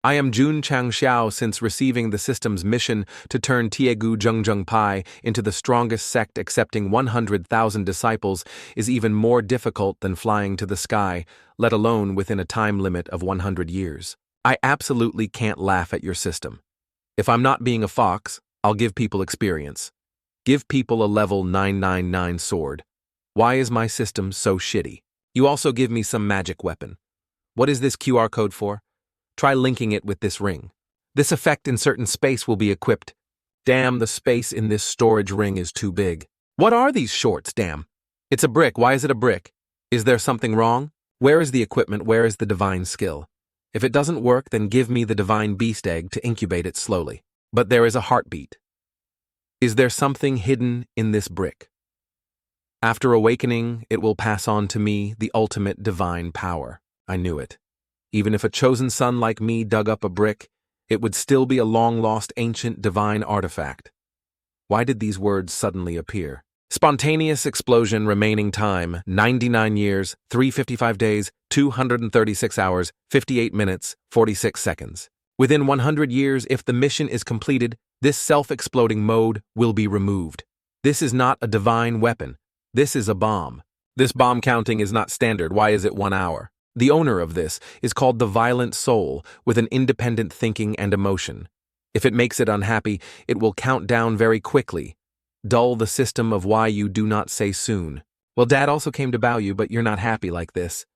I am Jun Chang Xiao since receiving the system's mission to turn Tiegu Zhengzheng Pai into the strongest sect accepting 100,000 disciples is even more difficult than flying to the sky, let alone within a time limit of 100 years. I absolutely can't laugh at your system. If I'm not being a fox, I'll give people experience. Give people a level 999 sword. Why is my system so shitty? You also give me some magic weapon. What is this QR code for? Try linking it with this ring. This effect in certain space will be equipped. Damn, the space in this storage ring is too big. What are these shorts, damn? It's a brick. Why is it a brick? Is there something wrong? Where is the equipment? Where is the divine skill? If it doesn't work, then give me the divine beast egg to incubate it slowly. But there is a heartbeat. Is there something hidden in this brick? After awakening, it will pass on to me the ultimate divine power. I knew it. Even if a chosen son like me dug up a brick, it would still be a long-lost ancient divine artifact. Why did these words suddenly appear? Spontaneous explosion remaining time, 99 years, 355 days, 236 hours, 58 minutes, 46 seconds. Within 100 years, if the mission is completed, this self-exploding mode will be removed. This is not a divine weapon. This is a bomb. This bomb counting is not standard. Why is it 1 hour? The owner of this is called the violent soul with an independent thinking and emotion. If it makes it unhappy, it will count down very quickly. Dull the system of why you do not say soon. Well, Dad also came to bow you, but you're not happy like this.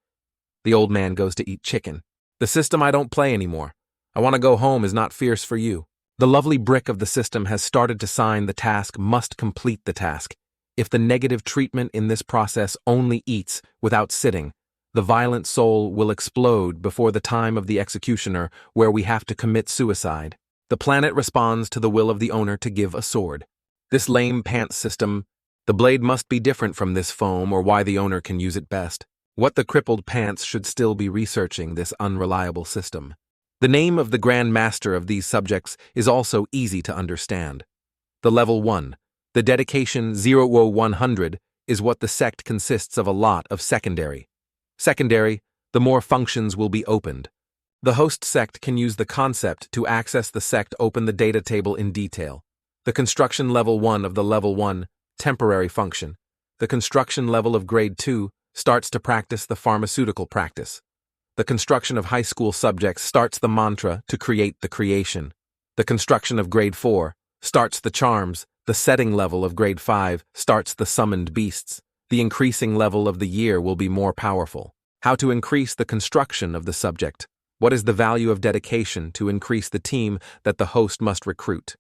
The old man goes to eat chicken. The system I don't play anymore. I want to go home is not fierce for you. The lovely brick of the system has started to sign the task must complete the task. If the negative treatment in this process only eats without sitting, the violent soul will explode before the time of the executioner, where we have to commit suicide. The planet responds to the will of the owner to give a sword. This lame pants system, the blade must be different from this foam or why the owner can use it best. What the crippled pants should still be researching this unreliable system. The name of the Grand Master of these subjects is also easy to understand. The level 1, the dedication 0-100, is what the sect consists of a lot of secondary. Secondary, the more functions will be opened. The host sect can use the concept to access the sect open the data table in detail. The construction level 1 of the level 1, temporary function. The construction level of grade 2 starts to practice the pharmaceutical practice. The construction of high school subjects starts the mantra to create the creation. The construction of grade 4 starts the charms. The setting level of grade 5 starts the summoned beasts. The increasing level of the year will be more powerful. How to increase the construction of the subject. What is the value of dedication to increase the team that the host must recruit?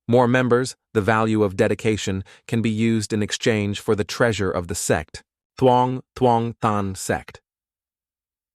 More members, the value of dedication, can be used in exchange for the treasure of the sect. Thuong Than Sect.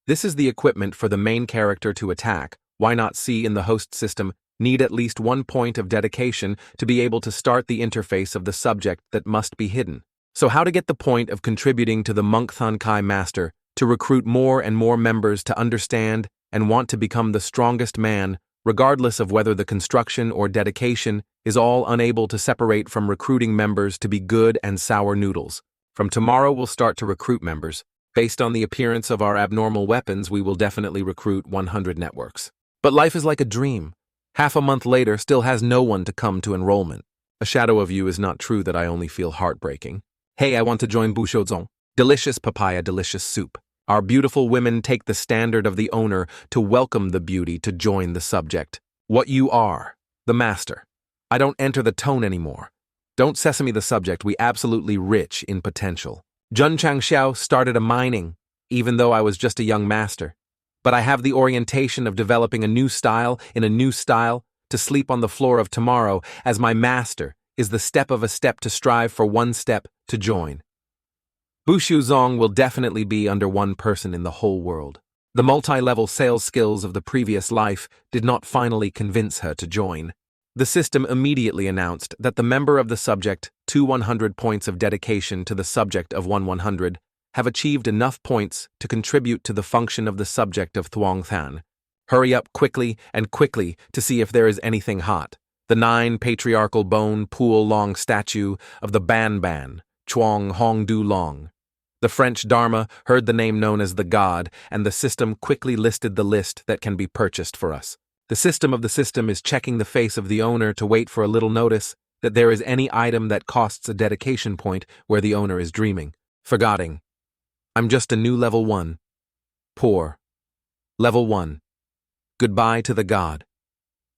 This is the equipment for the main character to attack. Why not see in the host system need at least 1 point of dedication to be able to start the interface of the subject that must be hidden. So how to get the point of contributing to the Monk Than Kai Master to recruit more and more members to understand and want to become the strongest man, regardless of whether the construction or dedication is all unable to separate from recruiting members to be good and sour noodles. From tomorrow we'll start to recruit members. Based on the appearance of our abnormal weapons, we will definitely recruit 100 networks. But life is like a dream. Half a month later still has no one to come to enrollment. A shadow of you is not true that I only feel heartbreaking. Hey, I want to join Bushouzong. Delicious papaya, delicious soup. Our beautiful women take the standard of the owner to welcome the beauty to join the subject. What you are, the master. I don't enter the tone anymore. Don't sesame the subject, we absolutely rich in potential. Jun Chang Xiao started a mining, even though I was just a young master. But I have the orientation of developing a new style in a new style to sleep on the floor of tomorrow as my master is the step of a step to strive for 1 step to join. Bushouzong will definitely be under 1 person in the whole world. The multi-level sales skills of the previous life did not finally convince her to join. The system immediately announced that the member of the subject, 100 points of dedication to the subject of 100, have achieved enough points to contribute to the function of the subject of Thuong Than. Hurry up quickly and quickly to see if there is anything hot. The 9 patriarchal bone pool long statue of the Ban, Chuang Hong Du Long. The French Dharma heard the name known as the God, and the system quickly listed the list that can be purchased for us. The system of the system is checking the face of the owner to wait for a little notice that there is any item that costs a dedication point where the owner is dreaming. Forgetting. I'm just a new level 1. Poor. Level 1. Goodbye to the god.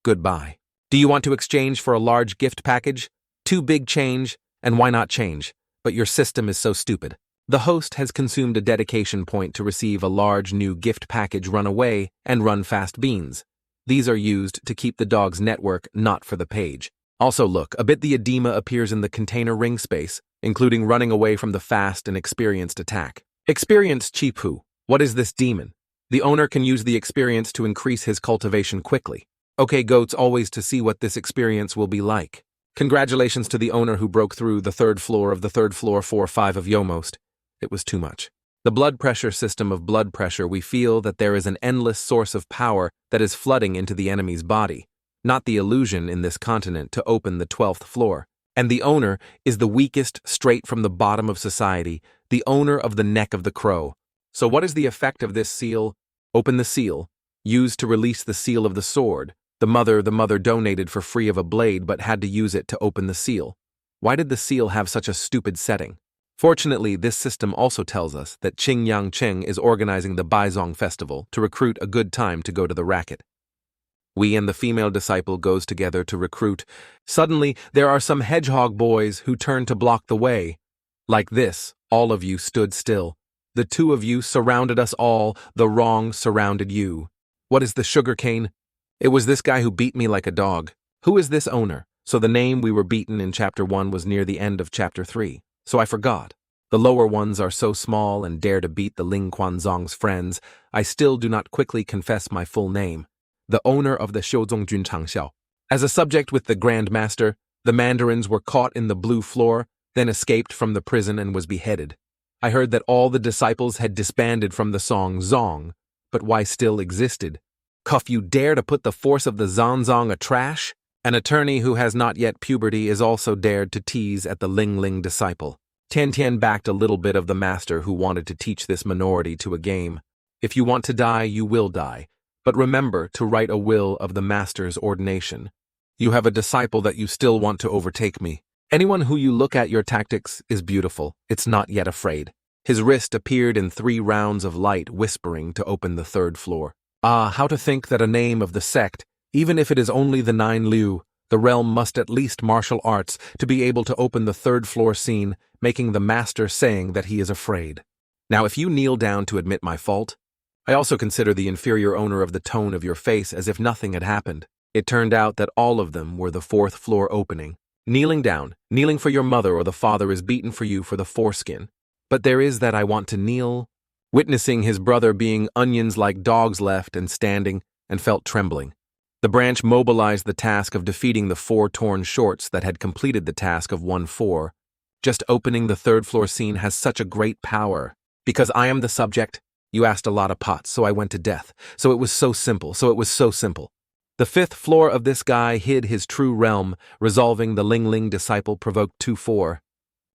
Goodbye. Do you want to exchange for a large gift package? Too big change, and why not change? But your system is so stupid. The host has consumed a dedication point to receive a large new gift package run away and run fast beans. These are used to keep the dog's network, not for the page. Also look, a bit the edema appears in the container ring space, including running away from the fast and experienced attack. Experienced Chipu. What is this demon? The owner can use the experience to increase his cultivation quickly. Okay, goats, always to see what this experience will be like. Congratulations to the owner who broke through the third floor of the third floor 4-5 of Yomost. It was too much. The blood pressure system of blood pressure, we feel that there is an endless source of power that is flooding into the enemy's body, not the illusion in this continent to open the 12th floor. And the owner is the weakest straight from the bottom of society, the owner of the neck of the crow. So what is the effect of this seal? Open the seal. Used to release the seal of the sword. The mother donated for free of a blade but had to use it to open the seal. Why did the seal have such a stupid setting? Fortunately, this system also tells us that Ching is organizing the Baizong festival to recruit a good time to go to the racket. We and the female disciple goes together to recruit. Suddenly, there are some hedgehog boys who turn to block the way. Like this, all of you stood still. The two of you surrounded us all, the wrong surrounded you. What is the sugarcane? It was this guy who beat me like a dog. Who is this owner? So the name we were beaten in chapter 1 was near the end of chapter 3. So I forgot. The lower ones are so small and dare to beat the Ling Kuan Zong's friends, I still do not quickly confess my full name. The owner of the Xiuzong Jun Chang Xiao. As a subject with the Grand Master, the mandarins were caught in the blue floor, then escaped from the prison and was beheaded. I heard that all the disciples had disbanded from the song Zong, but why still existed? Cuff, you dare to put the force of the Zanzong a trash? An attorney who has not yet puberty is also dared to tease at the Ling Ling disciple. Tian backed a little bit of the master who wanted to teach this minority to a game. If you want to die, you will die. But remember to write a will of the master's ordination. You have a disciple that you still want to overtake me. Anyone who you look at your tactics is beautiful. It's not yet afraid. His wrist appeared in 3 rounds of light, whispering to open the 3rd floor. Ah, how to think that a name of the sect, even if it is only the 9 Liu, the realm must at least martial arts to be able to open the 3rd floor scene, making the master saying that he is afraid. Now, if you kneel down to admit my fault, I also consider the inferior owner of the tone of your face as if nothing had happened. It turned out that all of them were the 4th floor opening. Kneeling down, kneeling for your mother or the father is beaten for you for the foreskin. But there is that I want to kneel, witnessing his brother being onions like dogs left and standing, and felt trembling. The branch mobilized the task of defeating the 4 torn shorts that had completed the task of 1-4. Just opening the 3rd floor scene has such a great power. Because I am the subject, you asked a lot of pots, so I went to death. So it was so simple. The 5th floor of this guy hid his true realm, resolving the Ling Ling disciple provoked 2-4.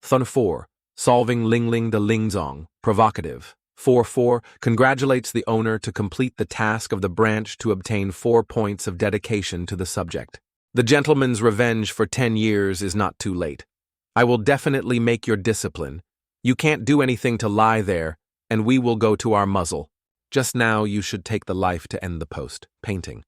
Thun 4, solving Ling Ling the Lingzong, provocative. 4-4 congratulates the owner to complete the task of the branch to obtain 4 points of dedication to the subject. The gentleman's revenge for 10 years is not too late. I will definitely make your discipline. You can't do anything to lie there, and we will go to our muzzle. Just now you should take the life to end the post. Painting.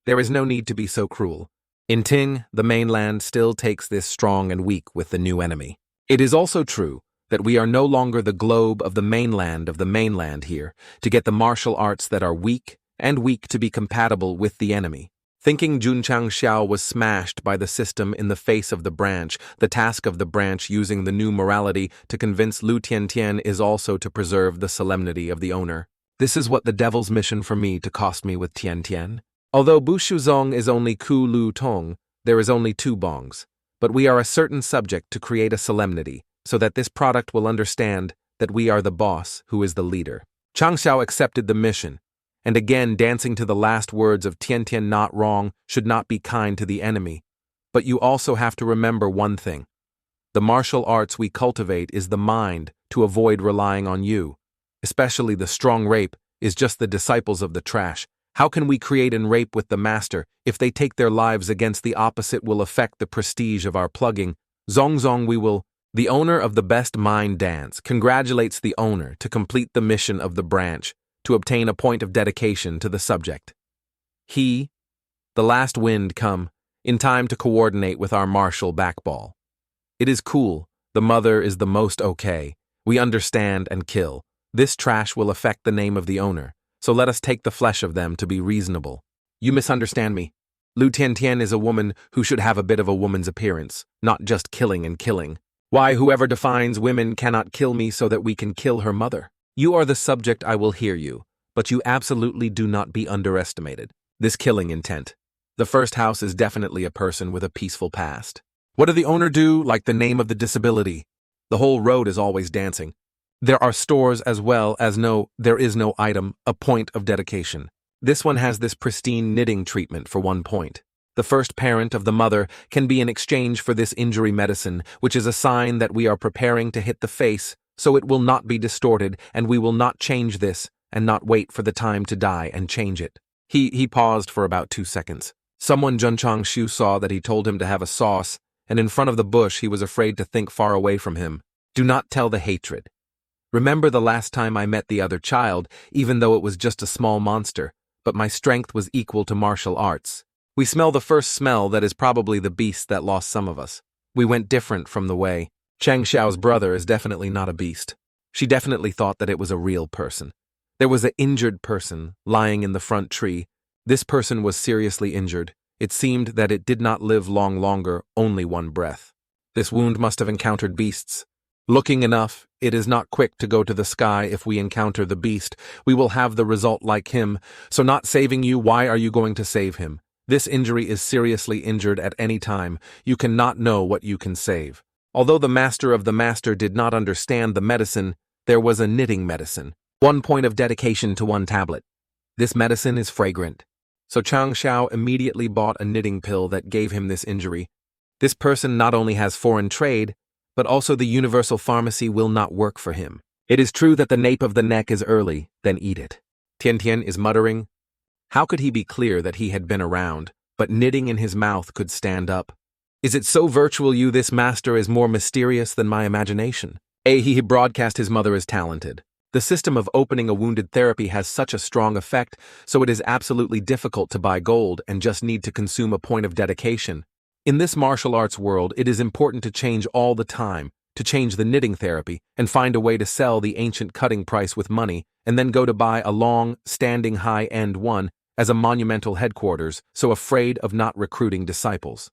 There is no need to be so cruel. In Ting, the mainland still takes this strong and weak with the new enemy. It is also true that we are no longer the globe of the mainland here, to get the martial arts that are weak to be compatible with the enemy. Thinking Jun Chang Xiao was smashed by the system in the face of the branch, the task of the branch using the new morality to convince Lu Tian is also to preserve the solemnity of the owner. This is what the devil's mission for me to cost me with Tian. Although Bu Shuzong is only Ku Lu Tong, there is only 2 bongs. But we are a certain subject to create a solemnity, so that this product will understand that we are the boss who is the leader. Chang Xiao accepted the mission, and again dancing to the last words of Tian not wrong, should not be kind to the enemy. But you also have to remember one thing. The martial arts we cultivate is the mind to avoid relying on you. Especially the strong rape is just the disciples of the trash, How can we create and rape with the master? If they take their lives against the opposite will affect the prestige of our plugging. Zong we will. The owner of the best mind dance congratulates the owner to complete the mission of the branch, to obtain a point of dedication to the subject. The last wind come, in time to coordinate with our martial backball. It is cool, the mother is the most okay, we understand and kill. This trash will affect the name of the owner, so let us take the flesh of them to be reasonable. You misunderstand me. Lu Tiantian is a woman who should have a bit of a woman's appearance, not just killing and killing. Why, whoever defines women cannot kill me so that we can kill her mother. You are the subject, I will hear you, but you absolutely do not be underestimated. This killing intent. The first house is definitely a person with a peaceful past. What does the owner do, like the name of the disability? The whole road is always dancing. There are stores as well as there is no item, a point of dedication. This one has this pristine knitting treatment for 1 point. The first parent of the mother can be in exchange for this injury medicine, which is a sign that we are preparing to hit the face, so it will not be distorted, and we will not change this, and not wait for the time to die and change it. He paused for about 2 seconds. Someone Jun Chang Xiao saw that he told him to have a sauce, and in front of the bush he was afraid to think far away from him. Do not tell the hatred. Remember the last time I met the other child, even though it was just a small monster, but my strength was equal to martial arts. We smell the first smell that is probably the beast that lost some of us. We went different from the way. Chang Xiao's brother is definitely not a beast. She definitely thought that it was a real person. There was an injured person lying in the front tree. This person was seriously injured. It seemed that it did not live longer, only 1 breath. This wound must have encountered beasts. Looking enough, it is not quick to go to the sky. If we encounter the beast, we will have the result like him. So not saving you, why are you going to save him? This injury is seriously injured at any time. You cannot know what you can save. Although the master of the master did not understand the medicine, there was a knitting medicine. 1 point of dedication to 1 tablet. This medicine is fragrant. So Chang Xiao immediately bought a knitting pill that gave him this injury. This person not only has foreign trade, but also the universal pharmacy will not work for him. It is true that the nape of the neck is early, then eat it. Tian is muttering. How could he be clear that he had been around, but knitting in his mouth could stand up? Is it so virtual you this master is more mysterious than my imagination? He broadcast his mother is talented. The system of opening a wounded therapy has such a strong effect, so it is absolutely difficult to buy gold and just need to consume a point of dedication. In this martial arts world, it is important to change all the time, to change the knitting therapy, and find a way to sell the ancient cutting price with money, and then go to buy a long, standing high-end one as a monumental headquarters, so afraid of not recruiting disciples.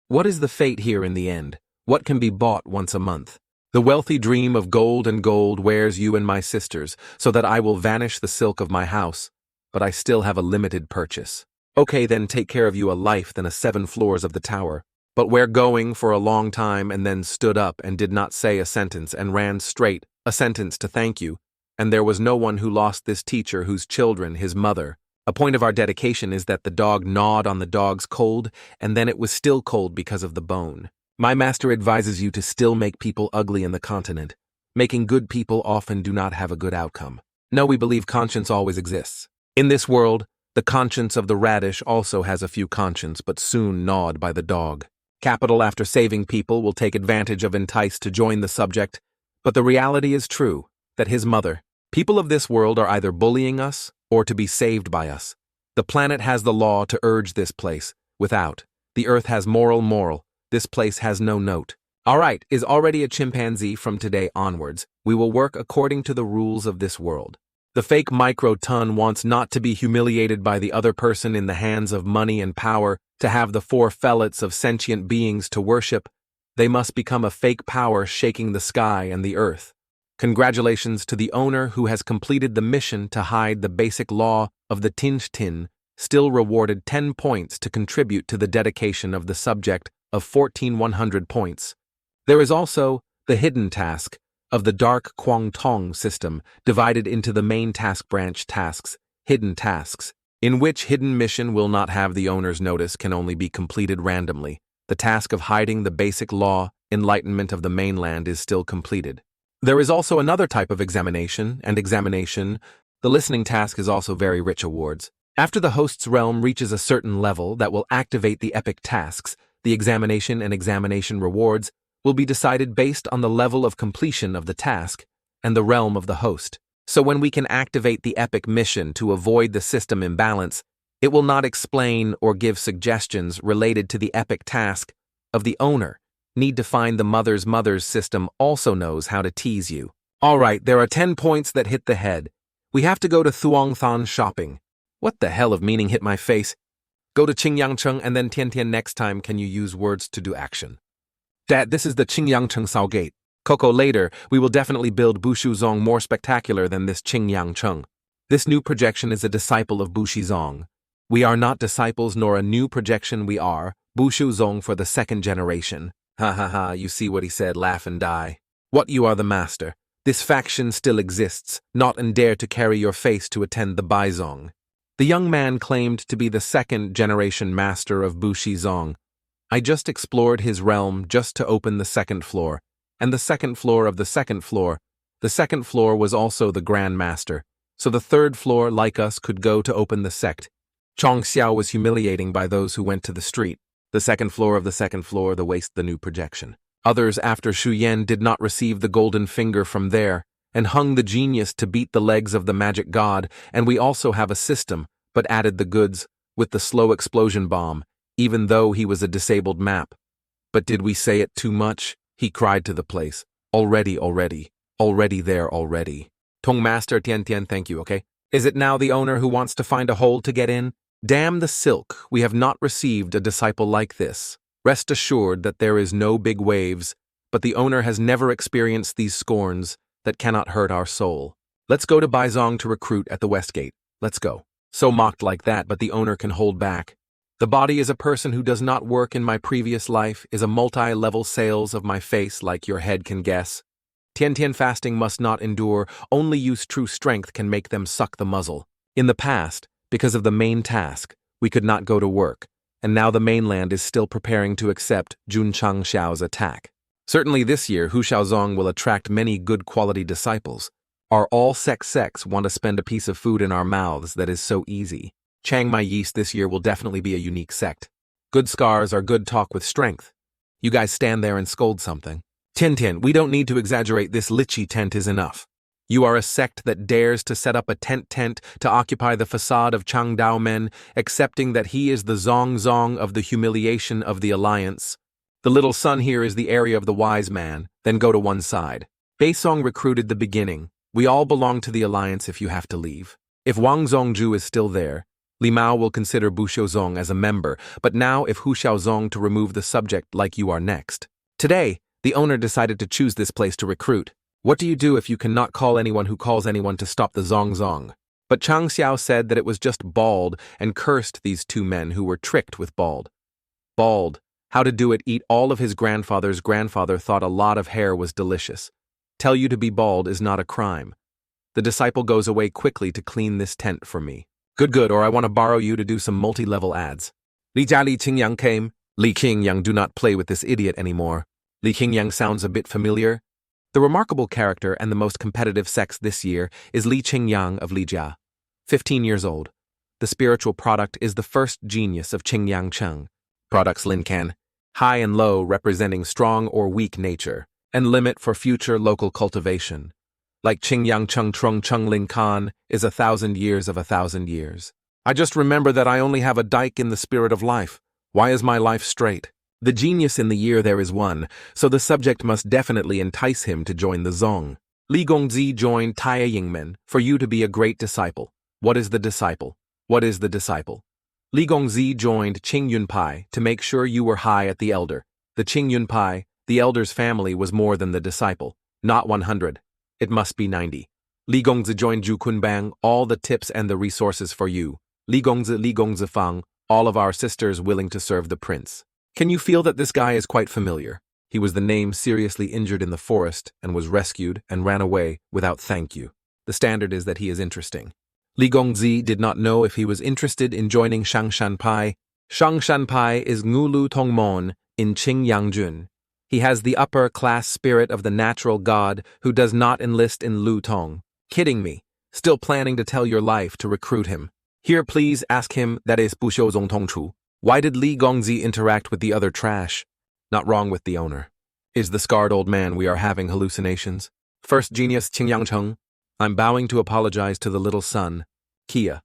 What is the fate here in the end? What can be bought once a month? The wealthy dream of gold, and gold wears you and my sisters, so that I will vanish the silk of my house, but I still have a limited purchase. Okay, then take care of you a life than a 7 floors of the tower. But we're going for a long time and then stood up and did not say a sentence and ran straight, a sentence to thank you, and there was no one who lost this teacher whose children, his mother. A point of our dedication is that the dog gnawed on the dog's cold, and then it was still cold because of the bone. My master advises you to still make people ugly in the continent. Making good people often do not have a good outcome. No, we believe conscience always exists. In this world, the conscience of the radish also has a few conscience, but soon gnawed by the dog. Capital after saving people will take advantage of entice to join the subject, but the reality is true, that his mother, people of this world are either bullying us or to be saved by us. The planet has the law to urge this place. Without, the earth has moral. This place has no note. Alright, is already a chimpanzee from today onwards. We will work according to the rules of this world. The fake micro-ton wants not to be humiliated by the other person in the hands of money and power, to have the 4 fellets of sentient beings to worship. They must become a fake power shaking the sky and the earth. Congratulations to the owner who has completed the mission to hide the basic law of the Tin, still rewarded 10 points to contribute to the dedication of the subject of 14,100 points. There is also the hidden task of the dark Kwang Tong system, divided into the main task branch tasks, hidden tasks, in which hidden mission will not have the owner's notice, can only be completed randomly. The task of hiding the basic law, enlightenment of the mainland is still completed. There is also another type of examination. The listening task is also very rich awards. After the host's realm reaches a certain level that will activate the epic tasks, the examination and examination rewards will be decided based on the level of completion of the task and the realm of the host. So when we can activate the epic mission to avoid the system imbalance, it will not explain or give suggestions related to the epic task of the owner. Need to find the mother's system also knows how to tease you. Alright, there are 10 points that hit the head. We have to go to Thuong Than shopping. What the hell of meaning hit my face? Go to Qingyangcheng and then Tian next time can you use words to do action. Dad, this is the Qingyangcheng Sao Gate. Coco, later, we will definitely build Bushuzong more spectacular than this Qingyangcheng. This new projection is a disciple of Bushizong. We are not disciples nor a new projection, we are Bushuzong for the second generation. Ha ha ha, you see what he said, laugh and die. What, you are the master. This faction still exists, not and dare to carry your face to attend the Baizong. The young man claimed to be the second generation master of Bushizong. I just explored his realm just to open the second floor, and the second floor of the second floor. The second floor was also the Grand Master, so the third floor, like us, could go to open the sect. Chang Xiao was humiliating by those who went to the street. The second floor of the second floor, the waste the new projection. Others after Shu Yan did not receive the golden finger from there, and hung the genius to beat the legs of the magic god, and we also have a system, but added the goods, with the slow explosion bomb, even though he was a disabled map. But did we say it too much? He cried to the place. Already there already. Tong Master Tian, thank you, okay? Is it now the owner who wants to find a hole to get in? Damn the silk, we have not received a disciple like this. Rest assured that there is no big waves, but the owner has never experienced these scorns that cannot hurt our soul. Let's go to Baizong to recruit at the West Gate. Let's go. So mocked like that, but the owner can hold back. The body is a person who does not work in my previous life, is a multi-level sales of my face like your head can guess. Tian fasting must not endure, only use true strength can make them suck the muzzle. In the past, because of the main task, we could not go to work, and now the mainland is still preparing to accept Jun Chang Xiao's attack. Certainly this year, Hu Xiaozong will attract many good quality disciples. Our all sects want to spend a piece of food in our mouths that is so easy. Chang My Yeast this year will definitely be a unique sect. Good scars are good talk with strength. You guys stand there and scold something. Tian, we don't need to exaggerate, this lychee tent is enough. You are a sect that dares to set up a tent to occupy the facade of Changdao Men, accepting that he is the Zong of the humiliation of the alliance. The little sun here is the area of the wise man, then go to one side. Baisong recruited the beginning. We all belong to the alliance if you have to leave. If Wang Zongju is still there, Li Mao will consider Bu Xiaozong as a member, but now if Hu Xiaozong to remove the subject like you are next. Today, the owner decided to choose this place to recruit. What do you do if you cannot call anyone who calls anyone to stop the Zong? But Chang Xiao said that it was just bald and cursed these two men who were tricked with bald. Bald. How to do it, eat all of his grandfather's grandfather thought a lot of hair was delicious. Tell you to be bald is not a crime. The disciple goes away quickly to clean this tent for me. Good, or I want to borrow you to do some multi-level ads. Li Qingyang came. Li Qingyang, do not play with this idiot anymore. Li Qingyang sounds a bit familiar. The remarkable character and the most competitive sex this year is Li Qingyang of Lijia. 15 years old. The spiritual product is the first genius of Qingyangcheng. Products Lin Can. High and low representing strong or weak nature, and limit for future local cultivation. Like Qingyangcheng Trung Chung Ling Kuan is 1,000 years of 1,000 years. I just remember that I only have a dike in the spirit of life. Why is my life straight? The genius in the year there is one, so the subject must definitely entice him to join the Zong. Li Gongzi joined Taya Yingmen for you to be a great disciple. What is the disciple? What is the disciple? Li Gongzi joined Qing Yunpai to make sure you were high at the elder. The Qing Yunpai, the elder's family was more than the disciple. Not 100. It must be 90. Li Gongzi joined Zhu Kunbang, all the tips and the resources for you. Li Gongzi Fang, all of our sisters willing to serve the prince. Can you feel that this guy is quite familiar? He was the name seriously injured in the forest and was rescued and ran away without thank you. The standard is that he is interesting. Li Gongzi did not know if he was interested in joining Shang Shanpai. Shang Shanpai is Ngulu Tongmon in Qingyangjun. He has the upper-class spirit of the natural god who does not enlist in Lu Tong. Kidding me. Still planning to tell your life to recruit him. Here, please ask him, that is Buxiu Zong Tong Chu. Why did Li Gongzi interact with the other trash? Not wrong with the owner. Is the scarred old man we are having hallucinations? First genius Qing Cheng. I'm bowing to apologize to the little son, Kia.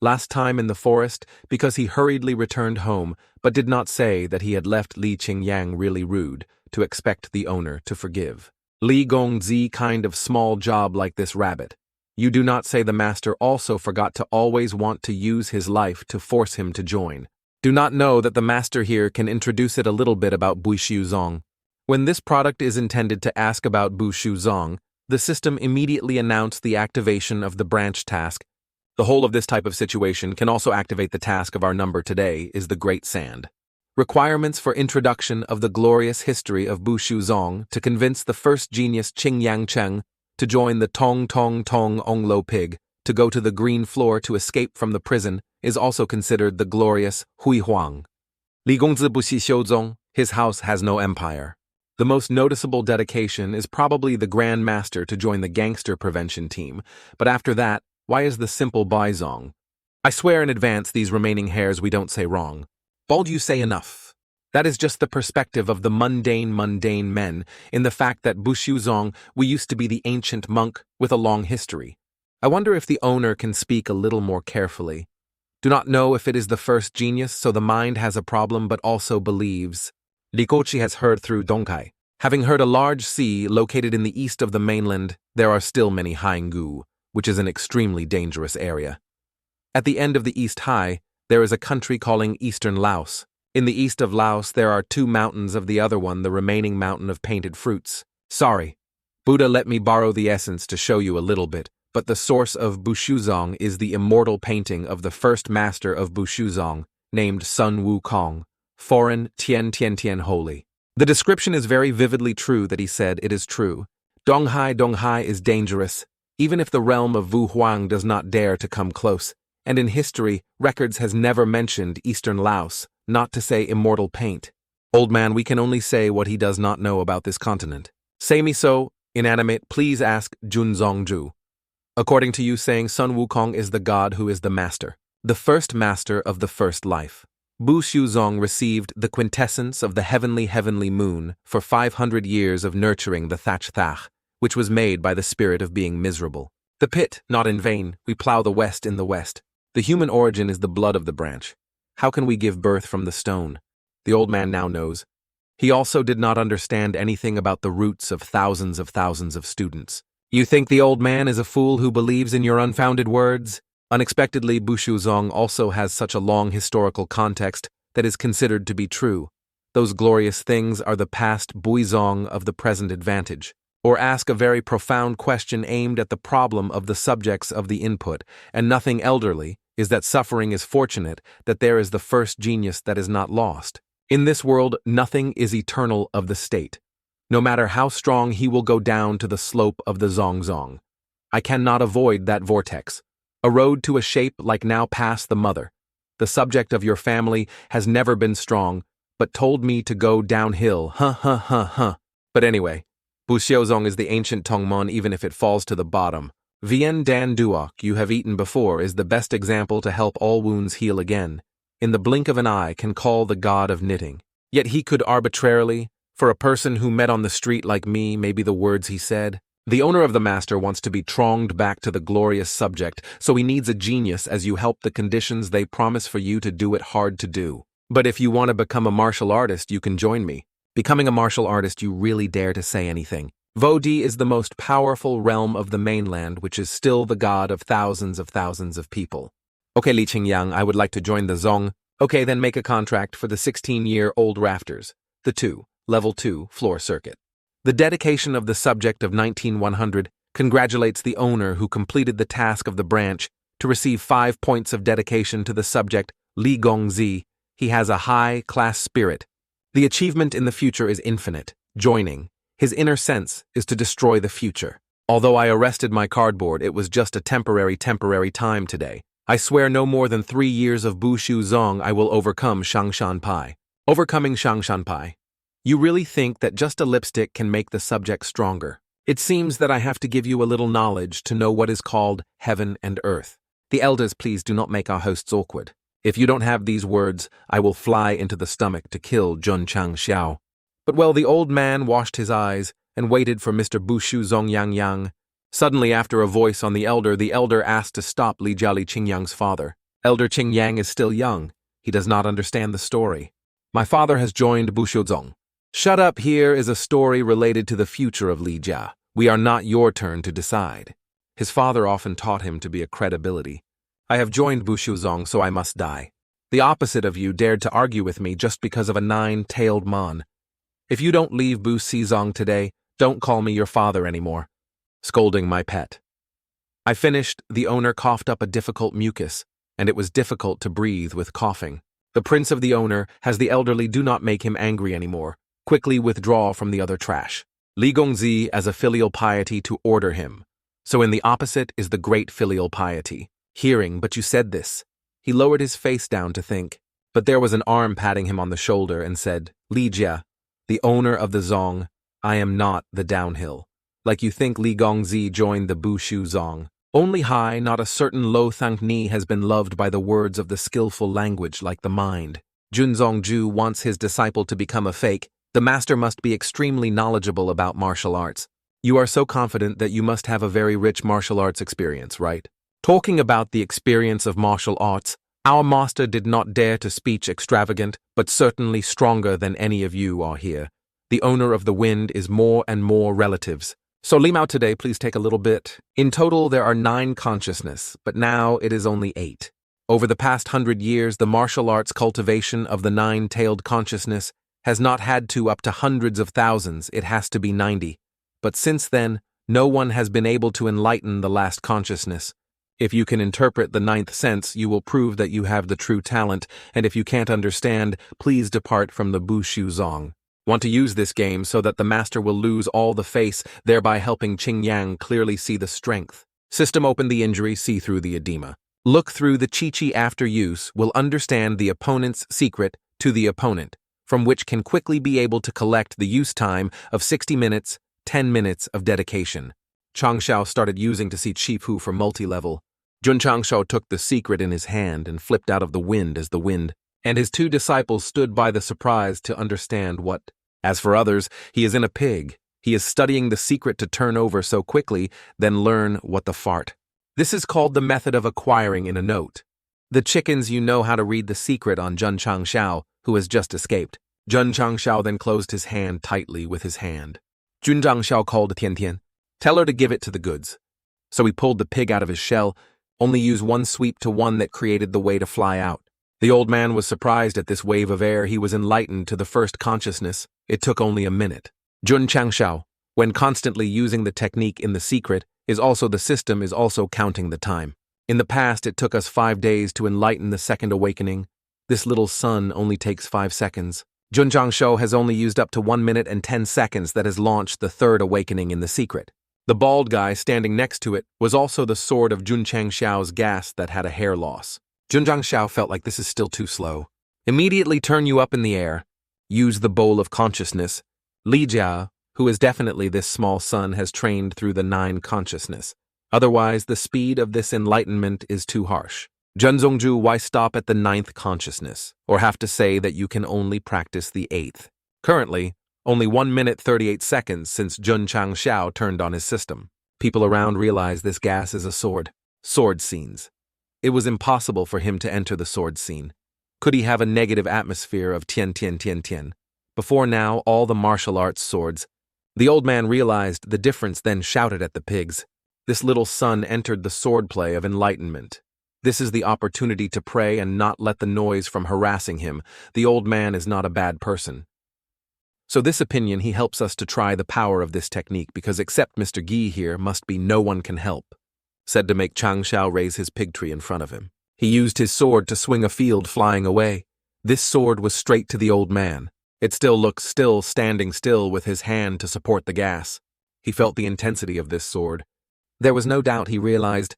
Last time in the forest, because he hurriedly returned home, but did not say that he had left Li Qingyang really rude, to expect the owner to forgive. Li Gongzi kind of small job like this rabbit. You do not say the master also forgot to always want to use his life to force him to join. Do not know that the master here can introduce it a little bit about Buxiu Zong. When this product is intended to ask about Buxiu Zong, the system immediately announced the activation of the branch task. The whole of this type of situation can also activate the task of our number today is the Great Sand. Requirements for introduction of the glorious history of Buxiu Zong to convince the first genius Qing Yang Cheng to join the Tong Tong Tong Ong Lo Pig to go to the green floor to escape from the prison is also considered the glorious Hui Huang. Li Gongzi Buxiu Zong, his house has no empire. The most noticeable dedication is probably the Grand Master to join the gangster prevention team, but after that, why is the simple Bai Zong? I swear in advance these remaining hairs we don't say wrong. Bald you say enough. That is just the perspective of the mundane men in the fact that Buxiu Zong we used to be the ancient monk with a long history. I wonder if the owner can speak a little more carefully. Do not know if it is the first genius so the mind has a problem but also believes. Li Kochi has heard through Dongkai. Having heard a large sea located in the east of the mainland, there are still many Haingu, which is an extremely dangerous area. At the end of the East Hai, there is a country calling Eastern Laos. In the east of Laos, there are 2 mountains of the other one, the remaining mountain of painted fruits. Sorry. Buddha let me borrow the essence to show you a little bit, but the source of Buxiu Zong is the immortal painting of the first master of Buxiu Zong, named Sun Wukong, foreign Tian Tian Tian holy. The description is very vividly true that he said it is true. Donghai is dangerous, even if the realm of Wu Huang does not dare to come close, and in history, records has never mentioned Eastern Laos, not to say immortal paint. Old man, we can only say what he does not know about this continent. Say me so, inanimate, please ask Jun Zongju. According to you saying Sun Wukong is the god who is the master, the first master of the first life. Buxiu Zong received the quintessence of the heavenly moon for 500 years of nurturing the thatch thach, which was made by the spirit of being miserable. The pit, not in vain, we plow the west in the west. The human origin is the blood of the branch. How can we give birth from the stone? The old man now knows. He also did not understand anything about the roots of thousands of students. You think the old man is a fool who believes in your unfounded words? Unexpectedly, Buxiu Zong also has such a long historical context that is considered to be true. Those glorious things are the past Buizong of the present advantage. Or ask a very profound question aimed at the problem of the subjects of the input, and nothing elderly, is that suffering is fortunate, that there is the first genius that is not lost. In this world, nothing is eternal of the state. No matter how strong he will go down to the slope of the Zong. I cannot avoid that vortex. A road to a shape like now past the mother. The subject of your family has never been strong, but told me to go downhill, But anyway, Buxiu Zong is the ancient Tongmon even if it falls to the bottom. Vien Dan Duok you have eaten before is the best example to help all wounds heal again. In the blink of an eye can call the god of knitting. Yet he could arbitrarily, for a person who met on the street like me, maybe the words he said. The owner of the master wants to be tronged back to the glorious subject, so he needs a genius as you help the conditions they promise for you to do it hard to do. But if you want to become a martial artist, you can join me. Becoming a martial artist, you really dare to say anything. Vodi is the most powerful realm of the mainland, which is still the god of thousands of people. Okay, Li Qingyang, I would like to join the Zong. Okay, then make a contract for the 16-year-old rafters. The level 2 floor circuit. The dedication of the subject of 19100 congratulates the owner who completed the task of the branch to receive 5 points of dedication to the subject Li Gongzi. He has a high-class spirit. The achievement in the future is infinite. Joining. His inner sense is to destroy the future. Although I arrested my cardboard, it was just a temporary time today. I swear no more than 3 years of Buxiu Zong I will overcome Shangshan Pai. Overcoming Shangshan Pai. You really think that just a lipstick can make the subject stronger? It seems that I have to give you a little knowledge to know what is called heaven and earth. The elders, please do not make our hosts awkward. If you don't have these words, I will fly into the stomach to kill Jun Chang Xiao. But well, the old man washed his eyes and waited for Mr. Bushu Zongyang Yang. Suddenly, after a voice on the elder asked to stop Li Jiali Qingyang's father. Elder Qingyang is still young. He does not understand the story. My father has joined Bushu Zong. Shut up, here is a story related to the future of Li Jia. We are not your turn to decide. His father often taught him to be a credibility. I have joined Bushu Zong, so I must die. The opposite of you dared to argue with me just because of a 9-tailed mon. If you don't leave Bu Zong today, don't call me your father anymore. Scolding my pet. I finished, the owner coughed up a difficult mucus, and it was difficult to breathe with coughing. The prince of the owner has the elderly do not make him angry anymore. Quickly withdraw from the other trash. Li Gongzi as a filial piety to order him. So in the opposite is the great filial piety. Hearing, but you said this. He lowered his face down to think. But there was an arm patting him on the shoulder and said, Li Jia, the owner of the Zong, I am not the downhill. Like you think Li Gongzi joined the Bushu Zong. Only high, not a certain Lo Thang Ni has been loved by the words of the skillful language like the mind. Jun Zongju wants his disciple to become a fake. The master must be extremely knowledgeable about martial arts. You are so confident that you must have a very rich martial arts experience, right? Talking about the experience of martial arts, our master did not dare to speech extravagant, but certainly stronger than any of you are here. The owner of the wind is more and more relatives. So Limao today, please take a little bit. In total, there are 9 consciousness, but now it is only 8. Over the past 100 years, the martial arts cultivation of the 9-tailed consciousness has not had to up to hundreds of thousands, it has to be 90. But since then, no one has been able to enlighten the last consciousness. If you can interpret the 9th sense, you will prove that you have the true talent, and if you can't understand, please depart from the Bushu Zong. Want to use this game so that the master will lose all the face, thereby helping Qing Yang clearly see the strength. System open the injury, see through the edema. Look through the chi-chi after use, will understand the opponent's secret to the opponent, from which can quickly be able to collect the use time of 60 minutes, 10 minutes of dedication. Chang Xiao started using to see Chifu for multi-level. Jun Chang Xiao took the secret in his hand and flipped out of the wind as the wind, and his 2 disciples stood by the surprise to understand what. As for others, he is in a pig. He is studying the secret to turn over so quickly, then learn what the fart. This is called the method of acquiring in a note. The chickens, you know how to read the secret on Jun Chang Xiao, who has just escaped. Jun Chang Xiao then closed his hand tightly with his hand. Jun Chang Xiao called Tian Tian. Tell her to give it to the goods. So he pulled the pig out of his shell, only used one sweep to one that created the way to fly out. The old man was surprised at this wave of air. He was enlightened to the first consciousness. It took only a minute. Jun Chang Xiao, when constantly using the technique in the secret, the system is also counting the time. In the past, it took us 5 days to enlighten the second awakening. This little sun only takes 5 seconds. Jun Chang Xiao has only used up to 1 minute and 10 seconds that has launched the third awakening in the secret. The bald guy standing next to it was also the sword of Jun Chang Xiao's gas that had a hair loss. Jun Chang Xiao felt like this is still too slow. Immediately turn you up in the air. Use the bowl of consciousness. Li Jia, who is definitely this small sun, has trained through the 9 consciousness. Otherwise, the speed of this enlightenment is too harsh. Jun Zongju, why stop at the 9th consciousness, or have to say that you can only practice the 8th? Currently, only 1 minute 38 seconds since Jun Chang Xiao turned on his system. People around realize this gas is a sword. Sword scenes. It was impossible for him to enter the sword scene. Could he have a negative atmosphere of tian tian tian tian? Before now, all the martial arts swords. The old man realized the difference, then shouted at the pigs. This little son entered the swordplay of enlightenment. This is the opportunity to pray and not let the noise from harassing him. The old man is not a bad person. So this opinion, he helps us to try the power of this technique, because except Mr. Gi here must be no one can help. Said to make Chang Xiao raise his pig tree in front of him. He used his sword to swing a field flying away. This sword was straight to the old man. It still looks still, standing still with his hand to support the gas. He felt the intensity of this sword. There was no doubt, he realized,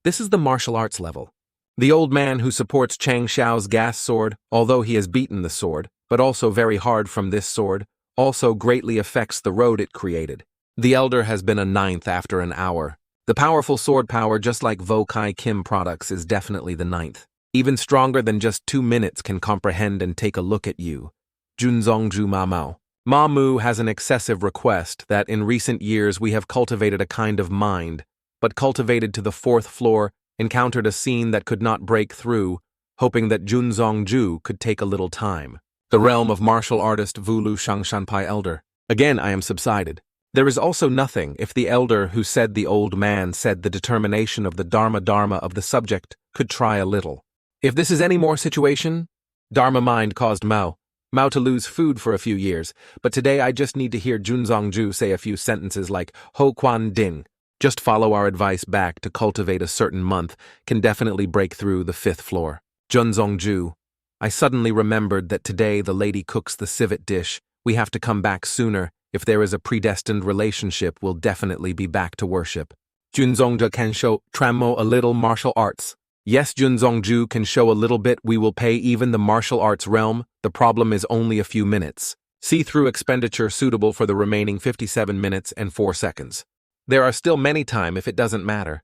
this is the martial arts level. The old man who supports Chang Xiao's gas sword, although he has beaten the sword, but also very hard from this sword, also greatly affects the road it created. The elder has been a 9th after an hour. The powerful sword power, just like Vo Kai Kim products, is definitely the ninth. Even stronger than just 2 minutes can comprehend and take a look at you. Junzongju Ma Mao. Ma Mu has an excessive request that in recent years we have cultivated a kind of mind, but cultivated to the 4th floor, encountered a scene that could not break through, hoping that Junzongju could take a little time. The realm of martial artist Vulu Shangshanpai Elder. Again I am subsided. There is also nothing if the elder who said the old man said the determination of the dharma of the subject could try a little. If this is any more situation, Dharma mind caused Mao to lose food for a few years, but today I just need to hear Junzongju say a few sentences like Ho Quan Ding. Just follow our advice back to cultivate a certain month can definitely break through the 5th floor. Junzongju. I suddenly remembered that today the lady cooks the civet dish. We have to come back sooner. If there is a predestined relationship, we'll definitely be back to worship. Junzongju can show Tramo a little martial arts. Yes, Junzongju can show a little bit. We will pay even the martial arts realm. The problem is only a few minutes. See-through expenditure suitable for the remaining 57 minutes and 4 seconds. There are still many time if it doesn't matter.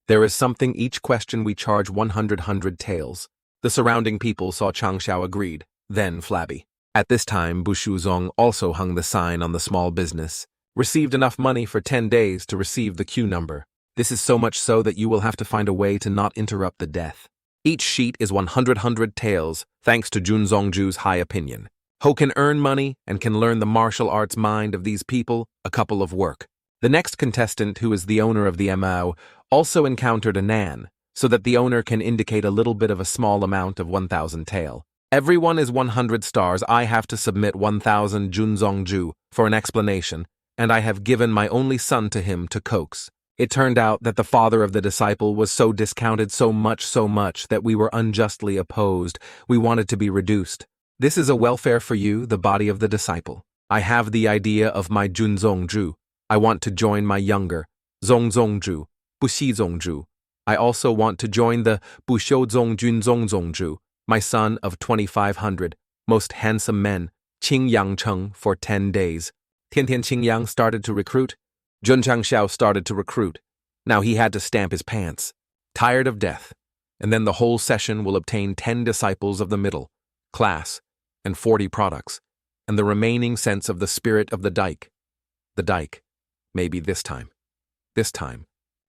There is something each question we charge 100 taels. The surrounding people saw Chang Xiao agreed, then flabby. At this time, Bushu Zong also hung the sign on the small business. Received enough money for 10 days to receive the queue number. This is so much so that you will have to find a way to not interrupt the death. Each sheet is 100 taels, thanks to Junzongju's high opinion. Ho can earn money and can learn the martial arts mind of these people, a couple of work. The next contestant, who is the owner of the MO, also encountered a nan, so that the owner can indicate a little bit of a small amount of 1,000 tael. Everyone is 100 stars. I have to submit 1,000 Junzongju for an explanation, and I have given my only son to him to coax. It turned out that the father of the disciple was so discounted so much that we were unjustly opposed. We wanted to be reduced. This is a welfare for you, the body of the disciple. I have the idea of my Junzongju. I want to join my younger Zongzongju, Bushizongju. I also want to join the Bushouzong Junzongzongju, my son of 2,500, most handsome men, Ching Cheng, for 10 days. Tian Qingyang started to recruit. Jun Chang Xiao started to recruit. Now he had to stamp his pants. Tired of death. And then the whole session will obtain 10 disciples of the middle class and 40 products, and the remaining sense of the spirit of the dike. The dike. Maybe this time. This time.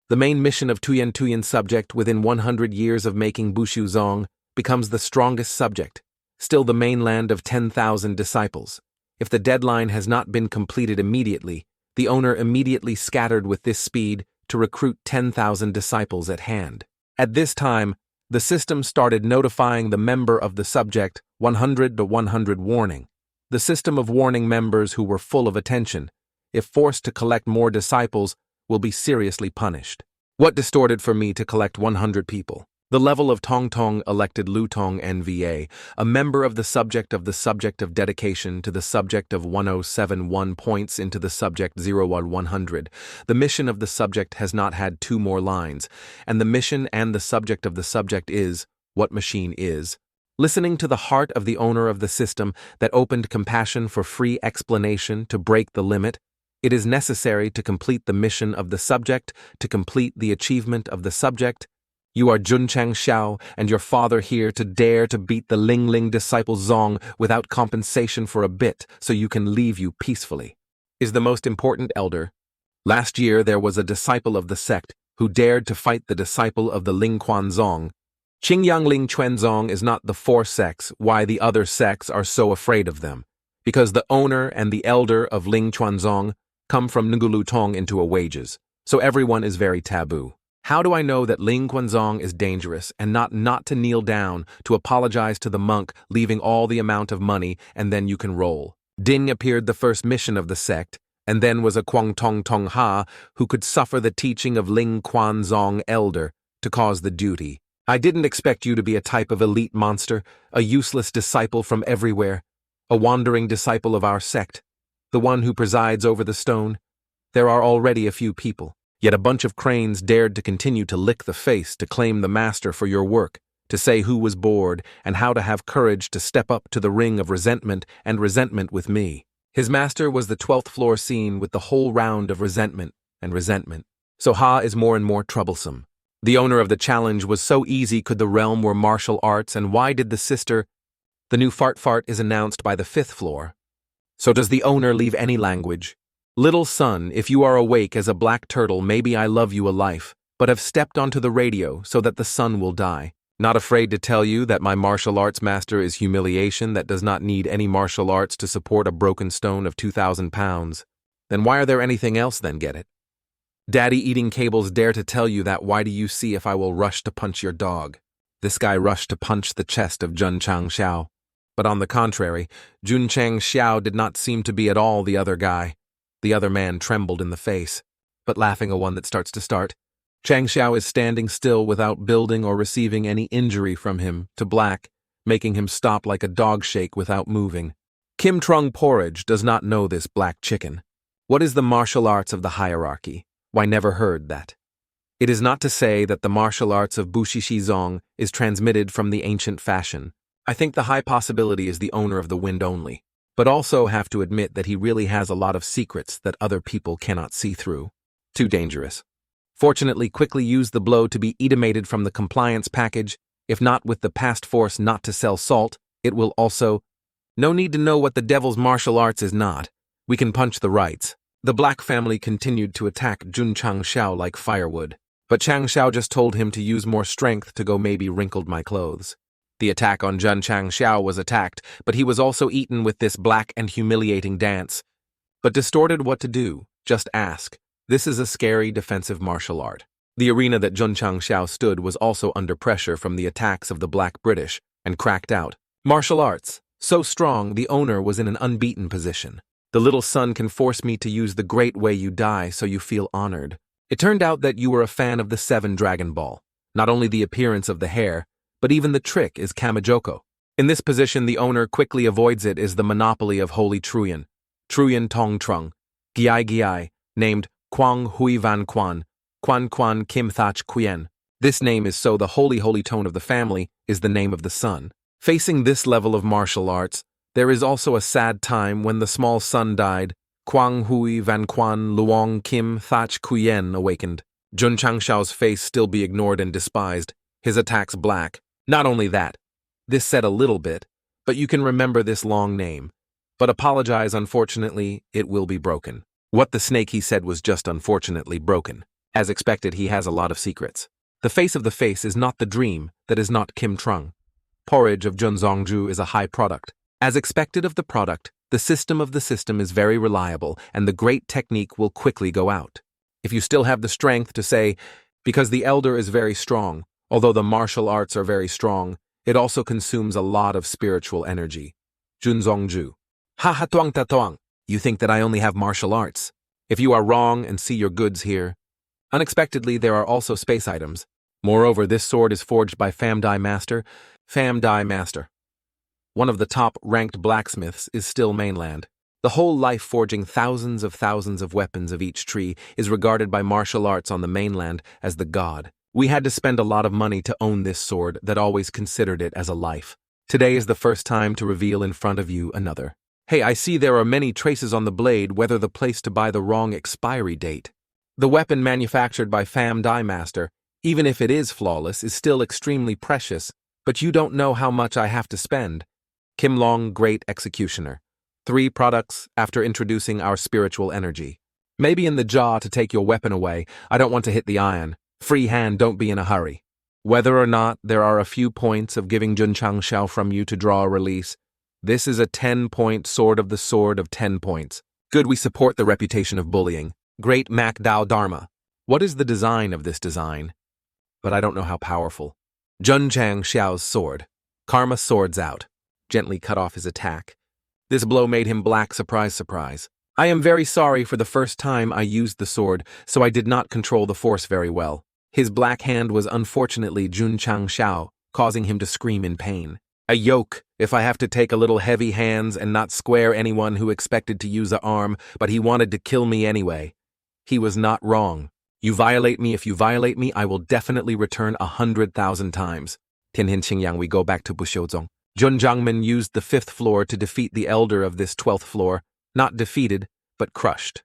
The main mission of Tuyen subject within 100 years of making Bushu Zong becomes the strongest subject, still the mainland of 10,000 disciples. If the deadline has not been completed immediately, the owner immediately scattered with this speed to recruit 10,000 disciples at hand. At this time, the system started notifying the member of the subject 100 to 100 warning. The system of warning members who were full of attention, if forced to collect more disciples, will be seriously punished. What distorted for me to collect 100 people? The level of Tong Tong elected Lu Tong NVA, a member of the subject of dedication to the subject of 1071 points into the subject 01 The mission of the subject has not had 2 more lines, and the mission and the subject of the subject is, what machine is. Listening to the heart of the owner of the system that opened compassion for free explanation to break the limit, it is necessary to complete the mission of the subject, to complete the achievement of the subject. You are Jun Chang Xiao, and your father here to dare to beat the Ling disciple Zong without compensation for a bit, so you can leave you peacefully. Is the most important elder. Last year there was a disciple of the sect who dared to fight the disciple of the Ling Kuan Zong. Qingyang Ling Quan Zong is not the 4 sects. Why the other sects are so afraid of them? Because the owner and the elder of Ling Quan Zong come from Ngulu Tong into a wages, so everyone is very taboo. How do I know that Ling Quanzong is dangerous and not to kneel down to apologize to the monk, leaving all the amount of money, and then you can roll? Ding appeared the first mission of the sect, and then was a Kwang Tong Tong Ha who could suffer the teaching of Ling Quanzong elder to cause the duty. I didn't expect you to be a type of elite monster, a useless disciple from everywhere, a wandering disciple of our sect, the one who presides over the stone. There are already a few people. Yet a bunch of cranes dared to continue to lick the face to claim the master for your work, to say who was bored and how to have courage to step up to the ring of resentment with me. His master was the 12th floor scene with the whole round of resentment and resentment. So Ha is more and more troublesome. The owner of the challenge was so easy could the realm were martial arts, and why did the sister? The new fart is announced by the 5th floor. So does the owner leave any language? Little son, if you are awake as a black turtle, maybe I love you a life, but have stepped onto the radio so that the sun will die. Not afraid to tell you that my martial arts master is humiliation that does not need any martial arts to support a broken stone of 2,000 pounds. Then why are there anything else then, get it? Daddy eating cables dare to tell you that. Why do you see if I will rush to punch your dog? This guy rushed to punch the chest of Jun Chang Xiao. But on the contrary, Jun Chang Xiao did not seem to be at all the other guy. The other man trembled in the face, but laughing a one that starts to start. Chang Xiao is standing still without building or receiving any injury from him to black, making him stop like a dog shake without moving. Kim Trung porridge does not know this black chicken. What is the martial arts of the hierarchy? Why, never heard that. It is not to say that the martial arts of Bushishi Zong is transmitted from the ancient fashion. I think the high possibility is the owner of the wind only, but also have to admit that he really has a lot of secrets that other people cannot see through. Too dangerous. Fortunately, quickly use the blow to be etimated from the compliance package. If not with the past force not to sell salt, it will also. No need to know what the devil's martial arts is not. We can punch the rights. The black family continued to attack Jun Chang Xiao like firewood, but Chang Xiao just told him to use more strength to go maybe wrinkled my clothes. The attack on Jun Chang Xiao was attacked, but he was also eaten with this black and humiliating dance. But distorted what to do, just ask. This is a scary defensive martial art. The arena that Jun Chang Xiao stood was also under pressure from the attacks of the black British, and cracked out. Martial arts. So strong, the owner was in an unbeaten position. The little son can force me to use the great way you die so you feel honored. It turned out that you were a fan of the 7 Dragon Ball. Not only the appearance of the hair, but even the trick is Kamijoko. In this position, the owner quickly avoids it is the monopoly of Holy Truyan. Truyan Tong Trung. Giai, named Quang Hui Van Quan, Quan Quan Kim Thach Quyen. This name is so the holy tone of the family is the name of the son. Facing this level of martial arts, there is also a sad time when the small son died. Quang Hui Van Quan Luong Kim Thach Quyen awakened. Jun Chang Xiao's face still be ignored and despised, his attacks black. Not only that, this said a little bit, but you can remember this long name. But apologize, unfortunately, it will be broken. What the snake he said was just unfortunately broken. As expected, he has a lot of secrets. The face of the face is not the dream, that is not Kim Trung. Porridge of Jun Zongju is a high product. As expected of the product, the system of the system is very reliable, and the great technique will quickly go out. If you still have the strength to say, because the elder is very strong, although the martial arts are very strong, it also consumes a lot of spiritual energy. Jun Zongju. Ha ha tuang ta tuang. You think that I only have martial arts. If you are wrong and see your goods here. Unexpectedly, there are also space items. Moreover, this sword is forged by Pham Dai Master. Pham Dai Master. One of the top-ranked blacksmiths is still mainland. The whole life forging thousands of weapons of each tree is regarded by martial arts on the mainland as the god. We had to spend a lot of money to own this sword that always considered it as a life. Today is the first time to reveal in front of you another. Hey, I see there are many traces on the blade, whether the place to buy the wrong expiry date. The weapon manufactured by Pham Dai Master, even if it is flawless, is still extremely precious, but you don't know how much I have to spend. Kim Long, Great Executioner. 3 products after introducing our spiritual energy. Maybe in the jaw to take your weapon away. I don't want to hit the iron. Free hand, don't be in a hurry. Whether or not there are a few points of giving Jun Chang Xiao from you to draw a release, this is a 10-point sword of the sword of 10 points. Good, we support the reputation of bullying. Great Mac Dao Dharma. What is the design of this design? But I don't know how powerful. Jun Chang Xiao's sword. Karma swords out. Gently cut off his attack. This blow made him black, surprise. I am very sorry, for the first time I used the sword, so I did not control the force very well. His black hand was unfortunately Jun Chang Xiao, causing him to scream in pain. A yoke, if I have to take a little heavy hands and not square anyone who expected to use an arm, but he wanted to kill me anyway. He was not wrong. You violate me, if you violate me, I will definitely return 100,000 times. Tianhin Qingyang, we go back to Bushiozong. Jun Jiangmen used the 5th floor to defeat the elder of this 12th floor, not defeated, but crushed.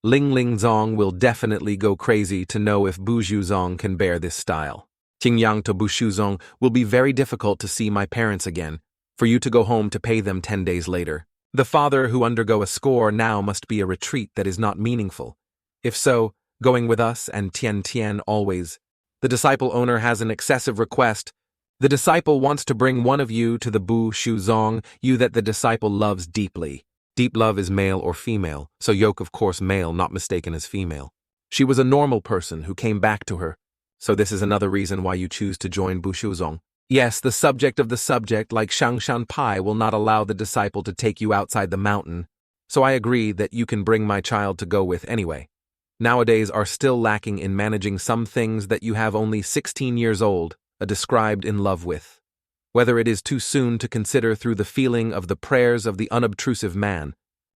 Ling Zong will definitely go crazy to know if Buzhu Zong can bear this style. Qing Yang to Bushu Zong will be very difficult to see my parents again, for you to go home to pay them 10 days later. The father who undergo a score now must be a retreat that is not meaningful. If so, going with us and Tian always. The disciple owner has an excessive request. The disciple wants to bring one of you to the Bu Shu Zong, you that the disciple loves deeply. Deep love is male or female, so yoke of course male, not mistaken as female. She was a normal person who came back to her, so this is another reason why you choose to join Bu Shu Zong. Yes, the subject of the subject, like Shangshan Pai, will not allow the disciple to take you outside the mountain, so I agree that you can bring my child to go with anyway. Nowadays are still lacking in managing some things that you have only 16 years old, described in love with. Whether it is too soon to consider through the feeling of the prayers of the unobtrusive man.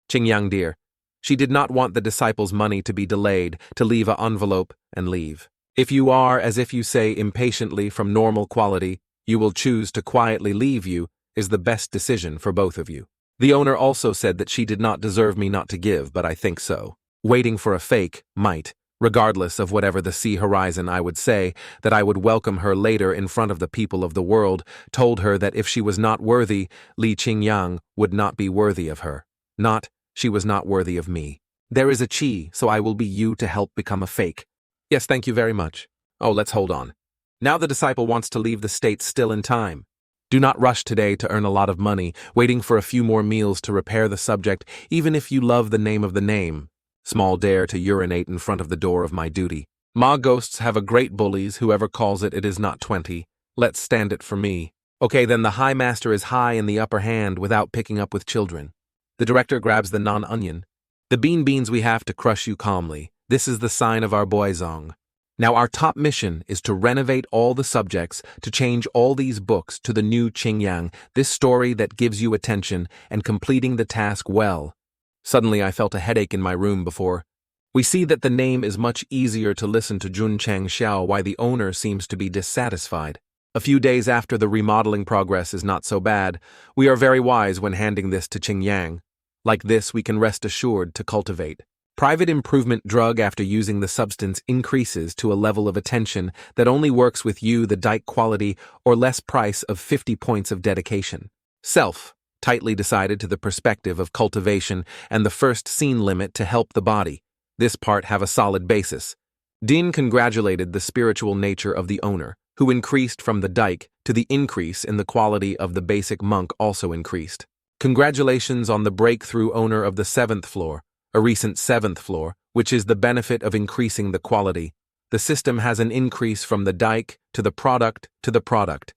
Qing Yang dear, she did not want the disciple's money to be delayed, to leave an envelope and leave. If you are, as if you say impatiently from normal quality, you will choose to quietly leave you, is the best decision for both of you. The owner also said that she did not deserve me not to give, but I think so. Waiting for a fake, might, regardless of whatever the sea horizon, I would say that I would welcome her later in front of the people of the world, told her that if she was not worthy, Li Qingyang would not be worthy of her. Not, she was not worthy of me. There is a chi, so I will be you to help become a fake. Yes, thank you very much. Oh, let's hold on. Now the disciple wants to leave the state still in time. Do not rush today to earn a lot of money, waiting for a few more meals to repair the subject, even if you love the name of the name. Small dare to urinate in front of the door of my duty. Ma ghosts have a great bullies, whoever calls it is not 20. Let's stand it for me. Okay, then the high master is high in the upper hand without picking up with children. The director grabs the non-onion. The beans we have to crush you calmly. This is the sign of our boy Zong. Now our top mission is to renovate all the subjects, to change all these books to the new Qing Yang, this story that gives you attention, and completing the task well. Suddenly I felt a headache in my room before. We see that the name is much easier to listen to Jun Chang Xiao, why the owner seems to be dissatisfied. A few days after the remodeling progress is not so bad, we are very wise when handing this to Qing Yang. Like this we can rest assured to cultivate. Private improvement drug after using the substance increases to a level of attention that only works with you the dike quality or less price of 50 points of dedication. Self. Tightly decided to the perspective of cultivation and the first scene limit to help the body. This part have a solid basis. Din congratulated the spiritual nature of the owner, who increased from the dike to the increase in the quality of the basic monk also increased. Congratulations on the breakthrough owner of the 7th floor, a recent 7th floor, which is the benefit of increasing the quality. The system has an increase from the dike to the product to the product.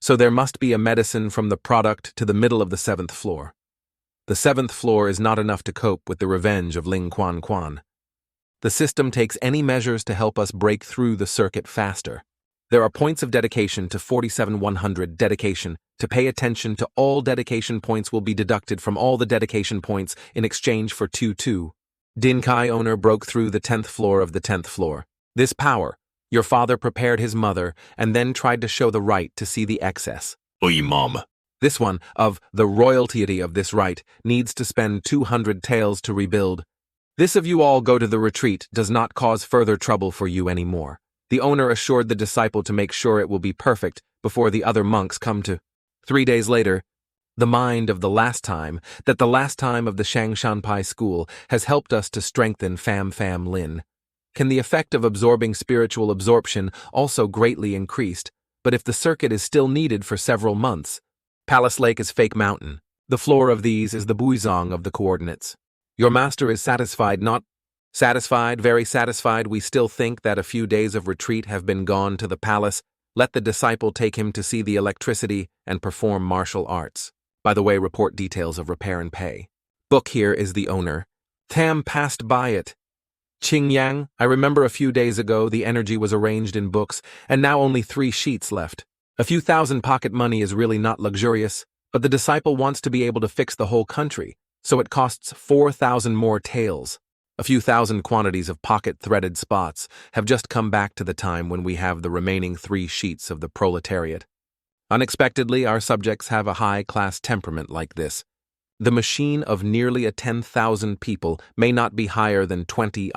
So there must be a medicine from the product to the middle of the 7th floor. The 7th floor is not enough to cope with the revenge of Ling Kuan. The system takes any measures to help us break through the circuit faster. There are points of dedication to 47,100 dedication. To pay attention to all dedication points will be deducted from all the dedication points in exchange for 2-2. Din Kai owner broke through the 10th floor of the 10th floor. This power. Your father prepared his mother and then tried to show the right to see the excess. Oi, Mom. This one, of the royalty of this right, needs to spend 200 taels to rebuild. This of you all go to the retreat does not cause further trouble for you anymore. The owner assured the disciple to make sure it will be perfect before the other monks come to. 3 days later, the mind of the last time, that the last time of the Shangshanpai school has helped us to strengthen Fam Lin. Can the effect of absorbing spiritual absorption also greatly increased, but if the circuit is still needed for several months? Palace Lake is fake mountain. The floor of these is the buizong of the coordinates. Your master is satisfied, not satisfied, very satisfied. We still think that a few days of retreat have been gone to the palace. Let the disciple take him to see the electricity and perform martial arts. By the way, report details of repair and pay. Book here is the owner. Tam passed by it. Qing Yang, I remember a few days ago the energy was arranged in books, and now only 3 sheets left. A few thousand pocket money is really not luxurious, but the disciple wants to be able to fix the whole country, so it costs 4,000 more taels. A few thousand quantities of pocket-threaded spots have just come back to the time when we have the remaining 3 sheets of the proletariat. Unexpectedly, our subjects have a high-class temperament like this. The machine of nearly a 10,000 people may not be higher than 20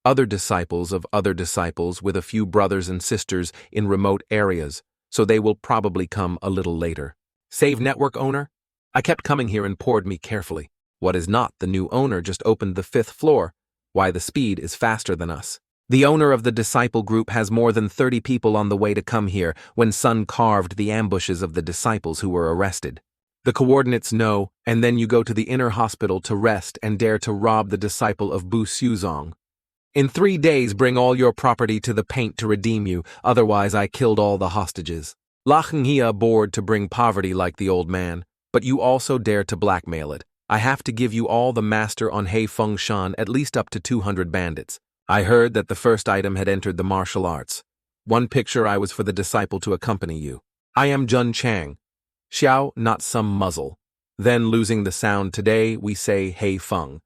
other disciples of other disciples with a few brothers and sisters in remote areas, so they will probably come a little later. Save network owner? I kept coming here and poured me carefully. What is not, the new owner just opened the 5th floor. Why, the speed is faster than us. The owner of the disciple group has more than 30 people on the way to come here when Sun carved the ambushes of the disciples who were arrested. The coordinates know, and then you go to the inner hospital to rest and dare to rob the disciple of Bu Xuzong. In 3 days bring all your property to the paint to redeem you, otherwise I killed all the hostages. Lachenghia bored to bring poverty like the old man, but you also dare to blackmail it. I have to give you all the master on Hei Feng Shan, at least up to 200 bandits. I heard that the first item had entered the martial arts. One picture I was for the disciple to accompany you. I am Jun Chang Xiao, not some muzzle. Then losing the sound today, we say Hei Feng.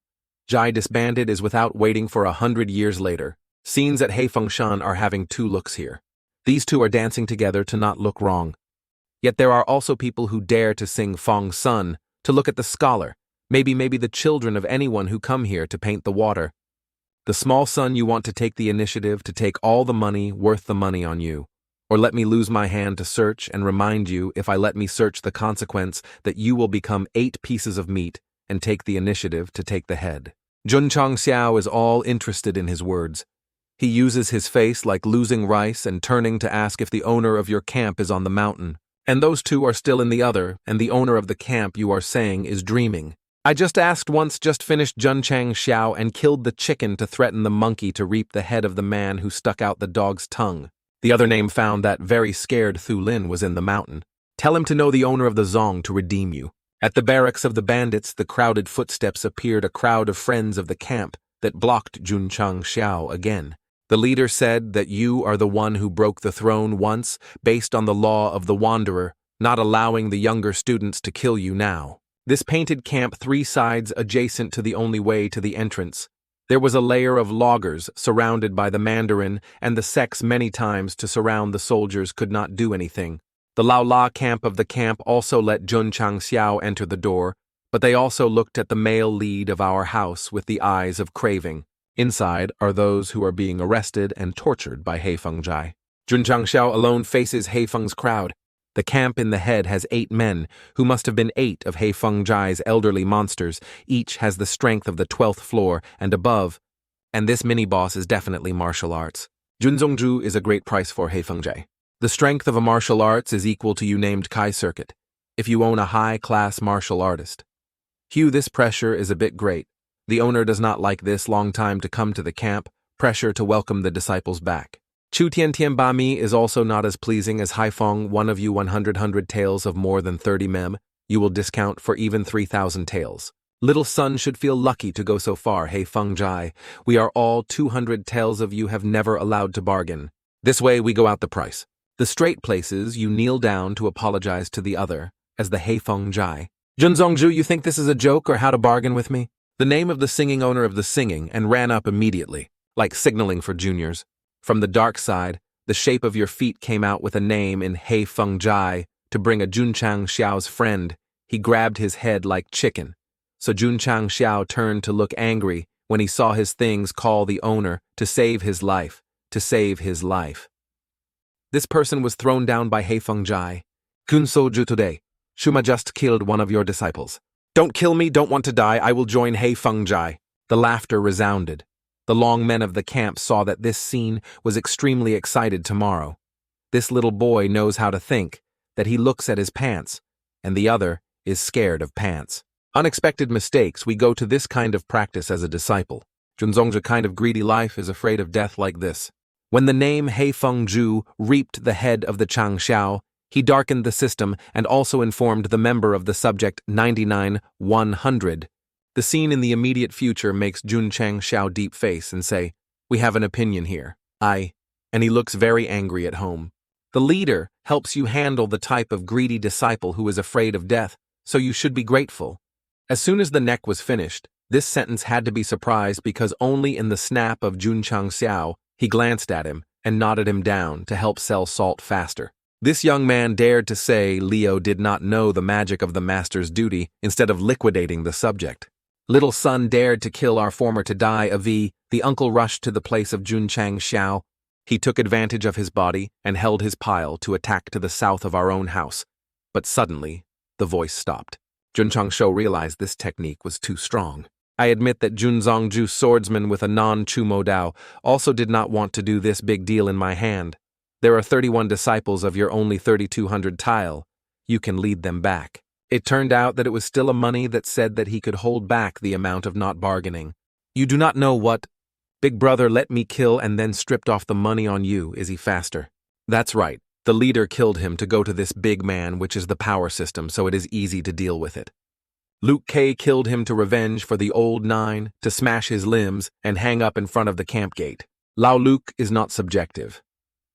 Jai disbanded is without waiting for 100 years later. Scenes at Hei Feng Shan are having 2 looks here. These 2 are dancing together to not look wrong. Yet there are also people who dare to sing Feng Sun, to look at the scholar, maybe the children of anyone who come here to paint the water. The small son, you want to take the initiative to take all the money worth the money on you. Or let me lose my hand to search and remind you, if I let me search the consequence, that you will become 8 pieces of meat and take the initiative to take the head. Jun Chang Xiao is all interested in his words. He uses his face like losing rice and turning to ask if the owner of your camp is on the mountain. And those 2 are still in the other, and the owner of the camp, you are saying, is dreaming. I just asked once, just finished Jun Chang Xiao and killed the chicken to threaten the monkey to reap the head of the man who stuck out the dog's tongue. The other name found that very scared Thu Lin was in the mountain. Tell him to know the owner of the Zong to redeem you. At the barracks of the bandits, the crowded footsteps appeared, a crowd of friends of the camp that blocked Jun Chang Xiao again. The leader said that you are the one who broke the throne once, based on the law of the Wanderer, not allowing the younger students to kill you now. This painted camp 3 sides adjacent to the only way to the entrance. There was a layer of loggers surrounded by the Mandarin, and the sects many times to surround the soldiers could not do anything. The Lao La camp of the camp also let Jun Chang Xiao enter the door, but they also looked at the male lead of our house with the eyes of craving. Inside are those who are being arrested and tortured by Hei Feng Jai. Jun Chang Xiao alone faces Hei Feng's crowd. The camp in the head has 8 men, who must have been 8 of Hei Feng Jai's elderly monsters. Each has the strength of the 12th floor and above, and this mini-boss is definitely martial arts. Junzongju is a great price for Hei Feng Jai. The strength of a martial arts is equal to Unnamed Kai Circuit, if you own a high-class martial artist. Hugh, this pressure is a bit great. The owner does not like this long time to come to the camp, pressure to welcome the disciples back. Chu Tian Tian Ba Mi is also not as pleasing as Haifeng, one of you 100 taels of more than 30 mem, you will discount for even 3,000 taels. Little son should feel lucky to go so far, Hei Feng Jai. We are all 200 taels of you have never allowed to bargain. This way we go out the price. The straight places, you kneel down to apologize to the other, as the Hei Feng Jai. Junzongju, you think this is a joke or how to bargain with me? The name of the singing owner of the singing, and ran up immediately, like signaling for juniors. From the dark side, the shape of your feet came out with a name in Hei Feng Jai to bring a Jun Chang Xiao's friend. He grabbed his head like chicken. So Jun Chang Xiao turned to look angry when he saw his things call the owner to save his life, to save his life. This person was thrown down by Hei Feng Jai. Kunsoju today, Shuma just killed one of your disciples. Don't kill me, don't want to die, I will join Hei Feng Jai. The laughter resounded. The long men of the camp saw that this scene was extremely excited tomorrow. This little boy knows how to think, that he looks at his pants, and the other is scared of pants. Unexpected mistakes, we go to this kind of practice as a disciple. Junzong's kind of greedy life is afraid of death like this. When the name Hei Feng Ju reaped the head of the Chang Xiao, he darkened the system and also informed the member of the subject 99-100. The scene in the immediate future makes Jun Chang Xiao deep face and say, "We have an opinion here. And he looks very angry at home. The leader helps you handle the type of greedy disciple who is afraid of death, so you should be grateful." As soon as the neck was finished, this sentence had to be surprised because only in the snap of Jun Chang Xiao, he glanced at him and nodded him down to help sell salt faster. This young man dared to say Leo did not know the magic of the master's duty instead of liquidating the subject. Little son dared to kill our former to die of the uncle rushed to the place of Jun Chang Xiao. He took advantage of his body and held his pile to attack to the south of our own house. But suddenly, the voice stopped. Jun Chang Xiao realized this technique was too strong. I admit that Jun Zongju's swordsman with a non-Chumo Dao also did not want to do this big deal in my hand. There are 31 disciples of your only 3,200 tile. You can lead them back. It turned out that it was still a money that said that he could hold back the amount of not bargaining. You do not know what? Big brother let me kill and then stripped off the money on you, is he faster? That's right. The leader killed him to go to this big man, which is the power system, so it is easy to deal with it. Luke K killed him to revenge for the old 9, to smash his limbs and hang up in front of the camp gate. Lao Luke is not subjective.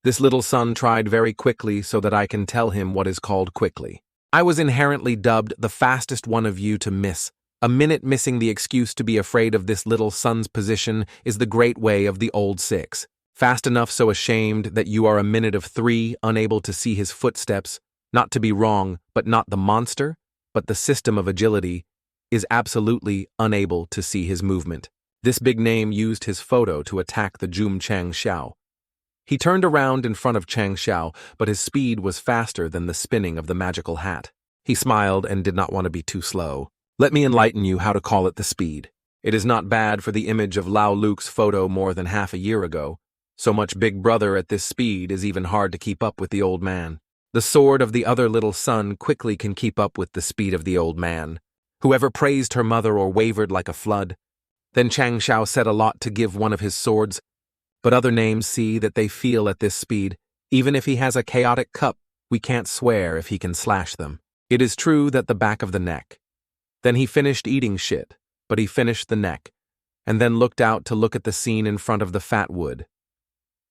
This little son tried very quickly so that I can tell him what is called quickly. I was inherently dubbed the fastest one of you to miss. A minute missing the excuse to be afraid of this little son's position is the great way of the old 6. Fast enough so ashamed that you are a minute of 3 unable to see his footsteps, not to be wrong, but not the monster, but the system of agility, is absolutely unable to see his movement. This big name used his photo to attack the Jun Chang Xiao. He turned around in front of Chang Xiao, but his speed was faster than the spinning of the magical hat. He smiled and did not want to be too slow. Let me enlighten you how to call it the speed. It is not bad for the image of Lao Luke's photo more than half a year ago. So much big brother at this speed is even hard to keep up with the old man. The sword of the other little son quickly can keep up with the speed of the old man. Whoever praised her mother or wavered like a flood. Then Chang Xiao said a lot to give one of his swords. But other names see that they feel at this speed. Even if he has a chaotic cup, we can't swear if he can slash them. It is true that the back of the neck. Then he finished eating shit, but he finished the neck, and then looked out to look at the scene in front of the fat wood.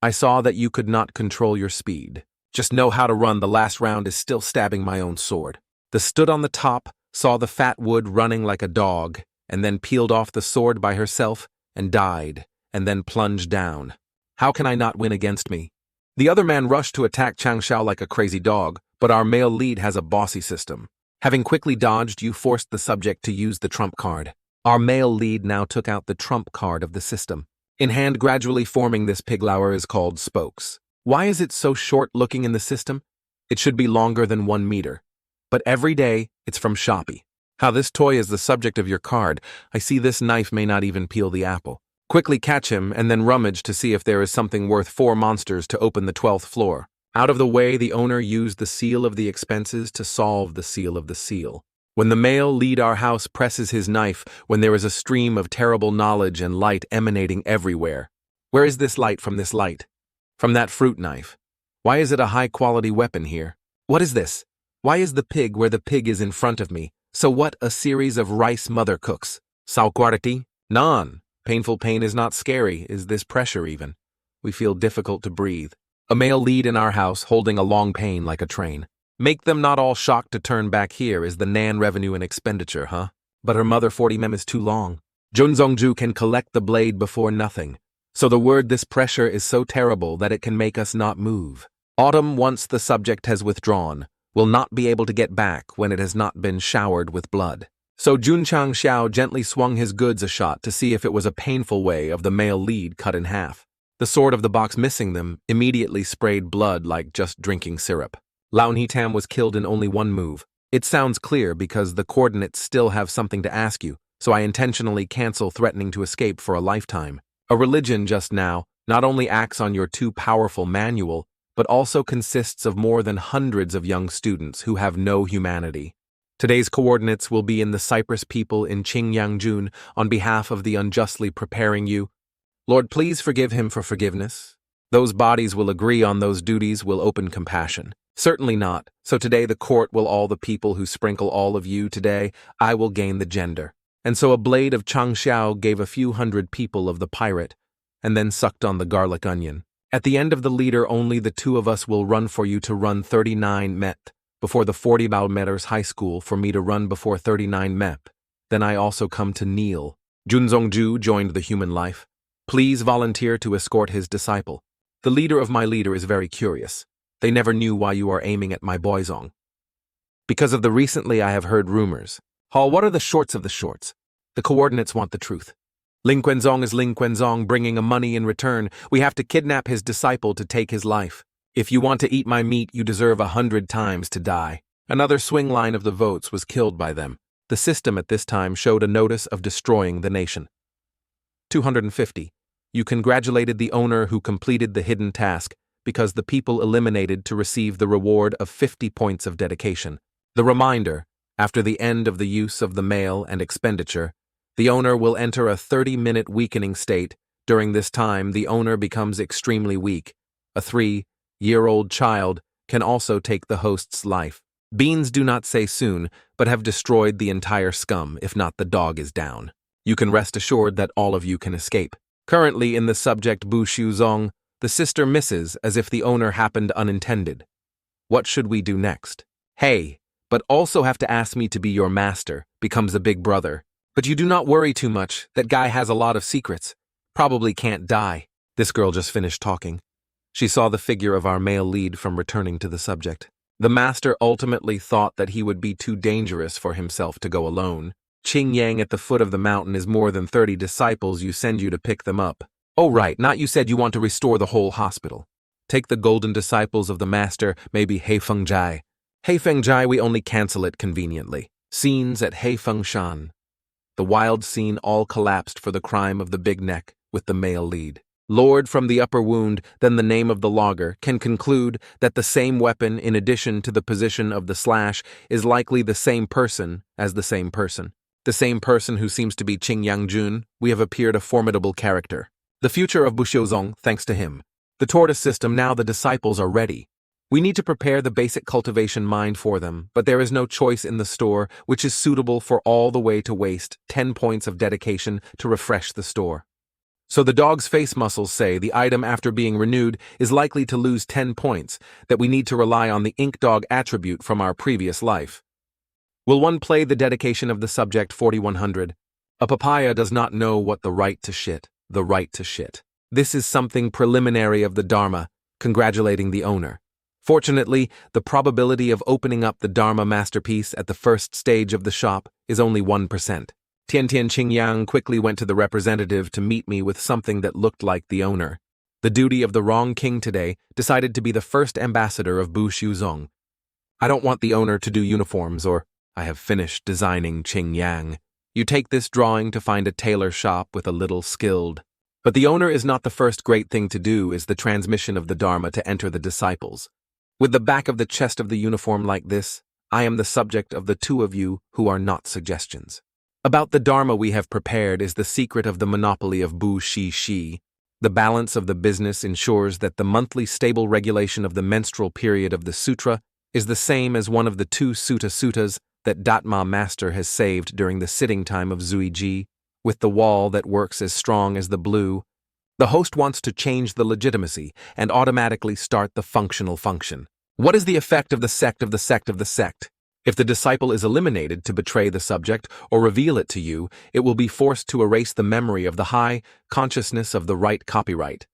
I saw that you could not control your speed. Just know how to run. The last round is still stabbing my own sword. The stood on the top, saw the fat wood running like a dog, and then peeled off the sword by herself, and died, and then plunged down. How can I not win against me? The other man rushed to attack Chang Xiao like a crazy dog, but our male lead has a bossy system. Having quickly dodged, you forced the subject to use the trump card. Our male lead now took out the trump card of the system. In hand, gradually forming this piglower is called spokes. Why is it so short-looking in the system? It should be longer than 1 meter. But every day, it's from Shopee. How this toy is the subject of your card. I see this knife may not even peel the apple. Quickly catch him and then rummage to see if there is something worth 4 monsters to open the 12th floor. Out of the way, the owner used the seal of the expenses to solve the seal of the seal. When the male lead our house presses his knife, when there is a stream of terrible knowledge and light emanating everywhere. Where is this light from this light? From that fruit knife. Why is it a high-quality weapon here? What is this? Why is the pig where the pig is in front of me? So what a series of rice mother cooks. Sauquarity? None. Painful pain is not scary, is this pressure even? We feel difficult to breathe. A male lead in our house holding a long pain like a train. Make them not all shocked to turn back here is the Nan revenue and expenditure, huh? But her mother 40 mem is too long. Jun Zongju can collect the blade before nothing. So the word this pressure is so terrible that it can make us not move. Autumn, once the subject has withdrawn, will not be able to get back when it has not been showered with blood. So Jun Chang Xiao gently swung his goods a shot to see if it was a painful way of the male lead cut in half. The sword of the box missing them immediately sprayed blood like just drinking syrup. Lao Nitam was killed in only 1 move. It sounds clear because the coordinates still have something to ask you, so I intentionally cancel threatening to escape for a lifetime. A religion just now not only acts on your too powerful manual, but also consists of more than hundreds of young students who have no humanity. Today's coordinates will be in the Cyprus people in Ching Yangjun on behalf of the unjustly preparing you. Lord, please forgive him for forgiveness. Those bodies will agree on those duties will open compassion. Certainly not. So today the court will all the people who sprinkle all of you today, I will gain the gender. And so a blade of Chang Xiao gave a few hundred people of the pirate, and then sucked on the garlic onion. At the end of the leader, only the 2 of us will run for you to run 39 met, before the 40 meters high school for me to run before 39 mep. Then I also come to kneel. Jun Zongju joined the human life. Please volunteer to escort his disciple. The leader of my leader is very curious. They never knew why you are aiming at my boyzong. Because of the recently I have heard rumors. Hall, what are the shorts of the shorts? The coordinates want the truth. Ling Kuan is Ling Kuan bringing a money in return. We have to kidnap his disciple to take his life. If you want to eat my meat, you deserve 100 times to die. Another swing line of the votes was killed by them. The system at this time showed a notice of destroying the nation. 250. You congratulated the owner who completed the hidden task because the people eliminated to receive the reward of 50 points of dedication. The reminder, after the end of the use of the mail and expenditure, the owner will enter a 30-minute weakening state. During this time, the owner becomes extremely weak. A 3-year-old child can also take the host's life. Beans do not say soon, but have destroyed the entire scum if not the dog is down. You can rest assured that all of you can escape. Currently in the subject Bu Shuzong, the sister misses as if the owner happened unintended. What should we do next? Hey, but also have to ask me to be your master, becomes a big brother. But you do not worry too much, that guy has a lot of secrets. Probably can't die. This girl just finished talking. She saw the figure of our male lead from returning to the subject. The master ultimately thought that he would be too dangerous for himself to go alone. Ching Yang at the foot of the mountain is more than 30 disciples. You send you to pick them up. Oh right, not you said you want to restore the whole hospital. Take the golden disciples of the master, maybe Heifeng Jai. Heifeng Jai, we only cancel it conveniently. Scenes at Heifeng Shan. The wild scene all collapsed for the crime of the big neck with the male lead. Lord from the upper wound, then the name of the logger, can conclude that the same weapon in addition to the position of the slash is likely the same person as the same person. The same person who seems to be Qing Yang Jun. We have appeared a formidable character. The future of Bushiozong, thanks to him. The tortoise system, now the disciples are ready. We need to prepare the basic cultivation mind for them, but there is no choice in the store which is suitable for all the way to waste 10 points of dedication to refresh the store. So the dog's face muscles say the item after being renewed is likely to lose 10 points, that we need to rely on the ink dog attribute from our previous life. Will one play the dedication of the subject 4100? A papaya does not know what the right to shit. This is something preliminary of the Dharma, congratulating the owner. Fortunately, the probability of opening up the Dharma masterpiece at the first stage of the shop is only 1%. Tian Qingyang quickly went to the representative to meet me with something that looked like the owner. The duty of the wrong king today decided to be the first ambassador of Bu Shuzong. I don't want the owner to do uniforms, or I have finished designing Qingyang. You take this drawing to find a tailor shop with a little skilled. But the owner is not the first great thing to do is the transmission of the Dharma to enter the disciples. With the back of the chest of the uniform like this, I am the subject of the two of you who are not suggestions. About the Dharma we have prepared is the secret of the monopoly of Bu Shi Shi. The balance of the business ensures that the monthly stable regulation of the menstrual period of the sutra is the same as one of the 2 suttas that Datma Master has saved during the sitting time of Zuiji, with the wall that works as strong as the blue. The host wants to change the legitimacy and automatically start the functional function. What is the effect of the sect of the sect of the sect? If the disciple is eliminated to betray the subject or reveal it to you, it will be forced to erase the memory of the high consciousness of the right copyright.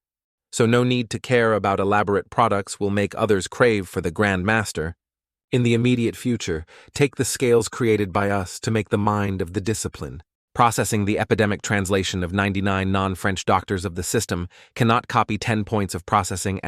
So no need to care about elaborate products will make others crave for the Grand Master. In the immediate future, take the scales created by us to make the mind of the discipline. Processing the epidemic translation of 99 non-French doctors of the system cannot copy 10 points of processing,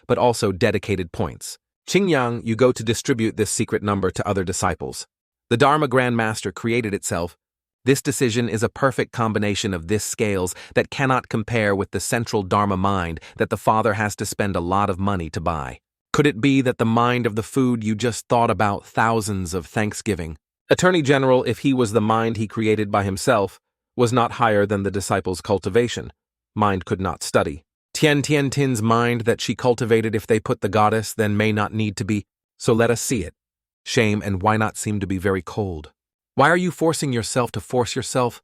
but also dedicated points. Qingyang, you go to distribute this secret number to other disciples. The Dharma Grand Master created itself. This decision is a perfect combination of this scales that cannot compare with the central Dharma mind that the father has to spend a lot of money to buy. Could it be that the mind of the food you just thought about thousands of Thanksgiving? Attorney General, if he was the mind he created by himself, was not higher than the disciple's cultivation. Mind could not study. Tian Tin's mind that she cultivated if they put the goddess then may not need to be, so let us see it. Shame and why not seem to be very cold. Why are you forcing yourself to force yourself?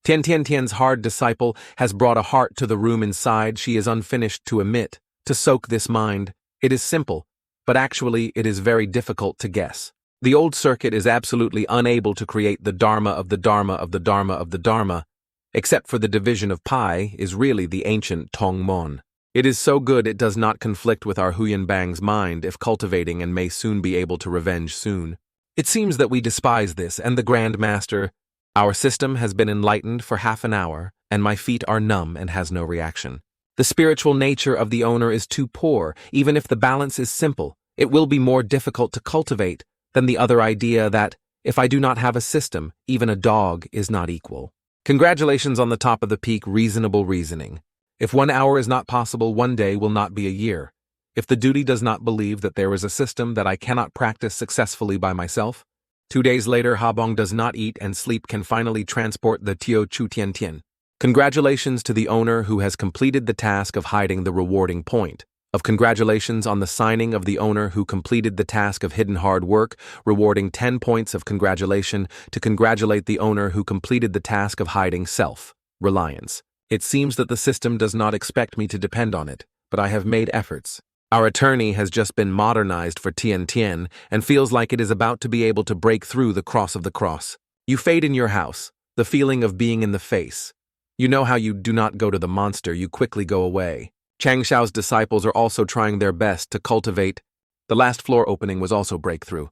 Tian's hard disciple has brought a heart to the room inside she is unfinished to emit, to soak this mind. It is simple, but actually it is very difficult to guess. The old circuit is absolutely unable to create the Dharma of the Dharma of the Dharma of the Dharma, except for the division of pi is really the ancient Tong Mon. It is so good it does not conflict with our Huyan Bang's mind if cultivating and may soon be able to revenge soon. It seems that we despise this, and the Grand Master. Our system has been enlightened for half an hour, and my feet are numb and has no reaction. The spiritual nature of the owner is too poor. Even if the balance is simple, it will be more difficult to cultivate than the other idea that, if I do not have a system, even a dog is not equal. Congratulations on the top of the peak, reasonable reasoning. If 1 hour is not possible, 1 day will not be a year. If the duty does not believe that there is a system that I cannot practice successfully by myself, 2 days later Habong does not eat and sleep can finally transport the Tio Chu Tian Tian. Congratulations to the owner who has completed the task of hiding the rewarding point. Of congratulations on the signing of the owner who completed the task of hidden hard work, rewarding 10 points of congratulation to congratulate the owner who completed the task of hiding self-reliance. It seems that the system does not expect me to depend on it, but I have made efforts. Our attorney has just been modernized for Tian Tian and feels like it is about to be able to break through the cross of the cross. You fade in your house, the feeling of being in the face. You know how you do not go to the monster, you quickly go away. Chang Xiao's disciples are also trying their best to cultivate. The last floor opening was also breakthrough.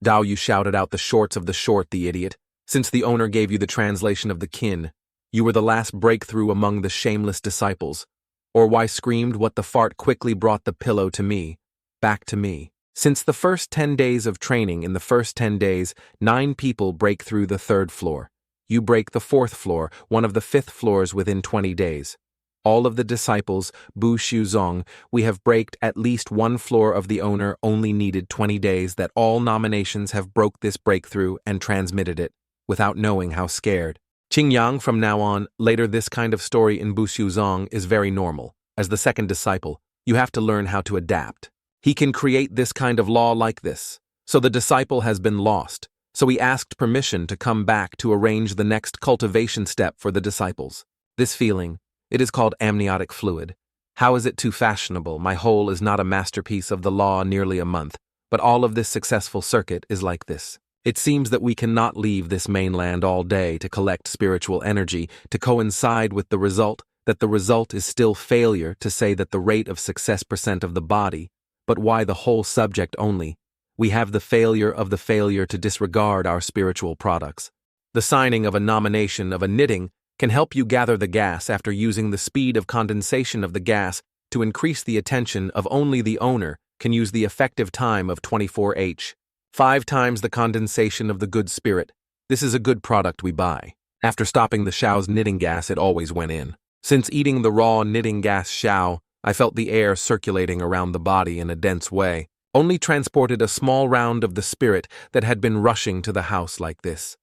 Dao, you shouted out the shorts of the short, the idiot. Since the owner gave you the translation of the kin, you were the last breakthrough among the shameless disciples. Or why screamed what the fart quickly brought the pillow to me, back to me. Since the first 10 days of training, in the first 10 days, 9 people break through the 3rd floor. You break the 4th floor, one of the 5th floors within 20 days. All of the disciples, Bu Shuzong, we have braked at least 1 floor of the owner, only needed 20 days that all nominations have broke this breakthrough and transmitted it, without knowing how scared. Ching Yang from now on, later this kind of story in Bu Shuzong is very normal. As the 2nd disciple, you have to learn how to adapt. He can create this kind of law like this. So the disciple has been lost. So he asked permission to come back to arrange the next cultivation step for the disciples. This feeling, it is called amniotic fluid. How is it too fashionable? My whole is not a masterpiece of the law nearly a month, but all of this successful circuit is like this. It seems that we cannot leave this mainland all day to collect spiritual energy to coincide with the result, that the result is still failure to say that the rate of success % of the body, but why the whole subject only? We have the failure of the failure to disregard our spiritual products. The signing of a nomination of a knitting can help you gather the gas after using the speed of condensation of the gas to increase the attention of only the owner can use the effective time of 24h. 5 times the condensation of the good spirit. This is a good product we buy. After stopping the Xiao's knitting gas, it always went in. Since eating the raw knitting gas Xiao, I felt the air circulating around the body in a dense way, only transported a small round of the spirit that had been rushing to the house like this.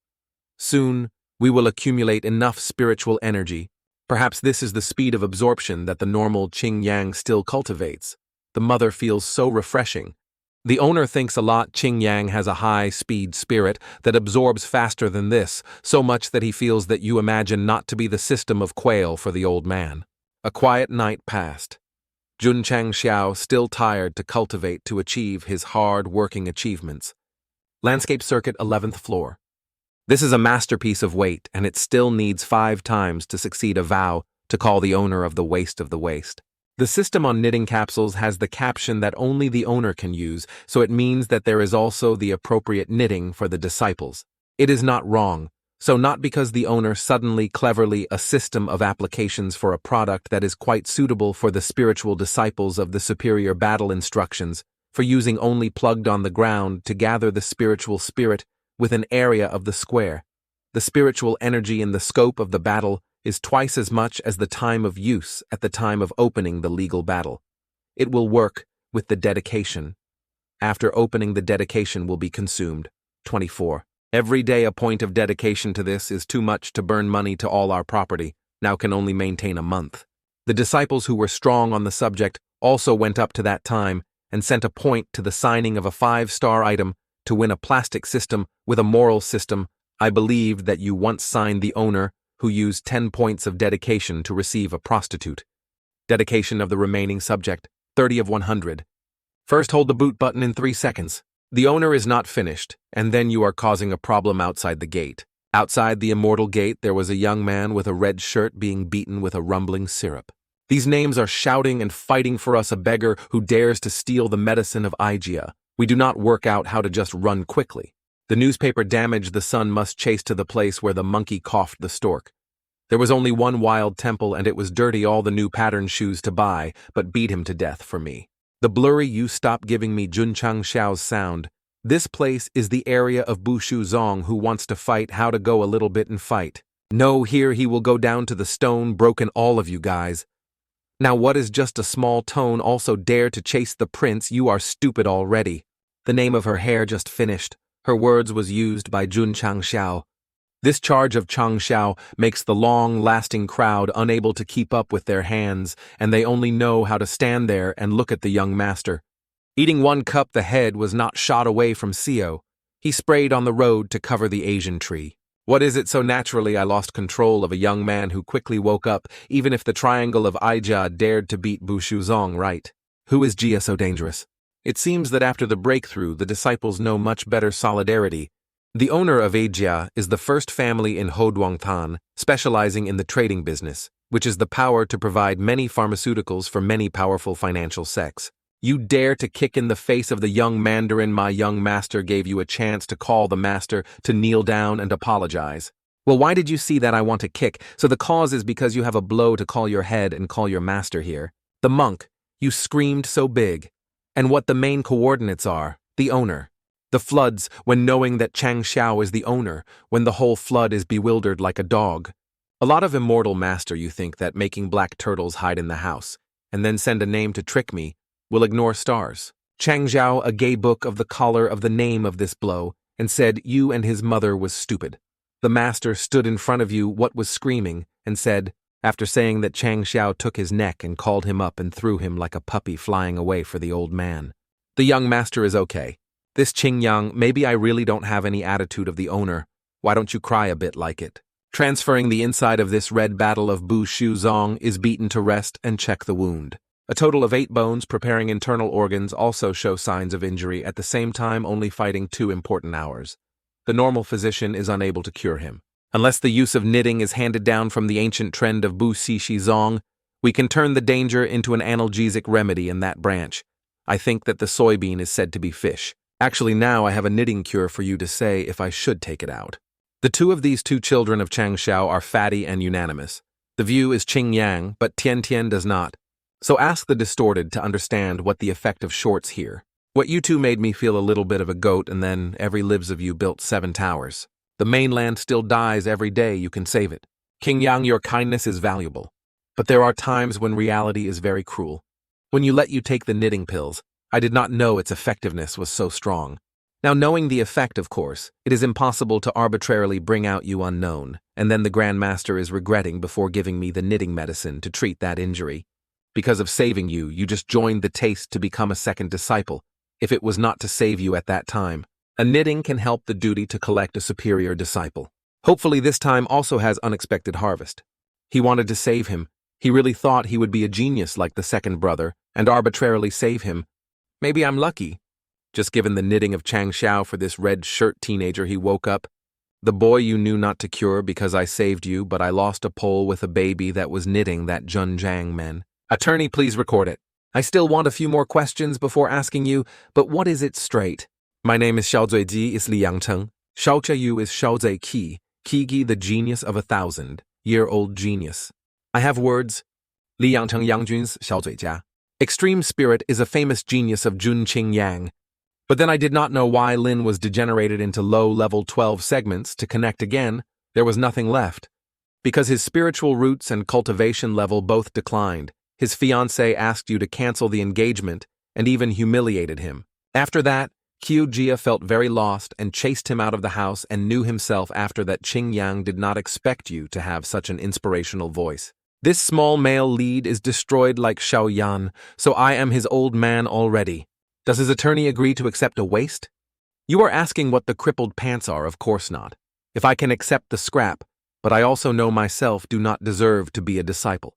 Soon, we will accumulate enough spiritual energy. Perhaps this is the speed of absorption that the normal Qing Yang still cultivates. The mother feels so refreshing. The owner thinks a lot Qing Yang has a high-speed spirit that absorbs faster than this, so much that he feels that you imagine not to be the system of quail for the old man. A quiet night passed. Jun Chang Xiao still tired to cultivate to achieve his hard-working achievements. Landscape Circuit 11th floor. This is a masterpiece of weight, and it still needs 5 times to succeed a vow to call the owner of the waste of the waste. The system on knitting capsules has the caption that only the owner can use, so it means that there is also the appropriate knitting for the disciples. It is not wrong, so not because the owner suddenly cleverly a system of applications for a product that is quite suitable for the spiritual disciples of the superior battle instructions, for using only plugged on the ground to gather the spiritual spirit with an area of the square. The spiritual energy in the scope of the battle is twice as much as the time of use at the time of opening the legal battle. It will work with the dedication. After opening, the dedication will be consumed. 24. Every day a point of dedication to this is too much to burn money to all our property, now can only maintain a month. The disciples who were strong on the subject also went up to that time and sent a point to the signing of a 5-star item to win a plastic system with a moral system. I believed that you once signed the owner who used 10 points of dedication to receive a prostitute. Dedication of the remaining subject, 30 of 100. First hold the boot button in 3 seconds. The owner is not finished, and then you are causing a problem outside the gate. Outside the immortal gate there was a young man with a red shirt being beaten with a rumbling syrup. These names are shouting and fighting for us a beggar who dares to steal the medicine of Aijia. We do not work out how to just run quickly. The newspaper damaged the son must chase to the place where the monkey coughed the stork. There was only one wild temple and it was dirty all the new pattern shoes to buy, but beat him to death for me. The blurry you stop giving me Jun Chang Xiao's sound. This place is the area of Bushu Zong who wants to fight how to go a little bit and fight. No, here he will go down to the stone broken all of you guys. Now what is just a small tone also dare to chase the prince, you are stupid already. The name of her hair just finished. Her words was used by Jun Chang Xiao. This charge of Chang Xiao makes the long-lasting crowd unable to keep up with their hands, and they only know how to stand there and look at the young master. Eating one cup the head was not shot away from Xiao. He sprayed on the road to cover the Asian tree. What is it so naturally I lost control of a young man who quickly woke up, even if the triangle of Aijia dared to beat Bushu Zong, right? Who is Jia so dangerous? It seems that after the breakthrough, the disciples know much better solidarity. The owner of Aijia is the first family in Hoduangtan, specializing in the trading business, which is the power to provide many pharmaceuticals for many powerful financial sects. You dare to kick in the face of the young mandarin. My young master gave you a chance to call the master to kneel down and apologize. Well, why did you see that I want to kick? So the cause is because you have a blow to call your head and call your master here. The monk, you screamed so big. And what the main coordinates are, the owner. The floods, when knowing that Chang Xiao is the owner, when the whole flood is bewildered like a dog. A lot of immortal master you think that making black turtles hide in the house, and then send a name to trick me, will ignore stars. Chang Xiao a gay book of the collar of the name of this blow, and said you and his mother was stupid. The master stood in front of you what was screaming, and said, after saying that Chang Xiao took his neck and called him up and threw him like a puppy flying away for the old man. The young master is okay. This Ching Yang, maybe I really don't have any attitude of the owner. Why don't you cry a bit like it? Transferring the inside of this red battle of Bushu Zong is beaten to rest and check the wound. A total of 8 bones preparing internal organs also show signs of injury, at the same time only fighting 2 important hours. The normal physician is unable to cure him. Unless the use of knitting is handed down from the ancient trend of Bu Xi Zong, we can turn the danger into an analgesic remedy in that branch. I think that the soybean is said to be fish. Actually now I have a knitting cure for you to say if I should take it out. The 2 of these 2 children of Chang Xiao are fatty and unanimous. The view is Qing Yang, but Tian Tian does not. So ask the distorted to understand what the effect of shorts here. What you 2 made me feel a little bit of a goat, and then every lives of you built 7 towers. The mainland still dies every day you can save it. King Yang, your kindness is valuable. But there are times when reality is very cruel. When you let you take the knitting pills, I did not know its effectiveness was so strong. Now knowing the effect, of course, it is impossible to arbitrarily bring out you unknown, and then the Grand Master is regretting before giving me the knitting medicine to treat that injury. Because of saving you, you just joined the taste to become a second disciple, if it was not to save you at that time. A knitting can help the duty to collect a superior disciple. Hopefully this time also has unexpected harvest. He wanted to save him. He really thought he would be a genius like the second brother, and arbitrarily save him. Maybe I'm lucky. Just given the knitting of Chang Xiao for this red shirt teenager, he woke up. The boy you knew not to cure because I saved you, but I lost a pole with a baby that was knitting that Jun Chang men. Attorney, please record it. I still want a few more questions before asking you, but what is it straight? My name is Xiaozuiji is Li Yangcheng. Xiaochayu is Xiaozui Qi, Qigi the genius of 1,000-year-old genius. I have words. Li Yangcheng Yangjun's Xiaozuijia. Extreme Spirit is a famous genius of Jun Qing Yang. But then I did not know why Lin was degenerated into low-level 12 segments to connect again. There was nothing left. Because his spiritual roots and cultivation level both declined. His fiancée asked you to cancel the engagement and even humiliated him. After that, Qiu Jia felt very lost and chased him out of the house and knew himself after that Qing Yang did not expect you to have such an inspirational voice. This small male lead is destroyed like Xiao Yan, so I am his old man already. Does his attorney agree to accept a waste? You are asking what the crippled pants are, of course not. If I can accept the scrap, but I also know myself do not deserve to be a disciple.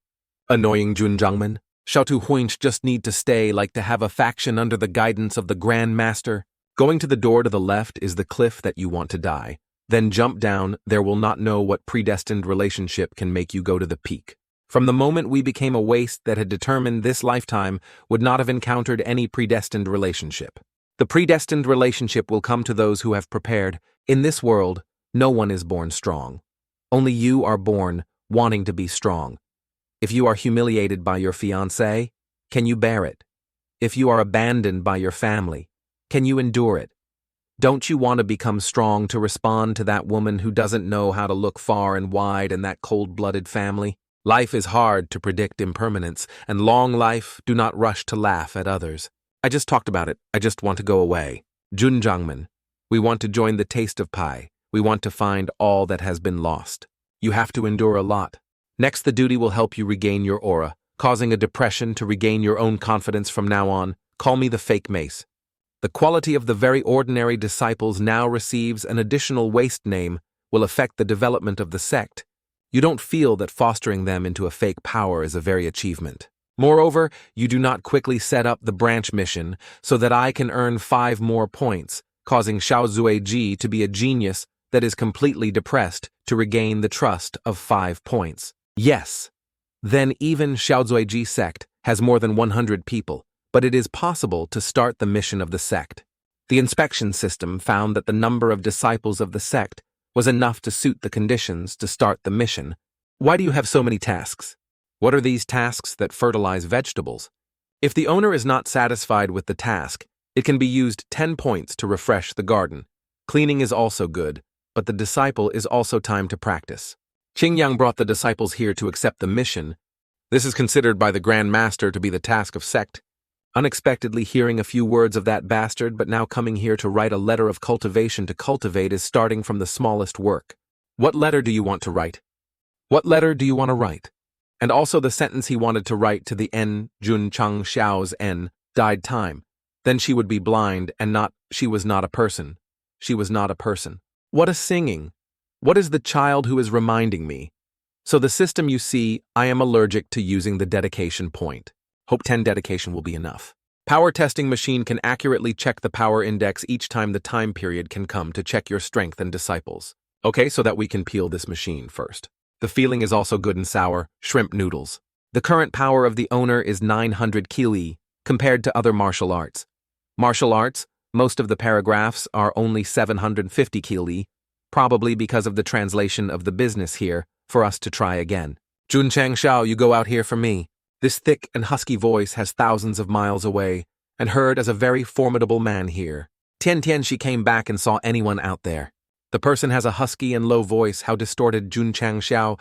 Annoying Jun Zhangman, Xiao Tu Huinch just need to stay like to have a faction under the guidance of the Grand Master. Going to the door to the left is the cliff that you want to die. Then jump down, there will not know what predestined relationship can make you go to the peak. From the moment we became a waste that had determined this lifetime would not have encountered any predestined relationship. The predestined relationship will come to those who have prepared. In this world, no one is born strong. Only you are born wanting to be strong. If you are humiliated by your fiancé, can you bear it? If you are abandoned by your family, can you endure it? Don't you want to become strong to respond to that woman who doesn't know how to look far and wide in that cold-blooded family? Life is hard to predict impermanence, and long life, do not rush to laugh at others. I just talked about it. I just want to go away. Jun Chang. We want to join the taste of pie. We want to find all that has been lost. You have to endure a lot. Next, the duty will help you regain your aura, causing a depression to regain your own confidence from now on. Call me the fake mace. The quality of the very ordinary disciples now receives an additional waste name will affect the development of the sect. You don't feel that fostering them into a fake power is a very achievement. Moreover, you do not quickly set up the branch mission so that I can earn 5 more points, causing Xiao Zuiji to be a genius that is completely depressed to regain the trust of 5 points. Yes. Then even Xiao Zuiji sect has more than 100 people, but it is possible to start the mission of the sect. The inspection system found that the number of disciples of the sect was enough to suit the conditions to start the mission. Why do you have so many tasks? What are these tasks that fertilize vegetables? If the owner is not satisfied with the task, it can be used 10 points to refresh the garden. Cleaning is also good, but the disciple is also time to practice. Ching Yang brought the disciples here to accept the mission. This is considered by the Grand Master to be the task of sect. Unexpectedly hearing a few words of that bastard, but now coming here to write a letter of cultivation to cultivate is starting from the smallest work. What letter do you want to write? What letter do you want to write? And also the sentence he wanted to write to the Jun Chang Xiao's died time. Then she would be blind and not, she was not a person. She was not a person. What a singing! What is the child who is reminding me? So the system you see, I am allergic to using the dedication point. Hope 10 dedication will be enough. Power testing machine can accurately check the power index each time the time period can come to check your strength and disciples. Okay, so that we can peel this machine first. The feeling is also good and sour, shrimp noodles. The current power of the owner is 900 kili, compared to other martial arts. Martial arts, most of the paragraphs are only 750 kili, probably because of the translation of the business here, for us to try again. Jun Chang Xiao, you go out here for me. This thick and husky voice has thousands of miles away, and heard as a very formidable man here. Tian she came back and saw anyone out there. The person has a husky and low voice, how distorted Jun Chang Xiao.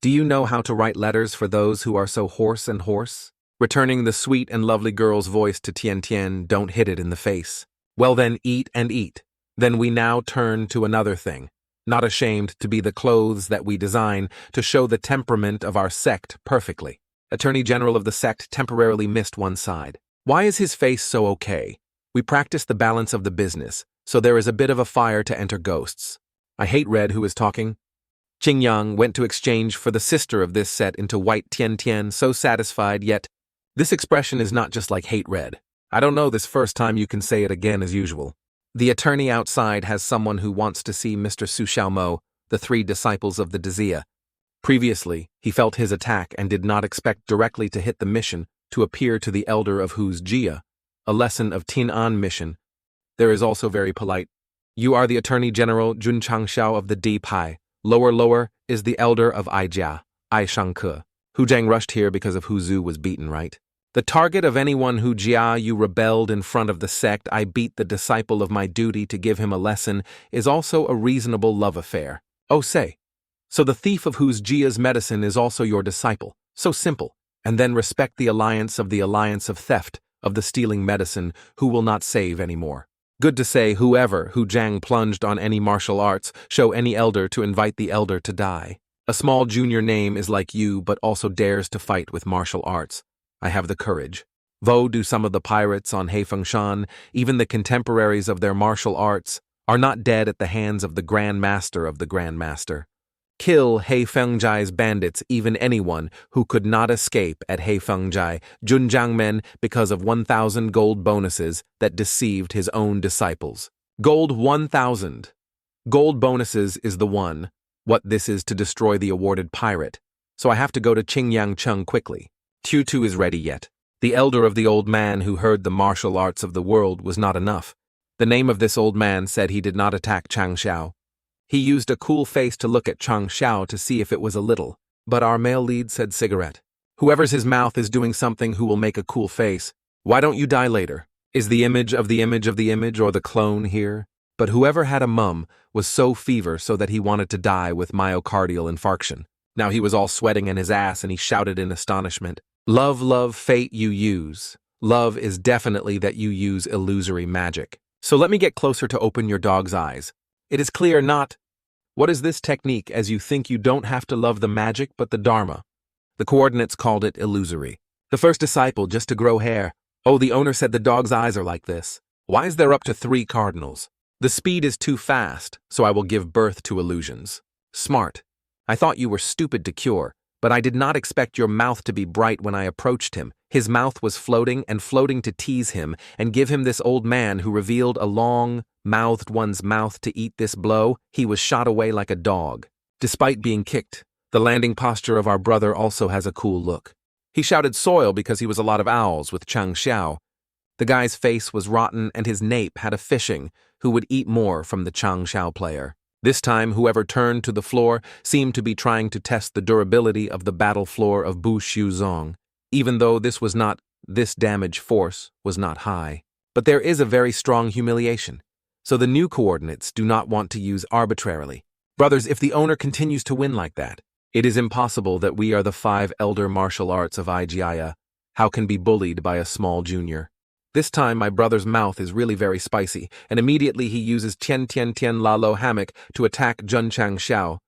Do you know how to write letters for those who are so hoarse and hoarse? Returning the sweet and lovely girl's voice to Tian, don't hit it in the face. Well then, eat and eat. Then we now turn to another thing. Not ashamed to be the clothes that we design to show the temperament of our sect perfectly. Attorney General of the sect temporarily missed one side. Why is his face so okay? We practice the balance of the business, so there is a bit of a fire to enter ghosts. I hate red who is talking. Ching Yang went to exchange for the sister of this set into white Tian, so satisfied, yet this expression is not just like hate red. I don't know this first time you can say it again as usual. The attorney outside has someone who wants to see Mr. Su Xiaomo, the 3 disciples of the Dzia. Previously, he felt his attack and did not expect directly to hit the mission to appear to the elder of whose Jia, a lesson of Tin-An mission. There is also very polite. You are the Attorney General Jun Chang Xiao of the D Pai. Lower is the elder of Aijia, Ai Shangke. Hu Zhang rushed here because of Hu Zhu was beaten, right? The target of anyone who Jia you rebelled in front of the sect, I beat the disciple of my duty to give him a lesson, is also a reasonable love affair. Oh say. So the thief of whose Jia's medicine is also your disciple. So simple. And then respect the alliance of theft, of the stealing medicine, who will not save anymore. Good to say whoever Hu Zhang plunged on any martial arts, show any elder to invite the elder to die. A small junior name is like you but also dares to fight with martial arts. I have the courage. Vo do some of the pirates on Heifengshan, even the contemporaries of their martial arts, are not dead at the hands of the Grand Master of the Grand Master. Kill Heifengjai's bandits, even anyone who could not escape at Heifengjai, Junjiangmen, because of 1,000 gold bonuses that deceived his own disciples. Gold 1,000. Gold bonuses is the one. What this is to destroy the awarded pirate. so I have to go to Ching quickly. Tutu is ready yet. The elder of the old man who heard the martial arts of the world was not enough. The name of this old man said he did not attack Chang Xiao. He used a cool face to look at Chang Xiao to see if it was a little. But our male lead said cigarette. Whoever's his mouth is doing something who will make a cool face. Why don't you die later? Is the image of the image of the image or the clone here? But whoever had a mum was so fever so that he wanted to die with myocardial infarction. Now he was all sweating in his ass and he shouted in astonishment. Love, love, fate you use. Love is definitely that you use illusory magic. So let me get closer to open your dog's eyes. It is clear not. What is this technique as you think you don't have to love the magic but the dharma? The coordinates called it illusory. The first disciple just to grow hair. Oh, the owner said the dog's eyes are like this. Why is there up to 3 cardinals? The speed is too fast, so I will give birth to illusions. Smart. I thought you were stupid to cure, but I did not expect your mouth to be bright when I approached him. His mouth was floating and floating to tease him and give him this old man who revealed a long-mouthed one's mouth to eat this blow. He was shot away like a dog. Despite being kicked, the landing posture of our brother also has a cool look. He shouted soil because he was a lot of owls with Chang Xiao. The guy's face was rotten and his nape had a fishing who would eat more from the Chang Xiao player. This time, whoever turned to the floor seemed to be trying to test the durability of the battle floor of Bu Shu Zong. Even though this damage force was not high. But there is a very strong humiliation. So the new coordinates do not want to use arbitrarily. Brothers, if the owner continues to win like that, it is impossible that we are the 5 elder martial arts of Igia. How can be bullied by a small junior? This time my brother's mouth is really very spicy, and immediately he uses Tian La Lo Hammock to attack Jun Chang Xiao.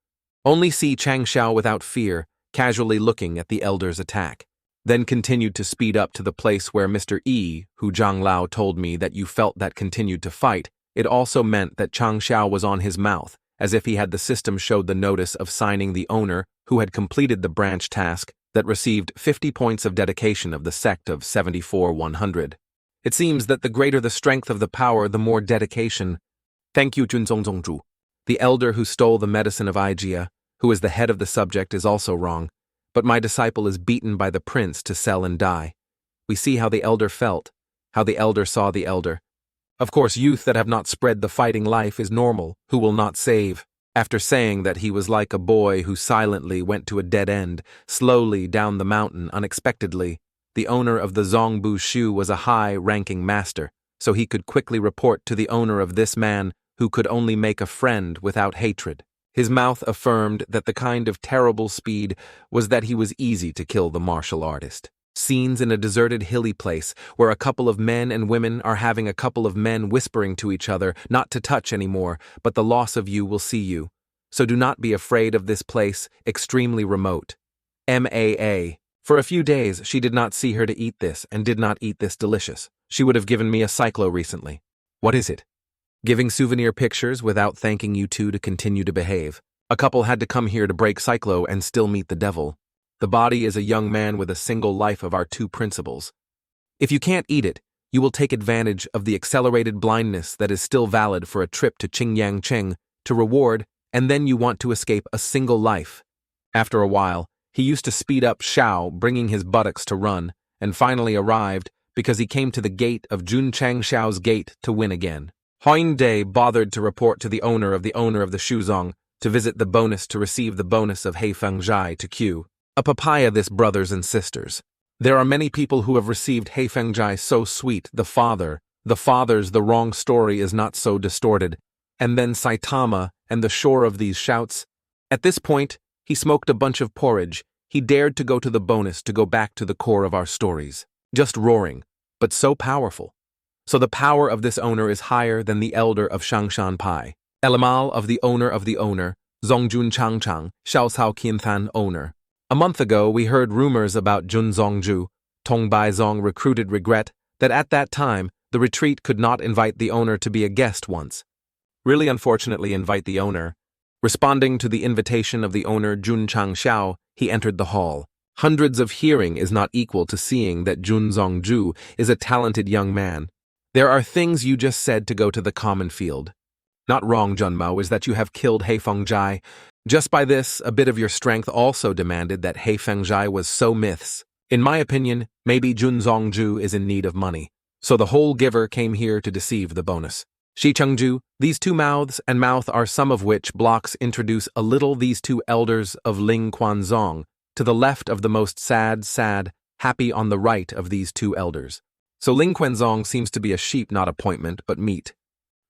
Only see Chang Xiao without fear, casually looking at the elder's attack. Then continued to speed up to the place where Mr. E, who Zhang Lao told me that you felt that continued to fight. It also meant that Chang Xiao was on his mouth, as if he had the system showed the notice of signing the owner, who had completed the branch task, that received 50 points of dedication of the sect of 74-100. It seems that the greater the strength of the power, the more dedication. Thank you, Jun Chang Xiao. The elder who stole the medicine of Igia, who is the head of the subject, is also wrong. But my disciple is beaten by the prince to sell and die. We see how the elder felt, how the elder saw the elder. Of course, youth that have not spread the fighting life is normal, who will not save. After saying that he was like a boy who silently went to a dead end, slowly down the mountain unexpectedly, the owner of the Zongbu Shu was a high-ranking master, so he could quickly report to the owner of this man who could only make a friend without hatred. His mouth affirmed that the kind of terrible speed was that he was easy to kill the martial artist. Scenes in a deserted hilly place where a couple of men and women are having a couple of men whispering to each other not to touch anymore, but the loss of you will see you. So do not be afraid of this place, extremely remote. MAA. For a few days, she did not see her to eat this and did not eat this delicious. She would have given me a cyclo recently. What is it? Giving souvenir pictures without thanking you two to continue to behave. A couple had to come here to break cyclo and still meet the devil. The body is a young man with a single life of our 2 principles. If you can't eat it, you will take advantage of the accelerated blindness that is still valid for a trip to Ching to reward, and then you want to escape a single life. After a while, he used to speed up Xiao, bringing his buttocks to run, and finally arrived because he came to the gate of Jun Chang Xiao's gate to win again. Day bothered to report to the owner of the Shuzong to visit the bonus to receive the bonus of Heifeng Zhai to Q. A papaya this, brothers and sisters. There are many people who have received Heifeng Zhai so sweet, the father's the wrong story is not so distorted, and then Saitama and the shore of these shouts. At this point, he smoked a bunch of porridge. He dared to go to the bonus to go back to the core of our stories. Just roaring, but so powerful. So the power of this owner is higher than the elder of Shangshan Pai. Elimal of the owner, Zongjun Changchang, Xiaosao Qianthan owner. A month ago, we heard rumors about Jun Zongju, Tong Baizong recruited regret that at that time, the retreat could not invite the owner to be a guest once. Really unfortunately invite the owner. Responding to the invitation of the owner Jun Chang Xiao, he entered the hall. Hundreds of hearing is not equal to seeing that Jun Zongju is a talented young man. There are things you just said to go to the common field. Not wrong, Junmao, is that you have killed Heifeng Zhai, Just by this, a bit of your strength also demanded that He Fengzhai was so myths. In my opinion, maybe Jun Zongju is in need of money, so the whole giver came here to deceive the bonus. Shi Chengju, these two mouths and mouth are some of which blocks introduce a little these two elders of Ling Kuan to the left of the most sad, happy on the right of these two elders. So Ling Kuan seems to be a sheep, not appointment, but meat.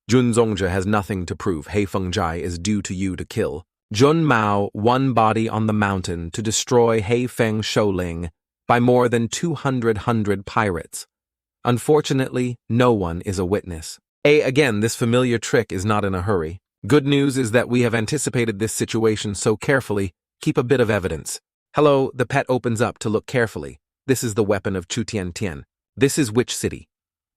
Jun Zongja has nothing to prove. He Fengzhai is due to you to kill. Jun Mao, one body on the mountain to destroy He Feng Shouling by more than 200 pirates. Unfortunately, no one is a witness. Again, this familiar trick is not in a hurry. Good news is that we have anticipated this situation so carefully, keep a bit of evidence. Hello, the pet opens up to look carefully. This is the weapon of Chu Tian Tian. This is which city?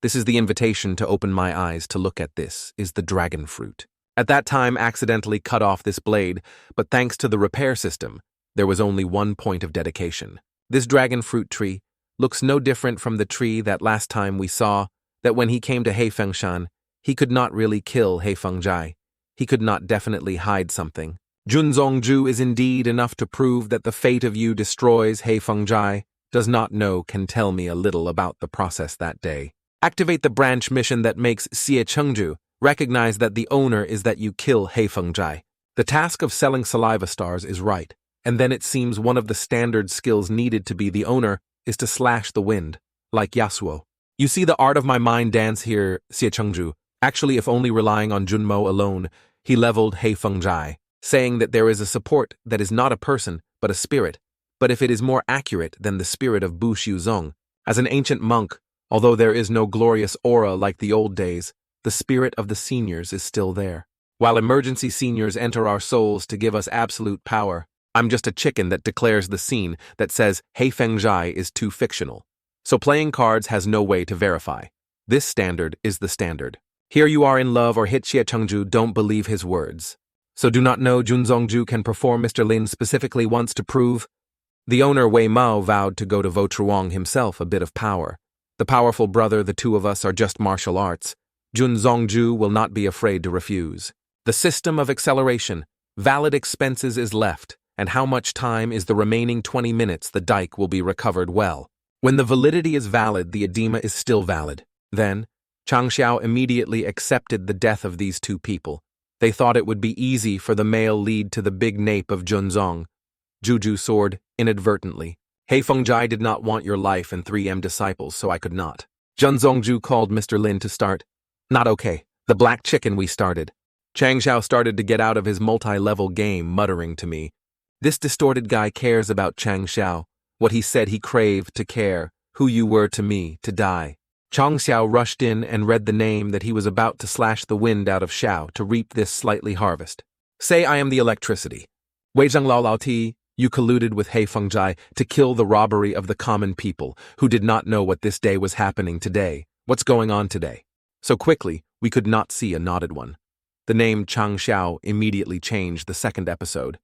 This is the invitation to open my eyes to look at this, is the dragon fruit. At that time, accidentally cut off this blade, but thanks to the repair system, there was only one point of dedication. This dragon fruit tree looks no different from the tree that last time we saw, that when he came to He Fengshan, he could not really kill He Fengzhai. He could not definitely hide something. Jun Zongju is indeed enough to prove that the fate of you destroys He Fengzhai, does not know can tell me a little about the process that day. Activate the branch mission that makes Xie Chengju recognize that the owner is that you kill He Fengzhai. The task of selling saliva stars is right, and then it seems one of the standard skills needed to be the owner is to slash the wind, like Yasuo. You see the art of my mind dance here, Xie Chengju. Actually, if only relying on Junmo alone, he leveled He Fengzhai, saying that there is a support that is not a person, but a spirit, but if it is more accurate than the spirit of Bu Xiuzong. As an ancient monk, although there is no glorious aura like the old days, the spirit of the seniors is still there. While emergency seniors enter our souls to give us absolute power, I'm just a chicken that declares the scene that says He Fengzhai is too fictional. So playing cards has no way to verify. This standard is the standard. Here you are in love or hit Xie Chengju, don't believe his words. So do not know Jun Zongju can perform Mr. Lin specifically wants to prove. The owner Wei Mao vowed to go to Vo Truong himself a bit of power. The powerful brother, the two of us are just martial arts. Jun Zongju will not be afraid to refuse. The system of acceleration, valid expenses is left, and how much time is the remaining 20 minutes the dike will be recovered well. When the validity is valid, the edema is still valid. Then, Chang Xiao immediately accepted the death of these two people. They thought it would be easy for the male lead to the big nape of Junzong. Juju sword, inadvertently. He Fengzhai did not want your life and 3M disciples, so I could not. Jun Zongju called Mr. Lin to start. Not okay. The black chicken we started. Chang Xiao started to get out of his multi-level game, muttering to me. This distorted guy cares about Chang Xiao. What he said he craved to care. Who you were to me, to die. Chang Xiao rushed in and read the name that he was about to slash the wind out of Xiao to reap this slightly harvest. Say I am the electricity. Wei Zheng Lao Lao Ti, you colluded with He Fengzhai to kill the robbery of the common people who did not know what this day was happening today. What's going on today? So quickly, we could not see a knotted one. The name Chang Xiao immediately changed the second episode.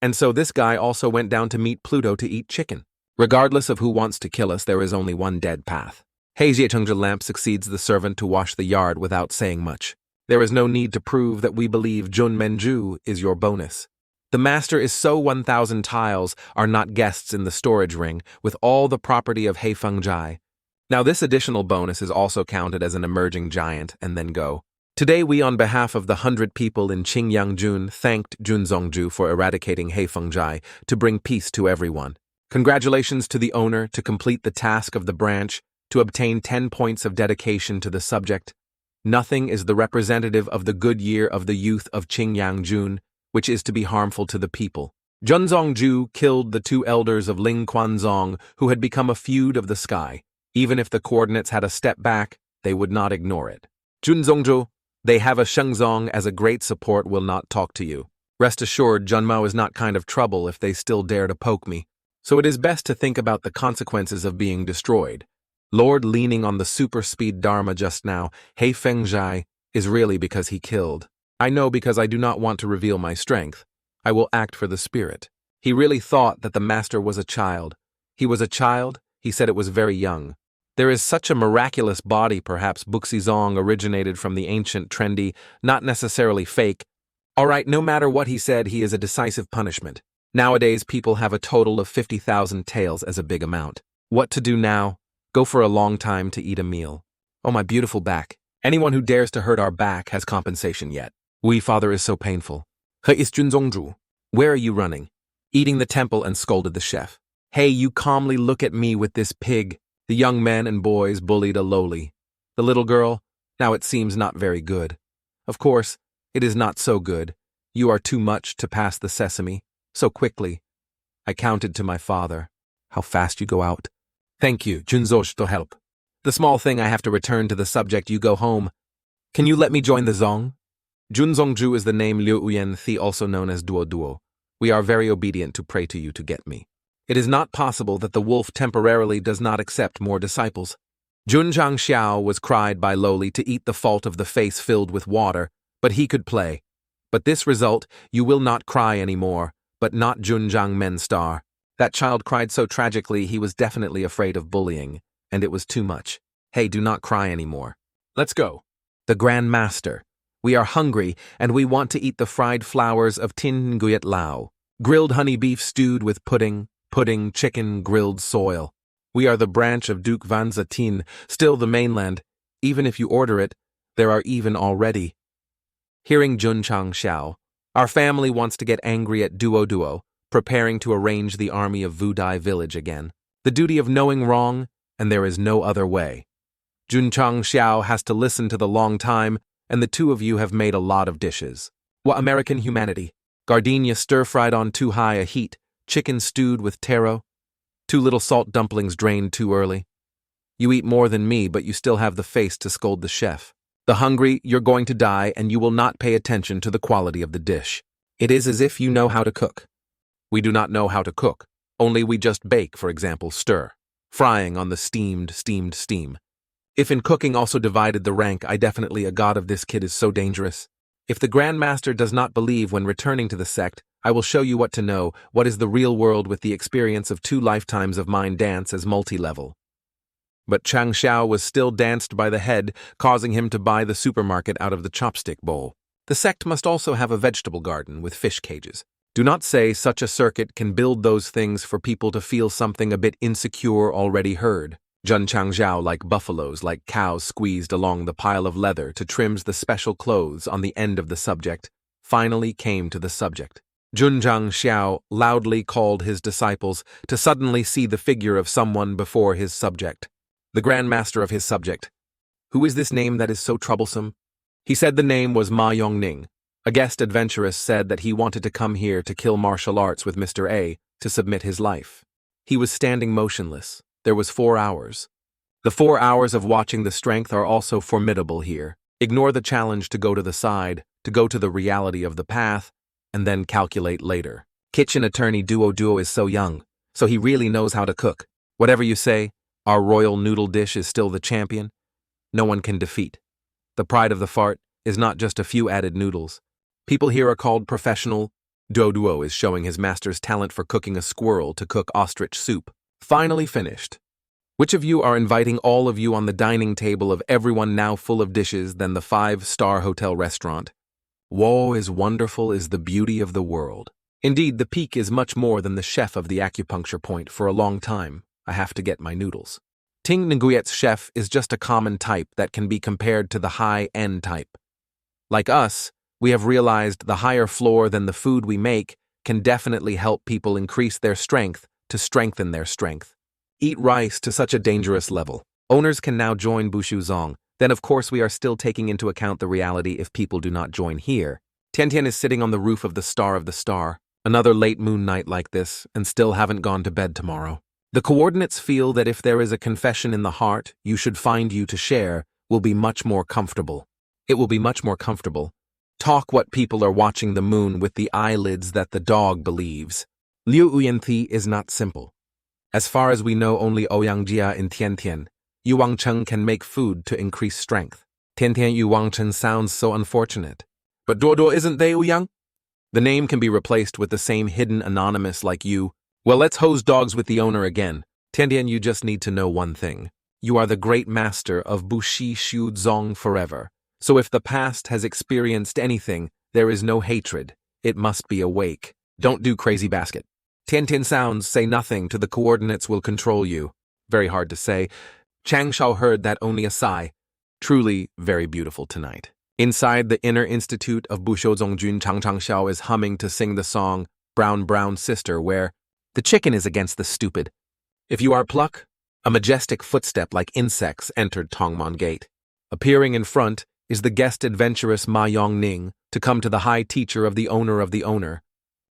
And so this guy also went down to meet Pluto to eat chicken. Regardless of who wants to kill us, there is only one dead path. He Jiechengzhe Lamp succeeds the servant to wash the yard without saying much. There is no need to prove that we believe Jun Menju is your bonus. The master is so 1,000 tiles are not guests in the storage ring with all the property of He Fengzhai. Now this additional bonus is also counted as an emerging giant and then go. Today we on behalf of the 100 people in Qingyang thanked Jun Zongju for eradicating He Fengzhai to bring peace to everyone. Congratulations to the owner to complete the task of the branch, to obtain 10 points of dedication to the subject. Nothing is the representative of the good year of the youth of Qingyang, which is to be harmful to the people. Jun Zongju killed the two elders of Ling Kuan, who had become a feud of the sky. Even if the coordinates had a step back, they would not ignore it. Jun Zongju, they have a Shengzong as a great support will not talk to you. Rest assured, Junmao is not kind of trouble if they still dare to poke me. So it is best to think about the consequences of being destroyed. Lord leaning on the super speed Dharma just now, He Fengzhai, is really because he killed. I know because I do not want to reveal my strength. I will act for the spirit. He really thought that the master was a child. He was a child, he said it was very young. There is such a miraculous body, perhaps Buxizong originated from the ancient trendy, not necessarily fake, All right, no matter what he said, he is a decisive punishment. Nowadays, people have a total of 50,000 taels as a big amount. What to do now? Go for a long time to eat a meal. Oh, my beautiful back. Anyone who dares to hurt our back has compensation yet. We, father, is so painful. He is Jun Zongzhu. Where are you running? Eating the temple, and scolded the chef. Hey, you calmly look at me with this pig. The young men and boys bullied a lowly. The little girl, now it seems not very good. Of course, it is not so good. You are too much to pass the sesame, so quickly. I counted to my father. How fast you go out. Thank you, Junzosh, to help. The small thing I have to return to the subject, you go home. Can you let me join the Zong? Junzongju is the name Liu Uyen Thi, also known as Duo Duo. We are very obedient to pray to you to get me. It is not possible that the wolf temporarily does not accept more disciples. Jun Chang Xiao was cried by lowly to eat the fault of the face filled with water, but he could play. But this result, you will not cry anymore, but not Jun Chang Men Star. That child cried so tragically he was definitely afraid of bullying, and it was too much. Hey, do not cry anymore. Let's go. The Grand Master. We are hungry, and we want to eat the fried flowers of Tin Nguyet Lao. Grilled honey beef stewed with pudding, chicken, grilled soil. We are the branch of Duke Vanza Tin, still the mainland. Even if you order it, there are even already. Hearing Jun Chang Xiao, our family wants to get angry at Duo Duo, preparing to arrange the army of Vudai village again. The duty of knowing wrong, and there is no other way. Jun Chang Xiao has to listen to the long time, and the two of you have made a lot of dishes. What American humanity? Gardenia stir-fried on too high a heat, chicken stewed with taro, 2 little salt dumplings drained too early. You eat more than me, but you still have the face to scold the chef. The hungry, you're going to die, and you will not pay attention to the quality of the dish. It is as if you know how to cook. We do not know how to cook, only we just bake, for example, stir, frying on the steamed steam. If in cooking also divided the rank, I definitely a god of this kid is so dangerous. If the Grand Master does not believe when returning to the sect, I will show you what to know, what is the real world with the experience of 2 lifetimes of mind dance as multi-level. But Chang Xiao was still danced by the head, causing him to buy the supermarket out of the chopstick bowl. The sect must also have a vegetable garden with fish cages. Do not say such a circuit can build those things for people to feel something a bit insecure already heard. Jun Chang Xiao, like buffaloes, like cows squeezed along the pile of leather to trims the special clothes on the end of the subject, finally came to the subject. Jun Chang Xiao loudly called his disciples to suddenly see the figure of someone before his subject. The Grand Master of his subject. Who is this name that is so troublesome? He said the name was Ma Yongning. A guest adventuress said that he wanted to come here to kill martial arts with Mr. A to submit his life. He was standing motionless. There was 4 hours. The 4 hours of watching the strength are also formidable here. Ignore the challenge to go to the side, to go to the reality of the path, and then calculate later. Kitchen attorney Duo Duo is so young, so he really knows how to cook. Whatever you say, our royal noodle dish is still the champion. No one can defeat. The pride of the fart is not just a few added noodles. People here are called professional. Duo Duo is showing his master's talent for cooking a squirrel to cook ostrich soup. Finally finished. Which of you are inviting all of you on the dining table of everyone now full of dishes than the 5-star hotel restaurant? Woe is wonderful is the beauty of the world. Indeed, the peak is much more than the chef of the acupuncture point for a long time. I have to get my noodles. Ting Nguyet's chef is just a common type that can be compared to the high-end type. Like us, we have realized the higher floor than the food we make can definitely help people increase their strength to strengthen their strength. Eat rice to such a dangerous level. Owners can now join Bushu Zong. Then of course we are still taking into account the reality if people do not join here. Tiantian is sitting on the roof of the Star. Another late moon night like this, and still haven't gone to bed tomorrow. The coordinates feel that if there is a confession in the heart you should find you to share, will be much more comfortable. It will be much more comfortable. Talk what people are watching the moon with the eyelids that the dog believes. Liu Uyanthi is not simple. As far as we know, only Ouyang in Tiantian, Yu Wangcheng can make food to increase strength. Tiantian Yu Wangcheng sounds so unfortunate. But Duoduo isn't they Ouyang? The name can be replaced with the same hidden anonymous like you. Well, let's hose dogs with the owner again. Tiantian, you just need to know one thing. You are the great master of Bushi Shu Zong forever. So if the past has experienced anything, There is no hatred. It must be awake. Don't do crazy basket. Tian sounds say nothing to the coordinates will control you. Very hard to say. Chang Xiao heard that only a sigh. Truly very beautiful tonight. Inside the inner institute of Bushouzong, Jun Chang Xiao is humming to sing the song Brown Brown Sister, where the chicken is against the stupid. If you are pluck, a majestic footstep like insects entered Tongmon Gate. Appearing in front is the guest adventurous Ma Yongning to come to the high teacher of the owner of the owner.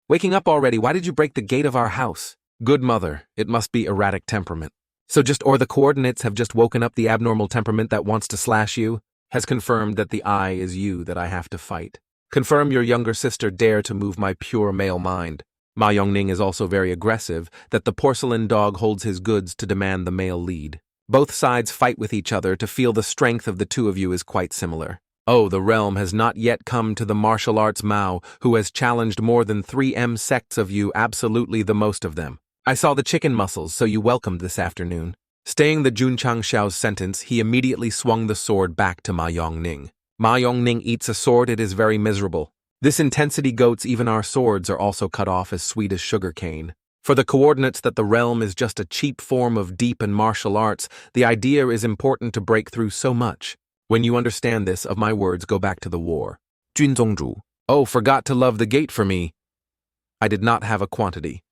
Waking up already, why did you break the gate of our house? Good mother, it must be erratic temperament. So or the coordinates have just woken up the abnormal temperament that wants to slash you, has confirmed that the I is you that I have to fight. Confirm your younger sister dare to move my pure male mind. Ma Yongning is also very aggressive, that the porcelain dog holds his goods to demand the male lead. Both sides fight with each other to feel the strength of the two of you is quite similar. Oh, the realm has not yet come to the martial arts Mao, who has challenged more than 3M sects of you, absolutely the most of them. I saw the chicken muscles, so you welcomed this afternoon. Staying the Jun Chang Xiao's sentence, he immediately swung the sword back to Ma Yongning. Ma Yongning eats a sword, it is very miserable. This intensity goats, even our swords are also cut off as sweet as sugar cane. For the coordinates that the realm is just a cheap form of deep and martial arts, the idea is important to break through so much. When you understand this, of my words, go back to the war. Junzongzhu. Oh, forgot to love the gate for me. I did not have a quantity.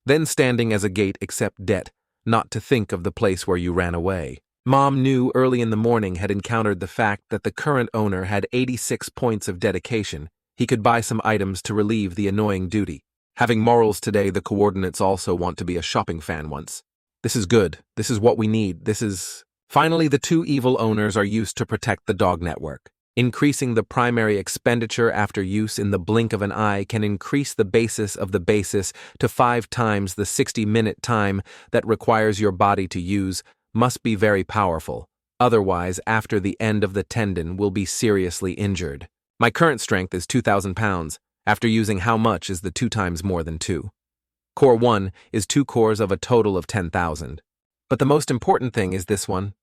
Then standing as a gate except debt, not to think of the place where you ran away. Mom knew early in the morning had encountered the fact that the current owner had 86 points of dedication. He could buy some items to relieve the annoying duty. Having morals today, the coordinates also want to be a shopping fan once. This is good. This is what we need. This is... Finally, the two evil owners are used to protect the dog network. Increasing the primary expenditure after use in the blink of an eye can increase the basis of the basis to 5 times the 60-minute time that requires your body to use, must be very powerful. Otherwise, after the end of the tendon will be seriously injured. My current strength is 2,000 pounds. After using how much is the 2 times more than 2. Core 1 is 2 cores of a total of 10,000. But the most important thing is this one.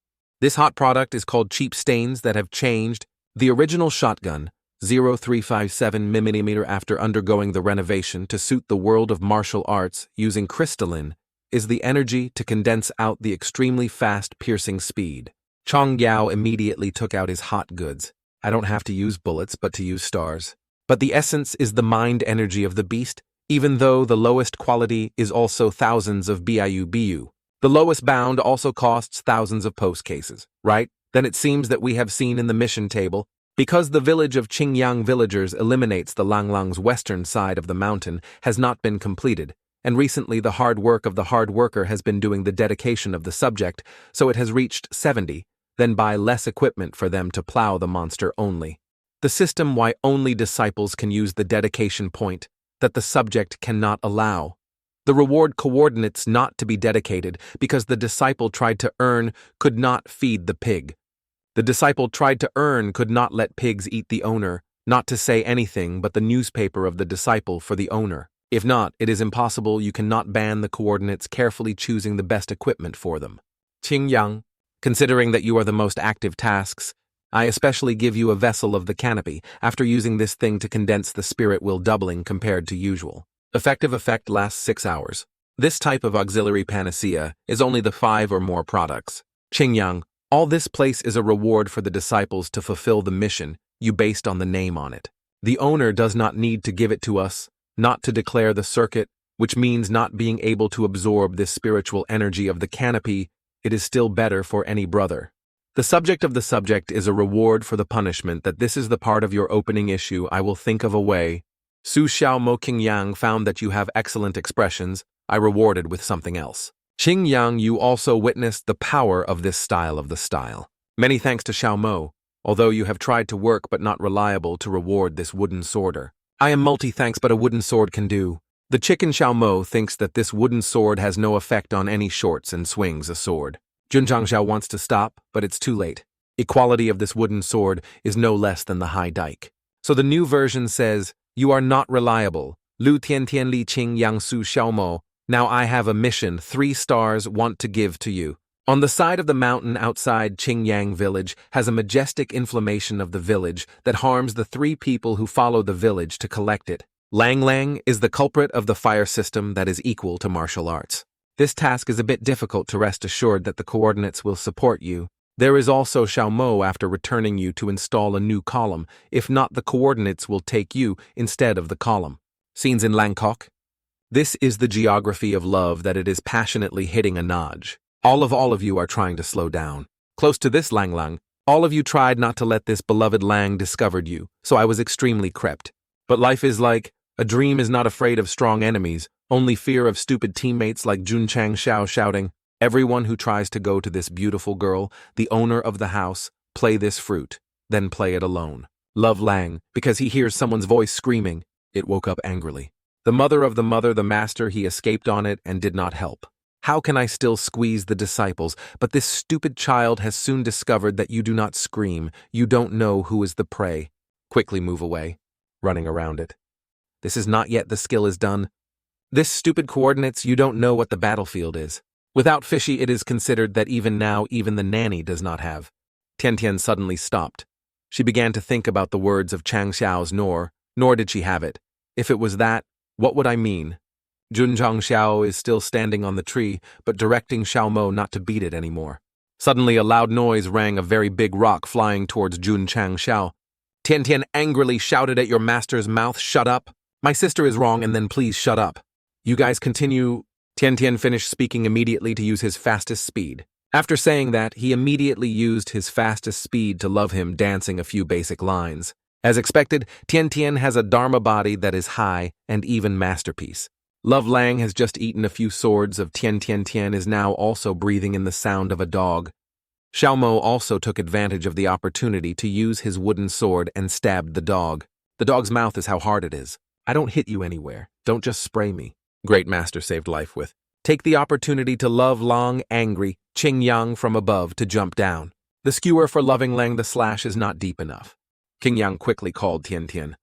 This hot product is called cheap stains that have changed. The original shotgun, 0357mm after undergoing the renovation to suit the world of martial arts using crystalline, is the energy to condense out the extremely fast piercing speed. Chong Yao immediately took out his hot goods. I don't have to use bullets but to use stars. But the essence is the mind energy of the beast, even though the lowest quality is also thousands of BIU. The lowest bound also costs thousands of post cases, right? Then it seems that we have seen in the mission table, because the village of Qingyang villagers eliminates the Langlang's western side of the mountain has not been completed, and recently the hard work of the hard worker has been doing the dedication of the subject, so it has reached 70, then buy less equipment for them to plow the monster only. The system why only disciples can use the dedication point, that the subject cannot allow. The reward coordinates not to be dedicated because the disciple tried to earn could not feed the pig. The disciple tried to earn could not let pigs eat the owner, not to say anything but the newspaper of the disciple for the owner. If not, it is impossible you cannot ban the coordinates carefully choosing the best equipment for them. Qingyang, considering that you are the most active tasks, I especially give you a vessel of the canopy after using this thing to condense the spirit will doubling compared to usual. Effective effect lasts 6 hours. This type of auxiliary panacea is only the 5 or more products. Qingyang, all this place is a reward for the disciples to fulfill the mission you based on the name on it. The owner does not need to give it to us, not to declare the circuit, which means not being able to absorb this spiritual energy of the canopy. It is still better for any brother. The subject of the subject is a reward for the punishment that this is the part of your opening issue. I will think of a way. Su Xiao Mo Qingyang found that you have excellent expressions. I rewarded with something else. Qingyang, you also witnessed the power of this style of the style. Many thanks to Xiao Mo, although you have tried to work but not reliable to reward this wooden sworder. I am multi-thanks but a wooden sword can do. The chicken Xiao Mo thinks that this wooden sword has no effect on any shorts and swings a sword. Jun Chang Xiao wants to stop, but it's too late. Equality of this wooden sword is no less than the high dike. So the new version says, you are not reliable. Lu Tian Tian Li Qing Yang Su Xiao Mo. Now I have a mission 3 stars want to give to you. On the side of the mountain outside Qingyang village has a majestic inflammation of the village that harms the 3 people who follow the village to collect it. Lang Lang is the culprit of the fire system that is equal to martial arts. This task is a bit difficult to rest assured that the coordinates will support you. There is also Xiao Mo after returning you to install a new column. If not, the coordinates will take you instead of the column. Scenes in Langkok. This is the geography of love that it is passionately hitting a notch. All of you are trying to slow down. Close to this Lang Lang, all of you tried not to let this beloved Lang discovered you, so I was extremely crept. But life is like, a dream is not afraid of strong enemies, only fear of stupid teammates like Jun Chang Xiao shouting, everyone who tries to go to this beautiful girl, the owner of the house, play this fruit, then play it alone. Love Lang, because he hears someone's voice screaming. It woke up angrily. The mother of the mother, the master, he escaped on it and did not help. How can I still squeeze the disciples? But this stupid child has soon discovered that you do not scream. You don't know who is the prey. Quickly move away, running around it. This is not yet the skill is done. This stupid coordinates, you don't know what the battlefield is. Without Fishy, it is considered that even now, even the nanny does not have. Tian Tian suddenly stopped. She began to think about the words of Chang Xiao's nor did she have it. If it was that, what would I mean? Jun Chang Xiao is still standing on the tree, but directing Xiao Mo not to beat it anymore. Suddenly a loud noise rang, a very big rock flying towards Jun Chang Xiao. Tian Tian angrily shouted at your master's mouth, shut up. My sister is wrong, and then please shut up. You guys continue. Tian Tian finished speaking immediately to use his fastest speed. After saying that, he immediately used his fastest speed to love him, dancing a few basic lines. As expected, Tian Tian has a dharma body that is high and even masterpiece. Love Lang has just eaten a few swords of Tian Tian Tian is now also breathing in the sound of a dog. Xiao Mo also took advantage of the opportunity to use his wooden sword and stabbed the dog. The dog's mouth is how hard it is. I don't hit you anywhere. Don't just spray me. Great master saved life with. Take the opportunity to love Lang angry, Ching Yang from above to jump down. The skewer for loving Lang the slash is not deep enough. King Yang quickly called Tian Tian.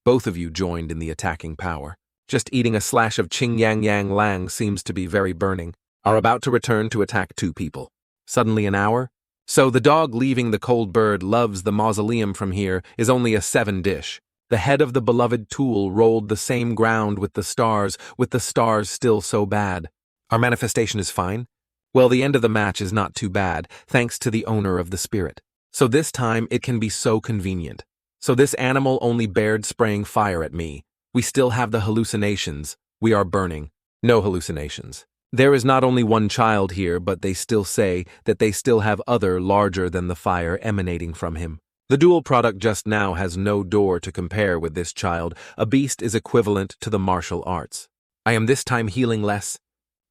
Both of you joined in the attacking power. Just eating a slash of Ching Yang Lang seems to be very burning. Are about to return to attack 2 people. Suddenly an hour? So the dog leaving the cold bird loves the mausoleum from here is only a 7 dish. The head of the beloved tool rolled the same ground with the stars still so bad. Our manifestation is fine? Well, the end of the match is not too bad, thanks to the owner of the spirit. So this time it can be so convenient. So this animal only bared spraying fire at me. We still have the hallucinations. We are burning. No hallucinations. There is not only one child here, but they still say that they still have other larger than the fire emanating from him. The dual product just now has no door to compare with this child. A beast is equivalent to the martial arts. I am this time healing less.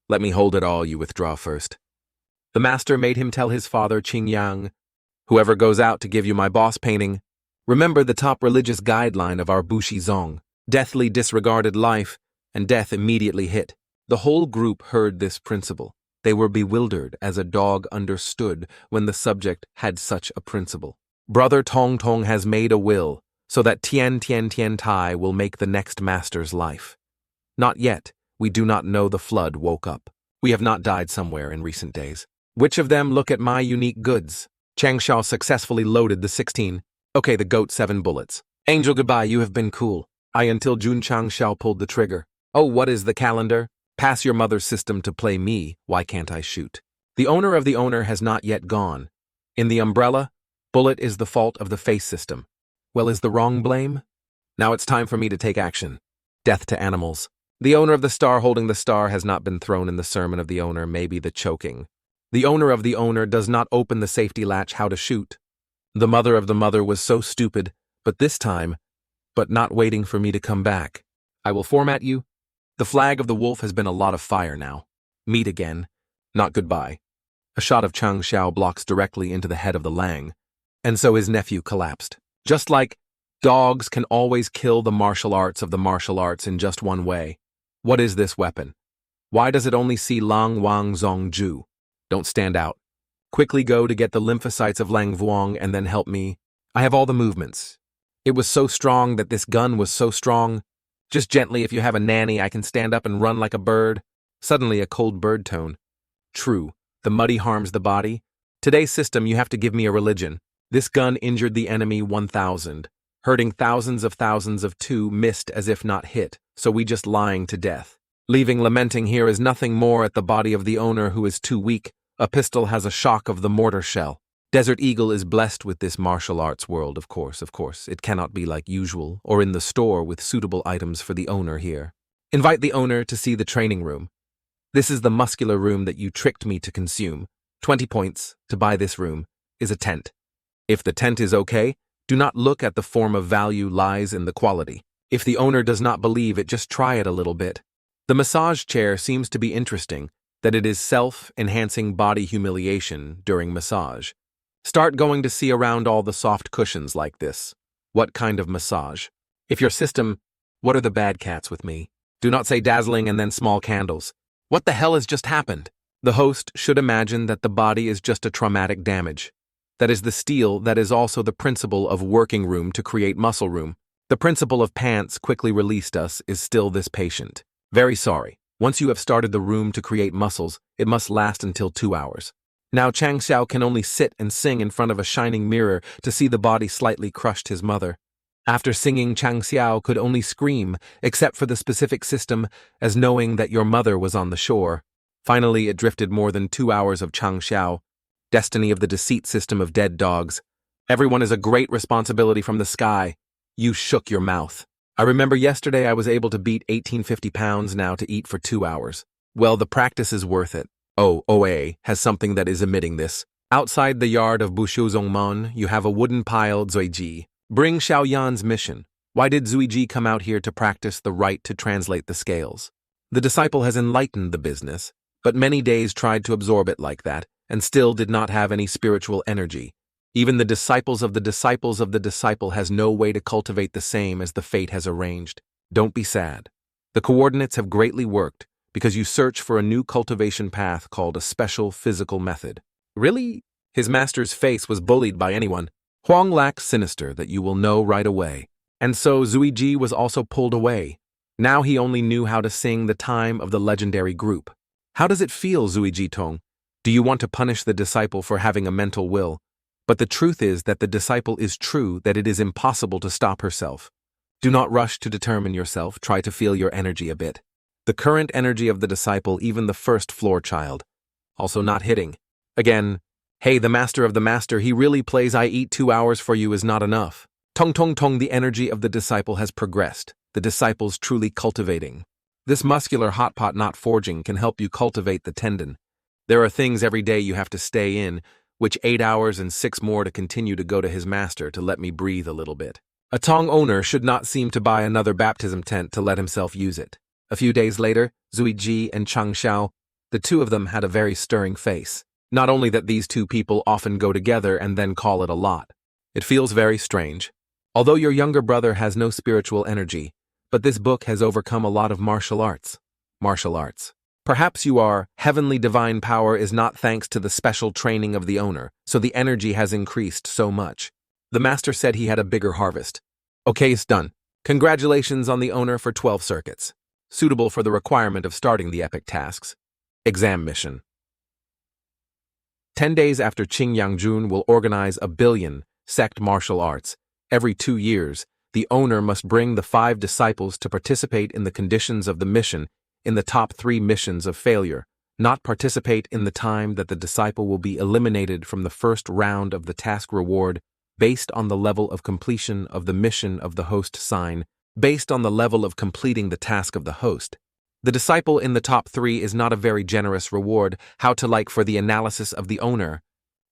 Let me hold it all, you withdraw first. The master made him tell his father Qing Yang, whoever goes out to give you my boss painting, remember the top religious guideline of our Bushi Zong. Deathly disregarded life, and death immediately hit. The whole group heard this principle. They were bewildered as a dog understood when the subject had such a principle. Brother Tong Tong has made a will, so that Tian Tian Tian Tai will make the next master's life. Not yet. We do not know the flood woke up. We have not died somewhere in recent days. Which of them look at my unique goods? Chang Xiao successfully loaded the 16. Okay, the goat 7 bullets. Angel, goodbye, you have been cool. Until Jun Chang Xiao pulled the trigger. Oh, what is the calendar? Pass your mother's system to play me, why can't I shoot? The owner of the owner has not yet gone. In the umbrella, bullet is the fault of the face system. Well, is the wrong blame? Now it's time for me to take action. Death to animals. The owner of the star holding the star has not been thrown in the sermon of the owner, maybe the choking. The owner of the owner does not open the safety latch how to shoot. The mother of the mother was so stupid, but this time, but not waiting for me to come back. I will format you. The flag of the wolf has been a lot of fire now. Meet again. Not goodbye. A shot of Chang Xiao blocks directly into the head of the Lang, and so his nephew collapsed. Just like dogs can always kill the martial arts of the martial arts in just one way. What is this weapon? Why does it only see Lang Wang Zong Ju? Don't stand out. Quickly go to get the lymphocytes of Lang Vuong and then help me. I have all the movements. It was so strong that this gun was so strong. Just gently, if you have a nanny, I can stand up and run like a bird. Suddenly a cold bird tone. True, The muddy harms the body. Today's system, you have to give me a religion. This gun injured the enemy 1,000, hurting thousands of 2 missed as if not hit, so we just lying to death. Leaving lamenting here is nothing more at the body of the owner who is too weak. A pistol has a shock of the mortar shell. Desert Eagle is blessed with this martial arts world, of course. It cannot be like usual, or in the store with suitable items for the owner here. Invite the owner to see the training room. This is the muscular room that you tricked me to consume. 20 points to buy this room is a tent. If the tent is okay, do not look at the form of value lies in the quality. If the owner does not believe it, just try it a little bit. The massage chair seems to be interesting, that it is self-enhancing body humiliation during massage. Start going to see around all the soft cushions like this. What kind of massage? If your system, what are the bad cats with me? Do not say dazzling and then small candles. What the hell has just happened? The host should imagine that the body is just a traumatic damage. That is the steel that is also the principle of working room to create muscle room. The principle of pants quickly released us is still this patient. Very sorry. Once you have started the room to create muscles, it must last until 2 hours. Now Chang Xiao can only sit and sing in front of a shining mirror to see the body slightly crushed his mother. After singing, Chang Xiao could only scream, except for the specific system, as knowing that your mother was on the shore. Finally, it drifted more than 2 hours of Chang Xiao. Destiny of the deceit system of dead dogs. Everyone is a great responsibility from the sky. You shook your mouth. I remember yesterday I was able to beat 1850 pounds now to eat for 2 hours. Well, the practice is worth it. Oh, OA has something that is emitting this. Outside the yard of Bushu Zongmon, you have a wooden pile Zuiji. Bring Xiaoyan's mission. Why did Zuiji come out here to practice the right to translate the scales? The disciple has enlightened the business, but many days tried to absorb it like that, and still did not have any spiritual energy. Even the disciples of the disciple has no way to cultivate the same as the fate has arranged. Don't be sad. The coordinates have greatly worked, because you search for a new cultivation path called a special physical method. Really? His master's face was bullied by anyone. Huang lacks sinister that you will know right away. And so Zuiji was also pulled away. Now he only knew how to sing the time of the legendary group. How does it feel, Zuiji Tong? Do you want to punish the disciple for having a mental will? But the truth is that the disciple is true, that it is impossible to stop herself. Do not rush to determine yourself, try to feel your energy a bit. The current energy of the disciple, even the first floor child. Also not hitting. Again, hey, the master of the master, he really plays I eat 2 hours for you is not enough. Tong tong tong, the energy of the disciple has progressed. The disciple's truly cultivating. This muscular hot pot not forging can help you cultivate the tendon. There are things every day you have to stay in, which 8 hours and 6 more to continue to go to his master to let me breathe a little bit. A Tong owner should not seem to buy another baptism tent to let himself use it. A few days later, Zuiji and Chang Xiao, the two of them had a very stirring face. Not only that these two people often go together and then call it a lot. It feels very strange. Although your younger brother has no spiritual energy, but this book has overcome a lot of martial arts. Perhaps you are, heavenly divine power is not thanks to the special training of the owner, so the energy has increased so much. The master said he had a bigger harvest. Okay, it's done. Congratulations on the owner for 12 circuits. Suitable for the requirement of starting the epic tasks. Exam mission. 10 days after Ching Yangjun will organize a billion sect martial arts. Every 2 years, the owner must bring the 5 disciples to participate in the conditions of the mission in the top 3 missions of failure, not participate in the time that the disciple will be eliminated from the first round of the task reward based on the level of completion of the mission of the host sign, based on the level of completing the task of the host. The disciple in the top 3 is not a very generous reward, how to like for the analysis of the owner,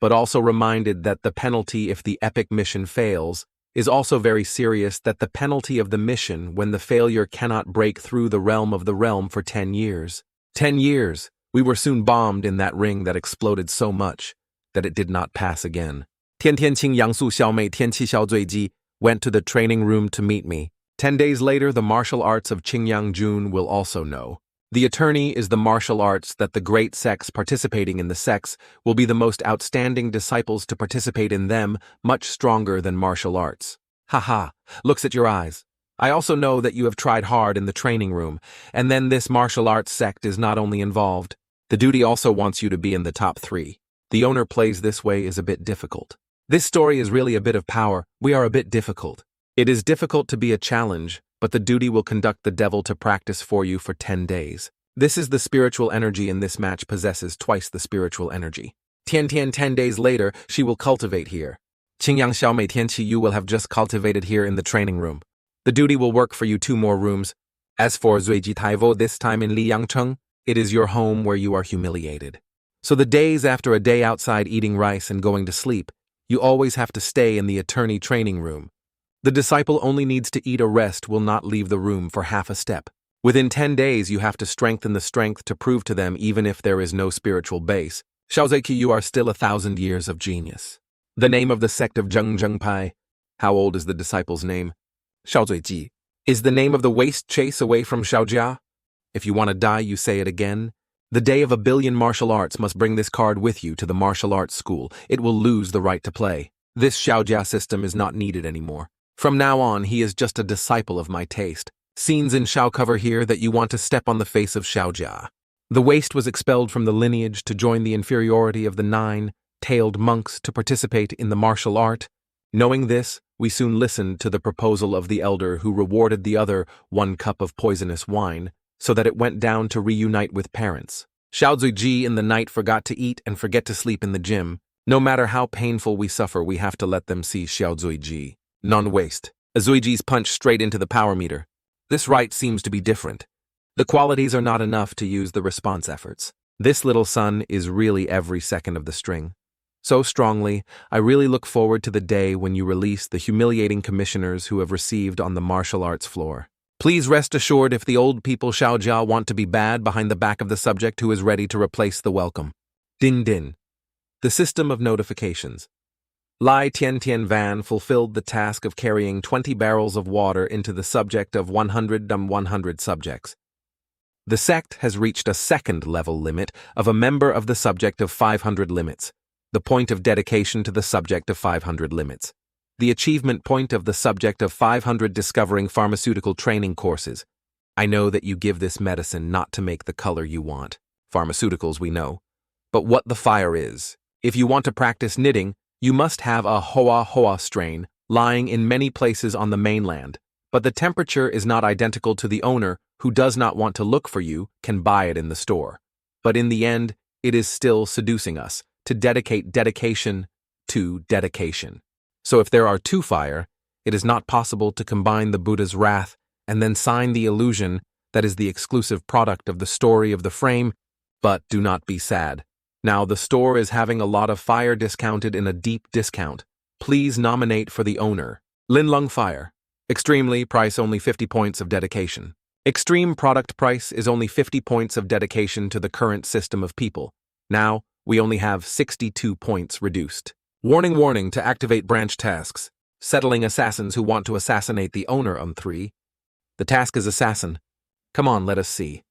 but also reminded that the penalty if the epic mission fails is also very serious, that the penalty of the mission when the failure cannot break through the realm of the realm for 10 years. 10 years! We were soon bombed in that ring that exploded so much that it did not pass again. Tian Tian Qing Yangsu Xiaomei Tian Qi Xiao Zuiji went to the training room to meet me. 10 days later, the martial arts of Qing Yangjun will also know. The attorney is the martial arts that the great sects participating in the sects will be the most outstanding disciples to participate in them, much stronger than martial arts. Haha, looks at your eyes. I also know that you have tried hard in the training room, and then this martial arts sect is not only involved. The duty also wants you to be in the top 3. The owner plays this way is a bit difficult. This story is really a bit of power. We are a bit difficult. It is difficult to be a challenge, but the duty will conduct the devil to practice for you for 10 days. This is the spiritual energy in this match possesses twice the spiritual energy. 10 days later, she will cultivate here. Ching Xiao Mei Tian Qi you will have just cultivated here in the training room. The duty will work for you 2 more rooms. As for Zuiji Taivo this time in Liangcheng, it is your home where you are humiliated. So the days after a day outside eating rice and going to sleep, you always have to stay in the attorney training room. The disciple only needs to eat or rest will not leave the room for half a step. Within 10 days you have to strengthen the strength to prove to them even if there is no spiritual base. Xiaozeki you are still 1,000 years of genius. The name of the sect of Zheng Pai. How old is the disciple's name? Xiaozuiji. Is the name of the waste chase away from Xiaojia? If you want to die, you say it again. The day of 1,000,000,000 martial arts must bring this card with you to the martial arts school. It will lose the right to play. This Xiaojia system is not needed anymore. From now on, he is just a disciple of my taste. Scenes in Xiao cover here that you want to step on the face of Xiaojia. The waste was expelled from the lineage to join the inferiority of the 9-tailed monks to participate in the martial art. Knowing this, we soon listened to the proposal of the elder who rewarded the other 1 cup of poisonous wine, so that it went down to reunite with parents. Xiao Zuiji in the night forgot to eat and forget to sleep in the gym. No matter how painful we suffer, we have to let them see Xiao Zuiji. Non-waste. Zuiji's punch straight into the power meter. This rite seems to be different. The qualities are not enough to use the response efforts. This little son is really every second of the string. So strongly, I really look forward to the day when you release the humiliating commissioners who have received on the martial arts floor. Please rest assured if the old people Xiaojia want to be bad behind the back of the subject who is ready to replace the welcome. Din Din. The system of notifications. Lai Tian Van fulfilled the task of carrying 20 barrels of water into the subject of 100 subjects. The sect has reached a second level limit of a member of the subject of 500 limits, the point of dedication to the subject of 500 limits. The achievement point of the subject of 500 discovering pharmaceutical training courses. I know that you give this medicine not to make the color you want. Pharmaceuticals we know. But what the fire is. If you want to practice knitting, you must have a Hoa strain lying in many places on the mainland, but the temperature is not identical to the owner who does not want to look for you can buy it in the store. But in the end, it is still seducing us to dedicate dedication to dedication. So if there are 2 fire, it is not possible to combine the Buddha's wrath and then sign the illusion that is the exclusive product of the story of the frame, but do not be sad. Now the store is having a lot of fire discounted in a deep discount. Please nominate for the owner. Linlong Fire. Extremely price only 50 points of dedication. Extreme product price is only 50 points of dedication to the current system of people. Now, we only have 62 points reduced. Warning to activate branch tasks. Settling assassins who want to assassinate the owner on 3. The task is assassin. Come on, let us see.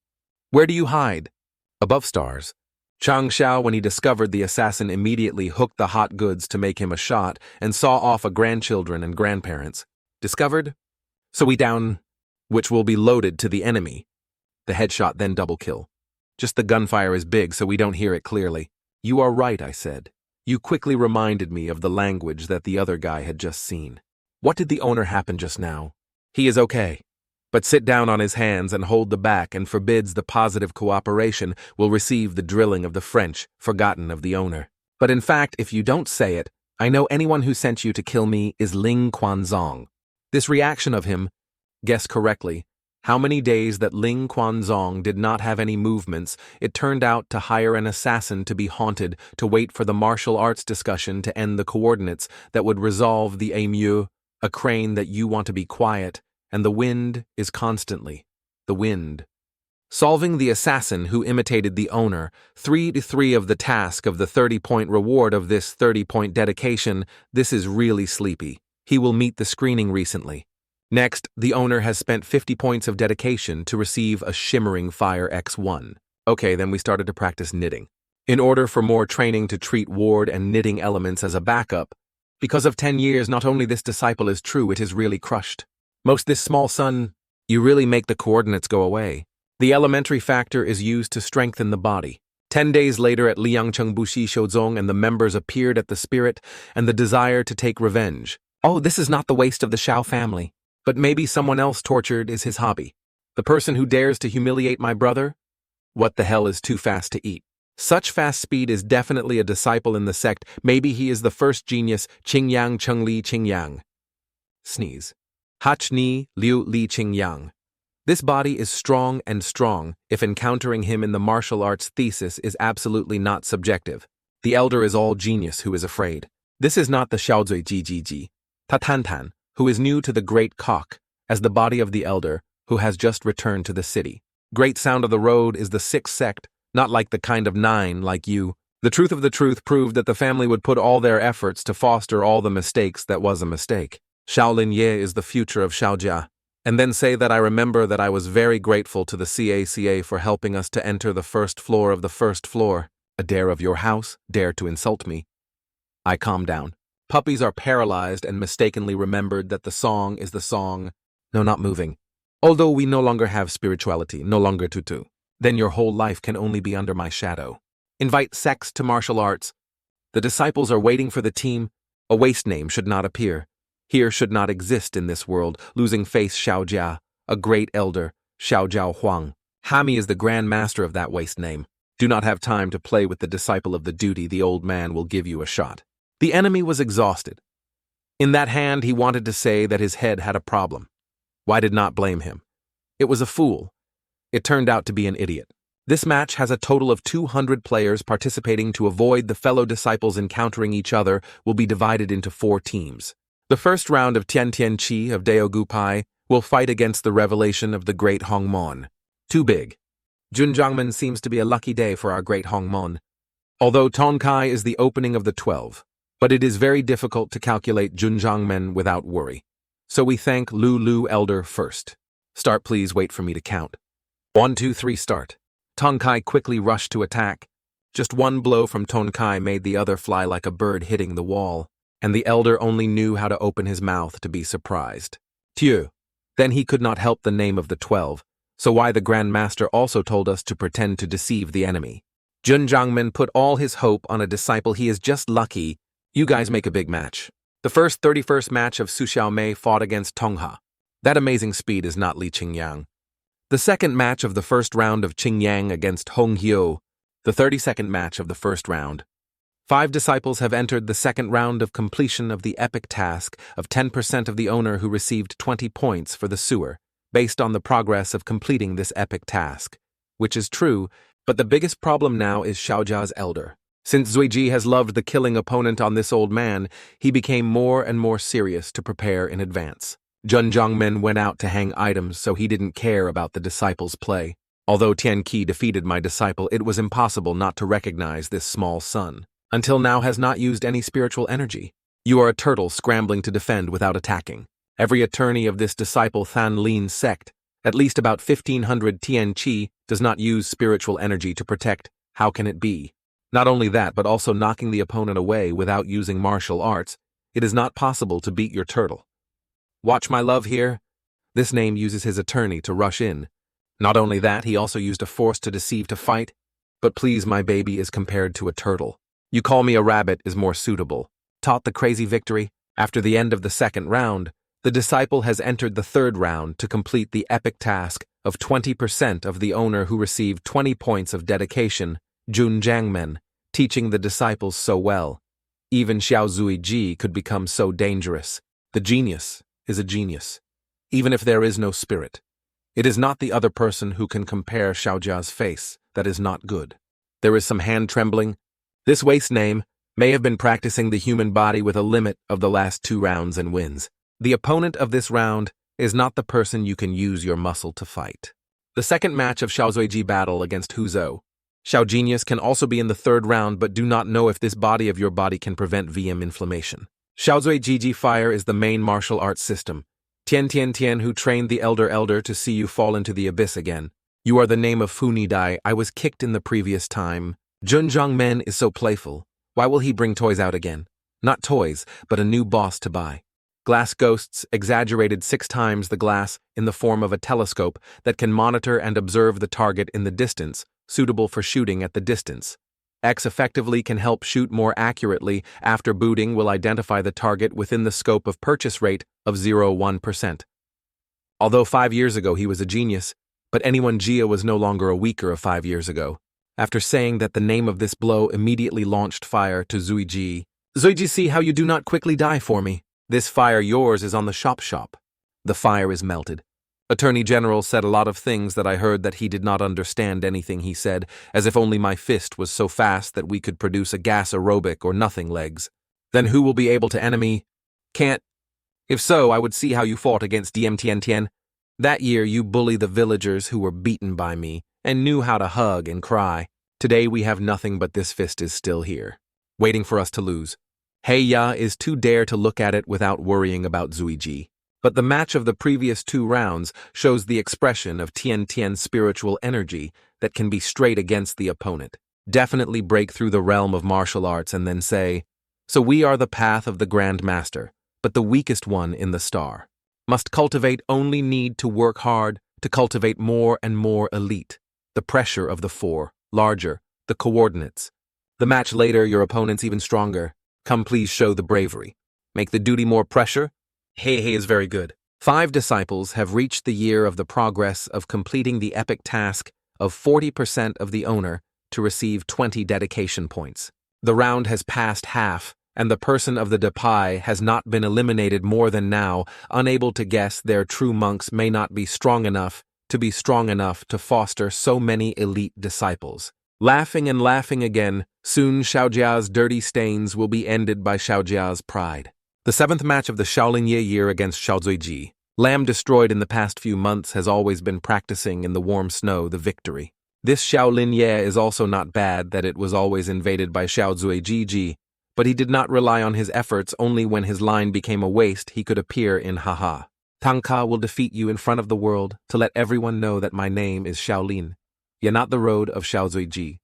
Where do you hide? Above stars. Chang Xiao, when he discovered the assassin, immediately hooked the hot goods to make him a shot and saw off a grandchildren and grandparents. Discovered? So we down, which will be loaded to the enemy. The headshot then double kill. Just the gunfire is big so we don't hear it clearly. You are right, I said. You quickly reminded me of the language that the other guy had just seen. What did the owner happen just now? He is okay. But sit down on his hands and hold the back and forbids the positive cooperation will receive the drilling of the French, forgotten of the owner. But in fact, if you don't say it, I know anyone who sent you to kill me is Ling Kuan. This reaction of him, guess correctly, how many days that Ling Kuan did not have any movements, it turned out to hire an assassin to be haunted to wait for the martial arts discussion to end the coordinates that would resolve the émeu, a crane that you want to be quiet, and the wind is constantly. The wind. Solving the assassin who imitated the owner, 3-3 of the task of the 30-point reward of this 30-point dedication, this is really sleepy. He will meet the screening recently. Next, the owner has spent 50 points of dedication to receive a shimmering fire X1. Okay, then we started to practice knitting. In order for more training to treat ward and knitting elements as a backup, because of 10 years, not only this disciple is true, it is really crushed. Most this small son, you really make the coordinates go away. The elementary factor is used to strengthen the body. 10 days later at Liangcheng Bushi Shouzong and the members appeared at the spirit and the desire to take revenge. Oh, this is not the waste of the Xiao family. But maybe someone else tortured is his hobby. The person who dares to humiliate my brother? What the hell is too fast to eat? Such fast speed is definitely a disciple in the sect. Maybe he is the first genius, Qing Yang Cheng Li Qing Yang. Sneeze. Hach Ni Liu Li Qing Yang. This body is strong and strong if encountering him in the martial arts thesis is absolutely not subjective. The elder is all genius who is afraid. This is not the Xiaozui Ji Tatantan, who is new to the great cock, as the body of the elder, who has just returned to the city. Great sound of the road is the sixth sect, not like the kind of 9 like you. The truth of the truth proved that the family would put all their efforts to foster all the mistakes that was a mistake. Shaolin Ye is the future of Xiaojia. And then say that I remember that I was very grateful to the CACA for helping us to enter the first floor of the first floor. A dare of your house, dare to insult me. I calm down. Puppies are paralyzed and mistakenly remembered that the song is the song. No, not moving. Although we no longer have spirituality, no longer tutu, then your whole life can only be under my shadow. Invite sects to martial arts. The disciples are waiting for the team. A waste name should not appear. Here should not exist in this world, losing face Xiaojia, a great elder, Xiaojiao Huang. Hami is the grand master of that waste name. Do not have time to play with the disciple of the duty, the old man will give you a shot. The enemy was exhausted. In that hand he wanted to say that his head had a problem. Why did not blame him? It was a fool. It turned out to be an idiot. This match has a total of 200 players participating. To avoid the fellow disciples encountering each other will be divided into 4 teams. The first round of Tian Tian Chi of Daogu Pai will fight against the revelation of the great Hongmon. Too big. Jun Chang seems to be a lucky day for our great Hongmon. Although Tonkai is the opening of the 12, but it is very difficult to calculate Jun Chang without worry. So we thank Lu Lu Elder first. Start, please wait for me to count. 1, 2, 3, start. Tonkai quickly rushed to attack. Just one blow from Tonkai made the other fly like a bird hitting the wall. And the elder only knew how to open his mouth to be surprised. Tieu. Then he could not help the name of the 12, so why the Grand Master also told us to pretend to deceive the enemy. Jun Chang put all his hope on a disciple. He is just lucky. You guys make a big match. The first 31st match of Su Xiaomei fought against Tongha. That amazing speed is not Li Qingyang. The second match of the first round of Qingyang against Hong Hyo. The 32nd match of the first round. 5 disciples have entered the second round of completion of the epic task of 10% of the owner who received 20 points for the sewer, based on the progress of completing this epic task. Which is true, but the biggest problem now is Xiaojia's elder. Since Zuiji has loved the killing opponent on this old man, he became more and more serious to prepare in advance. Jun Chang went out to hang items, so he didn't care about the disciples' play. Although Tian Qi defeated my disciple, it was impossible not to recognize this small son. Until now has not used any spiritual energy. You are a turtle scrambling to defend without attacking. Every attorney of this disciple Than Lin's sect, at least about 1500 Tian Qi, does not use spiritual energy to protect. How can it be? Not only that, but also knocking the opponent away without using martial arts. It is not possible to beat your turtle. Watch my love here. This name uses his attorney to rush in. Not only that, he also used a force to deceive to fight. But please, my baby is compared to a turtle. You call me a rabbit is more suitable. Taught the crazy victory. After the end of the second round, the disciple has entered the third round to complete the epic task of 20% of the owner who received 20 points of dedication, Jun Chang, teaching the disciples so well. Even Xiao Zuiji could become so dangerous. The genius is a genius, even if there is no spirit. It is not the other person who can compare Xiaojia's face that is not good. There is some hand trembling. This waste name may have been practicing the human body with a limit of the last 2 rounds and wins. The opponent of this round is not the person you can use your muscle to fight. The second match of Xiao Zuiji battle against Huzhou. Xiao Genius can also be in the third round but do not know if this body of your body can prevent VM inflammation. Xiao Zuiji fire is the main martial arts system. Tian Tian Tian who trained the elder to see you fall into the abyss again. You are the name of Funi Dai. I was kicked in the previous time. Jun Chang is so playful. Why will he bring toys out again? Not toys, but a new boss to buy. Glass ghosts exaggerated 6 times the glass in the form of a telescope that can monitor and observe the target in the distance, suitable for shooting at the distance. X effectively can help shoot more accurately. After booting will identify the target within the scope of purchase rate of 0.1%. Although 5 years ago he was a genius, but anyone Jia was no longer a weaker of 5 years ago. After saying that the name of this blow immediately launched fire to Zuiji. Zuiji, see how you do not quickly die for me. This fire yours is on the shop. The fire is melted. Attorney General said a lot of things that I heard that he did not understand anything he said, as if only my fist was so fast that we could produce a gas aerobic or nothing legs. Then who will be able to enemy? Can't. If so, I would see how you fought against DMTNTN. That year you bully the villagers who were beaten by me and knew how to hug and cry. Today we have nothing but this fist is still here, waiting for us to lose. Heiya is too dare to look at it without worrying about Zuiji. But the match of the previous 2 rounds shows the expression of Tiantian's spiritual energy that can be straight against the opponent. Definitely break through the realm of martial arts and then say, so we are the path of the Grand Master, but the weakest one in the star. Must cultivate only need to work hard to cultivate more and more elite. The pressure of the 4, larger, the coordinates. The match later, your opponent's even stronger. Come please show the bravery. Make the duty more pressure. Hey is very good. 5 disciples have reached the year of the progress of completing the epic task of 40% of the owner to receive 20 dedication points. The round has passed half, and the person of the Depai has not been eliminated more than now, unable to guess their true monks may not be strong enough to foster so many elite disciples. Laughing and laughing again, soon Xiaojia's dirty stains will be ended by Xiaojia's pride. The 7th match of the Shaolinye year against Xiaozuiji. Lamb destroyed in the past few months has always been practicing in the warm snow the victory. This Shaolinye is also not bad that it was always invaded by Xiaozuiji, but he did not rely on his efforts. Only when his line became a waste he could appear in haha. Tangka will defeat you in front of the world to let everyone know that my name is Shaolin. You're not the road of Xiaozuiji.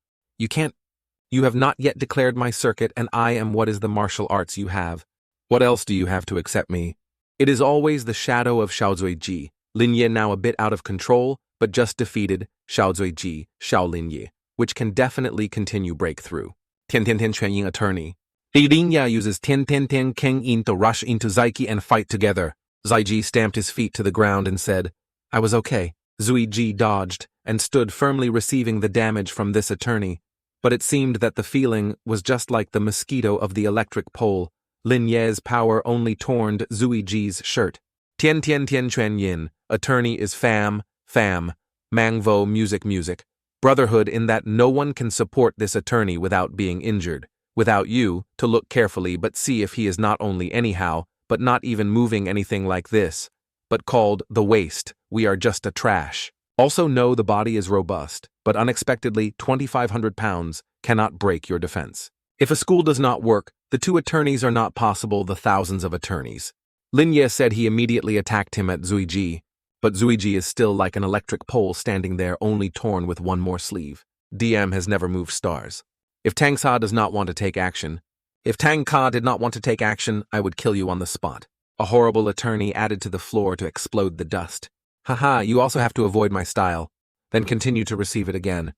You have not yet declared my circuit, and I am what is the martial arts you have. What else do you have to accept me? It is always the shadow of Xiaozuiji. Linye now a bit out of control, but just defeated Xiaozuiji, Xiaolinye, which can definitely continue breakthrough. Tian Chuanying attorney. Linya uses Tian Keng Yin to rush into Zaiki and fight together. Zaiji stamped his feet to the ground and said, I was okay. Zuiji dodged and stood firmly receiving the damage from this attorney, but it seemed that the feeling was just like the mosquito of the electric pole. Linye's power only torn Zuiji's shirt. Tian Chuan Yin, attorney is fam, Mangvo music. Brotherhood in that no one can support this attorney without being injured. Without you, to look carefully but see if he is not only anyhow, but not even moving anything like this, but called the waste, we are just a trash. Also know the body is robust, but unexpectedly 2,500 pounds cannot break your defense. If a school does not work, the 2 attorneys are not possible, the thousands of attorneys. Linye said he immediately attacked him at Zuiji, but Zuiji is still like an electric pole standing there, only torn with one more sleeve. DM has never moved stars. If Tangka does not want to take action, I would kill you on the spot. A horrible attorney added to the floor to explode the dust. Haha, you also have to avoid my style, then continue to receive it again.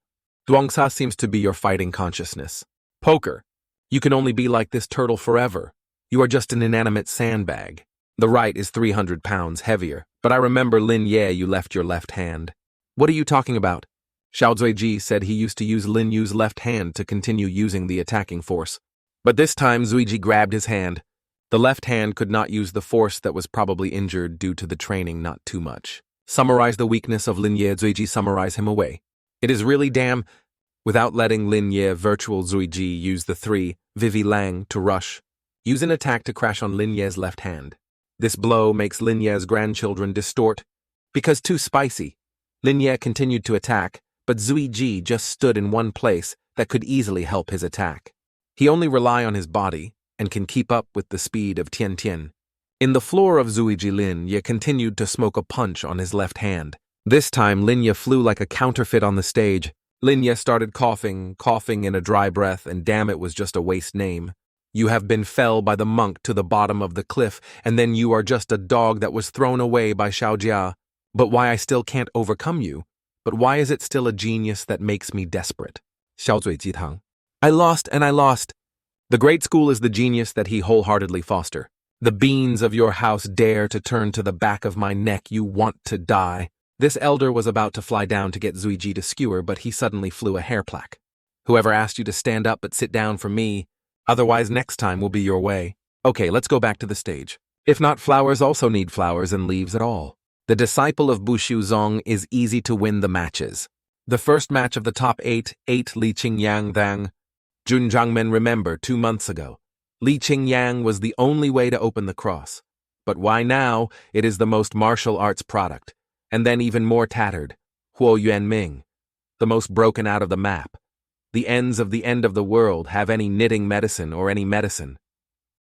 Duangsa seems to be your fighting consciousness. Poker. You can only be like this turtle forever. You are just an inanimate sandbag. The right is 300 pounds heavier, but I remember Lin Ye you left your left hand. What are you talking about? Xiao Zuiji said he used to use Lin Yu's left hand to continue using the attacking force. But this time Zuiji grabbed his hand. The left hand could not use the force that was probably injured due to the training not too much. Summarize the weakness of Lin Ye, Zuiji summarize him away. It is really damn... Without letting Lin Ye virtual Zuiji use the 3, Vivi Lang, to rush. Use an attack to crash on Lin Ye's left hand. This blow makes Lin Ye's grandchildren distort. Because too spicy. Lin Ye continued to attack, but Zuiji just stood in one place that could easily help his attack. He only rely on his body and can keep up with the speed of Tian. In the floor of Zuiji, Lin Ye continued to smoke a punch on his left hand. This time Lin Ye flew like a counterfeit on the stage. Lin Ye started coughing in a dry breath, and damn, it was just a waste name. You have been fell by the monk to the bottom of the cliff, and then you are just a dog that was thrown away by Xiaojia. But why I still can't overcome you? but why is it still a genius that makes me desperate? 小嘴鸡汤. I lost and I lost. The great school is the genius that he wholeheartedly foster. The beams of your house dare to turn to the back of my neck, you want to die. This elder was about to fly down to get Zuiji to skewer, but he suddenly flew a hair plaque. Whoever asked you to stand up but sit down for me, otherwise next time will be your way. Okay, let's go back to the stage. If not, flowers also need flowers and leaves at all. The disciple of Bushu Zong is easy to win the matches. The first match of the top 8, Li Qingyang Dang. Jun Chang Xiao remember 2 months ago. Li Qingyang was the only way to open the cross. But why now? It is the most martial arts product. And then even more tattered. Huo Yuanming. The most broken out of the map. The ends of the end of the world have any knitting medicine or any medicine.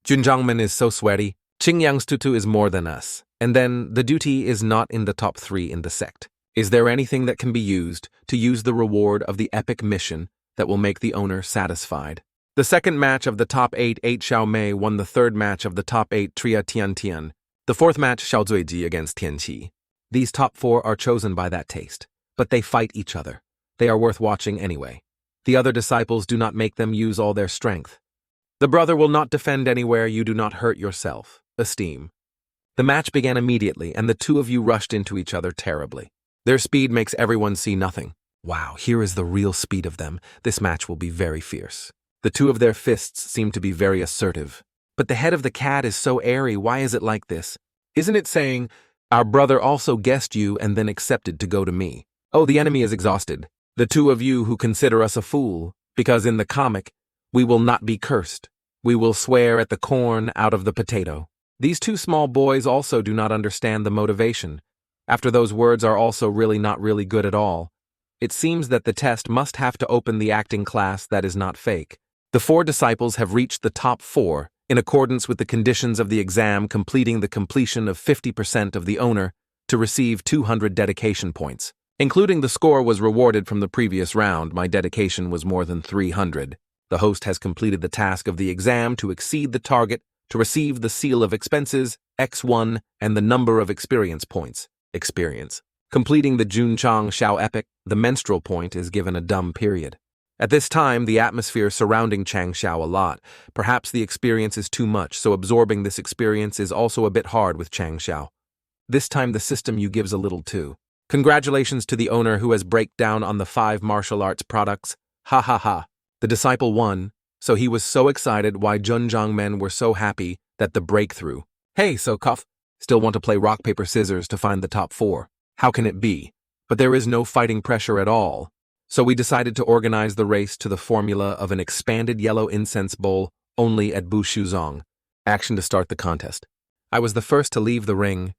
Jun Chang Xiao is so sweaty. Qingyang's tutu is more than us. And then the duty is not in the top 3 in the sect. Is there anything that can be used to use the reward of the epic mission that will make the owner satisfied? The second match of the top 8, Xiao Mei won the third match of the top 8, Tria Tian Tian. The fourth match, Xiao Zuiji against Tian Qi. These top 4 are chosen by that taste, but they fight each other. They are worth watching anyway. The other disciples do not make them use all their strength. The brother will not defend anywhere you do not hurt yourself. Esteem. The match began immediately, and the two of you rushed into each other terribly. Their speed makes everyone see nothing. Wow, here is the real speed of them. This match will be very fierce. The two of their fists seem to be very assertive. But the head of the cat is so airy, why is it like this? Isn't it saying, our brother also guessed you and then accepted to go to me? Oh, the enemy is exhausted. The two of you who consider us a fool, because in the comic, we will not be cursed. We will swear at the corn out of the potato. These two small boys also do not understand the motivation. After those words are also really not really good at all. It seems that the test must have to open the acting class that is not fake. The 4 disciples have reached the top 4 in accordance with the conditions of the exam, completing the completion of 50% of the owner to receive 200 dedication points. Including the score was rewarded from the previous round, my dedication was more than 300. The host has completed the task of the exam to exceed the target to receive the seal of expenses, X1, and the number of experience points, experience. Completing the Jun Chang Xiao epic, the menstrual point is given a dumb period. At this time, the atmosphere surrounding Chang Xiao a lot. Perhaps the experience is too much, so absorbing this experience is also a bit hard with Chang Xiao. This time the system you gives a little too. Congratulations to the owner who has break down on the 5 martial arts products. Ha ha ha. The disciple won. So he was so excited why Jun Chang men were so happy that the breakthrough. Hey, so Kuff, still want to play rock, paper, scissors to find the top 4. How can it be? But there is no fighting pressure at all. So we decided to organize the race to the formula of an expanded yellow incense bowl only at Bushuzong. Action to start the contest. I was the first to leave the ring.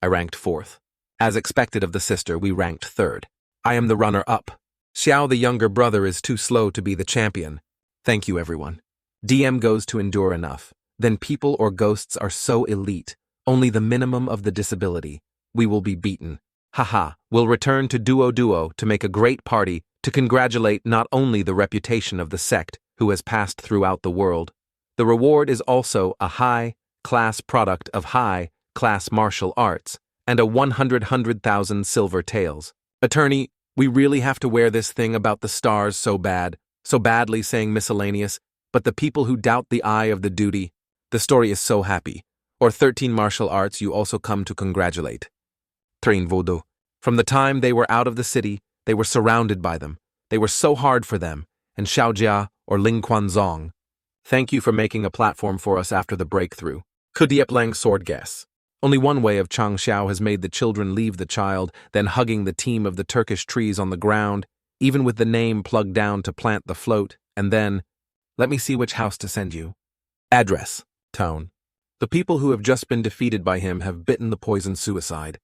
I ranked 4th. As expected of the sister, we ranked 3rd. I am the runner-up. Xiao, the younger brother, is too slow to be the champion. Thank you, everyone. DM goes to endure enough. Then people or ghosts are so elite. Only the minimum of the disability. We will be beaten. Haha, we'll return to Duo to make a great party to congratulate not only the reputation of the sect who has passed throughout the world. The reward is also a high-class product of high-class martial arts and a 100,000 silver taels. Attorney, we really have to wear this thing about the stars so badly saying miscellaneous, but the people who doubt the eye of the duty, the story is so happy. Or 13 martial arts you also come to congratulate. Train Voodoo. From the time they were out of the city, they were surrounded by them. They were so hard for them, and Xiaojia or Ling Kuan Zong. Thank you for making a platform for us after the breakthrough. Kudieplang sword guess. Only one way of Chang Xiao has made the children leave the child, then hugging the team of the Turkish trees on the ground, even with the name plugged down to plant the float, and then, let me see which house to send you. Address. Tone. The people who have just been defeated by him have bitten the poison suicide.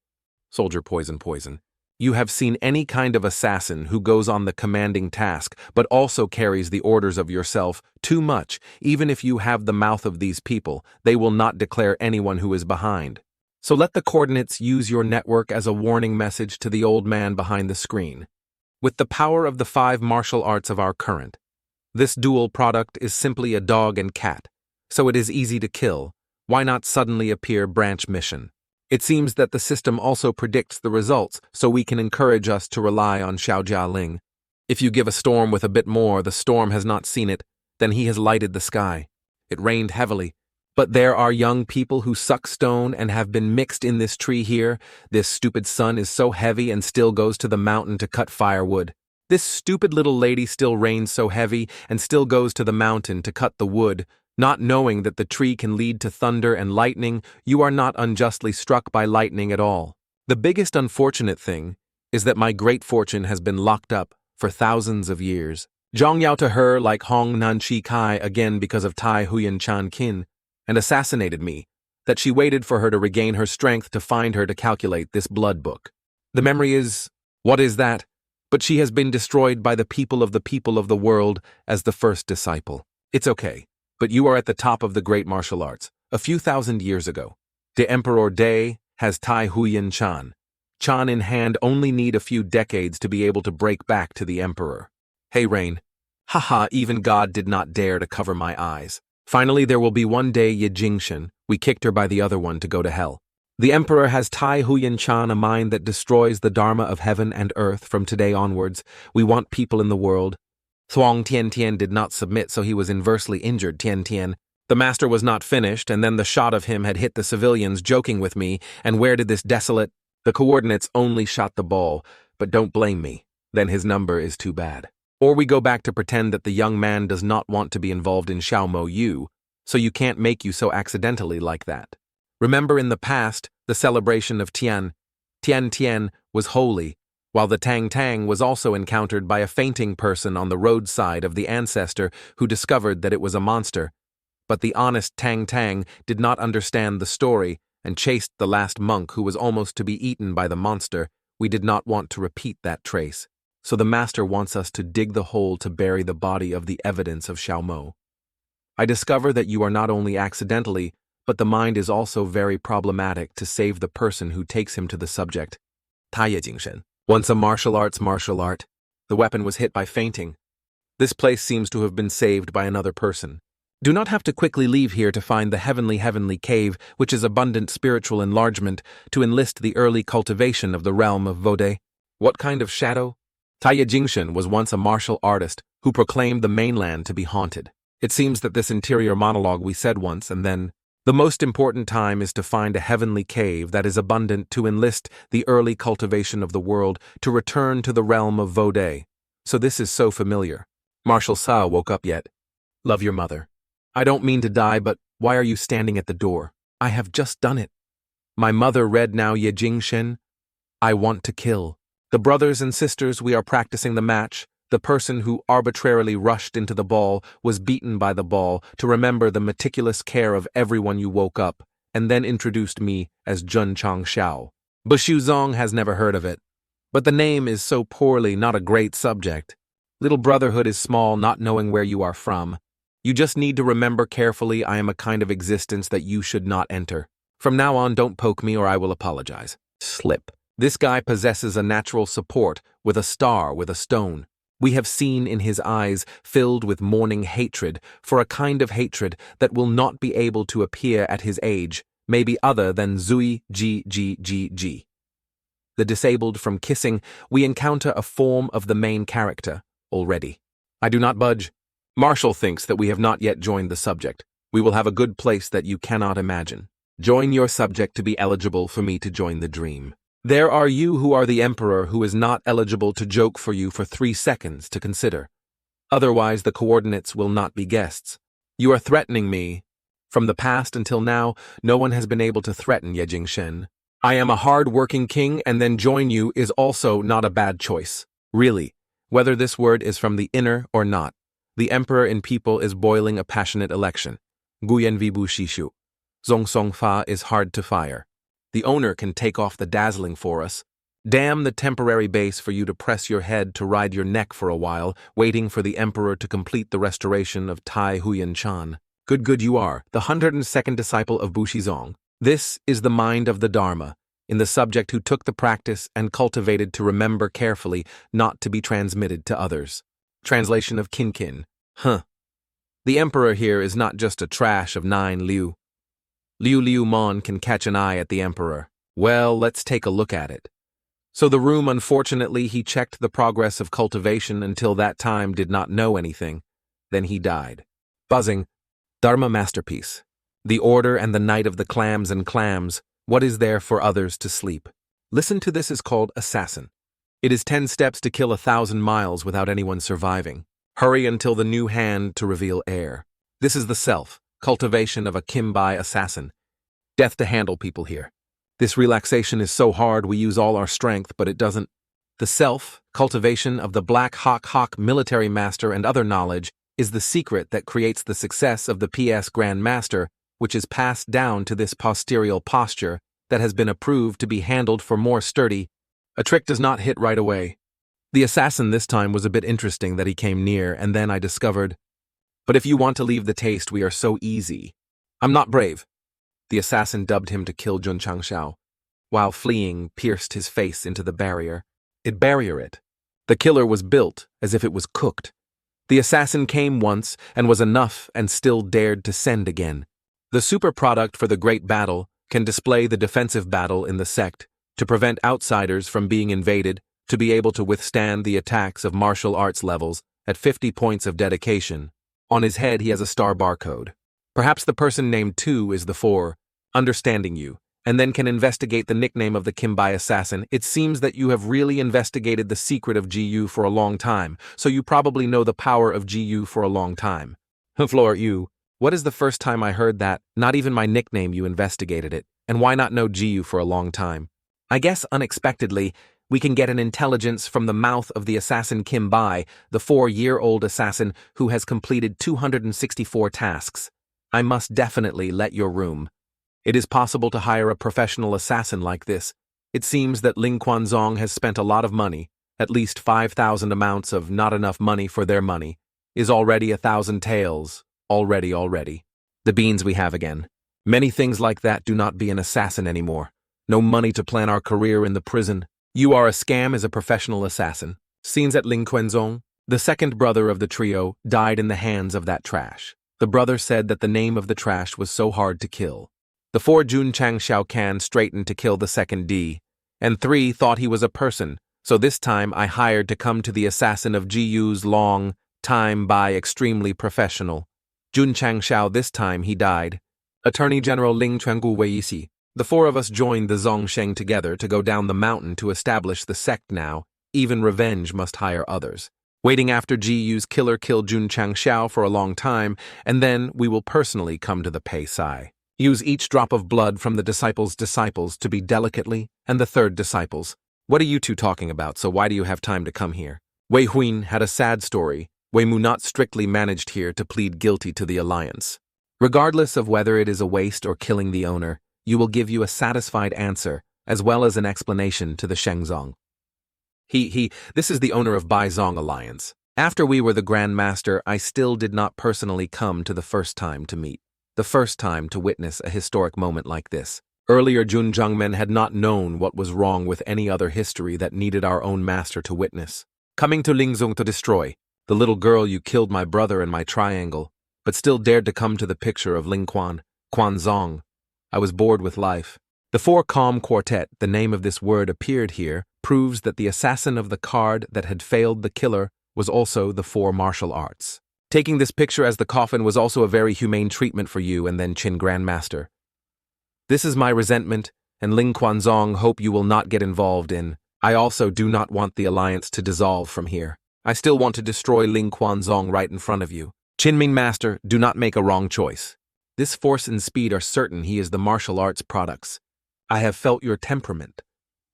Soldier poison. You have seen any kind of assassin who goes on the commanding task, but also carries the orders of yourself too much. Even if you have the mouth of these people, they will not declare anyone who is behind. So let the coordinates use your network as a warning message to the old man behind the screen. With the power of the 5 martial arts of our current, this dual product is simply a dog and cat, so it is easy to kill. Why not suddenly appear branch mission? It seems that the system also predicts the results, so we can encourage us to rely on Xiao Ling. If you give a storm with a bit more, the storm has not seen it, then he has lighted the sky. It rained heavily. But there are young people who suck stone and have been mixed in this tree here. This stupid sun is so heavy and still goes to the mountain to cut firewood. This stupid little lady still rains so heavy and still goes to the mountain to cut the wood. Not knowing that the tree can lead to thunder and lightning, you are not unjustly struck by lightning at all. The biggest unfortunate thing is that my great fortune has been locked up for thousands of years. Zhang Yao to her like Hong Nan Chi Kai again because of Tai Huyan Chan Kin, and assassinated me, that she waited for her to regain her strength to find her to calculate this blood book. The memory is, what is that? But she has been destroyed by the people of the world as the first disciple. It's okay, but you are at the top of the great martial arts. A few thousand years ago, the Emperor Day has Tai Huyan Chan. Chan in hand only need a few decades to be able to break back to the Emperor. Hey Rain. Haha, even God did not dare to cover my eyes. Finally, there will be one day Ye Jingshan, we kicked her by the other one to go to hell. The Emperor has Tai Huyan Chan, a mind that destroys the Dharma of heaven and earth from today onwards. We want people in the world. Thuong Tien Tien did not submit, so he was inversely injured, Tien Tien. The master was not finished, and then the shot of him had hit the civilians, joking with me, and where did this desolate... The coordinates only shot the ball, but don't blame me. Then his number is too bad. Or we go back to pretend that the young man does not want to be involved in Xiao Mo Yu, so you can't make you so accidentally like that. Remember in the past, the celebration of Tian Tian was holy, while the Tang Tang was also encountered by a fainting person on the roadside of the ancestor who discovered that it was a monster. But the honest Tang Tang did not understand the story and chased the last monk who was almost to be eaten by the monster. We did not want to repeat that trace. So the master wants us to dig the hole to bury the body of the evidence of Xiao Mo. I discover that you are not only accidentally, but the mind is also very problematic to save the person who takes him to the subject. Taiye Jingshen. Once a martial art, the weapon was hit by fainting. This place seems to have been saved by another person. Do not have to quickly leave here to find the heavenly cave, which is abundant spiritual enlargement, to enlist the early cultivation of the realm of Vode. What kind of shadow? Taiye Jingshan was once a martial artist who proclaimed the mainland to be haunted. It seems that this interior monologue we said once and then, the most important time is to find a heavenly cave that is abundant to enlist the early cultivation of the world to return to the realm of Vode. So this is so familiar. Marshal Sa woke up yet. Love your mother. I don't mean to die, but why are you standing at the door? I have just done it. My mother read now Ye Jingshen. I want to kill. The brothers and sisters, we are practicing the match. The person who arbitrarily rushed into the ball was beaten by the ball to remember the meticulous care of everyone you woke up, and then introduced me as Jun Chang Xiao. Bushu Zong has never heard of it. But the name is so poorly not a great subject. Little brotherhood is small, not knowing where you are from. You just need to remember carefully I am a kind of existence that you should not enter. From now on, don't poke me or I will apologize. Slip. This guy possesses a natural support with a star with a stone. We have seen in his eyes filled with mourning hatred for a kind of hatred that will not be able to appear at his age, maybe other than Zui G. The disabled from kissing, we encounter a form of the main character already. I do not budge. Marshall thinks that we have not yet joined the subject. We will have a good place that you cannot imagine. Join your subject to be eligible for me to join the dream. There are you who are the emperor who is not eligible to joke for you for 3 seconds to consider. Otherwise the coordinates will not be guests. You are threatening me. From the past until now, no one has been able to threaten Ye Jingshen. I am a hard-working king, and then join you is also not a bad choice. Really, whether this word is from the inner or not, the emperor in people is boiling a passionate election. Guyen Vibu Shishu. Zong Song Fa is hard to fire. The owner can take off the dazzling for us. Damn the temporary base for you to press your head to ride your neck for a while, waiting for the emperor to complete the restoration of Tai Huyan Chan. Good you are, the 102nd disciple of Bushizong. This is the mind of the Dharma, in the subject who took the practice and cultivated to remember carefully not to be transmitted to others. Translation of Kinkin. The emperor here is not just a trash of 9 liu. Liu Mon can catch an eye at the emperor. Well, let's take a look at it. So the room, unfortunately, he checked the progress of cultivation until that time did not know anything. Then he died. Buzzing. Dharma masterpiece. The order and the night of the clams and clams. What is there for others to sleep? Listen to this is called assassin. It is 10 steps to kill 1,000 miles without anyone surviving. Hurry until the new hand to reveal heir. This is the self-cultivation of a Kimbai assassin. Death to handle people here. This relaxation is so hard we use all our strength, but it doesn't. The self-cultivation of the Black Hawk military master and other knowledge is the secret that creates the success of the PS Grand Master, which is passed down to this posterior posture that has been approved to be handled for more sturdy. A trick does not hit right away. The assassin this time was a bit interesting that he came near, and then I discovered, but if you want to leave the taste, we are so easy. I'm not brave. The assassin dubbed him to kill Jun Chang Xiao. While fleeing, pierced his face into the barrier. The killer was built as if it was cooked. The assassin came once and was enough and still dared to send again. The super product for the great battle can display the defensive battle in the sect to prevent outsiders from being invaded, to be able to withstand the attacks of martial arts levels at 50 points of dedication. On his head he has a star barcode. Perhaps the person named 2 is the 4, understanding you, and then can investigate the nickname of the Kimbai assassin. It seems that you have really investigated the secret of GU for a long time, so you probably know the power of GU for a long time. Floor, you. What is the first time I heard that? Not even my nickname you investigated it, and why not know GU for a long time? I guess unexpectedly, we can get an intelligence from the mouth of the assassin Kimbai, the 4-year-old assassin who has completed 264 tasks. I must definitely let your room. It is possible to hire a professional assassin like this. It seems that Ling Kuan has spent a lot of money, at least 5,000 amounts of not enough money for their money, is already 1,000 taels, already. The beans we have again. Many things like that do not be an assassin anymore. No money to plan our career in the prison. You are a scam as a professional assassin. Scenes at Ling Kuan, the second brother of the trio, died in the hands of that trash. The brother said that the name of the trash was so hard to kill. The 4 Jun Chang Xiao can straightened to kill the second D, and 3 thought he was a person, so this time I hired to come to the assassin of GU's long time by extremely professional. Jun Chang Xiao this time he died. Attorney General Ling Chuangu Weisi. The 4 of us joined the Zhongsheng together to go down the mountain to establish the sect now. Even revenge must hire others. Waiting after GU's killer killed Jun Chang Xiao for a long time, and then we will personally come to the Pei Sai. Use each drop of blood from the disciples' to be delicately, and the 3rd disciples. What are you two talking about, so why do you have time to come here? Wei Huin had a sad story. Wei Mu not strictly managed here to plead guilty to the alliance. Regardless of whether it is a waste or killing the owner, you will give you a satisfied answer, as well as an explanation to the Shengzong. This is the owner of Baizong Alliance. After we were the Grand Master, I still did not personally come to the first time to meet. The first time to witness a historic moment like this. Earlier Jun Zhangmen had not known what was wrong with any other history that needed our own master to witness. Coming to Lingzong to destroy, the little girl you killed my brother and my triangle, but still dared to come to the picture of Ling Kuan, Zong. I was bored with life. The 4 calm quartet, the name of this word appeared here, proves that the assassin of the card that had failed the killer was also the 4 martial arts. Taking this picture as the coffin was also a very humane treatment for you and then Qin Grandmaster. This is my resentment, and Ling Kuanzong hope you will not get involved in. I also do not want the alliance to dissolve from here. I still want to destroy Ling Kuanzong right in front of you. Qinming Master, do not make a wrong choice. This force and speed are certain he is the martial arts products. I have felt your temperament,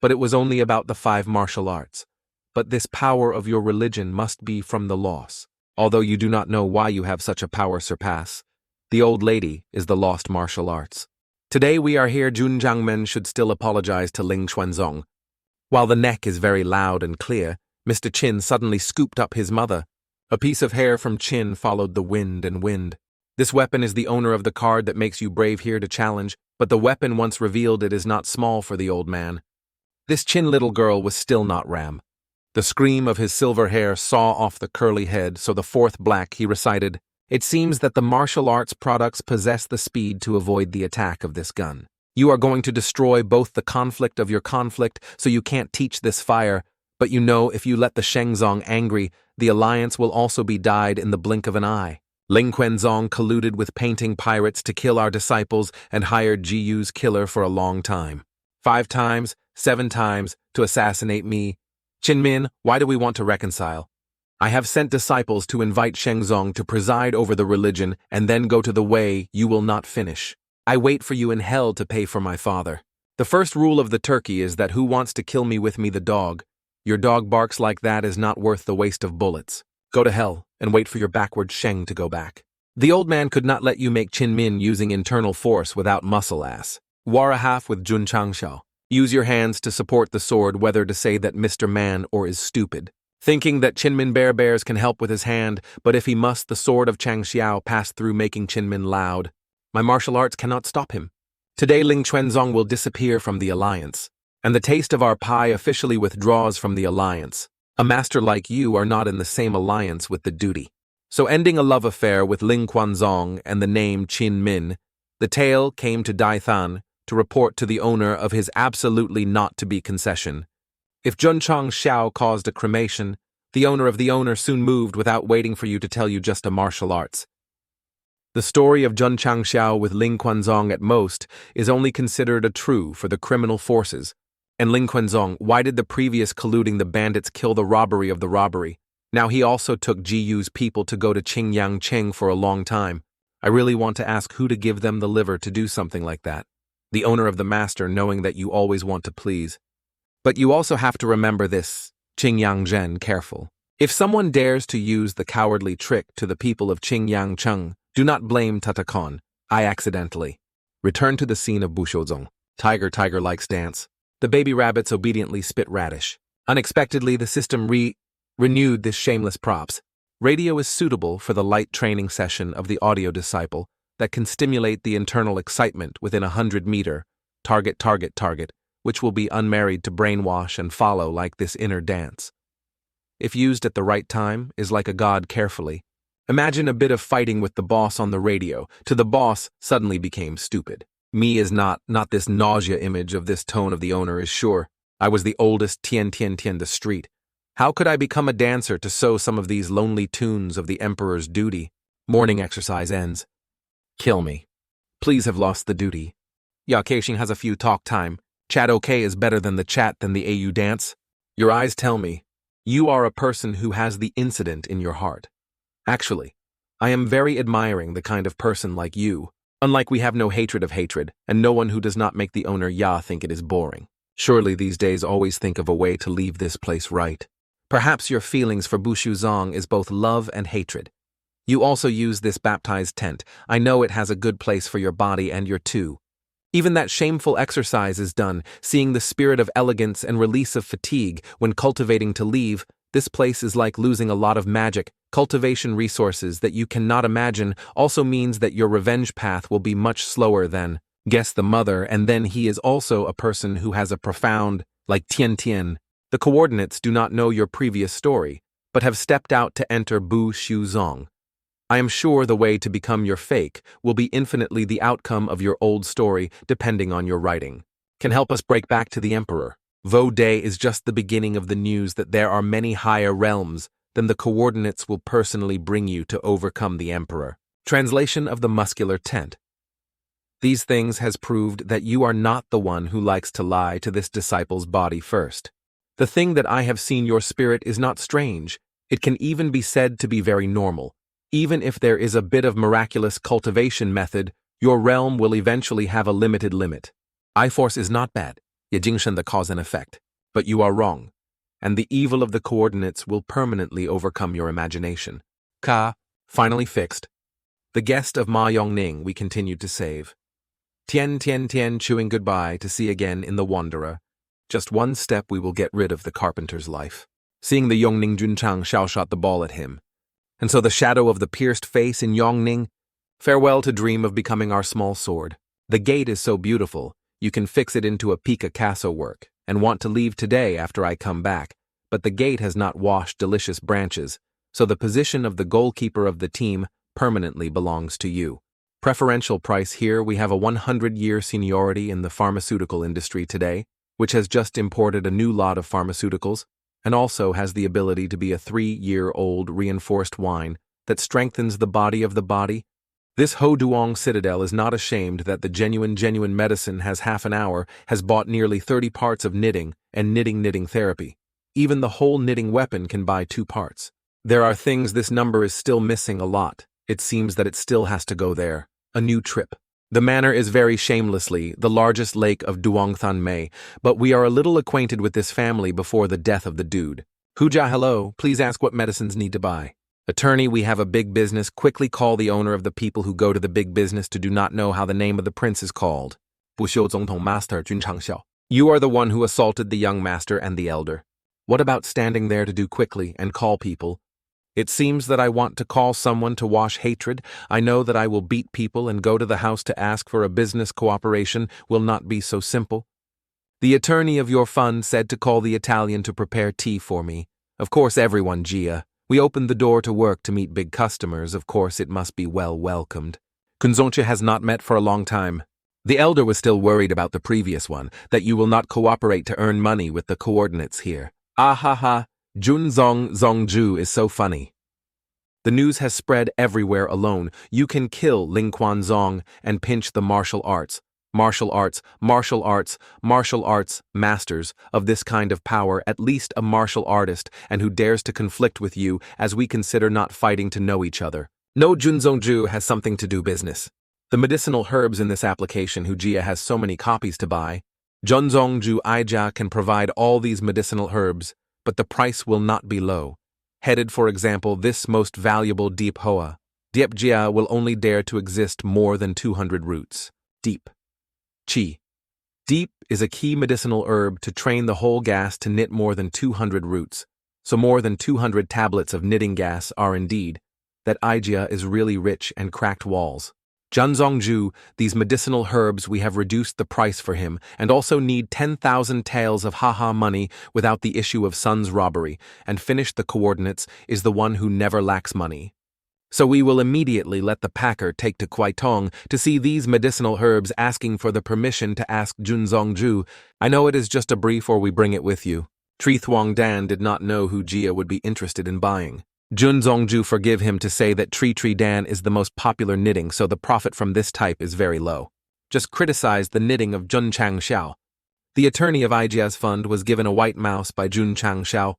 but it was only about the 5 martial arts. But this power of your religion must be from the loss. Although you do not know why you have such a power surpass. The old lady is the lost martial arts. Today we are here Jun Zhangmen should still apologize to Ling Xuanzong. While the neck is very loud and clear, Mr. Qin suddenly scooped up his mother. A piece of hair from Qin followed the wind and wind. This weapon is the owner of the card that makes you brave here to challenge, but the weapon once revealed it is not small for the old man. This Qin little girl was still not Ram. The scream of his silver hair saw off the curly head, so the 4th black he recited, "It seems that the martial arts products possess the speed to avoid the attack of this gun. You are going to destroy both the conflict of your conflict, so you can't teach this fire, but you know if you let the Shengzong angry, the alliance will also be dyed in the blink of an eye. Ling Kuan colluded with painting pirates to kill our disciples and hired Jiu's killer for a long time. 5 times, 7 times, to assassinate me. Qinmin, why do we want to reconcile? I have sent disciples to invite Shengzong to preside over the religion and then go to the way you will not finish. I wait for you in hell to pay for my father. The first rule of the turkey is that who wants to kill me with me the dog? Your dog barks like that is not worth the waste of bullets. Go to hell and wait for your backward Sheng to go back. The old man could not let you make Qinmin using internal force without muscle ass. Wara half with Jun Chang Xiao. Use your hands to support the sword whether to say that Mr. Man or is stupid. Thinking that Qinmin Bears can help with his hand, but if he must, the sword of Chang Xiao pass through making Qinmin loud. My martial arts cannot stop him. Today Ling Quanzong will disappear from the alliance, and the taste of our pie officially withdraws from the alliance. A master like you are not in the same alliance with the duty. So ending a love affair with Ling Quanzong and the name Qin Min, the tale came to Daithan to report to the owner of his absolutely not to be concession. If Jun Chang Xiao caused a cremation, the owner of the owner soon moved without waiting for you to tell you just a martial arts. The story of Jun Chang Xiao with Ling Quanzong at most is only considered a true for the criminal forces. And Ling Quanzong, why did the previous colluding the bandits kill the robbery of the robbery? Now he also took Jiu's people to go to Qingyang Cheng for a long time. I really want to ask who to give them the liver to do something like that. The owner of the master, knowing that you always want to please. But you also have to remember this, Qingyang Zhen, careful. If someone dares to use the cowardly trick to the people of Qingyang Cheng, do not blame Tatakon. I accidentally. Return to the scene of Bushozong. Tiger likes dance. The baby rabbits obediently spit radish. Unexpectedly, the system renewed this shameless props. Radio is suitable for the light training session of the audio disciple that can stimulate the internal excitement within 100-meter target, which will be unmarried to brainwash and follow like this inner dance. If used at the right time, is like a god carefully. Imagine a bit of fighting with the boss on the radio, to the boss suddenly became stupid. Me is not this nausea image of this tone of the owner is sure. I was the oldest Tian the street. How could I become a dancer to sow some of these lonely tunes of the emperor's duty? Morning exercise ends. Kill me. Please have lost the duty. Ya Keishing has a few talk time. Chat okay is better than the AU dance. Your eyes tell me. You are a person who has the incident in your heart. Actually, I am very admiring the kind of person like you. Unlike we have no hatred of hatred, and no one who does not make the owner Ya think it is boring. Surely these days always think of a way to leave this place right. Perhaps your feelings for Bushu Zong is both love and hatred. You also use this baptized tent. I know it has a good place for your body and your two. Even that shameful exercise is done, seeing the spirit of elegance and release of fatigue when cultivating to leave. This place is like losing a lot of magic, cultivation resources that you cannot imagine also means that your revenge path will be much slower than, guess the mother, and then he is also a person who has a profound, like Tian. The coordinates do not know your previous story, but have stepped out to enter Bu Shu Zong. I am sure the way to become your fake will be infinitely the outcome of your old story depending on your writing. Can help us break back to the emperor. Vo Day is just the beginning of the news that there are many higher realms than the coordinates will personally bring you to overcome the emperor. Translation of the muscular tent. These things has proved that you are not the one who likes to lie to this disciple's body first. The thing that I have seen your spirit is not strange. It can even be said to be very normal. Even if there is a bit of miraculous cultivation method, your realm will eventually have a limited limit. I-force is not bad. Yajingsheng the cause and effect. But you are wrong. And the evil of the coordinates will permanently overcome your imagination. Ka, finally fixed. The guest of Ma Yongning we continued to save. Tian chewing goodbye to see again in the Wanderer. Just one step we will get rid of the carpenter's life. Seeing the Yongning Jun Chang Xiao shot the ball at him. And so the shadow of the pierced face in Yongning, farewell to dream of becoming our small sword. The gate is so beautiful, you can fix it into a Picasso work, and want to leave today after I come back, but the gate has not washed delicious branches, so the position of the goalkeeper of the team permanently belongs to you. Preferential price here, we have a 100-year seniority in the pharmaceutical industry today, which has just imported a new lot of pharmaceuticals, and also has the ability to be a 3-year-old reinforced wine that strengthens the body of the body. This Ho Duong Citadel is not ashamed that the genuine medicine has half an hour, has bought nearly 30 parts of knitting and knitting therapy. Even the whole knitting weapon can buy 2 parts. There are things this number is still missing a lot. It seems that it still has to go there. A new trip. The manor is very shamelessly the largest lake of Duongthan Mei, but we are a little acquainted with this family before the death of the dude. Huja, hello, please ask what medicines need to buy. Attorney, we have a big business. Quickly call the owner of the people who go to the big business to do not know how the name of the prince is called. Buxiu Zongtong Master Jun Chang Xiao. You are the one who assaulted the young master and the elder. What about standing there to do quickly and call people? It seems that I want to call someone to wash hatred. I know that I will beat people and go to the house to ask for a business cooperation will not be so simple. The attorney of your fund said to call the Italian to prepare tea for me. Of course, everyone, Gia. We opened the door to work to meet big customers. Of course, it must be well welcomed. Kunzoncha has not met for a long time. The elder was still worried about the previous one, that you will not cooperate to earn money with the coordinates here. Ah ha ha. Jun Zongju is so funny. The news has spread everywhere alone. You can kill Ling Kuan and pinch the martial arts masters of this kind of power, at least a martial artist, and who dares to conflict with you, as we consider not fighting to know each other. No, Jun Zongju has something to do business. The medicinal herbs in this application, who Jia has so many copies to buy. Jun Zongju Aija can provide all these medicinal herbs, but the price will not be low. Headed, for example, this most valuable Deep Hoa. Deep Jia will only dare to exist more than 200 roots. Deep. Chi. Deep is a key medicinal herb to train the whole gas to knit more than 200 roots. So more than 200 tablets of knitting gas are indeed. That Aijia is really rich and cracked walls. Junzongju, these medicinal herbs, we have reduced the price for him, and also need 10,000 taels of haha money without the issue of son's robbery, and finished the coordinates is the one who never lacks money. So we will immediately let the packer take to Kwaitong to see these medicinal herbs, asking for the permission to ask Junzongju. I know it is just a brief, or we bring it with you. Tri Thuong Dan did not know who Jia would be interested in buying. Jun Zongju forgive him to say that Tri Dan is the most popular knitting, so the profit from this type is very low. Just criticize the knitting of Jun Chang Xiao. The attorney of Aijia's fund was given a white mouse by Jun Chang Xiao.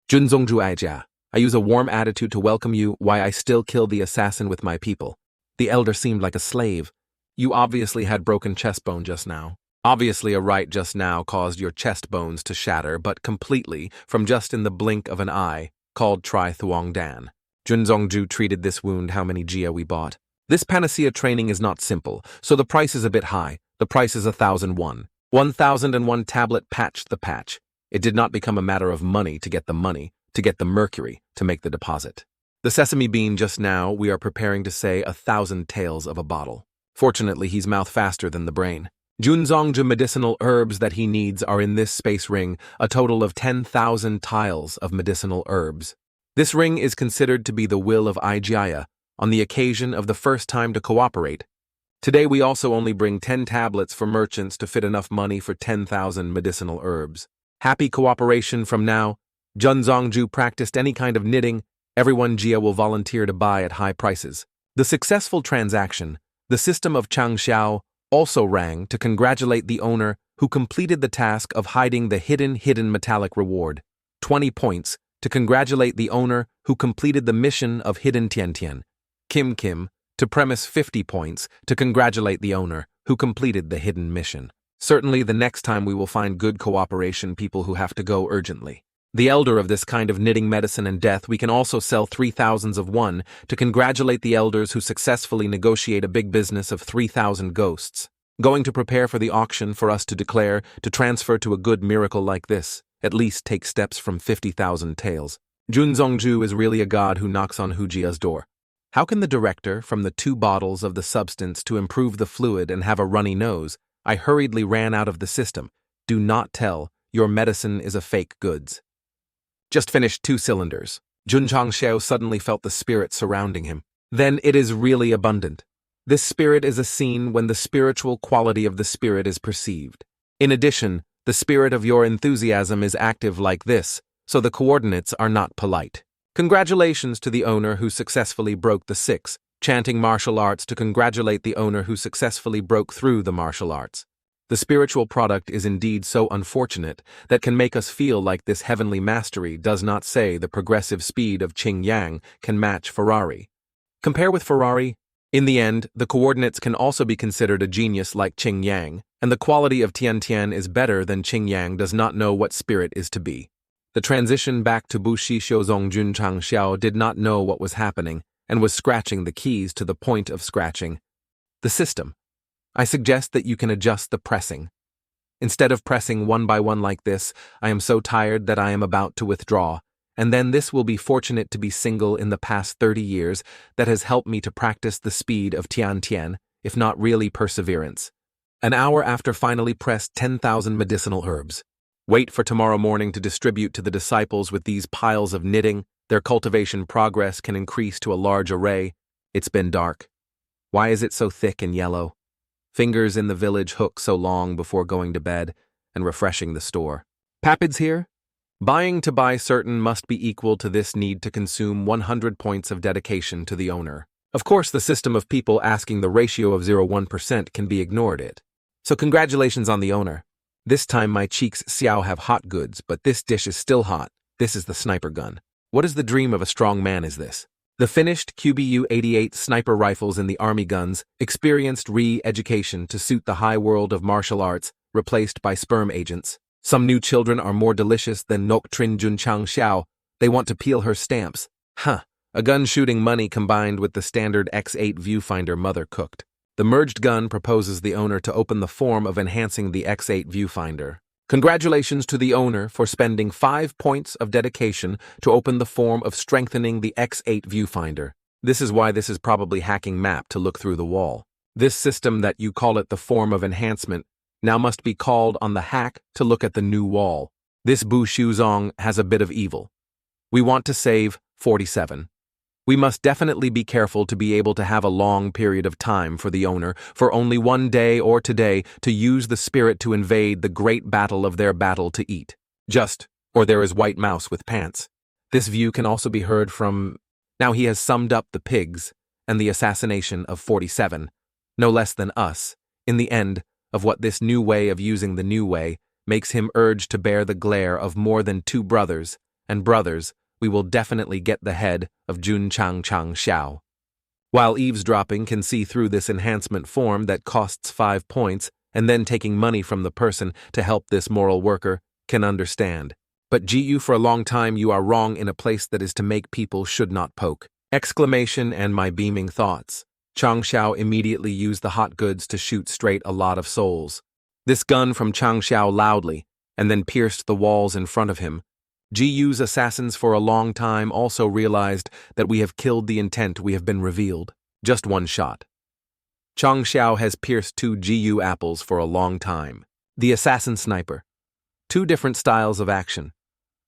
Jun Zongju Aijia, I use a warm attitude to welcome you, why I still kill the assassin with my people. The elder seemed like a slave. You obviously had broken chest bone just now. Obviously a right just now caused your chest bones to shatter, but completely, from just in the blink of an eye, called Tri Thuong Dan. Jun Zongju treated this wound. How many Jia we bought? This panacea training is not simple, so the price is a bit high. The price is 1,001. 1,001 tablet patched the patch. It did not become a matter of money, to get the mercury, to make the deposit. The sesame bean just now, we are preparing to say 1,000 taels of a bottle. Fortunately, he's mouth faster than the brain. Junzongju medicinal herbs that he needs are in this space ring, a total of 10,000 tiles of medicinal herbs. This ring is considered to be the will of Aijia, on the occasion of the first time to cooperate. Today we also only bring 10 tablets for merchants to fit enough money for 10,000 medicinal herbs. Happy cooperation from now. Junzongju practiced any kind of knitting, everyone Jia will volunteer to buy at high prices. The successful transaction, the system of Chang Xiao, also rang to congratulate the owner who completed the task of hiding the hidden metallic reward. 20 points to congratulate the owner who completed the mission of hidden Tian. Kim to premise 50 points to congratulate the owner who completed the hidden mission. Certainly the next time we will find good cooperation people who have to go urgently. The elder of this kind of knitting medicine and death, we can also sell 3,000 of one to congratulate the elders who successfully negotiate a big business of 3,000 ghosts. Going to prepare for the auction for us to declare to transfer to a good miracle like this, at least take steps from 50,000 taels. Jun Zongju is really a god who knocks on Hujia's door. How can the director, from the 2 bottles of the substance to improve the fluid and have a runny nose, I hurriedly ran out of the system. Do not tell, your medicine is a fake goods. Just finished 2 cylinders. Jun Chang Xiao suddenly felt the spirit surrounding him. Then it is really abundant. This spirit is a scene when the spiritual quality of the spirit is perceived. In addition, the spirit of your enthusiasm is active like this, so the coordinates are not polite. Congratulations to the owner who successfully broke the 6, chanting martial arts to congratulate the owner who successfully broke through the martial arts. The spiritual product is indeed so unfortunate that can make us feel like this heavenly mastery does not say the progressive speed of Ching Yang can match Ferrari. Compare with Ferrari. In the end, the coordinates can also be considered a genius like Ching Yang, and the quality of Tian Tian is better than Ching Yang does not know what spirit is to be. The transition back to Bushi Xiuzong Jun Chang Xiao did not know what was happening and was scratching the keys to the point of scratching. The system. I suggest that you can adjust the pressing. Instead of pressing one by one like this, I am so tired that I am about to withdraw, and then this will be fortunate to be single in the past 30 years that has helped me to practice the speed of Tian Tian, if not really perseverance. An hour after finally pressed 10,000 medicinal herbs. Wait for tomorrow morning to distribute to the disciples with these piles of knitting. Their cultivation progress can increase to a large array. It's been dark. Why is it so thick and yellow? Fingers in the village hook so long before going to bed and refreshing the store. Papids here? Buying to buy certain must be equal to this need to consume 100 points of dedication to the owner. Of course, the system of people asking the ratio of 0.1% can be ignored it. So congratulations on the owner. This time my cheeks Xiao have hot goods, but this dish is still hot. This is the sniper gun. What is the dream of a strong man is this? The finished QBU-88 sniper rifles in the army guns experienced re-education to suit the high world of martial arts, replaced by sperm agents. Some new children are more delicious than Noctrin Jun Chang Xiao. They want to peel her stamps. A gun shooting money combined with the standard X8 viewfinder mother cooked. The merged gun proposes the owner to open the form of enhancing the X8 viewfinder. Congratulations to the owner for spending 5 points of dedication to open the form of strengthening the X8 viewfinder. This is why this is probably hacking map to look through the wall. This system that you call it the form of enhancement now must be called on the hack to look at the new wall. This Bu Xiuzong has a bit of evil. We want to save 47. We must definitely be careful to be able to have a long period of time for the owner, for only one day or today, to use the spirit to invade the great battle of their battle to eat. Or there is white mouse with pants. This view can also be heard from... Now he has summed up the pigs and the assassination of 47, no less than us, in the end of what this new way of using the new way makes him urge to bear the glare of more than 2 brothers, and brothers, we will definitely get the head of Jun Chang Xiao. While eavesdropping can see through this enhancement form that costs 5 points, and then taking money from the person to help this moral worker, can understand. But GU, for a long time you are wrong in a place that is to make people should not poke. Exclamation and my beaming thoughts. Chang Xiao immediately used the hot goods to shoot straight a lot of souls. This gun from Chang Xiao loudly, and then pierced the walls in front of him. GU's assassins for a long time also realized that we have killed the intent we have been revealed. Just one shot. Chang Xiao has pierced 2 GU apples for a long time. The assassin sniper. 2 different styles of action.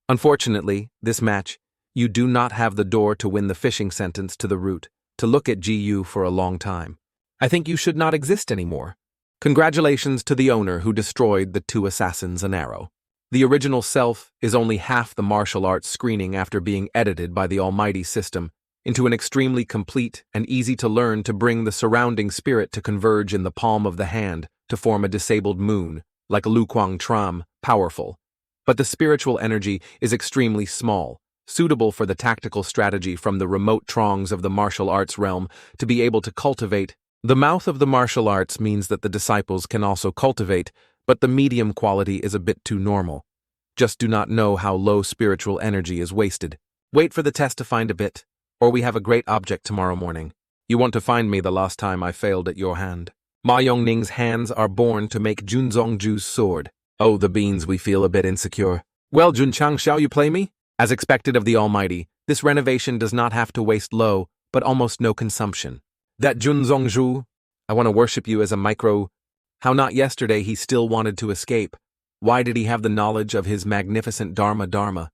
Unfortunately, this match, you do not have the door to win the fishing sentence to the root, to look at GU for a long time. I think you should not exist anymore. Congratulations to the owner who destroyed the 2 assassins an arrow. The original self is only half the martial arts screening after being edited by the almighty system into an extremely complete and easy to learn to bring the surrounding spirit to converge in the palm of the hand to form a disabled moon, like Lu Kuang Tram, powerful. But the spiritual energy is extremely small, suitable for the tactical strategy from the remote trongs of the martial arts realm to be able to cultivate. The mouth of the martial arts means that the disciples can also cultivate, but the medium quality is a bit too normal. Just do not know how low spiritual energy is wasted. Wait for the test to find a bit, or we have a great object tomorrow morning. You want to find me the last time I failed at your hand. Ma Yongning's hands are born to make Jun Zongju's sword. Oh, the beans, we feel a bit insecure. Well, Jun Chang Xiao, you play me? As expected of the Almighty, this renovation does not have to waste low, but almost no consumption. That Jun Zongju, I want to worship you as a micro... How not yesterday he still wanted to escape. Why did he have the knowledge of his magnificent Dharma?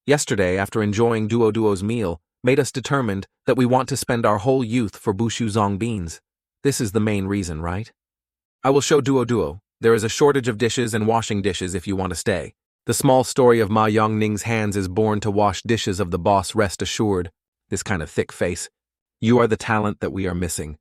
Yesterday, after enjoying Duo's meal, made us determined that we want to spend our whole youth for Bu Xiuzong beans. This is the main reason, right? I will show duo. There is a shortage of dishes and washing dishes if you want to stay. The small story of Ma Yongning's hands is born to wash dishes of the boss, rest assured. This kind of thick face. You are the talent that we are missing.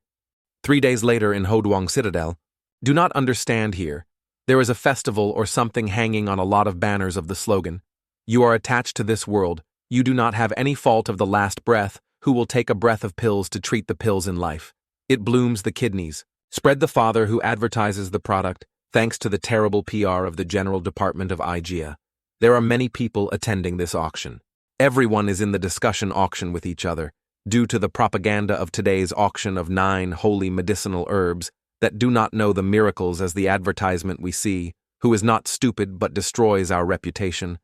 3 days later in Hoduang Citadel. Do not understand here. There is a festival or something hanging on a lot of banners of the slogan. You are attached to this world. You do not have any fault of the last breath. Who will take a breath of pills to treat the pills in life? It blooms the kidneys. Spread the father who advertises the product, thanks to the terrible PR of the General Department of IGEA. There are many people attending this auction. Everyone is in the discussion auction with each other, due to the propaganda of today's auction of 9 holy medicinal herbs that do not know the miracles as the advertisement we see, who is not stupid but destroys our reputation.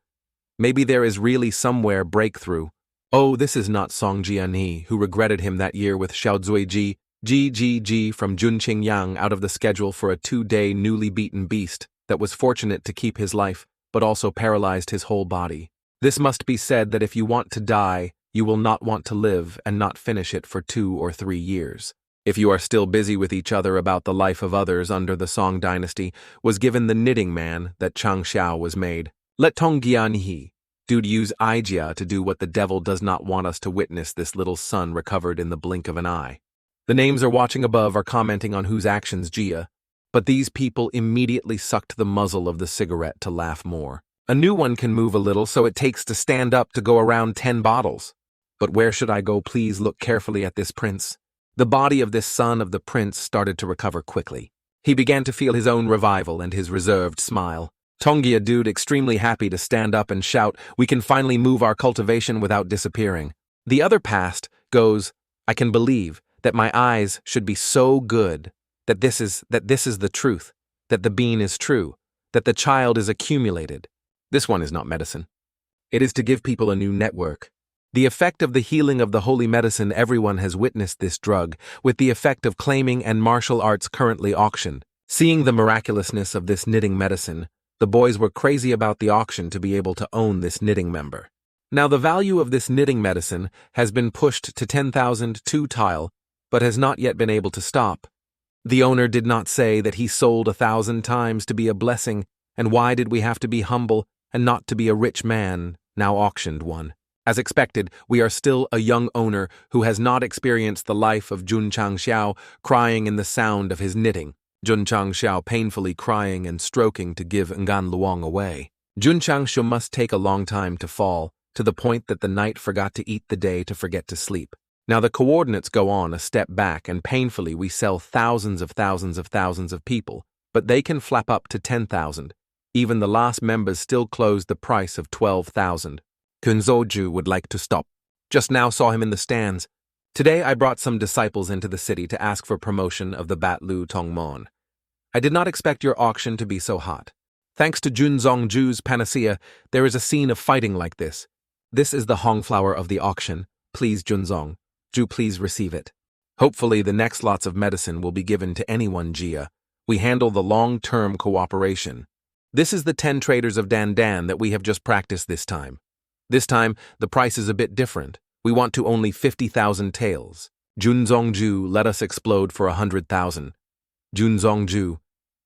Maybe there is really somewhere breakthrough. Oh, this is not Song Jianhe, who regretted him that year with Xiaozui Ji from Jun Chang Xiao out of the schedule for a 2-day newly beaten beast that was fortunate to keep his life, but also paralyzed his whole body. This must be said that if you want to die, you will not want to live and not finish it for 2 or 3 years. If you are still busy with each other about the life of others under the Song dynasty, was given the knitting man that Chang Xiao was made. Let Tong Gianhe. Dude use Ijia to do what the devil does not want us to witness. This little son recovered in the blink of an eye. The names are watching above are commenting on whose actions Jia, but these people immediately sucked the muzzle of the cigarette to laugh more. A new one can move a little, so it takes to stand up to go around 10 bottles. But where should I go? Please look carefully at this prince. The body of this son of the prince started to recover quickly. He began to feel his own revival and his reserved smile. Tongia dude extremely happy to stand up and shout, we can finally move our cultivation without disappearing. The other past goes, I can believe that my eyes should be so good, that this is the truth, that the bean is true, that the child is accumulated. This one is not medicine. It is to give people a new network. The effect of the healing of the holy medicine, everyone has witnessed this drug, with the effect of claiming and martial arts currently auctioned. Seeing the miraculousness of this knitting medicine, the boys were crazy about the auction to be able to own this knitting member. Now the value of this knitting medicine has been pushed to 10,000 2 tile, but has not yet been able to stop. The owner did not say that he sold 1,000 times to be a blessing, and why did we have to be humble and not to be a rich man, now auctioned one? As expected, we are still a young owner who has not experienced the life of Jun Chang Xiao, crying in the sound of his knitting. Jun Chang Xiao painfully crying and stroking to give Ngan Luong away. Jun Chang Xiao must take a long time to fall, to the point that the night forgot to eat the day to forget to sleep. Now the coordinates go on a step back, and painfully we sell thousands of people, but they can flap up to 10,000. Even the last members still closed the price of 12,000. Kunzoju would like to stop. Just now saw him in the stands. Today I brought some disciples into the city to ask for promotion of the Batlu Tongmon. I did not expect your auction to be so hot. Thanks to Jun Zongju's panacea, there is a scene of fighting like this. This is the Hong flower of the auction. Please Jun Zongju, please receive it. Hopefully the next lots of medicine will be given to anyone Jia. We handle the long-term cooperation. This is the 10 traders of Dan that we have just practiced this time. This time, the price is a bit different. We want to only 50,000 taels. Jun Zongju, let us explode for 100,000. Jun Zongju,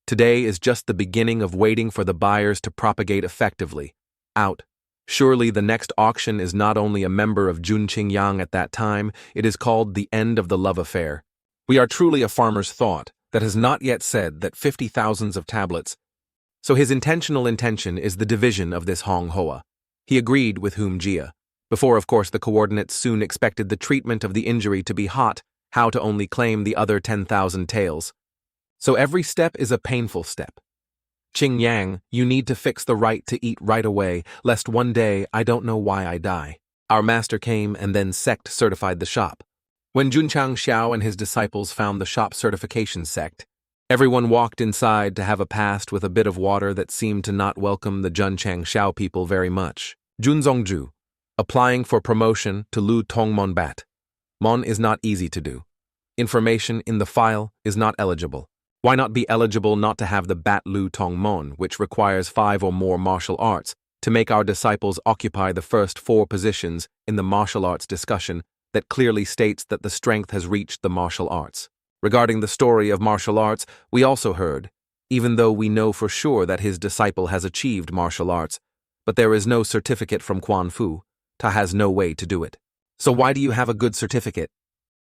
today is just the beginning of waiting for the buyers to propagate effectively. Out. Surely the next auction is not only a member of Jun Chang Xiao at that time, it is called the end of the love affair. We are truly a farmer's thought that has not yet said that 50,000 of tablets. So his intentional intention is the division of this Hong Hoa. He agreed with whom Jia. Before, of course, the coordinates soon expected the treatment of the injury to be hot, how to only claim the other 10,000 taels. So every step is a painful step. Ching Yang, you need to fix the right to eat right away, lest one day I don't know why I die. Our master came and then Sect certified the shop. When Jun Chang Xiao and his disciples found the shop certification Sect, everyone walked inside to have a past with a bit of water that seemed to not welcome the Jun Chang Xiao people very much. Jun Zongju, applying for promotion to Lu Tongmon Bat. Mon is not easy to do. Information in the file is not eligible. Why not be eligible not to have the Bat Lu Tongmon, which requires 5 or more martial arts, to make our disciples occupy the first 4 positions in the martial arts discussion that clearly states that the strength has reached the martial arts. Regarding the story of martial arts, we also heard, even though we know for sure that his disciple has achieved martial arts, but there is no certificate from Quan Fu, Ta has no way to do it. So why do you have a good certificate?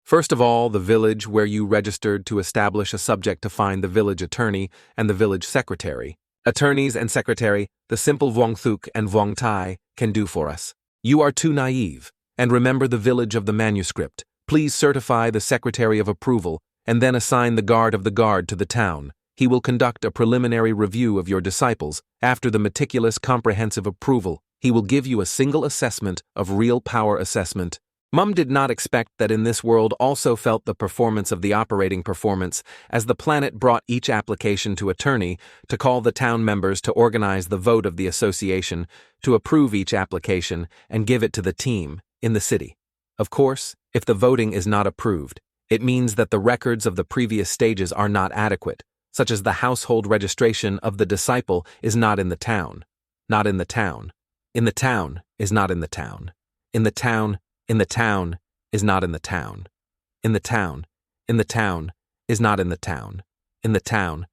First of all, the village where you registered to establish a subject to find the village attorney and the village secretary. Attorneys and secretary, the simple Vuong Thuk and Vuong Tai, can do for us. You are too naive, and remember the village of the manuscript. Please certify the secretary of approval, and then assign the guard of the guard to the town. He will conduct a preliminary review of your disciples. After the meticulous comprehensive approval, he will give you a single assessment of real power assessment. Mum did not expect that in this world also felt the performance of the operating performance, as the planet brought each application to attorney to call the town members to organize the vote of the association, to approve each application and give it to the team in the city. Of course, if the voting is not approved, it means that the records of the previous stages are not adequate, such as the household registration of the disciple is not in the town. Not in the town. In the town is not in the town. In the town is not in the town. In the town is not in the town. In the town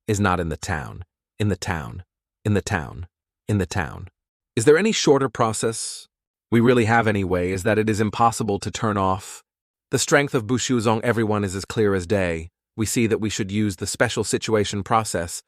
is not in the town. In the town. Is there any shorter process we really have anyway is that it is impossible to turn off? The strength of Bushuzong everyone is as clear as day. We see that we should use the special situation process.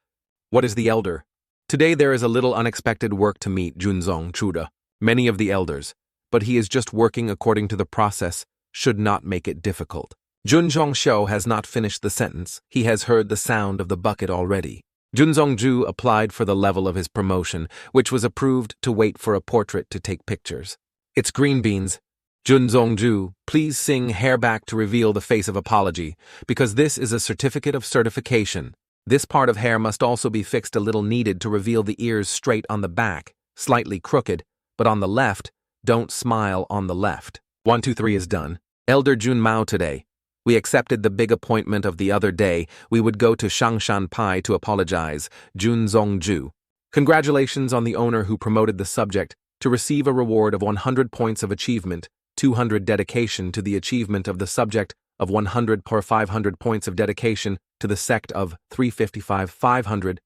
What is the elder? Today there is a little unexpected work to meet Junzong Chuda, many of the elders, but he is just working according to the process, should not make it difficult. Jun Chang Xiao has not finished the sentence. He has heard the sound of the bucket already. Junzong Ju applied for the level of his promotion, which was approved to wait for a portrait to take pictures. It's green beans. Junzong Ju, please sing hair back to reveal the face of apology, because this is a certificate of certification. This part of hair must also be fixed a little needed to reveal the ears straight on the back, slightly crooked, but on the left, don't smile on the left. 1, 2, 3 is done. Elder Jun Mao today. We accepted the big appointment of the other day. We would go to Shangshan Pai to apologize. Junzong Ju. Congratulations on the owner who promoted the subject to receive a reward of 100 points of achievement, 200 dedication to the achievement of the subject of 100 per 500 points of dedication to the sect of 355 500.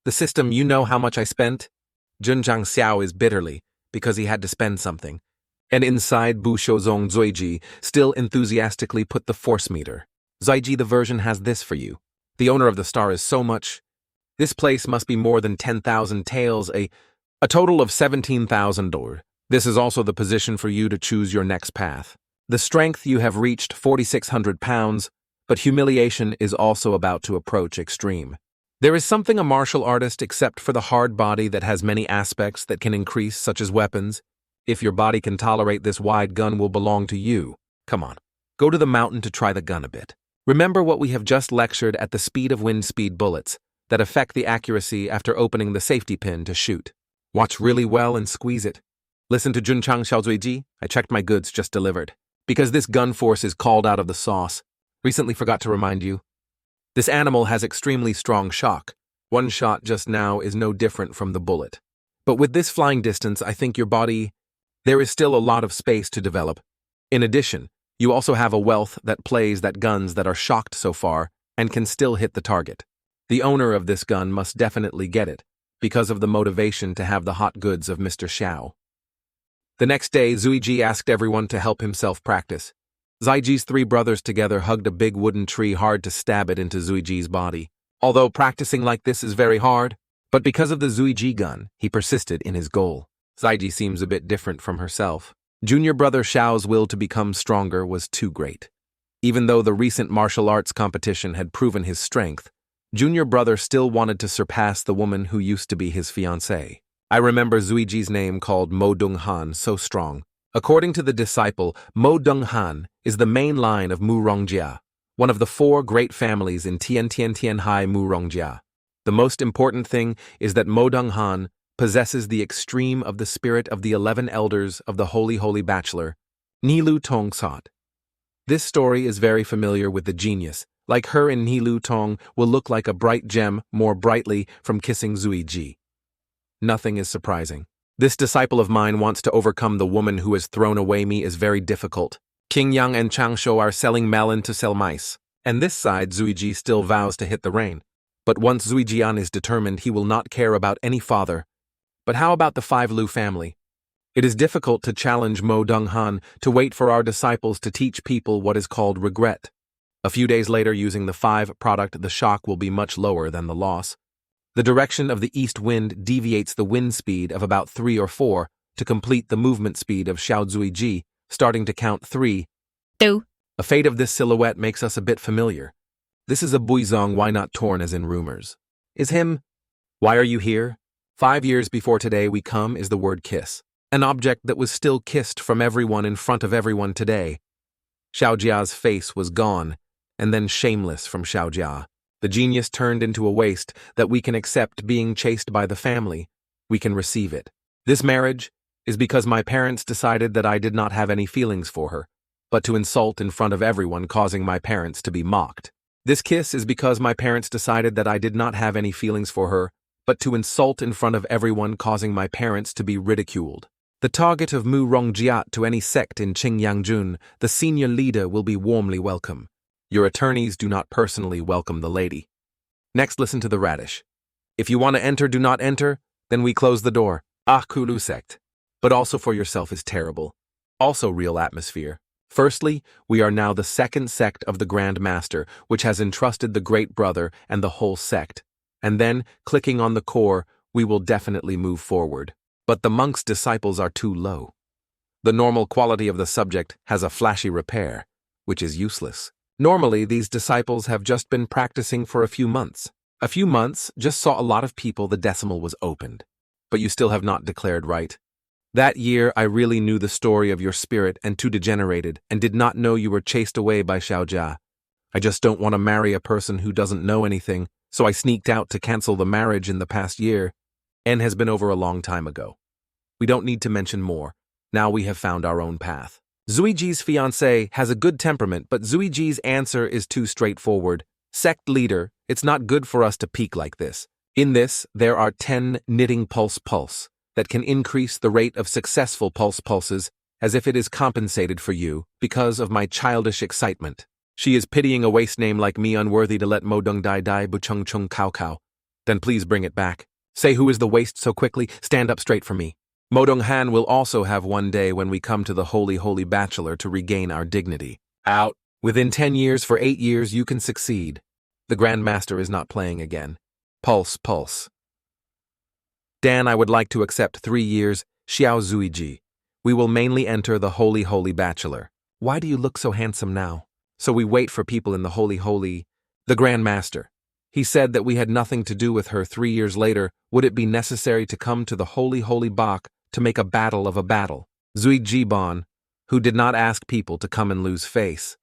The system, you know how much I spent? Jun Chang Xiao is bitterly, because he had to spend something. And inside Bu Shouzong Zuiji still enthusiastically put the force meter. Zuiji, the version has this for you. The owner of the star is so much. This place must be more than 10,000 taels, a total of 17,000 or. This is also the position for you to choose your next path. The strength you have reached 4,600 pounds, but humiliation is also about to approach extreme. There is something a martial artist except for the hard body that has many aspects that can increase, such as weapons. If your body can tolerate this wide gun will belong to you. Come on, go to the mountain to try the gun a bit. Remember what we have just lectured at the speed of wind speed bullets that affect the accuracy after opening the safety pin to shoot. Watch really well and squeeze it. Listen to Jun Chang Xiao Zuiji, I checked my goods just delivered. Because this gun force is called out of the sauce. Recently forgot to remind you. This animal has extremely strong shock. One shot just now is no different from the bullet. But with this flying distance, I think your body... There is still a lot of space to develop. In addition, you also have a wealth that plays that guns that are shocked so far and can still hit the target. The owner of this gun must definitely get it, because of the motivation to have the hot goods of Mr. Xiao. The next day, Zuiji asked everyone to help himself practice. Zuiji's 3 brothers together hugged a big wooden tree hard to stab it into Zuiji's body. Although practicing like this is very hard, but because of the Zuiji gun, he persisted in his goal. Zuiji seems a bit different from herself. Junior brother Xiao's will to become stronger was too great. Even though the recent martial arts competition had proven his strength, junior brother still wanted to surpass the woman who used to be his fiancée. I remember Zuiji's name called Mo Donghan so strong. According to the disciple, Mo Donghan is the main line of Mu Rongjia, one of the 4 great families in Tiantiantianhai Mu Rongjia. The most important thing is that Mo Donghan possesses the extreme of the spirit of the 11 elders of the Holy Bachelor, Nilu Tong Sot. This story is very familiar with the genius. Like her in Nilu Tong will look like a bright gem more brightly from kissing Zuiji. Nothing is surprising. This disciple of mine wants to overcome the woman who has thrown away me is very difficult. King Yang and Chang Xiao are selling melon to sell mice. And this side, Zuiji still vows to hit the rain. But once Zuijian is determined, he will not care about any father. But how about the Five Lu family? It is difficult to challenge Mo Donghan to wait for our disciples to teach people what is called regret. A few days later, using the 5 product, the shock will be much lower than the loss. The direction of the east wind deviates the wind speed of about 3 or 4 to complete the movement speed of Xiao Zuiji, starting to count 3. 2. A fate of this silhouette makes us a bit familiar. This is a buizong, why not torn as in rumors. Is him? Why are you here? 5 years before today we come is the word kiss. An object that was still kissed from everyone in front of everyone today. Xiaojia's face was gone, and then shameless from Xiaojia. The genius turned into a waste that we can accept being chased by the family. We can receive it. This marriage is because my parents decided that I did not have any feelings for her, but to insult in front of everyone, causing my parents to be mocked. This kiss is because my parents decided that I did not have any feelings for her, but to insult in front of everyone, causing my parents to be ridiculed. The target of Mu Rongjiat to any sect in Qingyangzhun, the senior leader will be warmly welcome. Your attorneys do not personally welcome the lady. Next, listen to the radish. If you want to enter, do not enter, then we close the door. Ah, Kulu sect. But also for yourself is terrible. Also real atmosphere. Firstly, we are now the second sect of the Grand Master, which has entrusted the Great Brother and the whole sect. And then, clicking on the core, we will definitely move forward. But the monk's disciples are too low. The normal quality of the subject has a flashy repair, which is useless. Normally, these disciples have just been practicing for a few months. A few months just saw a lot of people the decimal was opened. But you still have not declared right. That year, I really knew the story of your spirit and too degenerated and did not know you were chased away by Xiaojia. I just don't want to marry a person who doesn't know anything, so I sneaked out to cancel the marriage in the past year. N has been over a long time ago. We don't need to mention more. Now we have found our own path. Zuiji's fiancé has a good temperament, but Zuiji's answer is too straightforward. Sect leader, it's not good for us to peak like this. In this, there are 10 knitting pulse that can increase the rate of successful pulses as if it is compensated for you because of my childish excitement. She is pitying a waste name like me, unworthy to let Modong Dai Buchung Chung Kao Kao. Then please bring it back. Say who is the waste so quickly, stand up straight for me. Modong Han will also have one day when we come to the holy bachelor to regain our dignity. Out. Within 10 years, for 8 years, you can succeed. The Grand Master is not playing again. Pulse. Dan, I would like to accept 3 years, Xiao Zuiji. We will mainly enter the holy bachelor. Why do you look so handsome now? So we wait for people in the holy. The Grand Master. He said that we had nothing to do with her. 3 years later, would it be necessary to come to the holy Bach to make a battle of a battle? Zuiji Bon, who did not ask people to come and lose face.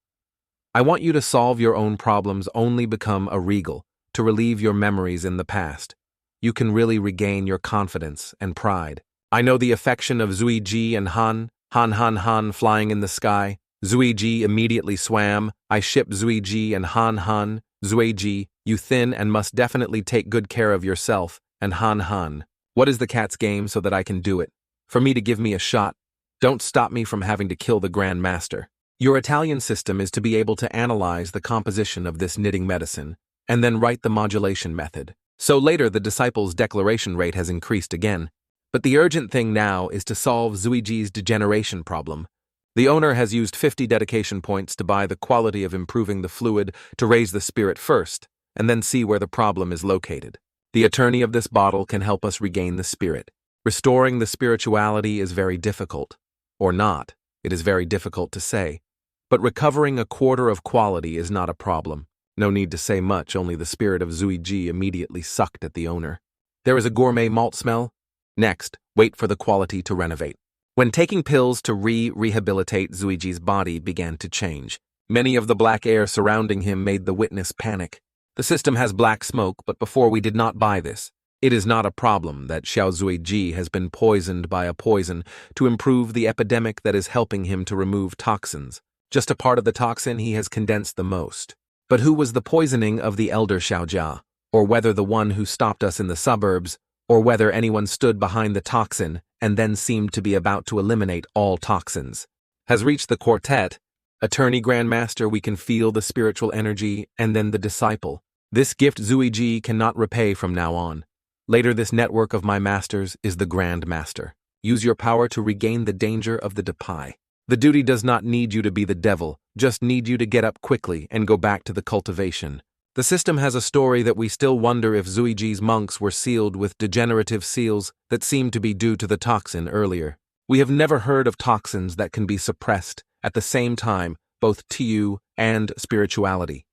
I want you to solve your own problems, only become a regal, to relieve your memories in the past. You can really regain your confidence and pride. I know the affection of Zuiji and Han flying in the sky. Zuiji immediately swam. I ship Zuiji and Han. Zuiji, you thin and must definitely take good care of yourself. And Han. What is the cat's game so that I can do it? For me to give me a shot. Don't stop me from having to kill the Grand Master. Your Italian system is to be able to analyze the composition of this knitting medicine, and then write the modulation method. So later the disciples' declaration rate has increased again. But the urgent thing now is to solve Zuiji's degeneration problem. The owner has used 50 dedication points to buy the quality of improving the fluid to raise the spirit first, and then see where the problem is located. The attorney of this bottle can help us regain the spirit. Restoring the spirituality is very difficult. Or not, it is very difficult to say. But recovering a quarter of quality is not a problem. No need to say much, only the spirit of Zuiji immediately sucked at the owner. There is a gourmet malt smell. Next, wait for the quality to renovate. When taking pills to rehabilitate, Zuiji's body began to change. Many of the black air surrounding him made the witness panic. The system has black smoke, but before we did not buy this. It is not a problem that Xiao Zuiji has been poisoned by a poison to improve the epidemic that is helping him to remove toxins. Just a part of the toxin he has condensed the most. But who was the poisoning of the elder Xiaojia? Or whether the one who stopped us in the suburbs, or whether anyone stood behind the toxin and then seemed to be about to eliminate all toxins, has reached the quartet, Attorney Grandmaster, we can feel the spiritual energy, and then the disciple. This gift Zuiji cannot repay from now on. Later, this network of my masters is the Grand Master. Use your power to regain the danger of the Depai. The duty does not need you to be the devil, just need you to get up quickly and go back to the cultivation. The system has a story that we still wonder if Zuiji's monks were sealed with degenerative seals that seemed to be due to the toxin earlier. We have never heard of toxins that can be suppressed at the same time, both TU and spirituality.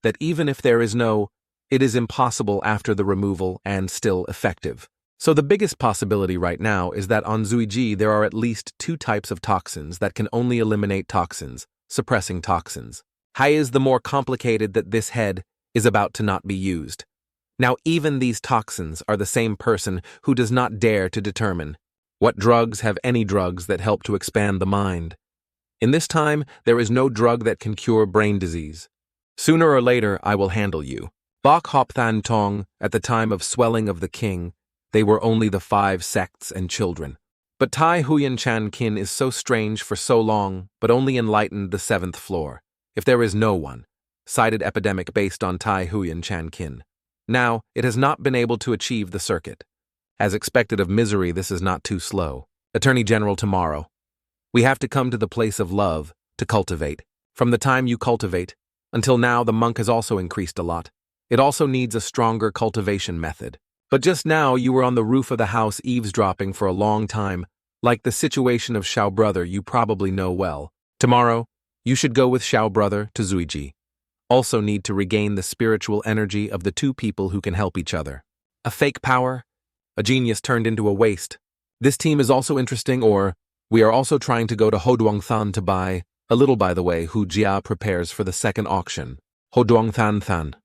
That even if there is no, it is impossible after the removal and still effective. So the biggest possibility right now is that on Zuiji there are at least 2 types of toxins that can only eliminate toxins, suppressing toxins. Hai is the more complicated that this head is about to not be used. Now even these toxins are the same person who does not dare to determine. What drugs have any drugs that help to expand the mind? In this time, there is no drug that can cure brain disease. Sooner or later, I will handle you. Bok Hop Than Tong, at the time of swelling of the king, they were only the 5 sects and children. But Tai Huyan Chan Kin is so strange for so long, but only enlightened the 7th floor. If there is no one, cited epidemic based on Tai Huyan Chan Kin. Now, it has not been able to achieve the circuit. As expected of misery, this is not too slow. Attorney General tomorrow. We have to come to the place of love, to cultivate. From the time you cultivate, until now the monk has also increased a lot. It also needs a stronger cultivation method. But just now you were on the roof of the house eavesdropping for a long time, like the situation of Xiao Brother you probably know well. Tomorrow, you should go with Xiao Brother to Zuiji. Also need to regain the spiritual energy of the 2 people who can help each other. A fake power? A genius turned into a waste. This team is also interesting, or we are also trying to go to Hoduangthan to buy, a little by the way, Hu Jia prepares for the 2nd auction. Hoduangthan Than.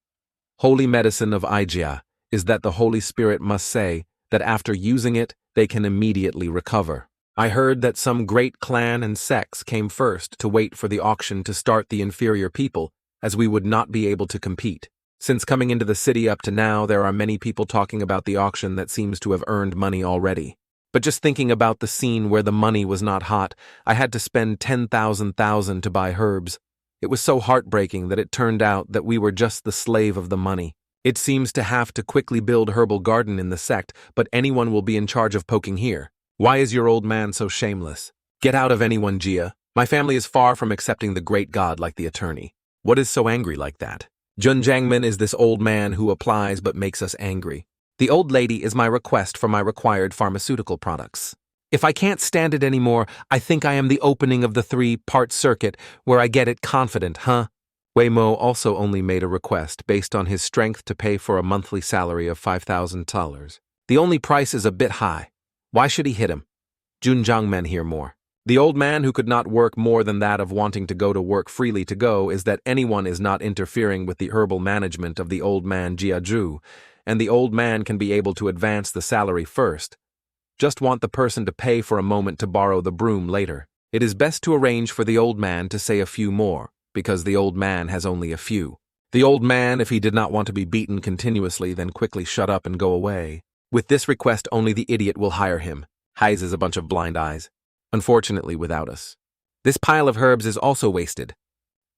Holy medicine of Ijia is that the Holy Spirit must say that after using it, they can immediately recover. I heard that some great clan and sects came first to wait for the auction to start the inferior people, as we would not be able to compete. Since coming into the city up to now, there are many people talking about the auction that seems to have earned money already. But just thinking about the scene where the money was not hot, I had to spend 10,000 to buy herbs. It was so heartbreaking that it turned out that we were just the slave of the money. It seems to have to quickly build herbal garden in the sect, but anyone will be in charge of poking here. Why is your old man so shameless? Get out of anyone, Jia. My family is far from accepting the great god like the attorney. What is so angry like that? Jun Jangman is this old man who applies but makes us angry. The old lady is my request for my required pharmaceutical products. If I can't stand it anymore, I think I am the opening of the 3-part circuit where I get it confident, huh? Wei Mo also only made a request based on his strength to pay for a monthly salary of $5,000. The only price is a bit high. Why should he hit him? Jun Jangmen hear more. The old man who could not work more than that of wanting to go to work freely to go is that anyone is not interfering with the herbal management of the old man Jiaju, and the old man can be able to advance the salary first. Just want the person to pay for a moment to borrow the broom later. It is best to arrange for the old man to say a few more, because the old man has only a few. The old man, if he did not want to be beaten continuously, then quickly shut up and go away. With this request, only the idiot will hire him. Heis is a bunch of blind eyes. Unfortunately, without us. This pile of herbs is also wasted.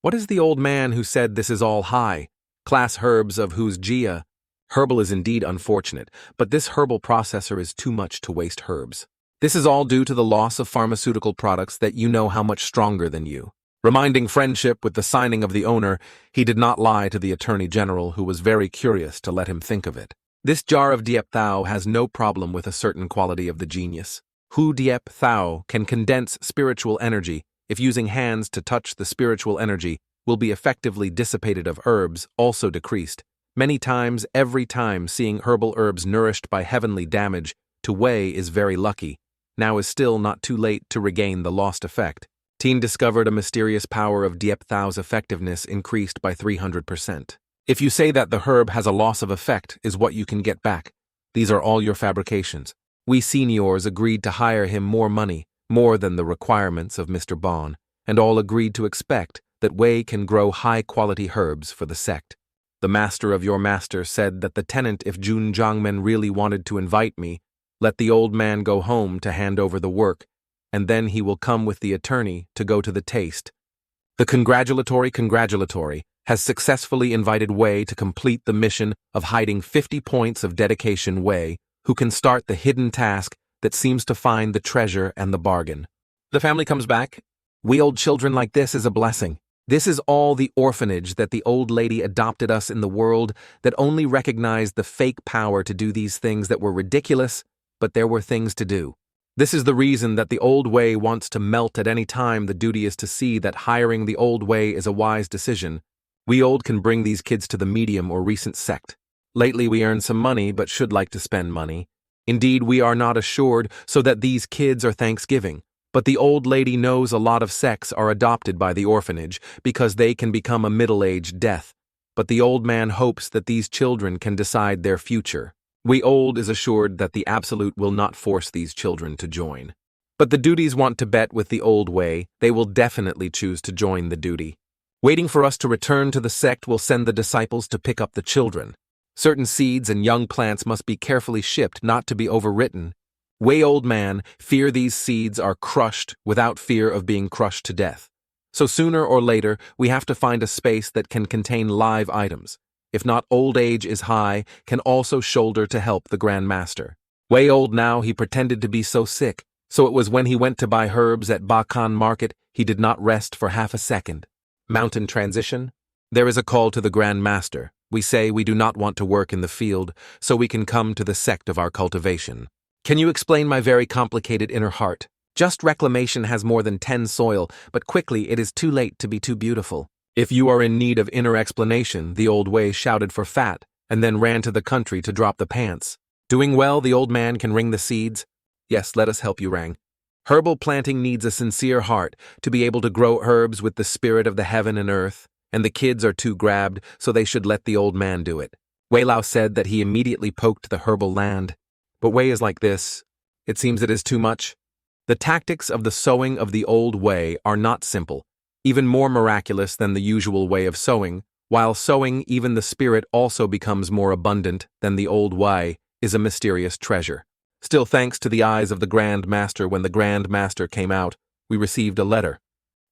What is the old man who said this is all high? Class herbs of whose Jia? Herbal is indeed unfortunate, but this herbal processor is too much to waste herbs. This is all due to the loss of pharmaceutical products that you know how much stronger than you. Reminding friendship with the signing of the owner, he did not lie to the Attorney General, who was very curious to let him think of it. This jar of Diep Thao has no problem with a certain quality of the genius. Hu Diep Thao can condense spiritual energy if using hands to touch the spiritual energy will be effectively dissipated of herbs, also decreased. Many times, every time seeing herbal herbs nourished by heavenly damage to Wei is very lucky. Now is still not too late to regain the lost effect. Teen discovered a mysterious power of Diep Thao's effectiveness increased by 300%. If you say that the herb has a loss of effect is what you can get back, these are all your fabrications. We seniors agreed to hire him more money, more than the requirements of Mr. Bond, and all agreed to expect that Wei can grow high-quality herbs for the sect. The master of your master said that the tenant, if Jun Jangmen really wanted to invite me, let the old man go home to hand over the work, and then he will come with the attorney to go to the taste. The congratulatory has successfully invited Wei to complete the mission of hiding 50 points of dedication. Wei, who can start the hidden task that seems to find the treasure and the bargain. The family comes back. We old children like this is a blessing. This is all the orphanage that the old lady adopted us in the world that only recognized the fake power to do these things that were ridiculous, but there were things to do. This is the reason that the old way wants to melt at any time. The duty is to see that hiring the old way is a wise decision. We old can bring these kids to the medium or recent sect. Lately we earn some money but should like to spend money. Indeed, we are not assured so that these kids are Thanksgiving. But the old lady knows a lot of sects are adopted by the orphanage because they can become a middle-aged death. But the old man hopes that these children can decide their future. We old is assured that the absolute will not force these children to join. But the duties want to bet with the old way. They will definitely choose to join the duty. Waiting for us to return to the sect will send the disciples to pick up the children. Certain seeds and young plants must be carefully shipped, not to be overwritten. Way old man, fear these seeds are crushed without fear of being crushed to death. So sooner or later, we have to find a space that can contain live items. If not, old age is high, can also shoulder to help the Grand Master. Way old now, he pretended to be so sick, so it was when he went to buy herbs at Bakan Market, he did not rest for half a second. Mountain transition? There is a call to the Grand Master. We say we do not want to work in the field, so we can come to the sect of our cultivation. Can you explain my very complicated inner heart? Just reclamation has more than 10 soil, but quickly it is too late to be too beautiful. If you are in need of inner explanation, the old way shouted for fat, and then ran to the country to drop the pants. Doing well, the old man can wring the seeds? Yes, let us help you, Rang. Herbal planting needs a sincere heart to be able to grow herbs with the spirit of the heaven and earth, and the kids are too grabbed, so they should let the old man do it. Wei Lao said that he immediately poked the herbal land. But Wei is like this. It seems it is too much. The tactics of the sowing of the old way are not simple, even more miraculous than the usual way of sowing. While sowing, even the spirit also becomes more abundant than the old way, is a mysterious treasure. Still, thanks to the eyes of the Grand Master, when the Grand Master came out, we received a letter.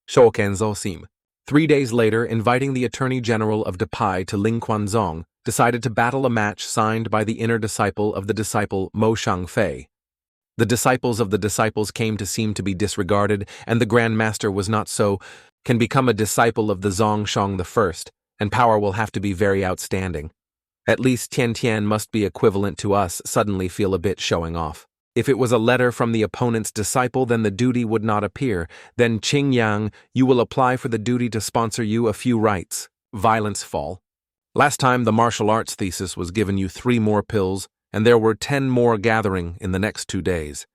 Shouken Zosim. 3 days later, inviting the Attorney General of Depai to Ling Kuan decided to battle a match signed by the inner disciple of the disciple Mo Shangfei. The disciples of the disciples came to seem to be disregarded, and the Grand Master was not so, can become a disciple of the Zongshang I, and power will have to be very outstanding. At least Tian Tian must be equivalent to us, suddenly feel a bit showing off. If it was a letter from the opponent's disciple, then the duty would not appear. Then Ching Yang, you will apply for the duty to sponsor you a few rights. Violence fall. Last time the martial arts thesis was given you 3 more pills, and there were 10 more gathering in the next 2 days.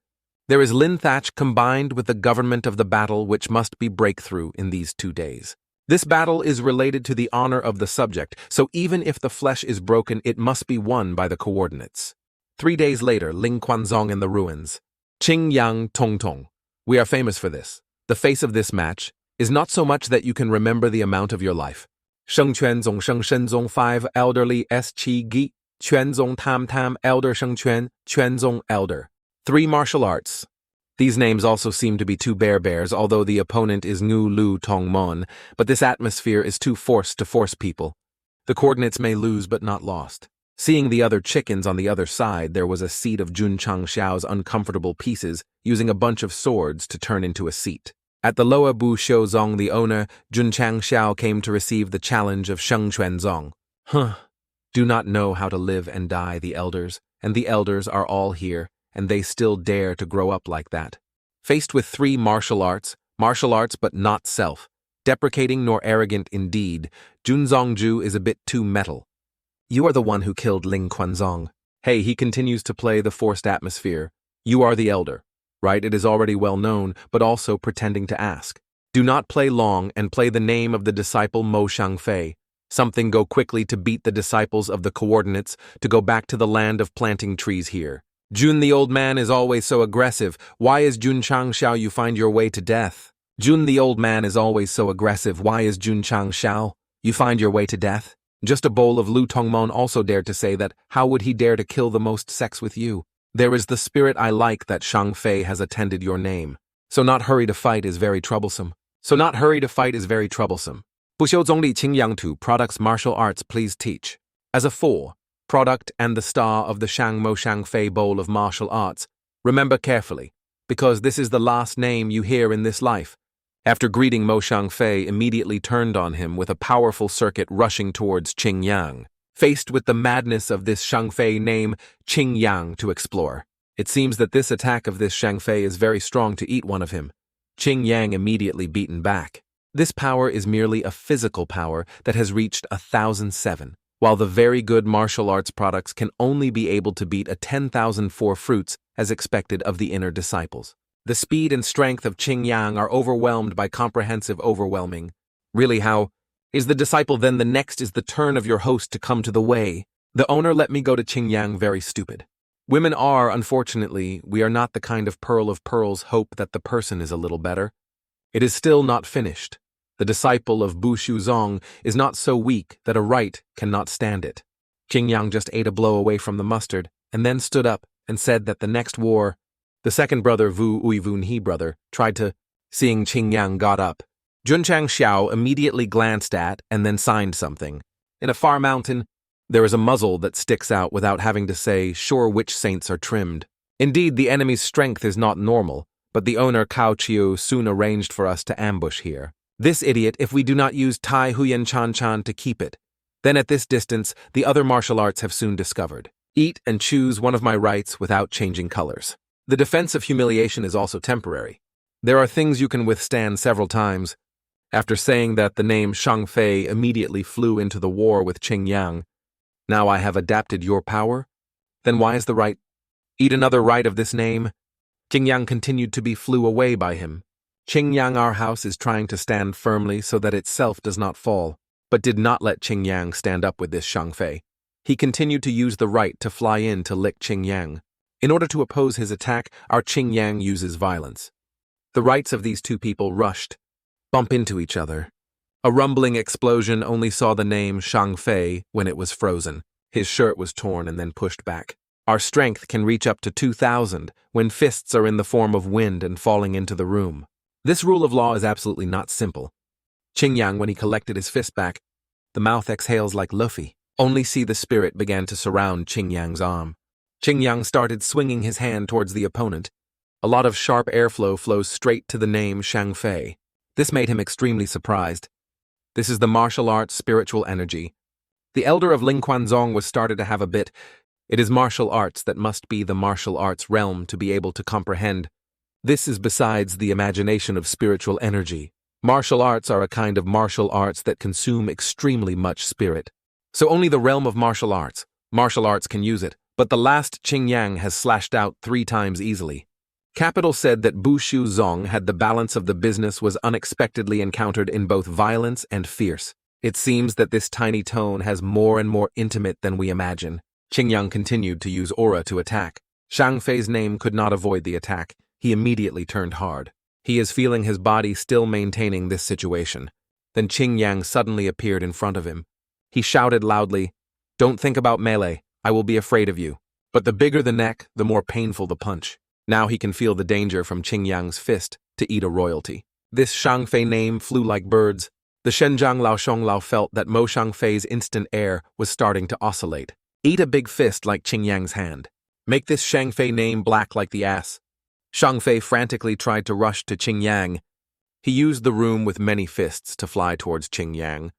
There is Lin Thatch combined with the government of the battle, which must be breakthrough in these 2 days. This battle is related to the honor of the subject, so even if the flesh is broken, it must be won by the coordinates. 3 days later, Ling Kuan in the ruins. Qing Yang Tong Tong. We are famous for this. The face of this match is not so much that you can remember the amount of your life. Sheng Quan Zong Sheng Shen Zong 5 elderly S Chi Gi, Quan Zong Tam Tam elder Sheng Quan Zong elder. 3 martial arts. These names also seem to be 2 bears, although the opponent is Ngu Lu Tong Mon, but this atmosphere is too forced to force people. The coordinates may lose but not lost. Seeing the other chickens on the other side, there was a seat of Jun Chang Xiao's uncomfortable pieces, using a bunch of swords to turn into a seat. At the Loa Bu Xiu Zong, the owner, Jun Chang Xiao, came to receive the challenge of Sheng Quan Zong. Do not know how to live and die, the elders, and the elders are all here, and they still dare to grow up like that. Faced with 3 martial arts but not self, deprecating nor arrogant indeed, Jun Zongju is a bit too metal. You are the one who killed Ling Kuan Zong. Hey, he continues to play the forced atmosphere. You are the elder. Right, it is already well known, but also pretending to ask. Do not play long and play the name of the disciple Mo Shangfei. Something go quickly to beat the disciples of the coordinates, to go back to the land of planting trees here. Jun the old man is always so aggressive. Why is Jun Chang Xiao you find your way to death? Jun the old man is always so aggressive. Why is Jun Chang Xiao you find your way to death? Just a bowl of Lu Tongmon also dared to say that. How would he dare to kill the most sex with you? There is the spirit I like that Shang Fei has attended your name. So not hurry to fight is very troublesome. So not hurry to fight is very troublesome. 不修总理清扬 2 products martial arts please teach. As a 4, product and the star of the Shang Mo Shang Fei Bowl of martial arts, remember carefully, because this is the last name you hear in this life. After greeting Mo Shangfei immediately turned on him with a powerful circuit rushing towards Qing Yang. Faced with the madness of this Shangfei name Qing Yang to explore. It seems that this attack of this Shangfei is very strong to eat one of him. Qing Yang immediately beaten back. This power is merely a physical power that has reached 1007, while the very good martial arts products can only be able to beat a 10,004 fruits as expected of the inner disciples. The speed and strength of Qing Yang are overwhelmed by comprehensive overwhelming. Really, how is the disciple then the next is the turn of your host to come to the way? The owner let me go to Qing Yang very stupid. Women are, unfortunately, we are not the kind of pearl of pearls hope that the person is a little better. It is still not finished. The disciple of Bu Shuzong is not so weak that a right cannot stand it. Qing Yang just ate a blow away from the mustard, and then stood up and said that the next war. The second brother, Vu Uivun He brother, tried to, seeing Qing Yang got up. Jun Chang Xiao immediately glanced at and then signed something. In a far mountain, there is a muzzle that sticks out without having to say sure which saints are trimmed. Indeed, the enemy's strength is not normal, but the owner Cao Chiu soon arranged for us to ambush here. This idiot if we do not use Tai Huyan Chan Chan to keep it. Then at this distance, the other martial arts have soon discovered. Eat and choose one of my rights without changing colors. The defense of humiliation is also temporary. There are things you can withstand several times. After saying that, the name Shang Fei immediately flew into the war with Qing Yang. Now I have adapted your power? Then why is the right? Eat another right of this name? Qing Yang continued to be flew away by him. Qing Yang our house is trying to stand firmly so that itself does not fall, but did not let Qing Yang stand up with this Shang Fei. He continued to use the right to fly in to lick Qing Yang. In order to oppose his attack, our Qing Yang uses violence. The rights of these two people rushed, bump into each other. A rumbling explosion only saw the name Shang Fei when it was frozen. His shirt was torn and then pushed back. Our strength can reach up to 2,000 when fists are in the form of wind and falling into the room. This rule of law is absolutely not simple. Qing Yang, when he collected his fist back, the mouth exhales like Luffy. Only see the spirit began to surround Qing Yang's arm. Qing Yang started swinging his hand towards the opponent. A lot of sharp airflow flows straight to the name Shang Fei. This made him extremely surprised. This is the martial arts spiritual energy. The elder of Ling Kuan was started to have a bit. It is martial arts that must be the martial arts realm to be able to comprehend. This is besides the imagination of spiritual energy. Martial arts are a kind of martial arts that consume extremely much spirit. So only the realm of martial arts can use it. But the last Qing Yang has slashed out 3 times easily. Capital said that Bu Shu Zong had the balance of the business was unexpectedly encountered in both violence and fierce. It seems that this tiny tone has more and more intimate than we imagine. Qing Yang continued to use aura to attack. Shang Fei's name could not avoid the attack. He immediately turned hard. He is feeling his body still maintaining this situation. Then Qing Yang suddenly appeared in front of him. He shouted loudly, "Don't think about melee. I will be afraid of you." But the bigger the neck, the more painful the punch. Now he can feel the danger from Qing Yang's fist to eat a royalty. This Shang Fei name flew like birds. The Shenjiang Lao Shonglao felt that Mo Shang Fei's instant air was starting to oscillate. Eat a big fist like Qing Yang's hand. Make this Shang Fei name black like the ass. Shang Fei frantically tried to rush to Qing Yang. He used the room with many fists to fly towards Qing Yang.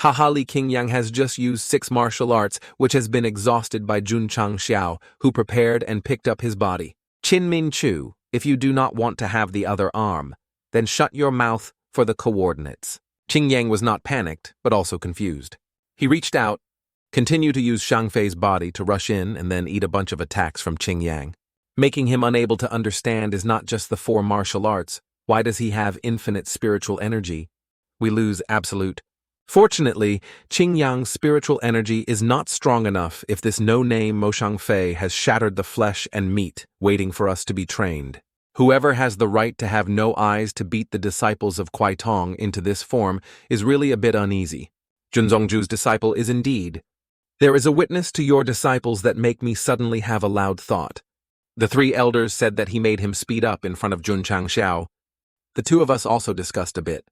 Li Qing Yang has just used 6 martial arts, which has been exhausted by Jun Chang Xiao, who prepared and picked up his body. Qin Min Chu, if you do not want to have the other arm, then shut your mouth for the coordinates. Qing Yang was not panicked, but also confused. He reached out, continued to use Shang Fei's body to rush in and then eat a bunch of attacks from Qing Yang. Making him unable to understand is not just the 4 martial arts. Why does he have infinite spiritual energy? We lose absolute. Fortunately, Qing Yang's spiritual energy is not strong enough if this no-name Mo Shang Fei has shattered the flesh and meat, waiting for us to be trained. Whoever has the right to have no eyes to beat the disciples of Kuai Tong into this form is really a bit uneasy. Jun Zongju's disciple is indeed. There is a witness to your disciples that make me suddenly have a loud thought. The 3 elders said that he made him speed up in front of Jun Chang Xiao. The 2 of us also discussed a bit.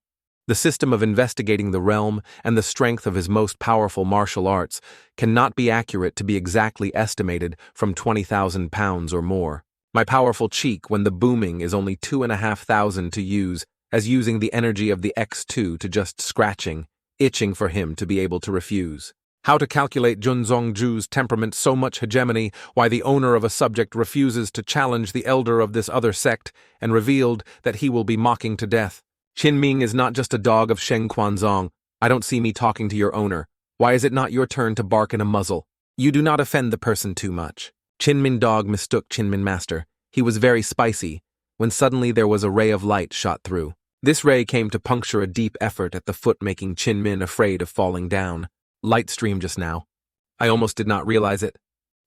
The system of investigating the realm and the strength of his most powerful martial arts cannot be accurate to be exactly estimated from 20,000 pounds or more. My powerful cheek when the booming is only 2,500 to use, as using the energy of the X2 to just scratching, itching for him to be able to refuse. How to calculate Jun Zongju's temperament so much hegemony, why the owner of a subject refuses to challenge the elder of this other sect, and revealed that he will be mocking to death. Qin Ming is not just a dog of Sheng Quanzong. I don't see me talking to your owner. Why is it not your turn to bark in a muzzle? You do not offend the person too much. Qin Min dog mistook Qin Min master. He was very spicy, when suddenly there was a ray of light shot through. This ray came to puncture a deep effort at the foot, making Qin Min afraid of falling down. Light stream just now. I almost did not realize it.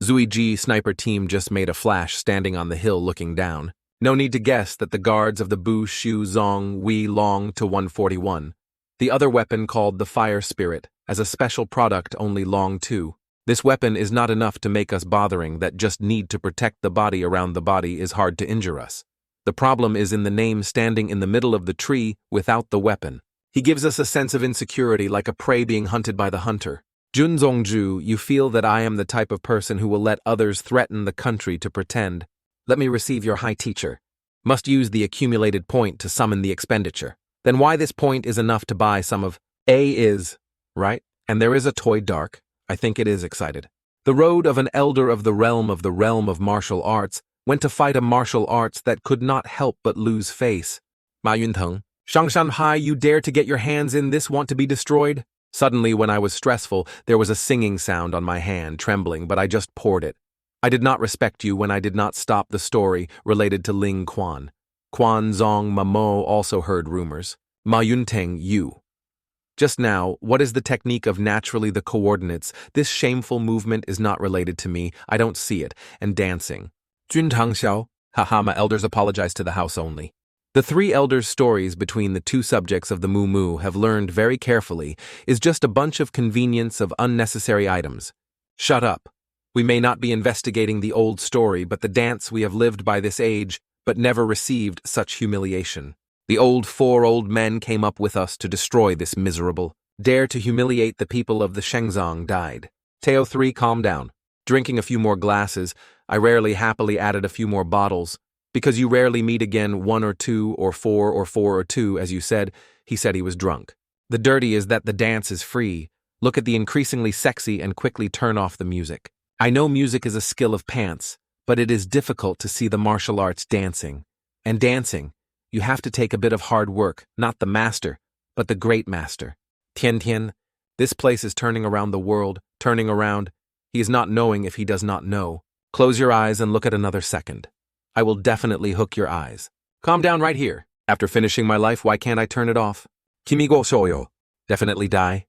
Zui Ji sniper team just made a flash standing on the hill looking down. No need to guess that the guards of the Bu Shu Zong Wei Long to 141. The other weapon called the Fire Spirit, as a special product only Long 2. This weapon is not enough to make us bothering that just need to protect the body around the body is hard to injure us. The problem is in the name standing in the middle of the tree without the weapon. He gives us a sense of insecurity like a prey being hunted by the hunter. Jun Zongju, you feel that I am the type of person who will let others threaten the country to pretend. Let me receive your high teacher. Must use the accumulated point to summon the expenditure. Then why this point is enough to buy some of A is, right? And there is a toy dark. I think it is excited. The road of an elder of the realm of martial arts went to fight a martial arts that could not help but lose face. Ma Yunteng, Shangshan Hai, you dare to get your hands in this want to be destroyed? Suddenly, when I was stressful, there was a singing sound on my hand, trembling, but I just poured it. I did not respect you when I did not stop the story related to Ling Kuan. Quan Zong Mamo also heard rumors. Ma Yunteng, you. Just now, what is the technique of naturally the coordinates? This shameful movement is not related to me, I don't see it, and dancing. Jun Chang Xiao, haha, my elders apologize to the house only. The three elders' stories between the two subjects of the Mu Mu have learned very carefully is just a bunch of convenience of unnecessary items. Shut up. We may not be investigating the old story, but the dance we have lived by this age, but never received such humiliation. The four old men came up with us to destroy this miserable. Dare to humiliate the people of the Shenzong died. Teo 3, calm down. Drinking a few more glasses, I rarely happily added a few more bottles. Because you rarely meet again 1 or 2 or 4 or 4 or 2, as you said, he said he was drunk. The dirty is that the dance is free. Look at the increasingly sexy and quickly turn off the music. I know music is a skill of pants, but it is difficult to see the martial arts dancing. And dancing, you have to take a bit of hard work, not the master, but the great master. Tian Tian, this place is turning around the world, turning around. He is not knowing if he does not know. Close your eyes and look at another second. I will definitely hook your eyes. Calm down right here. After finishing my life, why can't I turn it off? Kimi go shoyo. Definitely die.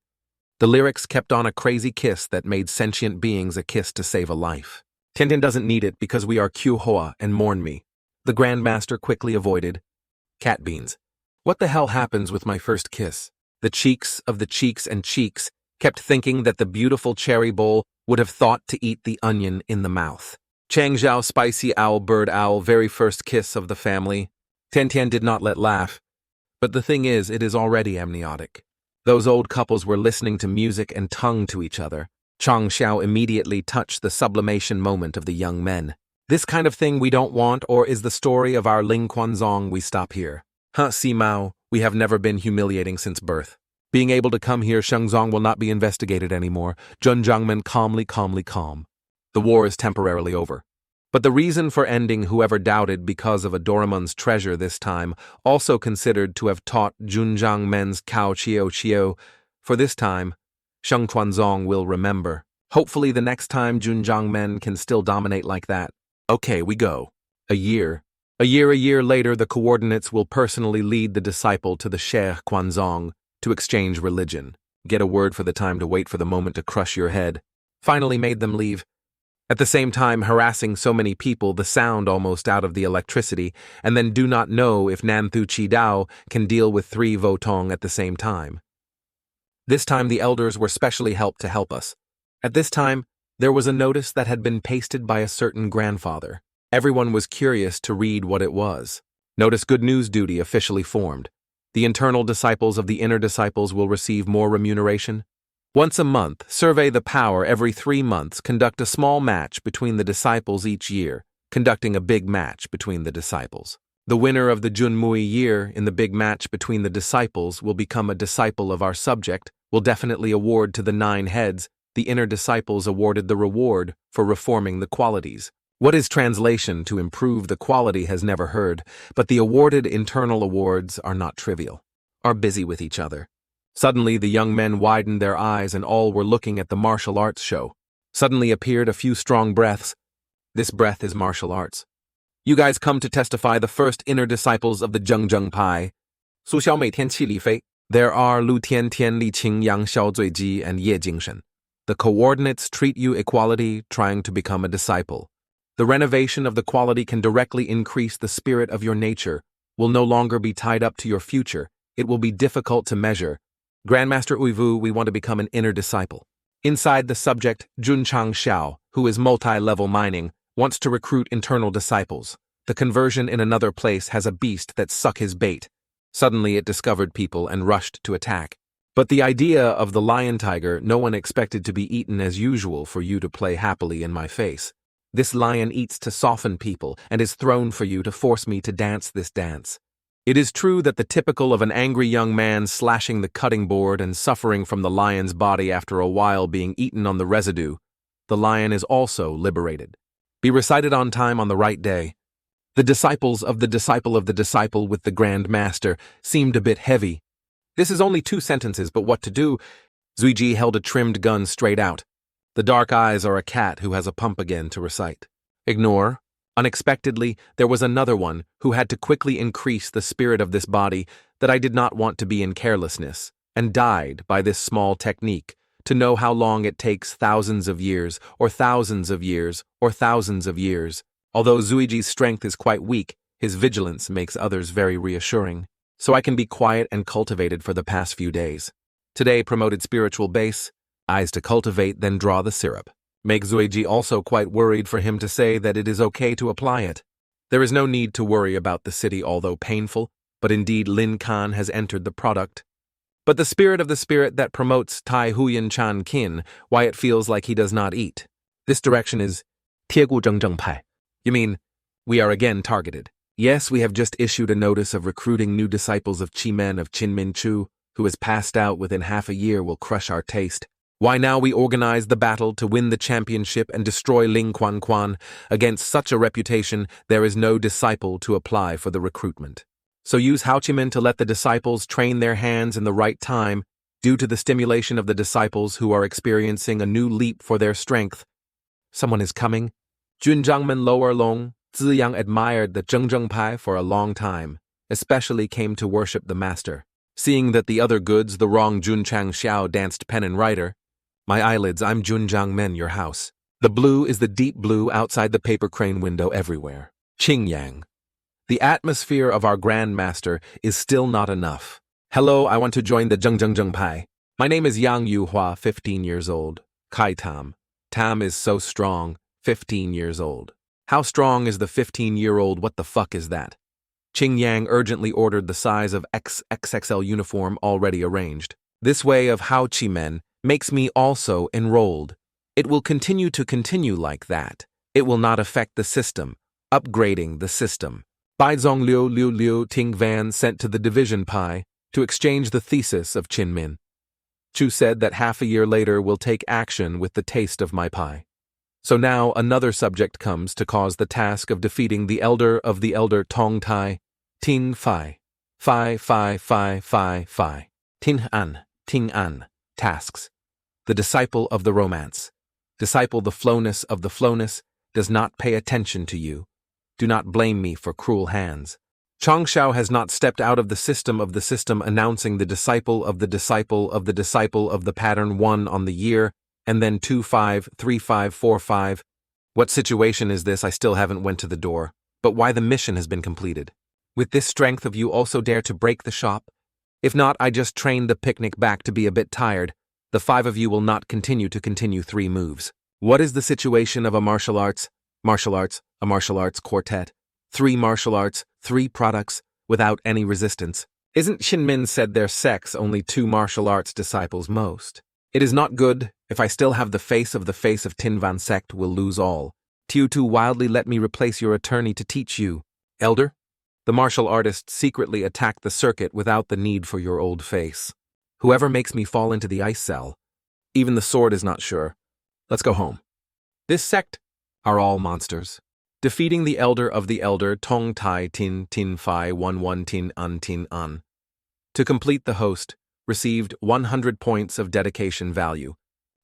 The lyrics kept on a crazy kiss that made sentient beings a kiss to save a life. Tintin doesn't need it because we are Q-Hoa and mourn me. The Grandmaster quickly avoided. Cat beans. What the hell happens with my first kiss? The cheeks of the cheeks and cheeks kept thinking that the beautiful cherry bowl would have thought to eat the onion in the mouth. Chang Zhao, spicy owl, bird owl, very first kiss of the family. Tian Tian did not let laugh. But the thing is, it is already amniotic. Those old couples were listening to music and tongue to each other. Chang Xiao immediately touched the sublimation moment of the young men. This kind of thing we don't want, or is the story of our Ling Kuan we stop here. Si Mao, we have never been humiliating since birth. Being able to come here, Shengzong will not be investigated anymore. Jun Zhangmen calm. The war is temporarily over. But the reason for ending whoever doubted because of a Doraemon's treasure this time also considered to have taught Jun Zhangmen's Cao Chiao. For this time, Sheng Quanzong will remember. Hopefully the next time Jun Zhangmen can still dominate like that. Okay, we go. A year later, the coordinates will personally lead the disciple to the Sheikh Quanzong to exchange religion. Get a word for the time to wait for the moment to crush your head. Finally made them leave. At the same time harassing so many people, the sound almost out of the electricity, and then do not know if Nanthu Chi Dao can deal with 3 Votong at the same time. This time the elders were specially helped to help us. At this time, there was a notice that had been pasted by a certain grandfather. Everyone was curious to read what it was. Notice good news duty officially formed. The internal disciples of the inner disciples will receive more remuneration. Once a month, survey the power. Every 3 months, conduct a small match between the disciples each year, conducting a big match between the disciples. The winner of the Junmui year in the big match between the disciples will become a disciple of our subject, will definitely award to the 9 heads. The inner disciples awarded the reward for reforming the qualities. What is translation to improve the quality has never heard, but the awarded internal awards are not trivial, are busy with each other. Suddenly the young men widened their eyes and all were looking at the martial arts show. Suddenly appeared a few strong breaths. This breath is martial arts. You guys come to testify the first inner disciples of the Zheng Pai. Su Xiao Mei Tian Qi Li Fei. There are Lu Tian Tian Li Qing Yang Xiao Zui Ji and Ye Jingshen. The coordinates treat you equality, trying to become a disciple. The renovation of the quality can directly increase the spirit of your nature, will no longer be tied up to your future. It will be difficult to measure. Grandmaster Uivu, we want to become an inner disciple. Inside the subject, Jun Chang Xiao, who is multi-level mining, wants to recruit internal disciples. The conversion in another place has a beast that suck his bait. Suddenly it discovered people and rushed to attack. But the idea of the lion tiger, no one expected to be eaten as usual for you to play happily in my face. This lion eats to soften people and is thrown for you to force me to dance this dance. It is true that the typical of an angry young man slashing the cutting board and suffering from the lion's body after a while being eaten on the residue, the lion is also liberated. Be recited on time on the right day. The disciples of the disciple of the disciple with the Grand Master seemed a bit heavy. This is only 2 sentences, but what to do? Zuiji held a trimmed gun straight out. The dark eyes are a cat who has a pump again to recite. Ignore. Unexpectedly, there was another one who had to quickly increase the spirit of this body that I did not want to be in carelessness, and died by this small technique to know how long it takes thousands of years, or thousands of years, or thousands of years. Although Zuiji's strength is quite weak, his vigilance makes others very reassuring. So I can be quiet and cultivated for the past few days. Today promoted spiritual base, eyes to cultivate, then draw the syrup. Make Zuiji also quite worried for him to say that it is okay to apply it. There is no need to worry about the city, although painful, but indeed Ling Kuan has entered the product. But the spirit that promotes Tai Huyan Chan Kin, why it feels like he does not eat. This direction is Tiegu Zheng Pai. You mean, we are again targeted. Yes, we have just issued a notice of recruiting new disciples of Chi-Men of Chin Min Chu, who has passed out within half a year will crush our taste. Why now we organize the battle to win the championship and destroy Ling Kuan. Against such a reputation, there is no disciple to apply for the recruitment. So use Haochimen to let the disciples train their hands in the right time, due to the stimulation of the disciples who are experiencing a new leap for their strength. Someone is coming. Junjiangmen Lower Long, Ziyang admired the Zheng Pai for a long time, especially came to worship the master. Seeing that the other goods, the wrong Jun Chang Xiao danced pen and writer. My eyelids, I'm Junjiang Men, your house. The blue is the deep blue outside the paper crane window everywhere. Ching Yang. The atmosphere of our Grand Master is still not enough. Hello, I want to join the Zheng Pai. My name is Yang Yuhua, 15 years old. Kai Tam. Tam is so strong, 15 years old. How strong is the 15-year-old? What the fuck is that? Ching Yang urgently ordered the size of XXXL uniform already arranged. This way of Hao Chi Men makes me also enrolled. It will continue like that. It will not affect the system. Upgrading the system. Baizong Liu Ting Van sent to the Division Pai to exchange the thesis of Chin Min. Chu said that half a year later will take action with the taste of my Pai. So now another subject comes to cause the task of defeating the elder of the elder Tong Tai, Ting Fai. Ting An. Tasks. The disciple of the romance. Disciple the flowness of the flowness does not pay attention to you. Do not blame me for cruel hands. Chang Xiao has not stepped out of the system announcing the disciple of the disciple of the disciple of the pattern 1 on the year, and then 2 5 3 5 4 5. What situation is this? I still haven't went to the door. But why the mission has been completed? With this strength of you also dare to break the shop? If not, I just trained the picnic back to be a bit tired. The 5 of you will not continue 3 moves. What is the situation of a martial arts, a martial arts quartet? 3 martial arts, 3 products, without any resistance. Isn't Shinmin said their sects only 2 martial arts disciples most? It is not good. If I still have the face of Tinvan sect will lose all. Tiu Tu wildly let me replace your attorney to teach you. Elder? The martial artist secretly attacked the circuit without the need for your old face. Whoever makes me fall into the ice cell. Even the sword is not sure. Let's go home. This sect are all monsters. Defeating the elder of the elder Tong Tai Tin Tin Phi 11 Tin An. To complete the host, received 100 points of dedication value.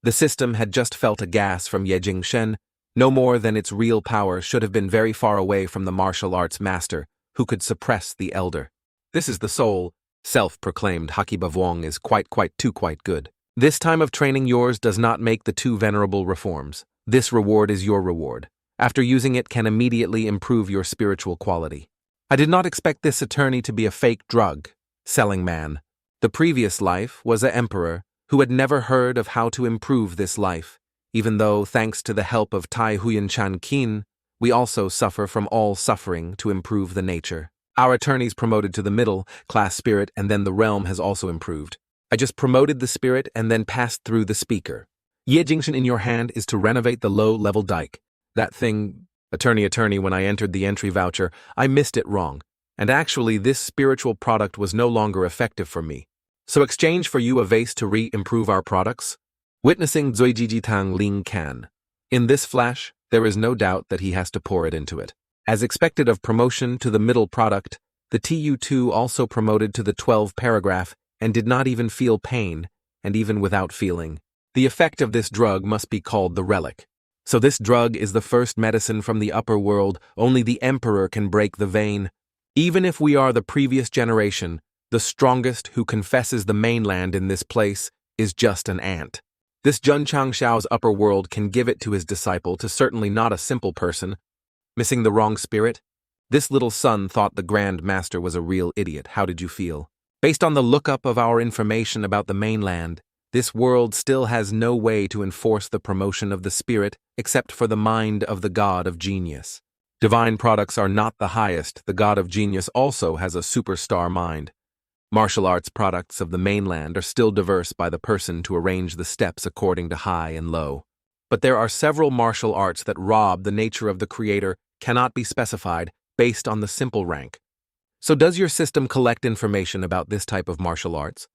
The system had just felt a gas from Ye Jingshen. No more than its real power should have been very far away from the martial arts master, who could suppress the elder. This is the soul, self-proclaimed Hakiba Vuong is quite good. This time of training yours does not make the 2 venerable reforms. This reward is your reward. After using it can immediately improve your spiritual quality. I did not expect this attorney to be a fake drug selling man. The previous life was an emperor who had never heard of how to improve this life, even though, thanks to the help of Tai Huyen Chan Kin, we also suffer from all suffering to improve the nature. Our attorneys promoted to the middle class spirit, and then the realm has also improved. I just promoted the spirit and then passed through the speaker. Ye Jingshan in your hand is to renovate the low-level dike. That thing, attorney, when I entered the entry voucher, I missed it wrong. And actually, this spiritual product was no longer effective for me. So exchange for you a vase to re-improve our products? Witnessing Zuijiji Tang Ling Kuan. In this flash, there is no doubt that he has to pour it into it. As expected of promotion to the middle product, the TU2 also promoted to the 12 paragraph and did not even feel pain, and even without feeling. The effect of this drug must be called the relic. So this drug is the first medicine from the upper world. Only the emperor can break the vein. Even if we are the previous generation, the strongest who confesses the mainland in this place is just an ant. This Jun Chang Xiao's upper world can give it to his disciple, to certainly not a simple person. Missing the wrong spirit? This little son thought the Grand Master was a real idiot. How did you feel? Based on the lookup of our information about the mainland, this world still has no way to enforce the promotion of the spirit except for the mind of the god of genius. Divine products are not the highest. The god of genius also has a superstar mind. Martial arts products of the mainland are still diverse by the person to arrange the steps according to high and low. But there are several martial arts that rob the nature of the creator, cannot be specified, based on the simple rank. So does your system collect information about this type of martial arts?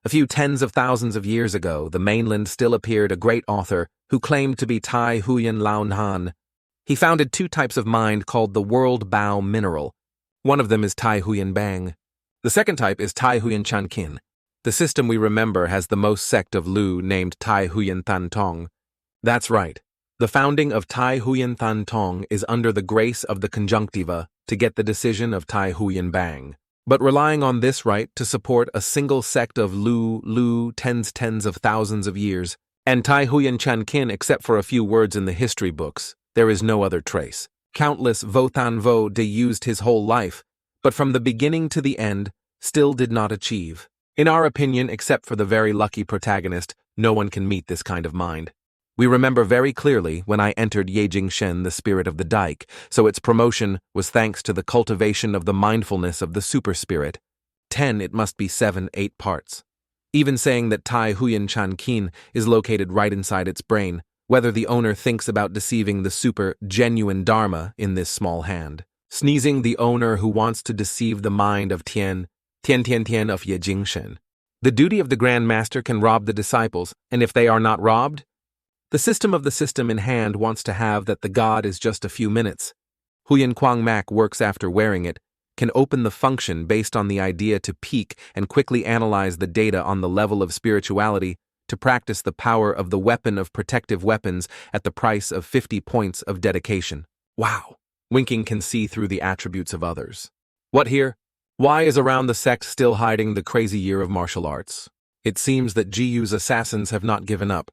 A few tens of thousands of years ago, the mainland still appeared a great author who claimed to be Tai Huyen Laon Han. He founded 2 types of mind called the World Bao Mineral. One of them is Tai Huyen Bang. The second type is Tai Huyen Chan Kin. The system we remember has the most sect of Lu named Tai Huyen Than Tong. That's right. The founding of Tai Huyen Than Tong is under the grace of the conjunctiva to get the decision of Tai Huyen Bang. But relying on this right to support a single sect of Lu tens of thousands of years, and Tai Huyen Chan Kin except for a few words in the history books, there is no other trace. Countless Vo Than Vo de used his whole life, but from the beginning to the end, still did not achieve. In our opinion, except for the very lucky protagonist, no one can meet this kind of mind. We remember very clearly when I entered Ye Jingshen, the spirit of the dike, so its promotion was thanks to the cultivation of the mindfulness of the super spirit. 10, it must be 7, 8 parts. Even saying that Tai Huyen Chan Kin is located right inside its brain, whether the owner thinks about deceiving the super genuine Dharma in this small hand. Sneezing the owner who wants to deceive the mind of Tian of Ye Jingshen. The duty of the Grand Master can rob the disciples, and if they are not robbed, the system of the system in hand wants to have that the god is just a few minutes. Huyen Kwang Mak works after wearing it, can open the function based on the idea to peek and quickly analyze the data on the level of spirituality to practice the power of the weapon of protective weapons at the price of 50 points of dedication. Wow! Winking can see through the attributes of others. What here? Why is around the sect still hiding the crazy year of martial arts? It seems that GU's assassins have not given up.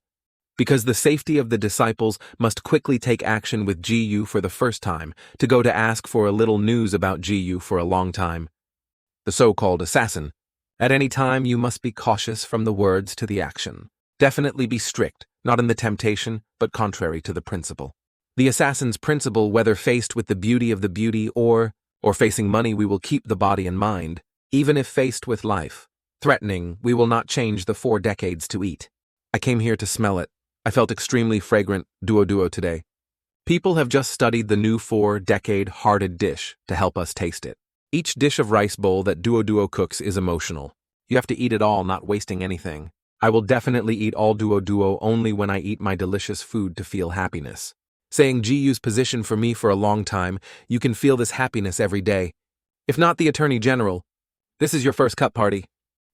Because the safety of the disciples must quickly take action with GU for the first time, to go to ask for a little news about GU for a long time. The so-called assassin. At any time you must be cautious from the words to the action. Definitely be strict, not in the temptation, but contrary to the principle. The assassin's principle, whether faced with the beauty of the beauty or facing money, we will keep the body and mind. Even if faced with life threatening, we will not change the 4 decades to eat. I came here to smell it. I felt extremely fragrant duo today. People have just studied the new 4-decade hearted dish to help us taste it. Each dish of rice bowl that duo cooks is emotional. You have to eat it all, not wasting anything. I will definitely eat all duo only when I eat my delicious food to feel happiness. Saying GU's position for me for a long time, you can feel this happiness every day. If not the Attorney General, this is your first cup party.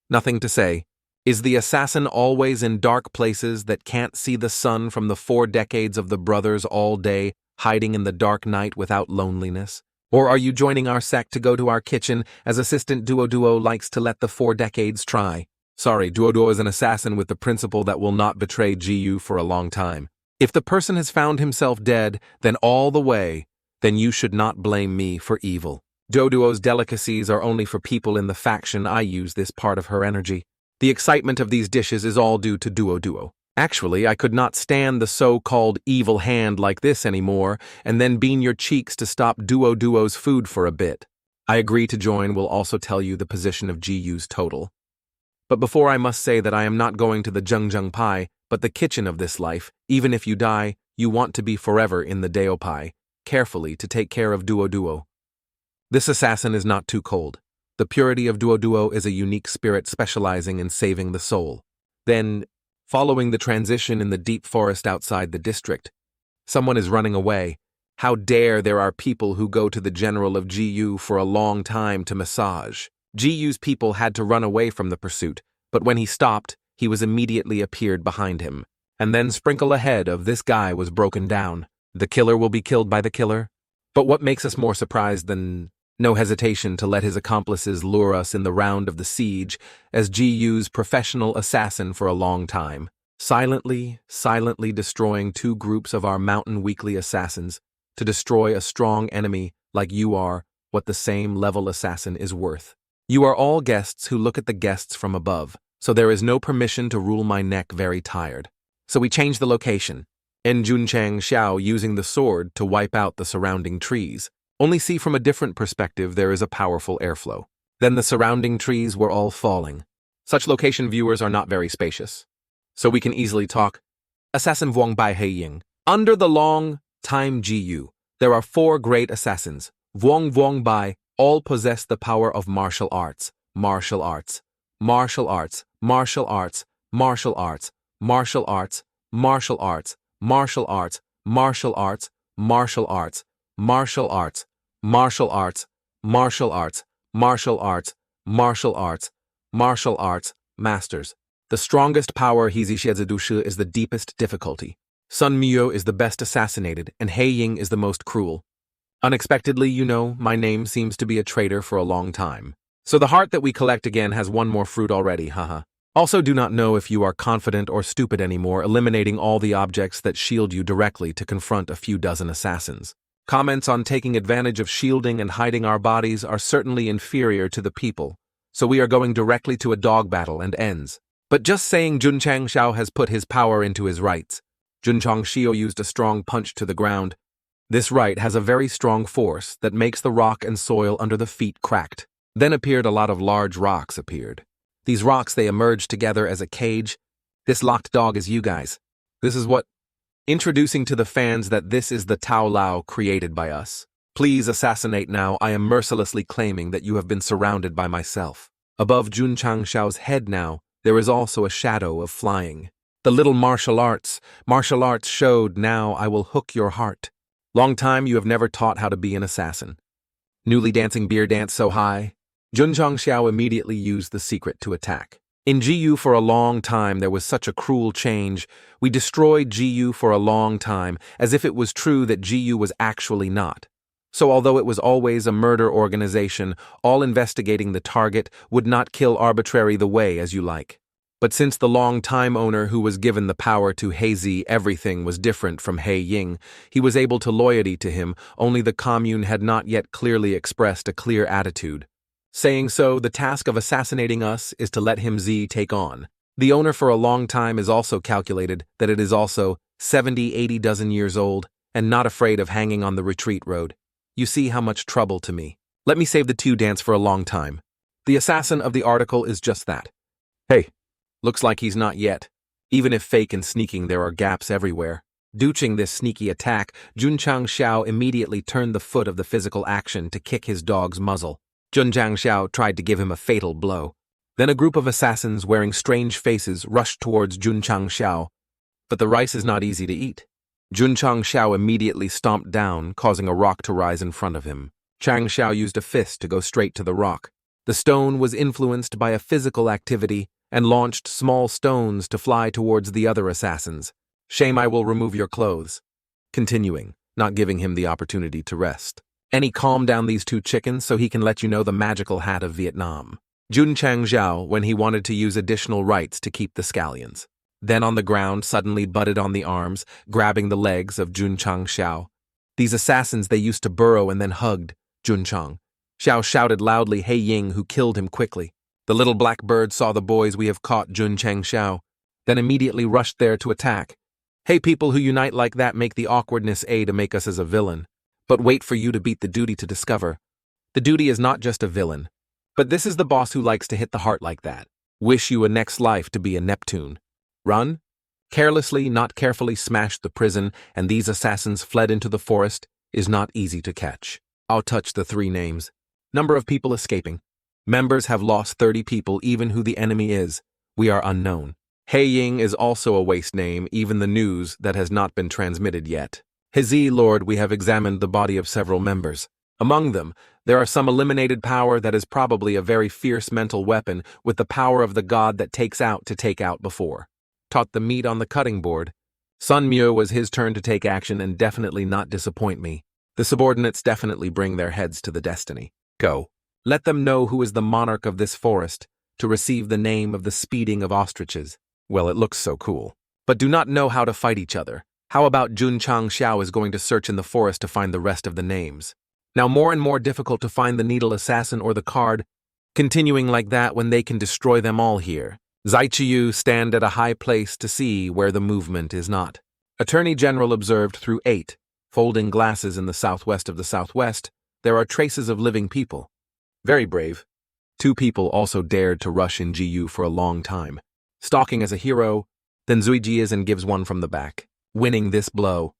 Nothing to say. Is the assassin always in dark places that can't see the sun from the 4 decades of the brothers all day, hiding in the dark night without loneliness? Or are you joining our sect to go to our kitchen as assistant duo likes to let the 4 decades try? Sorry, duo is an assassin with the principle that will not betray GU for a long time. If the person has found himself dead, then all the way, then you should not blame me for evil. Duo's delicacies are only for people in the faction. I use this part of her energy. The excitement of these dishes is all due to duo. Actually, I could not stand the so-called evil hand like this anymore, and then bean your cheeks to stop duo's food for a bit. I agree to join will also tell you the position of GU's total. But before I must say that I am not going to the Jung Pai, but the kitchen of this life. Even if you die, you want to be forever in the Deo Pai, carefully to take care of duo. This assassin is not too cold. The purity of duo is a unique spirit specializing in saving the soul. Then, following the transition in the deep forest outside the district, someone is running away. How dare there are people who go to the general of GU for a long time to massage. GU's people had to run away from the pursuit, but when he stopped, he was immediately appeared behind him. And then sprinkle ahead of this guy was broken down. The killer will be killed by the killer? But what makes us more surprised than no hesitation to let his accomplices lure us in the round of the siege as GU's professional assassin for a long time, silently destroying 2 groups of our mountain weekly assassins to destroy a strong enemy like you are what the same level assassin is worth. You are all guests who look at the guests from above, so there is no permission to rule my neck very tired. So we change the location. Jun Chang Xiao using the sword to wipe out the surrounding trees. Only see from a different perspective there is a powerful airflow. Then the surrounding trees were all falling. Such location viewers are not very spacious. So we can easily talk. Assassin Vuong Bai Hei Ying. Under the long time GU, there are 4 great assassins. Vuong Bai all possess the power of martial arts. Martial arts. Martial arts. Martial arts. Martial arts. Martial arts. Martial arts. Martial arts. Martial arts. Martial arts. Martial arts. Martial arts, martial arts, martial arts, martial arts, martial arts, masters. The strongest power Hizishiezadushu is the deepest difficulty. Sun Mio is the best assassinated, and Hei Ying is the most cruel. Unexpectedly, my name seems to be a traitor for a long time. So the heart that we collect again has 1 more fruit already, haha. Also do not know if you are confident or stupid anymore, eliminating all the objects that shield you directly to confront a few dozen assassins. Comments on taking advantage of shielding and hiding our bodies are certainly inferior to the people, so we are going directly to a dog battle and ends. But just saying Jun Chang Xiao has put his power into his rights. Jun Chang Xiao used a strong punch to the ground. This right has a very strong force that makes the rock and soil under the feet cracked. Then appeared a lot of large rocks appeared. These rocks they emerged together as a cage. This locked dog is you guys. This is what introducing to the fans that this is the Tao Lao created by us. Please assassinate now. I am mercilessly claiming that you have been surrounded by myself. Above Jun Chang Xiao's head now, there is also a shadow of flying. The little martial arts showed. Now I will hook your heart. Long time you have never taught how to be an assassin. Newly dancing beer dance so high. Jun Chang Xiao immediately used the secret to attack. In GU for a long time there was such a cruel change. We destroyed GU for a long time, as if it was true that GU was actually not. So although it was always a murder organization, all investigating the target would not kill arbitrary the way as you like. But since the long-time owner who was given the power to hazy everything was different from Hei Ying, he was able to loyalty to him, only the commune had not yet clearly expressed a clear attitude. Saying so, the task of assassinating us is to let him take on. The owner for a long time is also calculated that it is also 70-80 dozen years old and not afraid of hanging on the retreat road. You see how much trouble to me. Let me save the 2 dance for a long time. The assassin of the article is just that. Hey, looks like he's not yet. Even if fake and sneaking, there are gaps everywhere. Douching this sneaky attack, Jun Chang Xiao immediately turned the foot of the physical action to kick his dog's muzzle. Jun Chang Xiao tried to give him a fatal blow. Then a group of assassins wearing strange faces rushed towards Jun Chang Xiao. But the rice is not easy to eat. Jun Chang Xiao immediately stomped down, causing a rock to rise in front of him. Chang Xiao used a fist to go straight to the rock. The stone was influenced by a physical activity and launched small stones to fly towards the other assassins. Shame, I will remove your clothes. Continuing, not giving him the opportunity to rest. Any calm down these two chickens so he can let you know the magical hat of Vietnam. Jun Chang Xiao when he wanted to use additional rights to keep the scallions. Then on the ground suddenly butted on the arms, grabbing the legs of Jun Chang Xiao. These assassins they used to burrow and then hugged Jun Chang. Xiao shouted loudly Hey Ying, who killed him quickly. The little black bird saw the boys, we have caught Jun Chang Xiao, then immediately rushed there to attack. Hey, people who unite like that make the awkwardness A to make us as a villain. But wait for you to beat the duty to discover. The duty is not just a villain. But this is the boss who likes to hit the heart like that. Wish you a next life to be a Neptune. Run? Carelessly, not carefully smashed the prison, and these assassins fled into the forest, is not easy to catch. I'll touch the 3 names. Number of people escaping. Members have lost 30 people, even who the enemy is. We are unknown. Hei Ying is also a waste name, even the news that has not been transmitted yet. Hizi Lord, we have examined the body of several members. Among them, there are some eliminated power that is probably a very fierce mental weapon with the power of the god that takes out to take out before. Taught the meat on the cutting board. Sun Mu was his turn to take action and definitely not disappoint me. The subordinates definitely bring their heads to the destiny. Go. Let them know who is the monarch of this forest, to receive the name of the speeding of ostriches. Well, it looks so cool. But do not know how to fight each other. How about Jun Chang Xiao is going to search in the forest to find the rest of the names. Now more and more difficult to find the needle assassin or the card, continuing like that when they can destroy them all here. Zai Chiyu stand at a high place to see where the movement is not. Attorney General observed through 8, folding glasses in the southwest of the southwest, there are traces of living people. Very brave. 2 people also dared to rush in Jiyu for a long time. Stalking as a hero, then Zuiji is and gives one from the back. Winning this blow.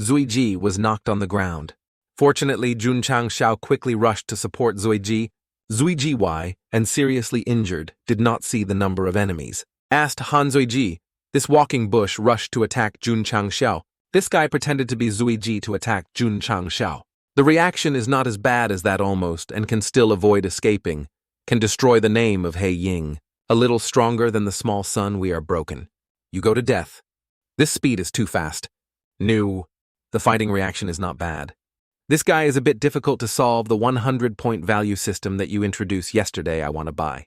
Zuiji was knocked on the ground. Fortunately, Jun Chang Xiao quickly rushed to support Zuiji. Zuiji Y, and seriously injured, did not see the number of enemies. Asked Han Zuiji, this walking bush rushed to attack Jun Chang Xiao. This guy pretended to be Zuiji to attack Jun Chang Xiao. The reaction is not as bad as that almost and can still avoid escaping. Can destroy the name of Hei Ying. A little stronger than the small sun, we are broken. You go to death. This speed is too fast. New. The fighting reaction is not bad. This guy is a bit difficult to solve. The 100-point value system that you introduced yesterday I want to buy.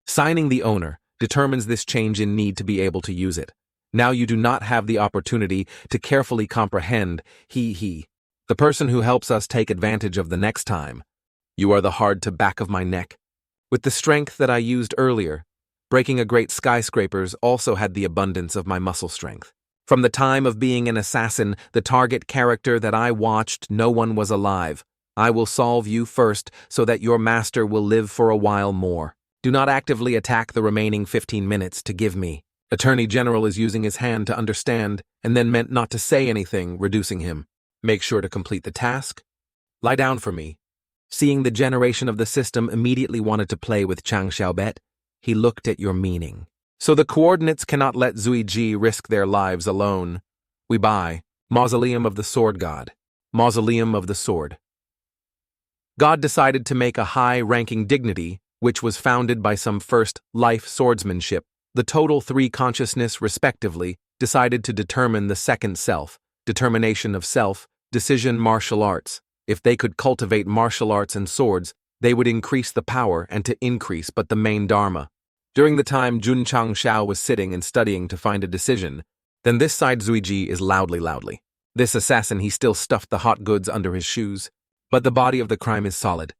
Signing the owner determines this change in need to be able to use it. Now you do not have the opportunity to carefully comprehend he. The person who helps us take advantage of the next time. You are the hard to back of my neck. With the strength that I used earlier, breaking a great skyscrapers also had the abundance of my muscle strength. From the time of being an assassin, the target character that I watched, no one was alive. I will solve you first so that your master will live for a while more. Do not actively attack the remaining 15 minutes to give me. Attorney General is using his hand to understand and then meant not to say anything, reducing him. Make sure to complete the task. Lie down for me. Seeing the generation of the system immediately wanted to play with Chang Xiaobet, he looked at your meaning. So the coordinates cannot let Zuiji risk their lives alone. We buy Mausoleum of the Sword God. Mausoleum of the Sword. God decided to make a high-ranking dignity, which was founded by some first life swordsmanship. The total 3 consciousness, respectively, decided to determine the second self, determination of self, decision martial arts. If they could cultivate martial arts and swords, they would increase the power and to increase but the main dharma. During the time Jun Chang Xiao was sitting and studying to find a decision, then this side Zuiji is loudly. This assassin, he still stuffed the hot goods under his shoes. But the body of the crime is solid.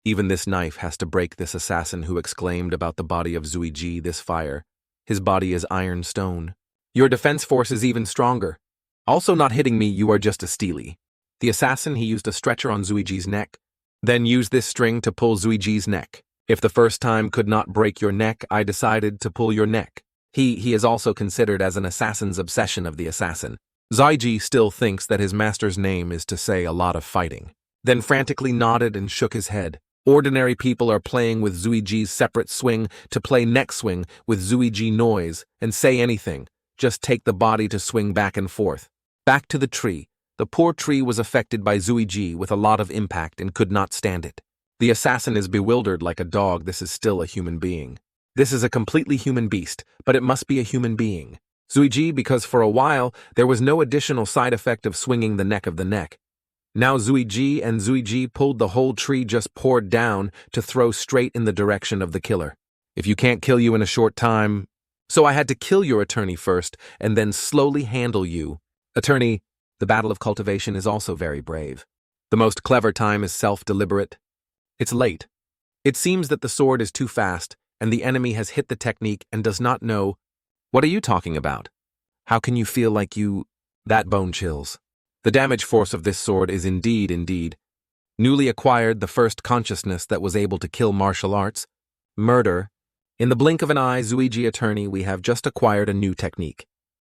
Even this knife has to break this assassin who exclaimed about the body of Zuiji, this fire. His body is iron stone. Your defense force is even stronger. Also not hitting me, you are just a steely. The assassin, he used a stretcher on Zuiji's neck, then used this string to pull Zuiji's neck. If the first time could not break your neck, I decided to pull your neck. He is also considered as an assassin's obsession of the assassin. Zaiji still thinks that his master's name is to say a lot of fighting. Then frantically nodded and shook his head. Ordinary people are playing with Zuiji's separate swing to play neck swing with Zuiji noise and say anything. Just take the body to swing back and forth. Back to the tree. The poor tree was affected by Zuiji with a lot of impact and could not stand it. The assassin is bewildered like a dog. This is still a human being. This is a completely human beast, but it must be a human being. Zuiji, because for a while there was no additional side effect of swinging the neck of the neck. Now Zuiji pulled the whole tree, just poured down to throw straight in the direction of the killer. If you can't kill you in a short time, so I had to kill your attorney first and then slowly handle you. Attorney, the battle of cultivation is also very brave. The most clever time is self-deliberate. It's late. It seems that the sword is too fast and the enemy has hit the technique and does not know. What are you talking about? How can you feel like you... That bone chills. The damage force of this sword is indeed. Newly acquired, the first consciousness that was able to kill martial arts. Murder. In the blink of an eye, Zuiji attorney, we have just acquired a new technique.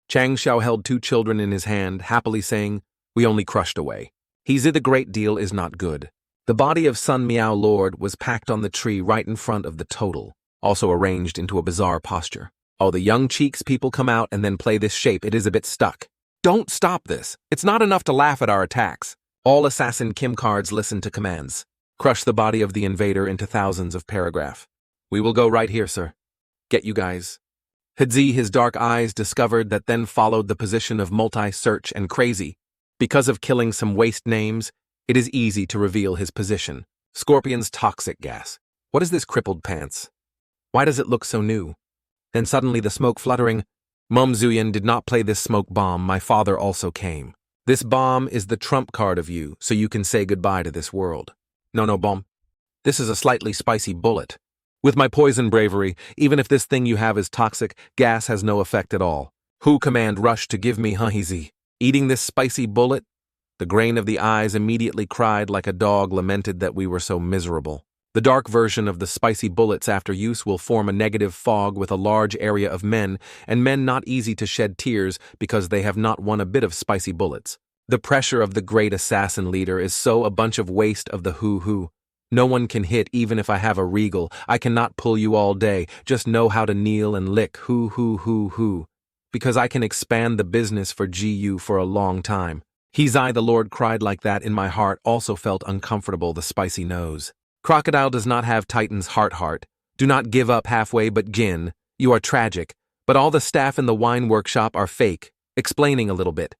Chang Xiao held 2 children in his hand, happily saying, we only crushed away. He said the great deal is not good. The body of Sun Miao Lord was packed on the tree right in front of the total, also arranged into a bizarre posture. Oh, the young cheeks people come out and then play this shape. It is a bit stuck. Don't stop this. It's not enough to laugh at our attacks. All assassin Kim cards listen to commands. Crush the body of the invader into thousands of paragraph. We will go right here, sir. Get you guys. Hidzi, his dark eyes discovered that then followed the position of multi-search and crazy. Because of killing some waste names, it is easy to reveal his position. Scorpion's toxic gas. What is this crippled pants? Why does it look so new? Then suddenly the smoke fluttering. Mom Zuyan did not play this smoke bomb. My father also came. This bomb is the trump card of you, so you can say goodbye to this world. No, bomb. This is a slightly spicy bullet. With my poison bravery, even if this thing you have is toxic, gas has no effect at all. Who command rush to give me Hahizi? Eating this spicy bullet? The grain of the eyes immediately cried like a dog lamented that we were so miserable. The dark version of the spicy bullets after use will form a negative fog with a large area of men, and men not easy to shed tears because they have not won a bit of spicy bullets. The pressure of the great assassin leader is so a bunch of waste of the hoo-hoo. No one can hit even if I have a regal. I cannot pull you all day, just know how to kneel and lick hoo-hoo-hoo-hoo. Because I can expand the business for GU for a long time. Hizai the Lord cried like that in my heart, also felt uncomfortable, the spicy nose. Crocodile does not have Titan's heart. Do not give up halfway, but Jin, you are tragic, but all the staff in the wine workshop are fake. Explaining a little bit.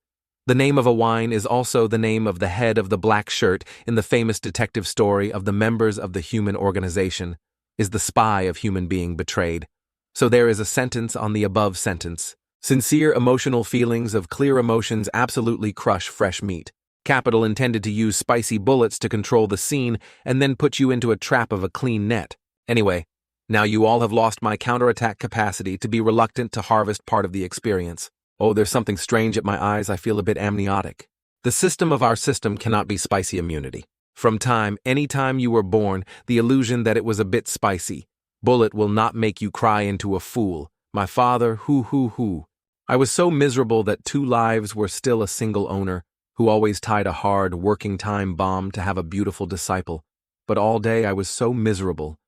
The name of a wine is also the name of the head of the black shirt in the famous detective story of the members of the human organization, is the spy of human being betrayed. So there is a sentence on the above sentence. Sincere emotional feelings of clear emotions absolutely crush fresh meat. Capital intended to use spicy bullets to control the scene and then put you into a trap of a clean net. Anyway, now you all have lost my counterattack capacity to be reluctant to harvest part of the experience. Oh, there's something strange at my eyes. I feel a bit amniotic. The system of our system cannot be spicy immunity. From any time you were born, the illusion that it was a bit spicy. Bullet will not make you cry into a fool. My father, hoo. I was so miserable that 2 lives were still a single owner, who always tied a hard, working time bomb to have a beautiful disciple. But all day I was so miserable.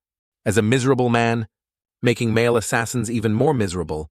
As a miserable man, making male assassins even more miserable.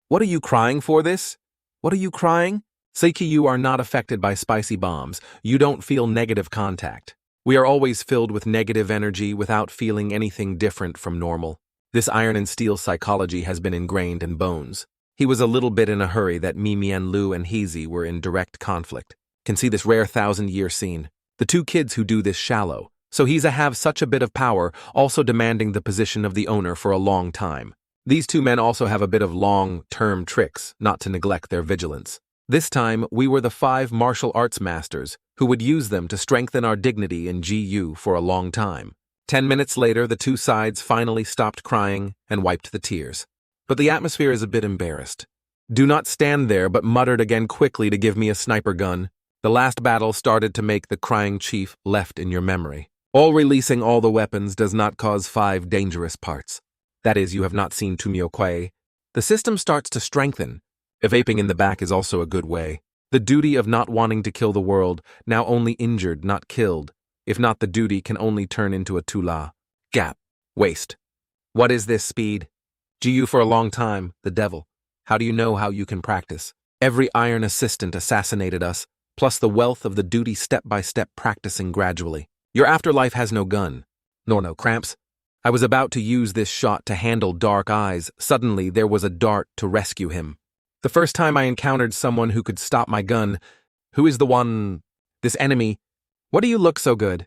What are you crying for this? What are you crying? Seiki, you are not affected by spicy bombs. You don't feel negative contact. We are always filled with negative energy without feeling anything different from normal. This iron and steel psychology has been ingrained in bones. He was a little bit in a hurry that Mimian Lu and Heezy were in direct conflict. Can see this rare 1,000-year scene. The 2 kids who do this shallow. So he's have such a bit of power, also demanding the position of the owner for a long time. These 2 men also have a bit of long-term tricks, not to neglect their vigilance. This time, we were the 5 martial arts masters, who would use them to strengthen our dignity in GU for a long time. 10 minutes later, the 2 sides finally stopped crying and wiped the tears. But the atmosphere is a bit embarrassed. Do not stand there, but muttered again quickly to give me a sniper gun. The last battle started to make the crying chief left in your memory. All releasing all the weapons does not cause 5 dangerous parts. That is, you have not seen Tumio Kwei. The system starts to strengthen. Evaping in the back is also a good way. The duty of not wanting to kill the world, now only injured, not killed. If not, the duty can only turn into a tula. Gap. Waste. What is this speed? GU for a long time, the devil. How do you know how you can practice? Every iron assistant assassinated us, plus the wealth of the duty step-by-step practicing gradually. Your afterlife has no gun, nor no cramps. I was about to use this shot to handle Dark Eyes. Suddenly, there was a dart to rescue him. The first time I encountered someone who could stop my gun. Who is the one? This enemy. What do you look so good?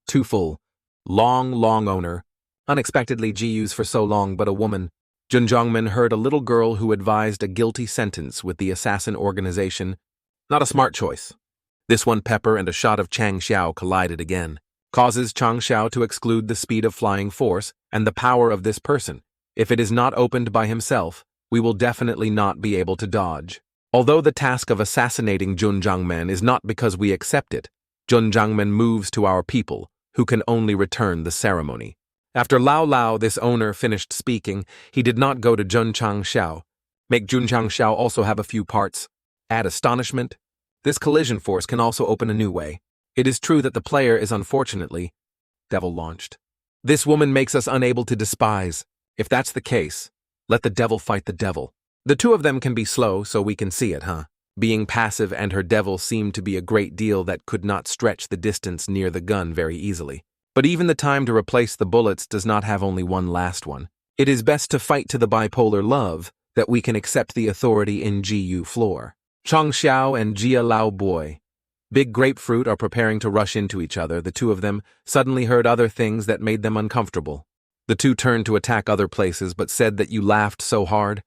Too full. Long owner. Unexpectedly GUs for so long, but a woman. Jun Chang heard a little girl who advised a guilty sentence with the assassin organization. Not a smart choice. This one pepper and a shot of Chang Xiao collided again. Causes Chang Xiao to exclude the speed of flying force and the power of this person. If it is not opened by himself, we will definitely not be able to dodge. Although the task of assassinating Jun Chang is not because we accept it, Jun Chang moves to our people, who can only return the ceremony. After Lao, this owner, finished speaking, he did not go to Jun Chang Xiao. Make Jun Chang Xiao also have a few parts. Add astonishment. This collision force can also open a new way. It is true that the player is unfortunately devil-launched. This woman makes us unable to despise. If that's the case, let the devil fight the devil. The two of them can be slow, so we can see it, huh? Being passive and her devil seemed to be a great deal that could not stretch the distance near the gun very easily. But even the time to replace the bullets does not have only one last one. It is best to fight to the bipolar love that we can accept the authority in GU floor. Chang Xiao and Jia Lao Boy. Big Grapefruit are preparing to rush into each other. The two of them suddenly heard other things that made them uncomfortable. The two turned to attack other places but said that you laughed so hard.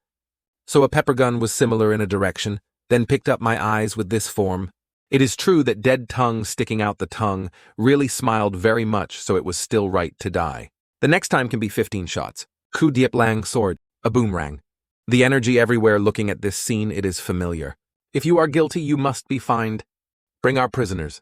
So a pepper gun was similar in a direction, then picked up my eyes with this form. It is true that dead tongue sticking out the tongue really smiled very much, so it was still right to die. The next time can be 15 shots. Ku Diep Lang sword, a boomerang. The energy everywhere looking at this scene, it is familiar. If you are guilty, you must be fined. Bring our prisoners.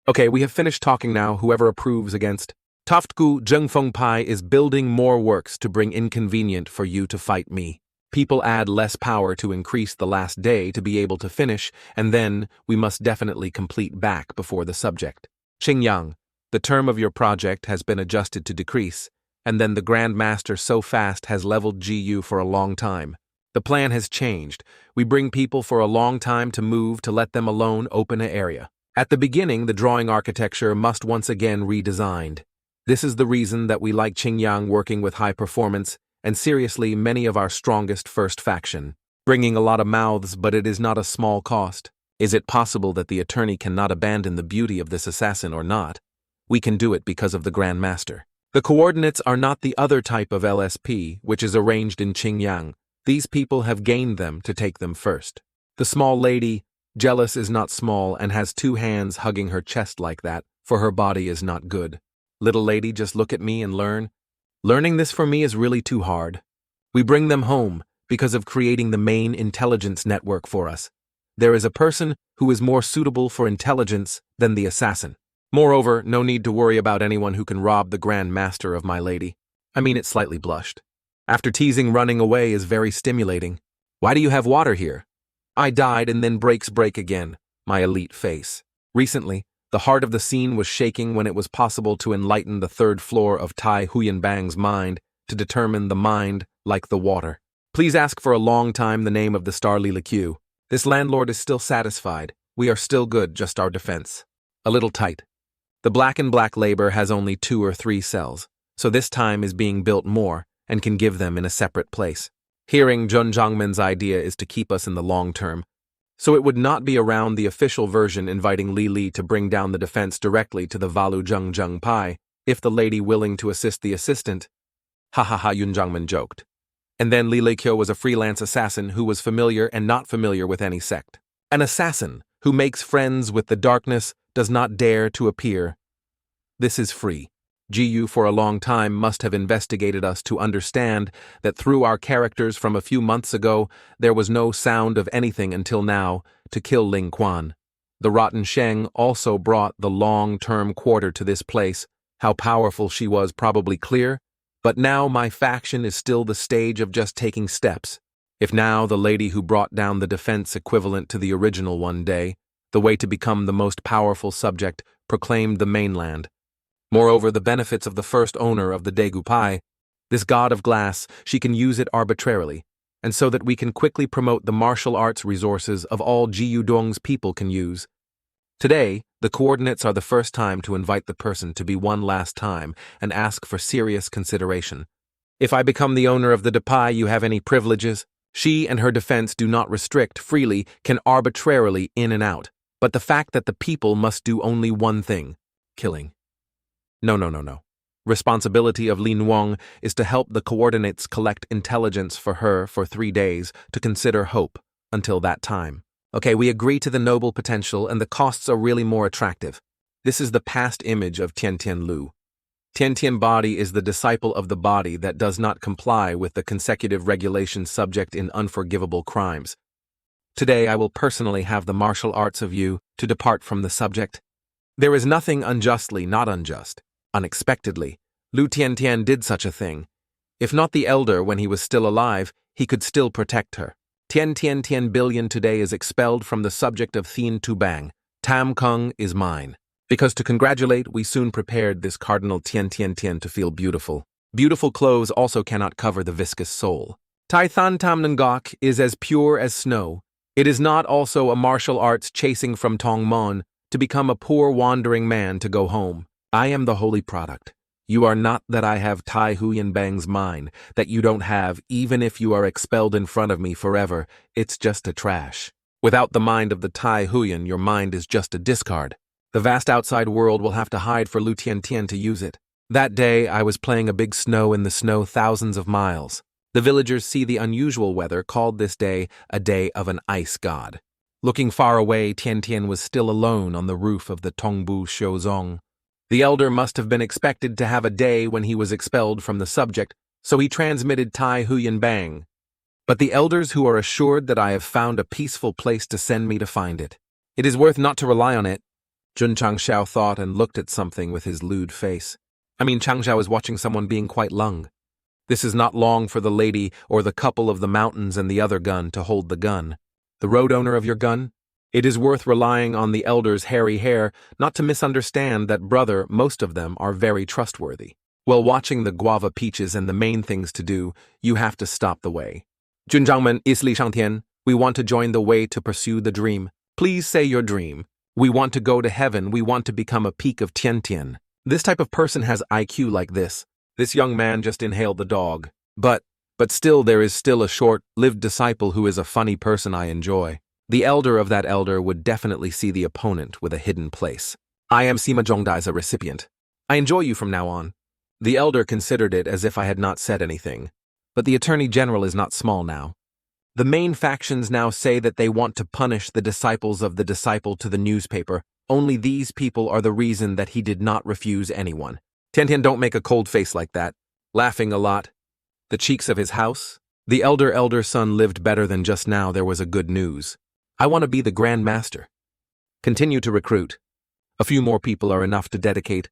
Okay, we have finished talking now, whoever approves against. Toftgu Zhengfeng Pai is building more works to bring inconvenient for you to fight me. People add less power to increase the last day to be able to finish, and then we must definitely complete back before the subject. Ching Yang, the term of your project has been adjusted to decrease, and then the Grand Master so fast has leveled GU for a long time. The plan has changed. We bring people for a long time to move to let them alone open an area. At the beginning, the drawing architecture must once again redesigned. This is the reason that we like Ching Yang working with high performance, and seriously many of our strongest first faction. Bringing a lot of mouths, but it is not a small cost. Is it possible that the attorney cannot abandon the beauty of this assassin or not? We can do it because of the Grand Master. The coordinates are not the other type of LSP, which is arranged in Ching Yang. These people have gained them to take them first. The small lady, jealous, is not small and has 2 hands hugging her chest like that, for her body is not good. Little lady, just look at me and learn. Learning this for me is really too hard. We bring them home because of creating the main intelligence network for us. There is a person who is more suitable for intelligence than the assassin. Moreover, no need to worry about anyone who can rob the Grand Master of my lady. I mean, it slightly blushed. After teasing, running away is very stimulating. Why do you have water here? I died and then break again, my elite face. Recently, the heart of the scene was shaking when it was possible to enlighten the 3rd floor of Tai Huyenbang's mind to determine the mind like the water. Please ask for a long time the name of the star Li Q. This landlord is still satisfied. We are still good, just our defense. A little tight. The black and black labor has only 2 or 3 cells, so this time is being built more and can give them in a separate place. Hearing Jun Chang's idea is to keep us in the long term, so it would not be around the official version inviting Li to bring down the defense directly to the Valu Zheng Pai, if the lady willing to assist the assistant. Yun Changmin joked. And then Li Kyo was a freelance assassin who was familiar and not familiar with any sect. An assassin who makes friends with the darkness does not dare to appear. This is free. GU for a long time must have investigated us to understand that through our characters from a few months ago, there was no sound of anything until now to kill Ling Kuan. The rotten Sheng also brought the long-term quarter to this place. How powerful she was probably clear, but now my faction is still the stage of just taking steps. If now the lady who brought down the defense equivalent to the original one day, the way to become the most powerful subject, proclaimed the mainland. Moreover, the benefits of the first owner of the Dagupai, this god of glass, she can use it arbitrarily, and so that we can quickly promote the martial arts resources of all Jiudong's people can use. Today, the coordinates are the first time to invite the person to be one last time and ask for serious consideration. If I become the owner of the Dapai, you have any privileges? She and her defense do not restrict freely, can arbitrarily in and out. But the fact that the people must do only one thing, killing. No. Responsibility of Lin Wang is to help the coordinates collect intelligence for her for 3 days to consider hope until that time. Okay, we agree to the noble potential and the costs are really more attractive. This is the past image of Tian Lu. Tian body is the disciple of the body that does not comply with the consecutive regulation subject in unforgivable crimes. Today I will personally have the martial arts of you to depart from the subject. There is nothing unjustly not unjust. Unexpectedly, Lu Tian did such a thing. If not the elder when he was still alive, he could still protect her. Tian billion today is expelled from the subject of Thien Tubang. Tam Kung is mine. Because to congratulate, we soon prepared this Cardinal Tian to feel beautiful. Beautiful clothes also cannot cover the viscous soul. Tai Than Tam Ngok is as pure as snow. It is not also a martial arts chasing from Tong Mon to become a poor wandering man to go home. I am the holy product. You are not that I have Tai Huyen Bang's mind, that you don't have even if you are expelled in front of me forever, it's just a trash. Without the mind of the Tai Huyen, your mind is just a discard. The vast outside world will have to hide for Lu Tian to use it. That day, I was playing a big snow in the snow thousands of miles. The villagers see the unusual weather called this day a day of an ice god. Looking far away, Tian was still alone on the roof of the Tongbu Xiuzong. The elder must have been expected to have a day when he was expelled from the subject, so he transmitted Tai Huyen Bang. But the elders who are assured that I have found a peaceful place to send me to find it. It is worth not to rely on it. Jun Chang Xiao thought and looked at something with his lewd face. Chang Xiao is watching someone being quite lung. This is not long for the lady or the couple of the mountains and the other gun to hold the gun. The road owner of your gun? It is worth relying on the elders' hairy hair not to misunderstand that brother, most of them are very trustworthy. While watching the guava peaches and the main things to do, you have to stop the way. Junjiangmen is Li Shangtian. We want to join the way to pursue the dream. Please say your dream. We want to go to heaven. We want to become a peak of Tian. This type of person has IQ like this. This young man just inhaled the dog. But still there is still a short-lived disciple who is a funny person I enjoy. The elder of that elder would definitely see the opponent with a hidden place. I am Sima Zhongdai's a recipient. I enjoy you from now on. The elder considered it as if I had not said anything. But the Attorney General is not small now. The main factions now say that they want to punish the disciples of the disciple to the newspaper. Only these people are the reason that he did not refuse anyone. Tian don't make a cold face like that. Laughing a lot. The cheeks of his house. The elder son lived better than just now there was a good news. I want to be the Grand Master. Continue to recruit. A few more people are enough to dedicate.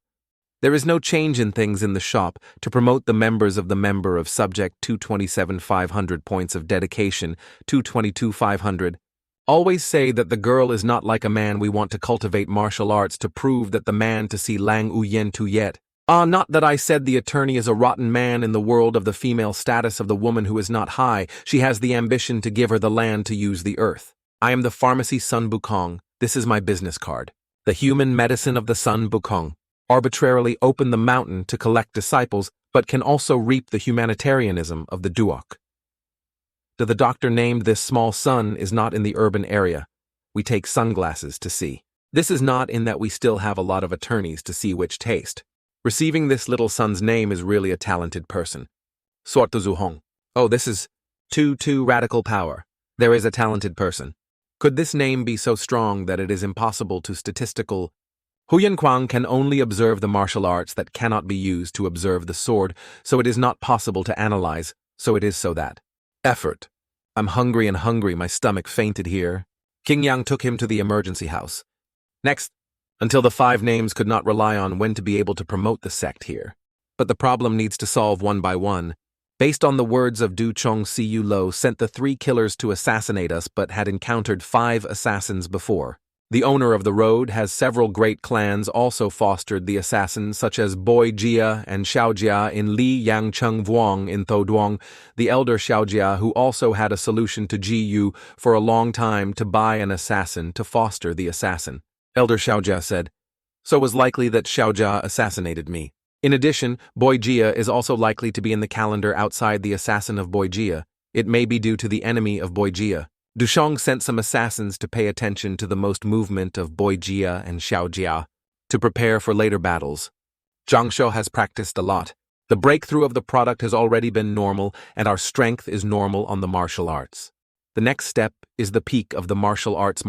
There is no change in things in the shop to promote the members of the member of subject 227,500 points of dedication, 222,500. Always say that the girl is not like a man. We want to cultivate martial arts to prove that the man to see Lang Uyen Tu Yet. Not that I said the attorney is a rotten man in the world of the female status of the woman who is not high. She has the ambition to give her the land to use the earth. I am the pharmacy Sun Bukong. This is my business card. The human medicine of the Sun Bukong. Arbitrarily open the mountain to collect disciples, but can also reap the humanitarianism of the Duok. The doctor named this small sun is not in the urban area. We take sunglasses to see. This is not in that we still have a lot of attorneys to see which taste. Receiving this little son's name is really a talented person. Suatu Zuhong. Oh, this is too radical power. There is a talented person. Could this name be so strong that it is impossible to statistical? Huyan Kwang can only observe the martial arts that cannot be used to observe the sword, so it is not possible to analyze, so it is so that. Effort. I'm hungry and hungry, my stomach fainted here. King Yang took him to the emergency house. Next, until the 5 names could not rely on when to be able to promote the sect here. But the problem needs to solve one by one. Based on the words of Du Chong Siu Lo sent the 3 killers to assassinate us but had encountered 5 assassins before. The owner of the road has several great clans also fostered the assassins such as Boi Jia and Xiao Jia in Li Yang Cheng Vuong in Thoduong, the elder Xiao Jia who also had a solution to Ji Yu for a long time to buy an assassin to foster the assassin. Elder Xiao Jia said, "So it was likely that Xiao Jia assassinated me. In addition, Boi Jia is also likely to be in the calendar outside the assassin of Boi Jia. It may be due to the enemy of Boi Jia." Dushong sent some assassins to pay attention to the most movement of Boi Jia and Xiao Jia to prepare for later battles. Zhang Shou has practiced a lot. The breakthrough of the product has already been normal, and our strength is normal on the martial arts. The next step is the peak of the martial arts.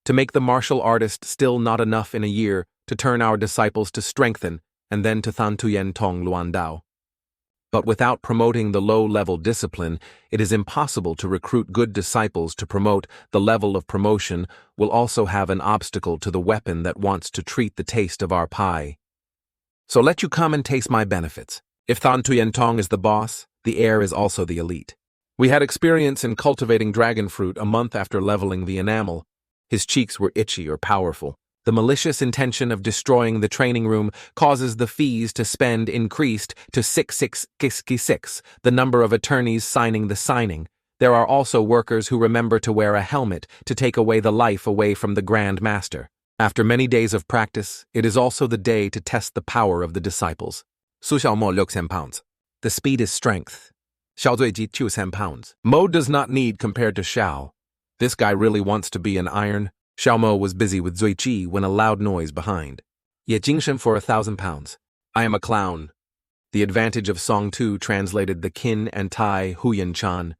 To make the martial artist still not enough in a year to turn our disciples to strengthen, and then to Than Tuyen Tong Luan Dao. But without promoting the low-level discipline, it is impossible to recruit good disciples to promote. The level of promotion will also have an obstacle to the weapon that wants to treat the taste of our pie. So let you come and taste my benefits. If Than Tuyen Tong is the boss, the heir is also the elite. We had experience in cultivating dragon fruit a month after leveling the enamel. His cheeks were itchy or powerful. The malicious intention of destroying the training room causes the fees to spend increased to 666, the number of attorneys signing the signing. There are also workers who remember to wear a helmet to take away the life away from the Grand Master. After many days of practice, it is also the day to test the power of the disciples. Su Xiaomo 6,000 pounds. The speed is strength. Xiao Zuiji 2,000 pounds. Mo does not need compared to Xiao. This guy really wants to be an iron. Xiao Mo was busy with Zui Ji when a loud noise behind. Ye Jingshen for 1,000 pounds. I am a clown. The advantage of Song Tu translated the Qin and Tai Huyan Chan.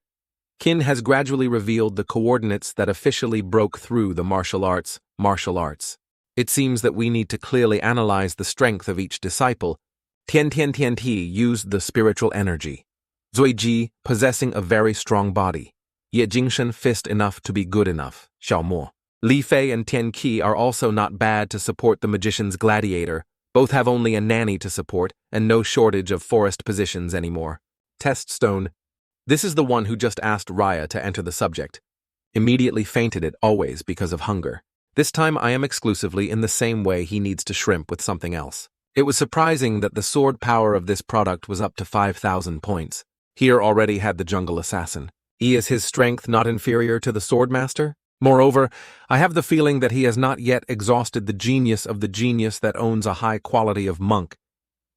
Qin has gradually revealed the coordinates that officially broke through the martial arts. It seems that we need to clearly analyze the strength of each disciple. Tian Ti used the spiritual energy. Zui Ji possessing a very strong body. Ye Jingshen fist enough to be good enough. Xiao Mo. Li Fei and Tian Qi are also not bad to support the magician's gladiator. Both have only a nanny to support, and no shortage of forest positions anymore. Test Stone. This is the one who just asked Raya to enter the subject. Immediately fainted it always because of hunger. This time I am exclusively in the same way he needs to shrimp with something else. It was surprising that the sword power of this product was up to 5,000 points. Here already had the jungle assassin. Is his strength not inferior to the swordmaster? Moreover, I have the feeling that he has not yet exhausted the genius of the genius that owns a high quality of monk.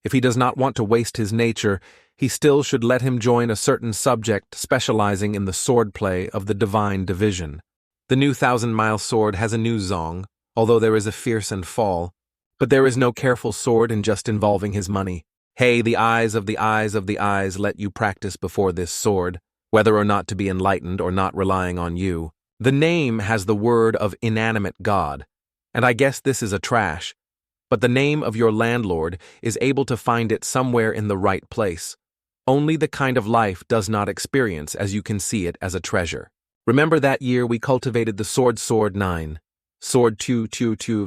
If he does not want to waste his nature, he still should let him join a certain subject specializing in the swordplay of the divine division. The new 1,000-mile sword has a new zong, although there is a fierce and fall. But there is no careful sword in just involving his money. Hey, the eyes of the eyes of the eyes let you practice before this sword, whether or not to be enlightened or not relying on you. The name has the word of inanimate God, and I guess this is a trash, but the name of your landlord is able to find it somewhere in the right place. Only the kind of life does not experience as you can see it as a treasure. Remember that year we cultivated the sword 9. Sword 2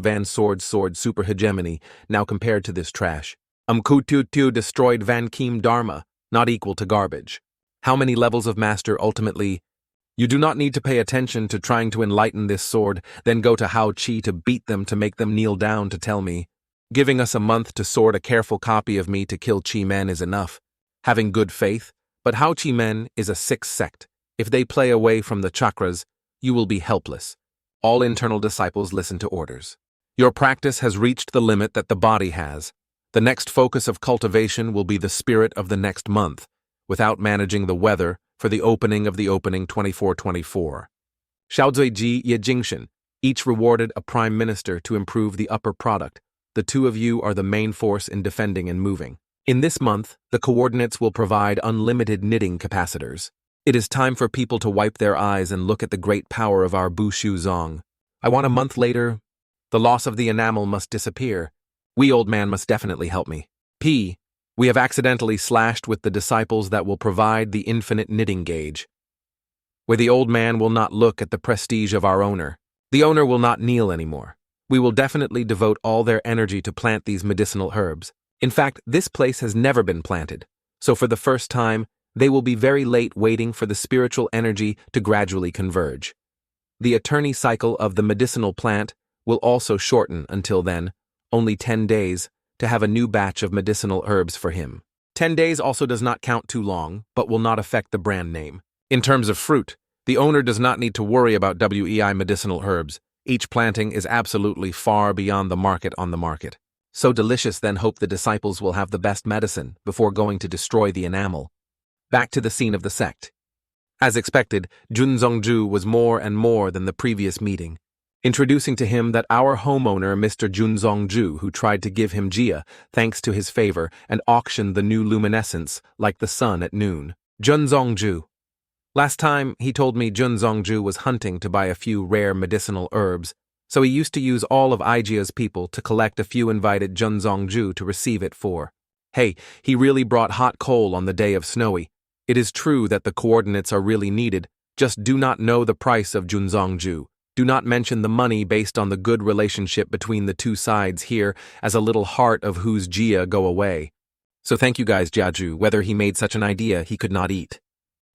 Van Sword super hegemony, now compared to this trash. Ku destroyed Van Kim Dharma, not equal to garbage. How many levels of master ultimately? You do not need to pay attention to trying to enlighten this sword, then go to Hao Qi to beat them to make them kneel down to tell me. Giving us a month to sort a careful copy of me to kill Qi men is enough. Having good faith, but Hao Qi men is a 6th sect. If they play away from the chakras, you will be helpless. All internal disciples listen to orders. Your practice has reached the limit that the body has. The next focus of cultivation will be the spirit of the next month, without managing the weather, for the opening of the opening 2424. Xiao Zuiji Ye Jingshen, each rewarded a prime minister to improve the upper product. The 2 of you are the main force in defending and moving. In this month, the coordinates will provide unlimited knitting capacitors. It is time for people to wipe their eyes and look at the great power of our Bushu Zong. I want a month later. The loss of the enamel must disappear. We old man must definitely help me. We have accidentally slashed with the disciples that will provide the infinite knitting gauge, where the old man will not look at the prestige of our owner. The owner will not kneel anymore. We will definitely devote all their energy to plant these medicinal herbs. In fact, this place has never been planted, so for the first time, they will be very late waiting for the spiritual energy to gradually converge. The attorney cycle of the medicinal plant will also shorten until then, only 10 days, to have a new batch of medicinal herbs for him. 10 days also does not count too long, but will not affect the brand name. In terms of fruit, the owner does not need to worry about WEI medicinal herbs. Each planting is absolutely far beyond the market on the market. So delicious, then hope the disciples will have the best medicine before going to destroy the enamel. Back to the scene of the sect. As expected, Jun Chang Xiao was more and more than the previous meeting, introducing to him that our homeowner Mr. Jun Chang Xiao, who tried to give him Jia thanks to his favor and auctioned the new luminescence like the sun at noon. Jun Chang Xiao. Last time, he told me Jun Chang Xiao was hunting to buy a few rare medicinal herbs, so he used to use all of Ijia's people to collect a few, invited Jun Chang Xiao to receive it for. Hey, he really brought hot coal on the day of snowy. It is true that the coordinates are really needed, just do not know the price of Jun Chang Xiao. Do not mention the money based on the good relationship between the two sides here as a little heart of whose Jia go away. So thank you guys, Jiaju, whether he made such an idea he could not eat.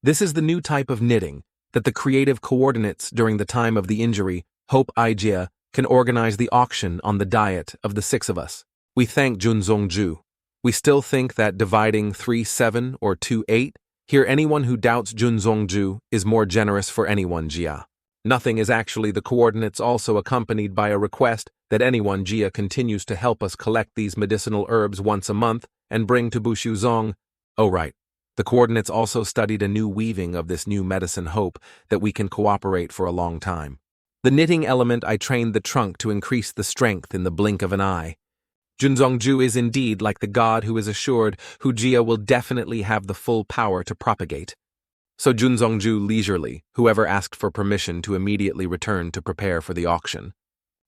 This is the new type of knitting, that the creative coordinates during the time of the injury, Hope Ijia, can organize the auction on the diet of the 6 of us. We thank Jun Chang Xiao. We still think that dividing 3-7 or 2-8, here anyone who doubts Jun Chang Xiao is more generous for anyone Jia. Nothing is actually the coordinates, also accompanied by a request that anyone Jia continues to help us collect these medicinal herbs once a month and bring to Bushu Zong. Oh right. The coordinates also studied a new weaving of this new medicine hope that we can cooperate for a long time. The knitting element, I trained the trunk to increase the strength in the blink of an eye. Jun Chang Xiao is indeed like the god who is assured who Jia will definitely have the full power to propagate. So Jun Chang Xiao leisurely, whoever asked for permission to immediately return to prepare for the auction.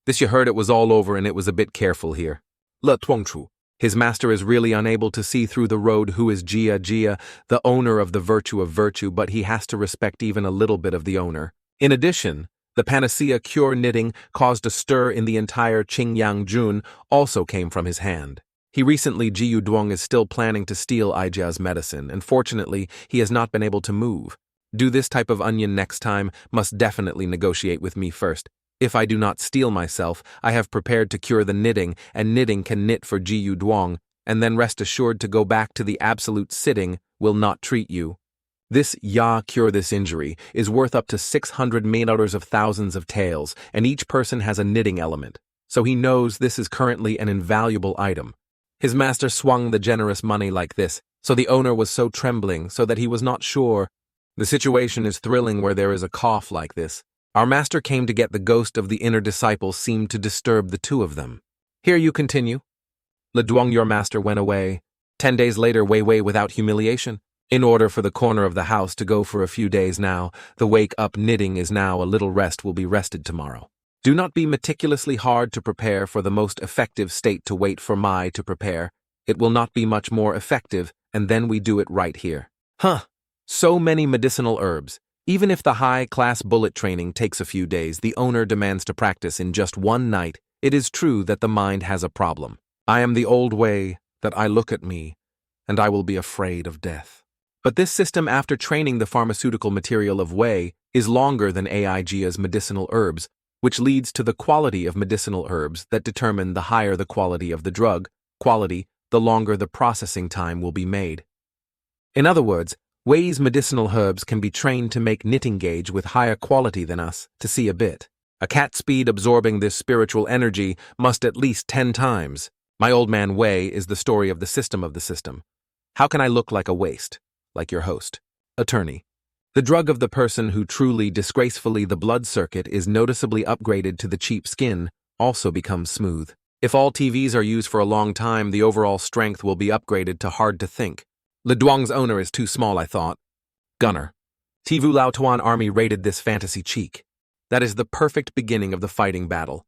This you heard, it was all over and it was a bit careful here. Le Tuangchu. His master is really unable to see through the road who is Jia, the owner of the virtue of virtue, but he has to respect even a little bit of the owner. In addition, the panacea cure knitting caused a stir in the entire Ching Yang Jun also came from his hand. He recently, Jiu Duong is still planning to steal Ijia's medicine, and fortunately, he has not been able to move. Do this type of onion next time, must definitely negotiate with me first. If I do not steal myself, I have prepared to cure the knitting, and knitting can knit for Jiu Duong, and then rest assured to go back to the absolute sitting will not treat you. This cure this injury is worth up to 600 million thousands of taels, and each person has a knitting element, so he knows this is currently an invaluable item. His master swung the generous money like this, so the owner was so trembling so that he was not sure. The situation is thrilling where there is a cough like this. Our master came to get the ghost of the inner disciple seemed to disturb the two of them. Here you continue. Le Duong, your master went away. 10 days later, Wei without humiliation. In order for the corner of the house to go for a few days now, the wake-up knitting is now a little rest will be rested tomorrow. Do not be meticulously hard to prepare for the most effective state to wait for Mai to prepare. It will not be much more effective, and then we do it right here. So many medicinal herbs. Even if the high-class bullet training takes a few days, the owner demands to practice in just one night. It is true that the mind has a problem. I am the old way, that I look at me, and I will be afraid of death. But this system, after training the pharmaceutical material of Wei, is longer than AIGA's medicinal herbs, which leads to the quality of medicinal herbs that determine the higher the quality of the drug, the longer the processing time will be made. In other words, Wei's medicinal herbs can be trained to make knitting gauge with higher quality than us to see a bit. A cat speed absorbing this spiritual energy must at least 10 times. My old man Wei is the story of the system. How can I look like a waste? Like your host. Attorney. The drug of the person who truly disgracefully the blood circuit is noticeably upgraded to the cheap skin also becomes smooth. If all TVs are used for a long time, the overall strength will be upgraded to hard to think. Le Duong's owner is too small, I thought. Gunner. Tivu Lao Tuan army raided this fantasy cheek. That is the perfect beginning of the fighting battle.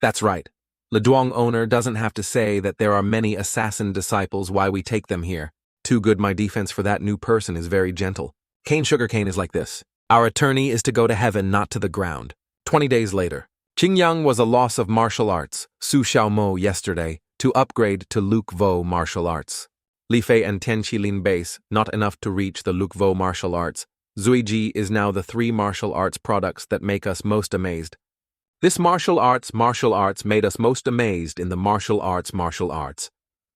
That's right. Le Duong owner doesn't have to say that there are many assassin disciples why we take them here. Too good, my defense for that new person is very gentle. Cane sugarcane is like this. Our attorney is to go to heaven, not to the ground. 20 days later. Qingyang was a loss of martial arts, Su Xiaomo yesterday, to upgrade to Luke Vo martial arts. Li Fei and Tian Qilin base, not enough to reach the Luke Vo martial arts. Zuiji is now the 3 martial arts products that make us most amazed. This martial arts made us most amazed in the martial arts.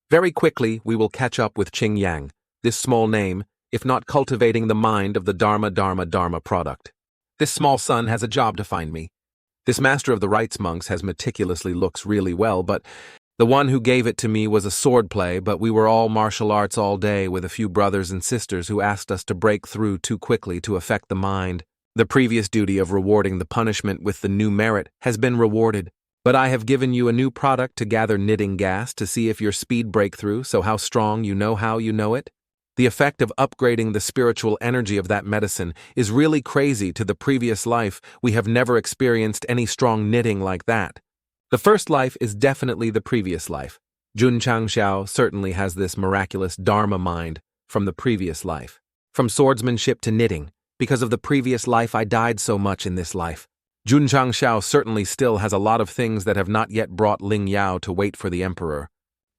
Very quickly, we will catch up with Qingyang, this small name, if not cultivating the mind of the Dharma product. This small son has a job to find me. This master of the rites monks has meticulously looks really well, but the one who gave it to me was a swordplay, but we were all martial arts all day with a few brothers and sisters who asked us to break through too quickly to affect the mind. The previous duty of rewarding the punishment with the new merit has been rewarded, but I have given you a new product to gather knitting gas to see if your speed breakthrough, so how strong you know it. The effect of upgrading the spiritual energy of that medicine is really crazy to the previous life. We have never experienced any strong knitting like that. The first life is definitely the previous life. Jun Chang Xiao certainly has this miraculous Dharma mind from the previous life. From swordsmanship to knitting, because of the previous life I died so much in this life. Jun Chang Xiao certainly still has a lot of things that have not yet brought Ling Yao to wait for the emperor.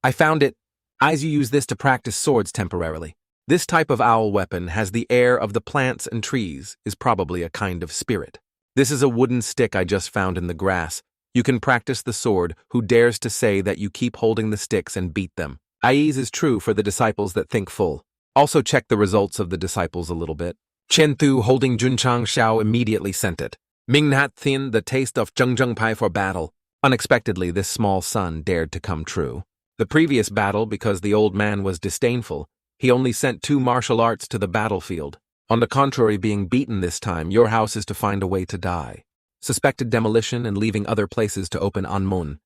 I found it. As you use this to practice swords temporarily. This type of owl weapon has the air of the plants and trees, is probably a kind of spirit. This is a wooden stick I just found in the grass. You can practice the sword. Who dares to say that you keep holding the sticks and beat them? Aiz is true for the disciples that think full. Also check the results of the disciples a little bit. Chen Thu holding Jun Chang Xiao immediately sent it. Ming Nat Thin the taste of Zheng Pai for battle. Unexpectedly, this small son dared to come true. The previous battle, because the old man was disdainful, he only sent 2 martial arts to the battlefield. On the contrary, being beaten this time, your house is to find a way to die. Suspected demolition and leaving other places to open Anmun.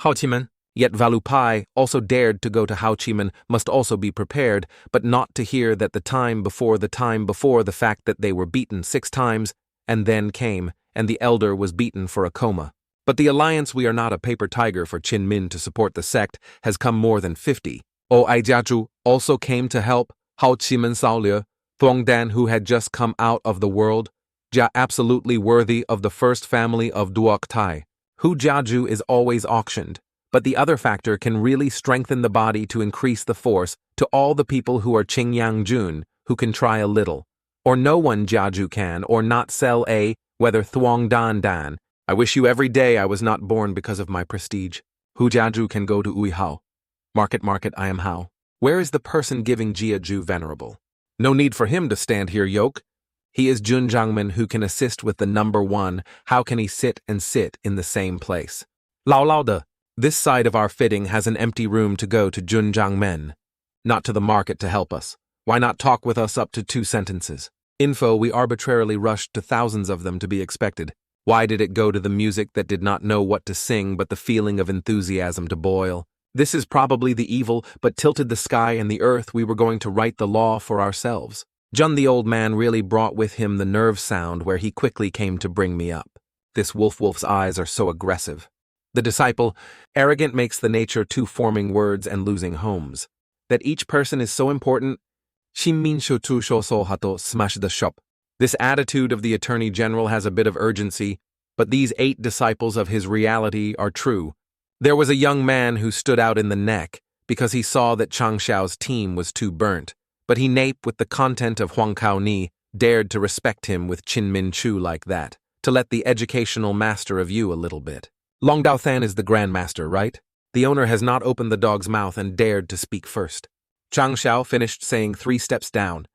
Haoqimen, yet Valupai also dared to go to Haoqimen must also be prepared, but not to hear that the time before the fact that they were beaten 6 times, and then came, and the elder was beaten for a coma. But the alliance We Are Not a Paper Tiger for Qin Min to support the sect has come more than 50. Aijiazhu also came to help. Hao Qimen Saolie, Thuongdan who had just come out of the world, Jia absolutely worthy of the first family of Duok Tai. Hu Jiaju is always auctioned, but the other factor can really strengthen the body to increase the force to all the people who are Qingyang Jun, who can try a little. Or no one Jiaju can, or not sell whether Thuongdan Dan. I wish you every day I was not born because of my prestige. Hu Jiaju can go to Uihao. Market, I am Hao. Where is the person giving Jiaju venerable? No need for him to stand here, yoke. He is Jun Zhangmen who can assist with the number 1. How can he sit in the same place? Lao Lao de, this side of our fitting has an empty room to go to Jun Zhangmen. Not to the market to help us. Why not talk with us up to 2 sentences? Info we arbitrarily rushed to thousands of them to be expected. Why did it go to the music that did not know what to sing but the feeling of enthusiasm to boil? This is probably the evil, but tilted the sky and the earth. We were going to write the law for ourselves. Jun the old man really brought with him the nerve sound where he quickly came to bring me up. This wolf's eyes are so aggressive. The disciple, arrogant makes the nature 2 forming words and losing homes. That each person is so important. Shinmin shotu shoso hato smash the shop. This attitude of the Attorney General has a bit of urgency, but these 8 disciples of his reality are true. There was a young man who stood out in the neck because he saw that Chang Xiao's team was too burnt, but he nape with the content of Huang Kao Ni dared to respect him with Qin Min Chu like that, to let the educational master of you a little bit. Long Dao Than is the grandmaster, right? The owner has not opened the dog's mouth and dared to speak first. Chang Xiao finished saying 3 steps down.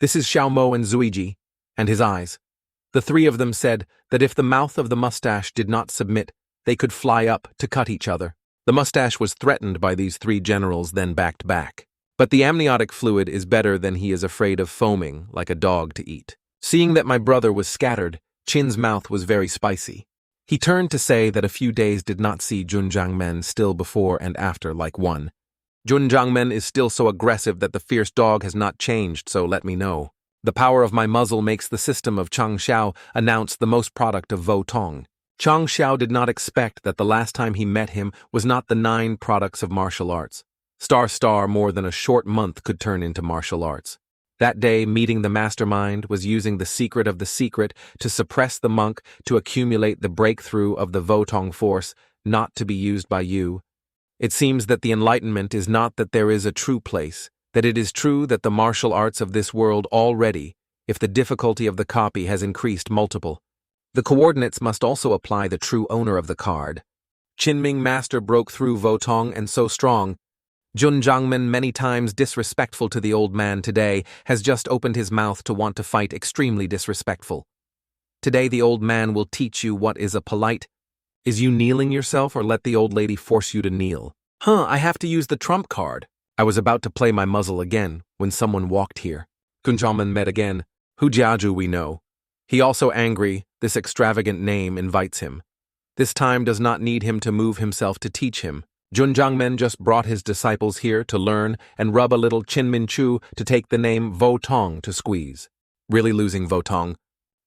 This is Xiao Mo and Zuiji, and his eyes. The 3 of them said that if the mouth of the mustache did not submit, they could fly up to cut each other. The mustache was threatened by these 3 generals, then backed back. But the amniotic fluid is better than he is afraid of foaming like a dog to eat. Seeing that my brother was scattered, Qin's mouth was very spicy. He turned to say that a few days did not see Jun Zhangmen still before and after like one. Jun Zhangmen is still so aggressive that the fierce dog has not changed, so let me know. The power of my muzzle makes the system of Chang Xiao announce the most product of Vo Tong. Chang Xiao did not expect that the last time he met him was not the 9 products of martial arts. More than a short month could turn into martial arts. That day, meeting the mastermind was using the secret of the secret to suppress the monk to accumulate the breakthrough of the Votong force, not to be used by you. It seems that the enlightenment is not that there is a true place, that it is true that the martial arts of this world already, if the difficulty of the copy has increased multiple. The coordinates must also apply the true owner of the card. Qinming master broke through Votong and so strong. Jun Chang Xiao, many times disrespectful to the old man today, has just opened his mouth to want to fight extremely disrespectful. Today the old man will teach you what is a polite. Is you kneeling yourself or let the old lady force you to kneel? I have to use the trump card. I was about to play my muzzle again when someone walked here. Jun Chang Xiao met again. Hu Jiaju we know. He also angry, this extravagant name invites him. This time does not need him to move himself to teach him. Jun Chang Xiao just brought his disciples here to learn and rub a little Qinmin Chu to take the name Votong to squeeze. Really losing Votong.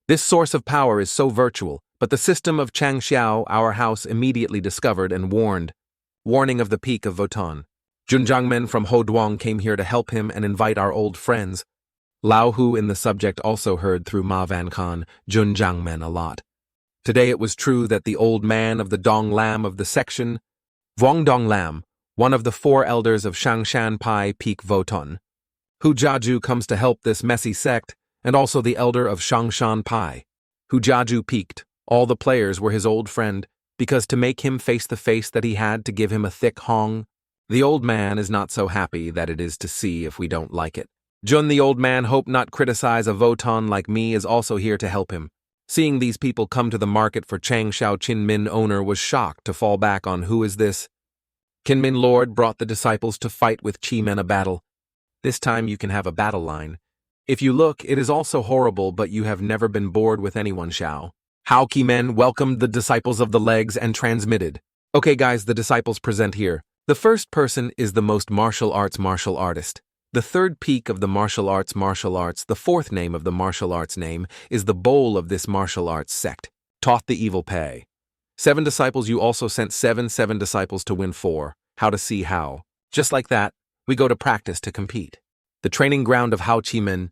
This source of power is so virtual, but the system of Chang Xiao, our house, immediately discovered and warned. Warning of the peak of Votan. Jun Chang Xiao from Hoduang came here to help him and invite our old friends. Lao Hu in the subject also heard through Ma Van Khan, Jun Chang Xiao a lot. Today it was true that the old man of the Dong Lam of the section, Vuong Dong Lam, one of the 4 elders of Shangshan Pai Peak Voton. Hu Jiaju comes to help this messy sect, and also the elder of Shangshan Pai. Hu Jiaju peaked. All the players were his old friend, because to make him face the face that he had to give him a thick hong. The old man is not so happy that it is to see if we don't like it. Jun the old man hope not criticize a Voton like me is also here to help him. Seeing these people come to the market for Chang Xiao Qinmin owner was shocked to fall back on who is this. Qinmin Lord brought the disciples to fight with Qimen a battle. This time you can have a battle line. If you look, it is also horrible, but you have never been bored with anyone, Xiao. How Qimen welcomed the disciples of the legs and transmitted. Okay guys, the disciples present here. The first person is the most martial artist. The third peak of the martial arts, the fourth name of the martial arts name, is the bowl of this martial arts sect. Taught the evil pay. 7 disciples you also sent 7 disciples to win 4. How to see how. Just like that, we go to practice to compete. The training ground of Hao Qimen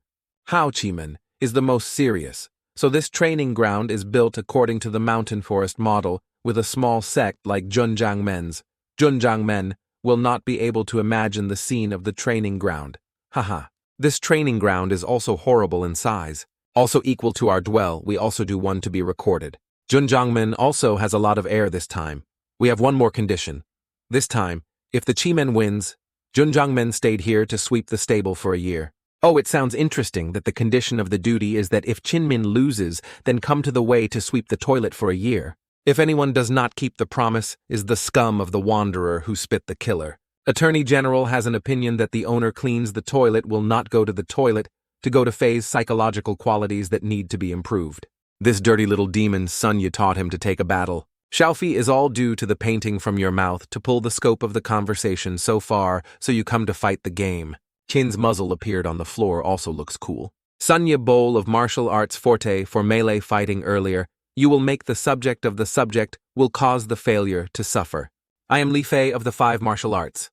is the most serious. So this training ground is built according to the mountain forest model with a small sect like Jun Chang Xiao's. Jun Chang Xiao will not be able to imagine the scene of the training ground. Haha. This training ground is also horrible in size. Also equal to our dwell, we also do one to be recorded. Jun Chang Xiao also has a lot of air this time. We have one more condition. This time, if the Qimen wins, Jun Chang Xiao stayed here to sweep the stable for a year. Oh, it sounds interesting that the condition of the duty is that if Qinmin loses, then come to the way to sweep the toilet for a year. If anyone does not keep the promise, is the scum of the wanderer who spit the killer. Attorney General has an opinion that the owner cleans the toilet will not go to the toilet to go to phase psychological qualities that need to be improved. This dirty little demon Sunya taught him to take a battle. Xiaofi is all due to the painting from your mouth to pull the scope of the conversation so far so you come to fight the game. Qin's muzzle appeared on the floor also looks cool. Sunya bowl of martial arts forte for melee fighting earlier. You will make the subject of the subject will cause the failure to suffer. I am Li Fei of the 5 martial arts.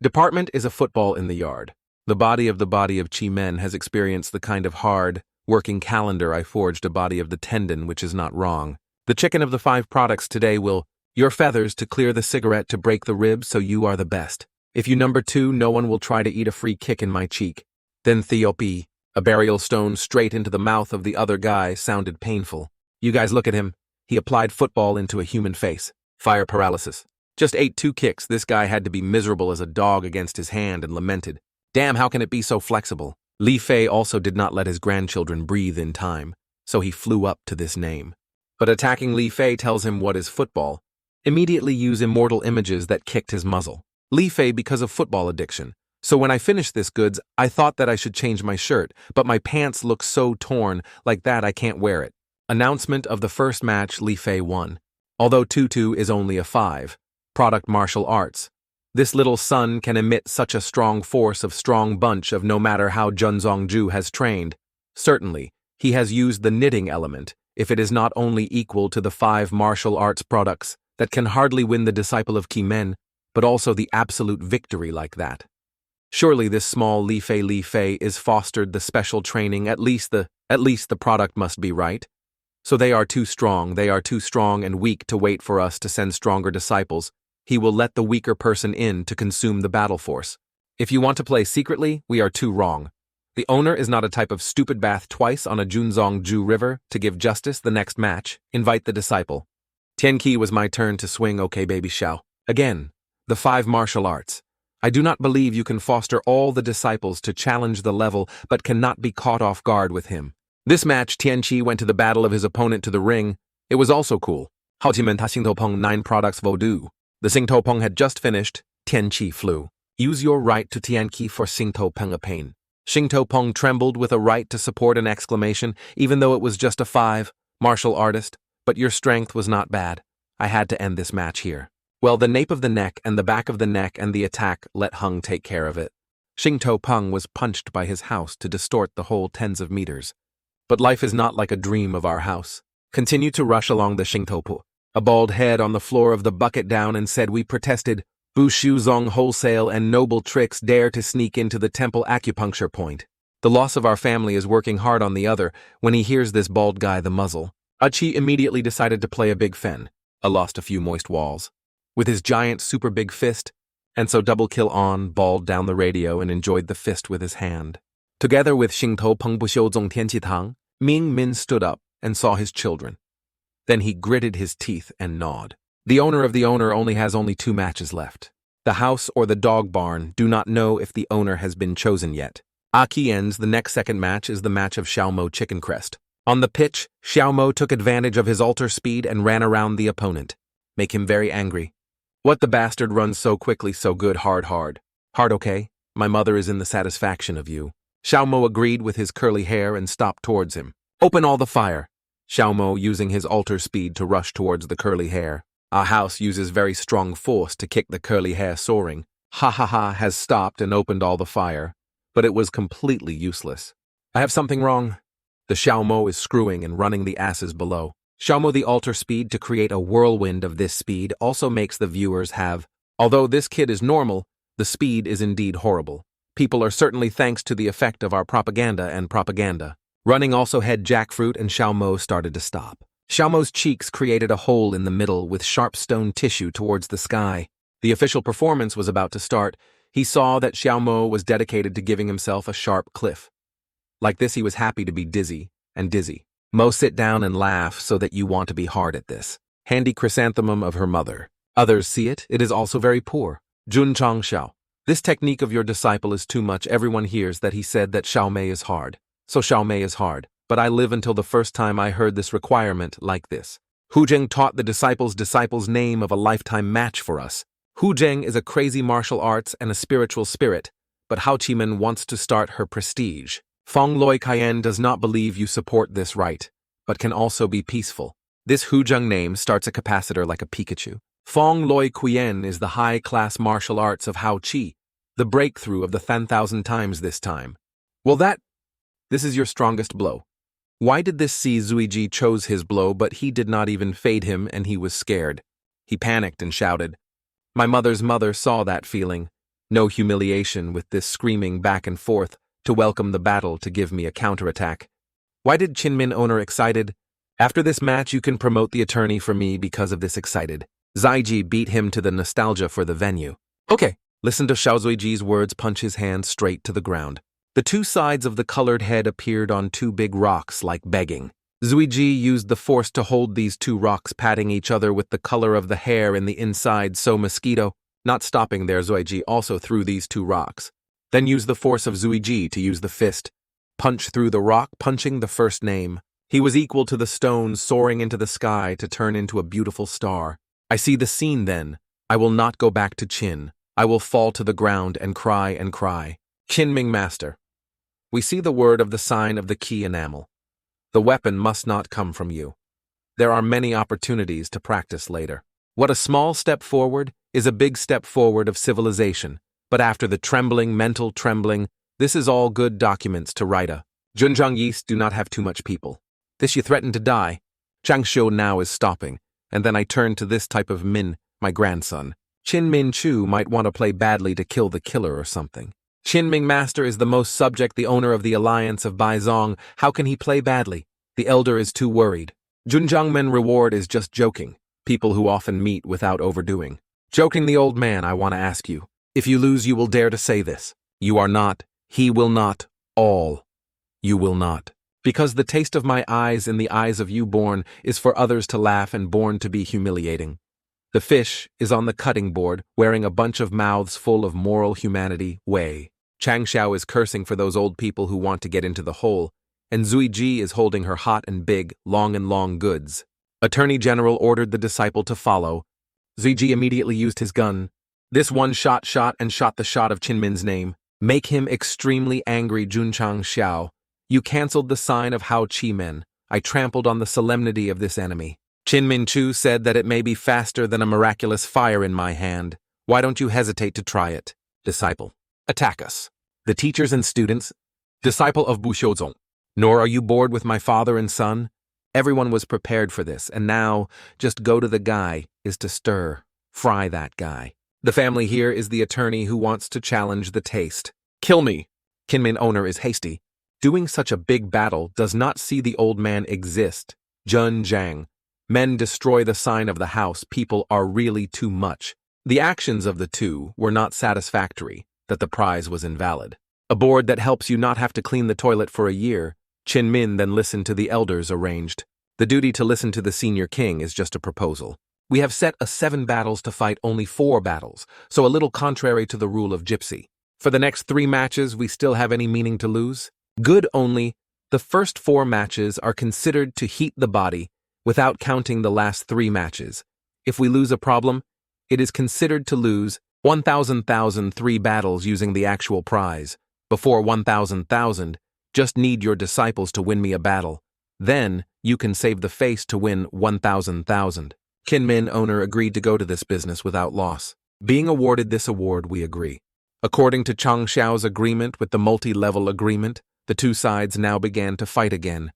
Department is a football in the yard. The body of Qimen has experienced the kind of hard, working calendar I forged a body of the tendon, which is not wrong. The chicken of the 5 products today will, your feathers to clear the cigarette to break the ribs so you are the best. If you number 2, no one will try to eat a free kick in my cheek. Then Theopi, a burial stone straight into the mouth of the other guy sounded painful. You guys look at him. He applied football into a human face. Fire paralysis. Just ate 2 kicks. This guy had to be miserable as a dog against his hand and lamented. Damn, how can it be so flexible? Li Fei also did not let his grandchildren breathe in time, so he flew up to this name. But attacking Li Fei tells him what is football. Immediately use immortal images that kicked his muzzle. Li Fei because of football addiction. So when I finished this goods, I thought that I should change my shirt, but my pants look so torn like that I can't wear it. Announcement of the first match, Li Fei won. Although Tutu is only a 5. Product martial arts. This little son can emit such a strong force of strong bunch of no matter how Jun Zongju has trained. Certainly, he has used the knitting element, if it is not only equal to the 5 martial arts products that can hardly win the disciple of Qimen, but also the absolute victory like that. Surely this small Li Fei is fostered the special training, at least the product must be right. So they are too strong and weak to wait for us to send stronger disciples. He will let the weaker person in to consume the battle force. If you want to play secretly, we are too wrong. The owner is not a type of stupid bath twice on a Junzongju river to give justice the next match. Invite the disciple. Tianqi was my turn to swing. Okay, baby Xiao. Again, the 5 martial arts. I do not believe you can foster all the disciples to challenge the level but cannot be caught off guard with him. This match, Tianqi went to the battle of his opponent to the ring. It was also cool. Haotimen ta Xingtopeng 9 products Vodou. The Xingtopeng had just finished. Tianqi flew. Use your right to Tianqi for Xingtopeng a pain. Xingtopeng trembled with a right to support an exclamation, even though it was just a 5, martial artist, but your strength was not bad. I had to end this match here. Well, the nape of the neck and the back of the neck and the attack, let Hung take care of it. Xingtopeng was punched by his house to distort the whole tens of meters. But life is not like a dream of our house. Continue to rush along the Xingtopu. A bald head on the floor of the bucket down and said we protested. Bu Shuzong wholesale and noble tricks dare to sneak into the temple acupuncture point. The loss of our family is working hard on the other. When he hears this bald guy the muzzle, Achi immediately decided to play a big fen. Lost a few moist walls. With his giant super big fist, and so double kill on, bawled down the radio and enjoyed the fist with his hand. Together with Xingtopeng Buxiuzong Tianqi Tang, Ming Min stood up and saw his children. Then he gritted his teeth and gnawed. The owner of the owner only has 2 matches left. The house or the dog barn do not know if the owner has been chosen yet. Aki ends. The next second match is the match of Xiaomo Chicken Crest. On the pitch, Xiaomo took advantage of his alter speed and ran around the opponent. Make him very angry. What the bastard runs so quickly, so good, hard. Hard okay? My mother is in the satisfaction of you. Xiaomo agreed with his curly hair and stopped towards him. Open all the fire. Xiaomo using his alter speed to rush towards the curly hair. Our house uses very strong force to kick the curly hair soaring. Has stopped and opened all the fire, but it was completely useless. I have something wrong. The Xiaomo is screwing and running the asses below. Xiaomo the alter speed to create a whirlwind of this speed also makes the viewers have. Although this kid is normal, the speed is indeed horrible. People are certainly thanks to the effect of our propaganda. Running also had jackfruit and Xiaomo started to stop. Xiaomo's cheeks created a hole in the middle with sharp stone tissue towards the sky. The official performance was about to start. He saw that Xiaomo was dedicated to giving himself a sharp cliff. Like this, he was happy to be dizzy. Mo, sit down and laugh so that you want to be hard at this. Handy chrysanthemum of her mother. Others see it. It is also very poor. Jun Chang Xiao. This technique of your disciple is too much. Everyone hears that he said that Xiaomei is hard. So Xiaomei is hard. But I live until the first time I heard this requirement like this. Hu Zheng taught the disciple's name of a lifetime match for us. Hu Zheng is a crazy martial arts and a spiritual spirit, but Hao Qimen wants to start her prestige. Feng Loi Cayenne does not believe you support this right, but can also be peaceful. This Hu Zheng name starts a capacitor like a Pikachu. Feng Loi Qian is the high-class martial arts of Hao Qi, the breakthrough of the 10,000 times this time. Well, this is your strongest blow. Why did this see Zuiji chose his blow, but he did not even fade him and he was scared. He panicked and shouted. My mother's mother saw that feeling. No humiliation with this screaming back and forth to welcome the battle to give me a counterattack. Why did Qinmin owner excited? After this match you can promote the attorney for me because of this excited. Zaiji beat him to the nostalgia for the venue. Okay, listen to Xiao Zuiji's words, punch his hand straight to the ground. The 2 sides of the colored head appeared on 2 big rocks like begging. Zuiji used the force to hold these 2 rocks, patting each other with the color of the hair in the inside, so mosquito. Not stopping there, Zuiji also threw these 2 rocks. Then used the force of Zuiji to use the fist. Punch through the rock, punching the first name. He was equal to the stone soaring into the sky to turn into a beautiful star. I see the scene then. I will not go back to Qin. I will fall to the ground and cry and cry. Qinming Master. We see the word of the sign of the key enamel. The weapon must not come from you. There are many opportunities to practice later. What a small step forward is a big step forward of civilization. But after the trembling, mental trembling, this is all good documents to write a. Junjiang Yeast do not have too much people. This you threaten to die. Jiangxiu now is stopping, and then I turn to this type of Min, my grandson. Qin Min Chu might want to play badly to kill the killer or something. Qin Ming Master is the most subject, the owner of the alliance of Baizong. How can he play badly? The elder is too worried. Junjangmen reward is just joking. People who often meet without overdoing. Joking the old man, I want to ask you. If you lose, you will dare to say this. You are not, he will not, all. You will not. Because the taste of my eyes in the eyes of you born is for others to laugh and born to be humiliating. The fish is on the cutting board, wearing a bunch of mouths full of moral humanity, Wei. Chang Xiao is cursing for those old people who want to get into the hole, and Zui Ji is holding her hot and big, long goods. Attorney General ordered the disciple to follow. Zui Ji immediately used his gun. This one shot and shot the shot of Qin Min's name. Make him extremely angry, Jun Chang Xiao. You cancelled the sign of Hao Chi Men. I trampled on the solemnity of this enemy. Qin Min Chu said that it may be faster than a miraculous fire in my hand. Why don't you hesitate to try it? Disciple. Attack us. The teachers and students. Disciple of Bu Xiuzong. Nor are you bored with my father and son? Everyone was prepared for this, and now, just go to the guy, is to stir. Fry that guy. The family here is the attorney who wants to challenge the taste. Kill me. Kinmin owner is hasty. Doing such a big battle does not see the old man exist. Jun Zhang. Men destroy the sign of the house. People are really too much. The actions of the two were not satisfactory, that the prize was invalid. A board that helps you not have to clean the toilet for a year. Qin Min then listened to the elders arranged. The duty to listen to the senior king is just a proposal. We have set 7 battles to fight only 4 battles, so a little contrary to the rule of Gypsy. For the next 3 matches, we still have any meaning to lose? Good only. The first 4 matches are considered to heat the body, without counting the last 3 matches. If we lose a problem, it is considered to lose 1,000,003 battles using the actual prize. Before 1,000,000, just need your disciples to win me a battle. Then, you can save the face to win 1,000,000. Qin Min owner agreed to go to this business without loss. Being awarded this award, we agree. According to Chang Xiao's agreement with the multi-level agreement, the two sides now began to fight again.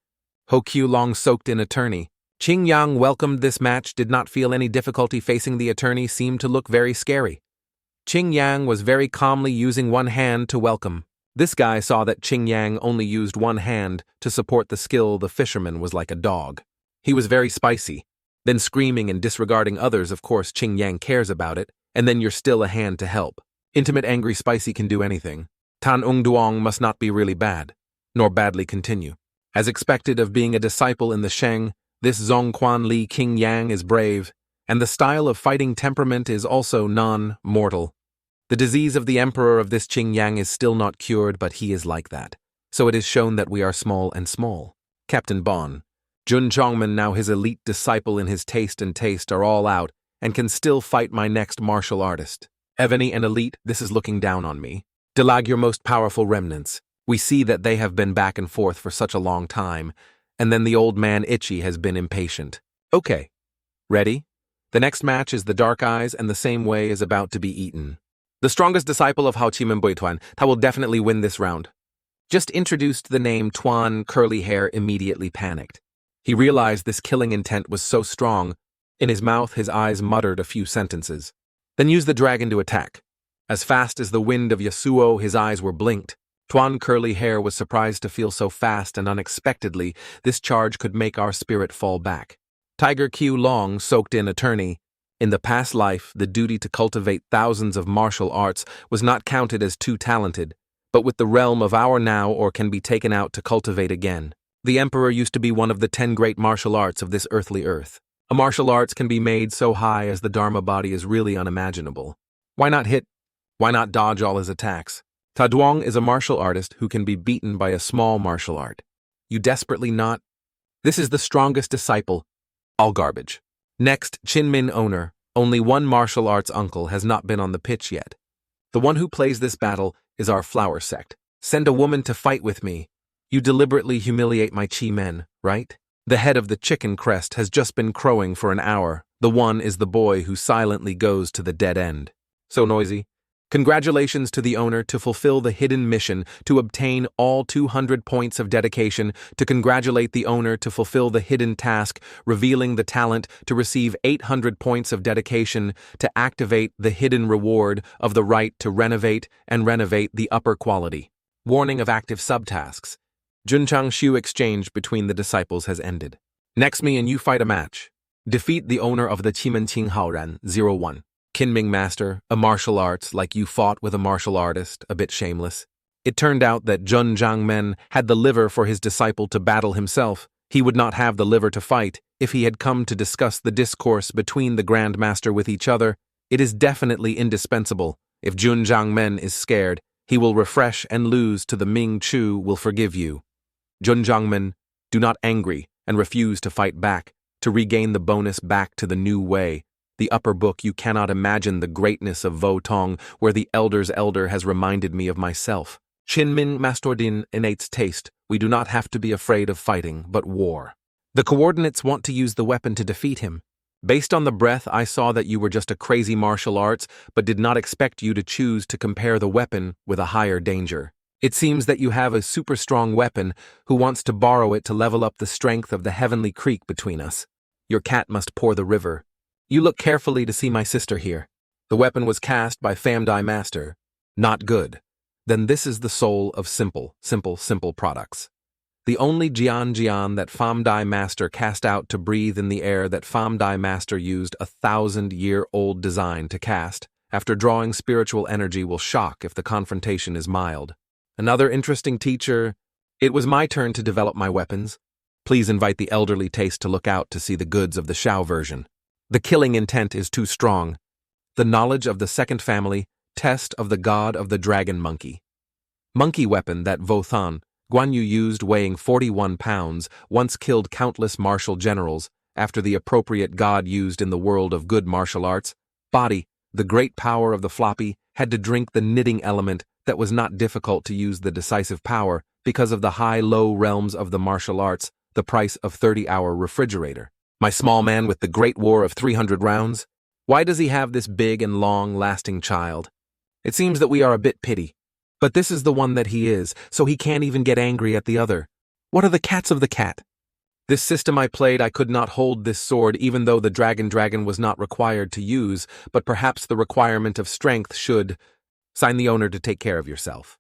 Ho Qiu Long soaked in attorney. Qing Yang welcomed this match, did not feel any difficulty facing the attorney, seemed to look very scary. Qing Yang was very calmly using one hand to welcome. This guy saw that Qing Yang only used one hand to support the skill. The fisherman was like a dog. He was very spicy. Then screaming and disregarding others, of course Qing Yang cares about it, and then you're still a hand to help. Intimate angry spicy can do anything. Tan Ung Duong must not be really bad, nor badly continue. As expected of being a disciple in the Sheng, this Zongquan Li Qing Yang is brave, and the style of fighting temperament is also non-mortal. The disease of the emperor of this Qing Yang is still not cured, but he is like that. So it is shown that we are small and small. Captain Bon. Jun Changman, now his elite disciple in his taste and taste, are all out, and can still fight my next martial artist. Evany and elite, this is looking down on me. Delag, your most powerful remnants. We see that they have been back and forth for such a long time, and then the old man Itchy has been impatient. Okay. Ready? The next match is the Dark Eyes, and the same way is about to be eaten. The strongest disciple of Hao Qimen Buituan, Ta will definitely win this round. Just introduced the name Tuan, curly hair, immediately panicked. He realized this killing intent was so strong. In his mouth, his eyes muttered a few sentences. Then used the dragon to attack. As fast as the wind of Yasuo, his eyes were blinked. Tuan Curly Hair was surprised to feel so fast and unexpectedly this charge could make our spirit fall back. Tiger Q Long soaked in attorney. In the past life, the duty to cultivate thousands of martial arts was not counted as too talented, but with the realm of our now or can be taken out to cultivate again. The Emperor used to be one of the 10 great martial arts of this earthly earth. A martial arts can be made so high as the Dharma body is really unimaginable. Why not hit? Why not dodge all his attacks? Ta Duong is a martial artist who can be beaten by a small martial art. You desperately not? This is the strongest disciple. All garbage. Next, Qin Min owner. Only one martial arts uncle has not been on the pitch yet. The one who plays this battle is our flower sect. Send a woman to fight with me. You deliberately humiliate my chi men, right? The head of the chicken crest has just been crowing for an hour. The one is the boy who silently goes to the dead end. So noisy. Congratulations to the owner to fulfill the hidden mission to obtain all 200 points of dedication, to congratulate the owner to fulfill the hidden task, revealing the talent to receive 800 points of dedication, to activate the hidden reward of the right to renovate and renovate the upper quality. Warning of active subtasks. Jun Chang Xiao exchange between the disciples has ended. Next, me and you fight a match. Defeat the owner of the Qimen Qing Haoran 01. Kinming Master, a martial arts like you fought with a martial artist, a bit shameless. It turned out that Jun Chang Men had the liver for his disciple to battle himself. He would not have the liver to fight if he had come to discuss the discourse between the Grand Master with each other. It is definitely indispensable. If Jun Chang Men is scared, he will refresh and lose to the Ming Chu will forgive you. Jun Chang Men, do not angry and refuse to fight back, to regain the bonus back to the new way. The upper book, you cannot imagine the greatness of Vo Tong, where the elder's elder has reminded me of myself. Chinmin Mastordin innates taste. We do not have to be afraid of fighting, but war. The coordinates want to use the weapon to defeat him. Based on the breath, I saw that you were just a crazy martial arts, but did not expect you to choose to compare the weapon with a higher danger. It seems that you have a super strong weapon who wants to borrow it to level up the strength of the heavenly creek between us. Your cat must pour the river. You look carefully to see my sister here. The weapon was cast by Famdai Master. Not good. Then this is the soul of simple products. The only Jian that Famdai Master cast out to breathe in the air that Famdai Master used a 1,000-year-old design to cast, after drawing spiritual energy will shock if the confrontation is mild. Another interesting teacher. It was my turn to develop my weapons. Please invite the elderly taste to look out to see the goods of the Xiao version. The killing intent is too strong. The knowledge of the second family, test of the god of the dragon monkey. Monkey weapon that Vo Than, Guan Yu used weighing 41 pounds, once killed countless martial generals, after the appropriate god used in the world of good martial arts. Body, the great power of the floppy, had to drink the knitting element that was not difficult to use the decisive power because of the high-low realms of the martial arts, the price of 30-hour refrigerator. My small man with the great war of 300 rounds? Why does he have this big and long-lasting child? It seems that we are a bit pity. But this is the one that he is, so he can't even get angry at the other. What are the cats of the cat? This system I played, I could not hold this sword even though the dragon was not required to use, but perhaps the requirement of strength should. Sign the owner to take care of yourself.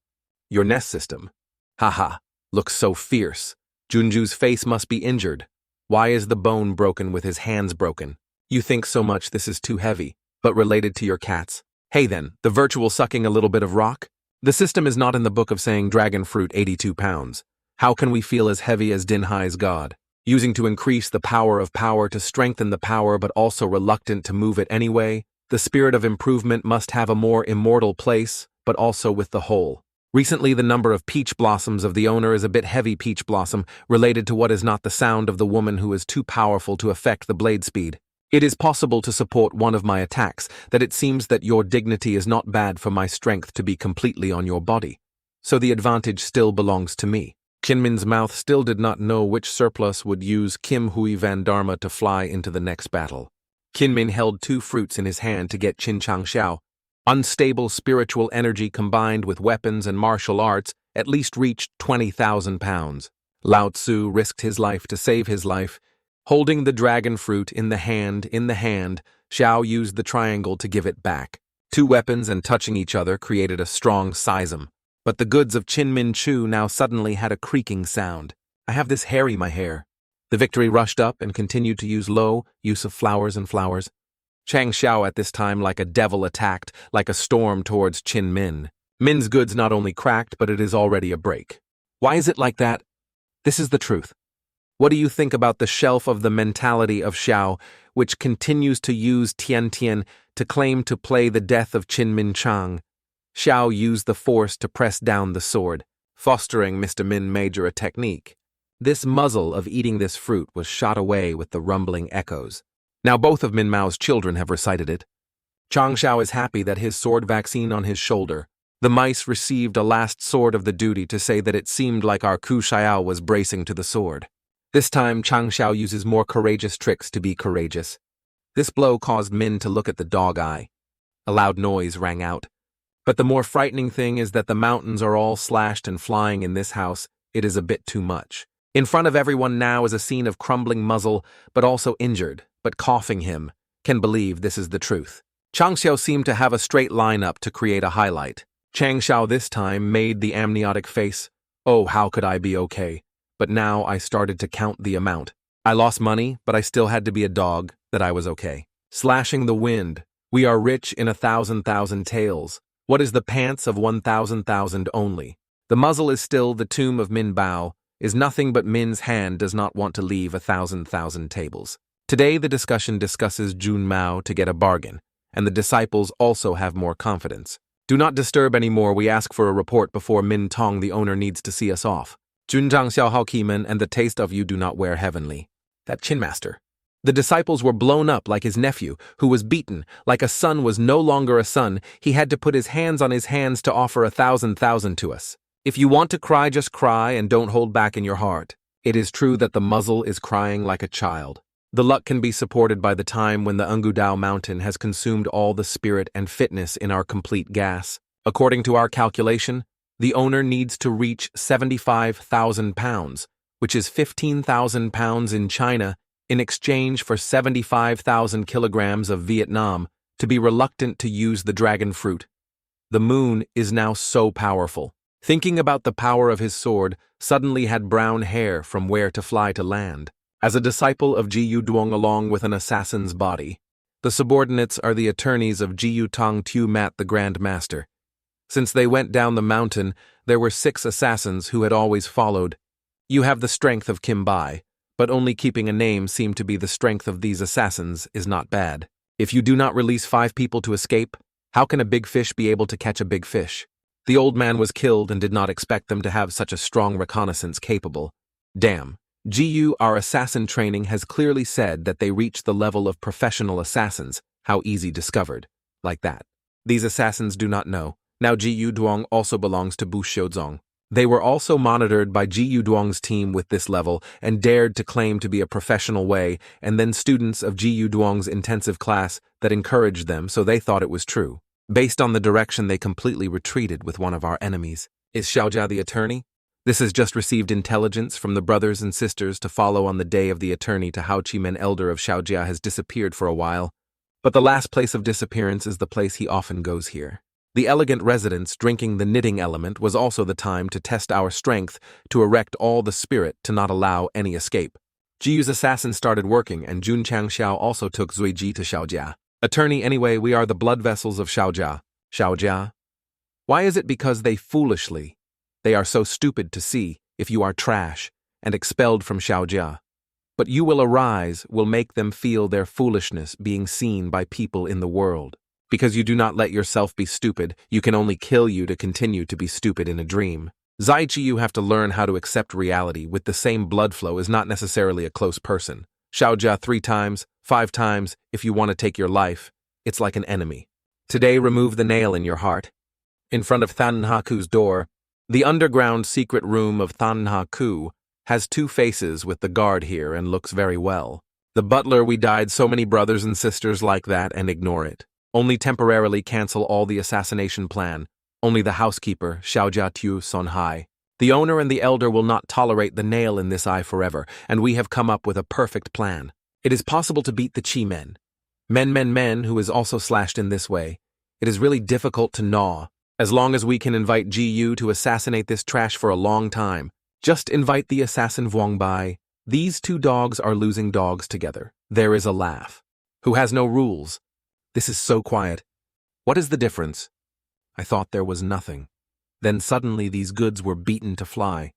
Your nest system. Haha, looks so fierce. Junju's face must be injured. Why is the bone broken with his hands broken? You think so much this is too heavy, but related to your cats. Hey then, the virtual sucking a little bit of rock? The system is not in the book of saying dragon fruit 82 pounds. How can we feel as heavy as Dinhai's god? Using to increase the power of power to strengthen the power but also reluctant to move it anyway? The spirit of improvement must have a more immortal place, but also with the whole. Recently, the number of peach blossoms of the owner is a bit heavy peach blossom, related to what is not the sound of the woman who is too powerful to affect the blade speed. It is possible to support one of my attacks, that it seems that your dignity is not bad for my strength to be completely on your body. So the advantage still belongs to me. Kinmin's mouth still did not know which surplus would use Kim Hui Van Dharma to fly into the next battle. Kinmin held 2 fruits in his hand to get Jun Chang Xiao. Unstable spiritual energy combined with weapons and martial arts at least reached 20,000 pounds. Lao Tzu risked his life to save his life. Holding the dragon fruit in the hand, Xiao used the triangle to give it back. 2 weapons and touching each other created a strong schism. But the goods of Qin Min Chu now suddenly had a creaking sound. I have this hair in my hair. The victory rushed up and continued to use low use of flowers and flowers. Chang Xiao at this time like a devil attacked, like a storm towards Qin Min. Min's goods not only cracked, but it is already a break. Why is it like that? This is the truth. What do you think about the shelf of the mentality of Xiao, which continues to use Tian Tian to claim to play the death of Qin Min Chang? Xiao used the force to press down the sword, fostering Mr. Min Major a technique. This muzzle of eating this fruit was shot away with the rumbling echoes. Now both of Min Mao's children have recited it. Chang Xiao is happy that his sword vaccine on his shoulder. The mice received a last sword of the duty to say that it seemed like our Ku Xiao was bracing to the sword. This time Chang Xiao uses more courageous tricks to be courageous. This blow caused Min to look at the dog eye. A loud noise rang out. But the more frightening thing is that the mountains are all slashed and flying in this house. It is a bit too much. In front of everyone now is a scene of crumbling muzzle, but also injured, but coughing him. Can believe this is the truth. Chang Xiao seemed to have a straight line up to create a highlight. Chang Xiao this time made the amniotic face. Oh, how could I be okay? But now I started to count the amount. I lost money, but I still had to be a dog, that I was okay. Slashing the wind. We are rich in 1,000,000 taels. What is the pants of 1,000,000 only? The muzzle is still the tomb of Min Bao, is nothing but Min's hand does not want to leave 1,000,000 tables. Today the discussion discusses Jun Mao to get a bargain, and the disciples also have more confidence. Do not disturb anymore, we ask for a report before Min Tong the owner needs to see us off. Jun Chang Xiao Hao Kimen and the taste of you do not wear heavenly. That chin master. The disciples were blown up like his nephew, who was beaten, like a son was no longer a son. He had to put his hands on his hands to offer 1,000,000 to us. If you want to cry, just cry and don't hold back in your heart. It is true that the muzzle is crying like a child. The luck can be supported by the time when the Ngudao mountain has consumed all the spirit and fitness in our complete gas. According to our calculation, the owner needs to reach 75,000 pounds, which is 15,000 pounds in China, in exchange for 75,000 kilograms of Vietnam, to be reluctant to use the dragon fruit. The moon is now so powerful. Thinking about the power of his sword, suddenly had brown hair from where to fly to land. As a disciple of Ji Yu Duong along with an assassin's body. The subordinates are the attorneys of Ji Yu Tong Tu Mat the Grand Master. Since they went down the mountain, there were 6 assassins who had always followed. You have the strength of Kim Bai, but only keeping a name seemed to be the strength of these assassins is not bad. If you do not release 5 people to escape, how can a big fish be able to catch a big fish? The old man was killed and did not expect them to have such a strong reconnaissance capable. Damn. GU, our assassin training has clearly said that they reach the level of professional assassins, how easy discovered. Like that. These assassins do not know. Now GU Duong also belongs to Bu Xiuzong. They were also monitored by GU Duong's team with this level and dared to claim to be a professional way, and then students of GU Duong's intensive class that encouraged them, so they thought it was true. Based on the direction they completely retreated with one of our enemies. Is Xiaojia the attorney? This has just received intelligence from the brothers and sisters to follow on the day of the attorney to Hao Chi-men elder of Xiaojia has disappeared for a while. But the last place of disappearance is the place he often goes here. The elegant residence drinking the knitting element was also the time to test our strength to erect all the spirit to not allow any escape. Jiyu's assassin started working and Jun Chang Xiao also took Zuiji to Xiaojia. Attorney, anyway, we are the blood vessels of Xiaojia. Xiaojia? Why is it because they foolishly? They are so stupid to see, if you are trash, and expelled from Xiaojia. But you will arise, will make them feel their foolishness being seen by people in the world. Because you do not let yourself be stupid, you can only kill you to continue to be stupid in a dream. Zaichi, you have to learn how to accept reality with the same blood flow is not necessarily a close person. Xiaojia 3 times, 5 times, if you want to take your life, it's like an enemy. Today remove the nail in your heart. In front of Thanhaku's door, the underground secret room of Thanhaku has 2 faces with the guard here and looks very well. The butler, we died so many brothers and sisters like that and ignore it. Only temporarily cancel all the assassination plan. Only the housekeeper, Xiaojia Tu Son Hai. The owner and the elder will not tolerate the nail in this eye forever, and we have come up with a perfect plan. It is possible to beat the Chi men. Men, who is also slashed in this way. It is really difficult to gnaw. As long as we can invite GU to assassinate this trash for a long time. Just invite the assassin Vuong Bai. These 2 dogs are losing dogs together. There is a laugh. Who has no rules? This is so quiet. What is the difference? I thought there was nothing. Then suddenly these goods were beaten to fly.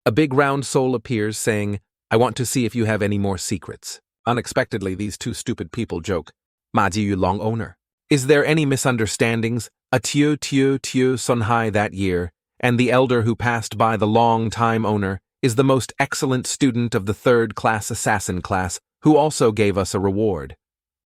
A big round soul appears saying, I want to see if you have any more secrets. Unexpectedly, these 2 stupid people joke. Ma Ji Yu Long owner. Is there any misunderstandings? A Tiu Sun Hai that year, and the elder who passed by the long-time owner, is the most excellent student of the 3rd-class assassin class, who also gave us a reward.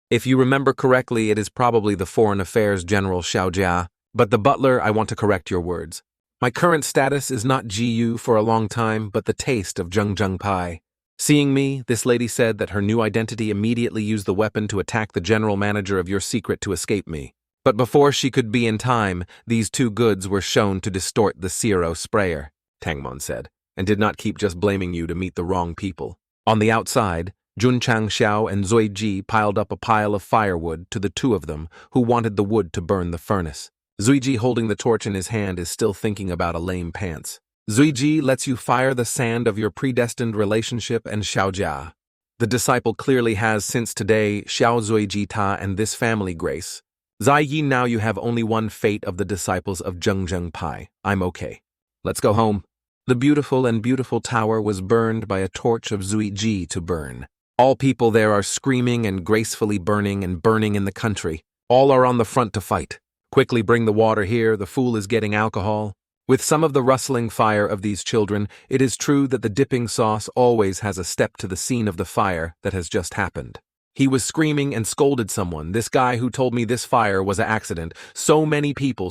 If you remember correctly, it is probably the Foreign Affairs General Xiaojia, but the butler, I want to correct your words. My current status is not GU for a long time, but the taste of Zheng Pai. Seeing me, this lady said that her new identity immediately used the weapon to attack the general manager of your secret to escape me. But before she could be in time, these two goods were shown to distort the Zero sprayer, Tangmon said, and did not keep just blaming you to meet the wrong people. On the outside, Jun Chang Xiao and Zui Ji piled up a pile of firewood to the two of them who wanted the wood to burn the furnace. Zui Ji, holding the torch in his hand, is still thinking about a lame pants. Zui Ji lets you fire the sand of your predestined relationship and Xiaojia. The disciple clearly has since today Xiao Zui Ji Ta and this family grace. Zai Yi, now you have only one fate of the disciples of Zheng Pai. I'm okay. Let's go home. The beautiful tower was burned by a torch of Zui Ji to burn. All people there are screaming and gracefully burning and burning in the country. All are on the front to fight. Quickly bring the water here, the fool is getting alcohol. With some of the rustling fire of these children, it is true that the dipping sauce always has a step to the scene of the fire that has just happened. He was screaming and scolded someone, this guy who told me this fire was an accident. So many people,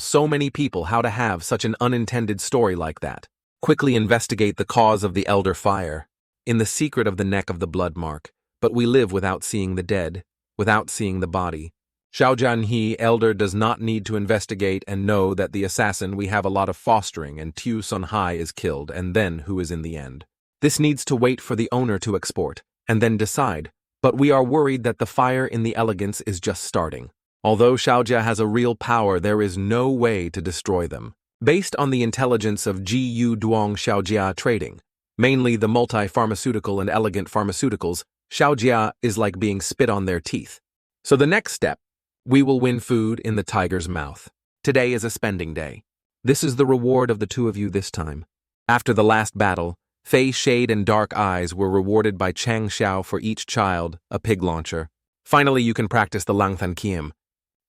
how to have such an unintended story like that. Quickly investigate the cause of the elder fire. In the secret of the neck of the blood mark. But we live without seeing the dead, without seeing the body. Xiao Jianhe, elder, does not need to investigate and know that the assassin we have a lot of fostering and Tu Sun Hai is killed, and then who is in the end. This needs to wait for the owner to export, and then decide. But we are worried that the fire in the elegance is just starting. Although Xiaojia has a real power, there is no way to destroy them. Based on the intelligence of Gu Duong Xiaojia trading, mainly the multi-pharmaceutical and elegant pharmaceuticals, Xiaojia is like being spit on their teeth. So the next step, we will win food in the tiger's mouth. Today is a spending day. This is the reward of the two of you this time. After the last battle, Fei Shade and Dark Eyes were rewarded by Chang Xiao for each child, a pig launcher. Finally, you can practice the Langthan Kiem.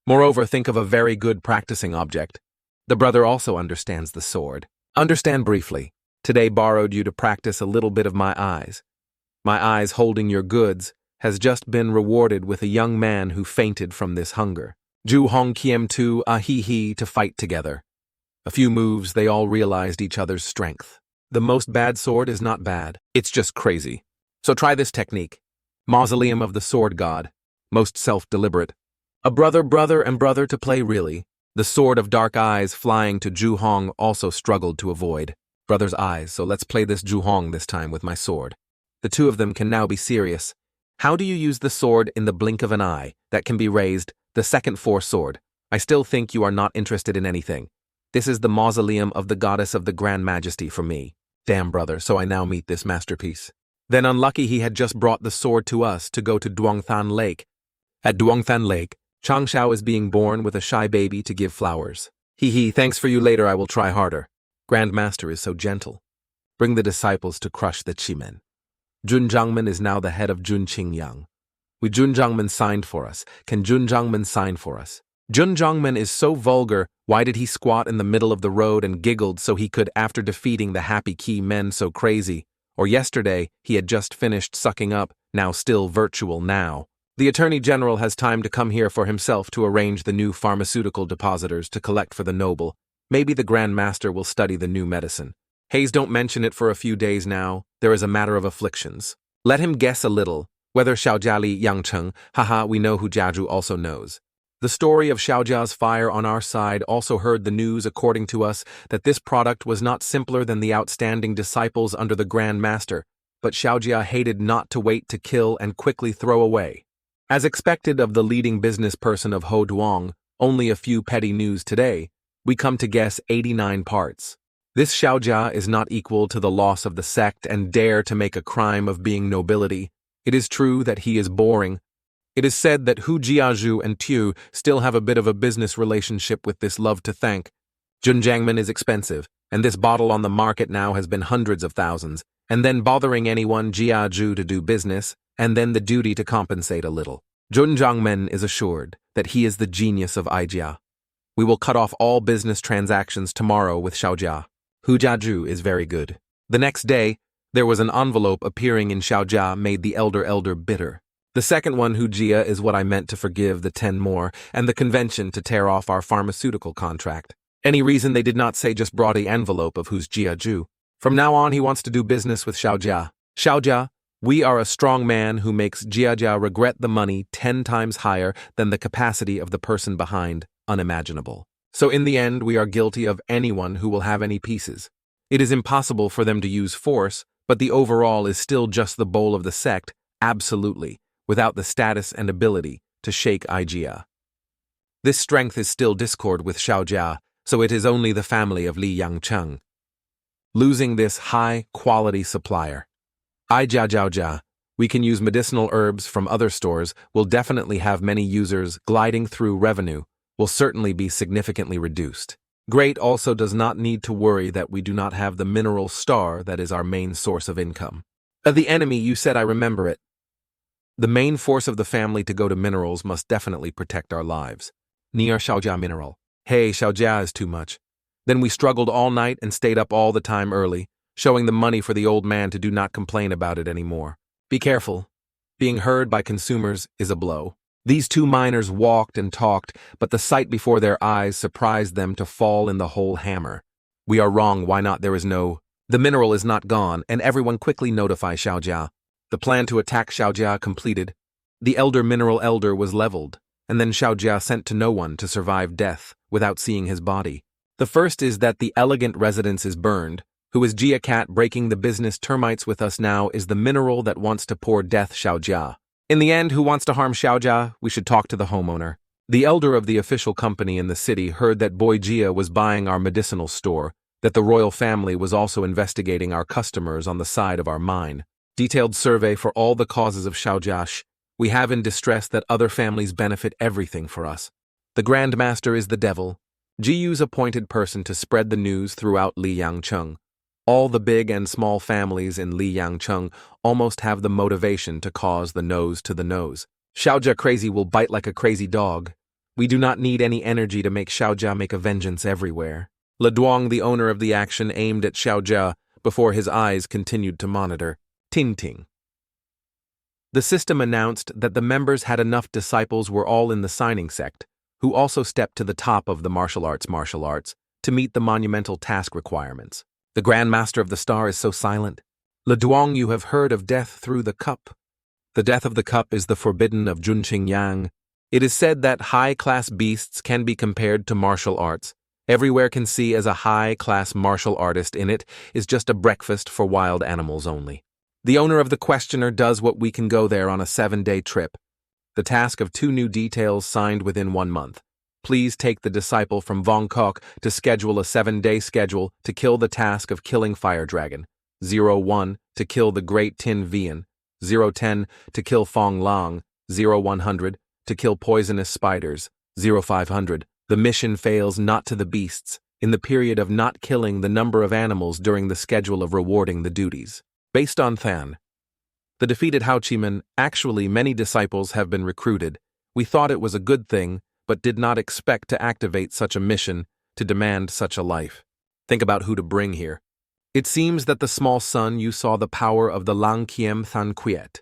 Moreover, think of a very good practicing object. The brother also understands the sword. Understand briefly. Today borrowed you to practice a little bit of my eyes. My eyes holding your goods has just been rewarded with a young man who fainted from this hunger. Ju Hong Kiem Tu Ahihi to fight together. A few moves, they all realized each other's strength. The most bad sword is not bad, it's just crazy. So try this technique. Mausoleum of the Sword God. Most self-deliberate. A brother to play really. The sword of Dark Eyes flying to Ju Hong also struggled to avoid. Brother's eyes, so let's play this Ju Hong this time with my sword. The two of them can now be serious. How do you use the sword in the blink of an eye that can be raised, the second force sword? I still think you are not interested in anything. This is the mausoleum of the goddess of the Grand Majesty for me. Damn, brother, so I now meet this masterpiece. Then unlucky he had just brought the sword to us to go to Duongthan Lake. At Duongthan Lake, Chang Xiao is being born with a shy baby to give flowers. Hee, thanks for you later, I will try harder. Grand Master is so gentle. Bring the disciples to crush the Chimen. Jun Zhangmen is now the head of Jun Qingyang. We Jun Zhangmen signed for us. Can Jun Zhangmen sign for us? Jun Zhangmen is so vulgar, why did he squat in the middle of the road and giggled so he could after defeating the happy key men so crazy? Or yesterday, he had just finished sucking up, now still virtual now. The Attorney General has time to come here for himself to arrange the new pharmaceutical depositors to collect for the noble. Maybe the Grand Master will study the new medicine. Hayes, don't mention it for a few days now. There is a matter of afflictions. Let him guess a little. Whether Xiaojiali Yangcheng, haha, we know who Jiaju also knows. The story of Xiaojia's fire on our side also heard the news according to us that this product was not simpler than the outstanding disciples under the Grand Master, but Xiaojia hated not to wait to kill and quickly throw away. As expected of the leading business person of Ho Duong, only a few petty news today, we come to guess 89 parts. This Xiaojia is not equal to the loss of the sect and dare to make a crime of being nobility. It is true that he is boring. It is said that Hu Jiazhu and Tu still have a bit of a business relationship with this love to thank. Jun Zhangmen is expensive, and this bottle on the market now has been hundreds of thousands, and then bothering anyone Jiazhu to do business, and then the duty to compensate a little. Jun Zhangmen is assured that he is the genius of Aijia. We will cut off all business transactions tomorrow with Xiaojia. Hu Jiazhu is very good. The next day, there was an envelope appearing in Xiaojia made the elder bitter. The second one, Hu Jia, is what I meant to forgive the 10 more, and the convention to tear off our pharmaceutical contract. Any reason they did not say just brought the envelope of Hu's Jiaju. From now on, he wants to do business with Xiaojia. Xiaojia, we are a strong man who makes Jiajia regret the money 10 times higher than the capacity of the person behind. unimaginable. So in the end, we are guilty of anyone who will have any pieces. It is impossible for them to use force, but the overall is still just the bowl of the sect, absolutely, without the status and ability to shake Ijia. This strength is still discord with Xiaojia, so it is only the family of Li Yangcheng. Losing this high-quality supplier. Ijia, we can use medicinal herbs from other stores, will definitely have many users gliding through revenue, will certainly be significantly reduced. Great also does not need to worry that we do not have the mineral star that is our main source of income. The enemy, you said, I remember it. The main force of the family to go to minerals must definitely protect our lives. Near Xiaojia mineral. Hey, Xiaojia is too much. Then we struggled all night and stayed up all the time early, showing the money for the old man to do not complain about it anymore. Be careful. Being heard by consumers is a blow. These two miners walked and talked, but the sight before their eyes surprised them to fall in the whole hammer. We are wrong, why not? There is no... The mineral is not gone, and everyone quickly notify Xiaojia. The plan to attack Xiaojia completed. The elder mineral elder was leveled, and then Xiaojia sent to no one to survive death without seeing his body. The first is that the elegant residence is burned. Who is Jia Cat breaking the business termites with us now is the mineral that wants to pour death Xiaojia. In the end, who wants to harm Xiaojia? We should talk to the homeowner. The elder of the official company in the city heard that Boy Jia was buying our medicinal store, that the royal family was also investigating our customers on the side of our mine. Detailed survey for all the causes of Xiaojia. We have in distress that other families benefit everything for us. The Grand Master is the devil. Jiyu's appointed person to spread the news throughout Li Yangcheng. All the big and small families in Li Yangcheng almost have the motivation to cause the nose to the nose. Xiaojia crazy will bite like a crazy dog. We do not need any energy to make Xiaojia make a vengeance everywhere. Le Duong, the owner of the action, aimed at Xiaojia before his eyes continued to monitor. Ting. The system announced that the members had enough disciples were all in the signing sect, who also stepped to the top of the martial arts to meet the monumental task requirements. The Grand Master of the Star is so silent. Le Duong, you have heard of death through the cup. The death of the cup is the forbidden of Jun Chang Xiao. It is said that high-class beasts can be compared to martial arts. Everywhere can see as a high-class martial artist in it is just a breakfast for wild animals only. The owner of the questioner does what we can go there on a 7-day trip. The task of 2 new details signed within 1 month. Please take the disciple from Bangkok to schedule a 7-day schedule to kill the task of killing Fire Dragon. 01 to kill the Great Tin Vian. 010 to kill Fong Lang. 0100 to kill poisonous spiders. 0500 the mission fails not to the beasts in the period of not killing the number of animals during the schedule of rewarding the duties. Based on Than. The defeated Haochiman, actually many disciples have been recruited. We thought it was a good thing, but did not expect to activate such a mission to demand such a life. Think about who to bring here. It seems that the small son you saw the power of the Lang Kiem Than Quiet.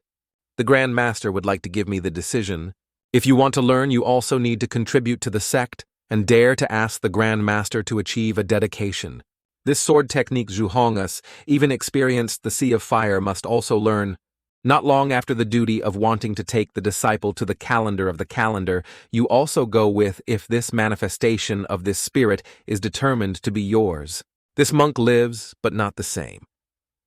The Grand Master would like to give me the decision. If you want to learn, you also need to contribute to the sect and dare to ask the Grand Master to achieve a dedication. This sword technique Zhuhongus, even experienced the Sea of Fire, must also learn. Not long after the duty of wanting to take the disciple to the calendar of the calendar, you also go with if this manifestation of this spirit is determined to be yours. This monk lives, but not the same.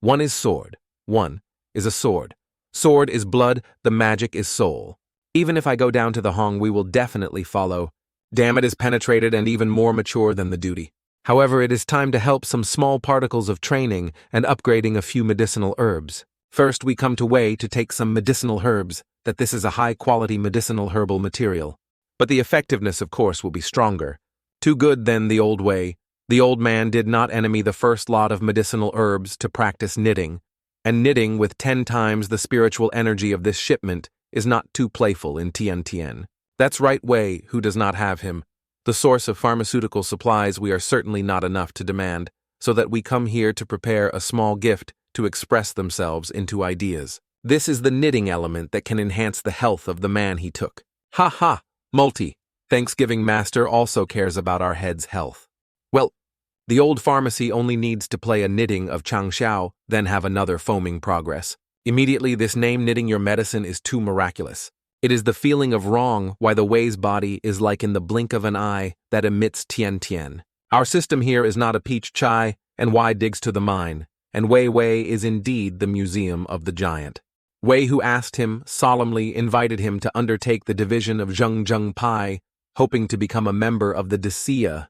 One is sword. One is a sword. Sword is blood, the magic is soul. Even if I go down to the Hong, we will definitely follow. Damn, it is penetrated and even more mature than the duty. However, it is time to help some small particles of training and upgrading a few medicinal herbs. First, we come to Wei to take some medicinal herbs, that this is a high-quality medicinal herbal material. But the effectiveness, of course, will be stronger. Too good, then, the old way. The old man did not enemy the first lot of medicinal herbs to practice knitting, and knitting with 10 times the spiritual energy of this shipment is not too playful in Tien. That's right, Wei, who does not have him. The source of pharmaceutical supplies we are certainly not enough to demand, so that we come here to prepare a small gift to express themselves into ideas. This is the knitting element that can enhance the health of the man he took. Ha ha, multi. Thanksgiving Master also cares about our head's health. Well, the old pharmacy only needs to play a knitting of Chang Xiao, then have another foaming progress. Immediately this name knitting your medicine is too miraculous. It is the feeling of wrong why the Wei's body is like in the blink of an eye that emits Tian Tian. Our system here is not a peach chai, and Wei digs to the mine, and Wei is indeed the museum of the giant. Wei, who asked him, solemnly invited him to undertake the division of Zheng Pai, hoping to become a member of the Decia.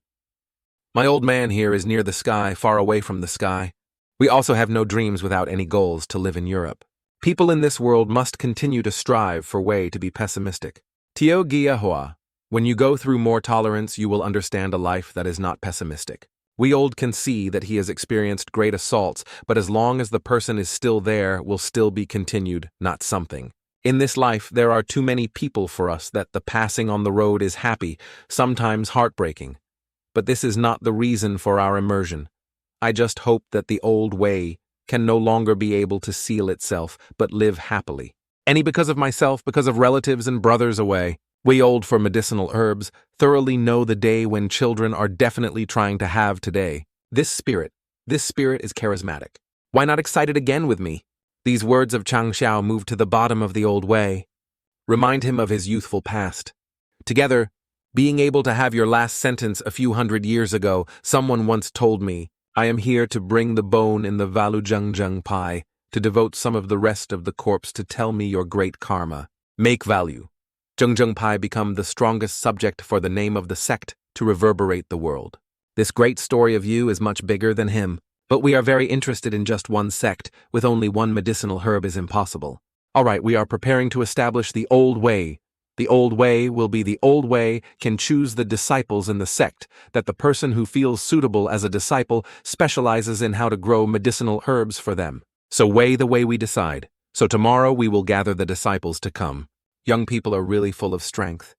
My old man here is near the sky, far away from the sky. We also have no dreams without any goals to live in Europe. People in this world must continue to strive for Wei to be pessimistic. Tio Gia Hoa, when you go through more tolerance, you will understand a life that is not pessimistic. We old can see that he has experienced great assaults, but as long as the person is still there, will still be continued, not something. In this life, there are too many people for us that the passing on the road is happy, sometimes heartbreaking. But this is not the reason for our immersion. I just hope that the old way can no longer be able to seal itself, but live happily. Any because of myself, because of relatives and brothers away. We old for medicinal herbs thoroughly know the day when children are definitely trying to have today. This spirit is charismatic. Why not excited again with me? These words of Chang Xiao move to the bottom of the old way. Remind him of his youthful past. Together, being able to have your last sentence a few hundred years ago, someone once told me, I am here to bring the bone in the Valu Zheng Pai, to devote some of the rest of the corpse to tell me your great karma. Make value. Zheng Pai become the strongest subject for the name of the sect to reverberate the world. This great story of you is much bigger than him, but we are very interested in just one sect, with only one medicinal herb is impossible. Alright, we are preparing to establish the old way. The old way will be the old way can choose the disciples in the sect, that the person who feels suitable as a disciple specializes in how to grow medicinal herbs for them. So weigh the way we decide. So tomorrow we will gather the disciples to come. Young people are really full of strength.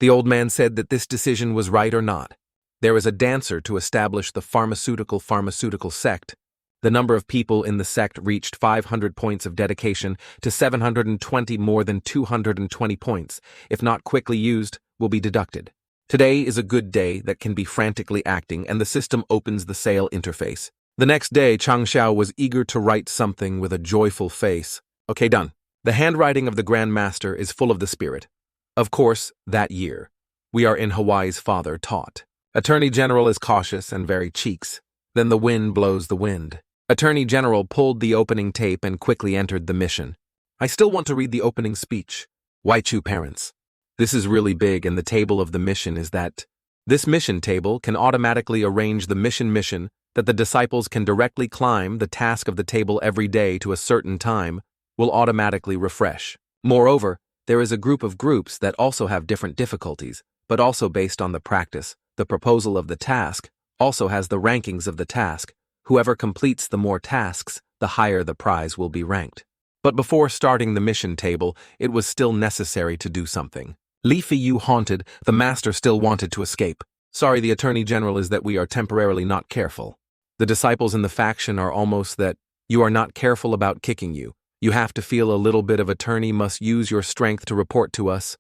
The old man said that this decision was right or not. There is a dancer to establish the pharmaceutical sect. The number of people in the sect reached 500 points of dedication to 720 more than 220 points, if not quickly used, will be deducted. Today is a good day that can be frantically acting and the system opens the sale interface. The next day, Chang Xiao was eager to write something with a joyful face. Okay, done. The handwriting of the Grand Master is full of the spirit. Of course, that year, we are in Hawaii's father taught. Attorney General is cautious and very cheeks. Then the wind blows the wind. Attorney General pulled the opening tape and quickly entered the mission. I still want to read the opening speech. Waichu parents. This is really big, and the table of the mission is that this mission table can automatically arrange the mission that the disciples can directly climb the task of the table every day to a certain time will automatically refresh. Moreover, there is a group of groups that also have different difficulties, but also based on the practice. The proposal of the task also has the rankings of the task. Whoever completes the more tasks, the higher the prize will be ranked. But before starting the mission table, it was still necessary to do something. Li Fiyu haunted, the master still wanted to escape. Sorry, the Attorney General is that we are temporarily not careful. The disciples in the faction are almost that you are not careful about kicking you. You have to feel a little bit of attorney must use your strength to report to us.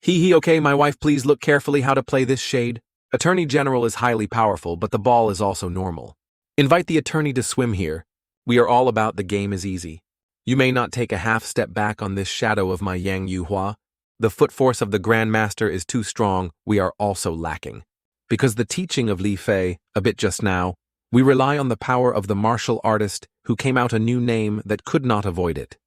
Okay, my wife, please look carefully how to play this shade. Attorney General is highly powerful, but the ball is also normal. Invite the attorney to swim here. We are all about the game is easy. You may not take a half step back on this shadow of my Yang Yuhua. The foot force of the Grand Master is too strong, we are also lacking. Because the teaching of Li Fei, a bit just now, we rely on the power of the martial artist who came out a new name that could not avoid it.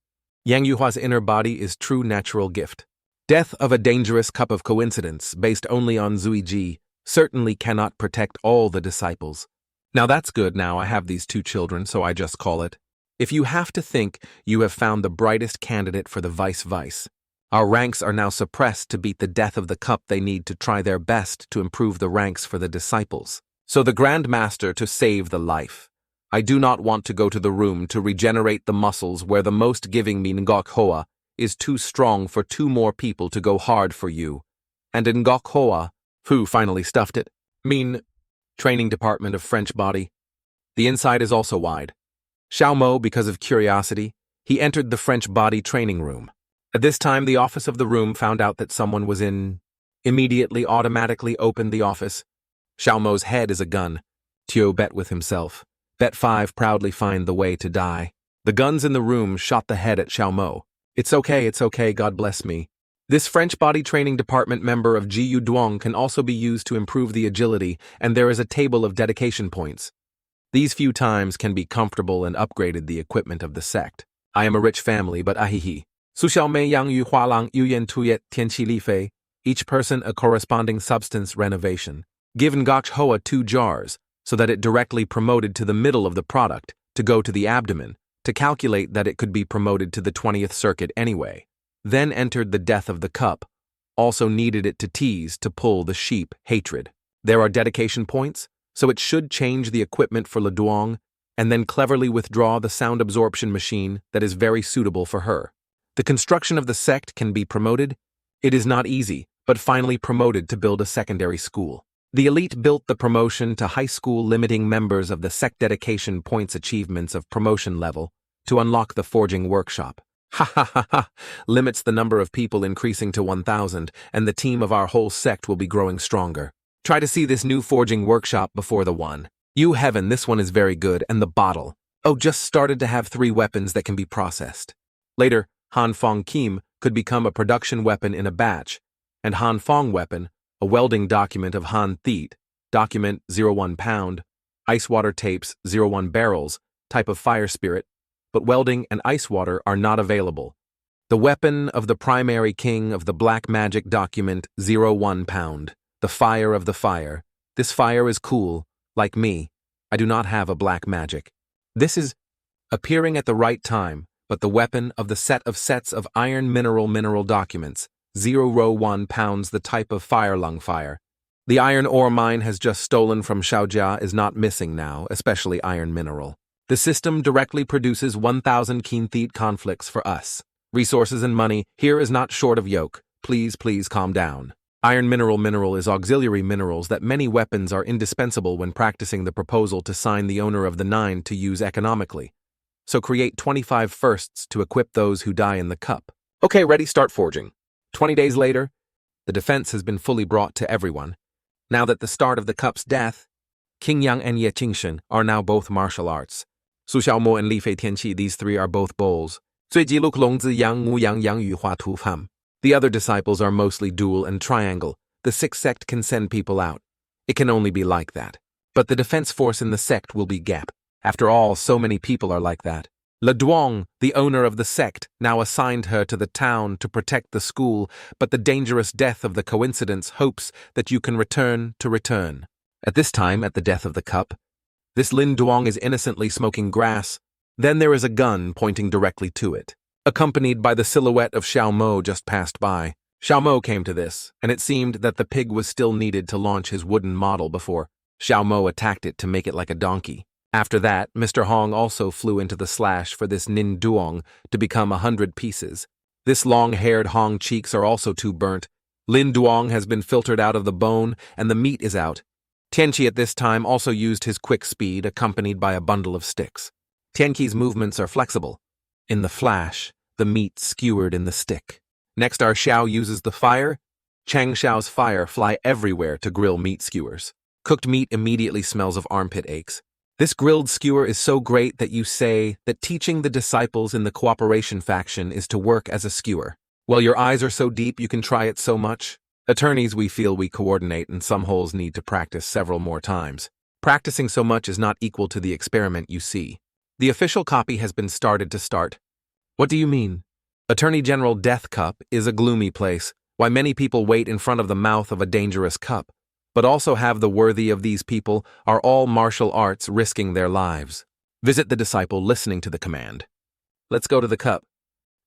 Yang Yuhua's inner body is true natural gift. Death of a dangerous cup of coincidence based only on Zuiji certainly cannot protect all the disciples. Now that's good, now I have these two children, so I just call it. If you have to think, you have found the brightest candidate for the vice. Our ranks are now suppressed to beat the death of the cup they need to try their best to improve the ranks for the disciples. So the Grand Master to save the life. I do not want to go to the room to regenerate the muscles where the most giving me Ngok Hoa is too strong for two more people to go hard for you. And in Ngok Hoa, who finally stuffed it? Training department of French body. The inside is also wide. Xiao Mo, because of curiosity, he entered the French body training room. At this time, the office of the room found out that someone was in. Immediately automatically opened the office. Xiao Mo's head is a gun. Tio bet with himself. Bet 5 proudly find the way to die. The guns in the room shot the head at Xiao Mo. It's okay, God bless me. This French body training department member of Jiu Duong can also be used to improve the agility, and there is a table of dedication points. These few times can be comfortable and upgraded the equipment of the sect. I am a rich family, but ahihi. Su xiao mei yang yu hua lang yu yen tu yet tian qi li fei. Each person a corresponding substance renovation. Give Ngok Hoa 2 jars, so that it directly promoted to the middle of the product, to go to the abdomen, to calculate that it could be promoted to the 20th circuit anyway. Then entered the death of the cup, also needed it to tease, to pull the sheep, hatred. There are dedication points, so it should change the equipment for Le Duong, and then cleverly withdraw the sound absorption machine that is very suitable for her. The construction of the sect can be promoted. It is not easy, but finally promoted to build a secondary school. The elite built the promotion to high school, limiting members of the sect dedication points achievements of promotion level to unlock the forging workshop. Ha ha ha ha, limits the number of people increasing to 1,000, and the team of our whole sect will be growing stronger. Try to see this new forging workshop before the one. You heaven, this one is very good, and the bottle. Oh, just started to have 3 weapons that can be processed. Later, Han Fong Kim could become a production weapon in a batch, and Han Fong weapon, a welding document of Han Theet, document 01 pound, ice water tapes 01 barrels, type of fire spirit, but welding and ice water are not available. The weapon of the primary king of the black magic document 01 pound, the fire of the fire. This fire is cool, like me. I do not have a black magic. This is appearing at the right time, but the weapon of the set of sets of iron mineral documents 01 pounds, the type of fire lung fire. The iron ore mine has just stolen from Shaojia is not missing now, especially iron mineral. The system directly produces 1,000 keen theat conflicts for us. Resources and money here is not short of yoke. Please calm down. Iron mineral is auxiliary minerals that many weapons are indispensable when practicing the proposal to sign the owner of the 9 to use economically. So create 25 firsts to equip those who die in the cup. Okay, ready, start forging. 20 days later, the defense has been fully brought to everyone. Now that the start of the cup's death, King Yang and Ye Qingshen are now both martial arts. Su Xiaomo and Li Fei Tianqi, these 3 are both bowls. Zui Ji Luk Longzi Yang Mu Yang Yang Yu Hua Tu Pham. The other disciples are mostly dual and triangle. The 6th sect can send people out. It can only be like that. But the defense force in the sect will be gap. After all, so many people are like that. Le Duong, the owner of the sect, now assigned her to the town to protect the school, but the dangerous death of the coincidence hopes that you can return. At this time, at the death of the cup, this Lin Duong is innocently smoking grass. Then there is a gun pointing directly to it, accompanied by the silhouette of Xiao Mo just passed by. Xiao Mo came to this, and it seemed that the pig was still needed to launch his wooden model before Xiao Mo attacked it to make it like a donkey. After that, Mr. Hong also flew into the slash for this Nin Duong to become 100 pieces. This long-haired Hong cheeks are also too burnt. Lin Duong has been filtered out of the bone, and the meat is out. Tianqi at this time also used his quick speed, accompanied by a bundle of sticks. Tianqi's movements are flexible. In the flash, the meat skewered in the stick. Next, our Xiao uses the fire. Chang Xiao's fire fly everywhere to grill meat skewers. Cooked meat immediately smells of armpit aches. This grilled skewer is so great that you say that teaching the disciples in the cooperation faction is to work as a skewer. Well, your eyes are so deep you can try it so much. Attorneys, we feel we coordinate, and some holes need to practice several more times. Practicing so much is not equal to the experiment you see. The official copy has been started to start. What do you mean? Attorney General Death Cup is a gloomy place. Why many people wait in front of the mouth of a dangerous cup, but also have the worthy of these people are all martial arts risking their lives. Visit the disciple listening to the command. Let's go to the cup.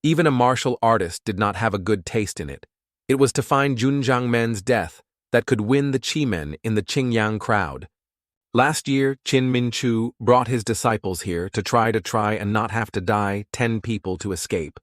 Even a martial artist did not have a good taste in it. It was to find Jun Chang Men's death that could win the Chi Men in the Qingyang crowd. Last year, Qin Min Chu brought his disciples here to try and not have to die 10 people to escape.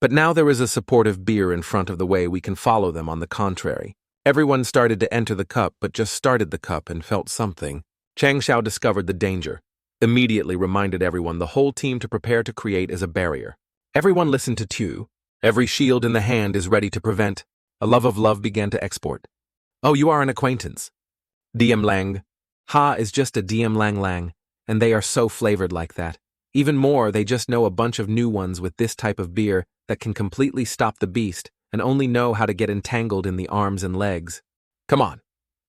But now there is a supportive beer in front of the way we can follow them. On the contrary. Everyone started to enter the cup, but just started the cup and felt something. Chang Xiao discovered the danger. Immediately reminded everyone the whole team to prepare to create as a barrier. Everyone listened to Tu. Every shield in the hand is ready to prevent. A love of love began to export. Oh, you are an acquaintance. DM Lang. Ha is just a DM Lang Lang, and they are so flavored like that. Even more, they just know a bunch of new ones with this type of beer that can completely stop the beast, and only know how to get entangled in the arms and legs. Come on.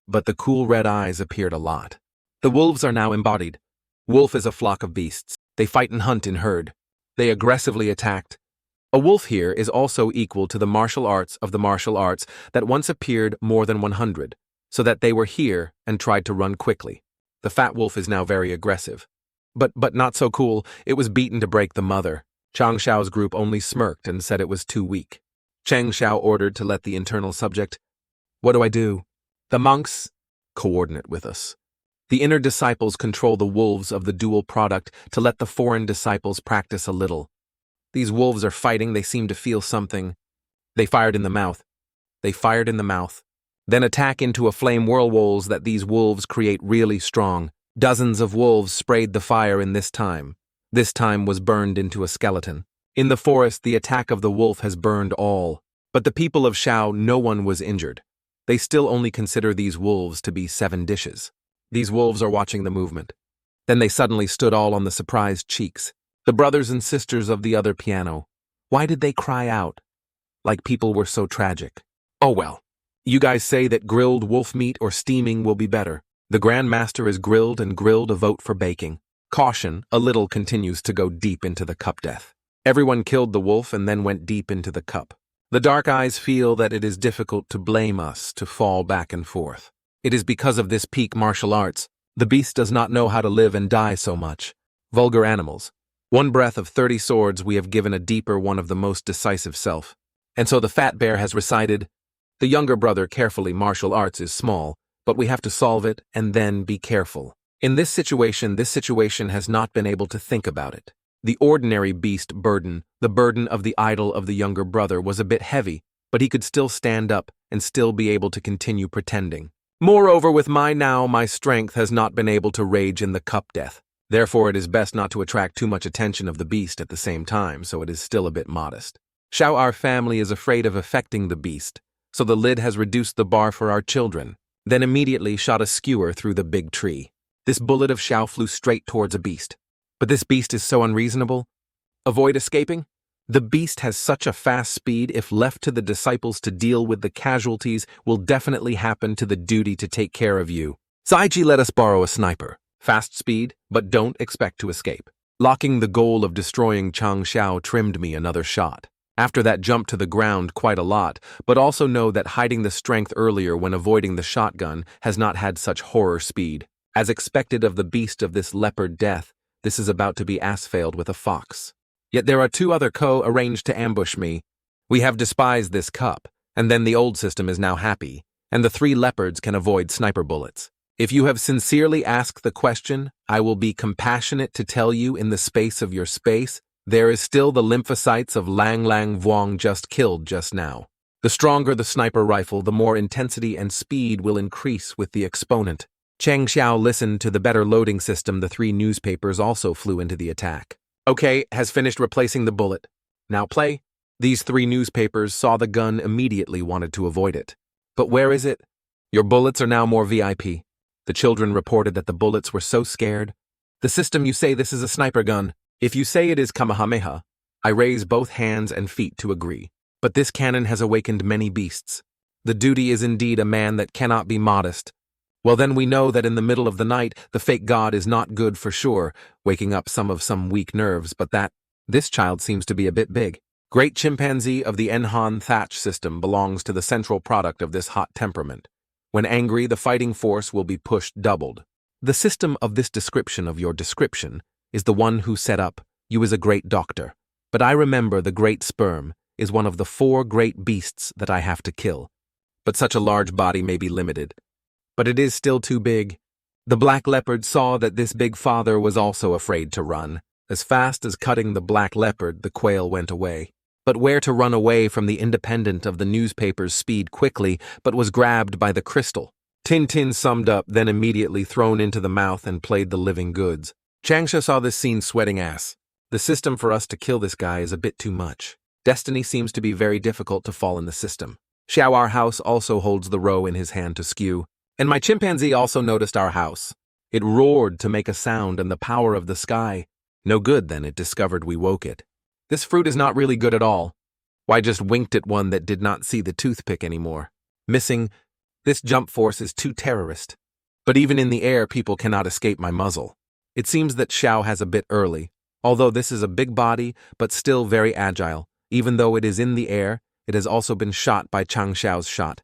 But the cool red eyes appeared a lot. The wolves are now embodied. Wolf is a flock of beasts. They fight and hunt in herd. They aggressively attacked. A wolf here is also equal to the martial arts of the martial arts that once appeared more than 100, so that they were here and tried to run quickly. The fat wolf is now very aggressive. But not so cool, it was beaten to break the mother. Chang Xiao's group only smirked and said it was too weak. Chang Xiao ordered to let the internal subject. What do I do? The monks coordinate with us. The inner disciples control the wolves of the dual product to let the foreign disciples practice a little. These wolves are fighting, they seem to feel something. They fired in the mouth. They fired in the mouth. Then attack into a flame whirlwolves that these wolves create really strong. Dozens of wolves sprayed the fire in this time. This time was burned into a skeleton. In the forest, the attack of the wolf has burned all. But the people of Xiao, no one was injured. They still only consider these wolves to be 7 dishes. These wolves are watching the movement. Then they suddenly stood all on the surprised cheeks. The brothers and sisters of the other piano. Why did they cry out? Like people were so tragic. Oh well. You guys say that grilled wolf meat or steaming will be better. The Grand Master is grilled and grilled a vote for baking. Caution, a little continues to go deep into the cup death. Everyone killed the wolf and then went deep into the cup. The dark eyes feel that it is difficult to blame us to fall back and forth. It is because of this peak martial arts. The beast does not know how to live and die so much. Vulgar animals. One breath of 30 swords we have given a deeper one of the most decisive self. And so the fat bear has recited, the younger brother carefully martial arts is small, but we have to solve it and then be careful. In this situation has not been able to think about it. The ordinary beast burden, the burden of the idol of the younger brother was a bit heavy, but he could still stand up and still be able to continue pretending. Moreover, with my strength has not been able to rage in the cup death. Therefore, it is best not to attract too much attention of the beast at the same time, so it is still a bit modest. Xiao, our family is afraid of affecting the beast, so the lid has reduced the bar for our children, then immediately shot a skewer through the big tree. This bullet of Xiao flew straight towards a beast. But this beast is so unreasonable. Avoid escaping? The beast has such a fast speed, if left to the disciples to deal with the casualties, will definitely happen to the duty to take care of you. Zaiji, let us borrow a sniper. Fast speed, but don't expect to escape. Locking the goal of destroying Chang Xiao trimmed me another shot. After that jump to the ground quite a lot, but also know that hiding the strength earlier when avoiding the shotgun has not had such horror speed. As expected of the beast of this leopard death, this is about to be asphaled with a fox. Yet there are 2 other arranged to ambush me. We have despised this cup, and then the old system is now happy, and the 3 leopards can avoid sniper bullets. If you have sincerely asked the question, I will be compassionate to tell you in the space of your space, there is still the lymphocytes of Lang Lang Vuong just killed just now. The stronger the sniper rifle, the more intensity and speed will increase with the exponent. Chang Xiao listened to the better loading system. The 3 newspapers also flew into the attack. Okay, has finished replacing the bullet. Now play. These 3 newspapers saw the gun, immediately wanted to avoid it. But where is it? Your bullets are now more VIP. The children reported that the bullets were so scared. The system, you say this is a sniper gun. If you say it is Kamehameha, I raise both hands and feet to agree. But this cannon has awakened many beasts. The duty is indeed a man that cannot be modest. Well, then we know that in the middle of the night, the fake god is not good for sure, waking up some weak nerves, but this child seems to be a bit big. Great chimpanzee of the Enhan thatch system belongs to the central product of this hot temperament. When angry, the fighting force will be pushed doubled. The system of this description of your description is the one who set up, you is a great doctor. But I remember the great sperm is one of the 4 great beasts that I have to kill. But such a large body may be limited. But it is still too big. The black leopard saw that this big father was also afraid to run. As fast as cutting the black leopard, the quail went away. But where to run away from the independent of the newspaper's speed quickly, but was grabbed by the crystal. Tintin summed up, then immediately thrown into the mouth and played the living goods. Changsha saw this scene sweating ass. The system for us to kill this guy is a bit too much. Destiny seems to be very difficult to fall in the system. Xiao, our house, also holds the row in his hand to skew. And my chimpanzee also noticed our house. It roared to make a sound, and the power of the sky. No good, then, it discovered we woke it. This fruit is not really good at all. Why just winked at one that did not see the toothpick anymore? Missing, this jump force is too terrorist. But even in the air, people cannot escape my muzzle. It seems that Xiao has a bit early, although this is a big body, but still very agile. Even though it is in the air, it has also been shot by Chang Xiao's shot.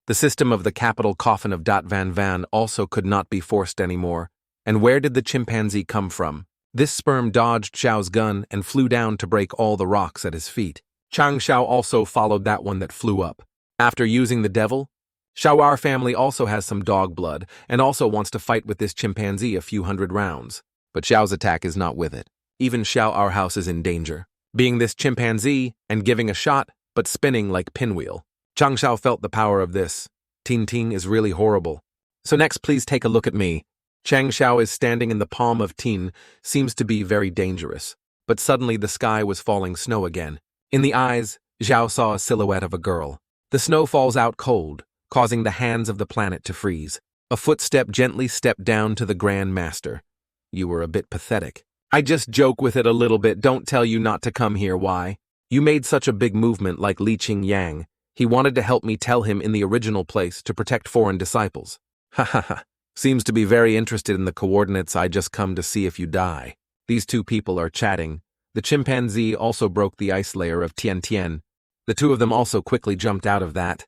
The system of the capital coffin of Dat Van Van also could not be forced anymore. And where did the chimpanzee come from? This sperm dodged Xiao's gun and flew down to break all the rocks at his feet. Chang Xiao also followed that one that flew up. After using the devil, Xiao family also has some dog blood and also wants to fight with this chimpanzee a few hundred rounds. But Xiao's attack is not with it. Even Xiao our house is in danger. Being this chimpanzee and giving a shot, but spinning like pinwheel. Chang Xiao felt the power of this. Ting Ting is really horrible. So next please take a look at me. Chang Xiao is standing in the palm of Ting, seems to be very dangerous. But suddenly the sky was falling snow again. In the eyes, Xiao saw a silhouette of a girl. The snow falls out cold, causing the hands of the planet to freeze. A footstep gently stepped down to the Grand Master. You were a bit pathetic. I just joke with it a little bit, don't tell you not to come here, why? You made such a big movement like Li Qing Yang. He wanted to help me tell him in the original place to protect foreign disciples. Ha ha ha. Seems to be very interested in the coordinates. I just come to see if you die. These two people are chatting. The chimpanzee also broke the ice layer of Tian Tian. The two of them also quickly jumped out of that.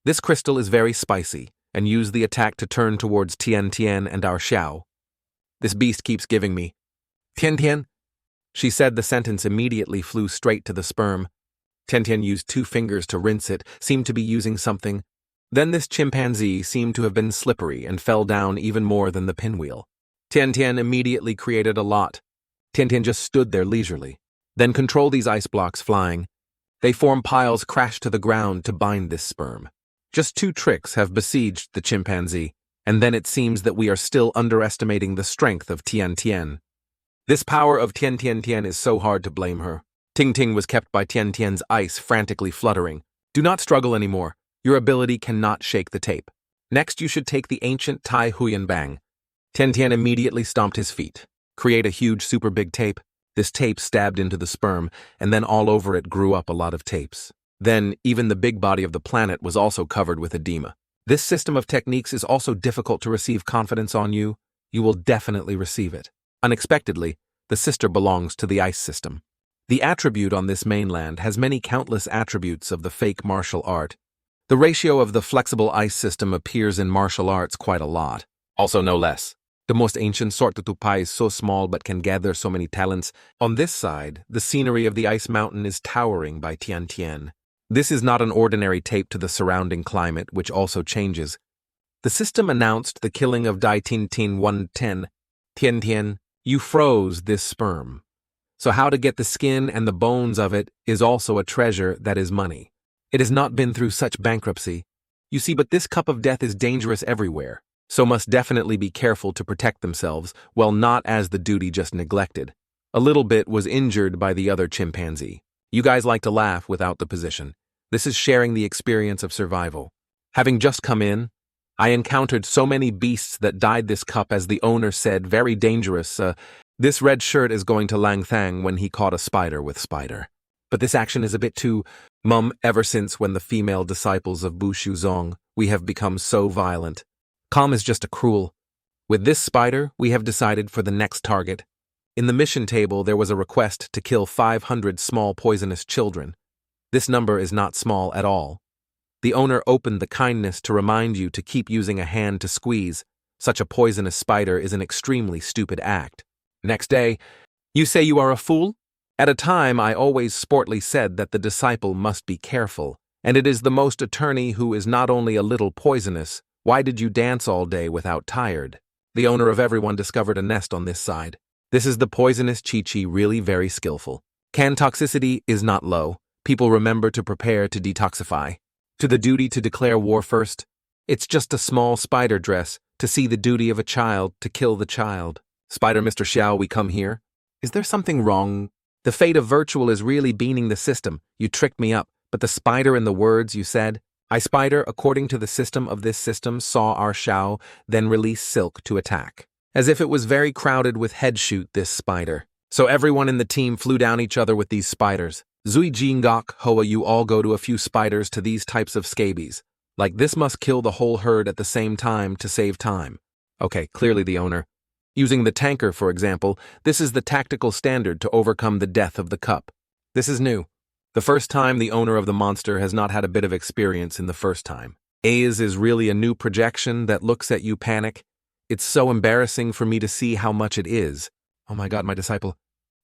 This crystal is very spicy, and use the attack to turn towards Tian Tian and our Xiao. This beast keeps giving me. Tian Tian? She said the sentence immediately flew straight to the sperm. Tian Tian used 2 fingers to rinse it, seemed to be using something. Then this chimpanzee seemed to have been slippery and fell down even more than the pinwheel. Tian Tian immediately created a lot. Tian Tian just stood there leisurely. Then control these ice blocks flying. They form piles crash to the ground to bind this sperm. Just 2 tricks have besieged the chimpanzee, and then it seems that we are still underestimating the strength of Tian Tian. This power of Tian Tian Tian is so hard to blame her. Ting Ting was kept by Tian Tian's ice frantically fluttering. Do not struggle anymore. Your ability cannot shake the tape. Next, you should take the ancient Tai Huyan Bang. Tian Tian immediately stomped his feet. Create a huge super big tape. This tape stabbed into the sperm, and then all over it grew up a lot of tapes. Then, even the big body of the planet was also covered with edema. This system of techniques is also difficult to receive confidence on you. You will definitely receive it. Unexpectedly, the sister belongs to the ice system. The attribute on this mainland has many countless attributes of the fake martial art. The ratio of the flexible ice system appears in martial arts quite a lot. Also no less. The most ancient sort of tupai is so small but can gather so many talents. On this side, the scenery of the ice mountain is towering by Tian Tian. This is not an ordinary tape to the surrounding climate, which also changes. The system announced the killing of Dai Tin Tin 110. Tian Tian, you froze this sperm. So how to get the skin and the bones of it is also a treasure that is money. It has not been through such bankruptcy. You see, but this cup of death is dangerous everywhere, so must definitely be careful to protect themselves, well not as the duty just neglected. A little bit was injured by the other chimpanzee. You guys like to laugh without the position. This is sharing the experience of survival. Having just come in, I encountered so many beasts that died this cup as the owner said, very dangerous. This red shirt is going to Lang Thang when he caught a spider with spider. But this action is a bit too ever since when the female disciples of Bu Shuzong, we have become so violent. Calm is just a cruel. With this spider, we have decided for the next target. In the mission table, there was a request to kill 500 small poisonous children. This number is not small at all. The owner opened the kindness to remind you to keep using a hand to squeeze. Such a poisonous spider is an extremely stupid act. Next day, you say you are a fool? At a time, I always sportly said that the disciple must be careful, and it is the most attorney who is not only a little poisonous. Why did you dance all day without tired? The owner of everyone discovered a nest on this side. This is the poisonous Chi-Chi, really very skillful. Can toxicity is not low. People remember to prepare to detoxify. To the duty to declare war first. It's just a small spider dress to see the duty of a child to kill the child. Spider Mr. Xiao, we come here. Is there something wrong? The fate of virtual is really beaning the system. You tricked me up, but the spider in the words you said. I spider, according to the system of this system, saw our Xiao, then release silk to attack. As if it was very crowded with head shoot this spider. So everyone in the team flew down each other with these spiders. Zui Jingok Hoa, you all go to a few spiders to these types of scabies. Like this must kill the whole herd at the same time to save time. Okay, clearly the owner. Using the tanker, for example, this is the tactical standard to overcome the death of the cup. This is new. The first time the owner of the monster has not had a bit of experience in the first time. A's is really a new projection that looks at you panic. It's so embarrassing for me to see how much it is. Oh my god, my disciple.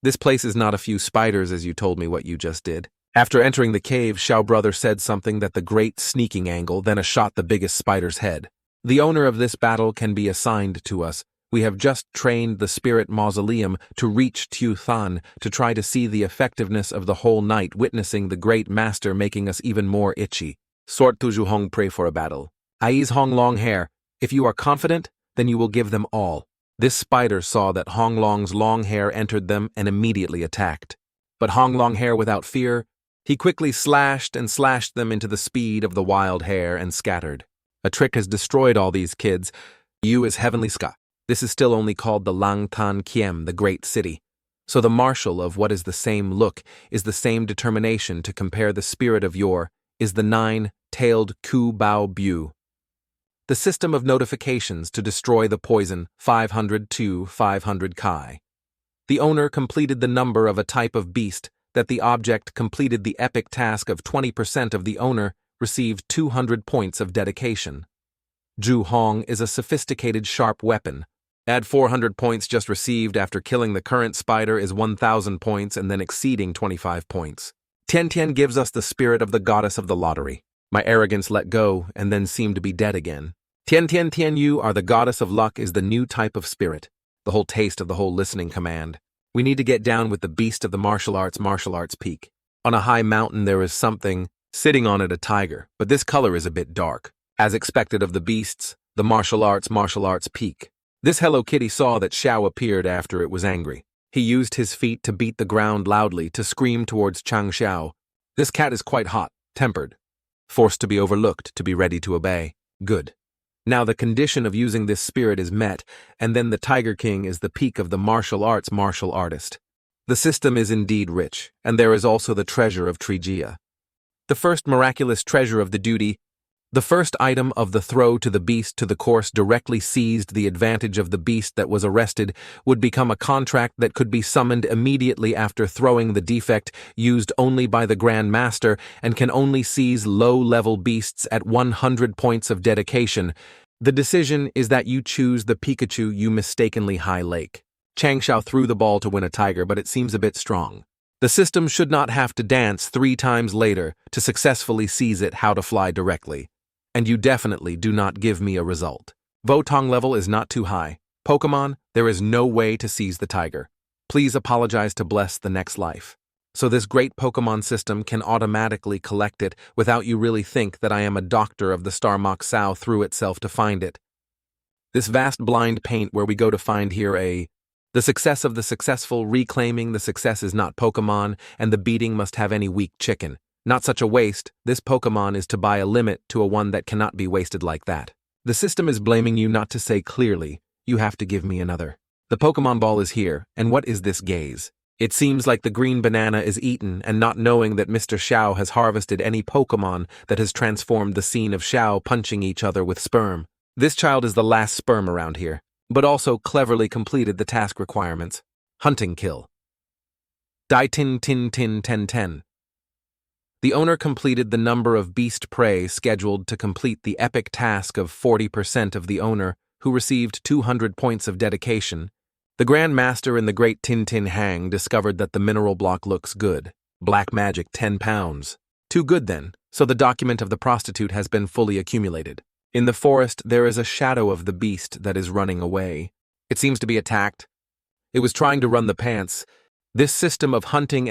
This place is not a few spiders as you told me what you just did. After entering the cave, Xiao brother said something that the great sneaking angle, then a shot the biggest spider's head. The owner of this battle can be assigned to us. We have just trained the spirit mausoleum to reach Tu Than to try to see the effectiveness of the whole night, witnessing the great master making us even more itchy. Sort Tuju Hong pray for a battle. Ai's Hong long hair. If you are confident, then you will give them all. This spider saw that Hong Long's long hair entered them and immediately attacked. But Hong Long hair without fear, he quickly slashed them into the speed of the wild hair and scattered. A trick has destroyed all these kids. You is heavenly ska. This is still only called the Lang Tan Kiem, the great city. So the marshal of what is the same look is the same determination to compare the spirit of your is the nine-tailed Ku Bao Bu. The system of notifications to destroy the poison 500 to 500 Kai. The owner completed the number of a type of beast that the object completed the epic task of 20% of the owner received 200 points of dedication. Zhu Hong is a sophisticated sharp weapon. Add 400 points just received after killing the current spider is 1,000 points and then exceeding 25 points. Tian Tian gives us the spirit of the goddess of the lottery. My arrogance let go and then seemed to be dead again. Tian Tian Tian, you are the goddess of luck is the new type of spirit. The whole taste of the whole listening command. We need to get down with the beast of the martial arts peak. On a high mountain there is something, sitting on it a tiger, but this color is a bit dark. As expected of the beasts, the martial arts peak. This Hello Kitty saw that Xiao appeared after it was angry. He used his feet to beat the ground loudly to scream towards Chang Xiao. This cat is quite hot, tempered. Forced to be overlooked to be ready to obey. Good. Now the condition of using this spirit is met, and then the Tiger King is the peak of the martial artist. The system is indeed rich, and there is also the treasure of Trijia. The first miraculous treasure of the duty, the first item of the throw to the beast to the course directly seized the advantage of the beast that was arrested would become a contract that could be summoned immediately after throwing the defect used only by the Grand Master and can only seize low-level beasts at 100 points of dedication. The decision is that you choose the Pikachu you mistakenly high lake. Chang Xiao threw the ball to win a tiger, but it seems a bit strong. The system should not have to dance 3 times later to successfully seize it how to fly directly. And you definitely do not give me a result. Votong level is not too high. Pokemon, there is no way to seize the tiger. Please apologize to bless the next life. So this great Pokemon system can automatically collect it without you really think that I am a doctor of the Star Mock Sao through itself to find it. This vast blind paint where we go to find here the success of the successful reclaiming the success is not Pokemon and the beating must have any weak chicken. Not such a waste, this Pokemon is to buy a limit to a one that cannot be wasted like that. The system is blaming you not to say clearly, you have to give me another. The Pokemon ball is here, and what is this gaze? It seems like the green banana is eaten and not knowing that Mr. Xiao has harvested any Pokemon that has transformed the scene of Xiao punching each other with sperm. This child is the last sperm around here, but also cleverly completed the task requirements. Hunting kill. Dai tin tin tin ten ten. The owner completed the number of beast prey scheduled to complete the epic task of 40% of the owner, who received 200 points of dedication. The Grand Master in the Great Tin Tin Hang discovered that the mineral block looks good. Black magic 10 pounds. Too good then, so the document of the prostitute has been fully accumulated. In the forest there is a shadow of the beast that is running away. It seems to be attacked. It was trying to run the pants. This system of hunting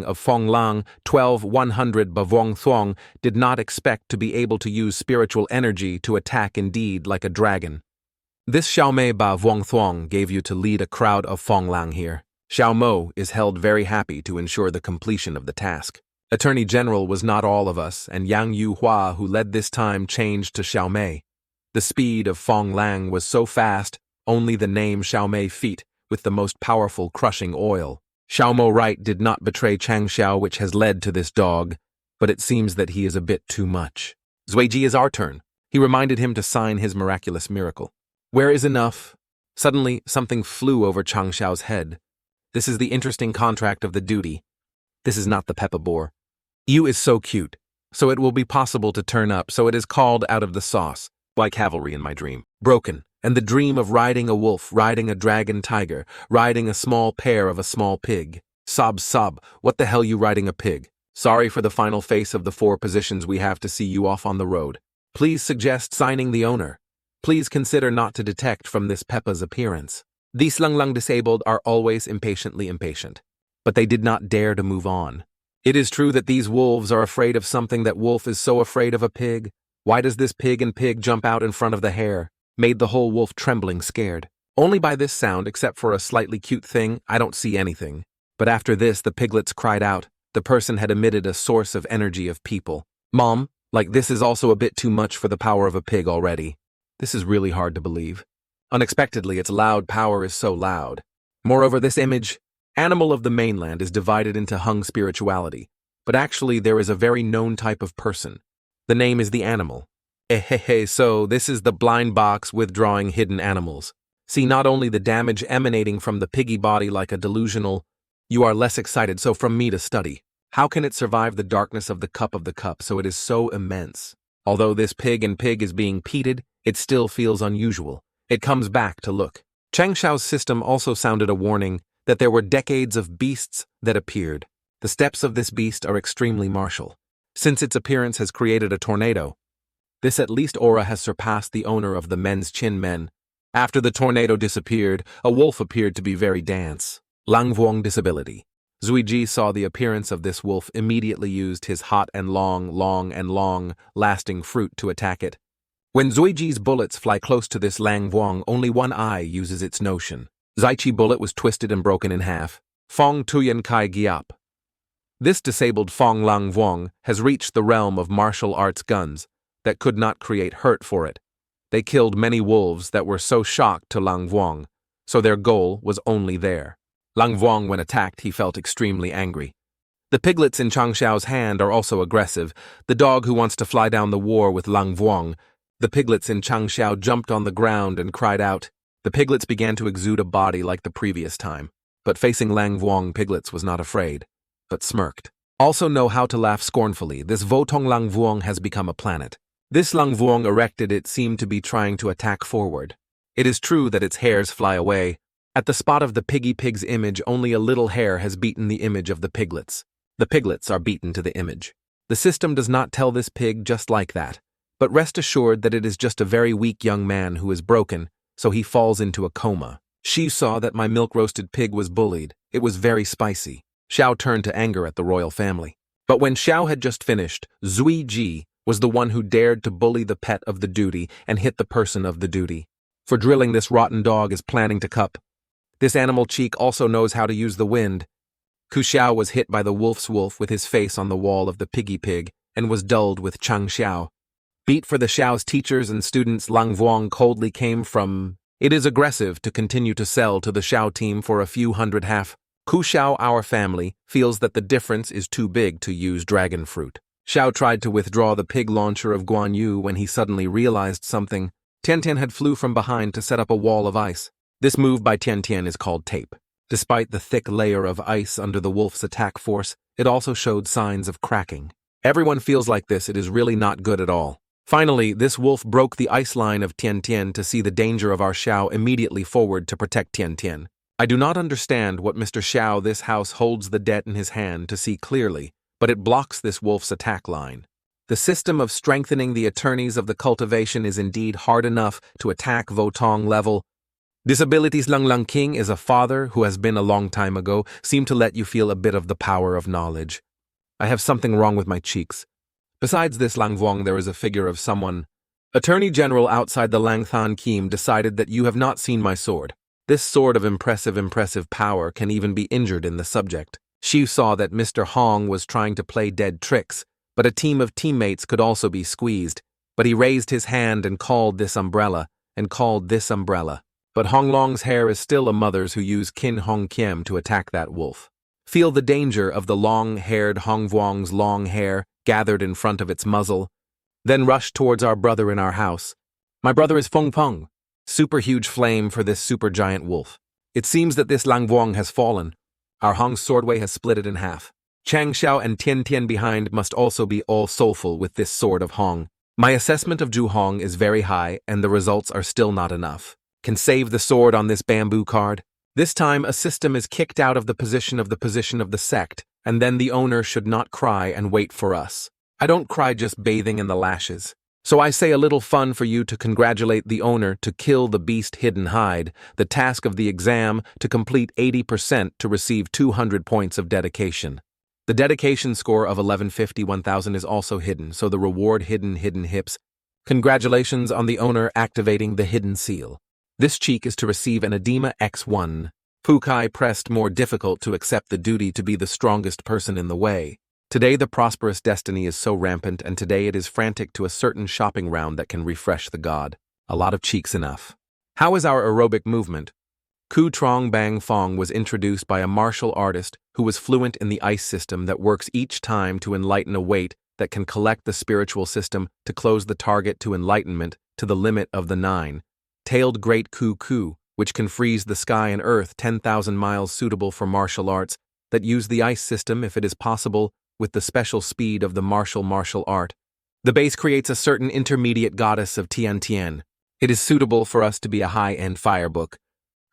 of Fong Lang 12-100 Bavong Thuong did not expect to be able to use spiritual energy to attack indeed like a dragon. This Xiaomei Ba Vuong Thuong gave you to lead a crowd of Fong Lang here. Xiao Mo is held very happy to ensure the completion of the task. Attorney General was not all of us, and Yang Yu Hua, who led this time, changed to Xiaomei. The speed of Fong Lang was so fast, only the name Xiaomei feat, with the most powerful crushing oil. Xiao Mo right did not betray Chang Xiao, which has led to this dog, but it seems that he is a bit too much. Zuiji, is our turn. He reminded him to sign his miraculous miracle. Where is enough? Suddenly, something flew over Chang Xiao's head. This is the interesting contract of the duty. This is not the Peppa Boar. You is so cute, so it will be possible to turn up, so it is called out of the sauce, like cavalry in my dream. Broken, and the dream of riding a wolf, riding a dragon tiger, riding a small pair of a small pig. Sob, sob, what the hell you riding a pig? Sorry for the final face of the 4 positions we have to see you off on the road. Please suggest signing the owner. Please consider not to detect from this Peppa's appearance. These lung disabled are always impatiently impatient, but they did not dare to move on. It is true that these wolves are afraid of something. That wolf is so afraid of a pig. Why does this pig and pig jump out in front of the hare? Made the whole wolf trembling scared. Only by this sound, except for a slightly cute thing, I don't see anything. But after this, the piglets cried out. The person had emitted a source of energy of people. Mom, like this is also a bit too much for the power of a pig already. This is really hard to believe. Unexpectedly, its loud power is so loud. Moreover, this image, animal of the mainland, is divided into hung spirituality. But actually, there is a very known type of person. The name is the animal. So this is the blind box withdrawing hidden animals. See not only the damage emanating from the piggy body like a delusional, you are less excited so from me to study. How can it survive the darkness of the cup so it is so immense? Although this pig and pig is being peated, it still feels unusual. It comes back to look. Chang Xiao's system also sounded a warning that there were decades of beasts that appeared. The steps of this beast are extremely martial. Since its appearance has created a tornado, this at least aura has surpassed the owner of the men's chin men. After the tornado disappeared, a wolf appeared to be very dense. Lang Vuong disability. Zuiji saw the appearance of this wolf, immediately used his hot and long lasting fruit to attack it. When Zuiji's bullets fly close to this Lang Vuong, only one eye uses its notion. Zaichi bullet was twisted and broken in half. Fong Tuyen Kai Giap. This disabled Fong Lang Vuong has reached the realm of martial arts guns that could not create hurt for it. They killed many wolves that were so shocked to Lang Vuong, so their goal was only there. Lang Vuong, when attacked, he felt extremely angry. The piglets in Chang Xiao's hand are also aggressive, the dog who wants to fly down the war with Lang Vuong. The piglets in Chang Xiao jumped on the ground and cried out. The piglets began to exude a body like the previous time, but facing Lang Vuong, piglets was not afraid, but smirked. Also know how to laugh scornfully. This Votong Lang Vuong has become a planet. This Lang Vuong erected, it seemed to be trying to attack forward. It is true that its hairs fly away. At the spot of the piggy pig's image, only a little hair has beaten the image of the piglets. The piglets are beaten to the image. The system does not tell this pig just like that, but rest assured that it is just a very weak young man who is broken, so he falls into a coma. She saw that my milk-roasted pig was bullied. It was very spicy. Xiao turned to anger at the royal family. But when Xiao had just finished, Zui Ji was the one who dared to bully the pet of the duty and hit the person of the duty. For drilling, this rotten dog is planning to cup. This animal cheek also knows how to use the wind. Ku Xiao was hit by the wolf's wolf with his face on the wall of the piggy pig and was dulled with Chang Xiao. Beat for the Xiao's teachers and students. Lang Vuong coldly came from. It is aggressive to continue to sell to the Xiao team for a few hundred half. Ku Xiao, our family, feels that the difference is too big to use dragon fruit. Xiao tried to withdraw the pig launcher of Guan Yu when he suddenly realized something. Tian Tian had flew from behind to set up a wall of ice. This move by Tian Tian is called tape. Despite the thick layer of ice under the wolf's attack force, it also showed signs of cracking. Everyone feels like this. It is really not good at all. Finally, this wolf broke the ice line of Tian Tian to see the danger of our Xiao immediately forward to protect Tian Tian. I do not understand what Mr. Xiao this house holds the debt in his hand to see clearly, but it blocks this wolf's attack line. The system of strengthening the attorneys of the cultivation is indeed hard enough to attack Votong level. Disabilities. Lang King is a father who has been a long time ago, seemed to let you feel a bit of the power of knowledge. I have something wrong with my cheeks. Besides this Lang Vuong, there is a figure of someone. Attorney General outside the Lang Than Kim decided that you have not seen my sword. This sword of impressive power can even be injured in the subject. She saw that Mr. Hong was trying to play dead tricks, but a team of teammates could also be squeezed. But he raised his hand and called this umbrella, But Hong Long's hair is still a mother's who use Kin Hong Kiem to attack that wolf. Feel the danger of the long-haired Hongvuong's long hair gathered in front of its muzzle, then rush towards our brother in our house. My brother is Feng Peng. Super huge flame for this super giant wolf. It seems that this Langvuong has fallen. Our Hong's swordway has split it in half. Chang Xiao and Tian Tian behind must also be all soulful with this sword of Hong. My assessment of Zhu Hong is very high, and the results are still not enough. Can save the sword on this bamboo card. This time a system is kicked out of the position of the sect, and then the owner should not cry and wait for us. I don't cry just bathing in the lashes. So I say a little fun for you to congratulate the owner to kill the beast hidden hide, the task of the exam to complete 80% to receive 200 points of dedication. The dedication score of 1150-1000 is also hidden, so the reward hidden hips. Congratulations on the owner activating the hidden seal. This cheek is to receive an edema X1. Fukai pressed more difficult to accept the duty to be the strongest person in the way. Today the prosperous destiny is so rampant, and today it is frantic to a certain shopping round that can refresh the god. A lot of cheeks enough. How is our aerobic movement? Ku Trong Bang Fong was introduced by a martial artist who was fluent in the ice system that works each time to enlighten a weight that can collect the spiritual system to close the target to enlightenment to the limit of the 9. Tailed Great Ku, which can freeze the sky and earth 10,000 miles, suitable for martial arts that use the ice system if it is possible with the special speed of the martial art. The base creates a certain intermediate goddess of Tian Tian. It is suitable for us to be a high-end fire book.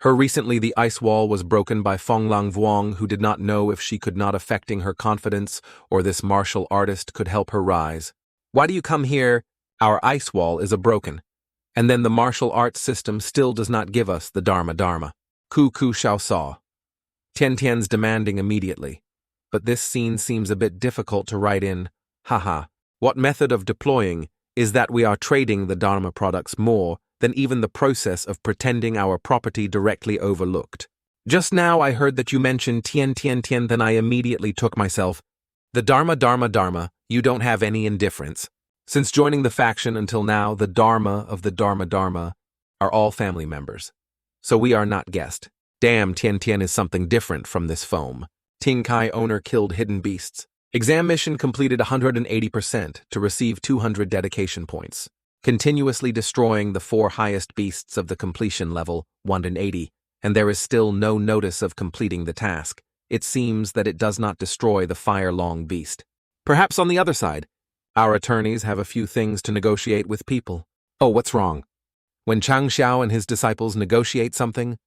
Her recently the ice wall was broken by Feng Langvuong, who did not know if she could not affecting her confidence or this martial artist could help her rise. Why do you come here? Our ice wall is a broken. And then the martial arts system still does not give us the Dharma. Ku Xiao saw. Tian Tian's demanding immediately. But this scene seems a bit difficult to write in. Haha. What method of deploying is that we are trading the Dharma products more than even the process of pretending our property directly overlooked. Just now I heard that you mentioned Tian, then I immediately took myself. The Dharma, you don't have any indifference. Since joining the faction until now, the Dharma of the Dharma are all family members. So we are not guest. Damn, Tian is something different from this foam. Ting Kai owner killed hidden beasts. Exam mission completed 180% to receive 200 dedication points. Continuously destroying the 4 highest beasts of the completion level, 180, and there is still no notice of completing the task. It seems that it does not destroy the fire-long beast. Perhaps on the other side, our attorneys have a few things to negotiate with people. Oh, what's wrong? When Chang Xiao and his disciples negotiate something,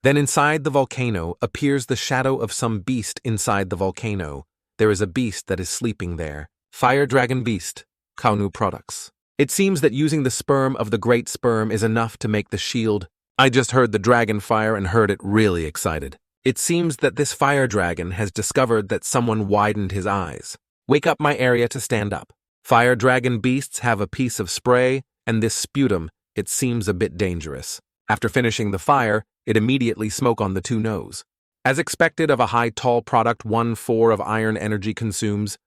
then inside the volcano appears the shadow of some beast inside the volcano. There is a beast that is sleeping there. Fire Dragon Beast, Kaunu Products. It seems that using the sperm of the great sperm is enough to make the shield. I just heard the dragon fire and heard it really excited. It seems that this fire dragon has discovered that someone widened his eyes. Wake up my area to stand up. Fire dragon beasts have a piece of spray, and this sputum, it seems a bit dangerous. After finishing the fire, it immediately smoke on the 2 nose. As expected of a high tall product, 1/4 of iron energy consumes.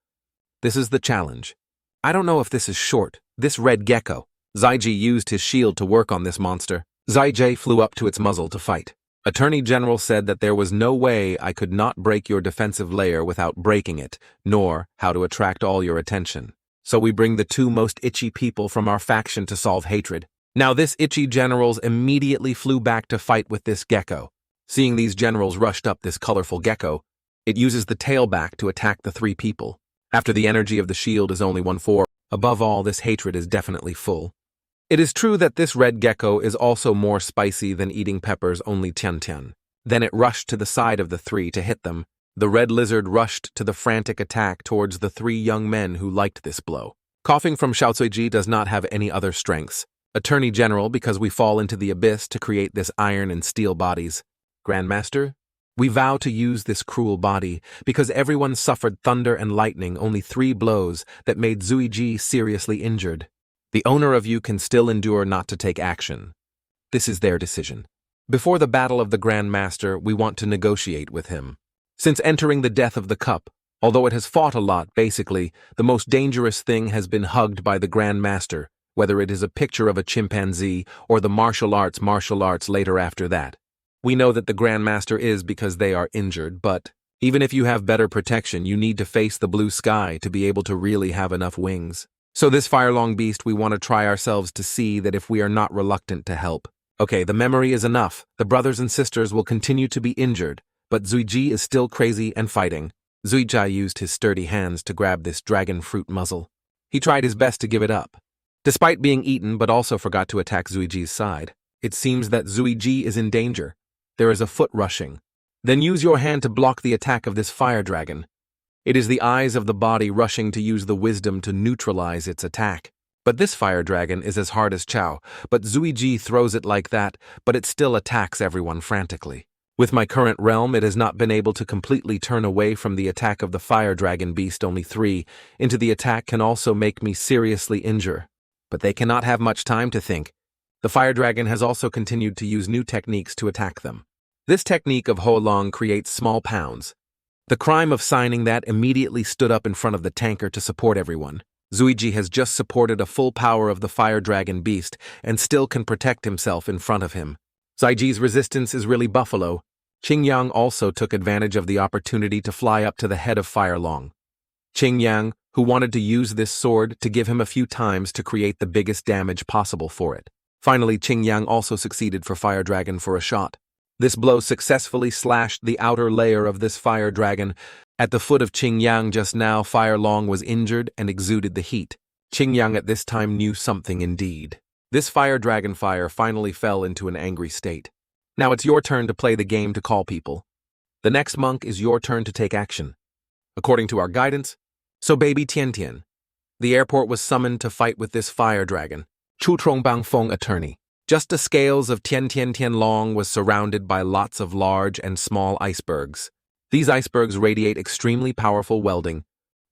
This is the challenge. I don't know if this is short. This red gecko. Zaiji used his shield to work on this monster. Zaiji flew up to its muzzle to fight. Attorney General said that there was no way I could not break your defensive layer without breaking it, nor how to attract all your attention. So we bring the 2 most itchy people from our faction to solve hatred. Now this itchy generals immediately flew back to fight with this gecko. Seeing these generals rushed up this colorful gecko, it uses the tail back to attack the 3 people. After the energy of the shield is only 1/4, above all this hatred is definitely full. It is true that this red gecko is also more spicy than eating peppers, only Tian. Then it rushed to the side of the 3 to hit them. The red lizard rushed to the frantic attack towards the 3 young men who liked this blow. Coughing from Xiaozuiji does not have any other strengths. Attorney General, because we fall into the abyss to create this iron and steel bodies. Grandmaster, we vow to use this cruel body because everyone suffered thunder and lightning, only 3 blows that made Zuiji seriously injured. The owner of you can still endure not to take action. This is their decision. Before the battle of the Grandmaster, we want to negotiate with him. Since entering the death of the cup, although it has fought a lot, basically, the most dangerous thing has been hugged by the Grandmaster, whether it is a picture of a chimpanzee or the martial arts later after that. We know that the Grandmaster is because they are injured, but Even if you have better protection, you need to face the blue sky to be able to really have enough wings. So this Firelong beast, we want to try ourselves to see that if we are not reluctant to help. Okay, the memory is enough. The brothers and sisters will continue to be injured, but Zuiji is still crazy and fighting. Zuiji used his sturdy hands to grab this dragon fruit muzzle. He tried his best to give it up, despite being eaten, but also forgot to attack Zuiji's side. It seems that Zuiji is in danger. There is a foot rushing. Then use your hand to block the attack of this fire dragon. It is the eyes of the body rushing to use the wisdom to neutralize its attack. But this fire dragon is as hard as Chao, but Zuiji throws it like that, but it still attacks everyone frantically. With my current realm, it has not been able to completely turn away from the attack of the fire dragon beast. Only 3 into the attack can also make me seriously injure. But they cannot have much time to think. The fire dragon has also continued to use new techniques to attack them. This technique of Ho Long creates small pounds. The crime of signing that immediately stood up in front of the tanker to support everyone. Zuiji has just supported a full power of the fire dragon beast and still can protect himself in front of him. Zuiji's resistance is really buffalo. Ching Yang also took advantage of the opportunity to fly up to the head of Firelong. Ching Yang, who wanted to use this sword to give him a few times to create the biggest damage possible for it. Finally, Ching Yang also succeeded for Fire Dragon for a shot. This blow successfully slashed the outer layer of this fire dragon. At the foot of Ching Yang just now, Firelong was injured and exuded the heat. Ching Yang at this time knew something indeed. This fire dragon fire finally fell into an angry state. Now it's your turn to play the game to call people. The next monk is your turn to take action. According to our guidance, so baby Tian Tian. The airport was summoned to fight with this fire dragon. Chu Trongbang Feng attorney. Just the scales of Tian Tian Tian Long was surrounded by lots of large and small icebergs. These icebergs radiate extremely powerful welding.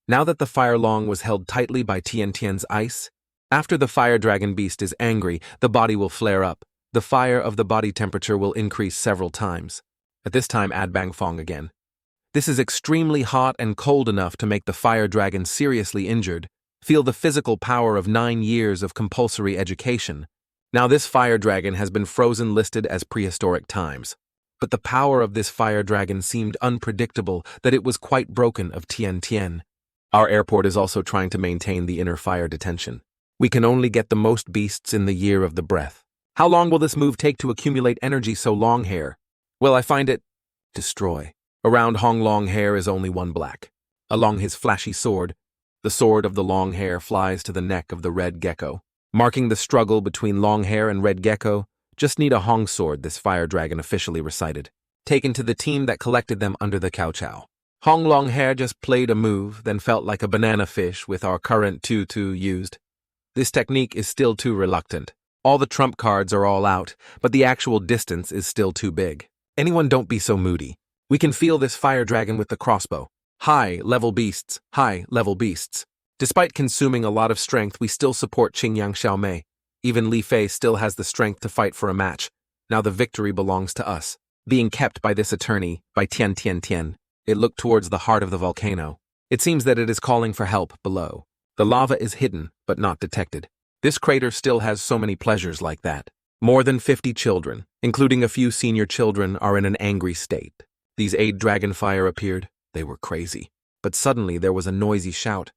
Now that the Fire Long was held tightly by Tian Tian's ice, after the fire dragon beast is angry, the body will flare up. The fire of the body temperature will increase several times. At this time, add Bang Fong again. This is extremely hot and cold enough to make the fire dragon seriously injured. Feel the physical power of 9 years of compulsory education. Now this fire dragon has been frozen listed as prehistoric times. But the power of this fire dragon seemed unpredictable that it was quite broken of Tian Tian. Our airport is also trying to maintain the inner fire detention. We can only get the most beasts in the year of the breath. How long will this move take to accumulate energy so long hair? Well, I find it destroy. Around Hong Long Hair is only one black. Along his flashy sword, the sword of the long hair flies to the neck of the red gecko. Marking the struggle between long hair and red gecko, just need a Hong sword, this fire dragon officially recited. Taken to the team that collected them under the cow chow. Hong Long Hair just played a move, then felt like a banana fish with our current 2-2 used. This technique is still too reluctant. All the trump cards are all out, but the actual distance is still too big. Anyone don't be so moody. We can feel this fire dragon with the crossbow. High-level beasts, high-level beasts. Despite consuming a lot of strength, we still support Qing Yang Xiaomei. Even Li Fei still has the strength to fight for a match. Now the victory belongs to us. Being kept by this attorney, by Tian Tian Tian. It looked towards the heart of the volcano. It seems that it is calling for help below. The lava is hidden, but not detected. This crater still has so many pleasures like that. More than 50 children, including a few senior children, are in an angry state. These 8 dragonfire appeared. They were crazy. But suddenly there was a noisy shout.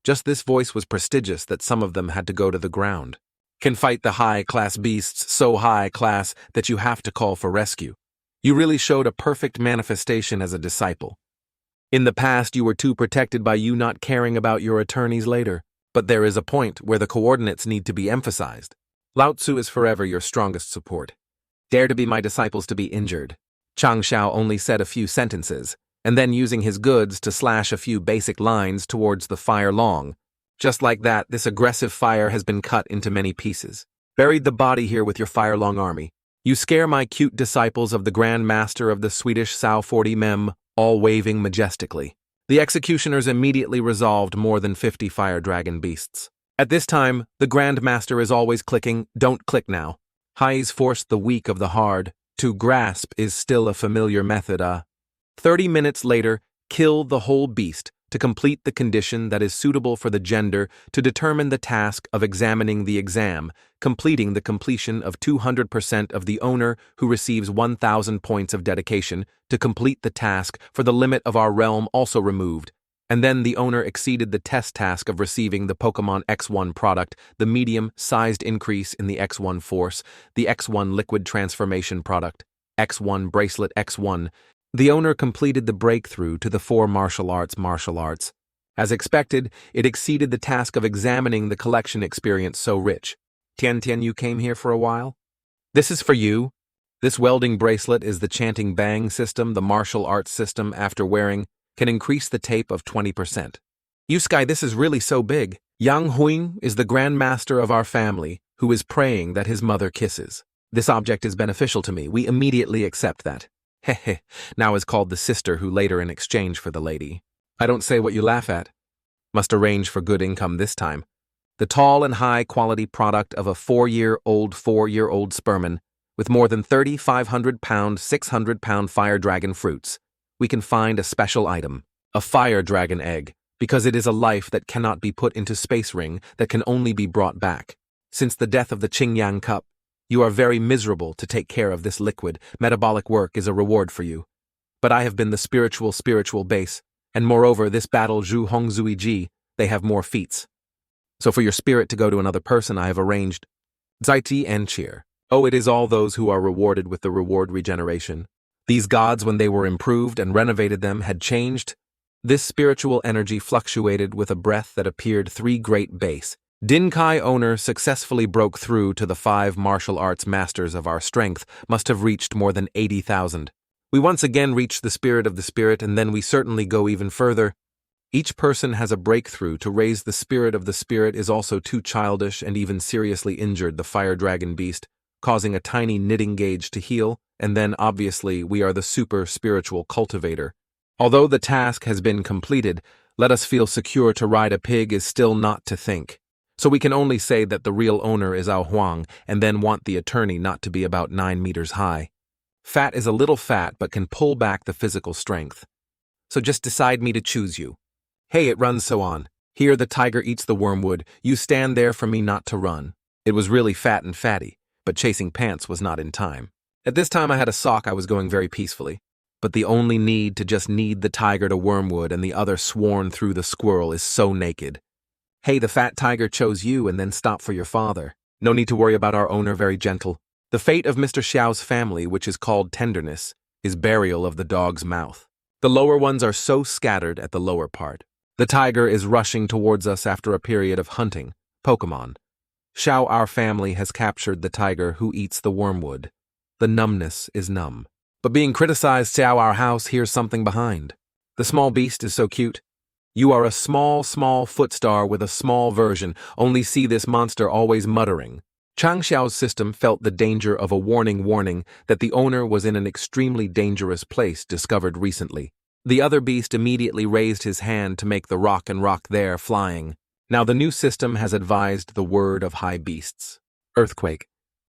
Just this voice was prestigious that some of them had to go to the ground. Can fight the high-class beasts so high-class that you have to call for rescue. You really showed a perfect manifestation as a disciple. In the past, you were too protected by you not caring about your attorneys later. But there is a point where the coordinates need to be emphasized. Lao Tzu is forever your strongest support. Dare to be my disciples to be injured. Chang Xiao only said a few sentences, and then using his goods to slash a few basic lines towards the Fire Long. Just like that, this aggressive fire has been cut into many pieces. Buried the body here with your Fire Long army. You scare my cute disciples of the Grand Master of the Swedish Sao 40 Mem, all waving majestically. The executioners immediately resolved more than 50 fire dragon beasts. At this time, the Grand Master is always clicking, don't click now. Highs forced the weak of the hard. To grasp is still a familiar method. 30 minutes later, kill the whole beast. to complete the condition that is suitable for the gender to determine the task of examining the exam, completing the completion of 200% of the owner who receives 1,000 points of dedication to complete the task for the limit of our realm also removed, and then the owner exceeded the test task of receiving the Pokemon X1 product, the medium-sized increase in the X1 force, the X1 liquid transformation product, X1 bracelet X1. The owner completed the breakthrough to the 4 martial arts. As expected, it exceeded the task of examining the collection experience so rich. Tian, you came here for a while? This is for you. This welding bracelet is the chanting bang system, the martial arts system after wearing can increase the tape of 20%. Sky, this is really so big. Yang Huing is the grandmaster of our family who is praying that his mother kisses. This object is beneficial to me. We immediately accept that. Hehe, now is called the sister who later in exchange for the lady. I don't say what you laugh at. Must arrange for good income this time. The tall and high-quality product of a 4-year-old sperman with more than 3,500-pound, 600-pound fire dragon fruits. We can find a special item, a fire dragon egg, because it is a life that cannot be put into space ring that can only be brought back. Since the death of the Ching Yang cup, you are very miserable to take care of this liquid. Metabolic work is a reward for you. But I have been the spiritual base, and moreover this battle Zhu Hongzui Ji, they have more feats. So for your spirit to go to another person I have arranged Zaiti and Cheer. Oh, it is all those who are rewarded with the reward regeneration. These gods, when they were improved and renovated them, had changed. This spiritual energy fluctuated with a breath that appeared 3 great base. Dinkai owner successfully broke through to the 5 martial arts masters of our strength, must have reached more than 80,000. We once again reach the spirit of the spirit, and then we certainly go even further. Each person has a breakthrough to raise the spirit of the spirit is also too childish and even seriously injured the fire dragon beast, causing a tiny knitting gauge to heal, and then obviously we are the super spiritual cultivator. Although the task has been completed, let us feel secure to ride a pig is still not to think. So we can only say that the real owner is Ao Huang and then want the attorney not to be about 9 meters high. Fat is a little fat but can pull back the physical strength. So just decide me to choose you. Hey, it runs so on. Here the tiger eats the wormwood. You stand there for me not to run. It was really fat and fatty, but chasing pants was not in time. At this time I had a sock I was going very peacefully. But the only need to just knead the tiger to wormwood and the other sworn through the squirrel is so naked. Hey, the fat tiger chose you and then stop for your father. No need to worry about our owner, very gentle. The fate of Mr. Xiao's family, which is called tenderness, is burial of the dog's mouth. The lower ones are so scattered at the lower part. The tiger is rushing towards us after a period of hunting. Pokemon. Xiao, our family, has captured the tiger who eats the wormwood. The numbness is numb. But being criticized, Xiao, our house, hears something behind. The small beast is so cute. You are a small footstar with a small version, only see this monster always muttering. Chang Xiao's system felt the danger of a warning that the owner was in an extremely dangerous place discovered recently. The other beast immediately raised his hand to make the rock there flying. Now the new system has advised the word of high beasts. Earthquake.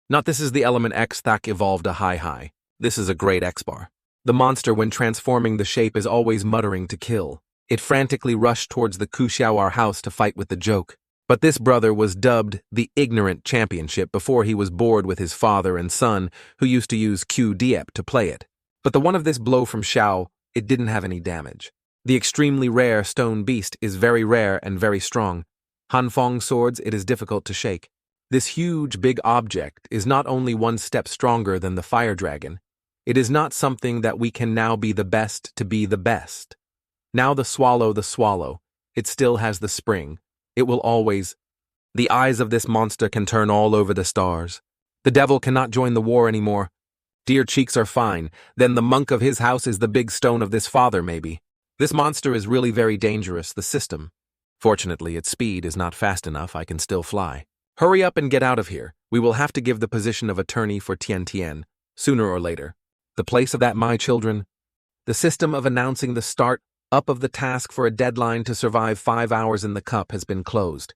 Not this is the element X that evolved a high. This is a great X-bar. The monster when transforming the shape is always muttering to kill. It frantically rushed towards the Kuxiao our house to fight with the joke. But this brother was dubbed the ignorant championship before he was bored with his father and son, who used to use Q-Diep to play it. But the one of this blow from Xiao, it didn't have any damage. The extremely rare stone beast is very rare and very strong. Hanfong swords, it is difficult to shake. This huge big object is not only 1 step stronger than the fire dragon. It is not something that we can now be the best to be the best. Now the swallow, it still has the spring. It will always. The eyes of this monster can turn all over the stars. The devil cannot join the war anymore. Dear cheeks are fine, then the monk of his house is the big stone of this father maybe. This monster is really very dangerous, the system. Fortunately, its speed is not fast enough, I can still fly. Hurry up and get out of here. We will have to give the position of attorney for Tian, sooner or later. The place of that, my children. The system of announcing the start up of the task for a deadline to survive 5 hours in the cup has been closed.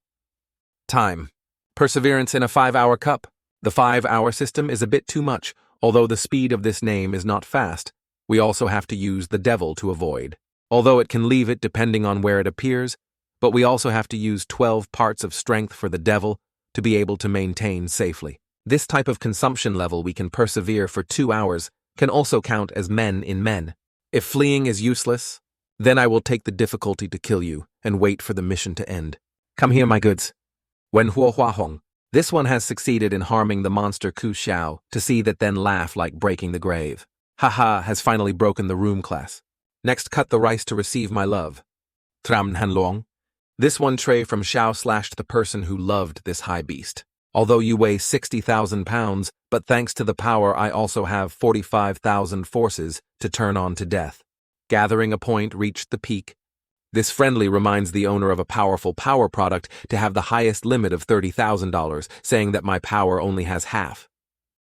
Time. Perseverance in a 5-hour cup. The 5-hour system is a bit too much, although the speed of this name is not fast. We also have to use the devil to avoid. although it can leave it depending on where it appears, but we also have to use 12 parts of strength for the devil to be able to maintain safely. This type of consumption level we can persevere for 2 hours can also count as men in men. If fleeing is useless, then I will take the difficulty to kill you and wait for the mission to end. Come here, my goods. Wen Huo Hua Hong. This one has succeeded in harming the monster Ku Xiao to see that then laugh like breaking the grave. Haha has finally broken the room class. Next cut the rice to receive my love. Tram Han Long. This one tray from Xiao slashed the person who loved this high beast. Although you weigh 60,000 pounds, but thanks to the power I also have 45,000 forces to turn on to death. Gathering a point reached the peak. This friendly reminds the owner of a powerful power product to have the highest limit of $30,000, saying that my power only has half.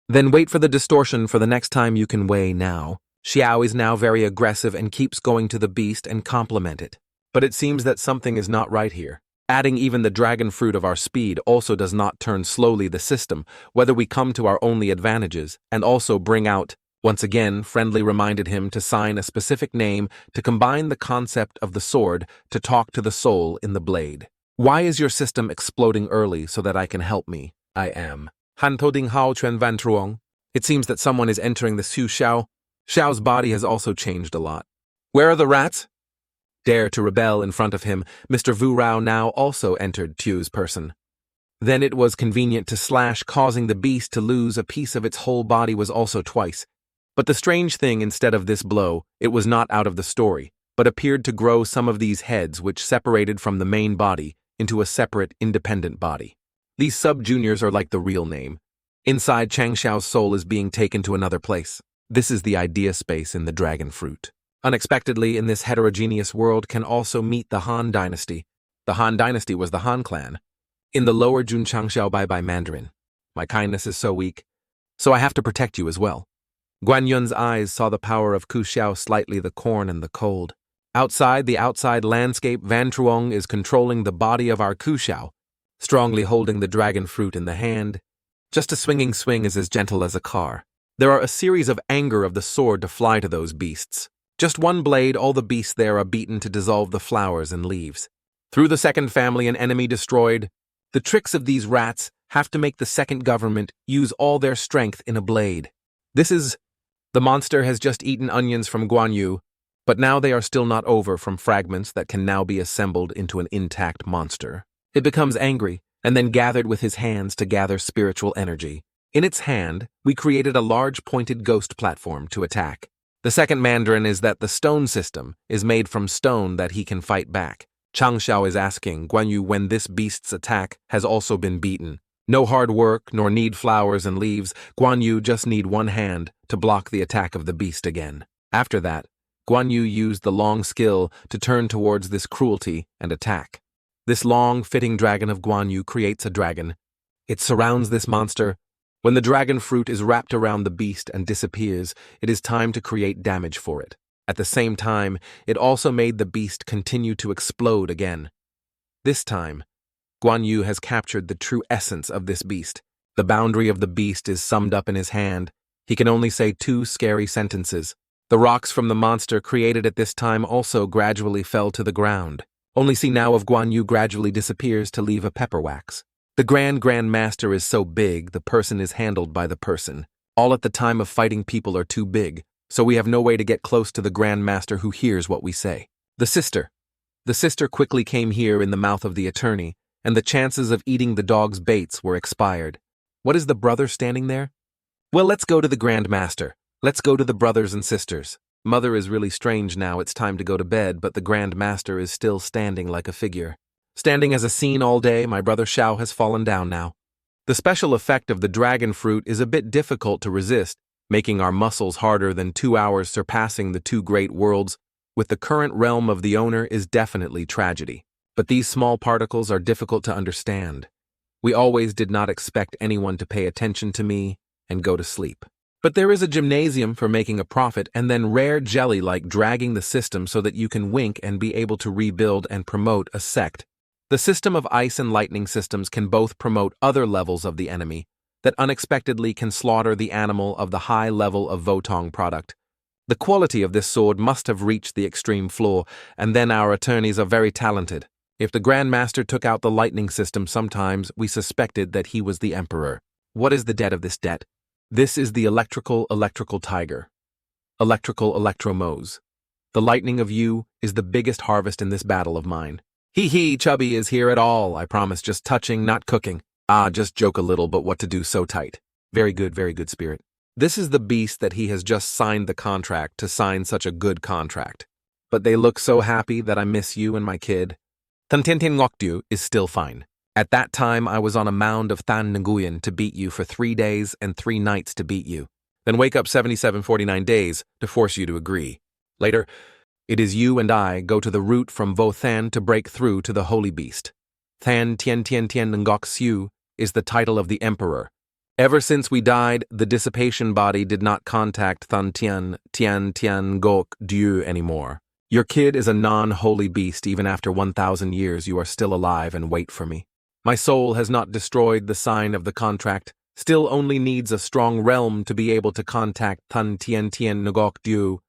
Then wait for the distortion for the next time you can weigh now. Xiao is now very aggressive and keeps going to the beast and compliment it. But it seems that something is not right here. Adding even the dragon fruit of our speed also does not turn slowly the system, whether we come to our only advantages, and also bring out. Once again, Friendly reminded him to sign a specific name to combine the concept of the sword to talk to the soul in the blade. Why is your system exploding early so that I can help me? I am. Han Toding Hao Chuan Van Truong. It seems that someone is entering the Xu Xiao. Xiao's body has also changed a lot. Where are the rats? Dare to rebel in front of him, Mr. Vu Rao now also entered Tu's person. Then it was convenient to slash, causing the beast to lose a piece of its whole body was also twice. But the strange thing, instead of this blow, it was not out of the story, but appeared to grow some of these heads which separated from the main body into a separate, independent body. These sub-juniors are like the real name. Inside, Chang Xiao's soul is being taken to another place. This is the idea space in the dragon fruit. Unexpectedly, in this heterogeneous world can also meet the Han dynasty. The Han dynasty was the Han clan. In the lower Jun Chang Xiao by Mandarin. My kindness is so weak, so I have to protect you as well. Guan Yun's eyes saw the power of Ku Xiao, slightly the corn and the cold. Outside the outside landscape, Van Truong is controlling the body of our Ku Xiao, strongly holding the dragon fruit in the hand. Just a swinging swing is as gentle as a car. There are a series of anger of the sword to fly to those beasts. Just one blade, all the beasts there are beaten to dissolve the flowers and leaves. Through the second family, an enemy destroyed. The tricks of these rats have to make the second government use all their strength in a blade. The monster has just eaten onions from Guan Yu, but now they are still not over from fragments that can now be assembled into an intact monster. It becomes angry, and then gathered with his hands to gather spiritual energy. In its hand, we created a large pointed ghost platform to attack. The second Mandarin is that the stone system is made from stone that he can fight back. Chang Xiao is asking Guan Yu when this beast's attack has also been beaten. No hard work, nor need flowers and leaves. Guan Yu just need one hand to block the attack of the beast again. After that, Guan Yu used the long skill to turn towards this cruelty and attack. This long, fitting dragon of Guan Yu creates a dragon. It surrounds this monster. When the dragon fruit is wrapped around the beast and disappears, it is time to create damage for it. At the same time, it also made the beast continue to explode again. This time, Guan Yu has captured the true essence of this beast. The boundary of the beast is summed up in his hand. He can only say 2 scary sentences. The rocks from the monster created at this time also gradually fell to the ground. Only see now of Guan Yu gradually disappears to leave a pepper wax. The Grand Master is so big, the person is handled by the person. All at the time of fighting people are too big, so we have no way to get close to the Grand Master who hears what we say. The sister quickly came here in the mouth of the attorney, and the chances of eating the dog's baits were expired. What is the brother standing there? Well, let's go to the Grand Master. Let's go to the brothers and sisters. Mother is really strange now, it's time to go to bed, but the Grand Master is still standing like a figure. Standing as a scene all day, my brother Xiao has fallen down now. The special effect of the dragon fruit is a bit difficult to resist, making our muscles harder than 2 hours surpassing the 2 great worlds. With the current realm of the owner is definitely tragedy. But these small particles are difficult to understand. We always did not expect anyone to pay attention to me and go to sleep. But there is a gymnasium for making a profit and then rare jelly like dragging the system so that you can wink and be able to rebuild and promote a sect. The system of ice and lightning systems can both promote other levels of the enemy that unexpectedly can slaughter the animal of the high level of Votong product. The quality of this sword must have reached the extreme floor, and then our attorneys are very talented. If the Grandmaster took out the lightning system sometimes, we suspected that he was the Emperor. What is the debt of this debt? This is the electrical tiger. Electrical electromose. The lightning of you is the biggest harvest in this battle of mine. Hee, Chubby is here at all, I promise, just touching, not cooking. Just joke a little, but what to do so tight. Very good, Spirit. This is the beast that he has just signed the contract to sign such a good contract. But they look so happy that I miss you and my kid. Tantintin Ngokdu is still fine. At that time, I was on a mound of Than Nguyen to beat you for 3 days and 3 nights to beat you. Then wake up 49 days to force you to agree. Later, it is you and I go to the route from Vo Than to break through to the holy beast. Than Tien Ngok Siu is the title of the emperor. Ever since we died, the dissipation body did not contact Than Tien Ngok Dieu anymore. Your kid is a non-holy beast. Even after 1,000 years, you are still alive and wait for me. My soul has not destroyed the sign of the contract, still only needs a strong realm to be able to contact Than Tien Ngok Dieu.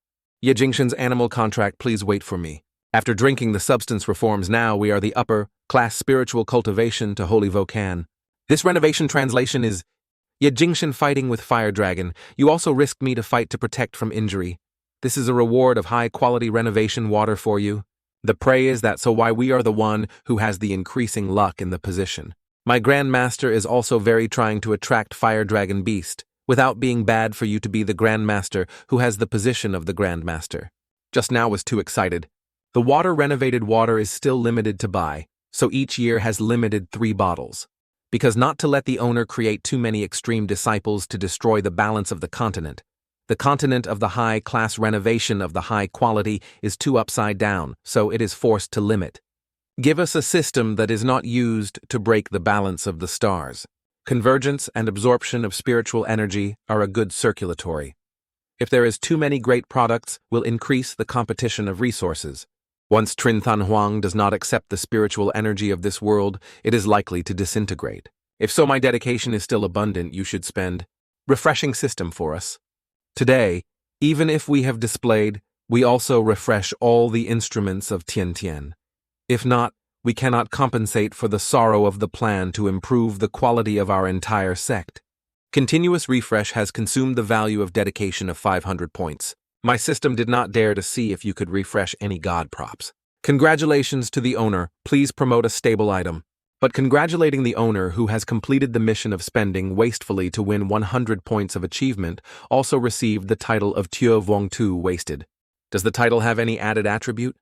Ye Jingshan's animal contract, please wait for me. After drinking the substance reforms, now we are the upper-class spiritual cultivation to Holy Vocan. This renovation translation is, Ye Jingshan fighting with Fire Dragon, you also risked me to fight to protect from injury. This is a reward of high-quality renovation water for you. The prey is that so why we are the one who has the increasing luck in the position. My Grandmaster is also very trying to attract Fire Dragon Beast, without being bad for you to be the Grandmaster who has the position of the Grandmaster. Just now was too excited. The renovated water is still limited to buy, so each year has limited 3 bottles. Because not to let the owner create too many extreme disciples to destroy the balance of the continent. The continent of the high-class renovation of the high quality is too upside down, so it is forced to limit. Give us a system that is not used to break the balance of the stars. Convergence and absorption of spiritual energy are a good circulatory. If there is too many great products, will increase the competition of resources. Once Trin Than Huang does not accept the spiritual energy of this world, it is likely to disintegrate. If so, my dedication is still abundant, you should spend. Refreshing system for us. Today, even if we have displayed, we also refresh all the instruments of Tian Tian. If not, we cannot compensate for the sorrow of the plan to improve the quality of our entire sect. Continuous refresh has consumed the value of dedication of 500 points. My system did not dare to see if you could refresh any god props. Congratulations to the owner, please promote a stable item. But congratulating the owner who has completed the mission of spending wastefully to win 100 points of achievement also received the title of Tue Vuong Tu wasted. Does the title have any added attribute?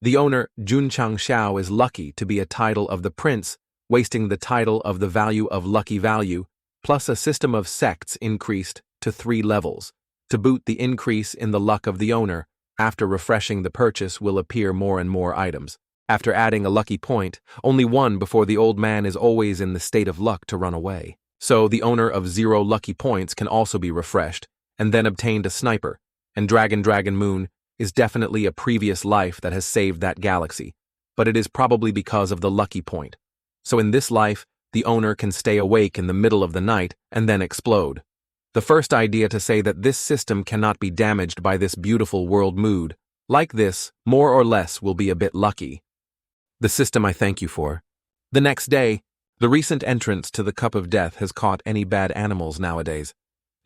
The owner, Jun Chang Xiao, is lucky to be a title of the prince, wasting the title of the value of lucky value, plus a system of sects increased to 3 levels. To boot the increase in the luck of the owner, after refreshing the purchase will appear more and more items. After adding a lucky point, only 1 before the old man is always in the state of luck to run away. So the owner of 0 lucky points can also be refreshed, and then obtained a sniper, and Dragon Moon is definitely a previous life that has saved that galaxy, but it is probably because of the lucky point. So in this life, the owner can stay awake in the middle of the night and then explode. The first idea to say that this system cannot be damaged by this beautiful world mood, like this, more or less will be a bit lucky. The system I thank you for. The next day, the recent entrance to the cup of death has caught any bad animals nowadays.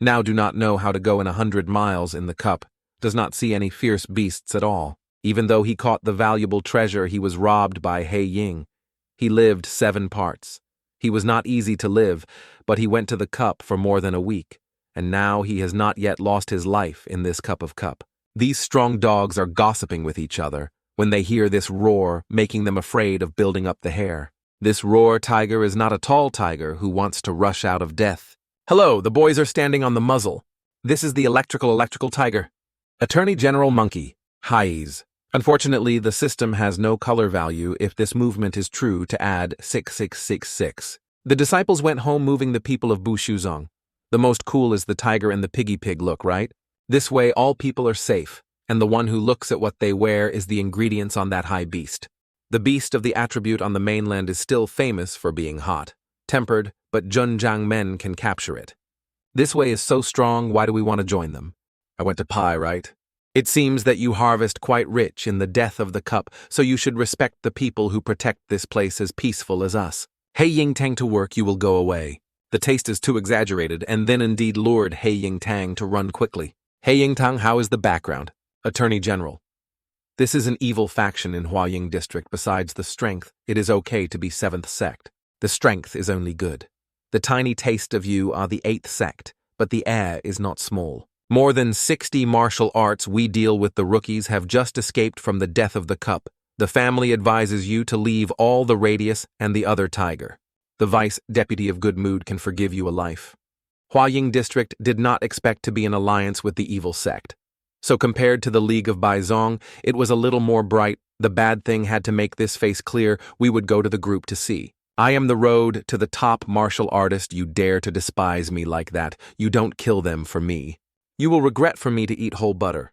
Now do not know how to go in 100 miles in the cup, does not see any fierce beasts at all. Even though he caught the valuable treasure he was robbed by He Ying. He lived 7 parts. He was not easy to live, but he went to the cup for more than a week, and now he has not yet lost his life in this cup of cup. These strong dogs are gossiping with each other when they hear this roar, making them afraid of building up the hair. This roar tiger is not a tall tiger who wants to rush out of death. Hello, the boys are standing on the muzzle. This is the electrical tiger. Attorney General Monkey, Highs. Unfortunately, the system has no color value if this movement is true to add 6666. The disciples went home moving the people of Bushuzong. The most cool is the tiger and the piggy pig look, right? This way all people are safe, and the one who looks at what they wear is the ingredients on that high beast. The beast of the attribute on the mainland is still famous for being hot, tempered, but Junjiang men can capture it. This way is so strong, why do we want to join them? I went to Pi, right? It seems that you harvest quite rich in the death of the cup, so you should respect the people who protect this place as peaceful as us. Hey Ying Tang to work, you will go away. The taste is too exaggerated, and then indeed lured Hey Ying Tang to run quickly. Hey Ying Tang, how is the background? Attorney General. This is an evil faction in Huaying District. Besides the strength, it is okay to be 7th sect. The strength is only good. The tiny taste of you are the 8th sect, but the air is not small. More than 60 martial arts we deal with the rookies have just escaped from the death of the cup. The family advises you to leave all the radius and the other tiger. The vice deputy of good mood can forgive you a life. Huaying District did not expect to be in alliance with the evil sect. So compared to the League of Baizong, it was a little more bright. The bad thing had to make this face clear. We would go to the group to see. I am the road to the top martial artist. You dare to despise me like that. You don't kill them for me. You will regret for me to eat whole butter.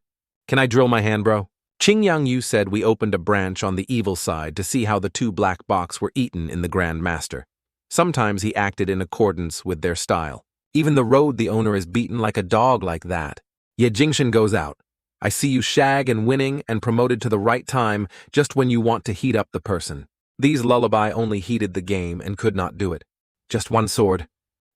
Can I drill my hand, bro? Ching Yang Yu said we opened a branch on the evil side to see how the 2 black box were eaten in the Grand Master. Sometimes he acted in accordance with their style. Even the road the owner is beaten like a dog like that. Ye Jingshan goes out. I see you shag and winning and promoted to the right time just when you want to heat up the person. These lullaby only heated the game and could not do it. Just one sword.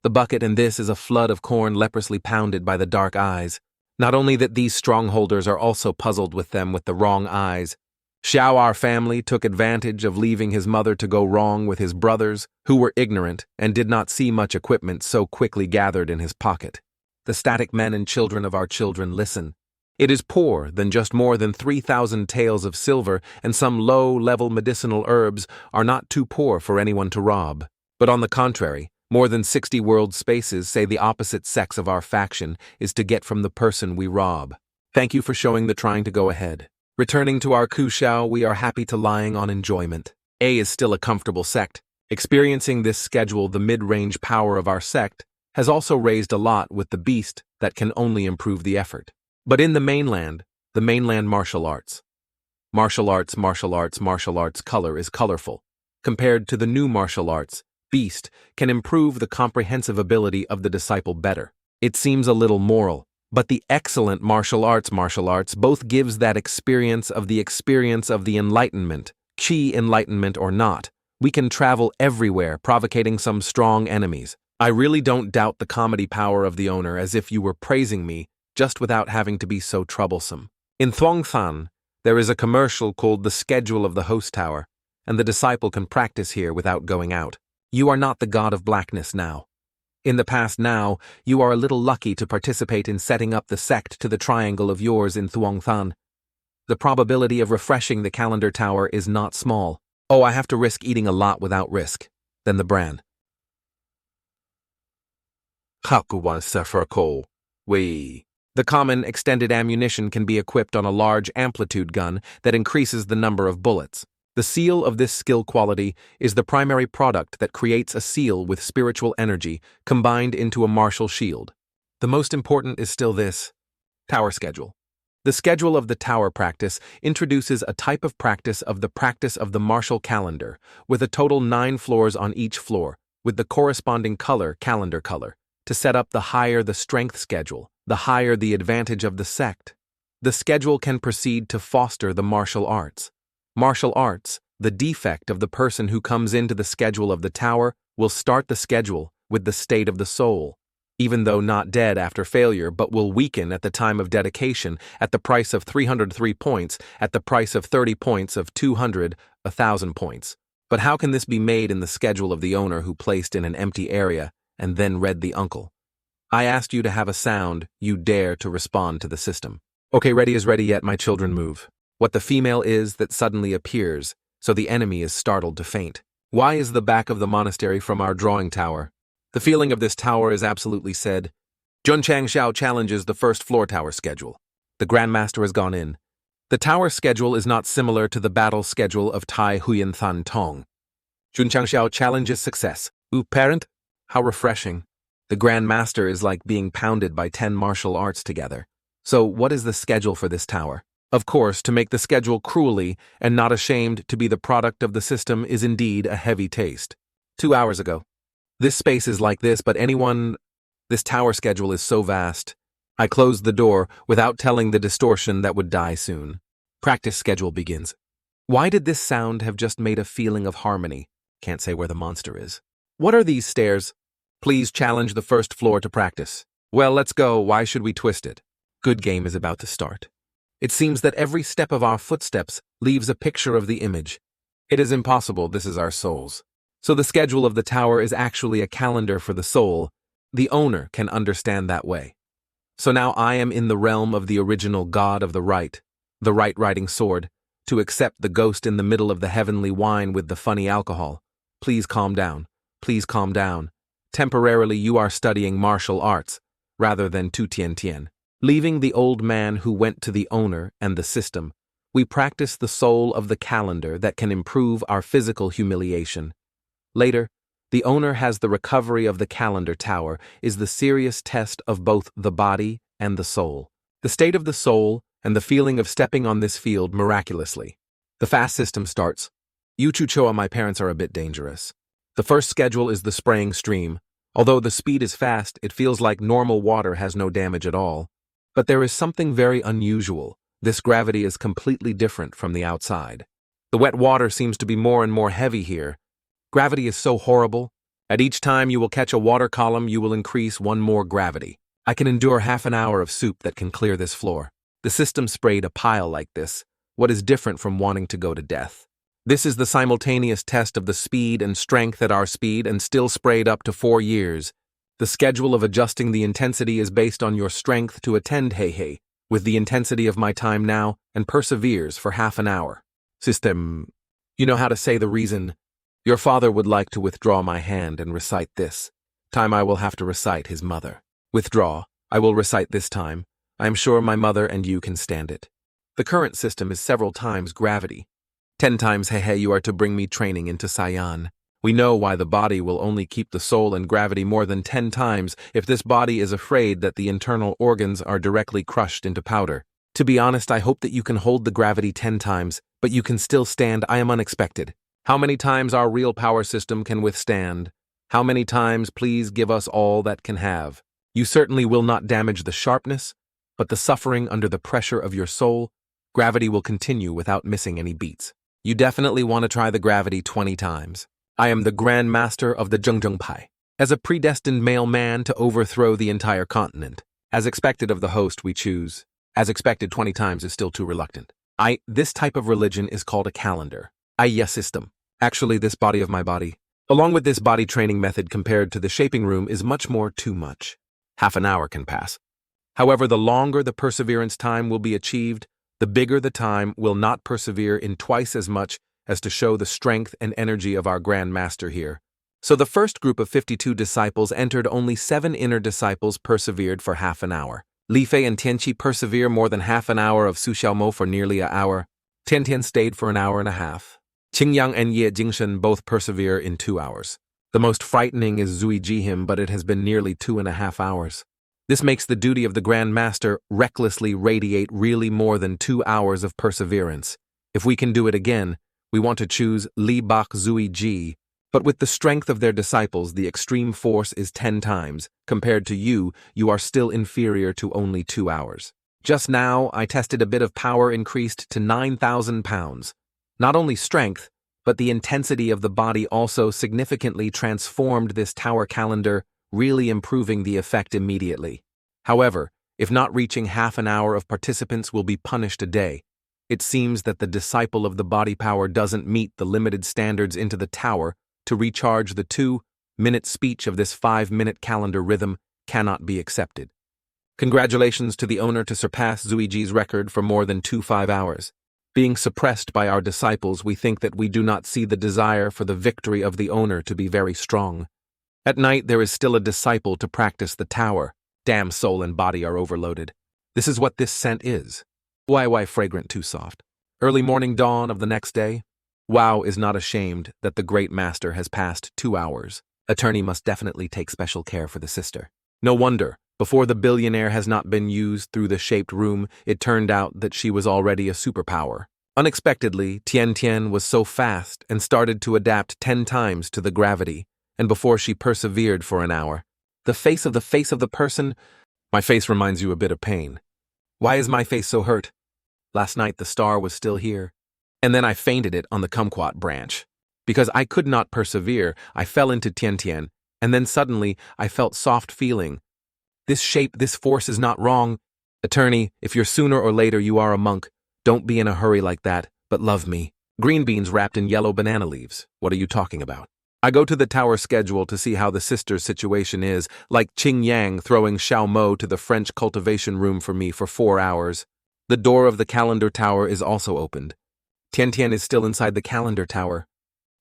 The bucket and this is a flood of corn leprously pounded by the dark eyes. Not only that these strongholders are also puzzled with them with the wrong eyes. Xiao, our family, took advantage of leaving his mother to go wrong with his brothers, who were ignorant and did not see much equipment so quickly gathered in his pocket. The static men and children of our children listen. It is poor than just more than 3,000 taels of silver, and some low-level medicinal herbs are not too poor for anyone to rob. But on the contrary, more than 60 world spaces say the opposite sex of our faction is to get from the person we rob. Thank you for showing the trying to go ahead. Returning to our Kushao, we are happy to lying on enjoyment. A is still a comfortable sect. Experiencing this schedule, the mid-range power of our sect has also raised a lot with the beast that can only improve the effort. But in the mainland martial arts. Martial arts color is colorful. Compared to the new martial arts, beast can improve the comprehensive ability of the disciple better. It seems a little moral, but the excellent martial arts both gives that experience of the enlightenment, chi enlightenment or not. We can travel everywhere, provocating some strong enemies. I really don't doubt the comedy power of the owner, as if you were praising me, just without having to be so troublesome. In Thuongthan, there is a commercial called The Schedule of the Host Tower, and the disciple can practice here without going out. You are not the god of blackness now. In the past now, you are a little lucky to participate in setting up the sect to the triangle of yours in Thuongthan. The probability of refreshing the calendar tower is not small. Oh, I have to risk eating a lot without risk. Then the brand. The common extended ammunition can be equipped on a large amplitude gun that increases the number of bullets. The seal of this skill quality is the primary product that creates a seal with spiritual energy combined into a martial shield. The most important is still this tower schedule. The schedule of the tower practice introduces a type of practice of the martial calendar, with a total 9 floors on each floor, with the corresponding calendar color. To set up the higher the strength schedule, the higher the advantage of the sect. The schedule can proceed to foster the martial arts. Martial arts, the defect of the person who comes into the schedule of the tower, will start the schedule with the state of the soul, even though not dead after failure, but will weaken at the time of dedication at the price of 303 points, at the price of 30 points of 200, 1,000 points. But how can this be made in the schedule of the owner who placed in an empty area and then read the uncle? I asked you to have a sound, you dare to respond to the system. Okay, ready is ready, yet my children move. What the female is that suddenly appears, so the enemy is startled to faint. Why is the back of the monastery from our drawing tower? The feeling of this tower is absolutely said. Jun Chang Xiao challenges the first floor tower schedule. The Grandmaster has gone in. The tower schedule is not similar to the battle schedule of Tai Huyan Than Tong. Jun Chang Xiao challenges success. Ooh, parent? How refreshing. The Grandmaster is like being pounded by 10 martial arts together. So what is the schedule for this tower? Of course, to make the schedule cruelly and not ashamed to be the product of the system is indeed a heavy taste. 2 hours ago. This space is like this, but this tower schedule is so vast. I closed the door without telling the distortion that would die soon. Practice schedule begins. Why did this sound have just made a feeling of harmony? Can't say where the monster is. What are these stairs? Please challenge the first floor to practice. Well, let's go. Why should we twist it? Good game is about to start. It seems that every step of our footsteps leaves a picture of the image. It is impossible, this is our souls. So the schedule of the tower is actually a calendar for the soul. The owner can understand that way. So now I am in the realm of the original god of the right riding sword, to accept the ghost in the middle of the heavenly wine with the funny alcohol. Please calm down. Please calm down. Temporarily you are studying martial arts, rather than tu tien tien. Leaving the old man who went to the owner and the system, we practice the soul of the calendar that can improve our physical humiliation. Later, the owner has the recovery of the calendar tower is the serious test of both the body and the soul. The state of the soul and the feeling of stepping on this field miraculously. The fast system starts. Yuchuchoa, my parents are a bit dangerous. The first schedule is the spraying stream. Although the speed is fast, it feels like normal water has no damage at all. But there is something very unusual. This gravity is completely different from the outside. The wet water seems to be more and more heavy here. Gravity is so horrible. At each time you will catch a water column, you will increase one more gravity. I can endure half an hour of soup that can clear this floor. The system sprayed a pile like this. What is different from wanting to go to death? This is the simultaneous test of the speed and strength at our speed and still sprayed up to 4 years. The schedule of adjusting the intensity is based on your strength to attend hey, with the intensity of my time now, and perseveres for half an hour. System, you know how to say the reason. Your father would like to withdraw my hand and recite this. Time I will have to recite his mother. Withdraw, I will recite this time. I am sure my mother and you can stand it. The current system is several times gravity. 10 times hey, you are to bring me training into Saiyan. We know why the body will only keep the soul in gravity more than 10 times if this body is afraid that the internal organs are directly crushed into powder. To be honest, I hope that you can hold the gravity 10 times, but you can still stand. I am unexpected. How many times our real power system can withstand? How many times please give us all that can have? You certainly will not damage the sharpness, but the suffering under the pressure of your soul, gravity will continue without missing any beats. You definitely want to try the gravity 20 times. I am the Grand Master of the Zhengzheng Pai, as a predestined male man to overthrow the entire continent. As expected of the host we choose. As expected 20 times is still too reluctant. This type of religion is called a calendar. System. Actually, this body of my body, along with this body training method compared to the shaping room is much more too much. Half an hour can pass. However, the longer the perseverance time will be achieved, the bigger the time will not persevere in twice as much as to show the strength and energy of our Grand Master here. So the first group of 52 disciples entered, only 7 inner disciples persevered for half an hour. Li Fei and Tianqi persevere more than half an hour of Su Xiaomo for nearly an hour. Tian stayed for an hour and a half. Qingyang and Ye Jingshen both persevere in 2 hours. The most frightening is Zui Jihim, but it has been nearly 2.5 hours. This makes the duty of the Grand Master recklessly radiate really more than 2 hours of perseverance. If we can do it again, we want to choose Li Bak Zui Ji, but with the strength of their disciples, the extreme force is 10 times. Compared to you are still inferior to only 2 hours. Just now, I tested a bit of power increased to 9,000 pounds. Not only strength, but the intensity of the body also significantly transformed this tower calendar, really improving the effect immediately. However, if not reaching half an hour of participants will be punished a day. It seems that the disciple of the body power doesn't meet the limited standards into the tower to recharge the 2-minute speech of this 5-minute calendar rhythm cannot be accepted. Congratulations to the owner to surpass Zuiji's record for more than 5 hours. Being suppressed by our disciples, we think that we do not see the desire for the victory of the owner to be very strong. At night, there is still a disciple to practice the tower. Damn, soul and body are overloaded. This is what this scent is. Why fragrant too soft. Early morning dawn of the next day. Wow is not ashamed that the great master has passed 2 hours. Attorney must definitely take special care for the sister. No wonder, before the billionaire has not been used through the shaped room, it turned out that she was already a superpower. Unexpectedly, Tian was so fast and started to adapt 10 times to the gravity, and before she persevered for an hour. The face of the person, My face reminds you a bit of pain. Why is my face so hurt? Last night the star was still here. And then I fainted it on the kumquat branch. Because I could not persevere, I fell into Tian Tian, and then suddenly I felt soft feeling. This shape, this force is not wrong. Attorney, if you're sooner or later you are a monk, don't be in a hurry like that, but love me. Green beans wrapped in yellow banana leaves. What are you talking about? I go to the tower schedule to see how the sister's situation is, like Ching Yang throwing Xiao Mo to the French cultivation room for me for 4 hours. The door of the calendar tower is also opened. Tian Tian is still inside the calendar tower.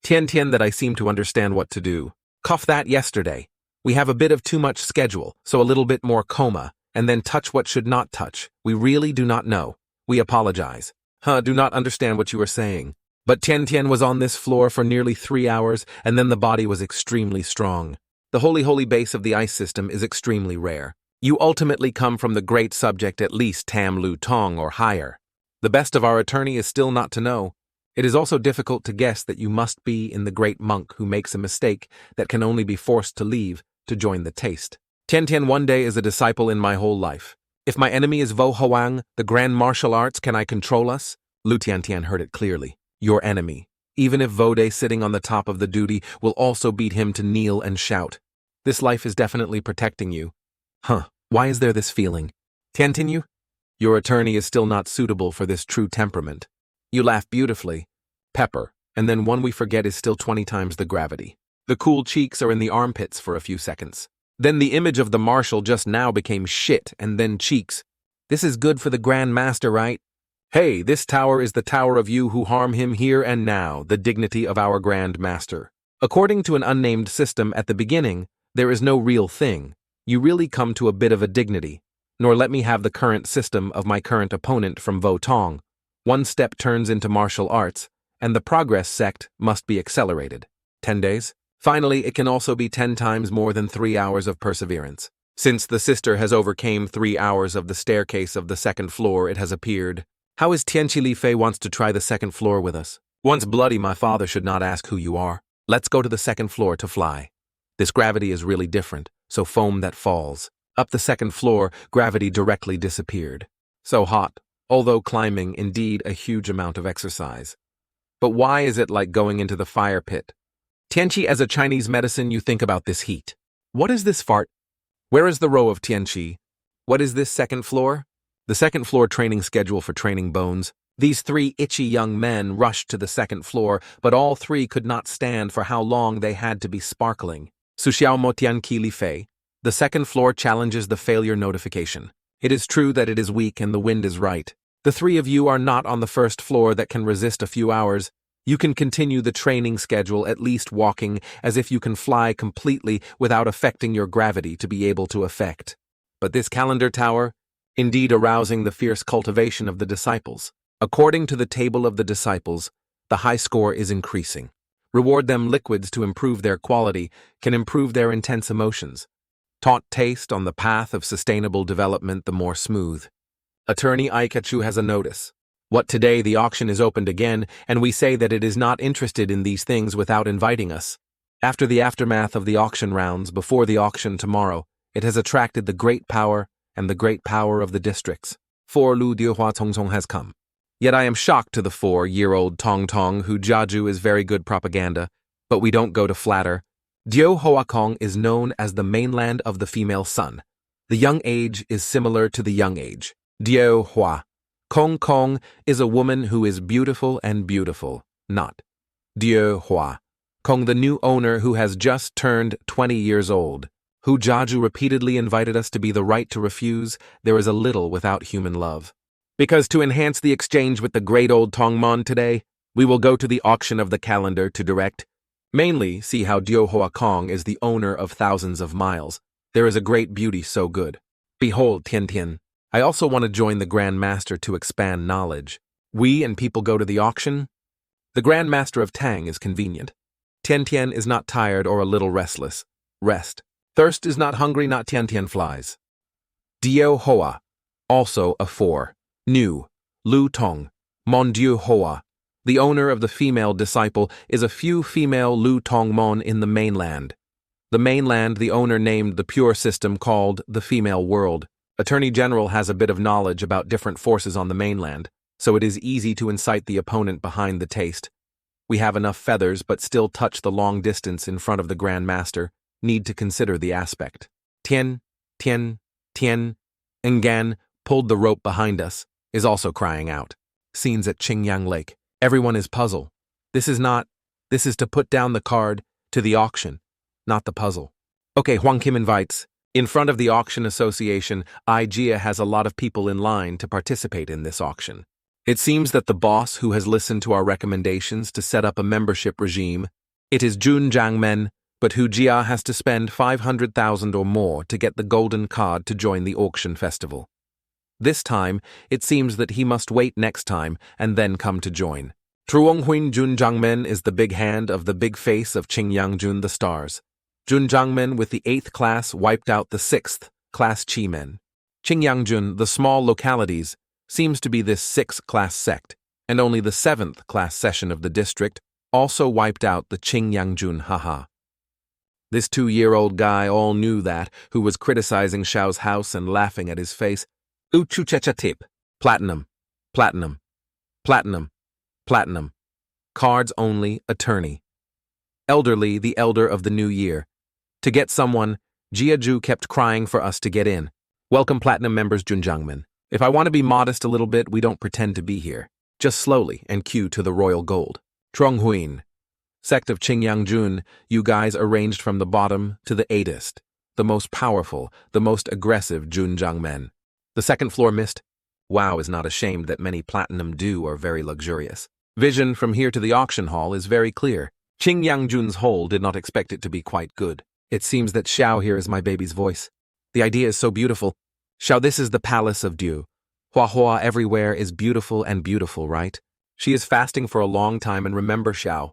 Tian Tian that I seem to understand what to do. Cough that yesterday. We have a bit of too much schedule, so a little bit more coma, and then touch what should not touch. We really do not know. We apologize. Do not understand what you are saying. But Tian Tian was on this floor for nearly 3 hours, and then the body was extremely strong. The holy base of the ice system is extremely rare. You ultimately come from the great subject at least Tam Lu Tong or higher. The best of our attorney is still not to know. It is also difficult to guess that you must be in the great monk who makes a mistake that can only be forced to leave to join the taste. Tian Tian one day is a disciple in my whole life. If my enemy is Vo Hoang, the grand martial arts, can I control us? Lu Tian Tian heard it clearly. Your enemy. Even if Vode sitting on the top of the duty will also beat him to kneel and shout. This life is definitely protecting you. Why is there this feeling? Continue? Your attorney is still not suitable for this true temperament. You laugh beautifully. Pepper, and then one we forget is still 20 times the gravity. The cool cheeks are in the armpits for a few seconds. Then the image of the marshal just now became shit and then cheeks. This is good for the Grand Master, right? Hey, this tower is the tower of you who harm him here and now, the dignity of our Grand Master. According to an unnamed system at the beginning, there is no real thing. You really come to a bit of a dignity. Nor let me have the current system of my current opponent from Vo Tong. One step turns into martial arts, and the progress sect must be accelerated. 10 days? Finally, it can also be 10 times more than 3 hours of perseverance. Since the sister has overcame 3 hours of the staircase of the second floor, it has appeared. How is Tianqi Li Fei wants to try the second floor with us? Once bloody, my father should not ask who you are. Let's go to the second floor to fly. This gravity is really different, so foam that falls. Up the second floor, gravity directly disappeared. So hot, although climbing indeed a huge amount of exercise. But why is it like going into the fire pit? Tianqi, as a Chinese medicine, you think about this heat. What is this fart? Where is the row of Tianqi? What is this second floor? The second floor training schedule for training bones. These 3 itchy young men rushed to the second floor, but all 3 could not stand for how long they had to be sparkling. Suxiao Mo Tianqi Li Fei. The second floor challenges the failure notification. It is true that it is weak and the wind is right. The 3 of you are not on the first floor that can resist a few hours. You can continue the training schedule, at least walking, as if you can fly completely without affecting your gravity to be able to affect. But this calendar tower, indeed arousing the fierce cultivation of the disciples. According to the table of the disciples, the high score is increasing. Reward them liquids to improve their quality, can improve their intense emotions. Taught taste on the path of sustainable development the more smooth. Attorney Aikachu has a notice. What today the auction is opened again, and we say that it is not interested in these things without inviting us. After the aftermath of the auction rounds, before the auction tomorrow, it has attracted the great power and the great power of the districts. 4 Lu Diehua Tong Tong has come. Yet I am shocked to the 4-year-old Tong Tong who Jiaju is very good propaganda, but we don't go to flatter. Dio Hoa Kong is known as the mainland of the female sun. The young age is similar to the young age. Dio Hoa. Kong Kong is a woman who is beautiful and beautiful, not. Dio Hoa. Kong, the new owner who has just turned 20 years old. Hu Jiaju repeatedly invited us to be the right to refuse. There is a little without human love. Because to enhance the exchange with the great old Tongmon today, we will go to the auction of the calendar to direct. Mainly, see how Dio Hoa Kong is the owner of thousands of miles. There is a great beauty so good. Behold, Tian Tian. I also want to join the Grand Master to expand knowledge. We and people go to the auction. The Grand Master of Tang is convenient. Tian Tian is not tired or a little restless. Rest. Thirst is not hungry, not Tian Tian flies. Dio Hoa. Also a 4. New. Lu Tong. Mon Dieu Hoa. The owner of the female disciple is a few female Lu Tong Mon in the mainland. The mainland the owner named the pure system called the female world. Attorney General has a bit of knowledge about different forces on the mainland, so it is easy to incite the opponent behind the taste. We have enough feathers but still touch the long distance in front of the Grand Master, need to consider the aspect. Tian, Tian, Tian, Ngan pulled the rope behind us, is also crying out. Scenes at Qingyang Lake. Everyone is puzzled. This is to put down the card to the auction, not the puzzle. Okay, Huang Kim invites. In front of the auction association, IGA has a lot of people in line to participate in this auction. It seems that the boss who has listened to our recommendations to set up a membership regime, it is Jun Chang Xiao, but who Jia has to spend 500,000 or more to get the golden card to join the auction festival. This time, it seems that he must wait next time and then come to join. Truonghuin Jun Chang Xiao is the big hand of the big face of Qingyang Jun the Stars. Jun Chang Xiao with the 8th class wiped out the 6th class Chi men. Qingyang Jun, the small localities, seems to be this 6th class sect, and only the 7th class session of the district also wiped out the Qingyang Jun haha. This 2-year-old guy all knew that, who was criticizing Xiao's house and laughing at his face. Uchuchecha tip. Platinum. Platinum. Platinum. Platinum. Cards only, attorney. Elderly, the elder of the new year. To get someone, Jiaju kept crying for us to get in. Welcome platinum members Jun Chang Xiao. If I want to be modest a little bit, we don't pretend to be here. Just slowly and cue to the royal gold. Truonghuin. Sect of Qingyang Jun, you guys arranged from the bottom to the 8th. The most powerful, the most aggressive Jun Chang Xiao. The 2nd floor missed. Wow is not ashamed that many platinum do are very luxurious. Vision from here to the auction hall is very clear. Qingyang Jun's hole did not expect it to be quite good. It seems that Xiao hears my baby's voice. The idea is so beautiful. Xiao, this is the palace of Dieu. Hua Hua everywhere is beautiful and beautiful, right? She is fasting for a long time and remember Xiao.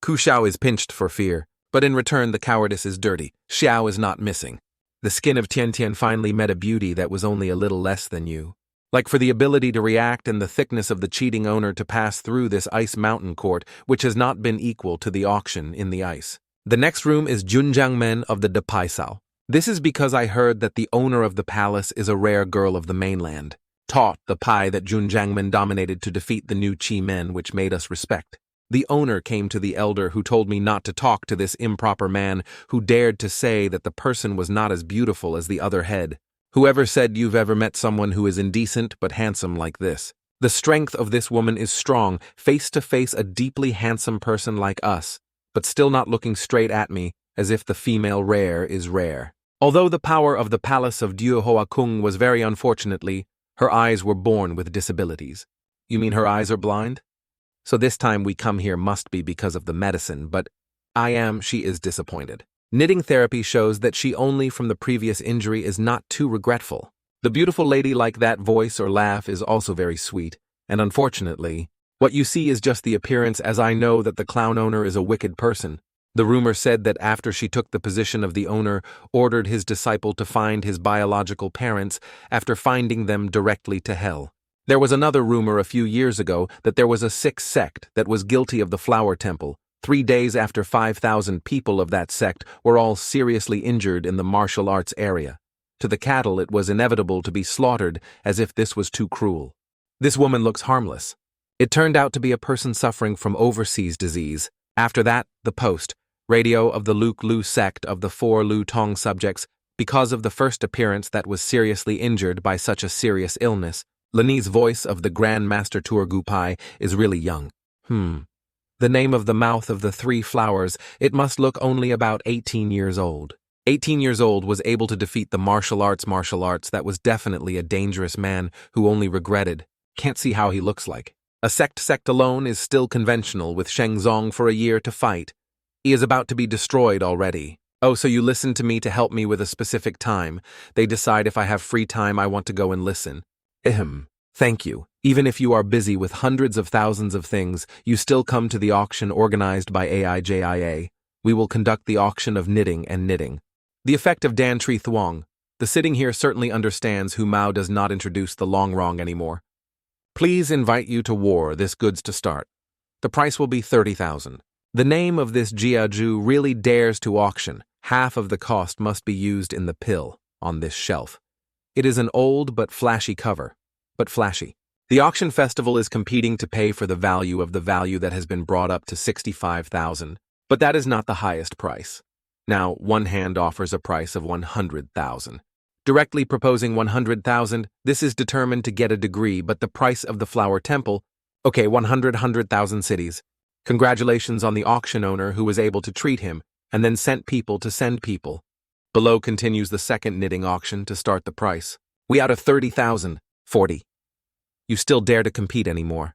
Ku Xiao is pinched for fear, but in return the cowardice is dirty. Xiao is not missing. The skin of Tian Tian finally met a beauty that was only a little less than you. Like for the ability to react and the thickness of the cheating owner to pass through this ice mountain court, which has not been equal to the auction in the ice. The next room is Jun Chang Xiao of the Depaisao. This is because I heard that the owner of the palace is a rare girl of the mainland. Taught the pai that Jun Chang Xiao dominated to defeat the new Chi men, which made us respect. The owner came to the elder who told me not to talk to this improper man who dared to say that the person was not as beautiful as the other head. Whoever said you've ever met someone who is indecent but handsome like this? The strength of this woman is strong, face to face a deeply handsome person like us, but still not looking straight at me as if the female rare is rare. Although the power of the palace of Dieu Hoa Kung was very unfortunately, her eyes were born with disabilities. You mean her eyes are blind? So this time we come here must be because of the medicine, but she is disappointed. Knitting therapy shows that she only from the previous injury is not too regretful. The beautiful lady like that voice or laugh is also very sweet, and unfortunately, what you see is just the appearance as I know that the clown owner is a wicked person. The rumor said that after she took the position of the owner, ordered his disciple to find his biological parents after finding them directly to hell. There was another rumor a few years ago that there was a sick sect that was guilty of the flower temple. 3 days after 5,000 people of that sect were all seriously injured in the martial arts area. To the cattle it was inevitable to be slaughtered as if this was too cruel. This woman looks harmless. It turned out to be a person suffering from overseas disease. After that, the post, radio of the Luke Lu sect of the 4 Lu Tong subjects, because of the first appearance that was seriously injured by such a serious illness. Lani's voice of the Grand Master Turgu Pai is really young. The name of the mouth of the 3 flowers, it must look only about 18 years old. 18 years old was able to defeat the martial arts that was definitely a dangerous man who only regretted. Can't see how he looks like. A sect alone is still conventional with Shengzong for a year to fight. He is about to be destroyed already. Oh, so you listen to me to help me with a specific time. They decide if I have free time I want to go and listen. Thank you. Even if you are busy with hundreds of thousands of things, you still come to the auction organized by AIJIA. We will conduct the auction of knitting and knitting. The effect of Dan Tri Thuong. The sitting here certainly understands who Mao does not introduce the long wrong anymore. Please invite you to war this goods to start. The price will be 30,000. The name of this Jiaju really dares to auction. Half of the cost must be used in the pill on this shelf. It is an old but flashy cover. But flashy. The auction festival is competing to pay for the value of the value that has been brought up to 65,000, but that is not the highest price. Now, one hand offers a price of 100,000. Directly proposing 100,000, this is determined to get a degree, but the price of the flower temple, okay, 100,000 cities. Congratulations on the auction owner who was able to treat him, and then sent people to send people. Below continues the second knitting auction to start the price. We out of 30,000, 40. You still dare to compete anymore.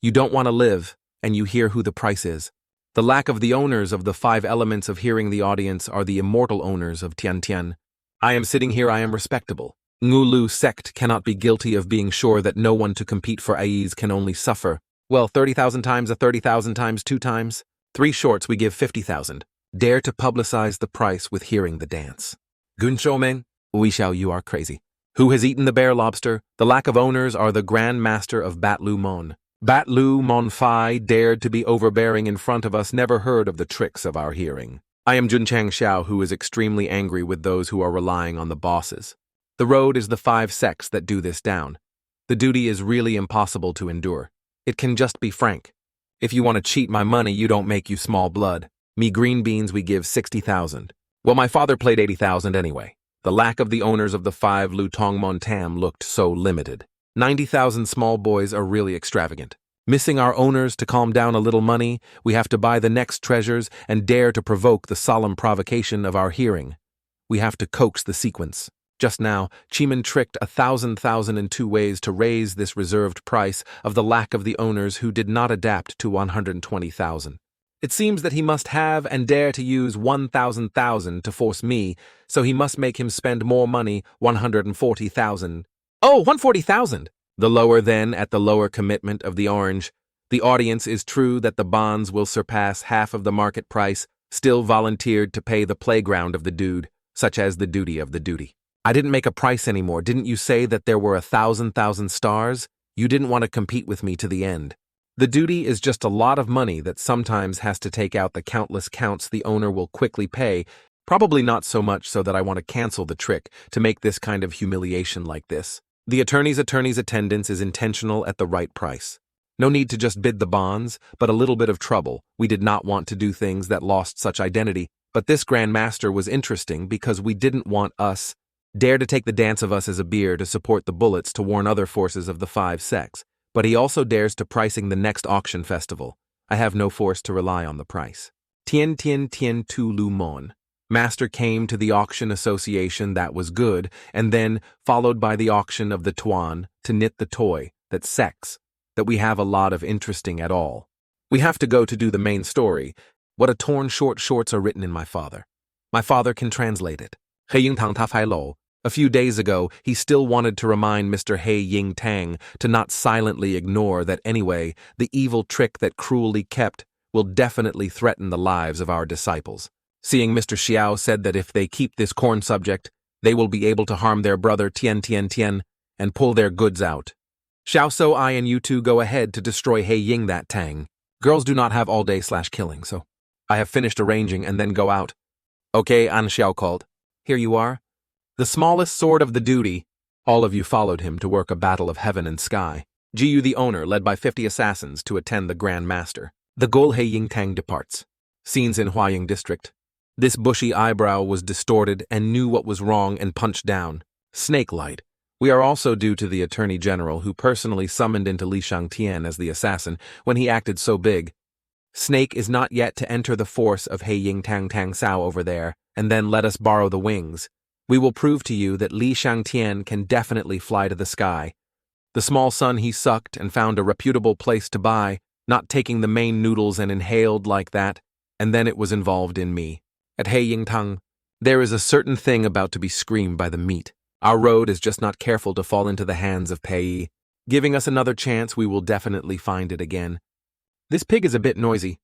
You don't want to live, and you hear who the price is. The lack of the owners of the 5 elements of hearing the audience are the immortal owners of Tian Tian. I am sitting here, I am respectable. Ngulu Sect cannot be guilty of being sure that no one to compete for Aiz can only suffer. Well, 30,000 times a 30,000 times 2 times. 3 shorts we give 50,000. Dare to publicize the price with hearing the dance. Gun Shoumen, we shall you are crazy. Who has eaten the bear lobster? The lack of owners are the Grand Master of Batlu Mon. Batlu Mon Phi dared to be overbearing in front of us, never heard of the tricks of our hearing. I am Jun Chang Xiao, who is extremely angry with those who are relying on the bosses. The road is the 5 sects that do this down. The duty is really impossible to endure. It can just be frank. If you want to cheat my money, you don't make you small blood. Me green beans we give 60,000. Well, my father played 80,000 anyway. The lack of the owners of the 5 Lutong Montam looked so limited. 90,000 small boys are really extravagant. Missing our owners to calm down a little money, we have to buy the next treasures and dare to provoke the solemn provocation of our hearing. We have to coax the sequence. Just now, Chiman tricked 1,000 in 2 ways to raise this reserved price of the lack of the owners who did not adapt to 120,000. It seems that he must have and dare to use 1,000 to force me, so he must make him spend more money, 140,000. Oh, 140,000! The lower then, at the lower commitment of the orange, the audience is true that the bonds will surpass half of the market price, still volunteered to pay the playground of the dude, such as the duty of the duty. I didn't make a price anymore. Didn't you say that there were 1,000 stars? You didn't want to compete with me to the end. The duty is just a lot of money that sometimes has to take out the countless counts the owner will quickly pay, probably not so much so that I want to cancel the trick to make this kind of humiliation like this. The attorney's attendance is intentional at the right price. No need to just bid the bonds, but a little bit of trouble. We did not want to do things that lost such identity, but this Grand Master was interesting because we didn't want us dare to take the dance of us as a beer to support the bullets to warn other forces of the 5 sects. But he also dares to pricing the next auction festival. I have no force to rely on the price. Tien tu lu mon. Master came to the auction association that was good, and then followed by the auction of the Tuan to knit the toy, that sects, that we have a lot of interesting at all. We have to go to do the main story. What a torn shorts are written in my father. My father can translate it. He Ying Tang Ta Fai Lo. A few days ago, he still wanted to remind Mr. He Ying Tang to not silently ignore that anyway, the evil trick that cruelly kept will definitely threaten the lives of our disciples. Seeing Mr. Xiao said that if they keep this corn subject, they will be able to harm their brother Tian and pull their goods out. Xiao So I and you two go ahead to destroy He Ying that Tang. Girls do not have all day/killing, so I have finished arranging and then go out. Okay, An Xiao called. Here you are. The smallest sword of the duty. All of you followed him to work a battle of heaven and sky. Jiyu the owner led by 50 assassins to attend the Grand Master. The Gol He Ying Tang departs. Scenes in Huaying district. This bushy eyebrow was distorted and knew what was wrong and punched down. Snake light. We are also due to the Attorney General who personally summoned into Li Shangtian as the assassin when he acted so big. Snake is not yet to enter the force of He Ying Tang Sao over there, and then let us borrow the wings. We will prove to you that Li Shangtian can definitely fly to the sky. The small son he sucked and found a reputable place to buy, not taking the main noodles and inhaled like that, and then it was involved in me. At He Ying Tang, there is a certain thing about to be screamed by the meat. Our road is just not careful to fall into the hands of Pei. Giving us another chance, we will definitely find it again. This pig is a bit noisy.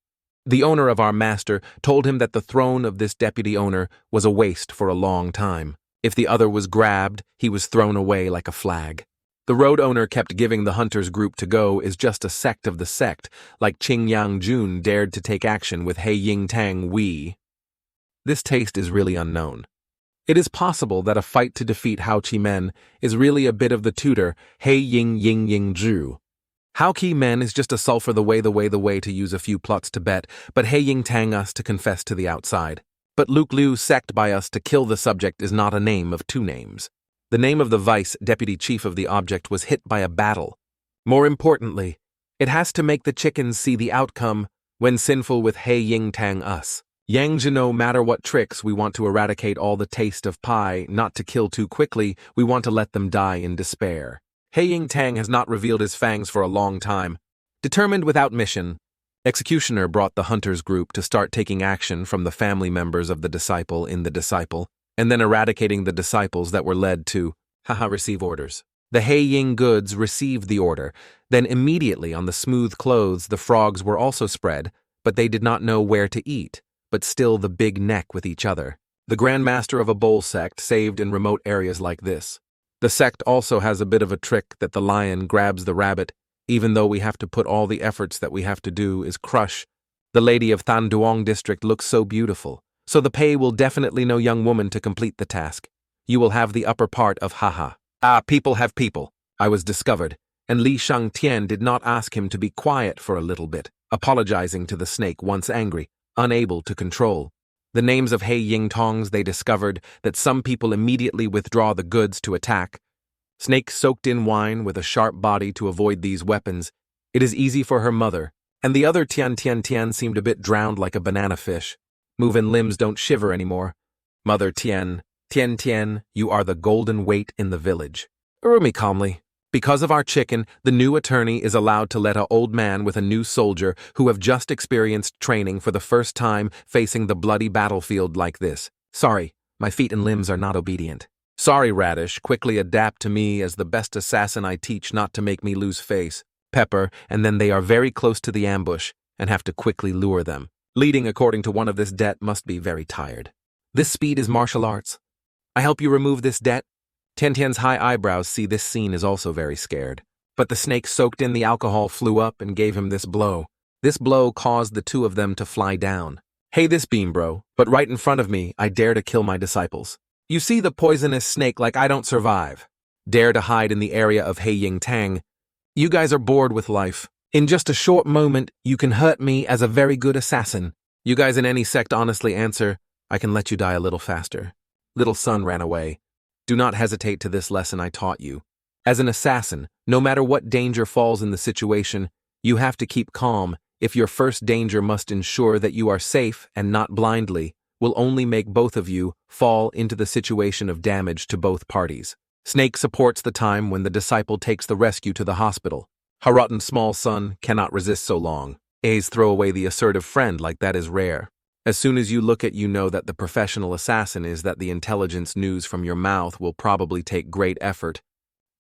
The owner of our master told him that the throne of this deputy owner was a waste for a long time. If the other was grabbed, he was thrown away like a flag. The road owner kept giving the hunters group to go is just a sect of the sect, like Qing Yang Jun dared to take action with He Ying Tang Wei. This taste is really unknown. It is possible that a fight to defeat Hao Qi Men is really a bit of the tutor Hei Ying Ying Ying Zhu. Hao Qi Men is just a sulfur the way to use a few plots to bet, but Hei Ying Tang us to confess to the outside. But Luke Liu Sect by us to kill the subject is not a name of two names. The name of the vice deputy chief of the object was hit by a battle. More importantly, it has to make the chickens see the outcome when sinful with Hei Ying Tang us. Yang no matter what tricks, we want to eradicate all the taste of pie, not to kill too quickly, we want to let them die in despair. Hei Ying Tang has not revealed his fangs for a long time. Determined without mission, Executioner brought the hunters group to start taking action from the family members of the disciple in the disciple, and then eradicating the disciples that were led to, receive orders. The Hei Ying goods received the order, then immediately on the smooth clothes the frogs were also spread, but they did not know where to eat, but still the big neck with each other. The Grand Master of a bowl sect saved in remote areas like this. The sect also has a bit of a trick that the lion grabs the rabbit, even though we have to put all the efforts that we have to do is crush. The lady of Than Duong district looks so beautiful, so the pay will definitely no young woman to complete the task. You will have the upper part of haha. People have people. I was discovered, and Li Shangtian did not ask him to be quiet for a little bit, apologizing to the snake once angry, unable to control. The names of Hei Ying Tongs they discovered that some people immediately withdraw the goods to attack. Snake soaked in wine with a sharp body to avoid these weapons. It is easy for her mother, and the other Tian seemed a bit drowned like a banana fish. Moving limbs don't shiver anymore. Mother Tian, you are the golden weight in the village. Urumi calmly. Because of our chicken, the new attorney is allowed to let an old man with a new soldier who have just experienced training for the first time facing the bloody battlefield like this. Sorry, my feet and limbs are not obedient. Sorry, Radish, quickly adapt to me as the best assassin I teach not to make me lose face. Pepper, and then they are very close to the ambush and have to quickly lure them. Leading according to one of this debt must be very tired. This speed is martial arts. I help you remove this debt? Tiantian's high eyebrows see this scene is also very scared. But the snake soaked in the alcohol flew up and gave him this blow. This blow caused the two of them to fly down. Hey this beam bro, but right in front of me, I dare to kill my disciples. You see the poisonous snake like I don't survive. Dare to hide in the area of Hei Ying Tang. You guys are bored with life. In just a short moment, you can hurt me as a very good assassin. You guys in any sect honestly answer, I can let you die a little faster. Little son ran away. Do not hesitate to this lesson I taught you. As an assassin, no matter what danger falls in the situation, you have to keep calm. If your first danger must ensure that you are safe and not blindly, will only make both of you fall into the situation of damage to both parties. Snake supports the time when the disciple takes the rescue to the hospital. Harotten small son cannot resist so long. A's throw away the assertive friend like that is rare. As soon as you look at you know that the professional assassin is that the intelligence news from your mouth will probably take great effort.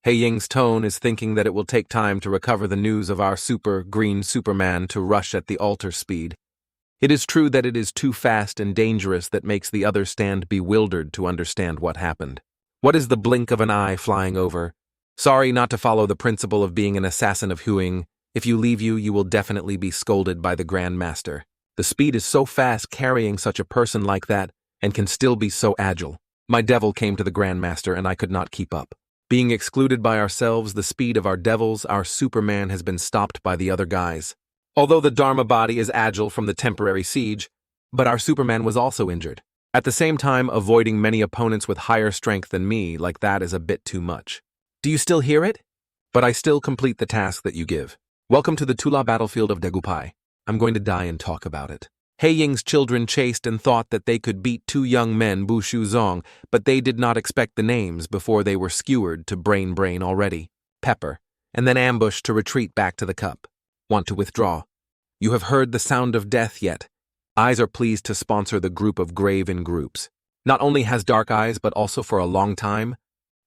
Hei Ying's tone is thinking that it will take time to recover the news of our super green Superman to rush at the altar speed. It is true that it is too fast and dangerous that makes the other stand bewildered to understand what happened. What is the blink of an eye flying over? Sorry not to follow the principle of being an assassin of Huing. If you leave you will definitely be scolded by the Grand Master. The speed is so fast carrying such a person like that and can still be so agile. My devil came to the Grand Master and I could not keep up. Being excluded by ourselves, the speed of our devils, our Superman has been stopped by the other guys. Although the Dharma body is agile from the temporary siege, but our Superman was also injured. At the same time, avoiding many opponents with higher strength than me like that is a bit too much. Do you still hear it? But I still complete the task that you give. Welcome to the Tula battlefield of Dagupai. I'm going to die and talk about it. Hei Ying's children chased and thought that they could beat two young men, Bu Shu Zong, but they did not expect the names before they were skewered to brain already. Pepper, and then ambushed to retreat back to the cup. Want to withdraw. You have heard the sound of death yet. Eyes are pleased to sponsor the group of grave in groups. Not only has Dark Eyes, but also for a long time.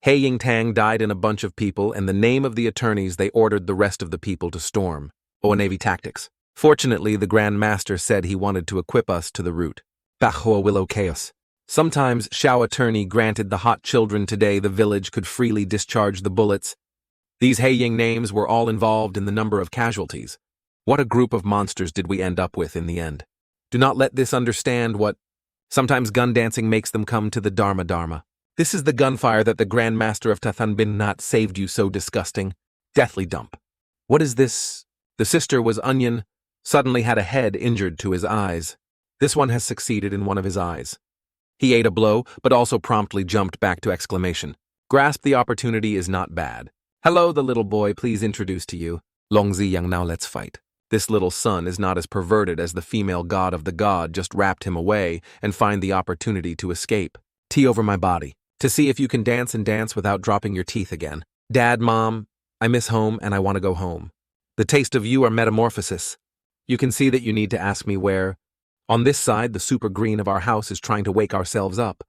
Hei Ying Tang died in a bunch of people, and the name of the attorneys they ordered the rest of the people to storm. Navy tactics. Fortunately, the Grand Master said he wanted to equip us to the route. Bahua Willow Chaos. Sometimes Xiao Attorney granted the hot children today the village could freely discharge the bullets. These Hei Ying names were all involved in the number of casualties. What a group of monsters did we end up with in the end. Do not let this understand what Sometimes gun dancing makes them come to the Dharma Dharma. This is the gunfire that the Grand Master of Tathan Bin Nat saved you so disgusting. Deathly dump. What is this? The sister was Onion, suddenly had a head injured to his eyes. This one has succeeded in one of his eyes. He ate a blow, but also promptly jumped back to exclamation. Grasp the opportunity is not bad. Hello, the little boy, please introduce to you. Longzi Yang, now let's fight. This little son is not as perverted as the female god of the god just wrapped him away and find the opportunity to escape. Tea over my body. To see if you can dance and dance without dropping your teeth again. Dad, Mom, I miss home and I want to go home. The taste of you are metamorphosis. You can see that you need to ask me where. On this side, the super green of our house is trying to wake ourselves up.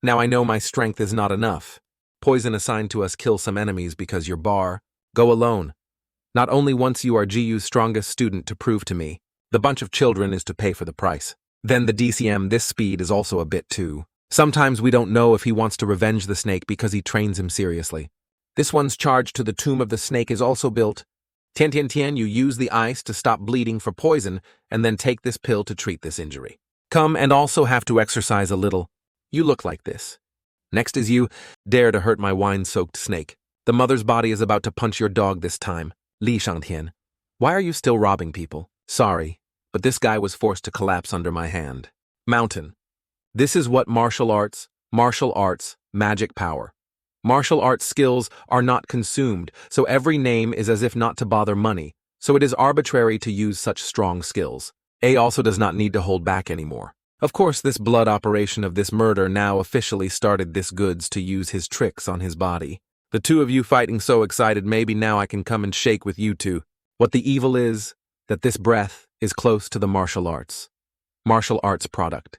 Now I know my strength is not enough. Poison assigned to us kill some enemies because you're bar. Go alone. Not only once you are GU's strongest student to prove to me, the bunch of children is to pay for the price. Then the DCM, this speed is also a bit too. Sometimes we don't know if he wants to revenge the snake because he trains him seriously. This one's charge to the tomb of the snake is also built. Tian Tian Tian, you use the ice to stop bleeding for poison and then take this pill to treat this injury. Come and also have to exercise a little. You look like this. Next is you, dare to hurt my wine-soaked snake. The mother's body is about to punch your dog this time. Li Shangtian. Why are you still robbing people? Sorry, but this guy was forced to collapse under my hand. Mountain. This is what martial arts, magic power. Martial arts skills are not consumed, so every name is as if not to bother money, so it is arbitrary to use such strong skills. A also does not need to hold back anymore. Of course, this blood operation of this murder now officially started this goods to use his tricks on his body. The two of you fighting so excited, maybe now I can come and shake with you two. What the evil is, that this breath is close to the martial arts. Martial arts product.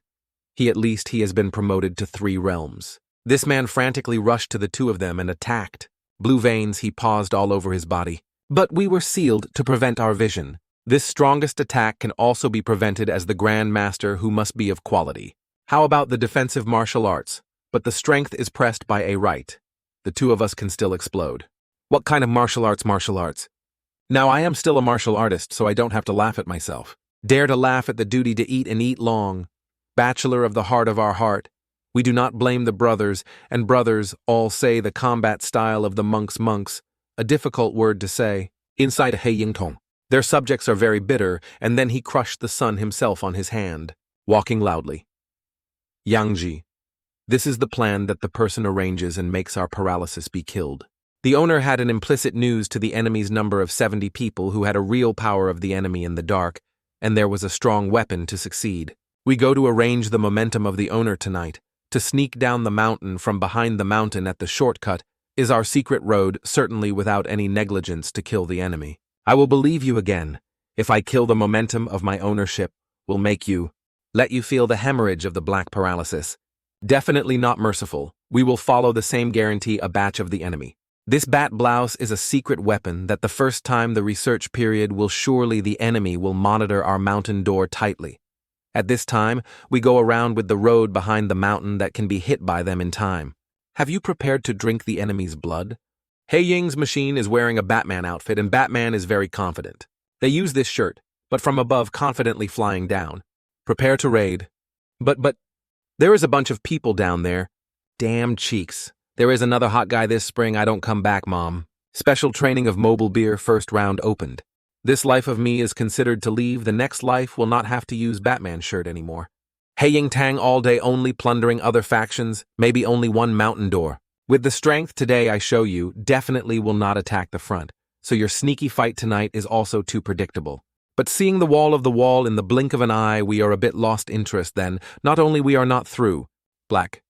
He has been promoted to 3 realms. This man frantically rushed to the two of them and attacked. Blue veins, he paused all over his body. But we were sealed to prevent our vision. This strongest attack can also be prevented as the Grand Master who must be of quality. How about the defensive martial arts? But the strength is pressed by a right. The two of us can still explode. What kind of martial arts? Now I am still a martial artist, so I don't have to laugh at myself. Dare to laugh at the duty to eat and eat long. Bachelor of the heart of our heart. We do not blame the brothers, and brothers all say the combat style of the monks, a difficult word to say, inside a He Ying Tong. Their subjects are very bitter, and then he crushed the sun himself on his hand, walking loudly. Yangji. This is the plan that the person arranges and makes our paralysis be killed. The owner had an implicit news to the enemy's number of 70 people who had a real power of the enemy in the dark, and there was a strong weapon to succeed. We go to arrange the momentum of the owner tonight. To sneak down the mountain from behind the mountain at the shortcut is our secret road, certainly without any negligence to kill the enemy. I will believe you again. If I kill the momentum of my ownership, will make you, let you feel the hemorrhage of the black paralysis. Definitely not merciful. We will follow the same guarantee a batch of the enemy. This bat blouse is a secret weapon that the first time the research period will surely the enemy will monitor our mountain door tightly. At this time, we go around with the road behind the mountain that can be hit by them in time. Have you prepared to drink the enemy's blood? He Ying's machine is wearing a Batman outfit and Batman is very confident. They use this shirt, but from above confidently flying down. Prepare to raid. But, there is a bunch of people down there. Damn cheeks. There is another hot guy this spring, I don't come back, Mom. Special training of mobile beer first round opened. This life of me is considered to leave, the next life will not have to use Batman shirt anymore. He Ying Tang all day only plundering other factions, maybe only one mountain door. With the strength today I show you, definitely will not attack the front, so your sneaky fight tonight is also too predictable. But seeing the wall in the blink of an eye, we are a bit lost interest then, not only we are not through. Black.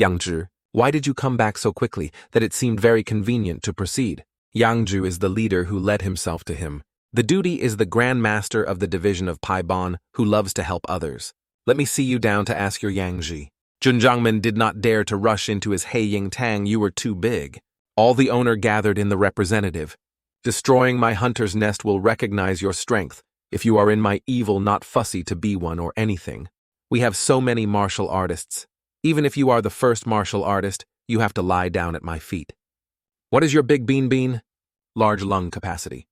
Yangzhi, why did you come back so quickly that it seemed very convenient to proceed? Yangzhi is the leader who led himself to him. The duty is the Grand Master of the division of Paibon, who loves to help others. Let me see you down to ask your Yangzhi. Jun Zhangmin did not dare to rush into his He Ying Tang, you were too big. All the owner gathered in the representative. Destroying my hunter's nest will recognize your strength, if you are in my evil not fussy to be one or anything. We have so many martial artists. Even if you are the first martial artist, you have to lie down at my feet. What is your big bean? Large lung capacity.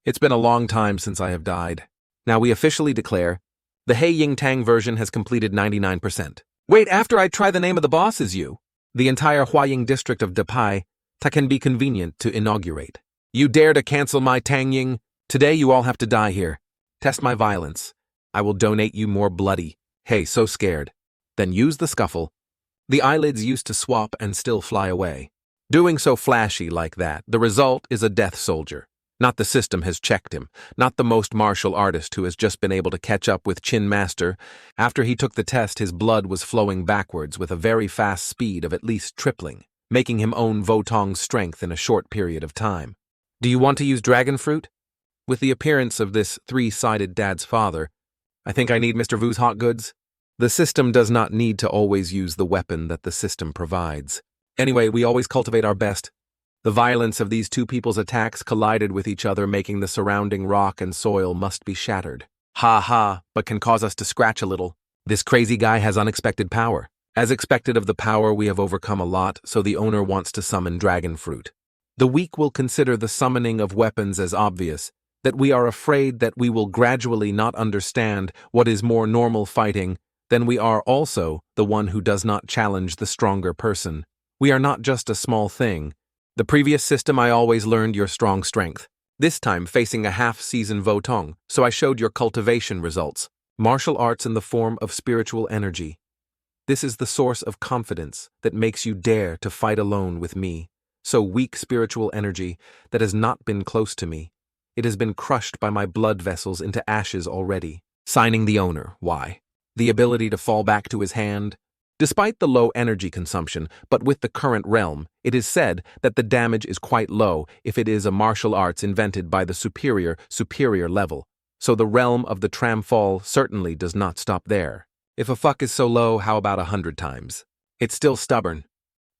It's been a long time since I have died. Now we officially declare, The He Ying Tang version has completed 99%. Wait, after I try the name of the boss is you. The entire Huaying district of Depai, that can be convenient to inaugurate. You dare to cancel my Tang Ying? Today you all have to die here. Test my violence. I will donate you more bloody. Hey, so scared. Then use the scuffle. The eyelids used to swap and still fly away. Doing so flashy like that, the result is a death soldier. Not the system has checked him, not the most martial artist who has just been able to catch up with Chin Master. After he took the test, his blood was flowing backwards with a very fast speed of at least tripling, making him own Votong's strength in a short period of time. Do you want to use dragon fruit? With the appearance of this three-sided dad's father, I think I need Mr. Vu's hot goods. The system does not need to always use the weapon that the system provides. Anyway, we always cultivate our best. The violence of these two people's attacks collided with each other, making the surrounding rock and soil must be shattered. Ha ha, but can cause us to scratch a little. This crazy guy has unexpected power. As expected of the power, we have overcome a lot, so the owner wants to summon dragon fruit. The weak will consider the summoning of weapons as obvious, that we are afraid that we will gradually not understand what is more normal fighting, then we are also the one who does not challenge the stronger person. We are not just a small thing. The previous system I always learned your strong strength. This time facing a half-season Votong, so I showed your cultivation results. Martial arts in the form of spiritual energy. This is the source of confidence that makes you dare to fight alone with me. So weak spiritual energy that has not been close to me. It has been crushed by my blood vessels into ashes already. Signing the owner, why? The ability to fall back to his hand. Despite the low energy consumption, but with the current realm, it is said that the damage is quite low if it is a martial arts invented by the superior level. So the realm of the Tramfall certainly does not stop there. If a fuck is so low, how about 100 times? It's still stubborn.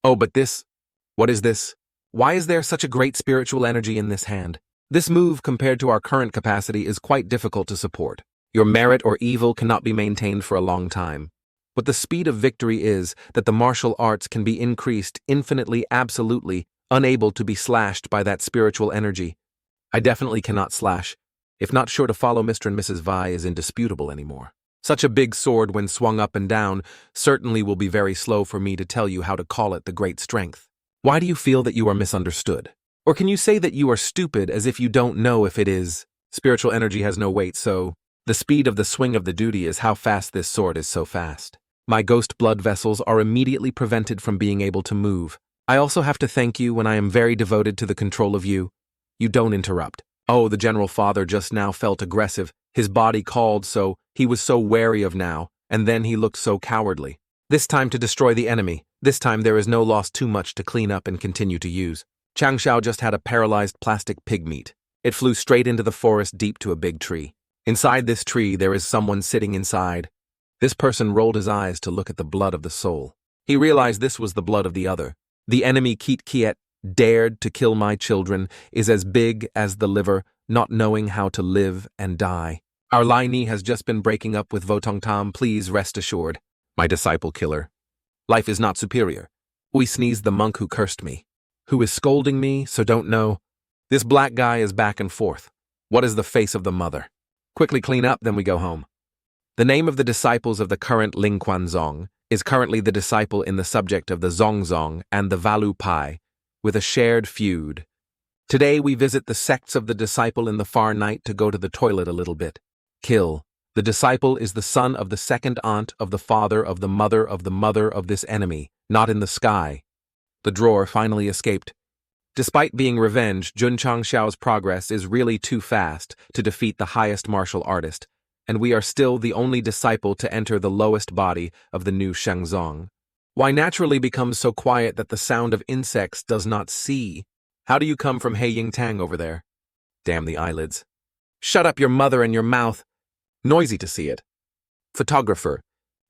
Oh, but this? What is this? Why is there such a great spiritual energy in this hand? This move, compared to our current capacity, is quite difficult to support. Your merit or evil cannot be maintained for a long time. What the speed of victory is that the martial arts can be increased infinitely, absolutely, unable to be slashed by that spiritual energy. I definitely cannot slash. If not sure to follow Mr. and Mrs. Vi is indisputable anymore. Such a big sword when swung up and down certainly will be very slow for me to tell you how to call it the great strength. Why do you feel that you are misunderstood? Or can you say that you are stupid as if you don't know if it is? Spiritual energy has no weight, so the speed of the swing of the duty is how fast this sword is so fast. My ghost blood vessels are immediately prevented from being able to move. I also have to thank you when I am very devoted to the control of you. You don't interrupt. Oh, the general father just now felt aggressive. His body called, so he was so wary of now, and then he looked so cowardly. This time to destroy the enemy. This time there is no loss too much to clean up and continue to use. Chang Xiao just had a paralyzed plastic pig meat. It flew straight into the forest deep to a big tree. Inside this tree there is someone sitting inside. This person rolled his eyes to look at the blood of the soul. He realized this was the blood of the other. The enemy Keet Kiet dared to kill my children is as big as the liver, not knowing how to live and die. Our Lai Ni has just been breaking up with Votong Tam, please rest assured. My disciple killer. Life is not superior. We sneezed the monk who cursed me. Who is scolding me, so don't know. This black guy is back and forth. What is the face of the mother? Quickly clean up, then we go home. The name of the disciples of the current Ling Kuan Zong is currently the disciple in the subject of the Zongzong and the Valu Pai, with a shared feud. Today we visit the sects of the disciple in the far night to go to the toilet a little bit. Kill. The disciple is the son of the second aunt of the father of the mother of this enemy, not in the sky. The drawer finally escaped. Despite being revenged, Jun Chang Xiao's progress is really too fast to defeat the highest martial artist, and we are still the only disciple to enter the lowest body of the new Shangzong. Why naturally becomes so quiet that the sound of insects does not see? How do you come from He Ying Tang over there? Damn the eyelids. Shut up your mother and your mouth. Noisy to see it. Photographer.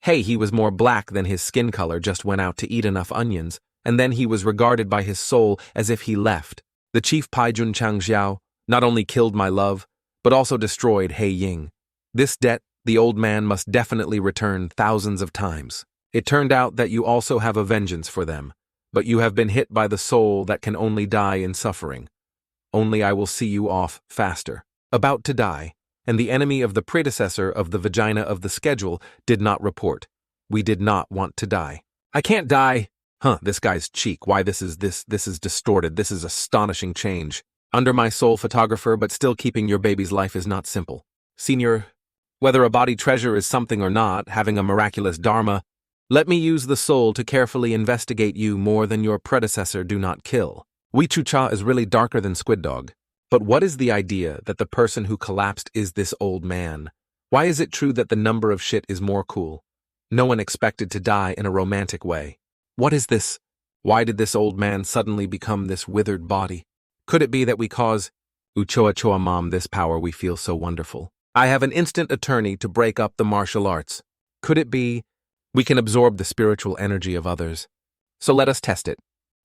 Hey, he was more black than his skin color, just went out to eat enough onions, and then he was regarded by his soul as if he left. The chief Pai Jun Chang Xiao not only killed my love, but also destroyed He Ying. This debt, the old man must definitely return thousands of times. It turned out that you also have a vengeance for them, but you have been hit by the soul that can only die in suffering. Only I will see you off faster. About to die. and the enemy of the predecessor of the vagina of the schedule did not report. We did not want to die. I can't die. This guy's cheek. Why this is distorted. This is astonishing change. Under my sole photographer, but still keeping your baby's life is not simple. Senior, whether a body treasure is something or not, having a miraculous dharma, let me use the soul to carefully investigate you more than your predecessor do not kill. Wichucha is really darker than Squid Dog. But what is the idea that the person who collapsed is this old man? Why is it true that the number of shit is more cool? No one expected to die in a romantic way. What is this? Why did this old man suddenly become this withered body? Could it be that we cause Uchoa Choa Mom this power we feel so wonderful? I have an instant attorney to break up the martial arts. Could it be we can absorb the spiritual energy of others? So let us test it.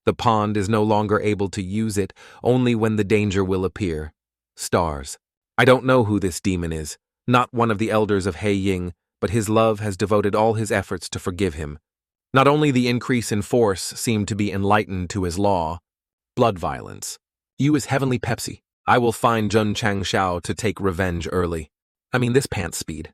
The pond is no longer able to use it, only when the danger will appear. Stars. I don't know who this demon is, not one of the elders of Hei Ying, but his love has devoted all his efforts to forgive him. Not only the increase in force seemed to be enlightened to his law, blood violence. You is heavenly Pepsi. I will find Jun Chang Xiao to take revenge early. This pants speed.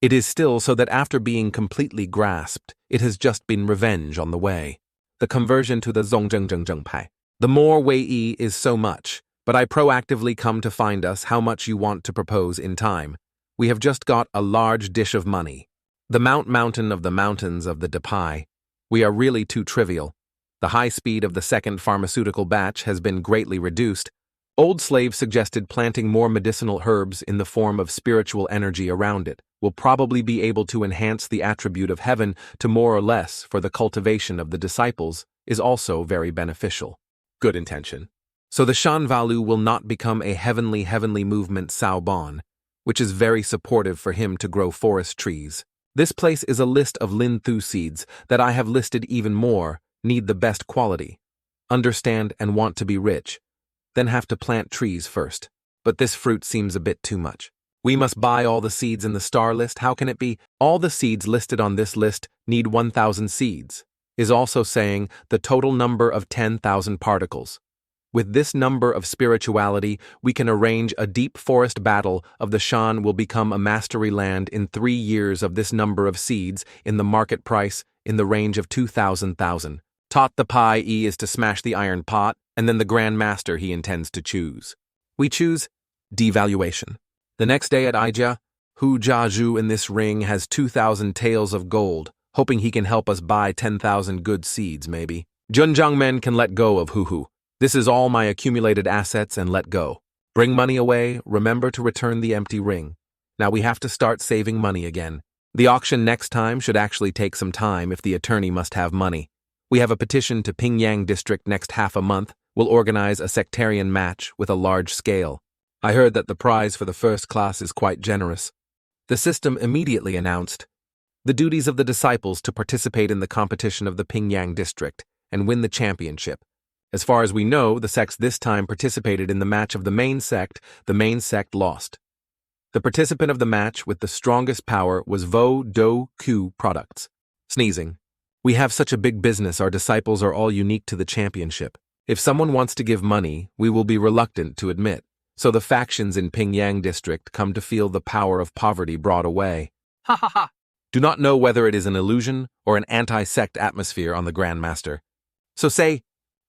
It is still so that after being completely grasped, it has just been revenge on the way. The conversion to the Zhongzhengzhengzheng Pai. The more Wei Yi is so much, but I proactively come to find us how much you want to propose in time. We have just got a large dish of money. The mountain of the mountains of the Depai. We are really too trivial. The high speed of the second pharmaceutical batch has been greatly reduced. Old Slave suggested planting more medicinal herbs in the form of spiritual energy around it will probably be able to enhance the attribute of heaven to more or less for the cultivation of the disciples is also very beneficial. Good intention. So the Shan Valu will not become a heavenly movement Sao Bon, which is very supportive for him to grow forest trees. This place is a list of Lin Thu seeds that I have listed even more, need the best quality. Understand and want to be rich. Then have to plant trees first. But this fruit seems a bit too much. We must buy all the seeds in the star list. How can it be? All the seeds listed on this list need 1,000 seeds. Is also saying the total number of 10,000 particles. With this number of spirituality, we can arrange a deep forest battle of the Shan will become a mastery land in 3 years of this number of seeds in the market price in the range of 2,000. Taught the Pai E is to smash the iron pot, and then the Grand Master he intends to choose. We choose devaluation. The next day at Aija, Hu Jiazhu in this ring has 2,000 taels of gold, hoping he can help us buy 10,000 good seeds, maybe. Junjiang men can let go of Hu. This is all my accumulated assets and let go. Bring money away, remember to return the empty ring. Now we have to start saving money again. The auction next time should actually take some time if the attorney must have money. We have a petition to Pingyang District next half a month. We'll organize a sectarian match with a large scale. I heard that the prize for the first class is quite generous. The system immediately announced the duties of the disciples to participate in the competition of the Pingyang District and win the championship. As far as we know, the sects this time participated in the match of the main sect. The main sect lost. The participant of the match with the strongest power was Vo Do Q Products. Sneezing. We have such a big business, our disciples are all unique to the championship. If someone wants to give money, we will be reluctant to admit. So the factions in Pingyang District come to feel the power of poverty brought away. Ha ha ha! Do not know whether it is an illusion or an anti-sect atmosphere on the Grandmaster. So say,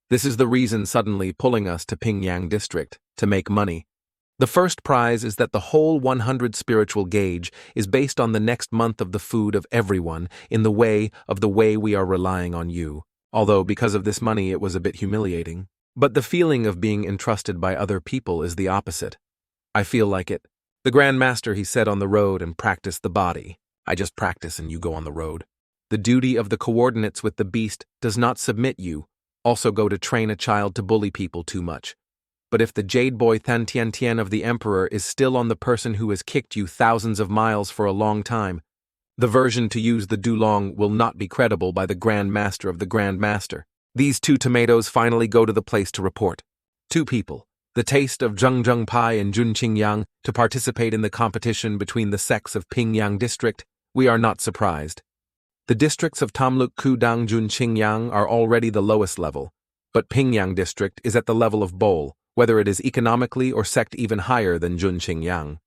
this is the reason suddenly pulling us to Pingyang District, to make money. The first prize is that the whole 100 spiritual gauge is based on the next month of the food of everyone in the way we are relying on you. Although because of this money it was a bit humiliating. But the feeling of being entrusted by other people is the opposite. I feel like it. The Grand Master, he said, on the road and practice the body. I just practice and you go on the road. The duty of the coordinates with the beast does not submit you. Also go to train a child to bully people too much. But if the jade boy Than Tien Tien of the Emperor is still on the person who has kicked you thousands of miles for a long time, the version to use the Dulong will not be credible by the Grand Master of the Grand Master. These 2 tomatoes finally go to the place to report. 2 people, the taste of Zheng Pai and Jun Qingyang, to participate in the competition between the sects of Pingyang District. We are not surprised. The districts of Tamluk Kudang Jun Qingyang are already the lowest level, but Pingyang District is at the level of Bowl, whether it is economically or sect even higher than Jun Qingyang.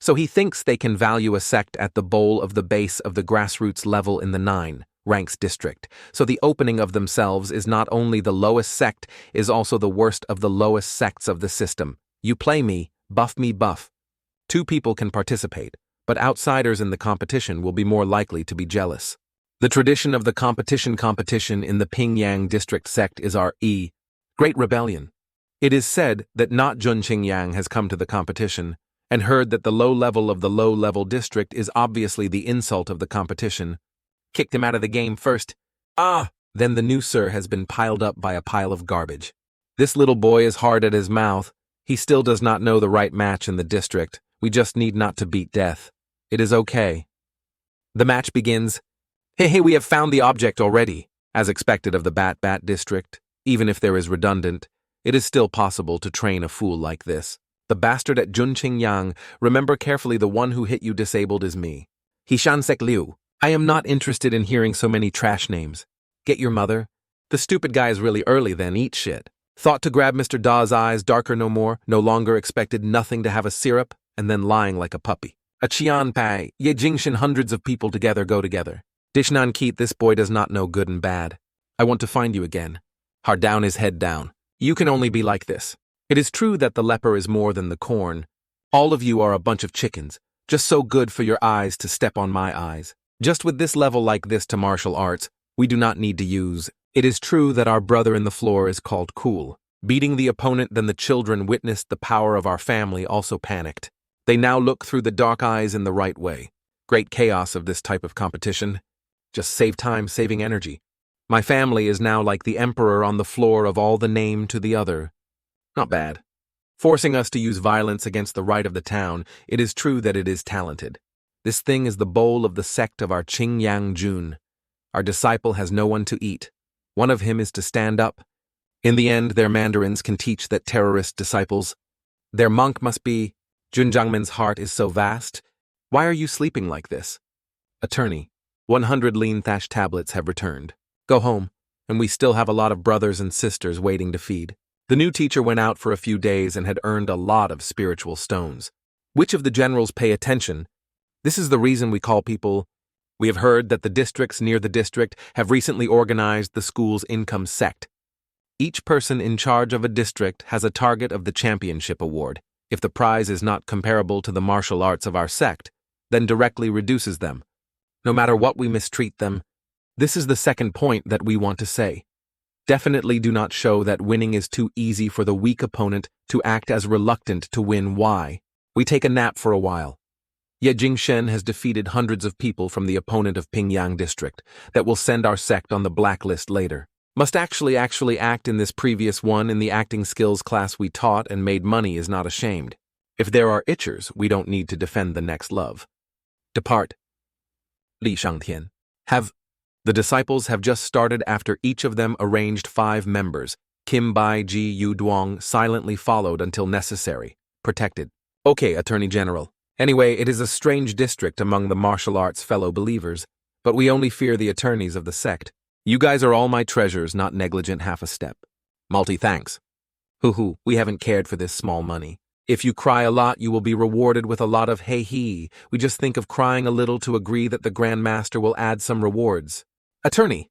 So he thinks they can value a sect at the bowl of the base of the grassroots level in the 9 ranks district. So the opening of themselves is not only the lowest sect, is also the worst of the lowest sects of the system. You play me, buff. 2 people can participate, but outsiders in the competition will be more likely to be jealous. The tradition of the competition in the Pingyang district sect is our Great Rebellion. It is said that not Jun Chang Xiao has come to the competition, and heard that the low level of the low-level district is obviously the insult of the competition. Kicked him out of the game first. Then the new sir has been piled up by a pile of garbage. This little boy is hard at his mouth. He still does not know the right match in the district. We just need not to beat death. It is okay. The match begins. Hey, we have found the object already. As expected of the Bat district, even if there is redundant, it is still possible to train a fool like this. The bastard at Jun Chang Xiao, remember carefully the one who hit you disabled is me. Hishan Sek Liu. I am not interested in hearing so many trash names. Get your mother? The stupid guy is really early then, eat shit. Thought to grab Mr. Da's eyes, darker no more, no longer expected nothing to have a syrup, and then lying like a puppy. A Qian Pai, Ye Jingshin, hundreds of people together go together. Dishnan Keat, this boy does not know good and bad. I want to find you again. Hard down his head down. You can only be like this. It is true that the leper is more than the corn. All of you are a bunch of chickens, just so good for your eyes to step on my eyes. Just with this level like this to martial arts, we do not need to use. It is true that our brother in the floor is called cool. Beating the opponent, then the children witnessed the power of our family also panicked. They now look through the dark eyes in the right way. Great chaos of this type of competition. Just save time, saving energy. My family is now like the emperor on the floor of all the name to the other. Not bad. Forcing us to use violence against the right of the town, it is true that it is talented. This thing is the bowl of the sect of our Qing Yang Jun. Our disciple has no one to eat. One of him is to stand up. In the end, their mandarins can teach that terrorist disciples. Their monk must be. Jun Jiangmen's heart is so vast. Why are you sleeping like this? Attorney. 100 lean thatch tablets have returned. Go home, and we still have a lot of brothers and sisters waiting to feed. The new teacher went out for a few days and had earned a lot of spiritual stones. Which of the generals pay attention? This is the reason we call people. We have heard that the districts near the district have recently organized the school's income sect. Each person in charge of a district has a target of the championship award. If the prize is not comparable to the martial arts of our sect, then directly reduces them. No matter what we mistreat them. This is the second point that we want to say. Definitely do not show that winning is too easy for the weak opponent to act as reluctant to win. Why? We take a nap for a while. Ye Jingshen has defeated hundreds of people from the opponent of Pingyang district that will send our sect on the blacklist later. Must actually act in this previous one in the acting skills class we taught and made money is not ashamed. If there are itchers, we don't need to defend the next love. Depart. Li Shangtian. The disciples have just started after each of them arranged 5 members. Kim Bai Ji Yu Duong silently followed until necessary. Protected. Okay, Attorney General. Anyway, it is a strange district among the martial arts fellow believers, but we only fear the attorneys of the sect. You guys are all my treasures, not negligent half a step. Thanks. Hoo, we haven't cared for this small money. If you cry a lot, you will be rewarded with a lot of hey-hee. We just think of crying a little to agree that the Grand Master will add some rewards. Attorney.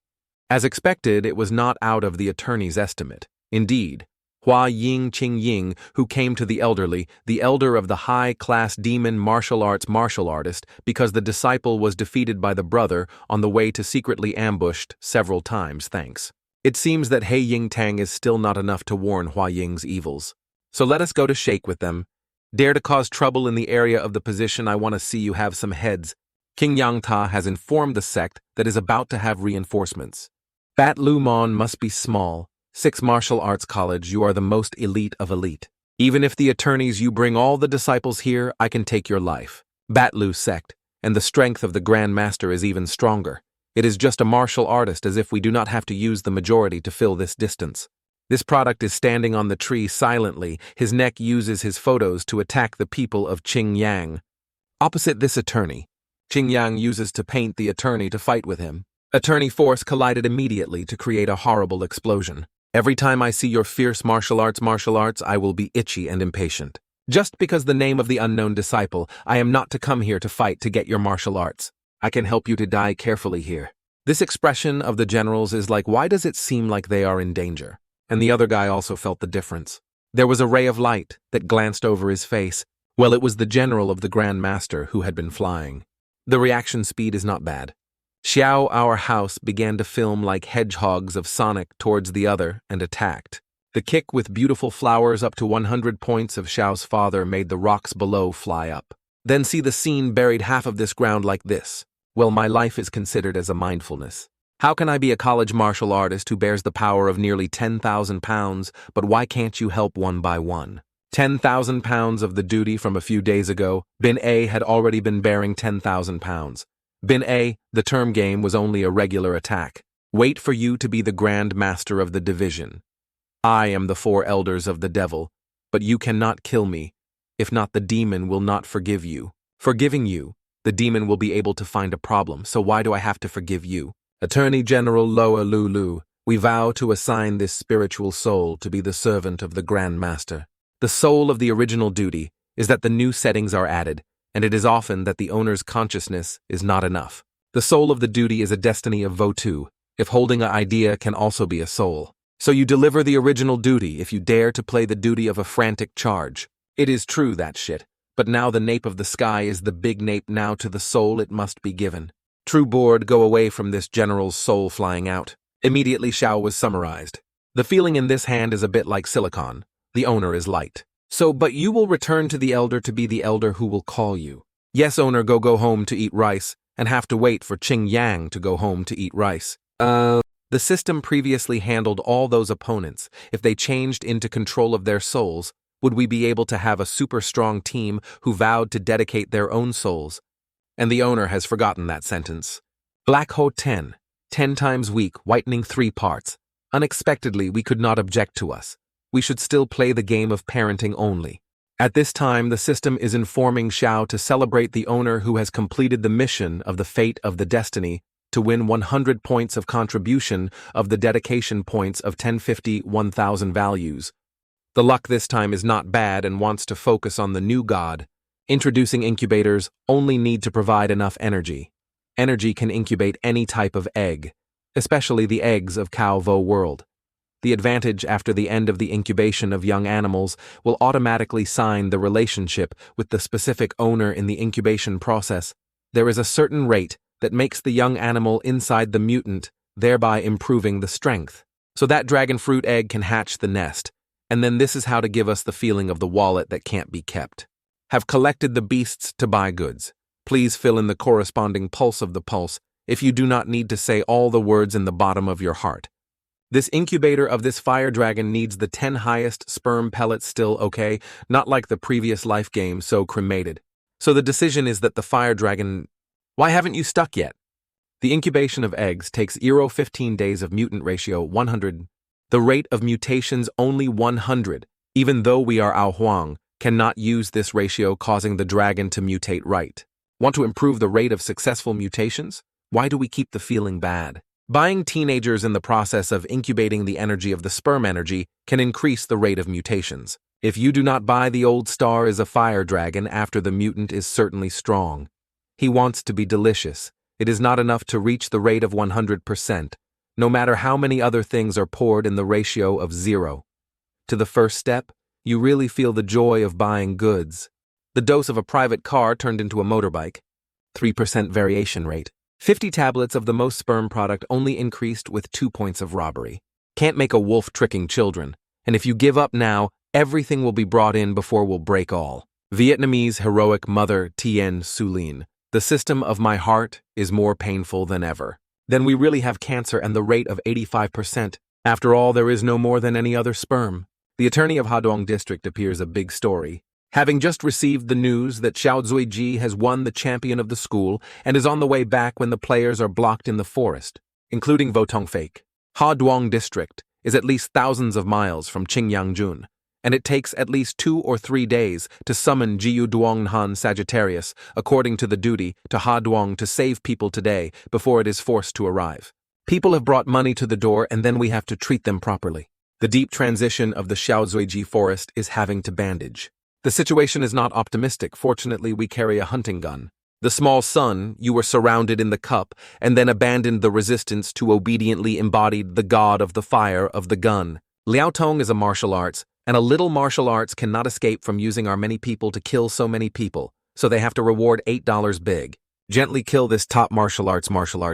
As expected, it was not out of the attorney's estimate. Indeed, Hua Ying Qing Ying, who came to the elder of the high-class demon martial artist, because the disciple was defeated by the brother on the way to secretly ambushed several times, thanks. It seems that He Ying Tang is still not enough to warn Hua Ying's evils. So let us go to shake with them. Dare to cause trouble in the area of the position, I want to see you have some heads. King Yang Ta has informed the sect that is about to have reinforcements. Bat Lu Mon must be small. 6 martial arts college, you are the most elite of elite. Even if the attorneys you bring all the disciples here, I can take your life. Bat Lu sect, and the strength of the Grand Master is even stronger. It is just a martial artist, as if we do not have to use the majority to fill this distance. This product is standing on the tree silently. His neck uses his photos to attack the people of Qing Yang. Opposite this attorney, Qing Yang uses to paint the attorney to fight with him. Attorney force collided immediately to create a horrible explosion. Every time I see your fierce martial arts, I will be itchy and impatient. Just because the name of the unknown disciple, I am not to come here to fight to get your martial arts. I can help you to die carefully here. This expression of the generals is like, why does it seem like they are in danger? And the other guy also felt the difference. There was a ray of light that glanced over his face. Well, it was the general of the Grand Master who had been flying. The reaction speed is not bad. Xiao, our house, began to film like hedgehogs of Sonic towards the other and attacked. The kick with beautiful flowers up to 100 points of Xiao's father made the rocks below fly up. Then see the scene buried half of this ground like this. Well, my life is considered as a mindfulness. How can I be a college martial artist who bears the power of nearly 10,000 pounds, but why can't you help one by one? 10,000 pounds of the duty from a few days ago, Bin A had already been bearing 10,000 pounds. Bin A, the term game was only a regular attack. Wait for you to be the Grand Master of the division. I am the 4 elders of the devil, but you cannot kill me. If not, the demon will not forgive you. Forgiving you, the demon will be able to find a problem, so why do I have to forgive you? Attorney General Loa Lulu, we vow to assign this spiritual soul to be the servant of the Grand Master. The soul of the original duty is that the new settings are added, and it is often that the owner's consciousness is not enough. The soul of the duty is a destiny of Votu, if holding an idea can also be a soul. So you deliver the original duty if you dare to play the duty of a frantic charge. It is true, that shit. But now the nape of the sky is the big nape, now to the soul it must be given. True board, go away from this general's soul flying out. Immediately Xiao was summarized. The feeling in this hand is a bit like silicon. The owner is light. So, but you will return to the elder to be the elder who will call you. Yes, owner, go home to eat rice, and have to wait for Ching Yang to go home to eat rice. The system previously handled all those opponents. If they changed into control of their souls, would we be able to have a super strong team who vowed to dedicate their own souls? And the owner has forgotten that sentence. Black Hole 10 times weak, whitening 3 parts. Unexpectedly, we could not object to us. We should still play the game of parenting only. At this time, the system is informing Xiao to celebrate the owner who has completed the mission of the fate of the destiny to win 100 points of contribution of the dedication points of 1050 1000 values. The luck this time is not bad and wants to focus on the new god. Introducing incubators only need to provide enough energy. Energy can incubate any type of egg, especially the eggs of Cow Vo world. The advantage after the end of the incubation of young animals will automatically sign the relationship with the specific owner in the incubation process. There is a certain rate that makes the young animal inside the mutant, thereby improving the strength. So that dragon fruit egg can hatch the nest. And then this is how to give us the feeling of the wallet that can't be kept. Have collected the beasts to buy goods. Please fill in the corresponding pulse of the pulse if you do not need to say all the words in the bottom of your heart. This incubator of this fire dragon needs the 10 highest sperm pellets still, okay? Not like the previous life game, so cremated. So the decision is that the fire dragon... Why haven't you stuck yet? The incubation of eggs takes 15 days of mutant ratio 100. The rate of mutations only 100, even though we are Ao Huang, cannot use this ratio causing the dragon to mutate right. Want to improve the rate of successful mutations? Why do we keep the feeling bad? Buying teenagers in the process of incubating the energy of the sperm energy can increase the rate of mutations. If you do not buy, the old star is a fire dragon after the mutant is certainly strong. He wants to be delicious. It is not enough to reach the rate of 100%. No matter how many other things are poured in the ratio of 0. To the first step, you really feel the joy of buying goods. The dose of a private car turned into a motorbike. 3% variation rate. 50 tablets of the most sperm product only increased with 2 points of robbery. Can't make a wolf tricking children. And if you give up now, everything will be brought in before we'll break all. Vietnamese heroic mother Tien Sulin. The system of my heart is more painful than ever. Then we really have cancer and the rate of 85%. After all, there is no more than any other sperm. The attorney of Haduong district appears a big story. Having just received the news that Xiao Zuiji has won the champion of the school and is on the way back when the players are blocked in the forest, including Votong Fake. Haduong district is at least thousands of miles from Qingyangzhun, and it takes at least 2 or 3 days to summon Jiu Duonghan Sagittarius, according to the duty, to Haduong to save people today before it is forced to arrive. People have brought money to the door and then we have to treat them properly. The deep transition of the Xiaozuiji forest is having to bandage. The situation is not optimistic. Fortunately, we carry a hunting gun. The small son, you were surrounded in the cup and then abandoned the resistance to obediently embodied the god of the fire of the gun. Liao Tong is a martial arts, and a little martial arts cannot escape from using our many people to kill so many people, so they have to reward $8 big. Gently kill this top martial arts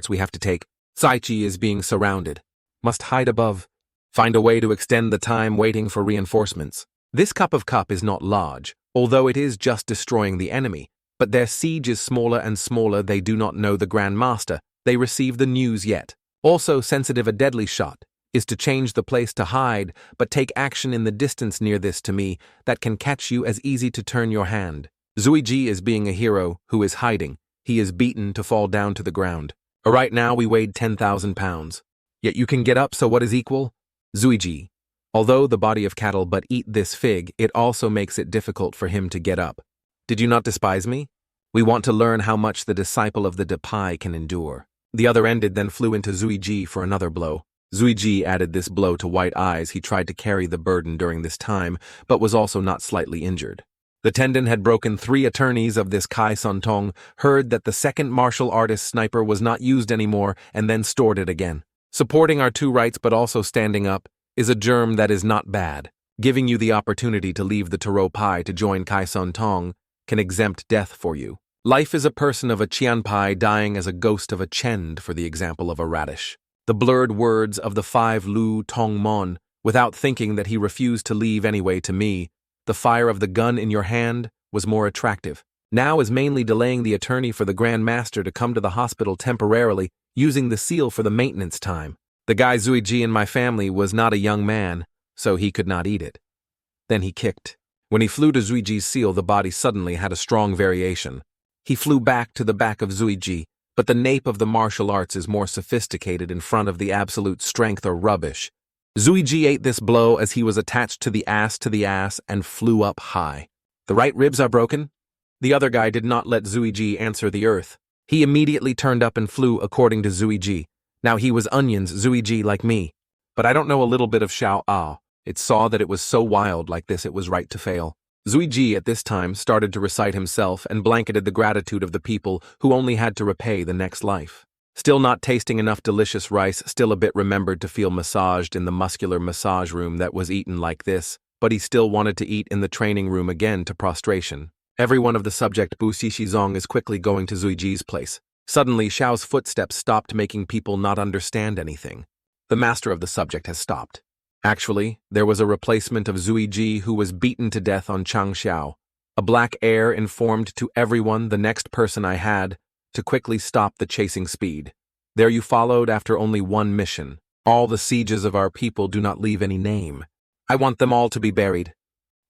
we have to take. Saichi is being surrounded. Must hide above. Find a way to extend the time waiting for reinforcements. This cup is not large, although it is just destroying the enemy, but their siege is smaller and smaller. They do not know the Grand Master. They receive the news yet. Also sensitive, a deadly shot is to change the place to hide, but take action in the distance near this to me that can catch you as easy to turn your hand. Zuiji is being a hero who is hiding. He is beaten to fall down to the ground. Right now we weighed 10,000 pounds. Yet you can get up, so what is equal? Zuiji. Although the body of cattle but eat this fig, it also makes it difficult for him to get up. Did you not despise me? We want to learn how much the disciple of the Depai can endure. The other ended, then flew into Zuiji for another blow. Zuiji added this blow to White Eyes. He tried to carry the burden during this time, but was also not slightly injured. The tendon had broken. 3 attorneys of this Kai Sun Tong heard that the second martial artist sniper was not used anymore and then stored it again. Supporting our 2 rights but also standing up is a germ that is not bad. Giving you the opportunity to leave the Taro Pai to join Kai Sun Tong can exempt death for you. Life is a person of a Qian Pai dying as a ghost of a Chend, for the example of a radish. The blurred words of the 5 Lu Tong Mon, without thinking that he refused to leave anyway. To me, the fire of the gun in your hand was more attractive. Now is mainly delaying the attorney for the Grand Master to come to the hospital temporarily, using the seal for the maintenance time. The guy Zuiji in my family was not a young man, so he could not eat it. Then he kicked. When he flew to Zuiji's seal, the body suddenly had a strong variation. He flew back to the back of Zuiji, but the nape of the martial arts is more sophisticated in front of the absolute strength or rubbish. Zuiji ate this blow as he was attached to the ass and flew up high. The right ribs are broken? The other guy did not let Zuiji answer the earth. He immediately turned up and flew according to Zuiji. Now he was onions, Zuiji, like me. But I don't know a little bit of Xiao Ah. It saw that it was so wild like this it was right to fail. Zuiji at this time started to recite himself and blanketed the gratitude of the people who only had to repay the next life. Still not tasting enough delicious rice, still a bit remembered to feel massaged in the muscular massage room that was eaten like this, but he still wanted to eat in the training room again to prostration. Every one of the subject Bu Xixizong is quickly going to Zuiji's place. Suddenly, Xiao's footsteps stopped, making people not understand anything. The master of the subject has stopped. Actually, there was a replacement of Zuiji who was beaten to death on Chang Xiao. A black air informed to everyone the next person I had to quickly stop the chasing speed. There you followed after only one mission. All the sieges of our people do not leave any name. I want them all to be buried.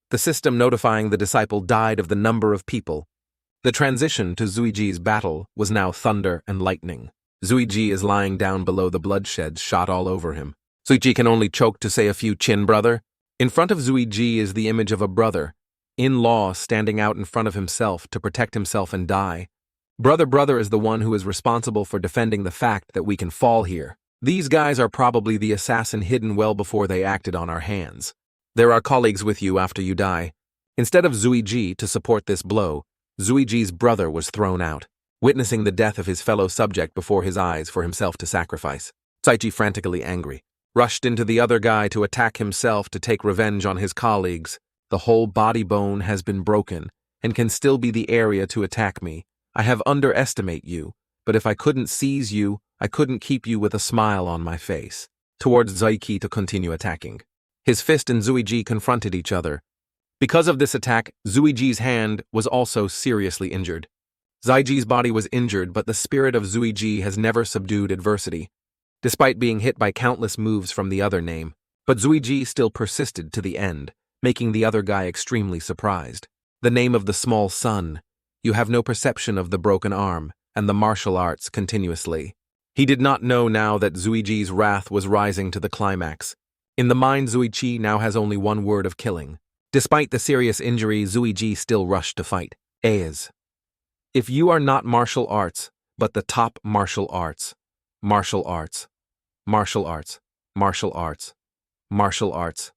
The system notifying the disciple died of the number of people. The transition to Zuiji's battle was now thunder and lightning. Zuiji is lying down below, the bloodshed shot all over him. Zuiji can only choke to say a few chin brother. In front of Zuiji is the image of a brother, in law, standing out in front of himself to protect himself and die. Brother is the one who is responsible for defending the fact that we can fall here. These guys are probably the assassin hidden well before they acted on our hands. There are colleagues with you after you die. Instead of Zuiji to support this blow, Zuiji's brother was thrown out, witnessing the death of his fellow subject before his eyes for himself to sacrifice. Zuiji, frantically angry, rushed into the other guy to attack himself to take revenge on his colleagues. The whole body bone has been broken and can still be the area to attack me. I have underestimate you, but if I couldn't seize you, I couldn't keep you with a smile on my face. Towards Zaiki to continue attacking. His fist and Zuiji confronted each other. Because of this attack, Zuiji's hand was also seriously injured. Zaiji's body was injured, but the spirit of Zuiji has never subdued adversity, despite being hit by countless moves from the other name. But Zuiji still persisted to the end, making the other guy extremely surprised. The name of the small son. You have no perception of the broken arm and the martial arts continuously. He did not know now that Zuiji's wrath was rising to the climax. In the mind, Zuiji now has only one word of killing. Despite the serious injury, Zuiji still rushed to fight. As if you are not martial arts, but the top martial arts. Martial arts. Martial arts. Martial arts. Martial arts.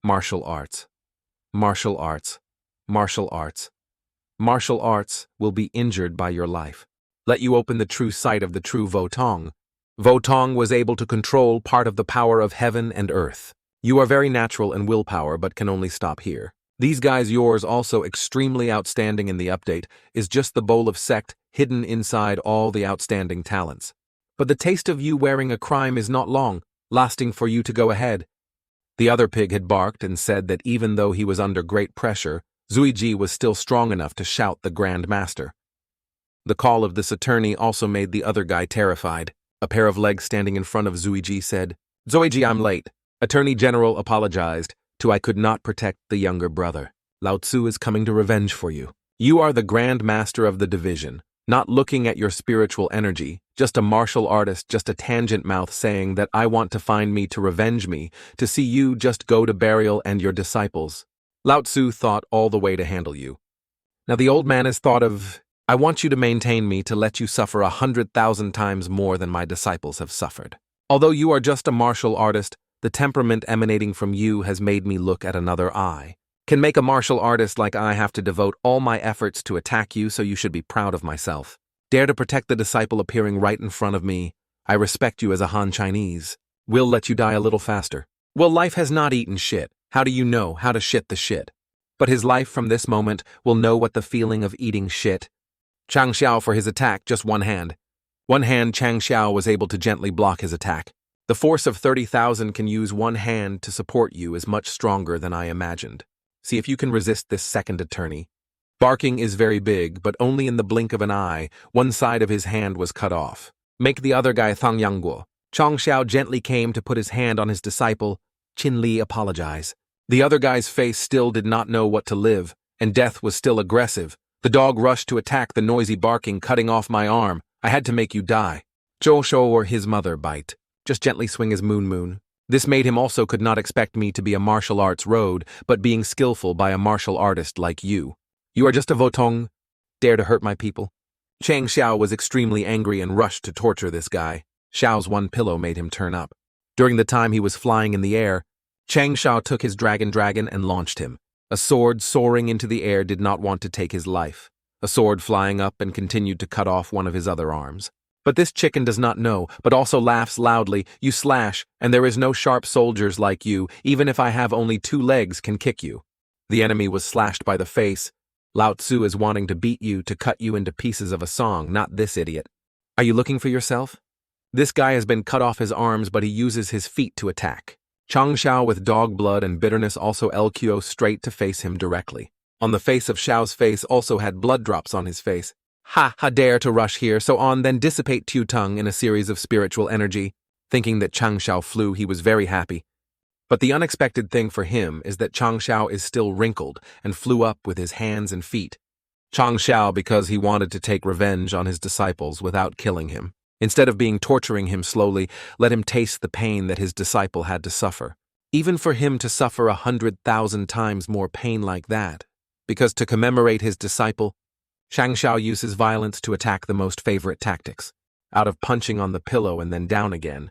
Martial arts. Martial arts. Martial arts. Martial arts will be injured by your life. Let you open the true sight of the true Votong. Votong was able to control part of the power of heaven and earth. You are very natural in willpower but can only stop here. These guys yours also extremely outstanding in the update is just the bowl of Sect hidden inside all the outstanding talents. But the taste of you wearing a crime is not long, lasting for you to go ahead. The other pig had barked and said that even though he was under great pressure, Zuiji was still strong enough to shout the Grand Master. The call of this attorney also made the other guy terrified. A pair of legs standing in front of Zuiji said, "Zuiji, I'm late." Attorney General apologized, I could not protect the younger brother. Lao Tzu is coming to revenge for you. You are the Grand Master of the division, not looking at your spiritual energy, just a martial artist, just a tangent mouth saying that I want to find me to revenge me, to see you just go to burial and your disciples. Lao Tzu thought all the way to handle you. Now the old man has thought of, I want you to maintain me to let you suffer 100,000 times more than my disciples have suffered. Although you are just a martial artist, the temperament emanating from you has made me look at another eye. Can make a martial artist like I have to devote all my efforts to attack you, so you should be proud of myself. Dare to protect the disciple appearing right in front of me. I respect you as a Han Chinese. We'll let you die a little faster. Well, life has not eaten shit. How do you know how to shit the shit? But his life from this moment will know what the feeling of eating shit. Chang Xiao for his attack, just one hand. One hand Chang Xiao was able to gently block his attack. The force of 30,000 can use one hand to support you is much stronger than I imagined. See if you can resist this second attorney. Barking is very big, but only in the blink of an eye, one side of his hand was cut off. Make the other guy Thang Yangguo. Chang Xiao gently came to put his hand on his disciple. Qin Li apologize. The other guy's face still did not know what to live, and death was still aggressive. The dog rushed to attack the noisy barking, cutting off my arm. I had to make you die. Zhou Shou or his mother bite. Just gently swing his moon. This made him also could not expect me to be a martial arts road, but being skillful by a martial artist like you. You are just a Votong. Dare to hurt my people. Chang Xiao was extremely angry and rushed to torture this guy. Xiao's one pillow made him turn up. During the time he was flying in the air, Chang Xiao took his dragon and launched him. A sword soaring into the air did not want to take his life. A sword flying up and continued to cut off one of his other arms. But this chicken does not know, but also laughs loudly. You slash, and there is no sharp soldiers like you, even if I have only 2 legs, can kick you. The enemy was slashed by the face. Lao Tzu is wanting to beat you, to cut you into pieces of a song, not this idiot. Are you looking for yourself? This guy has been cut off his arms, but he uses his feet to attack. Chang Xiao with dog blood and bitterness also LQO straight to face him directly. On the face of Xiao's face also had blood drops on his face. Ha, dare to rush here, so on, then dissipate Tu Tung in a series of spiritual energy. Thinking that Chang Xiao flew, he was very happy. But the unexpected thing for him is that Chang Xiao is still wrinkled and flew up with his hands and feet. Chang Xiao because he wanted to take revenge on his disciples without killing him. Instead of torturing him slowly, let him taste the pain that his disciple had to suffer. Even for him to suffer 100,000 times more pain like that. Because to commemorate his disciple, Chang Xiao uses violence to attack the most favorite tactics, out of punching on the pillow and then down again,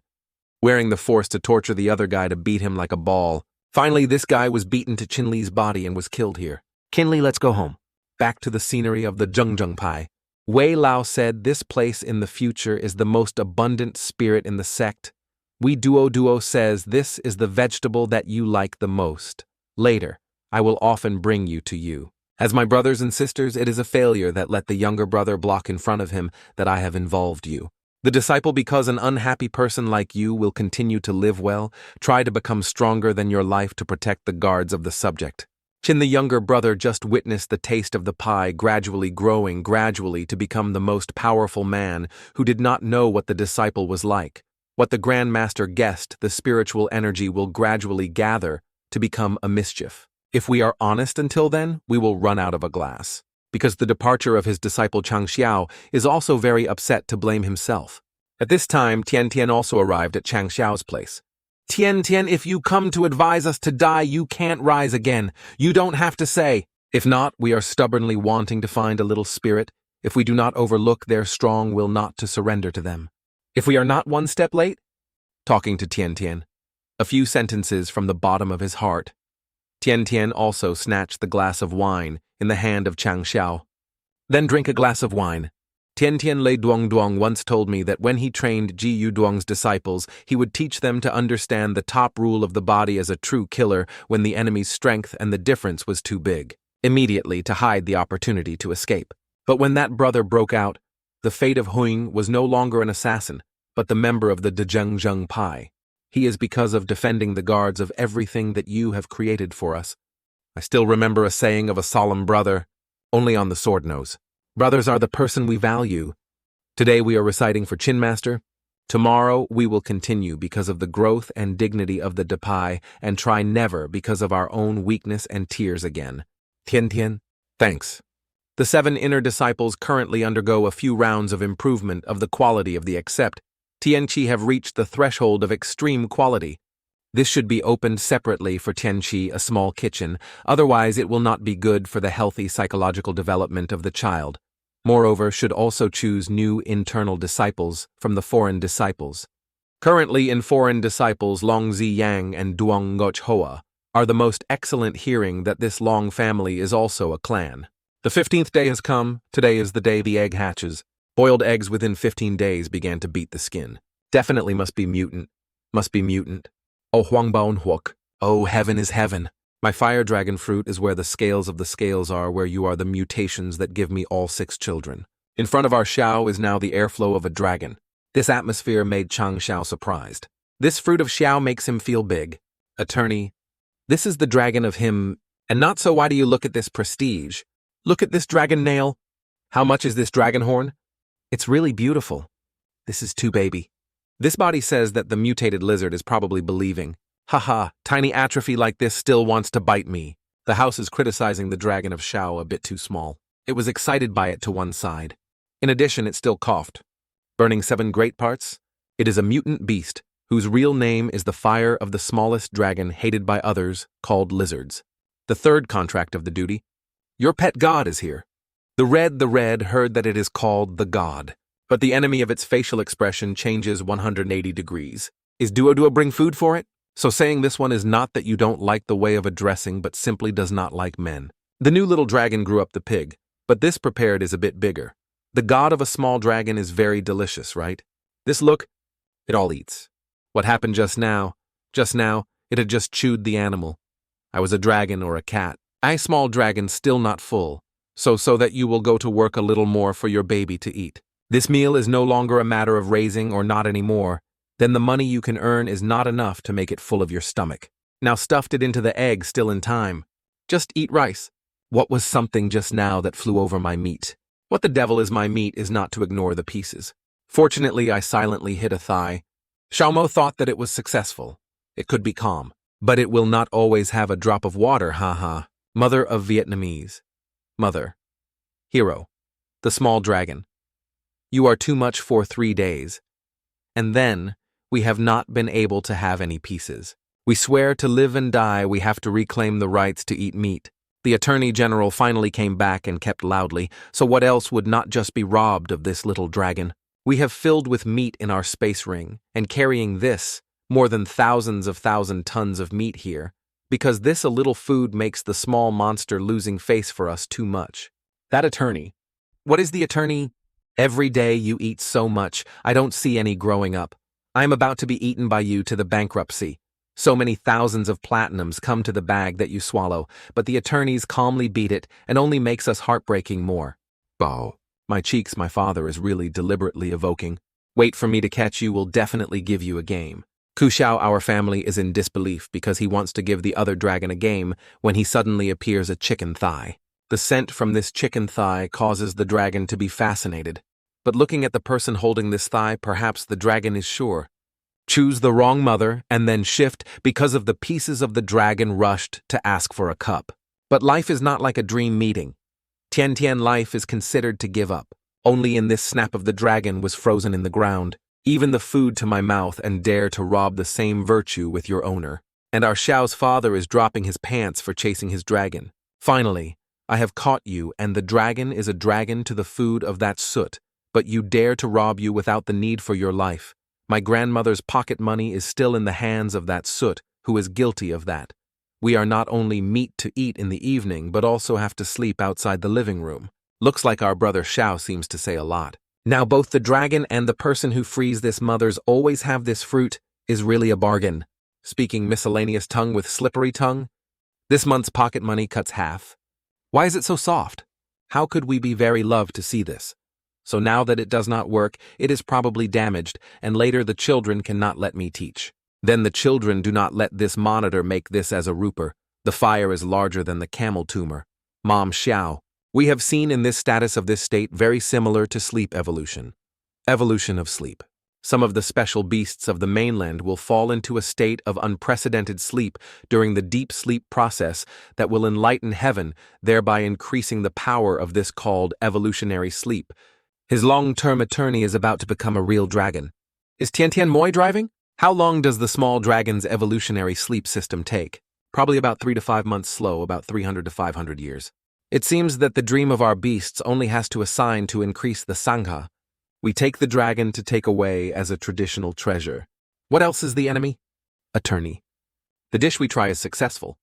wearing the force to torture the other guy to beat him like a ball. Finally, this guy was beaten to Qin Li's body and was killed here. Qin Li, let's go home. Back to the scenery of the Zhengzheng Pai. Wei Lao said this place in the future is the most abundant spirit in the sect. We Duo says this is the vegetable that you like the most. Later, I will often bring you to you. As my brothers and sisters, it is a failure that let the younger brother block in front of him that I have involved you. The disciple, because an unhappy person like you will continue to live well, try to become stronger than your life to protect the guards of the subject. Qin the younger brother just witnessed the taste of the pie gradually growing to become the most powerful man who did not know what the disciple was like. What the Grand Master guessed, the spiritual energy will gradually gather to become a mischief. If we are honest until then, we will run out of a glass. Because the departure of his disciple Chang Xiao is also very upset to blame himself. At this time, Tian also arrived at Chang Xiao's place. Tian, if you come to advise us to die, you can't rise again. You don't have to say. If not, we are stubbornly wanting to find a little spirit. If we do not overlook their strong will not to surrender to them. If we are not one step late? Talking to Tian. A few sentences from the bottom of his heart. Tian also snatched the glass of wine in the hand of Chang Xiao. Then drink a glass of wine. Tian Tian Lei Duong Duong once told me that when he trained Ji Yu Duong's disciples, he would teach them to understand the top rule of the body as a true killer when the enemy's strength and the difference was too big, immediately to hide the opportunity to escape. But when that brother broke out, the fate of Huing was no longer an assassin, but the member of the Dezheng Pai. He is because of defending the guards of everything that you have created for us. I still remember a saying of a solemn brother, only on the sword knows. Brothers are the person we value. Today we are reciting for Chin Master. Tomorrow we will continue because of the growth and dignity of the Depai and try never because of our own weakness and tears again. Tian Tian, thanks. The 7 inner disciples currently undergo a few rounds of improvement of the quality of the accept. Tianqi have reached the threshold of extreme quality. This should be opened separately for Tianqi, a small kitchen, otherwise it will not be good for the healthy psychological development of the child. Moreover, should also choose new internal disciples from the foreign disciples. Currently in foreign disciples, Long Zi Yang and Duong Ngoch Hoa are the most excellent, hearing that this Long family is also a clan. The 15th day has come. Today is the day the egg hatches. Boiled eggs within 15 days began to beat the skin. Definitely must be mutant. Must be mutant. Oh Huangbao Huok. Oh, heaven is heaven. My fire dragon fruit is where the scales of the scales are, where you are the mutations that give me all 6 children. In front of our Xiao is now the airflow of a dragon. This atmosphere made Chang Xiao surprised. This fruit of Xiao makes him feel big. Attorney. This is the dragon of him, and not so. Why do you look at this prestige? Look at this dragon nail. How much is this dragon horn? It's really beautiful. This is too baby. This body says that the mutated lizard is probably believing. Haha, tiny atrophy like this still wants to bite me. The house is criticizing the dragon of Xiao a bit too small. It was excited by it to one side. In addition, it still coughed. Burning 7 great parts? It is a mutant beast, whose real name is the fire of the smallest dragon hated by others, called lizards. The 3rd contract of the duty. Your pet god is here. The red heard that it is called the god, but the enemy of its facial expression changes 180 degrees. Is Duo bring food for it? So saying this one is not that you don't like the way of addressing, but simply does not like men. The new little dragon grew up the pig, but this prepared is a bit bigger. The god of a small dragon is very delicious, right? This look, it all eats. What happened just now, it had just chewed the animal. I was a dragon or a cat. I small dragon still not full, so that you will go to work a little more for your baby to eat. This meal is no longer a matter of raising or not anymore. Then the money you can earn is not enough to make it full of your stomach. Now stuffed it into the egg still in time. Just eat rice. What was something just now that flew over my meat? What the devil is my meat is not to ignore the pieces. Fortunately, I silently hit a thigh. Xiaomo thought that it was successful. It could be calm. But it will not always have a drop of water, haha. Mother of Vietnamese. Mother. Hero. The small dragon. You are too much for 3 days. And then, we have not been able to have any pieces. We swear to live and die we have to reclaim the rights to eat meat. The Attorney General finally came back and kept loudly, so what else would not just be robbed of this little dragon? We have filled with meat in our space ring, and carrying this, more than thousands of tons of meat here, because this a little food makes the small monster losing face for us too much. That attorney. What is the attorney? Every day you eat so much, I don't see any growing up. I am about to be eaten by you to the bankruptcy. So many thousands of platinums come to the bag that you swallow, but the attorneys calmly beat it and only makes us heartbreaking more. Bow. My cheeks my father is really deliberately evoking. Wait for me to catch you will definitely give you a game. Ku Xiao, our family, is in disbelief because he wants to give the other dragon a game when he suddenly appears a chicken thigh. The scent from this chicken thigh causes the dragon to be fascinated. But looking at the person holding this thigh, perhaps the dragon is sure. Choose the wrong mother and then shift because of the pieces of the dragon rushed to ask for a cup. But life is not like a dream meeting. Tian Tian life is considered to give up. Only in this snap of the dragon was frozen in the ground. Even the food to my mouth and dare to rob the same virtue with your owner. And our Xiao's father is dropping his pants for chasing his dragon. Finally, I have caught you and the dragon is a dragon to the food of that soot. But you dare to rob you without the need for your life. My grandmother's pocket money is still in the hands of that soot, who is guilty of that. We are not only meat to eat in the evening, but also have to sleep outside the living room. Looks like our brother Xiao seems to say a lot. Now both the dragon and the person who frees this mothers always have this fruit is really a bargain. Speaking miscellaneous tongue with slippery tongue, this month's pocket money cuts half. Why is it so soft? How could we be very loved to see this? So now that it does not work, it is probably damaged, and later the children cannot let me teach. Then the children do not let this monitor make this as a rooper. The fire is larger than the camel tumor. Mom Xiao. We have seen in this status of this state very similar to sleep evolution. Evolution of sleep. Some of the special beasts of the mainland will fall into a state of unprecedented sleep during the deep sleep process that will enlighten heaven, thereby increasing the power of this called evolutionary sleep. His long-term attorney is about to become a real dragon. Is Tian Tian Moi driving? How long does the small dragon's evolutionary sleep system take? Probably about 3 to 5 months slow, about 300 to 500 years. It seems that the dream of our beasts only has to assign to increase the sangha. We take the dragon to take away as a traditional treasure. What else is the enemy? Attorney. The dish we try is successful.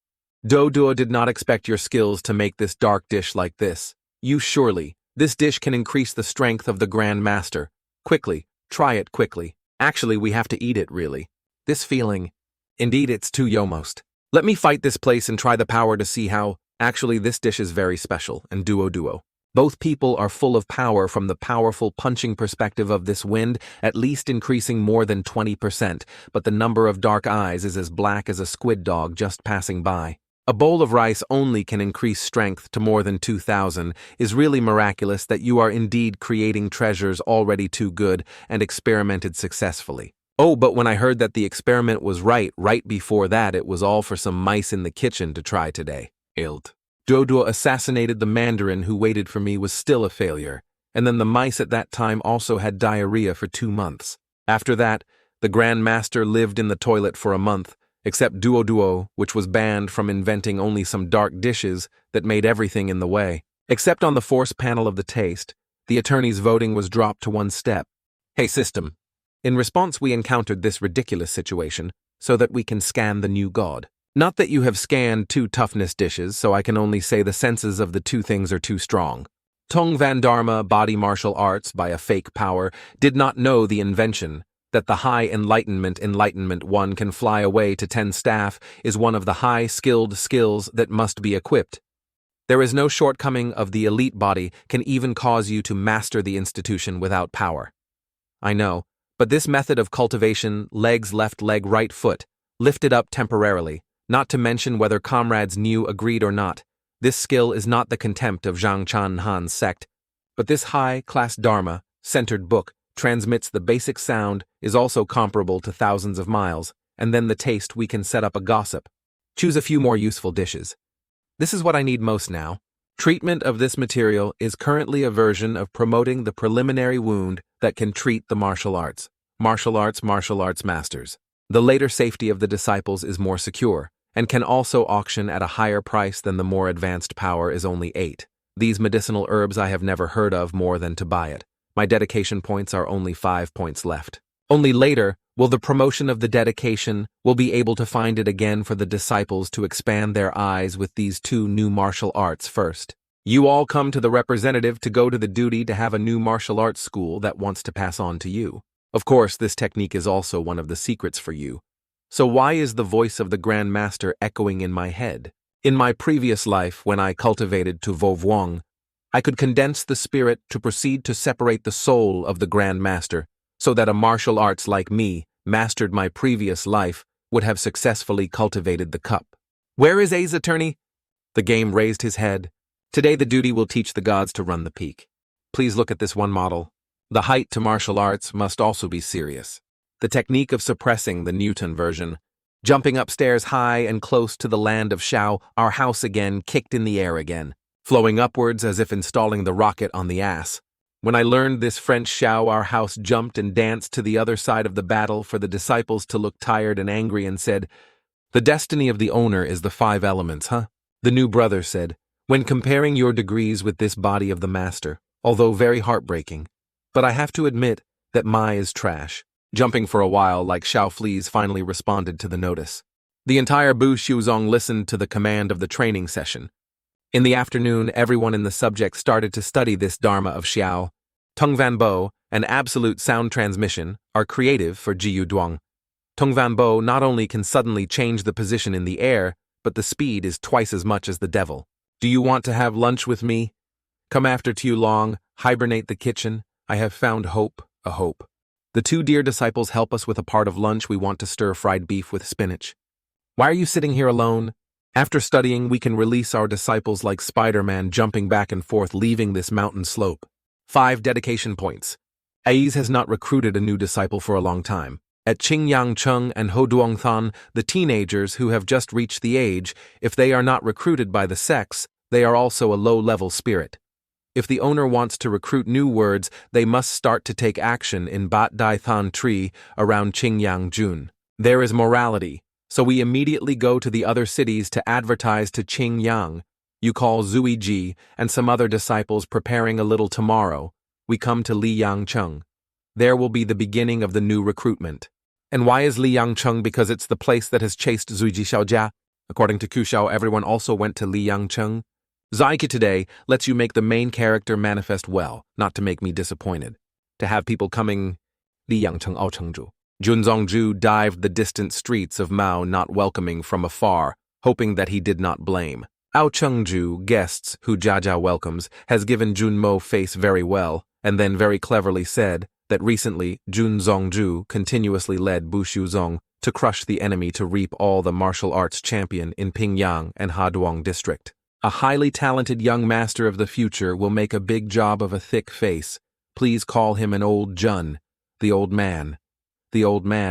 Duo did not expect your skills to make this dark dish like this. You surely. This dish can increase the strength of the Grand Master. Quickly. Try it quickly. Actually, we have to eat it, really. This feeling. Indeed, it's too yomost. Let me fight this place and try the power to see how. Actually, this dish is very special, and duo. Both people are full of power from the powerful punching perspective of this wind, at least increasing more than 20%, but the number of dark eyes is as black as a squid dog just passing by. A bowl of rice only can increase strength to more than 2,000. Is really miraculous that you are indeed creating treasures already too good and experimented successfully. Oh, but when I heard that the experiment was right before that it was all for some mice in the kitchen to try today. Ilt. Duo assassinated the Mandarin who waited for me was still a failure, and then the mice at that time also had diarrhea for 2 months. After that, the Grand Master lived in the toilet for a month, except Duo, which was banned from inventing only some dark dishes that made everything in the way. Except on the force panel of the taste, the attorney's voting was dropped to 1 step. Hey system. In response we encountered this ridiculous situation, so that we can scan the new god. Not that you have scanned 2 toughness dishes, so I can only say the senses of the 2 things are too strong. Tong Van Dharma, body martial arts by a fake power, did not know the invention, that the high enlightenment 1 can fly away to 10 staff is one of the high-skilled skills that must be equipped. There is no shortcoming of the elite body can even cause you to master the institution without power. I know, but this method of cultivation, legs left leg right foot, lifted up temporarily, not to mention whether comrades knew agreed or not. This skill is not the contempt of Zhang Chan Han's sect, but this high-class Dharma, centered book, transmits the basic sound, is also comparable to thousands of miles, and then the taste we can set up a gossip. Choose a few more useful dishes. This is what I need most now. Treatment of this material is currently a version of promoting the preliminary wound that can treat the martial arts. Martial arts masters. The later safety of the disciples is more secure, and can also auction at a higher price than the more advanced power is only 8. These medicinal herbs I have never heard of more than to buy it. My dedication points are only 5 points left. Only later will the promotion of the dedication will be able to find it again for the disciples to expand their eyes with these 2 new martial arts first. You all come to the representative to go to the duty to have a new martial arts school that wants to pass on to you. Of course, this technique is also one of the secrets for you. So why is the voice of the Grand Master echoing in my head? In my previous life, when I cultivated to Vovuong, I could condense the spirit to proceed to separate the soul of the Grand Master, so that a martial arts like me, mastered my previous life, would have successfully cultivated the cup. Where is A's attorney? The game raised his head. Today the duty will teach the gods to run the peak. Please look at this one model. The height to martial arts must also be serious. The technique of suppressing the Newton version. Jumping upstairs high and close to the land of Xiao, our house again kicked in the air again, flowing upwards as if installing the rocket on the ass. When I learned this French Xiao, our house jumped and danced to the other side of the battle for the disciples to look tired and angry and said, "The destiny of the owner is the 5 elements, huh?" The new brother said, "When comparing your degrees with this body of the master, although very heartbreaking, but I have to admit that Mai is trash." Jumping for a while like Xiao Fleas finally responded to the notice. The entire Bu Shuzong listened to the command of the training session. In the afternoon, everyone in the subject started to study this Dharma of Xiao. Tongvan Bo and absolute sound transmission are creative for Jiyu Duang. Tongvan Bo not only can suddenly change the position in the air, but the speed is twice as much as the devil. Do you want to have lunch with me? Come after Tu Long, hibernate the kitchen. I have found hope, a hope. The two dear disciples help us with a part of lunch. We want to stir fried beef with spinach. Why are you sitting here alone? After studying, we can release our disciples like Spider-Man jumping back and forth, leaving this mountain slope. 5 dedication points. Aiz has not recruited a new disciple for a long time. At Ching Yang Chung and Ho Duong Than, the teenagers who have just reached the age, if they are not recruited by the sects, they are also a low-level spirit. If the owner wants to recruit new words, they must start to take action in Bat Dai Than Tree around Ching Yang Jun. There is morality, so we immediately go to the other cities to advertise to Ching Yang. You call Zui Ji and some other disciples preparing a little tomorrow. We come to Li Yang Chung. There will be the beginning of the new recruitment. And why is Li Yang Chung? Because it's the place that has chased Zui Ji Xiaojia. According to Kushao, everyone also went to Li Yang Chung. Zaiki today lets you make the main character manifest well, not to make me disappointed. To have people coming, Li Yang Chung Ao Chengju. Jun Zongju dived the distant streets of Mao, not welcoming from afar, hoping that he did not blame. Ao Chengju, guests who Jiajia welcomes, has given Jun Mo face very well, and then very cleverly said that recently Jun Zongju continuously led Bu Shuzong to crush the enemy to reap all the martial arts champion in Pingyang and Haduong district. A highly talented young master of the future will make a big job of a thick face. Please call him an old Jun, the old man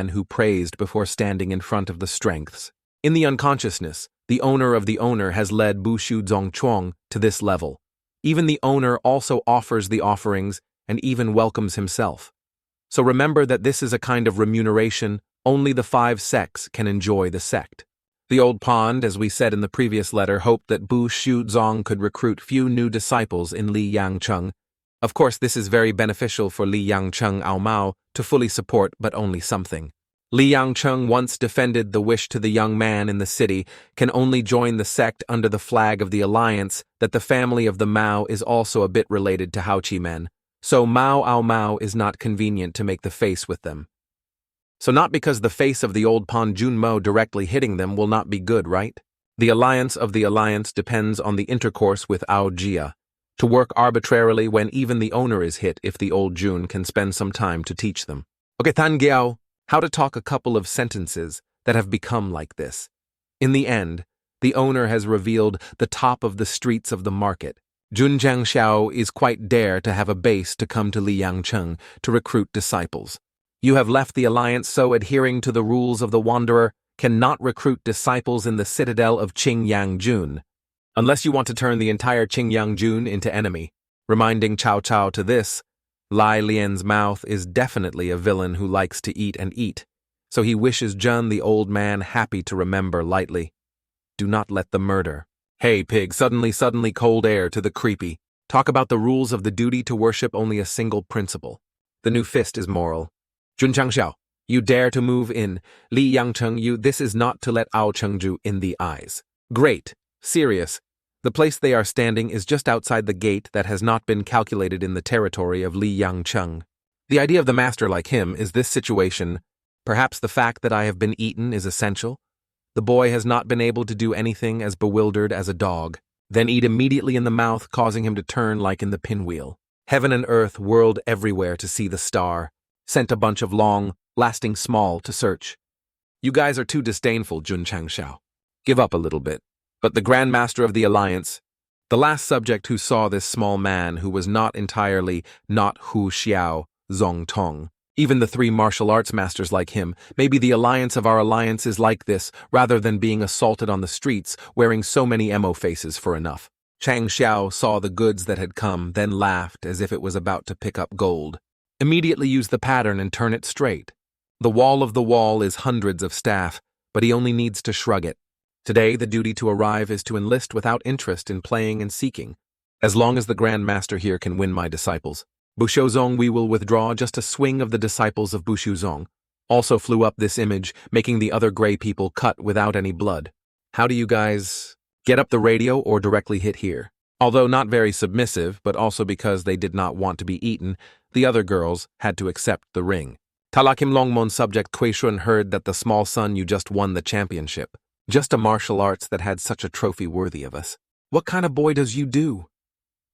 who praised before standing in front of the strengths. In the unconsciousness, the owner of the owner has led Bu Shuzong Chuang to this level. Even the owner also offers the offerings and even welcomes himself. So remember that this is a kind of remuneration. Only the 5 sects can enjoy the sect. The old pond, as we said in the previous letter, hoped that Bu Shuzong could recruit few new disciples in Li Yang Chung. Of course, this is very beneficial for Li Yang Chung Ao Mao to fully support, but only something. Li Yang Chung once defended the wish to the young man in the city, can only join the sect under the flag of the alliance, that the family of the Mao is also a bit related to Hao Chi men. So Mao Ao Mao is not convenient to make the face with them. So not because the face of the old Pon Jun Mo directly hitting them will not be good, right? The alliance of the alliance depends on the intercourse with Ao Jia. To work arbitrarily when even the owner is hit if the old Jun can spend some time to teach them. Okay, Tan Giao, how to talk a couple of sentences that have become like this. In the end, the owner has revealed the top of the streets of the market. Jun Chang Xiao is quite dare to have a base to come to Li Yang Chung to recruit disciples. You have left the alliance, so adhering to the rules of the Wanderer cannot recruit disciples in the citadel of Ching Yang Jun, unless you want to turn the entire Ching Yang Jun into enemy. Reminding Cao Cao to this, Lai Lian's mouth is definitely a villain who likes to eat and eat, so he wishes Jun the old man happy to remember lightly. Do not let the murder. Hey pig, suddenly cold air to the creepy. Talk about the rules of the duty to worship only a single principle. The new fist is moral. Jun Chang Xiao, you dare to move in. Li Yang Chung, this is not to let Ao Chengju in the eyes. Great. Serious. The place they are standing is just outside the gate that has not been calculated in the territory of Li Yang Chung. The idea of the master like him is this situation. Perhaps the fact that I have been eaten is essential. The boy has not been able to do anything as bewildered as a dog. Then eat immediately in the mouth, causing him to turn like in the pinwheel. Heaven and earth whirled everywhere to see the star. Sent a bunch of long, lasting small to search. You guys are too disdainful, Jun Chang Xiao. Give up a little bit. But the Grand Master of the Alliance, the last subject who saw this small man who was not entirely not Hu Xiao, Zong Tong. Even the 3 martial arts masters like him, maybe the alliance of our alliance is like this, rather than being assaulted on the streets, wearing so many emo faces for enough. Chang Xiao saw the goods that had come, then laughed as if it was about to pick up gold. Immediately use the pattern and turn it straight. The wall of the wall is hundreds of staff, but he only needs to shrug it. Today, the duty to arrive is to enlist without interest in playing and seeking. As long as the Grand Master here can win my disciples. Bu Shuzong, we will withdraw just a swing of the disciples of Bu Shuzong. also flew up this image, making the other gray people cut without any blood. How do you guys get up the radio or directly hit here? Although not very submissive, but also because they did not want to be eaten, the other girls had to accept the ring. Talakim Longmon subject Quaishun heard that the small son you just won the championship. Just a martial arts that had such a trophy worthy of us. What kind of boy does you do?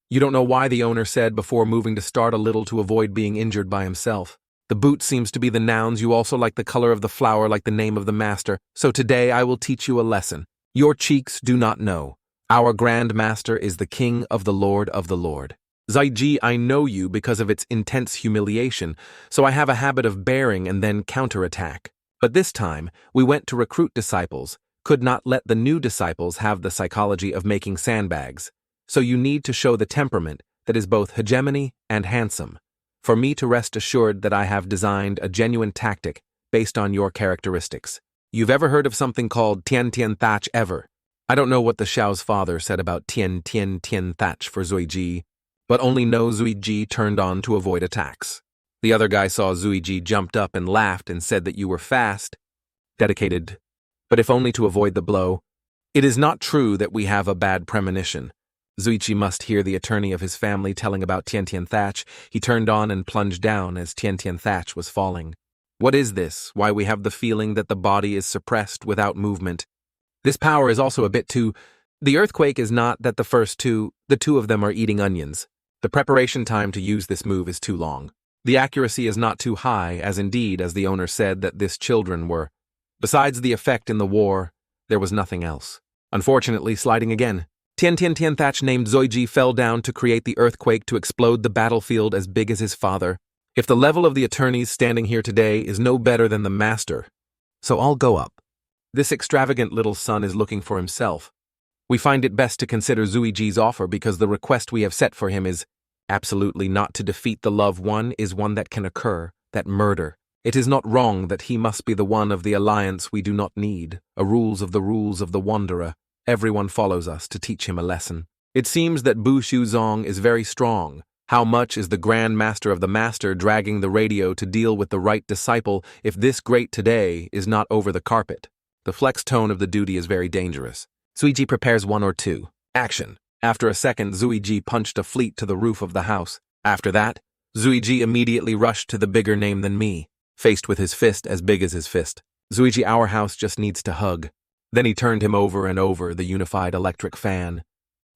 You don't know why, the owner said before moving to start a little to avoid being injured by himself. The boot seems to be the nouns. You also like the color of the flower, like the name of the master. So today I will teach you a lesson. Your cheeks do not know. Our Grand Master is the King of the Lord of the Lord. Zaiji, I know you because of its intense humiliation, so I have a habit of bearing and then counterattack. But this time, we went to recruit disciples, could not let the new disciples have the psychology of making sandbags. So you need to show the temperament that is both hegemony and handsome, for me to rest assured that I have designed a genuine tactic based on your characteristics. You've ever heard of something called Tien Tien Thatch ever? I don't know what the Xiao's father said about Tien Tien Tien Thatch for Zuiji, but only know Zuiji turned on to avoid attacks. The other guy saw Zuiji jumped up and laughed and said that you were fast, dedicated, but if only to avoid the blow. It is not true that we have a bad premonition. Zuichi must hear the attorney of his family telling about Tien Tien Thatch. He turned on and plunged down as Tien Tien Thatch was falling. What is this? Why we have the feeling that the body is suppressed without movement? This power is also a bit too... The earthquake is not that the two of them are eating onions. The preparation time to use this move is too long. The accuracy is not too high, as indeed, as the owner said, that this children were. Besides the effect in the war, there was nothing else. Unfortunately, sliding again. Tien Tien Tien Thatch named Zoiji fell down to create the earthquake to explode the battlefield as big as his father. If the level of the attorneys standing here today is no better than the master, so I'll go up. This extravagant little son is looking for himself. We find it best to consider Zuiji's offer because the request we have set for him is absolutely not to defeat the loved one is one that can occur, that murder. It is not wrong that he must be the one of the alliance we do not need, a rules of the wanderer. Everyone follows us to teach him a lesson. It seems that Bu Shuzong is very strong. How much is the Grand Master of the Master dragging the radio to deal with the right disciple if this great today is not over the carpet? The flex tone of the duty is very dangerous. Zuiji prepares 1 or 2. Action. After a second, Zuiji punched a fleet to the roof of the house. After that, Zuiji immediately rushed to the bigger name than me, faced with his fist as big as his fist. Zuiji, our house just needs to hug. Then he turned him over and over, the unified electric fan.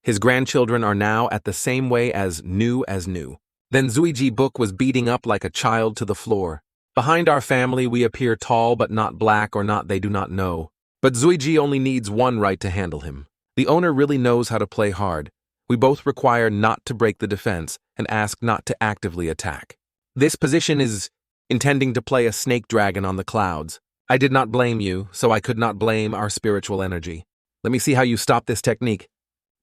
His grandchildren are now at the same way as new. Then Zuiji Book was beating up like a child to the floor. Behind our family we appear tall but not black or not they do not know. But Zuiji only needs one right to handle him. The owner really knows how to play hard. We both require not to break the defense and ask not to actively attack. This position is intending to play a snake dragon on the clouds. I did not blame you, so I could not blame our spiritual energy. Let me see how you stop this technique.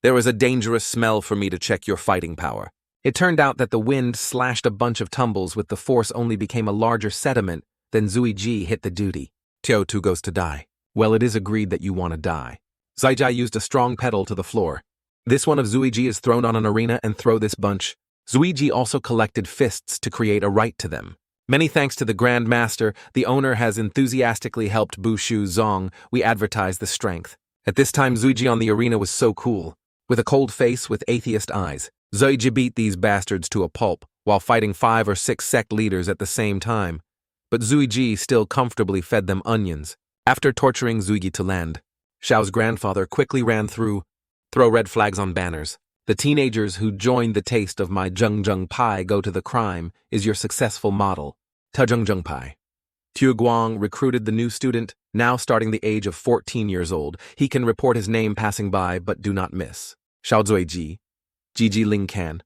There was a dangerous smell for me to check your fighting power. It turned out that the wind slashed a bunch of tumbles with the force only became a larger sediment than Zuiji hit the duty. Tio Tu goes to die. Well, it is agreed that you want to die. Zaijai used a strong pedal to the floor. This one of Zuiji is thrown on an arena and throw this bunch. Zuiji also collected fists to create a right to them. Many thanks to the Grand Master, the owner has enthusiastically helped Bu Shu Zong. We advertise the strength. At this time, Zuiji on the arena was so cool. With a cold face with atheist eyes, Zuiji beat these bastards to a pulp while fighting 5 or 6 sect leaders at the same time. But Zuiji still comfortably fed them onions. After torturing Zuiji to land, Xiao's grandfather quickly ran through, throw red flags on banners. The teenagers who joined the taste of my Zheng Pai go to the crime is your successful model, Ta Zheng Pai. Tu Guang recruited the new student, now starting the age of 14 years old. He can report his name passing by but do not miss. Xiao Zuiji, Jiji Ling Kuan.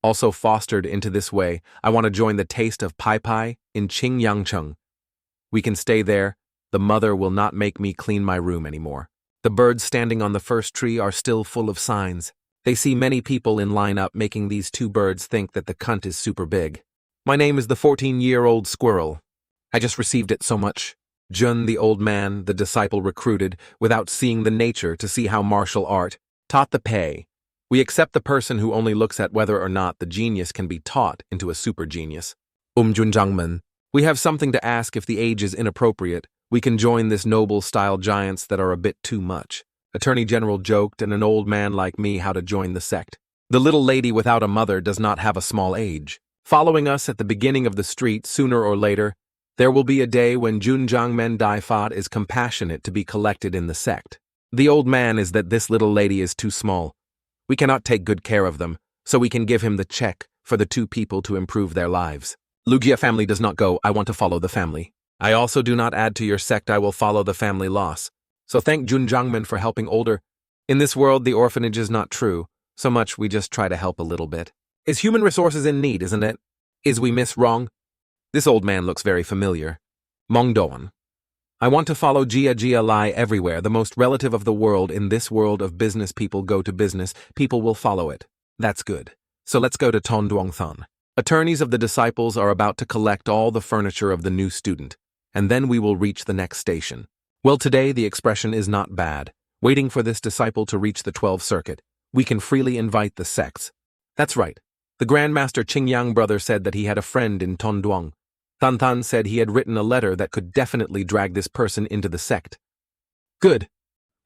Also fostered into this way, I want to join the taste of Pai Pai in Ching Yangcheng. We can stay there. The mother will not make me clean my room anymore. The birds standing on the first tree are still full of signs. They see many people in line up making these 2 birds think that the cunt is super big. My name is the 14-year-old squirrel. I just received it so much. Jun, the old man, the disciple recruited, without seeing the nature to see how martial art, taught the pay. We accept the person who only looks at whether or not the genius can be taught into a super genius. Junjangmen. We have something to ask. If the age is inappropriate, we can join this noble-style giants that are a bit too much. Attorney General joked, and an old man like me how to join the sect. The little lady without a mother does not have a small age. Following us at the beginning of the street, sooner or later, there will be a day when Jun Chang Xiao is compassionate to be collected in the sect. The old man is that this little lady is too small. We cannot take good care of them, so we can give him the check for the two people to improve their lives. Lugia family does not go. I want to follow the family. I also do not add to your sect. I will follow the family loss. So thank Jun Changmen for helping older. In this world, the orphanage is not true. So much we just try to help a little bit. Is human resources in need, isn't it? Is we miss wrong? This old man looks very familiar. Mongdoan. I want to follow Jia Lai everywhere. The most relative of the world. In this world of business, people go to business. People will follow it. That's good. So let's go to Ton Duong Thun. Attorneys of the disciples are about to collect all the furniture of the new student, and then we will reach the next station. Well, today the expression is not bad. Waiting for this disciple to reach the 12th circuit, we can freely invite the sects. That's right. The Grandmaster Ching Yang brother said that he had a friend in Ton Duong. Tan Tan said he had written a letter that could definitely drag this person into the sect. Good.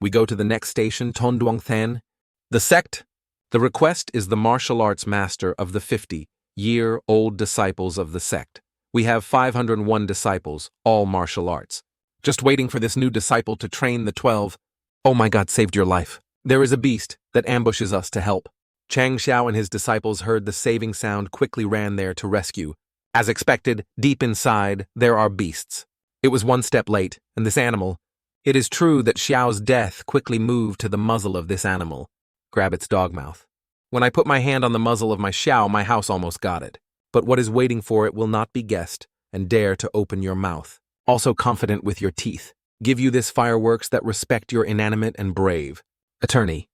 We go to the next station, Ton Duong Than. The sect. The request is the martial arts master of the 50-year-old disciples of the sect. We have 501 disciples, all martial arts. Just waiting for this new disciple to train the 12. Oh my God, saved your life. There is a beast that ambushes us to help. Chang Xiao and his disciples heard the saving sound, quickly ran there to rescue. As expected, deep inside, there are beasts. It was one step late, and this animal. It is true that Xiao's death quickly moved to the muzzle of this animal. Grab its dog mouth. When I put my hand on the muzzle of my Xiao, my house almost got it. But what is waiting for it will not be guessed, and dare to open your mouth. Also confident with your teeth. Give you this fireworks that respect your inanimate and brave. Attorney.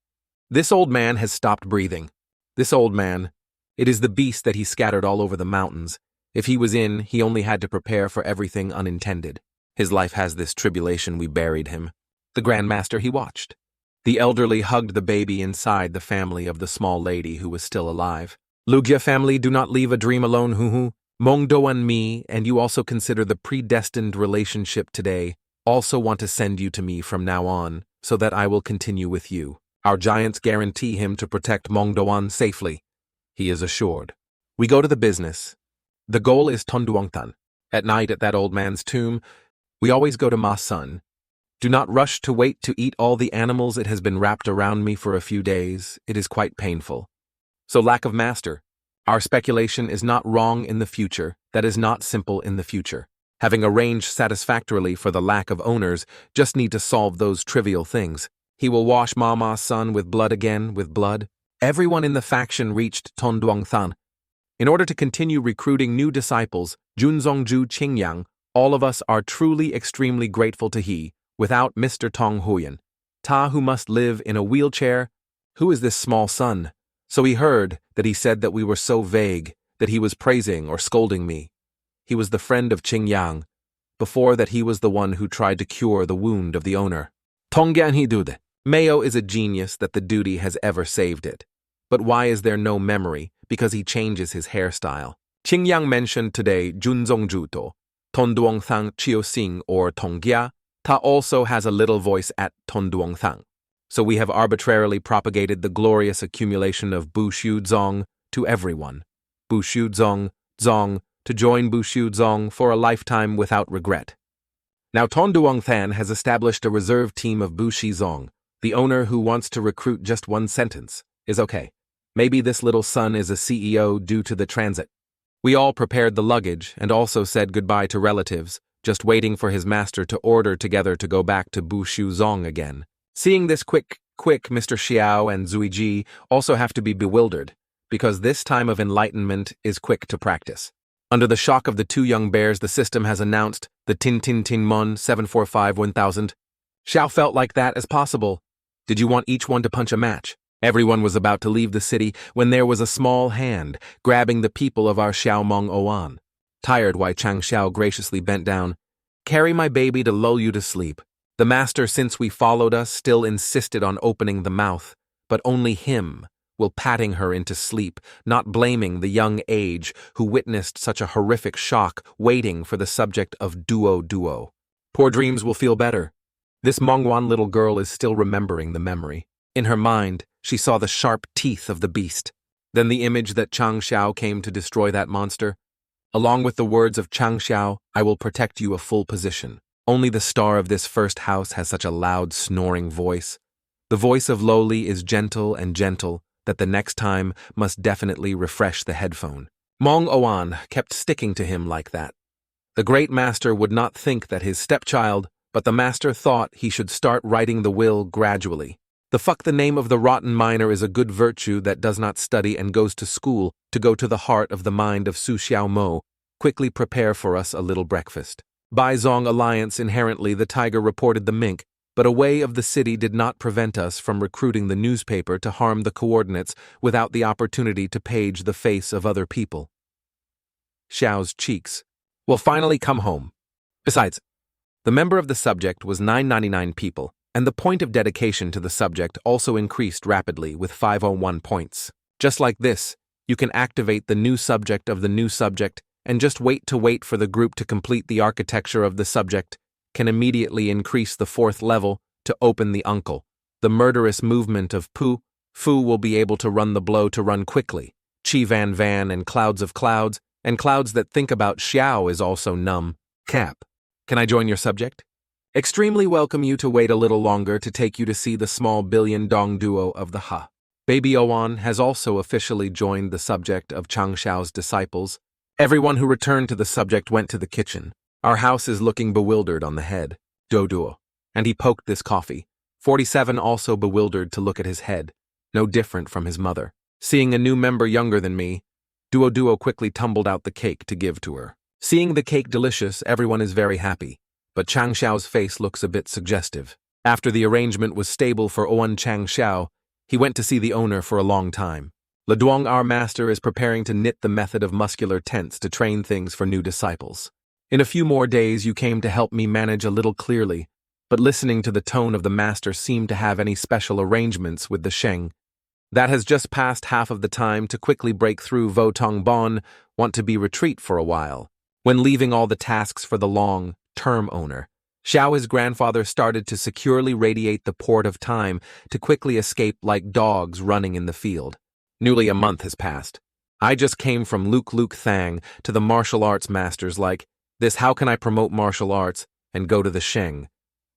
This old man has stopped breathing. This old man. It is the beast that he scattered all over the mountains. If he was in, he only had to prepare for everything unintended. His life has this tribulation, we buried him. The Grandmaster he watched. The elderly hugged the baby inside the family of the small lady who was still alive. Lugia family, do not leave a dream alone, hoo. Mongdo and me, and you also consider the predestined relationship today. Also want to send you to me from now on, so that I will continue with you. Our giants guarantee him to protect Mongdoan safely. He is assured. We go to the business. The goal is Tonduongtan. At night at that old man's tomb, we always go to Ma Sun. Do not rush to wait to eat all the animals. It has been wrapped around me for a few days. It is quite painful. So lack of master. Our speculation is not wrong in the future. That is not simple in the future. Having arranged satisfactorily for the lack of owners, just need to solve those trivial things. He will wash Mama's son with blood again, with blood. Everyone in the faction reached Tonduongtan. In order to continue recruiting new disciples, Junzongju Qingyang, all of us are truly extremely grateful to he, without Mr. Tong Huyan. Ta who must live in a wheelchair. Who is this small son? So he heard that he said that we were so vague, that he was praising or scolding me. He was the friend of Qingyang. Before that he was the one who tried to cure the wound of the owner. Tongyan he dude. Mayo is a genius that the duty has ever saved it. But why is there no memory? Because he changes his hairstyle. Qingyang mentioned today Junzongju to, Tonduongthang Chiosing or Tonggya. Ta also has a little voice at Tonduongthang. So we have arbitrarily propagated the glorious accumulation of Bushu Zong to everyone. Bushu Zong, to join Bushu Zong for a lifetime without regret. Now Tonduongthan has established a reserve team of Bushi Zong. The owner who wants to recruit just one sentence is okay. Maybe this little son is a CEO due to the transit. We all prepared the luggage and also said goodbye to relatives, just waiting for his master to order together to go back to Bushu Zong again. Seeing this quick, Mr. Xiao and Zuiji also have to be bewildered, because this time of enlightenment is quick to practice. Under the shock of the two young bears, the system has announced the Tin Tin Tin Mon 745-1000. Xiao felt like that as possible. Did you want each one to punch a match? Everyone was about to leave the city when there was a small hand grabbing the people of our Xiaomong Oan. Tired, Wai Chang Xiao graciously bent down. Carry my baby to lull you to sleep. The master, since we followed us, still insisted on opening the mouth, but only him will patting her into sleep, not blaming the young age who witnessed such a horrific shock waiting for the subject of duo. Poor dreams will feel better. This Mongwan little girl is still remembering the memory. In her mind, she saw the sharp teeth of the beast. Then the image that Chang Xiao came to destroy that monster. Along with the words of Chang Xiao, I will protect you a full position. Only the star of this first house has such a loud, snoring voice. The voice of Lowly is gentle and gentle, that the next time must definitely refresh the headphone. Mong Oan kept sticking to him like that. The great master would not think that his stepchild, but the master thought he should start writing the will gradually. The name of the rotten miner is a good virtue that does not study and goes to school to go to the heart of the mind of Su Xiao Mo. Quickly prepare for us a little breakfast. By Zong Alliance inherently the tiger reported the mink, but a way of the city did not prevent us from recruiting the newspaper to harm the coordinates without the opportunity to page the face of other people. Xiao's cheeks will finally come home. Besides, the member of the subject was 999 people, and the point of dedication to the subject also increased rapidly with 501 points. Just like this, you can activate the new subject of the new subject and just wait for the group to complete the architecture of the subject, can immediately increase the 4th level to open the uncle. The murderous movement of Fu will be able to run the blow to run quickly. Chi Van and clouds of clouds, and clouds that think about Xiao is also numb. Cap. Can I join your subject? Extremely welcome you to wait a little longer to take you to see the small billion dong duo of the Ha. Baby Oan has also officially joined the subject of Chang Xiao's disciples. Everyone who returned to the subject went to the kitchen. Our house is looking bewildered on the head. Duo. And he poked this coffee. 47 also bewildered to look at his head. No different from his mother. Seeing a new member younger than me, Duo quickly tumbled out the cake to give to her. Seeing the cake delicious, everyone is very happy. But Chang Xiao's face looks a bit suggestive. After the arrangement was stable for Oan Chang Xiao, he went to see the owner for a long time. Leduong, our master, is preparing to knit the method of muscular tents to train things for new disciples. In a few more days you came to help me manage a little clearly, but listening to the tone of the master seemed to have any special arrangements with the Sheng. That has just passed half of the time to quickly break through Vo Tong Bon, want to be retreat for a while. When leaving all the tasks for the long-term owner, Xiao, his grandfather, started to securely radiate the port of time to quickly escape like dogs running in the field. Nearly a month has passed. I just came from Luke Thang to the martial arts masters like this. How can I promote martial arts and go to the Sheng?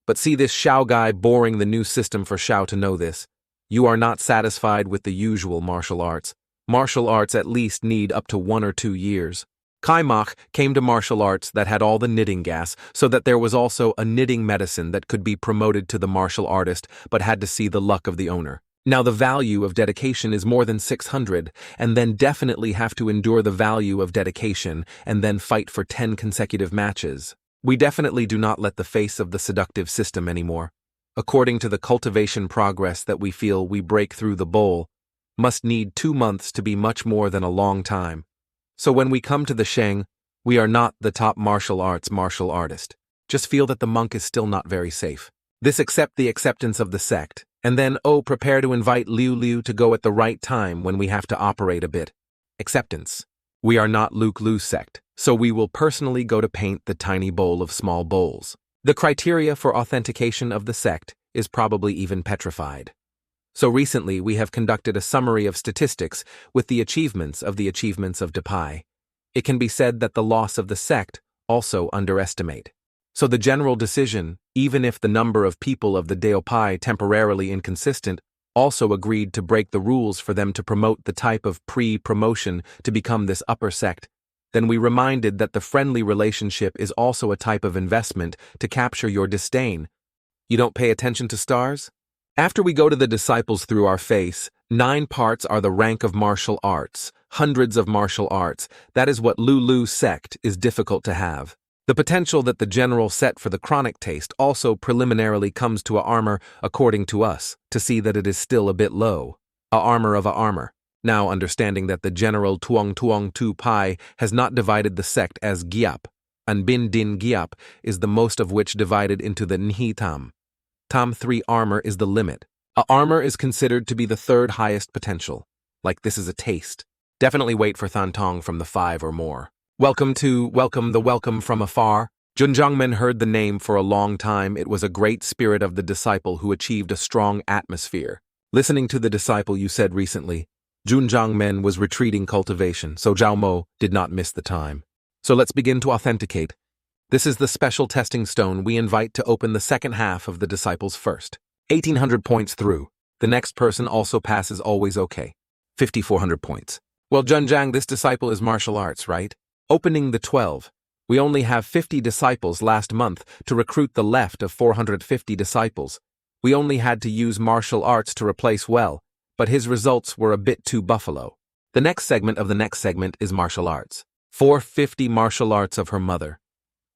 But see this Xiao guy boring the new system for Xiao to know this. You are not satisfied with the usual martial arts. Martial arts at least need up to 1 or 2 years. Kai Mach came to martial arts that had all the knitting gas, so that there was also a knitting medicine that could be promoted to the martial artist, but had to see the luck of the owner. Now the value of dedication is more than 600, and then definitely have to endure the value of dedication, and then fight for 10 consecutive matches. We definitely do not let the face of the seductive system anymore. According to the cultivation progress that we feel we break through the bowl, must need 2 months to be much more than a long time. So when we come to the Sheng, we are not the top martial arts martial artist. Just feel that the monk is still not very safe. This accept the acceptance of the sect, and then prepare to invite Liu to go at the right time when we have to operate a bit. Acceptance. We are not Liu sect, so we will personally go to paint the tiny bowl of small bowls. The criteria for authentication of the sect is probably even petrified. So recently we have conducted a summary of statistics with the achievements of Depai. It can be said that the loss of the sect also underestimate. So the general decision, even if the number of people of the Deopai temporarily inconsistent, also agreed to break the rules for them to promote the type of pre-promotion to become this upper sect. Then we reminded that the friendly relationship is also a type of investment to capture your disdain. You don't pay attention to stars? After we go to the disciples through our face, 9 parts are the rank of martial arts, hundreds of martial arts. That is what Lulu sect is difficult to have. The potential that the general set for the chronic taste also preliminarily comes to a armor according to us, to see that it is still a bit low. A armor of a armor. Now understanding that the general Tuong Tu Pai has not divided the sect as Giap, and Bin Din Giap is the most of which divided into the Nhi Tam. Tam 3 armor is the limit. A armor is considered to be the 3rd highest potential. Like this is a taste. Definitely wait for Thantong from the 5 or more. Welcome the welcome from afar. Jun Chang heard the name for a long time. It was a great spirit of the disciple who achieved a strong atmosphere. Listening to the disciple you said recently, Jun Chang was retreating cultivation, so Zhao Mo did not miss the time. So let's begin to authenticate. This is the special testing stone we invite to open the second half of the disciples first. 1,800 points through. The next person also passes always okay. 5,400 points. Well, Jun Chang, this disciple is martial arts, right? Opening the 12. We only have 50 disciples last month to recruit the left of 450 disciples. We only had to use martial arts to replace well, but his results were a bit too buffalo. The next segment of the next segment is martial arts. 450 martial arts of her mother.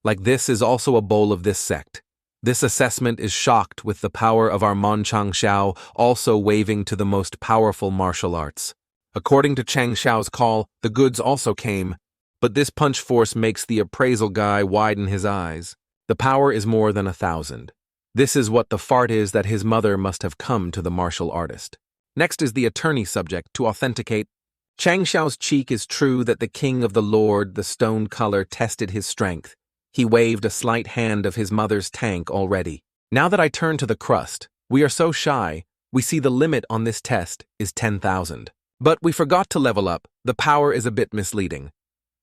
Like this is also a bowl of this sect. This assessment is shocked with the power of our Jun Chang Xiao also waving to the most powerful martial arts. According to Chang Xiao's call, the goods also came, but this punch force makes the appraisal guy widen his eyes. The power is more than 1,000. This is what the fart is that his mother must have come to the martial artist. Next is the attorney subject to authenticate. Chang Xiao's cheek is true that the king of the Lord, the stone color, tested his strength. He waved a slight hand of his mother's tank already. Now that I turn to the crust, we are so shy, we see the limit on this test is 10,000. But we forgot to level up, the power is a bit misleading.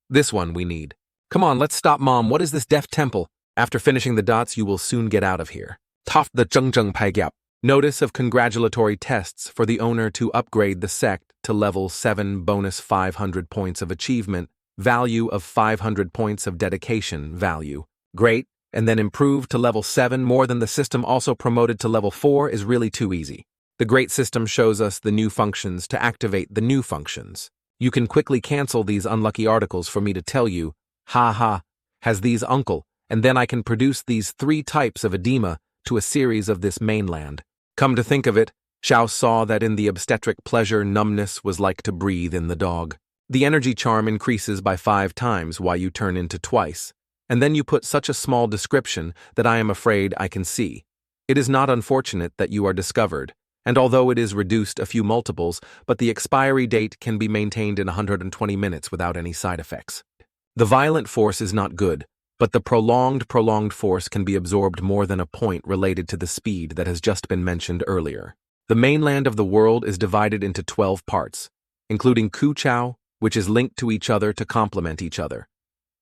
This one we need. Come on, let's stop mom, what is this death temple? After finishing the dots, you will soon get out of here. Top the zheng pai gyap. Notice of congratulatory tests for the owner to upgrade the sect to level 7 bonus 500 points of achievement, value of 500 points of dedication value. Great, and then improve to level 7 more than the system also promoted to level 4 is really too easy. The great system shows us the new functions to activate the new functions. You can quickly cancel these unlucky articles for me to tell you, has these uncle, and then I can produce these 3 types of edema to a series of this mainland. Come to think of it, Xiao saw that in the obstetric pleasure numbness was like to breathe in the dog. The energy charm increases by 5 times while you turn into twice, and then you put such a small description that I am afraid I can see. It is not unfortunate that you are discovered, and although it is reduced a few multiples, but the expiry date can be maintained in 120 minutes without any side effects. The violent force is not good, but the prolonged force can be absorbed more than a point related to the speed that has just been mentioned earlier. The mainland of the world is divided into 12 parts, including Ku Chao, which is linked to each other to complement each other.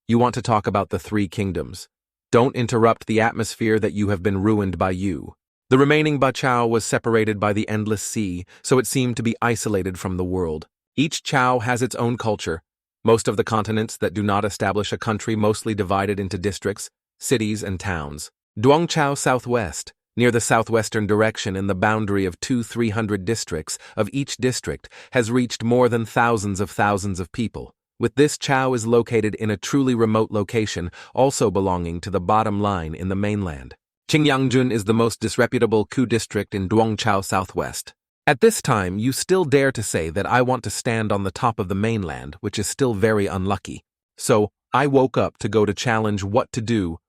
You want to talk about the 3 kingdoms. Don't interrupt the atmosphere that you have been ruined by you. The remaining Ba Chao was separated by the endless sea, so it seemed to be isolated from the world. Each Chao has its own culture. Most of the continents that do not establish a country mostly divided into districts, cities, and towns. Duong Chao Southwest, near the southwestern direction in the boundary of 300 districts of each district, has reached more than thousands of people. With this Chao is located in a truly remote location, also belonging to the bottom line in the mainland. Qingyangzhun is the most disreputable Ku district in Duong Chao Southwest. At this time, you still dare to say that I want to stand on the top of the mainland, which is still very unlucky. So, I woke up to go to challenge what to do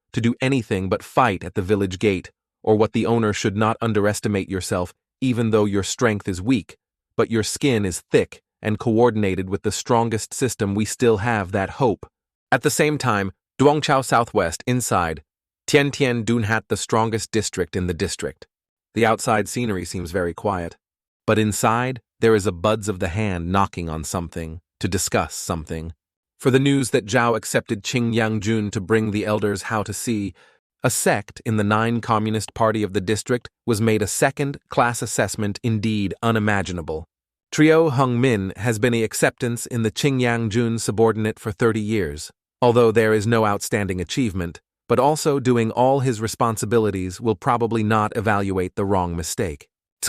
anything but fight at the village gate, or what the owner should not underestimate yourself, even though your strength is weak, but your skin is thick and coordinated with the strongest system we still have that hope. At the same time, Duong Chao Southwest, inside, Tian Tian Dunhat the strongest district in the district. The outside scenery seems very quiet. But inside, there is a buds of the hand knocking on something, to discuss something. For the news that Zhao accepted Qing Yangjun to bring the elders how to see, a sect in the 9 Communist Party of the district was made a second-class assessment indeed unimaginable. Trio Hung Min has been a acceptance in the Qing Yangjun subordinate for 30 years, although there is no outstanding achievement, but also doing all his responsibilities will probably not evaluate the wrong mistake.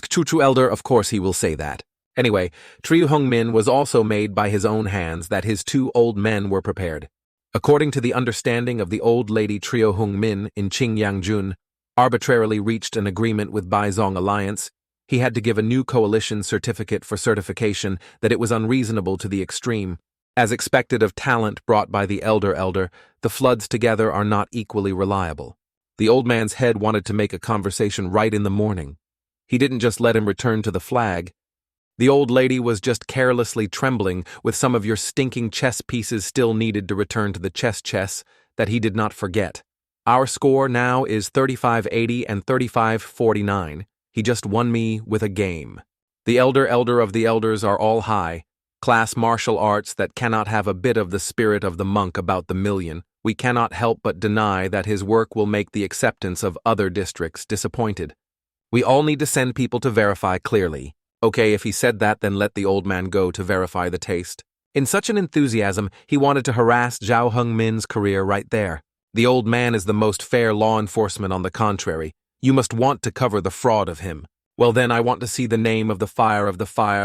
Chu elder, of course he will say that. Anyway, Triu Hung Min was also made by his own hands that his 2 old men were prepared. According to the understanding of the old lady Trio Hung Min in Qing Yangjun, arbitrarily reached an agreement with Baizong Alliance, he had to give a new coalition certificate for certification that it was unreasonable to the extreme. As expected of talent brought by the elder, the floods together are not equally reliable. The old man's head wanted to make a conversation right in the morning. He didn't just let him return to the flag. The old lady was just carelessly trembling with some of your stinking chess pieces still needed to return to the chess that he did not forget. Our score now is 35-80 and 35-49. He just won me with a game. The elder of the elders are all high, class martial arts that cannot have a bit of the spirit of the monk about the million. We cannot help but deny that his work will make the acceptance of other districts disappointed. We all need to send people to verify clearly. Okay, if he said that, then let the old man go to verify the taste. In such an enthusiasm, he wanted to harass Zhao Hengmin's career right there. The old man is the most fair law enforcement on the contrary. You must want to cover the fraud of him. Well then, I want to see the name of the fire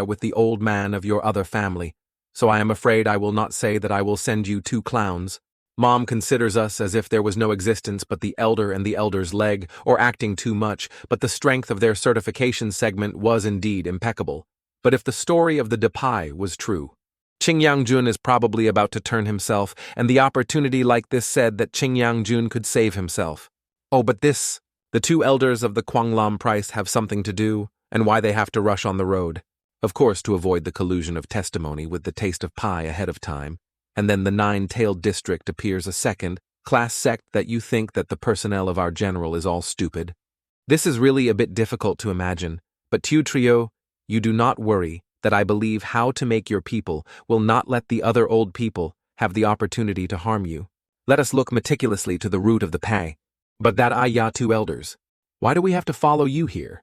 with the old man of your other family. So I am afraid I will not say that I will send you 2 clowns. Mom considers us as if there was no existence but the elder and the elder's leg, or acting too much, but the strength of their certification segment was indeed impeccable. But if the story of the Depai was true, Ching Yangjun is probably about to turn himself, and the opportunity like this said that Ching Yangjun could save himself. Oh, but the 2 elders of the Kwanglam Price have something to do, and why they have to rush on the road. Of course, to avoid the collusion of testimony with the taste of pie ahead of time. And then the 9-tailed district appears a second-class sect that you think that the personnel of our general is all stupid. This is really a bit difficult to imagine, but Tu Trio, you do not worry that I believe how to make your people will not let the other old people have the opportunity to harm you. Let us look meticulously to the root of the pay. But that ya 2 elders. Why do we have to follow you here?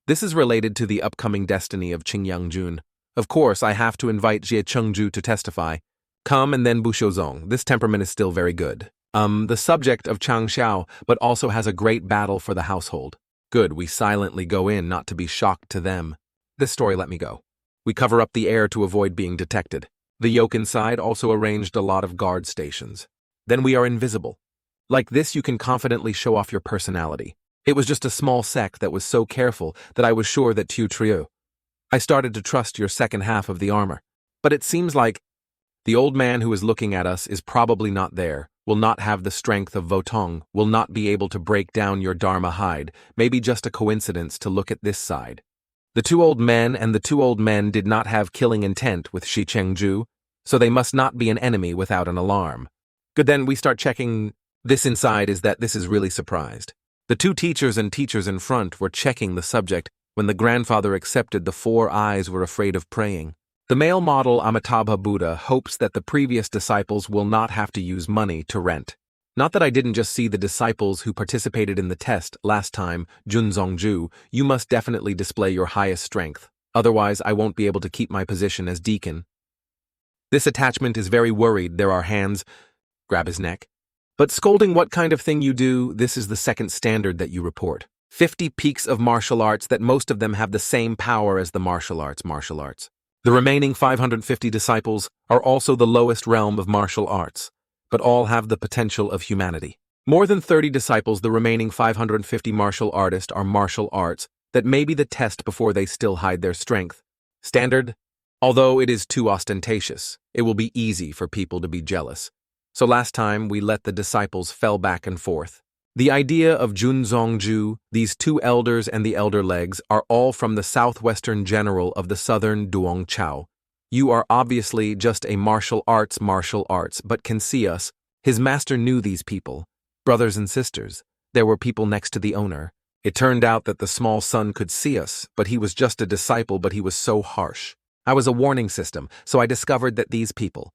This is related to the upcoming destiny of Ching Yangjun. Of course, I have to invite Jie Chengju to testify. Come and then Bushozong. This temperament is still very good. The subject of Chang Xiao, but also has a great battle for the household. Good, we silently go in not to be shocked to them. This story let me go. We cover up the air to avoid being detected. The yoke inside also arranged a lot of guard stations. Then we are invisible. Like this you can confidently show off your personality. It was just a small sect that was so careful that I was sure that Tu Trio. I started to trust your second half of the armor. But it seems like the old man who is looking at us is probably not there, will not have the strength of Votong, will not be able to break down your Dharma hide, maybe just a coincidence to look at this side. The 2 old men and the 2 old men did not have killing intent with Shi Chengju, so they must not be an enemy without an alarm. Good, then we start checking. This inside is that this is really surprised. The 2 teachers and teachers in front were checking the subject when the grandfather accepted the 4 eyes were afraid of praying. The male model Amitabha Buddha hopes that the previous disciples will not have to use money to rent. Not that I didn't just see the disciples who participated in the test last time, Jun Zongju, you must definitely display your highest strength, otherwise I won't be able to keep my position as deacon. This attachment is very worried, there are hands, grab his neck. But scolding what kind of thing you do, this is the second standard that you report. 50 peaks of martial arts that most of them have the same power as the martial arts. The remaining 550 disciples are also the lowest realm of martial arts, but all have the potential of humanity. More than 30 disciples, the remaining 550 martial artists are martial arts that may be the test before they still hide their strength. Standard? Although it is too ostentatious, it will be easy for people to be jealous. So last time we let the disciples fell back and forth. The idea of Jun Zongju, these 2 elders and the elder legs are all from the southwestern general of the southern Duong Chao. You are obviously just a martial arts, but can see us. His master knew these people. Brothers and sisters. There were people next to the owner. It turned out that the small son could see us, but he was just a disciple, but he was so harsh. I was a warning system, so I discovered that these people.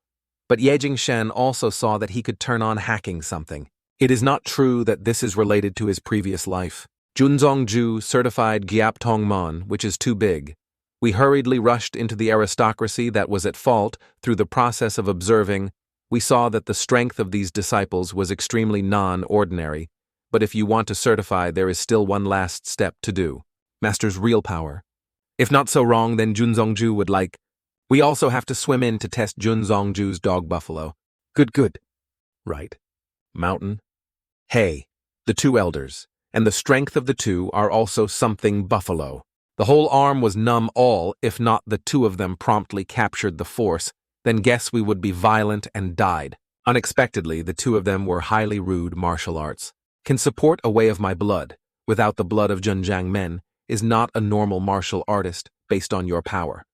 But Ye Jingshen also saw that he could turn on hacking something. It is not true that this is related to his previous life. Junzongju certified Gyap Tongmon, which is too big. We hurriedly rushed into the aristocracy that was at fault. Through the process of observing, we saw that the strength of these disciples was extremely non-ordinary. But if you want to certify, there is still one last step to do. Master's real power. If not so wrong, then Junzongju would like. We also have to swim in to test Junzongju's dog buffalo. Good. Right. Mountain. Hey, the 2 elders, and the strength of the 2 are also something buffalo. The whole arm was numb all, if not the 2 of them promptly captured the force, then guess we would be violent and died. Unexpectedly, the 2 of them were highly rude martial arts. Can support a way of my blood, without the blood of Junjiang men, is not a normal martial artist, based on your power.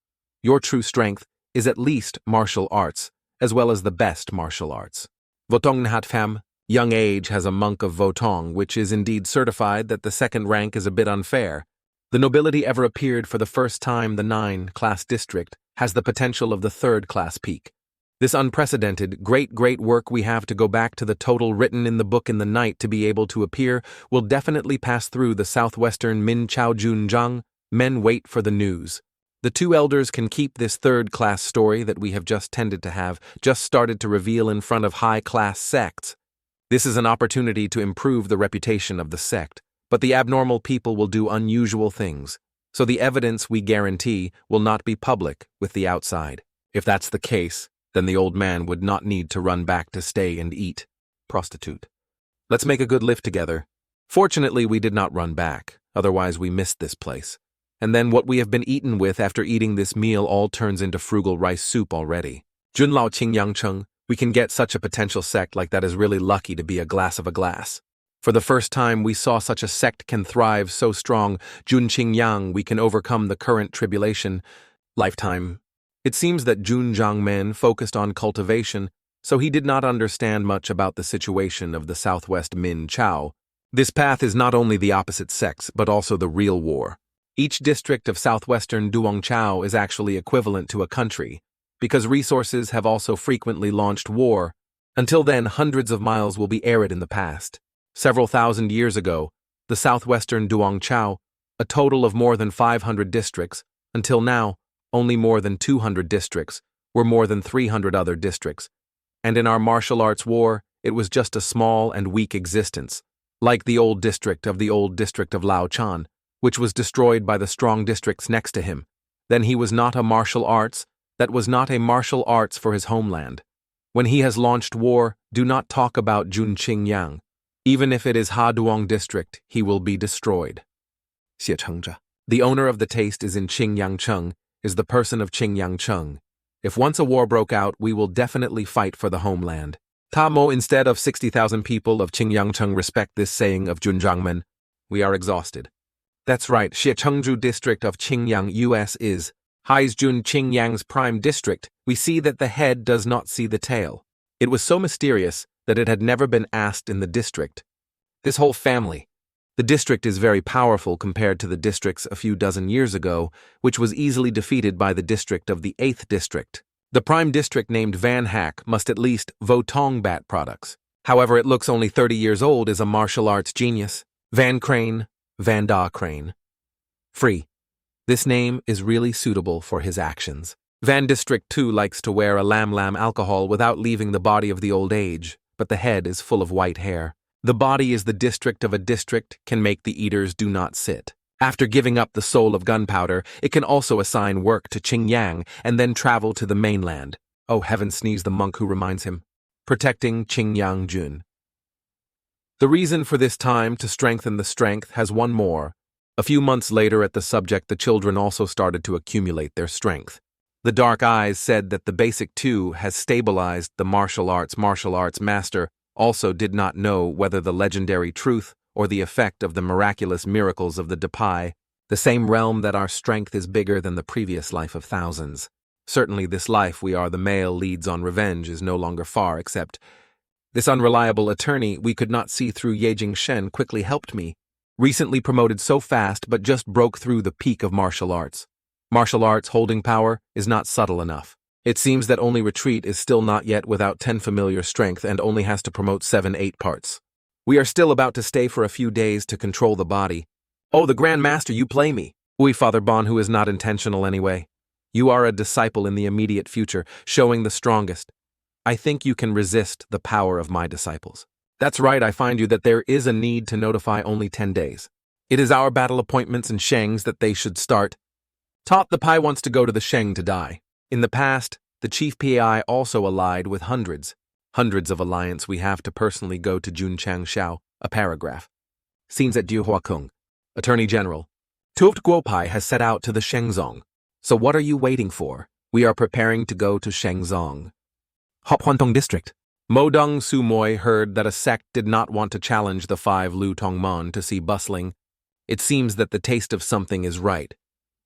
Your true strength is at least martial arts, as well as the best martial arts. Votong Nhat Pham, young age has a monk of Votong, which is indeed certified that the second rank is a bit unfair. The nobility ever appeared for the first time the 9-class district has the potential of the 3rd-class peak. This unprecedented, great work we have to go back to the total written in the book in the night to be able to appear will definitely pass through the southwestern Min Chao Jun Zhang. Men wait for the news. The 2 elders can keep this 3rd-class story that we have just tended to have just started to reveal in front of high-class sects. This is an opportunity to improve the reputation of the sect, but the abnormal people will do unusual things, so the evidence we guarantee will not be public with the outside. If that's the case, then the old man would not need to run back to stay and eat. Prostitute. Let's make a good lift together. Fortunately, we did not run back, otherwise we missed this place. And then what we have been eaten with after eating this meal all turns into frugal rice soup already. Jun Lao Qing Yang Cheng, we can get such a potential sect like that is really lucky to be a glass of a glass. For the first time we saw such a sect can thrive so strong, Jun Qing Yang, we can overcome the current tribulation. Lifetime. It seems that Jun Chang Men focused on cultivation, so he did not understand much about the situation of the southwest Min Chao. This path is not only the opposite sex, but also the real war. Each district of southwestern Duong Chao is actually equivalent to a country, because resources have also frequently launched war. Until then, hundreds of miles will be arid in the past. Several thousand years ago, the southwestern Duong Chao, a total of more than 500 districts, until now, only more than 200 districts, were more than 300 other districts. And in our martial arts war, it was just a small and weak existence, like the old district of Lao Chan, which was destroyed by the strong districts next to him. Then he was not a martial arts, that was not a martial arts for his homeland. When he has launched war, do not talk about Jun Qing Yang. Even if it is Ha Duong district, he will be destroyed. The owner of the taste is in Qing Yang Cheng, is the person of Qing Yang Cheng. If once a war broke out, we will definitely fight for the homeland. Ta Mo instead of 60,000 people of Qing Yang Cheng respect this saying of Jun Zhangmen. We are exhausted. That's right, Xie Chengzhu district of Qingyang, US is Haizjun Qingyang's prime district. We see that the head does not see the tail. It was so mysterious that it had never been asked in the district. This whole family. The district is very powerful compared to the districts a few dozen years ago, which was easily defeated by the district of the 8th district. The prime district named Van Hack must at least Votong bat products. However, it looks only 30 years old is a martial arts genius. Van Crane, Van Da Crane. Free. This name is really suitable for his actions. Van District 2 likes to wear a lam alcohol without leaving the body of the old age, but the head is full of white hair. The body is the district of a district can make the eaters do not sit. After giving up the soul of gunpowder, it can also assign work to Qing Yang and then travel to the mainland. Oh heaven, sneeze the monk who reminds him. Protecting Qing Yang Jun. The reason for this time to strengthen the strength has one more. A few months later at the subject, the children also started to accumulate their strength. The dark eyes said that the basic 2 has stabilized the martial arts master also did not know whether the legendary truth or the effect of the miraculous miracles of the Depai, the same realm that our strength is bigger than the previous life of thousands. Certainly this life we are the male leads on revenge is no longer far, except this unreliable attorney we could not see through Yejing Shen quickly helped me. Recently promoted so fast but just broke through the peak of martial arts. Martial arts holding power is not subtle enough. It seems that only retreat is still not yet without 10 familiar strength and only has to promote 7-8 parts. We are still about to stay for a few days to control the body. Oh, the Grand Master, you play me. Oui, Father Bon, who is not intentional anyway. You are a disciple in the immediate future, showing the strongest. I think you can resist the power of my disciples. That's right, I find you that there is a need to notify only 10 days. It is our battle appointments and Sheng's that they should start. Top the Pai wants to go to the Sheng to die. In the past, the chief PAI also allied with hundreds of alliance we have to personally go to Jun Chang Xiao, a paragraph. Scenes at Duhuakung. Attorney General. Tuft Guopai has set out to the Shengzong. So what are you waiting for? We are preparing to go to Shengzong. Hophuantong District. Modong Sumoy heard that a sect did not want to challenge the 5 Lu Tongmon to see bustling. It seems that the taste of something is right.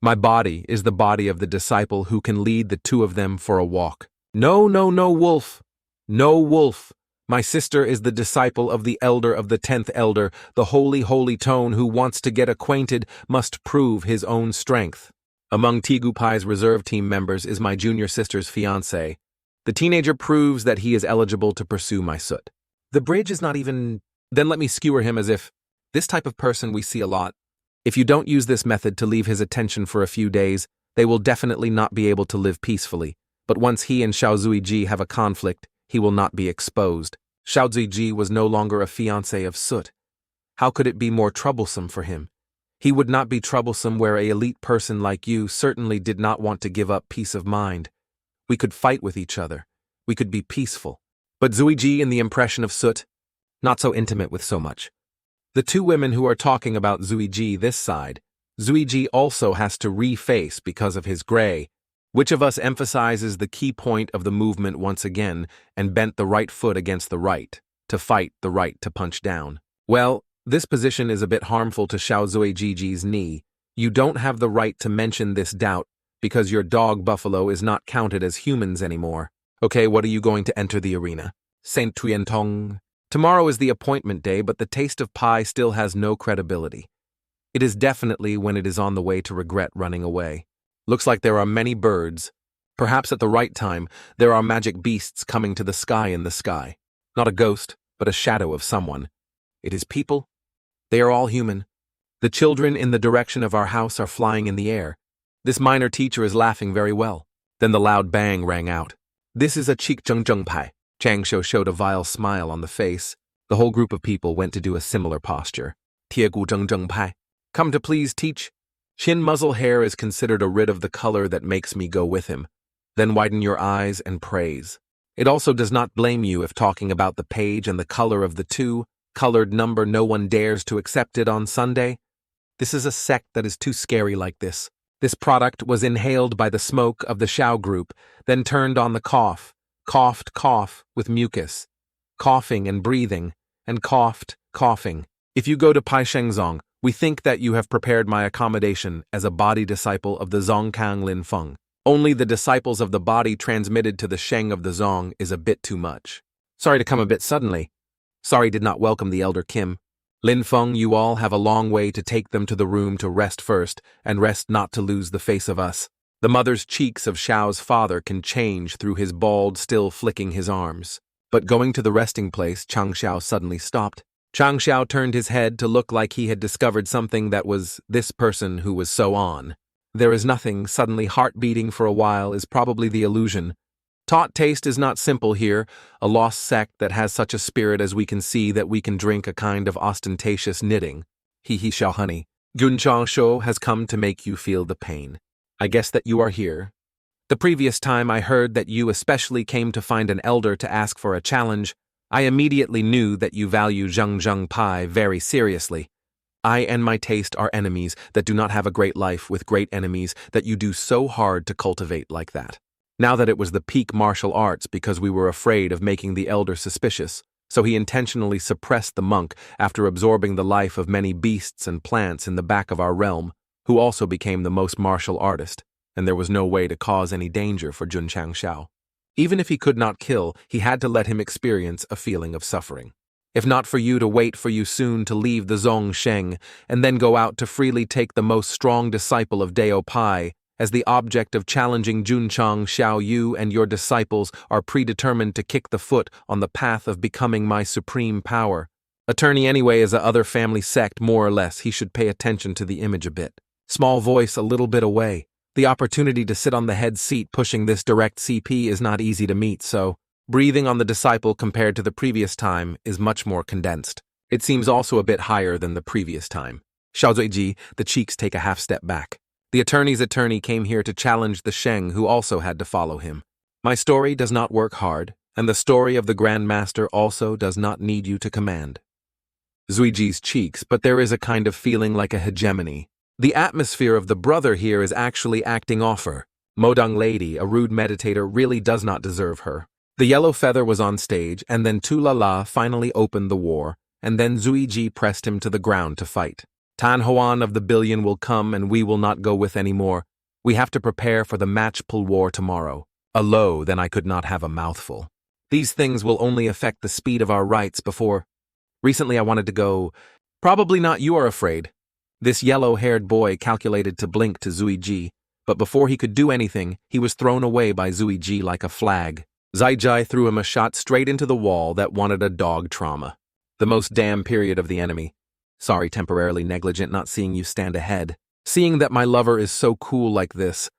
My body is the body of the disciple who can lead the two of them for a walk. No, no, no, wolf. No, wolf. My sister is the disciple of the elder of the 10th elder, the holy, holy tone who wants to get acquainted must prove his own strength. Among Tigu Pai's reserve team members is my junior sister's fiancé. The teenager proves that he is eligible to pursue my soot. The bridge is not even... Then let me skewer him as if... This type of person we see a lot. If you don't use this method to leave his attention for a few days, they will definitely not be able to live peacefully. But once he and Xiao Zuiji have a conflict, he will not be exposed. Xiao Zuiji was no longer a fiancé of soot. How could it be more troublesome for him? He would not be troublesome where an elite person like you certainly did not want to give up peace of mind. We could fight with each other. We could be peaceful. But Zuiji in the impression of soot, not so intimate with so much. The two women who are talking about Zuiji this side, Zuiji also has to reface because of his gray. Which of us emphasizes the key point of the movement once again and bent the right foot against the right, to fight the right to punch down? Well, this position is a bit harmful to Xiao Zuiji's knee. You don't have the right to mention this doubt because your dog buffalo is not counted as humans anymore. Okay, what are you going to enter the arena? Saint Tuyen-tong. Tomorrow is the appointment day, but the taste of pie still has no credibility. It is definitely when it is on the way to regret running away. Looks like there are many birds. Perhaps at the right time, there are magic beasts coming to the sky in the sky. Not a ghost, but a shadow of someone. It is people. They are all human. The children in the direction of our house are flying in the air. This minor teacher is laughing very well. Then the loud bang rang out. This is a cheek zheng pai. Chang Xiao showed a vile smile on the face. The whole group of people went to do a similar posture. Tiegu zheng pai. Come to please teach. Chin muzzle hair is considered a rid of the color that makes me go with him. Then widen your eyes and praise. It also does not blame you if talking about the page and the color of the two-colored number no one dares to accept it on Sunday. This is a sect that is too scary like this. This product was inhaled by the smoke of the Xiao group, then turned on the cough, coughed cough with mucus, coughing and breathing, and coughed, coughing. If you go to Pai Shengzong, we think that you have prepared my accommodation as a body disciple of the Zongkang Lin Feng. Only the disciples of the body transmitted to the Sheng of the Zong is a bit too much. Sorry to come a bit suddenly. Sorry did not welcome the elder Kim. Lin Feng, you all have a long way to take them to the room to rest first, and rest not to lose the face of us. The mother's cheeks of Xiao's father can change through his bald, still flicking his arms. But going to the resting place, Chang Xiao suddenly stopped. Chang Xiao turned his head to look like he had discovered something that was this person who was so on. There is nothing, suddenly heart beating for a while is probably the illusion. Taut taste is not simple here, a lost sect that has such a spirit as we can see that we can drink a kind of ostentatious knitting. He xiao honey. Jun Chang Xiao has come to make you feel the pain. I guess that you are here. The previous time I heard that you especially came to find an elder to ask for a challenge, I immediately knew that you value zheng pai very seriously. I and my taste are enemies that do not have a great life with great enemies that you do so hard to cultivate like that. Now that it was the peak martial arts because we were afraid of making the elder suspicious, so he intentionally suppressed the monk after absorbing the life of many beasts and plants in the back of our realm, who also became the most martial artist, and there was no way to cause any danger for Jun Chang Xiao. Even if he could not kill, he had to let him experience a feeling of suffering. If not for you to wait for you soon to leave the Zong Sheng, and then go out to freely take the most strong disciple of Dao Pai, as the object of challenging Jun Chang Xiao, you and your disciples are predetermined to kick the foot on the path of becoming my supreme power. Attorney anyway is a other family sect, more or less, he should pay attention to the image a bit. Small voice a little bit away. The opportunity to sit on the head seat pushing this direct CP is not easy to meet, so breathing on the disciple compared to the previous time is much more condensed. It seems also a bit higher than the previous time. Xiao Zuiji, the cheeks take a half step back. The attorney's attorney came here to challenge the Sheng who also had to follow him. My story does not work hard, and the story of the Grand Master also does not need you to command. Zuiji's cheeks, but there is a kind of feeling like a hegemony. The atmosphere of the brother here is actually acting off her. Modong lady, a rude meditator, really does not deserve her. The yellow feather was on stage, and then Tulala finally opened the war, and then Zuiji pressed him to the ground to fight. Tan Hoan of the billion will come and we will not go with any more. We have to prepare for the match pull war tomorrow. Then I could not have a mouthful. These things will only affect the speed of our rights before. Recently I wanted to go. Probably not, you are afraid. This yellow-haired boy calculated to blink to Zui Ji, but before he could do anything, he was thrown away by Zui Ji like a flag. Zai Jai threw him a shot straight into the wall that wanted a dog trauma. The most damn period of the enemy. Sorry, temporarily negligent, not seeing you stand ahead. Seeing that my lover is so cool like this.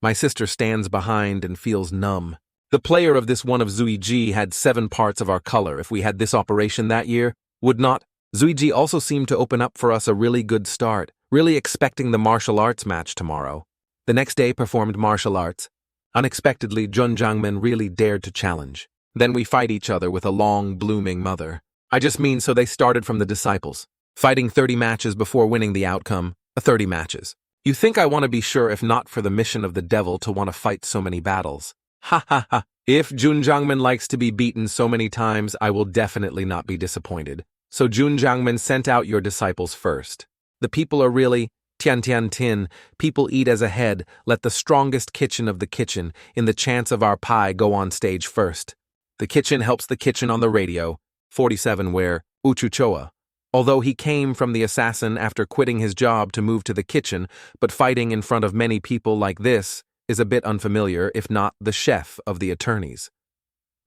My sister stands behind and feels numb. The player of this one of Zui Ji had 7 parts of our color. If we had this operation that year, would not. Zui Ji also seemed to open up for us a really good start, really expecting the martial arts match tomorrow. The next day performed martial arts. Unexpectedly, Jun Chang Xiao really dared to challenge. Then we fight each other with a long, blooming mother. I just mean so they started from the disciples. Fighting 30 matches before winning the outcome, 30 matches. You think I want to be sure if not for the mission of the devil to want to fight so many battles. Ha ha ha. If Jun Chang Xiao likes to be beaten so many times, I will definitely not be disappointed. So Jun Chang Xiao sent out your disciples first. The people are really, tian tian tin, people eat as a head, let the strongest kitchen of the kitchen, in the chance of our pie, go on stage first. The kitchen helps the kitchen on the radio, 47 where, Uchuchoa. Although he came from the assassin after quitting his job to move to the kitchen, but fighting in front of many people like this is a bit unfamiliar, if not the chef of the attorneys.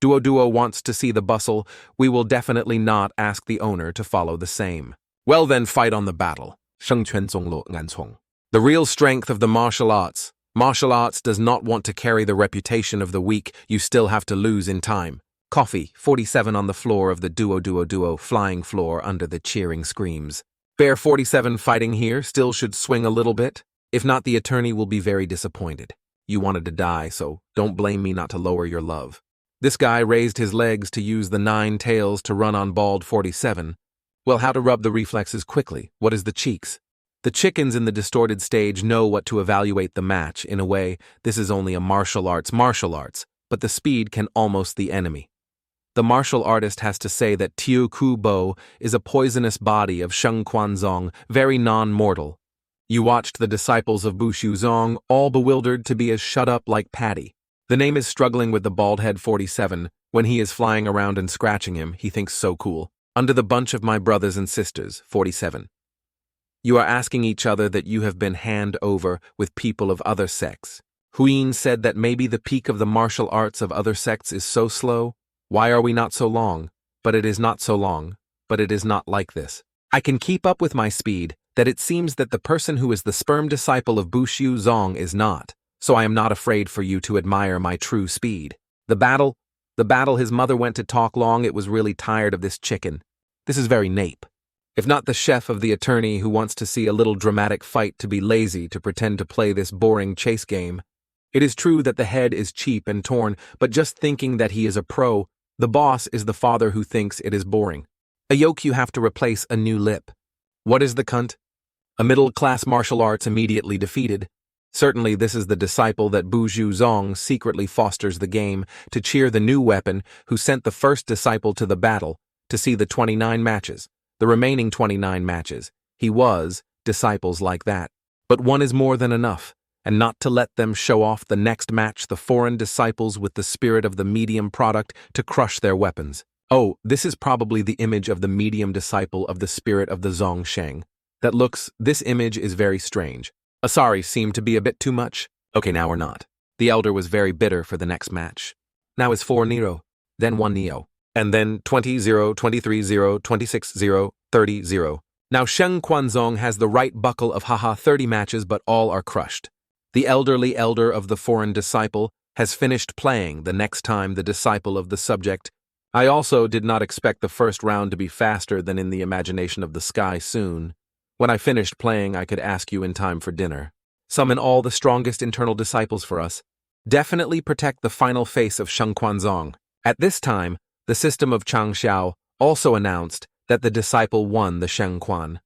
Duo wants to see the bustle, we will definitely not ask the owner to follow the same. Well then, fight on the battle. The real strength of the martial arts. Martial arts does not want to carry the reputation of the weak, you still have to lose in time. Coffee, 47 on the floor of the duo, flying floor under the cheering screams. Bear 47 fighting here still should swing a little bit. If not, the attorney will be very disappointed. You wanted to die, so don't blame me not to lower your love. This guy raised his legs to use the 9 tails to run on bald 47. Well, how to rub the reflexes quickly? What is the cheeks? The chickens in the distorted stage know what to evaluate the match. In a way, this is only a martial arts, but the speed can almost the enemy. The martial artist has to say that Tiu Ku Bo is a poisonous body of Sheng Quan Zong, very non-mortal. You watched the disciples of Bushu Zong, all bewildered to be as shut up like Patty. The name is struggling with the bald head 47. When he is flying around and scratching him, he thinks so cool. Under the bunch of my brothers and sisters, 47. You are asking each other that you have been hand over with people of other sects. Huyin said that maybe the peak of the martial arts of other sects is so slow. Why are we not so long? But it is not so long. But it is not like this. I can keep up with my speed, that it seems that the person who is the sperm disciple of Bushu Zong is not, so I am not afraid for you to admire my true speed. The battle, his mother went to talk long, it was really tired of this chicken. This is very nape. If not the chef of the attorney who wants to see a little dramatic fight to be lazy to pretend to play this boring chase game. It is true that the head is cheap and torn, but just thinking that he is a pro, the boss is the father who thinks it is boring. A yoke you have to replace a new lip. What is the cunt? A middle-class martial arts immediately defeated. Certainly this is the disciple that Bushu Zong secretly fosters the game to cheer the new weapon who sent the first disciple to the battle to see the 29 matches, the remaining 29 matches. He was disciples like that. But one is more than enough, and not to let them show off the next match the foreign disciples with the spirit of the medium product to crush their weapons. Oh, this is probably the image of the medium disciple of the spirit of the Zong Sheng. This image is very strange. Asari seemed to be a bit too much. Okay, now or not. The elder was very bitter for the next match. Now is 4 Nero, then 1 Neo, and then 20-0, 23-0, 26-0, 30-0. Now Sheng Quanzong has the right buckle of haha 30 matches, but all are crushed. The elderly elder of the foreign disciple has finished playing the next time the disciple of the subject. I also did not expect the first round to be faster than in the imagination of the sky soon. When I finished playing, I could ask you in time for dinner. Summon all the strongest internal disciples for us. Definitely protect the final face of Sheng Quanzong. At this time, the system of Chang Xiao also announced that the disciple won the Sheng Quan.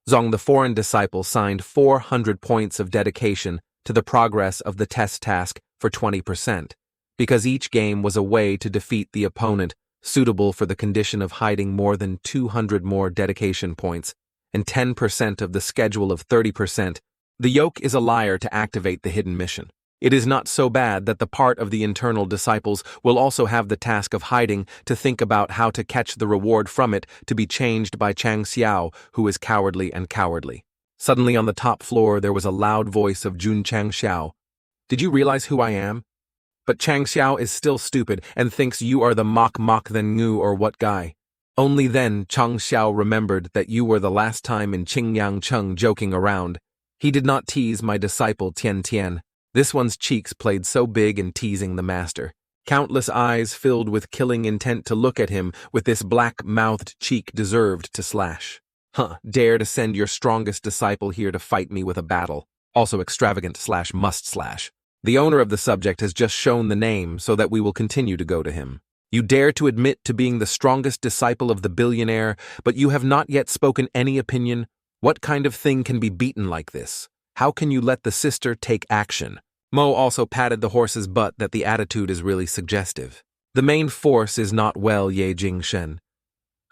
Zong, the foreign disciple, signed 400 points of dedication to the progress of the test task for 20%, because each game was a way to defeat the opponent suitable for the condition of hiding more than 200 more dedication points, and 10% of the schedule of 30%, the yoke is a liar to activate the hidden mission. It is not so bad that the part of the internal disciples will also have the task of hiding to think about how to catch the reward from it to be changed by Chang Xiao, who is cowardly and cowardly. Suddenly on the top floor there was a loud voice of Jun Chang Xiao. Did you realize who I am? But Chang Xiao is still stupid and thinks you are the mock then ngu or what guy. Only then Chang Xiao remembered that you were the last time in Qing Yang Cheng joking around. He did not tease my disciple Tian Tian. This one's cheeks played so big in teasing the master. Countless eyes filled with killing intent to look at him with this black-mouthed cheek deserved to slash. Dare to send your strongest disciple here to fight me with a battle. Also extravagant/must/. The owner of the subject has just shown the name so that we will continue to go to him. You dare to admit to being the strongest disciple of the billionaire, but you have not yet spoken any opinion? What kind of thing can be beaten like this? How can you let the sister take action? Mo also patted the horse's butt that the attitude is really suggestive. The main force is not well, Ye Jingshen.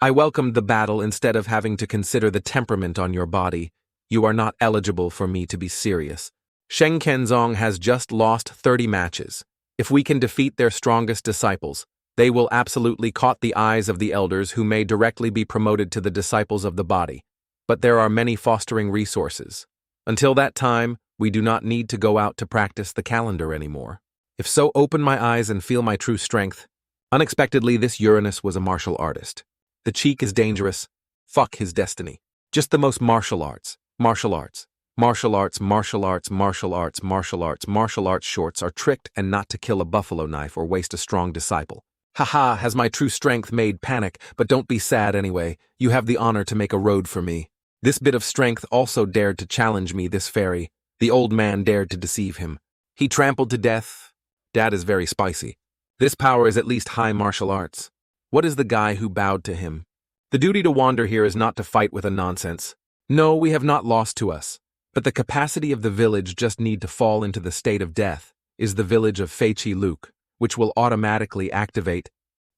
I welcomed the battle instead of having to consider the temperament on your body. You are not eligible for me to be serious. Sheng Kenzong has just lost 30 matches. If we can defeat their strongest disciples, they will absolutely caught the eyes of the elders who may directly be promoted to the disciples of the body. But there are many fostering resources. Until that time, we do not need to go out to practice the calendar anymore. If so, open my eyes and feel my true strength. Unexpectedly, this Uranus was a martial artist. The cheek is dangerous. Fuck his destiny. Just the most martial arts. Martial arts. Martial arts, martial arts, martial arts, martial arts, martial arts shorts are tricked and not to kill a buffalo knife or waste a strong disciple. Haha, has my true strength made panic, but don't be sad anyway. You have the honor to make a road for me. This bit of strength also dared to challenge me, this fairy. The old man dared to deceive him. He trampled to death. Dad is very spicy. This power is at least high martial arts. What is the guy who bowed to him? The duty to wander here is not to fight with a nonsense. No, we have not lost to us. But the capacity of the village just need to fall into the state of death is the village of Fei Chi Luke, which will automatically activate.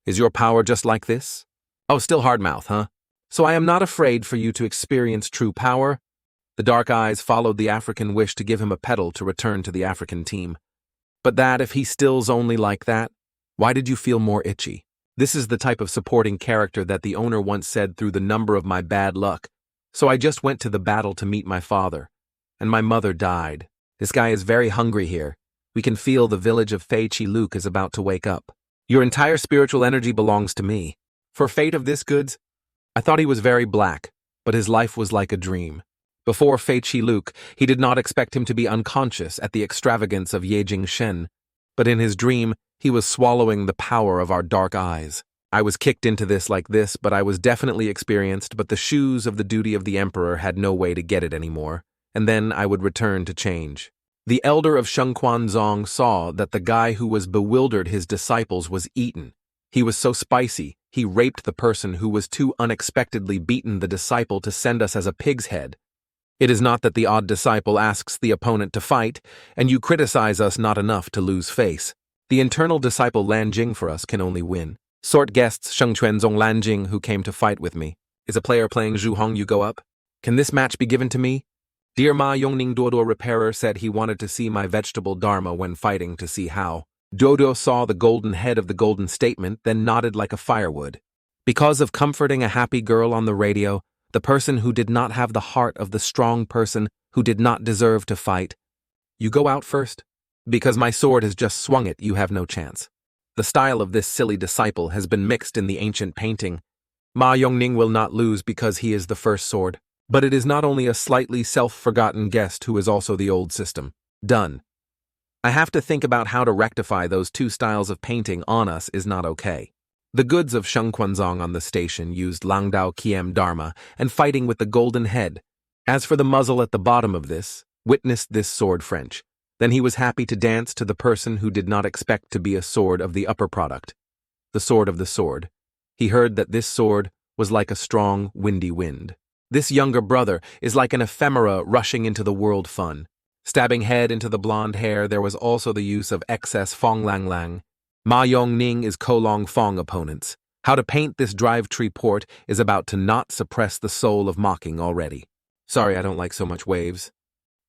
Is your power just like this? Oh, still hard mouth, huh? So I am not afraid for you to experience true power. The dark eyes followed the African wish to give him a pedal to return to the African team. But that if he still's only like that, why did you feel more itchy? This is the type of supporting character that the owner once said through the number of my bad luck. So I just went to the battle to meet my father. And my mother died. This guy is very hungry here. We can feel the village of Fei Chi Luke is about to wake up. Your entire spiritual energy belongs to me. For fate of this goods, I thought he was very black, but his life was like a dream. Before Fei Chi Luke, he did not expect him to be unconscious at the extravagance of Ye Jingshen, but in his dream, he was swallowing the power of our dark eyes. I was kicked into this like this, but I was definitely experienced, but the shoes of the duty of the emperor had no way to get it anymore, and then I would return to change. The elder of Shengquanzong saw that the guy who was bewildered his disciples was eaten. He was so spicy, he raped the person who was too unexpectedly beaten the disciple to send us as a pig's head. It is not that the odd disciple asks the opponent to fight, and you criticize us not enough to lose face. The internal disciple Lanjing for us can only win. Sort guests Shengquanzong Lanjing who came to fight with me. Is a player playing Zhu Hong you go up? Can this match be given to me? Dear Ma Yongning Dodo Repairer said he wanted to see my vegetable dharma when fighting to see how. Dodo saw the golden head of the golden statement, then nodded like a firewood. Because of comforting a happy girl on the radio, the person who did not have the heart of the strong person who did not deserve to fight. You go out first? Because my sword has just swung it, you have no chance. The style of this silly disciple has been mixed in the ancient painting. Ma Yongning will not lose because he is the first sword. But it is not only a slightly self-forgotten guest who is also the old system. Done. I have to think about how to rectify those two styles of painting on us is not okay. The goods of Shengquanzong on the station used Langdao Kiem Dharma and fighting with the golden head. As for the muzzle at the bottom of this, witnessed this sword French. Then he was happy to dance to the person who did not expect to be a sword of the upper product. The sword of the sword. He heard that this sword was like a strong, windy wind. This younger brother is like an ephemera rushing into the world fun. Stabbing head into the blonde hair, there was also the use of excess Fong Lang Lang. Ma Yongning is Kolong Fong opponents. How to paint this drive tree port is about to not suppress the soul of mocking already. Sorry, I don't like so much waves.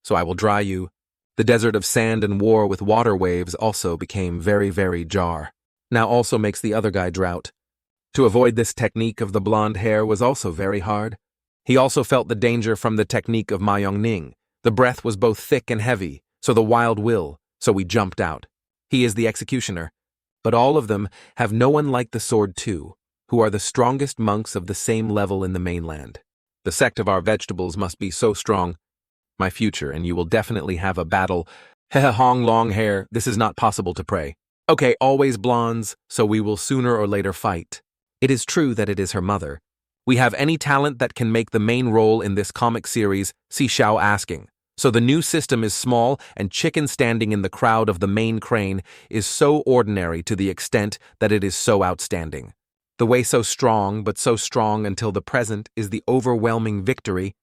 So I will dry you. The desert of sand and war with water waves also became very, very jar. Now also makes the other guy drought. To avoid this technique of the blonde hair was also very hard. He also felt the danger from the technique of Ma Yongning. The breath was both thick and heavy, so the wild will, so we jumped out. He is the executioner. But all of them have no one like the sword too, who are the strongest monks of the same level in the mainland. The sect of our vegetables must be so strong. My future, and you will definitely have a battle. Hong long hair, this is not possible to pray. Okay, always blondes, so we will sooner or later fight. It is true that it is her mother. We have any talent that can make the main role in this comic series, see Xiao asking. So the new system is small, and chicken standing in the crowd of the main crane is so ordinary to the extent that it is so outstanding. The way so strong, but so strong until the present, is the overwhelming victory.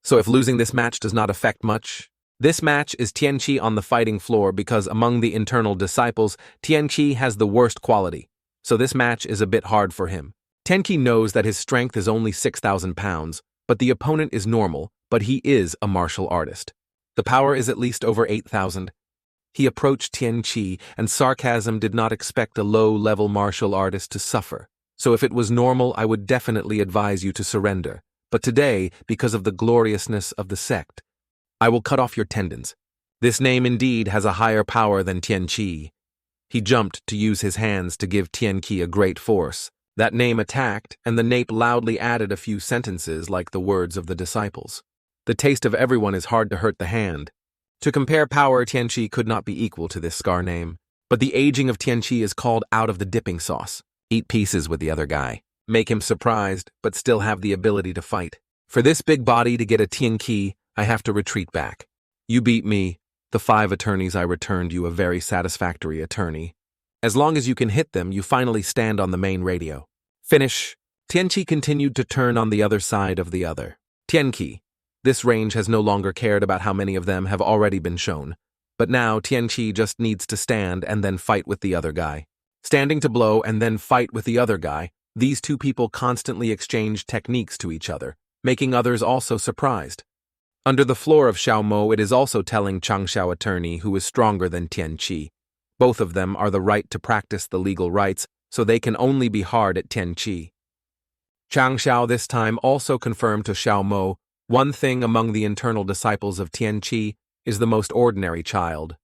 So if losing this match does not affect much, this match is Tianqi on the fighting floor because among the internal disciples, Tianqi has the worst quality. So this match is a bit hard for him. Tianqi knows that his strength is only 6,000 pounds, but the opponent is normal, but he is a martial artist. The power is at least over 8,000. He approached Tianqi, and sarcasm did not expect a low-level martial artist to suffer. So if it was normal, I would definitely advise you to surrender. But today, because of the gloriousness of the sect, I will cut off your tendons. This name indeed has a higher power than Tianqi. He jumped to use his hands to give Tianqi a great force. That name attacked, and the nape loudly added a few sentences like the words of the disciples. The taste of everyone is hard to hurt the hand. To compare power, Tianqi could not be equal to this scar name. But the aging of Tianqi is called out of the dipping sauce. Eat pieces with the other guy. Make him surprised, but still have the ability to fight. For this big body to get a Tianqi, I have to retreat back. You beat me. The 5 attorneys I returned you a very satisfactory attorney. As long as you can hit them, you finally stand on the main radio. Finish. Tianqi continued to turn on the other side of the other. Tianqi. This range has no longer cared about how many of them have already been shown. But now Tianqi just needs to stand and then fight with the other guy. Standing to blow and then fight with the other guy, these two people constantly exchange techniques to each other, making others also surprised. Under the floor of Xiaomo, it is also telling Chang Xiao attorney who is stronger than Tianqi. Both of them are the right to practice the legal rights, so they can only be hard at Tianqi. Chang Xiao this time also confirmed to Xiaomo, one thing among the internal disciples of Tianqi is the most ordinary child.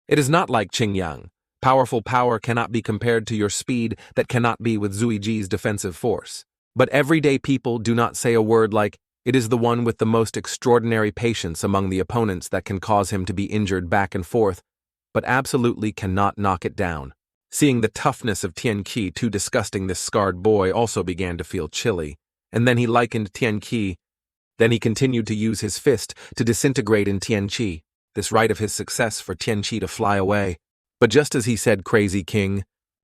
It is not like Ching Yang. Powerful power cannot be compared to your speed that cannot be with Zuiji's defensive force. But everyday people do not say a word like, it is the one with the most extraordinary patience among the opponents that can cause him to be injured back and forth, but absolutely cannot knock it down. Seeing the toughness of Tianqi, too disgusting, this scarred boy also began to feel chilly, and then he likened Tianqi. Then he continued to use his fist to disintegrate in Tianqi, this right of his success for Tianqi to fly away. But just as he said, Crazy King,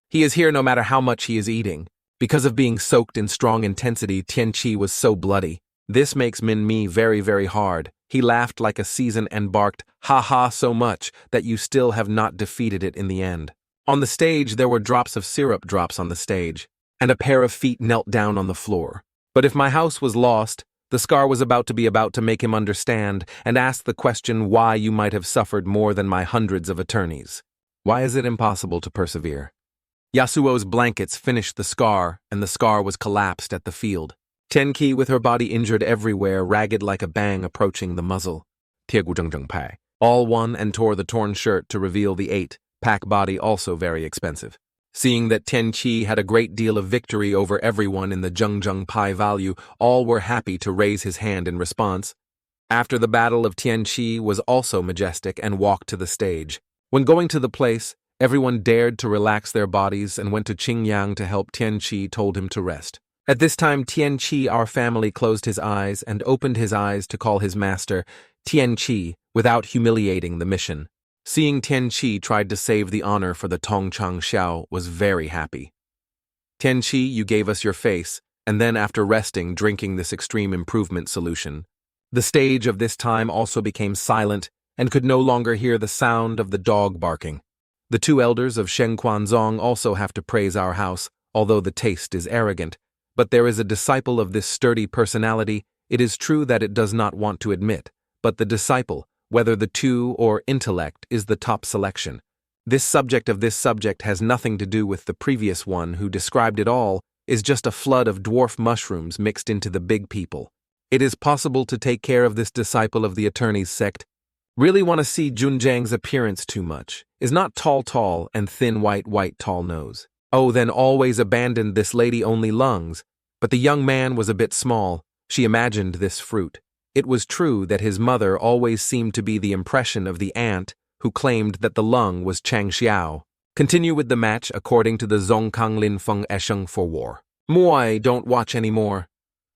he is here no matter how much he is eating. Because of being soaked in strong intensity, Tianqi was so bloody. This makes Min Mi very, very hard. He laughed like a season and barked, ha ha, so much that you still have not defeated it in the end. On the stage, there were drops of syrup drops on the stage, and a pair of feet knelt down on the floor. But if my house was lost, the scar was about to make him understand and ask the question why you might have suffered more than my hundreds of attorneys. Why is it impossible to persevere? Yasuo's blankets finished the scar, and the scar was collapsed at the field. Tianqi, with her body injured everywhere, ragged like a bang approaching the muzzle. All won and tore the torn shirt to reveal the 8-pack body, also very expensive. Seeing that Tianqi had a great deal of victory over everyone in the Zheng Pai value, all were happy to raise his hand in response. After the battle of Tianqi was also majestic and walked to the stage. When going to the place, everyone dared to relax their bodies and went to Qing Yang to help Tianqi told him to rest. At this time, Tianqi, our family, closed his eyes and opened his eyes to call his master, Tianqi, without humiliating the mission. Seeing Tianqi tried to save the honor for the Jun Chang Xiao was very happy. Tianqi, you gave us your face, and then after resting, drinking this extreme improvement solution. The stage of this time also became silent and could no longer hear the sound of the dog barking. The 2 elders of Shen Quanzong also have to praise our house, although the taste is arrogant. But there is a disciple of this sturdy personality, it is true that it does not want to admit, but the disciple, whether the two or intellect, is the top selection. This subject has nothing to do with the previous one who described it all, is just a flood of dwarf mushrooms mixed into the big people. It is possible to take care of this disciple of the attorney's sect. Really want to see Jun Chang's appearance too much. Is not tall and thin white tall nose. Oh, then always abandoned this lady only lungs. But the young man was a bit small. She imagined this fruit. It was true that his mother always seemed to be the impression of the aunt who claimed that the lung was Chang Xiao. Continue with the match according to the Zongkang Lin Feng Esheng for war. Moi, don't watch anymore.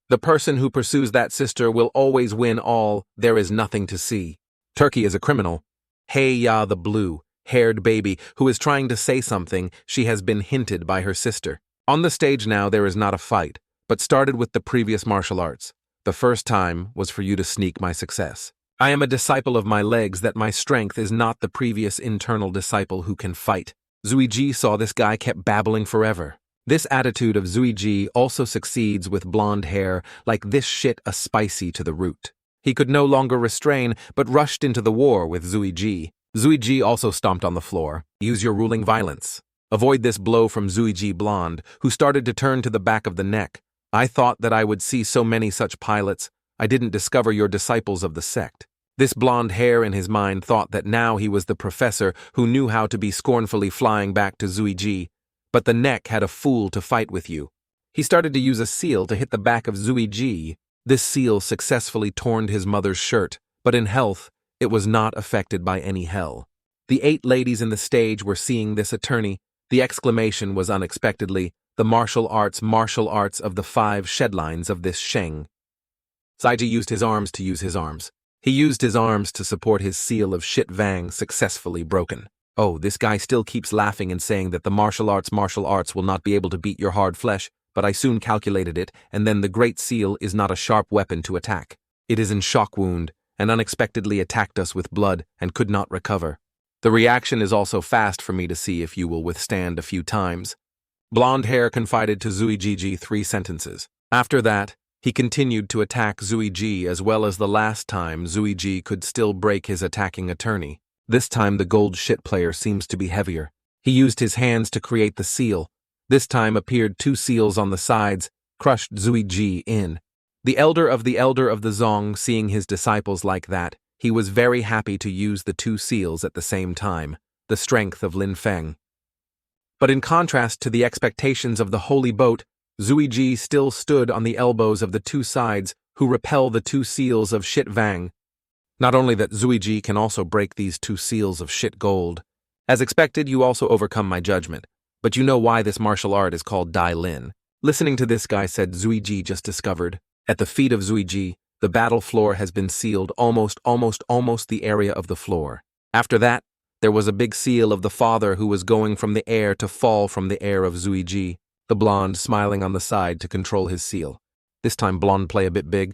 The person who pursues that sister will always win all, there is nothing to see. Turkey is a criminal. Hey ya, the blue-haired baby who is trying to say something she has been hinted by her sister. On the stage now there is not a fight, but started with the previous martial arts. The first time was for you to sneak my success. I am a disciple of my legs that my strength is not the previous internal disciple who can fight. Zuiji saw this guy kept babbling forever. This attitude of Zuiji also succeeds with blonde hair, like this shit a spicy to the root. He could no longer restrain, but rushed into the war with Zuiji. Zuiji also stomped on the floor. Use your ruling violence. Avoid this blow from Zuiji Blonde, who started to turn to the back of the neck. I thought that I would see so many such pilots. I didn't discover your disciples of the sect. This blonde hair in his mind thought that now he was the professor who knew how to be scornfully flying back to Zuiji. But the neck had a fool to fight with you. He started to use a seal to hit the back of Zuiji. This seal successfully torn his mother's shirt, but in health, it was not affected by any hell. The 8 ladies in the stage were seeing this attorney. The exclamation was unexpectedly, the martial arts of the 5 shedlines of this Sheng. Zaiji used his arms to use his arms. He used his arms to support his seal of shit Vang successfully broken. Oh, this guy still keeps laughing and saying that the martial arts will not be able to beat your hard flesh, but I soon calculated it, and then the Great Seal is not a sharp weapon to attack. It is in shock wound, and unexpectedly attacked us with blood and could not recover. The reaction is also fast for me to see if you will withstand a few times. Blonde hair confided to Zuiji 3 sentences. After that, he continued to attack Zuiji as well as the last time Zuiji could still break his attacking attorney. This time the gold shit player seems to be heavier. He used his hands to create the seal. This time appeared 2 seals on the sides, crushed Zuiji in. The elder of the Zong, seeing his disciples like that, he was very happy to use the 2 seals at the same time, the strength of Lin Feng. But in contrast to the expectations of the holy boat, Zuiji still stood on the elbows of the 2 sides who repel the 2 seals of shit Vang. Not only that, Zuiji can also break these 2 seals of shit gold. As expected, you also overcome my judgment. But you know why this martial art is called Dai Lin. Listening to this guy said Zuiji just discovered. At the feet of Zuiji, the battle floor has been sealed almost the area of the floor. After that, there was a big seal of the father who was going from the air to fall from the air of Zuiji, the blonde smiling on the side to control his seal. This time blonde play a bit big.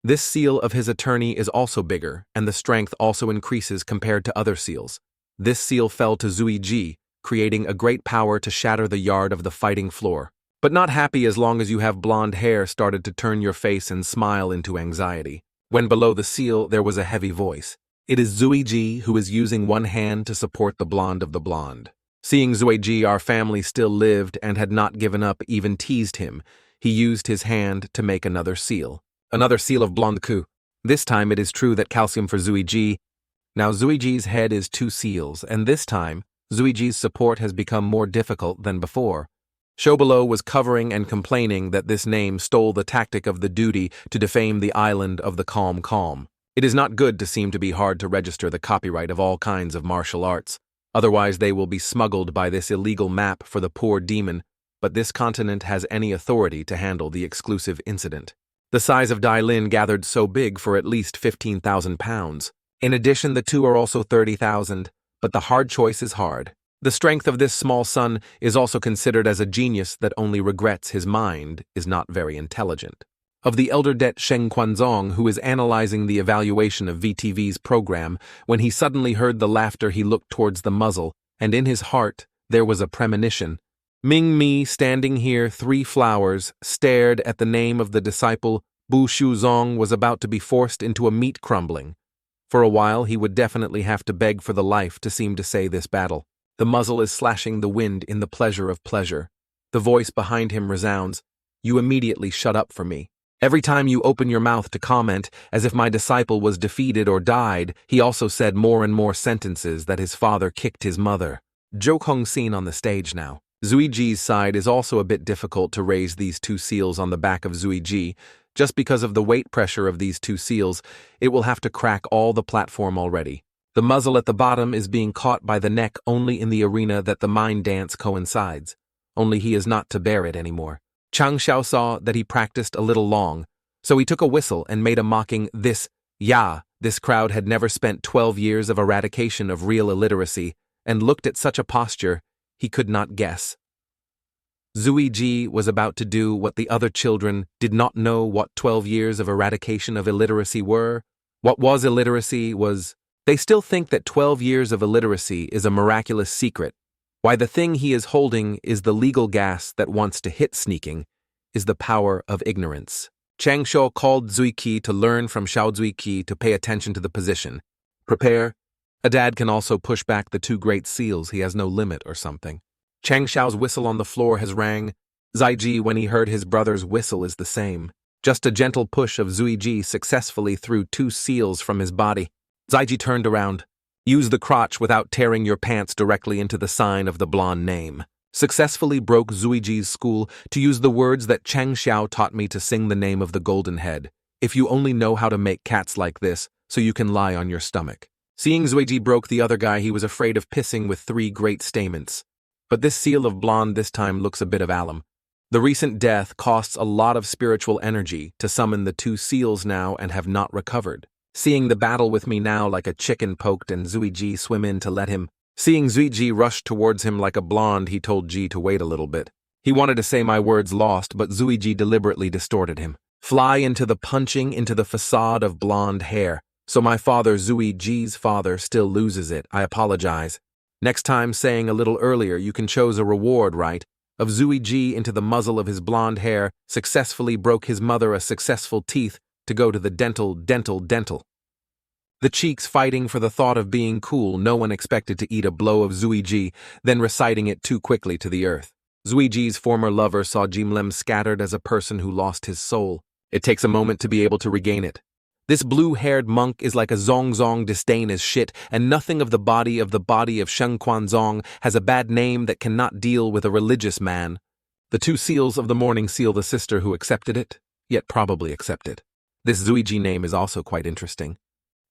This seal of his attorney is also bigger, and the strength also increases compared to other seals. This seal fell to Zuiji, creating a great power to shatter the yard of the fighting floor. But not happy as long as you have blonde hair started to turn your face and smile into anxiety. When below the seal there was a heavy voice. It is Zuiji who is using one hand to support the blonde of the blonde. Seeing Zuiji, our family still lived and had not given up, even teased him, he used his hand to make another seal. Another seal of blonde coup. This time it is true that calcium for Zuiji. Now Zuiji's head is 2 seals, and this time, Zuiji's support has become more difficult than before. Shobolo was covering and complaining that this name stole the tactic of the duty to defame the island of the calm. It is not good to seem to be hard to register the copyright of all kinds of martial arts. Otherwise they will be smuggled by this illegal map for the poor demon, but this continent has any authority to handle the exclusive incident. The size of Dai Lin gathered so big for at least 15,000 pounds. In addition, the 2 are also 30,000, but the hard choice is hard. The strength of this small son is also considered as a genius that only regrets his mind is not very intelligent. Of the elder Det Sheng Quanzong, who is analyzing the evaluation of VTV's program, when he suddenly heard the laughter he looked towards the muzzle, and in his heart there was a premonition. Ming Mi, standing here 3 flowers, stared at the name of the disciple. Bu Shuzong was about to be forced into a meat crumbling. For a while he would definitely have to beg for the life to seem to say this battle. The muzzle is slashing the wind in the pleasure of pleasure. The voice behind him resounds, "You immediately shut up for me. Every time you open your mouth to comment, as if my disciple was defeated or died, he also said more and more sentences that his father kicked his mother." Zhou Kong seen on the stage now. Zuiji's side is also a bit difficult to raise these 2 seals on the back of Zuiji. Just because of the weight pressure of these 2 seals, it will have to crack all the platform already. The muzzle at the bottom is being caught by the neck only in the arena that the mind dance coincides. Only he is not to bear it anymore. Chang Xiao saw that he practiced a little long, so he took a whistle and made a mocking "this." This crowd had never spent 12 years of eradication of real illiteracy, and looked at such a posture, he could not guess. Zuiji was about to do what the other children did not know what 12 years of eradication of illiteracy were. What was illiteracy was, they still think that 12 years of illiteracy is a miraculous secret. Why the thing he is holding is the legal gas that wants to hit sneaking, is the power of ignorance. Chang Xiao called Zuiki to learn from Xiao Zuiki to pay attention to the position. Prepare. A dad can also push back the 2 great seals, he has no limit or something. Chang Xiao's whistle on the floor has rang. Zaiji, when he heard his brother's whistle, is the same. Just a gentle push of Zuiji successfully threw 2 seals from his body. Zaiji turned around. Use the crotch without tearing your pants directly into the sign of the blonde name. Successfully broke Zuiji's school to use the words that Chang Xiao taught me to sing the name of the golden head. If you only know how to make cats like this, so you can lie on your stomach. Seeing Zuiji broke the other guy, he was afraid of pissing with 3 great stamens. But this seal of blonde this time looks a bit of alum. The recent death costs a lot of spiritual energy to summon the 2 seals now and have not recovered. Seeing the battle with me now like a chicken poked and Zuiji swim in to let him. Seeing Zuiji rush towards him like a blonde, he told Ji to wait a little bit. He wanted to say my words lost, but Zuiji deliberately distorted him. Fly into the punching into the facade of blonde hair. So my father, Zuiji's father, still loses it. I apologize. Next time, saying a little earlier, you can chose a reward, right? Of Zuiji into the muzzle of his blonde hair, successfully broke his mother a successful teeth to go to the dental. The cheeks fighting for the thought of being cool, no one expected to eat a blow of Zuiji, then reciting it too quickly to the earth. Zuiji's former lover saw Jimlem scattered as a person who lost his soul. It takes a moment to be able to regain it. This blue-haired monk is like a Zongzong disdain as shit, and nothing of the body of Sheng Quanzong has a bad name that cannot deal with a religious man. The 2 seals of the morning seal the sister who accepted it, yet probably accepted. This Zuiji name is also quite interesting.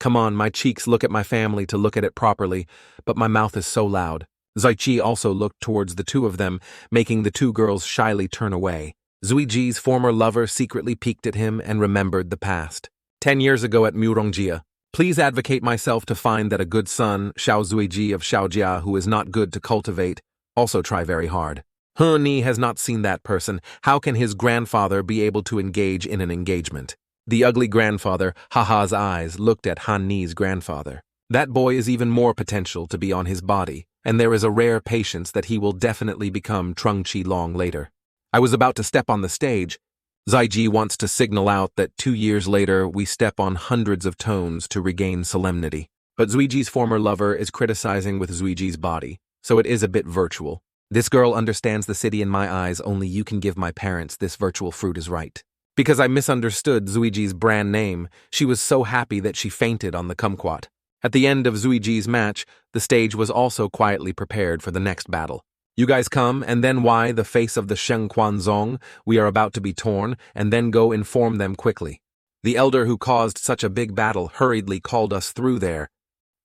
Come on, my cheeks look at my family to look at it properly, but my mouth is so loud. Zuichi also looked towards the 2 of them, making the 2 girls shyly turn away. Zuiji's former lover secretly peeked at him and remembered the past. 10 years ago at Murongjia. Please advocate myself to find that a good son, Xiao Zuiji of Xiaojia, who is not good to cultivate, also try very hard. He Ni has not seen that person. How can his grandfather be able to engage in an engagement? The ugly grandfather, Haha's eyes, looked at Han Ni's grandfather. That boy is even more potential to be on his body, and there is a rare patience that he will definitely become Trung Chi Long later. I was about to step on the stage. Zaiji wants to signal out that 2 years later we step on hundreds of tones to regain solemnity. But Zuiji's former lover is criticizing with Zuiji's body, so it is a bit virtual. This girl understands the city in my eyes, only you can give my parents this virtual fruit is right. Because I misunderstood Zuiji's brand name, she was so happy that she fainted on the kumquat. At the end of Zuiji's match, the stage was also quietly prepared for the next battle. You guys come, and then why the face of the Sheng Quanzong, we are about to be torn, and then go inform them quickly. The elder who caused such a big battle hurriedly called us through there.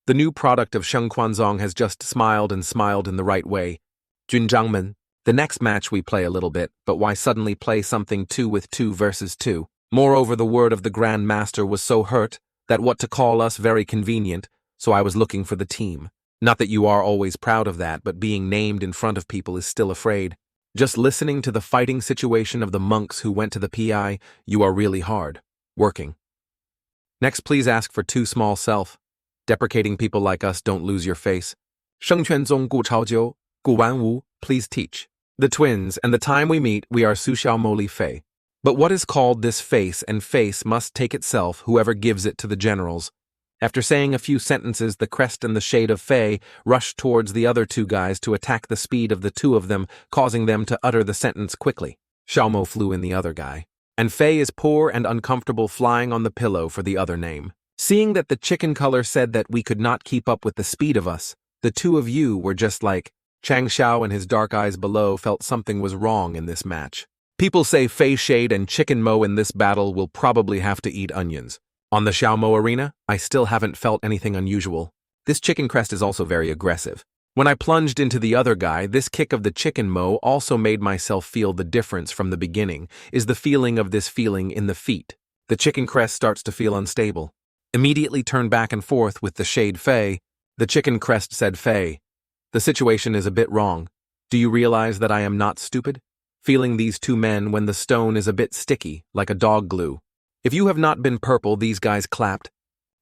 The new product of Sheng Quanzong has just smiled and smiled in the right way. Jun Chang, the next match we play a little bit, but why suddenly play something 2 with 2 versus 2? Moreover, the word of the Grand Master was so hurt that what to call us very convenient, so I was looking for the team. Not that you are always proud of that, but being named in front of people is still afraid. Just listening to the fighting situation of the monks who went to the PI, you are really hard. Working. Next, please ask for 2 small self. Deprecating people like us, don't lose your face. Sheng Quanzong Gu Chaojiu, Gu Wanwu, please teach. The twins, and the time we meet, we are Su Xiao Mo Li Fei. But what is called this face, and face must take itself, whoever gives it to the generals. After saying a few sentences, the crest and the shade of Fei rushed towards the other two guys to attack the speed of the two of them, causing them to utter the sentence quickly. Xiaomo flew in the other guy. And Fei is poor and uncomfortable flying on the pillow for the other name. Seeing that the chicken color said that we could not keep up with the speed of us, the two of you were just like, Chang Xiao and his dark eyes below felt something was wrong in this match. People say Fei Shade and Chicken Mo in this battle will probably have to eat onions. On the Xiaomo arena, I still haven't felt anything unusual. This chicken crest is also very aggressive. When I plunged into the other guy, this kick of the chicken mo also made myself feel the difference from the beginning, is the feeling of this feeling in the feet. The chicken crest starts to feel unstable. Immediately turn back and forth with the shade Fei. The chicken crest said Fei. The situation is a bit wrong. Do you realize that I am not stupid? Feeling these two men when the stone is a bit sticky, like a dog glue. If you have not been purple, these guys clapped.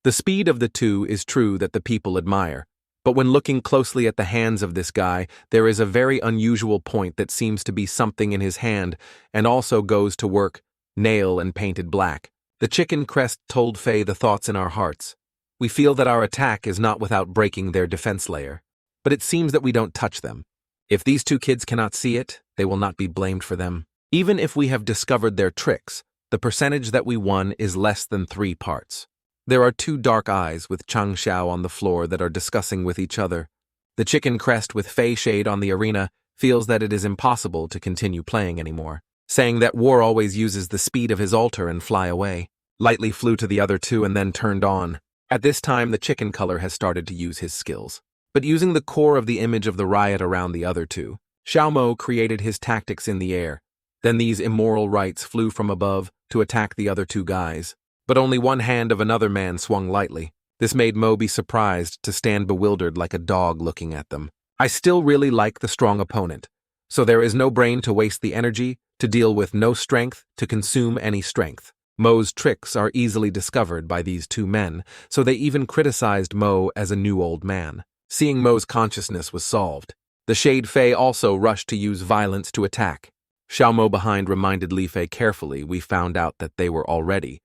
The speed of the two is true that the people admire. But when looking closely at the hands of this guy, there is a very unusual point that seems to be something in his hand and also goes to work, nail and painted black. The chicken crest told Fei the thoughts in our hearts. We feel that our attack is not without breaking their defense layer. But it seems that we don't touch them. If these two kids cannot see it, they will not be blamed for them. Even if we have discovered their tricks, the percentage that we won is less than 3 parts. There are 2 dark eyes with Chang Xiao on the floor that are discussing with each other. The chicken crest with Fei Shade on the arena feels that it is impossible to continue playing anymore, saying that war always uses the speed of his altar and fly away. Lightly flew to the other two and then turned on. At this time, the chicken color has started to use his skills. But using the core of the image of the riot around the other two, Xiaomo created his tactics in the air. Then these immoral rights flew from above to attack the other two guys. But only one hand of another man swung lightly. This made Mo be surprised to stand bewildered like a dog looking at them. I still really like the strong opponent. So there is no brain to waste the energy, to deal with no strength, to consume any strength. Mo's tricks are easily discovered by these two men, so they even criticized Mo as a new old man. Seeing Mo's consciousness was solved. The Shade Fei also rushed to use violence to attack. Xiao Mo behind reminded Li Fei carefully we found out that they were already.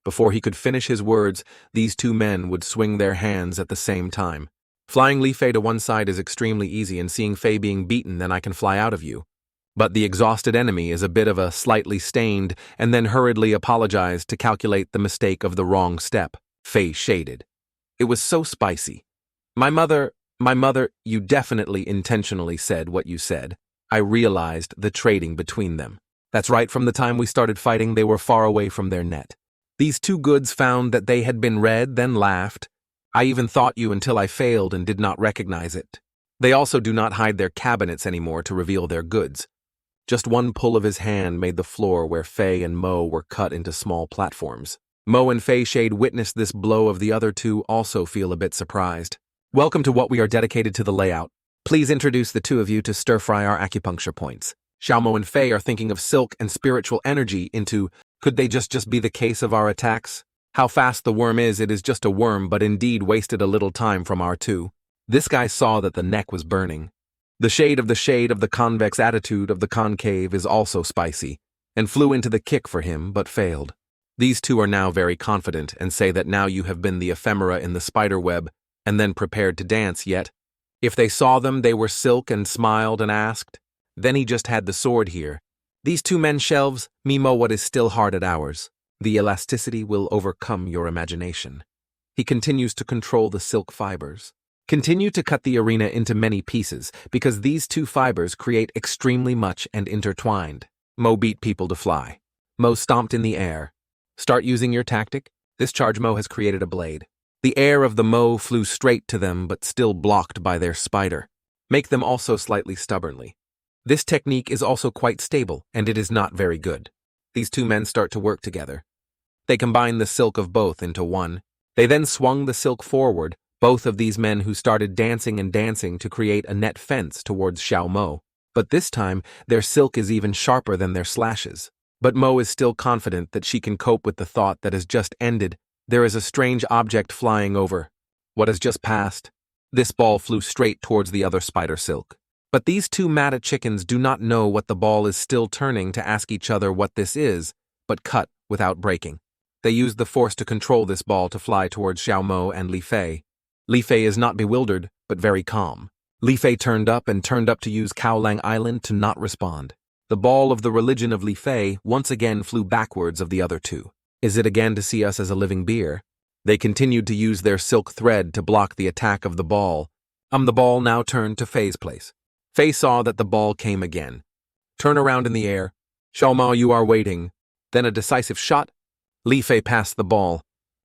Before he could finish his words, these two men would swing their hands at the same time. Flying Li Fei to one side is extremely easy, and seeing Fei being beaten, then I can fly out of you. But the exhausted enemy is a bit of a slightly stained and then hurriedly apologized to calculate the mistake of the wrong step. Fei shaded. It was so spicy. My mother, you definitely intentionally said what you said. I realized the trading between them. That's right, from the time we started fighting, they were far away from their net. These two goods found that they had been read, then laughed. I even thought you until I failed and did not recognize it. They also do not hide their cabinets anymore to reveal their goods. Just one pull of his hand made the floor where Fei and Mo were cut into small platforms. Mo and Fei Shade witnessed this blow of the other two, also feel a bit surprised. Welcome to what we are dedicated to the layout. Please introduce the two of you to stir-fry our acupuncture points. Xiaomo and Fei are thinking of silk and spiritual energy into, could they just be the case of our attacks? How fast the worm is, it is just a worm, but indeed wasted a little time from our two. This guy saw that the neck was burning. The shade of the convex attitude of the concave is also spicy, and flew into the kick for him, but failed. These two are now very confident and say that now you have been the ephemera in the spider web, and then prepared to dance yet. If they saw them, they were silk and smiled and asked. Then he just had the sword here. These two men shelves, Mimo what is still hard at ours. The elasticity will overcome your imagination. He continues to control the silk fibers. Continue to cut the arena into many pieces, because these two fibers create extremely much and intertwined. Mo beat people to fly. Mo stomped in the air. Start using your tactic. This charge Mo has created a blade. The air of the Mo flew straight to them, but still blocked by their spider. Make them also slightly stubbornly. This technique is also quite stable, and it is not very good. These two men start to work together. They combine the silk of both into one. They then swung the silk forward, both of these men who started dancing and dancing to create a net fence towards Xiao Mo. But this time, their silk is even sharper than their slashes. But Mo is still confident that she can cope with the thought that has just ended. There is a strange object flying over. What has just passed? This ball flew straight towards the other spider silk. But these two mad chickens do not know what the ball is still turning to ask each other what this is, but cut without breaking. They use the force to control this ball to fly towards Xiao Mo and Li Fei. Li Fei is not bewildered, but very calm. Li Fei turned up to use Kaolang Island to not respond. The ball of the religion of Li Fei once again flew backwards of the other two. Is it again to see us as a living beer? They continued to use their silk thread to block the attack of the ball. The ball now turned to Fei's place. Fei saw that the ball came again. Turn around in the air. Xiao Mo, you are waiting. Then a decisive shot. Li Fei passed the ball.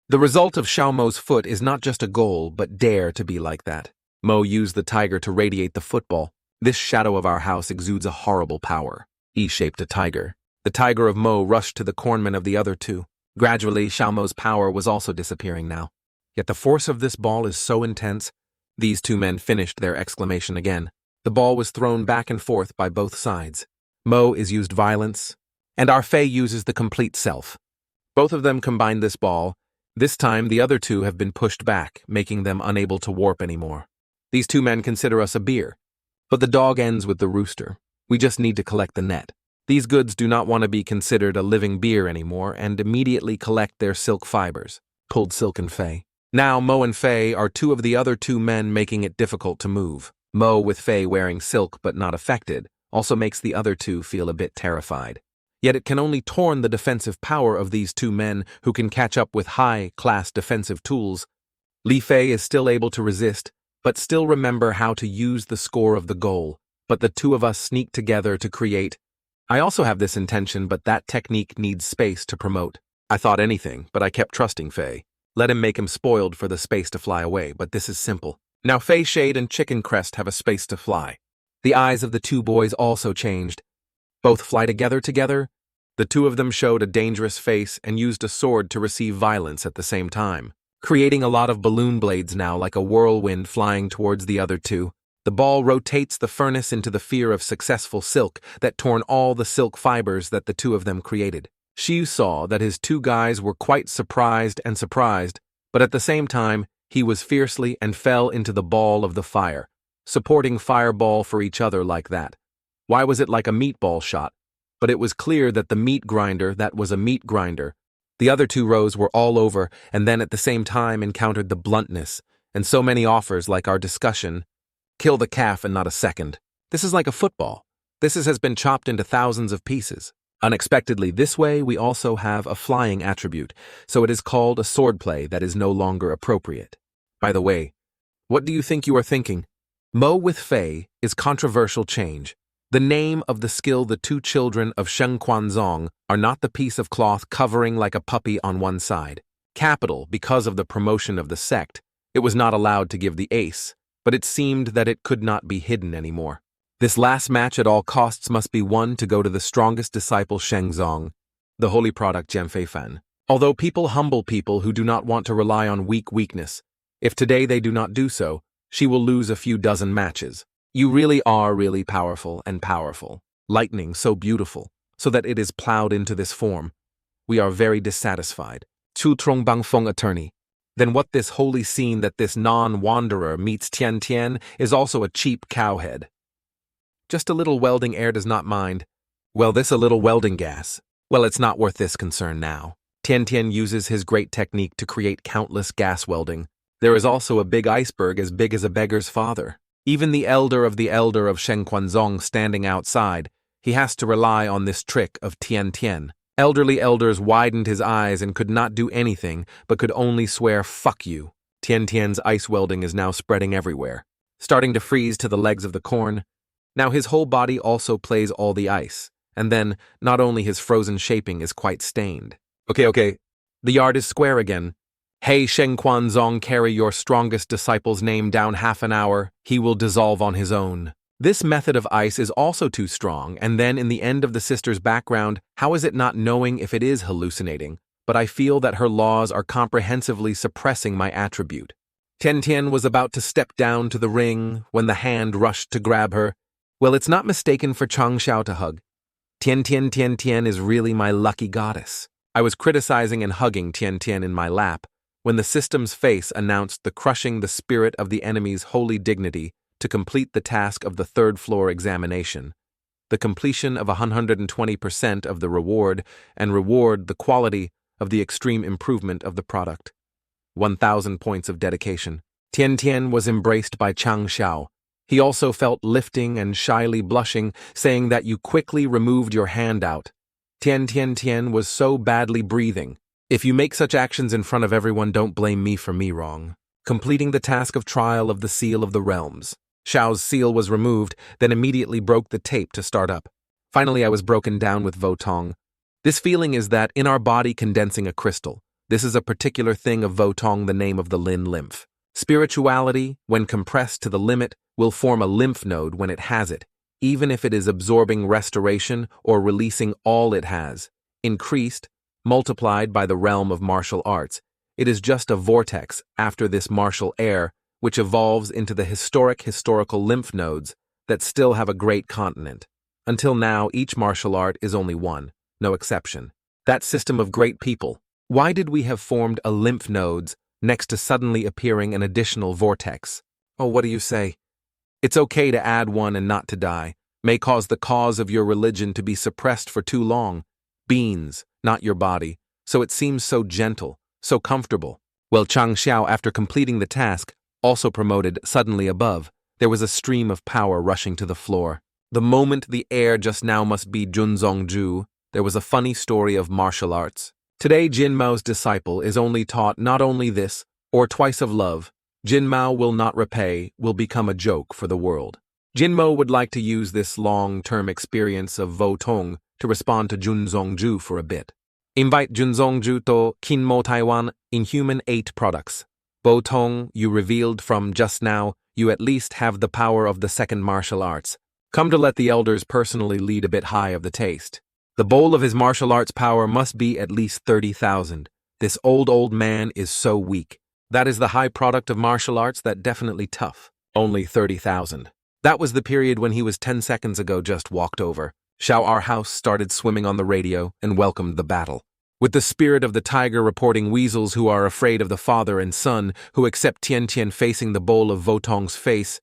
The result of Xiao Mo's foot is not just a goal, but dare to be like that. Mo used the tiger to radiate the football. This shadow of our house exudes a horrible power. He shaped a tiger. The tiger of Mo rushed to the cornman of the other two. Gradually, Xiao Mo's power was also disappearing now. Yet the force of this ball is so intense. These two men finished their exclamation again. The ball was thrown back and forth by both sides. Mo is used violence, and our Fei uses the complete self. Both of them combined this ball. This time, the other two have been pushed back, making them unable to warp anymore. These two men consider us a beer. But the dog ends with the rooster. We just need to collect the net. These goods do not want to be considered a living beer anymore and immediately collect their silk fibers. Pulled Silk and Fei. Now Mo and Fei are two of the other two men, making it difficult to move. Mo, with Fei wearing silk but not affected, also makes the other two feel a bit terrified. Yet it can only torn the defensive power of these two men who can catch up with high-class defensive tools. Li Fei is still able to resist, but still remember how to use the score of the goal. But the two of us sneak together to create. I also have this intention, but that technique needs space to promote. I thought anything, but I kept trusting Fei. Let him make him spoiled for the space to fly away, but this is simple. Now Fei Shade and Chicken Crest have a space to fly. The eyes of the two boys also changed. Both fly together. The two of them showed a dangerous face and used a sword to receive violence at the same time, creating a lot of balloon blades now like a whirlwind flying towards the other two. The ball rotates the furnace into the fear of successful silk that torn all the silk fibers that the two of them created. Xiu saw that his two guys were quite surprised, but at the same time, he was fiercely and fell into the ball of the fire, supporting fireball for each other like that. Why was it like a meatball shot? But it was clear that the meat grinder, that was a meat grinder. The other two rows were all over, and then at the same time encountered the bluntness, and so many offers like our discussion. Kill the calf and not a second. This is like a football. This has been chopped into thousands of pieces. Unexpectedly, this way we also have a flying attribute, so it is called a swordplay that is no longer appropriate. By the way, what do you think you are thinking? Mo with Fei is controversial change. The name of the skill the two children of Sheng Quanzong are not the piece of cloth covering like a puppy on one side. Capital, because of the promotion of the sect, it was not allowed to give the ace, but it seemed that it could not be hidden anymore. This last match at all costs must be won to go to the strongest disciple Shengzong, the holy product Jianfei Fan. Although people humble people who do not want to rely on weakness, if today they do not do so, she will lose a few dozen matches. You really are really powerful and powerful. Lightning so beautiful, so that it is plowed into this form. We are very dissatisfied. Chu Trong Bang Feng attorney. Then what this holy scene that this non-wanderer meets Tian Tian is also a cheap cowhead. Just a little welding air does not mind. Well, this a little welding gas. Well, it's not worth this concern now. Tian Tian uses his great technique to create countless gas welding. There is also a big iceberg as big as a beggar's father. Even the elder of Sheng Quanzong standing outside, he has to rely on this trick of Tian Tian. Elderly elders widened his eyes and could not do anything, but could only swear, "Fuck you." Tian Tian's ice welding is now spreading everywhere, starting to freeze to the legs of the corn. Now his whole body also plays all the ice, and then not only his frozen shaping is quite stained. Okay. The yard is square again. Hey Sheng Quanzong, carry your strongest disciple's name down half an hour, he will dissolve on his own. This method of ice is also too strong, and then in the end of the sister's background, how is it not knowing if it is hallucinating? But I feel that her laws are comprehensively suppressing my attribute. Tian Tian was about to step down to the ring when the hand rushed to grab her. Well, it's not mistaken for Chang Xiao to hug. Tian Tian is really my lucky goddess. I was criticizing and hugging Tian Tian in my lap when the system's face announced the crushing the spirit of the enemy's holy dignity to complete the task of the third floor examination. The completion of 120% of the reward and reward the quality of the extreme improvement of the product. 1,000 points of dedication. Tian Tian was embraced by Chang Xiao. He also felt lifting and shyly blushing, saying that you quickly removed your hand out. Tian was so badly breathing. If you make such actions in front of everyone, don't blame me for me wrong. Completing the task of trial of the seal of the realms. Xiao's seal was removed, then immediately broke the tape to start up. Finally, I was broken down with Votong. This feeling is that in our body condensing a crystal. This is a particular thing of Votong, the name of the Lin lymph. Spirituality, when compressed to the limit, will form a lymph node when it has it, even if it is absorbing restoration or releasing all it has. Increased, multiplied by the realm of martial arts, it is just a vortex after this martial air, which evolves into the historical lymph nodes that still have a great continent. Until now, each martial art is only one, no exception. That system of great people. Why did we have formed a lymph nodes next to suddenly appearing an additional vortex? Oh, what do you say? It's okay to add one and not to die. May cause the cause of your religion to be suppressed for too long. Beans, not your body. So it seems so gentle, so comfortable. Well, Chang Xiao, after completing the task, also promoted suddenly above. There was a stream of power rushing to the floor. The moment the air just now must be Jun Zongju, there was a funny story of martial arts. Today, Jin Mao's disciple is only taught not only this, or twice of love. Jin Mao will not repay, will become a joke for the world. Jin Mao would like to use this long-term experience of Votong to respond to Jun Zongju for a bit. Invite Jun Zongju to Kinmo Taiwan Inhuman 8 products. Votong, you revealed from just now, you at least have the power of the second martial arts. Come to let the elders personally lead a bit high of the taste. The bowl of his martial arts power must be at least 30,000. This old man is so weak. That is the high product of martial arts, that definitely tough. Only 30,000. That was the period when he was 10 seconds ago just walked over. Xiao Our House started swimming on the radio and welcomed the battle. With the spirit of the tiger reporting weasels who are afraid of the father and son who accept Tian facing the bowl of Votong's face,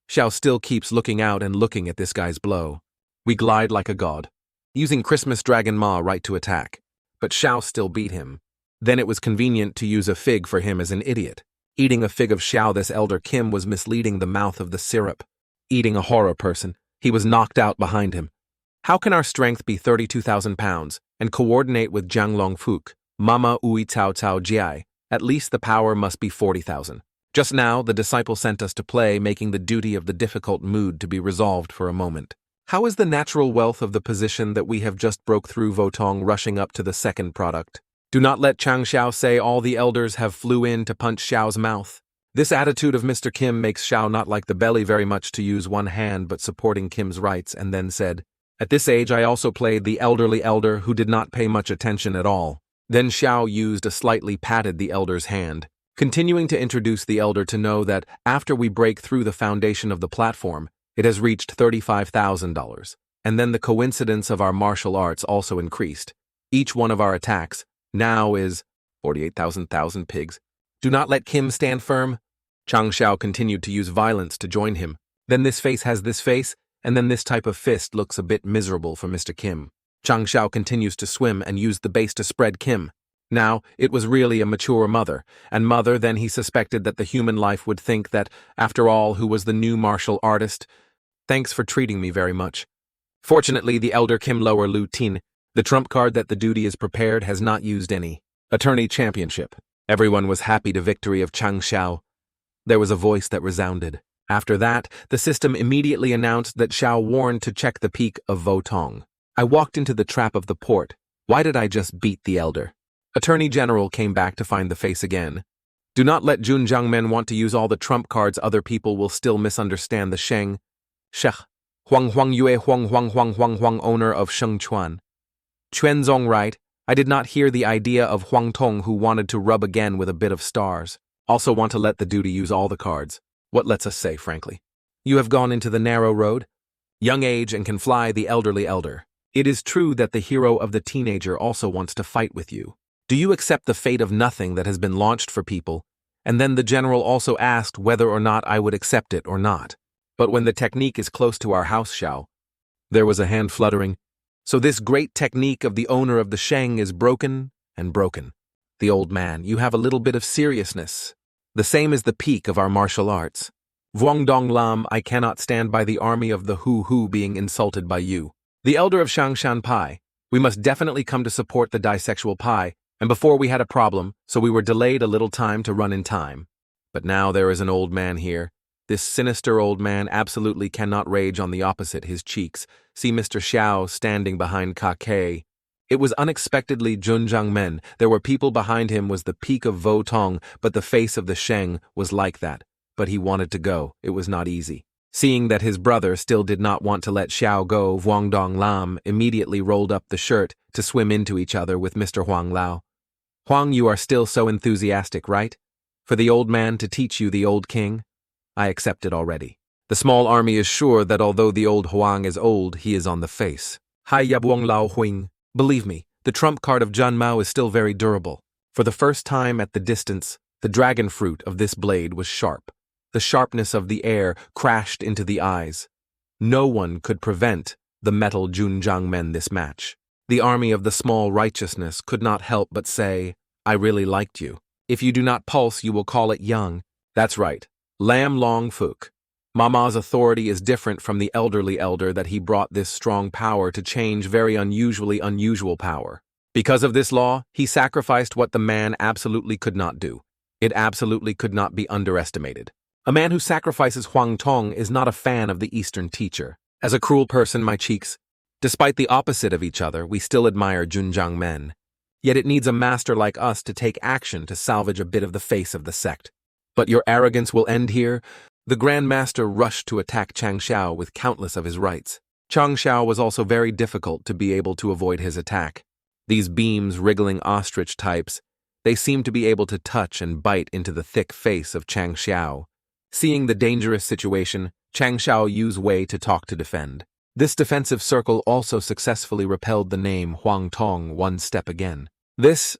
Xiao still keeps looking out and looking at this guy's blow. We glide like a god, using Christmas Dragon Ma right to attack. But Xiao still beat him. Then it was convenient to use a fig for him as an idiot. Eating a fig of Xiao, this elder Kim was misleading the mouth of the syrup. Eating a horror person, he was knocked out behind him. How can our strength be 32,000 pounds and coordinate with Jiang Longfuk, Mama Ui Cao Cao Jiai? At least the power must be 40,000. Just now, the disciple sent us to play, making the duty of the difficult mood to be resolved for a moment. How is the natural wealth of the position that we have just broke through Votong rushing up to the second product? Do not let Chang Xiao say all the elders have flew in to punch Xiao's mouth. This attitude of Mr. Kim makes Xiao not like the belly very much to use one hand but supporting Kim's rights, and then said, "At this age I also played the elderly elder who did not pay much attention at all." Then Xiao used a slightly patted the elder's hand, continuing to introduce the elder to know that after we break through the foundation of the platform, it has reached $35,000. And then the coincidence of our martial arts also increased. Each one of our attacks now is 48,000 pigs. Do not let Kim stand firm. Chang Xiao continued to use violence to join him. Then this face has this face, and then this type of fist looks a bit miserable for Mr. Kim. Chang Xiao continues to swim and used the base to spread Kim. Now, it was really a mature mother, and mother then he suspected that the human life would think that, after all, who was the new martial artist? Thanks for treating me very much. Fortunately, the elder Kim Lower Lu Tin, the trump card that the duty is prepared, has not used any. Attorney Championship. Everyone was happy to victory of Chang Xiao. There was a voice that resounded. After that, the system immediately announced that Xiao warned to check the peak of Votong. I walked into the trap of the port. Why did I just beat the elder? Attorney General came back to find the face again. Do not let Jun Jiangmen want to use all the trump cards. Other people will still misunderstand the Sheng. Shech. Huang Yue Huang owner of Sheng Chuan. Quanzong right. I did not hear the idea of Huang Tong who wanted to rub again with a bit of stars. Also want to let the duty use all the cards. What lets us say, frankly? You have gone into the narrow road? Young age and can fly the elderly elder. It is true that the hero of the teenager also wants to fight with you. Do you accept the fate of nothing that has been launched for people? And then the general also asked whether or not I would accept it or not. But when the technique is close to our house, Xiao, there was a hand fluttering. So this great technique of the owner of the Sheng is broken and broken. The old man, you have a little bit of seriousness. The same as the peak of our martial arts. Vuong Dong Lam, I cannot stand by the army of the Hu being insulted by you. The elder of Shangshan Pai, we must definitely come to support the bisexual Pai, and before we had a problem, so we were delayed a little time to run in time. But now there is an old man here. This sinister old man absolutely cannot rage on the opposite his cheeks. See Mr. Xiao standing behind Kake. It was unexpectedly Jun Chang Xiao. There were people behind him was the peak of Vo Tong, but the face of the Sheng was like that. But he wanted to go. It was not easy. Seeing that his brother still did not want to let Xiao go, Vuong Dong Lam immediately rolled up the shirt to swim into each other with Mr. Huang Lao. Huang, you are still so enthusiastic, right? For the old man to teach you the old king? I accept it already. The small army is sure that although the old Huang is old, he is on the face. Hai ya Vuong Lao Huing. Believe me, the trump card of Zhan Mao is still very durable. For the first time at the distance, the dragon fruit of this blade was sharp. The sharpness of the air crashed into the eyes. No one could prevent the metal Jun Chang Xiao this match. The army of the small righteousness could not help but say, I really liked you. If you do not pulse, you will call it young. That's right. Lam Long Fook. Mama's authority is different from the elderly elder that he brought this strong power to change very unusually unusual power. Because of this law, he sacrificed what the man absolutely could not do. It absolutely could not be underestimated. A man who sacrifices Huang Tong is not a fan of the Eastern teacher. As a cruel person, my cheeks, despite the opposite of each other, we still admire Jun Chang Xiao. Yet it needs a master like us to take action to salvage a bit of the face of the sect. But your arrogance will end here. The Grand Master rushed to attack Chang Xiao with countless of his rights. Chang Xiao was also very difficult to be able to avoid his attack. These beams wriggling ostrich types, they seemed to be able to touch and bite into the thick face of Chang Xiao. Seeing the dangerous situation, Chang Xiao used Wei to talk to defend. This defensive circle also successfully repelled the name Huang Tong one step again. This,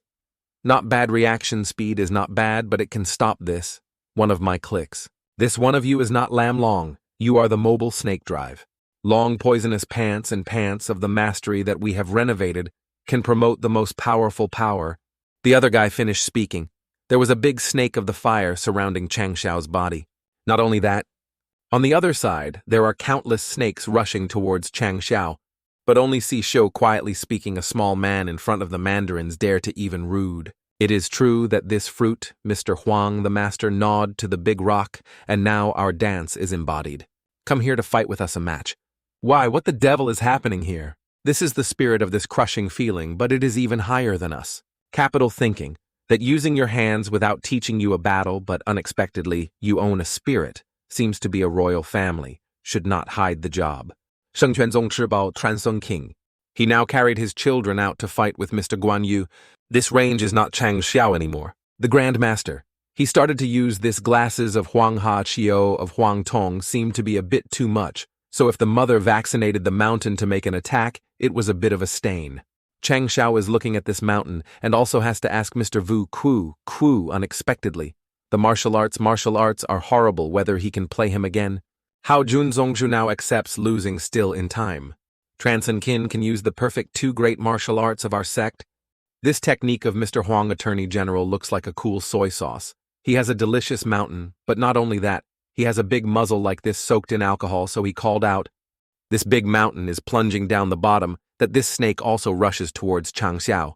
not bad reaction speed is not bad, but it can stop this, one of my clicks. This one of you is not Lam Long, you are the mobile snake drive. Long poisonous pants and pants of the mastery that we have renovated can promote the most powerful power. The other guy finished speaking. There was a big snake of the fire surrounding Chang Xiao's body. Not only that, on the other side, there are countless snakes rushing towards Chang Xiao, but only see Shou quietly speaking a small man in front of the mandarins dare to even rude. It is true that this fruit, Mr. Huang the master gnawed to the big rock, and now our dance is embodied. Come here to fight with us a match. Why, what the devil is happening here? This is the spirit of this crushing feeling, but it is even higher than us. Capital thinking. That using your hands without teaching you a battle, but unexpectedly you own a spirit, seems to be a royal family, should not hide the job. Sheng Quanzong Chibao Transung King. He now carried his children out to fight with Mr. Guan Yu. This range is not Chang Xiao anymore. The Grand Master. He started to use this glasses of Huang Ha Qiu of Huang Tong seemed to be a bit too much, so if the mother vaccinated the mountain to make an attack, it was a bit of a stain. Chang Xiao is looking at this mountain and also has to ask Mr. Vu Ku unexpectedly. The martial arts are horrible whether he can play him again. How Jun Zongzhu now accepts losing still in time. Transen Kin can use the perfect two great martial arts of our sect. This technique of Mr. Huang Attorney General looks like a cool soy sauce. He has a delicious mountain, but not only that, he has a big muzzle like this soaked in alcohol, so he called out. This big mountain is plunging down the bottom, that this snake also rushes towards Chang Xiao.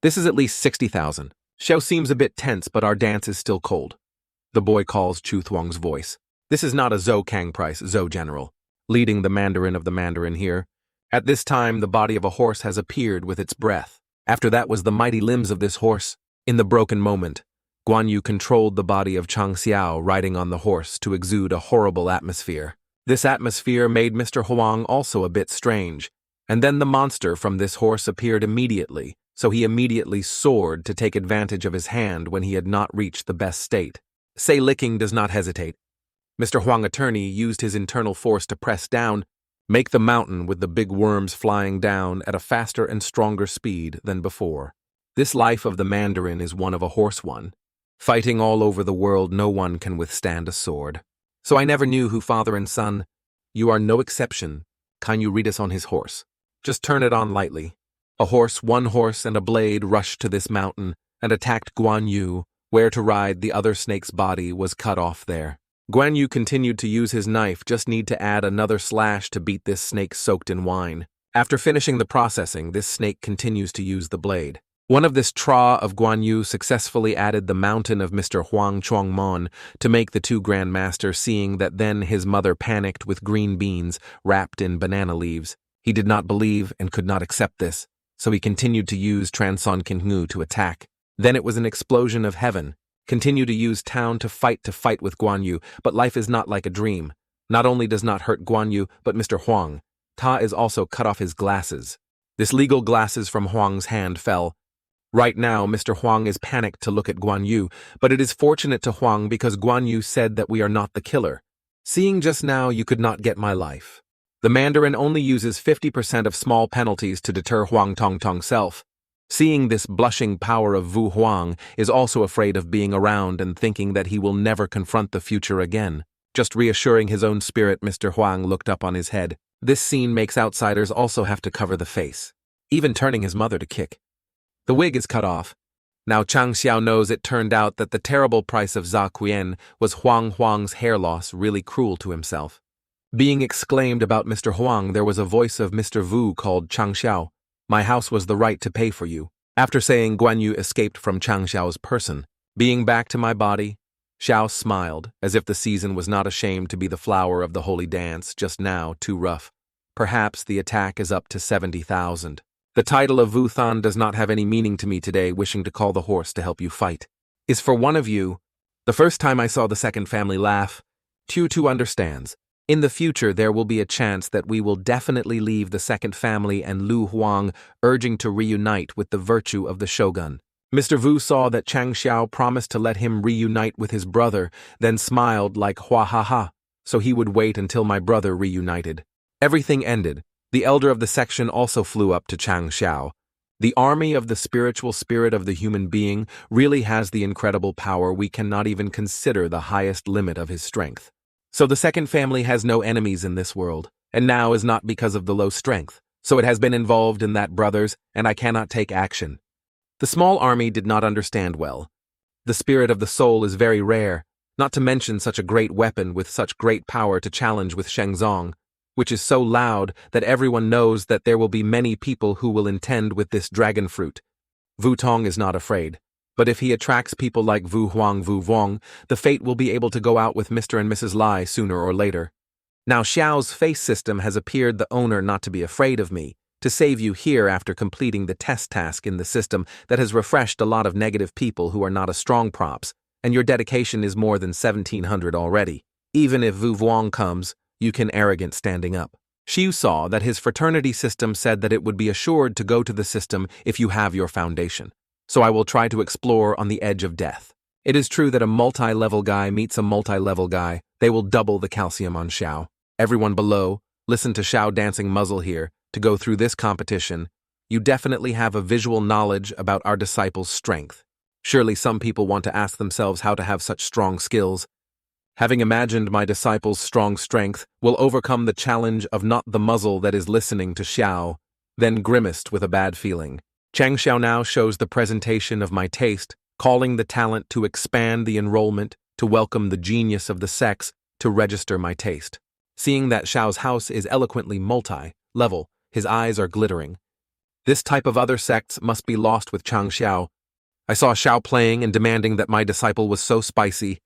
This is at least 60,000. Xiao seems a bit tense, but our dance is still cold. The boy calls Chu Thuong's voice. This is not a Zhou Kang price, Zhou General. Leading the Mandarin of the Mandarin here. At this time, the body of a horse has appeared with its breath. After that was the mighty limbs of this horse. In the broken moment, Guan Yu controlled the body of Chang Xiao riding on the horse to exude a horrible atmosphere. This atmosphere made Mr. Huang also a bit strange. And then the monster from this horse appeared immediately, so he immediately soared to take advantage of his hand when he had not reached the best state. Say licking does not hesitate. Mr. Huang Attorney used his internal force to press down, make the mountain with the big worms flying down at a faster and stronger speed than before. This life of the Mandarin is one of a horse one. Fighting all over the world, no one can withstand a sword. So I never knew who father and son. You are no exception. Can you read us on his horse? Just turn it on lightly. One horse and a blade rushed to this mountain and attacked Guan Yu. Where to ride the other snake's body was cut off there. Guan Yu continued to use his knife, just need to add another slash to beat this snake soaked in wine. After finishing the processing, this snake continues to use the blade. One of this Tra of Guan Yu successfully added the mountain of Mr. Huang Chuangmon to make the two grandmaster, seeing that then his mother panicked with green beans wrapped in banana leaves. He did not believe and could not accept this, so he continued to use Transon Kinhu to attack. Then it was an explosion of heaven. Continue to use town to fight with Guan Yu, but life is not like a dream. Not only does not hurt Guan Yu, but Mr. Huang. Ta is also cut off his glasses. This legal glasses from Huang's hand fell. Right now, Mr. Huang is panicked to look at Guan Yu, but it is fortunate to Huang because Guan Yu said that we are not the killer. Seeing just now, you could not get my life. The Mandarin only uses 50% of small penalties to deter Huang Tongtong self. Seeing this blushing power of Wu Huang is also afraid of being around and thinking that he will never confront the future again. Just reassuring his own spirit, Mr. Huang looked up on his head. This scene makes outsiders also have to cover the face, even turning his mother to kick. The wig is cut off. Now Chang Xiao knows it turned out that the terrible price of Za Qian was Huang's hair loss, really cruel to himself. Being exclaimed about Mr. Huang, there was a voice of Mr. Wu called Chang Xiao. My house was the right to pay for you. After saying Guan Yu escaped from Chang Xiao's person, being back to my body, Xiao smiled, as if the season was not ashamed to be the flower of the holy dance, just now too rough. Perhaps the attack is up to 70,000. The title of Wu Than does not have any meaning to me today, wishing to call the horse to help you fight. Is for one of you. The first time I saw the second family laugh, Tu understands. In the future, there will be a chance that we will definitely leave the second family and Lu Huang urging to reunite with the virtue of the shogun. Mr. Wu saw that Chang Xiao promised to let him reunite with his brother, then smiled like hua ha ha, so he would wait until my brother reunited. Everything ended. The elder of the section also flew up to Chang Xiao. The army of the spiritual spirit of the human being really has the incredible power we cannot even consider the highest limit of his strength. So the second family has no enemies in this world, and now is not because of the low strength, so it has been involved in that, brothers, and I cannot take action. The small army did not understand well. The spirit of the soul is very rare, not to mention such a great weapon with such great power to challenge with Shengzong, which is so loud that everyone knows that there will be many people who will intend with this dragon fruit. Wu Tong is not afraid, but if he attracts people like Wu Huang, the fate will be able to go out with Mr. and Mrs. Lai sooner or later. Now Xiao's face system has appeared the owner not to be afraid of me, to save you here after completing the test task in the system that has refreshed a lot of negative people who are not a strong props, and your dedication is more than 1,700 already. Even if Wu Vuong comes, you can arrogant standing up. Xiu saw that his fraternity system said that it would be assured to go to the system if you have your foundation. So I will try to explore on the edge of death. It is true that a multi-level guy meets a multi-level guy. They will double the calcium on Xiao. Everyone below, listen to Xiao dancing muzzle here. To go through this competition, you definitely have a visual knowledge about our disciples' strength. Surely some people want to ask themselves how to have such strong skills. Having imagined my disciples' strong strength will overcome the challenge of not the muzzle that is listening to Xiao, then grimaced with a bad feeling. Chang Xiao now shows the presentation of my taste, calling the talent to expand the enrollment, to welcome the genius of the sects, to register my taste. Seeing that Xiao's house is eloquently multi-level, his eyes are glittering. This type of other sects must be lost with Chang Xiao. I saw Xiao playing and demanding that my disciple was so spicy.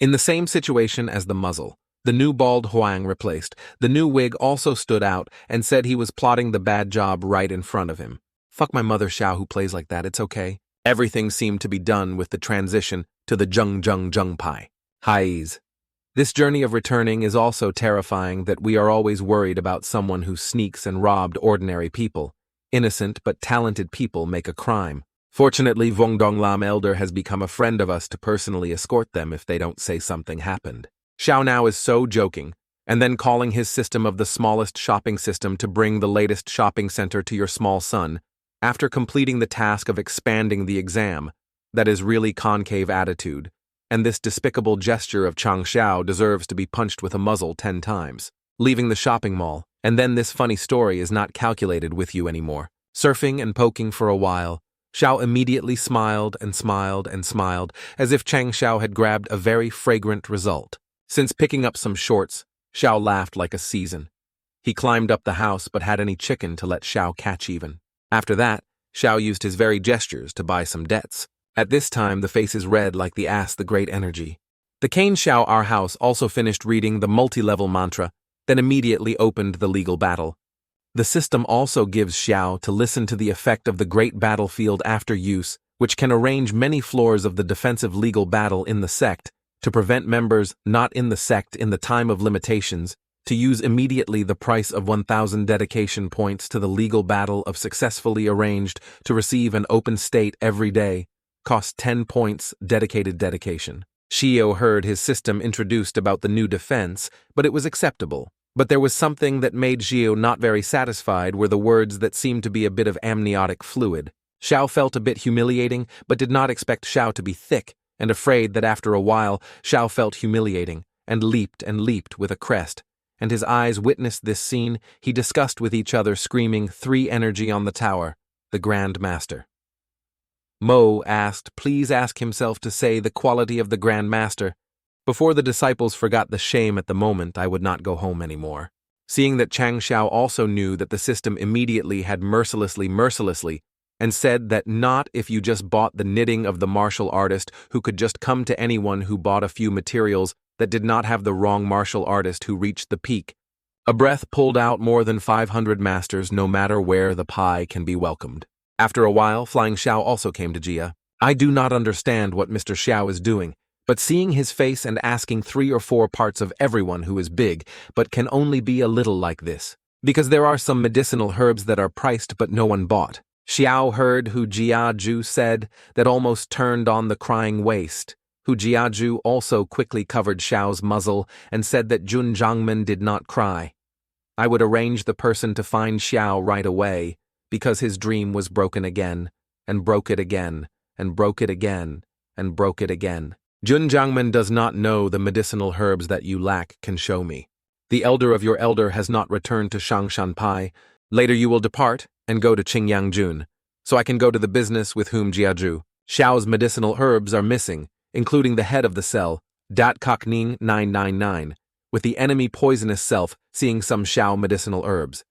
In the same situation as the muzzle, the new bald Huang replaced. The new wig also stood out and said he was plotting the bad job right in front of him. Fuck my mother, Xiao, who plays like that, it's okay. Everything seemed to be done with the transition to the Zheng Pai. Highs. This journey of returning is also terrifying that we are always worried about someone who sneaks and robbed ordinary people. Innocent but talented people make a crime. Fortunately, Vong Dong Lam Elder has become a friend of us to personally escort them if they don't say something happened. Xiao now is so joking, and then calling his system of the smallest shopping system to bring the latest shopping center to your small son, after completing the task of expanding the exam. That is really concave attitude. and this despicable gesture of Chang Xiao deserves to be punched with a muzzle 10 times. Leaving the shopping mall, and then this funny story is not calculated with you anymore. Surfing and poking for a while, Xiao immediately smiled and smiled and smiled, as if Chang Xiao had grabbed a very fragrant result. Since picking up some shorts, Xiao laughed like a season. He climbed up the house but had any chicken to let Xiao catch even. After that, Xiao used his very gestures to buy some debts. At this time, the face is red like the ass the great energy. The Kane Xiao our house also finished reading the multi-level mantra, then immediately opened the legal battle. The system also gives Xiao to listen to the effect of the great battlefield after use, which can arrange many floors of the defensive legal battle in the sect to prevent members not in the sect in the time of limitations to use immediately the price of 1,000 dedication points to the legal battle of successfully arranged to receive an open state every day, cost 10 points dedicated dedication. Xiao heard his system introduced about the new defense, but it was acceptable. But there was something that made Xiao not very satisfied were the words that seemed to be a bit of amniotic fluid. Xiao felt a bit humiliating, but did not expect Xiao to be thick, and afraid that after a while Xiao felt humiliating, and leaped with a crest. And his eyes witnessed this scene, he discussed with each other screaming 3 energy on the tower, the Grand Master. Mo asked, please ask himself to say the quality of the Grand Master. Before the disciples forgot the shame at the moment, I would not go home anymore. Seeing that Chang Xiao also knew that the system immediately had mercilessly, and said that not if you just bought the knitting of the martial artist who could just come to anyone who bought a few materials that did not have the wrong martial artist who reached the peak. A breath pulled out more than 500 masters no matter where the pie can be welcomed. After a while, Flying Xiao also came to Jia. I do not understand what Mr. Xiao is doing, but seeing his face and asking 3 or 4 parts of everyone who is big, but can only be a little like this. Because there are some medicinal herbs that are priced but no one bought. Xiao heard who Jiaju said that almost turned on the crying waste. Hu Jiaju also quickly covered Xiao's muzzle and said that Jun Chang did not cry. I would arrange the person to find Xiao right away, because his dream was broken again, and broke it again, and broke it again, and broke it again. Jun Chang does not know the medicinal herbs that you lack can show me. The elder of your elder has not returned to Shangshan Pai. Later you will depart and go to Qingyang Jun, so I can go to the business with whom Jiaju. Xiao's medicinal herbs are missing, including the head of the cell, Dat Kok Ning 999, with the enemy poisonous self seeing some Xiao medicinal herbs.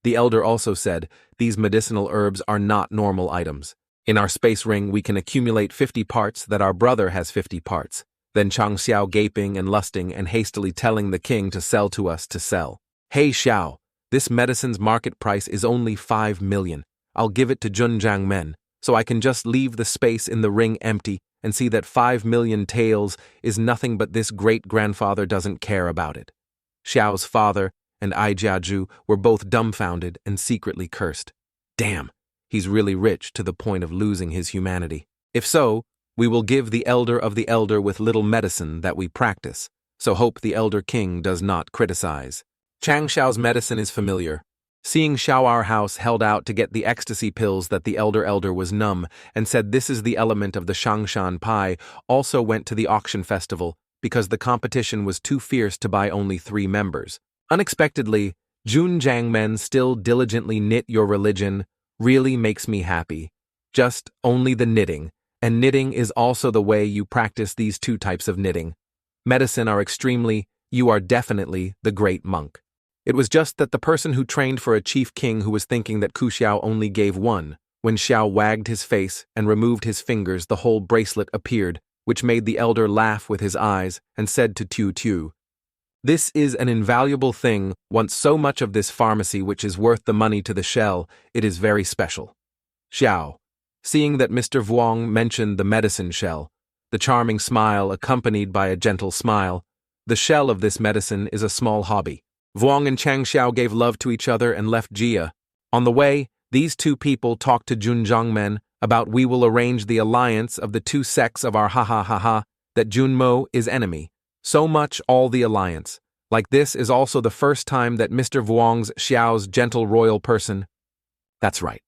The elder also said, these medicinal herbs are not normal items. In our space ring we can accumulate 50 parts that our brother has 50 parts. Then Chang Xiao gaping and lusting and hastily telling the king to sell to us to sell. Hey Xiao, this medicine's market price is only 5 million. I'll give it to Jun Chang, so I can just leave the space in the ring empty and see that 5 million taels is nothing but this great-grandfather doesn't care about it. Xiao's father and Ai Jiaju were both dumbfounded and secretly cursed. Damn, he's really rich to the point of losing his humanity. If so, we will give the elder of the elder with little medicine that we practice, so hope the elder king does not criticize. Chang Xiao's medicine is familiar. Seeing Xiao our house held out to get the ecstasy pills that the elder was numb and said this is the element of the Shangshan Pai, also went to the auction festival because the competition was too fierce to buy only 3 members. Unexpectedly, Jun Chang still diligently knit your religion really makes me happy. Just only the knitting, and knitting is also the way you practice these 2 types of knitting. Medicine are extremely, you are definitely the great monk. It was just that the person who trained for a chief king who was thinking that Ku Xiao only gave 1. When Xiao wagged his face and removed his fingers, the whole bracelet appeared, which made the elder laugh with his eyes and said to Tu, this is an invaluable thing, once so much of this pharmacy which is worth the money to the shell, it is very special. Xiao, seeing that Mr. Vuong mentioned the medicine shell, the charming smile accompanied by a gentle smile, the shell of this medicine is a small hobby. Vuong and Chang Xiao gave love to each other and left Jia. On the way, these 2 people talked to Jun Chang about we will arrange the alliance of the 2 sects of our that Jun Mo is enemy. So much all the alliance. Like this is also the first time that Mr. Vuong's Xiao's gentle royal person. That's right.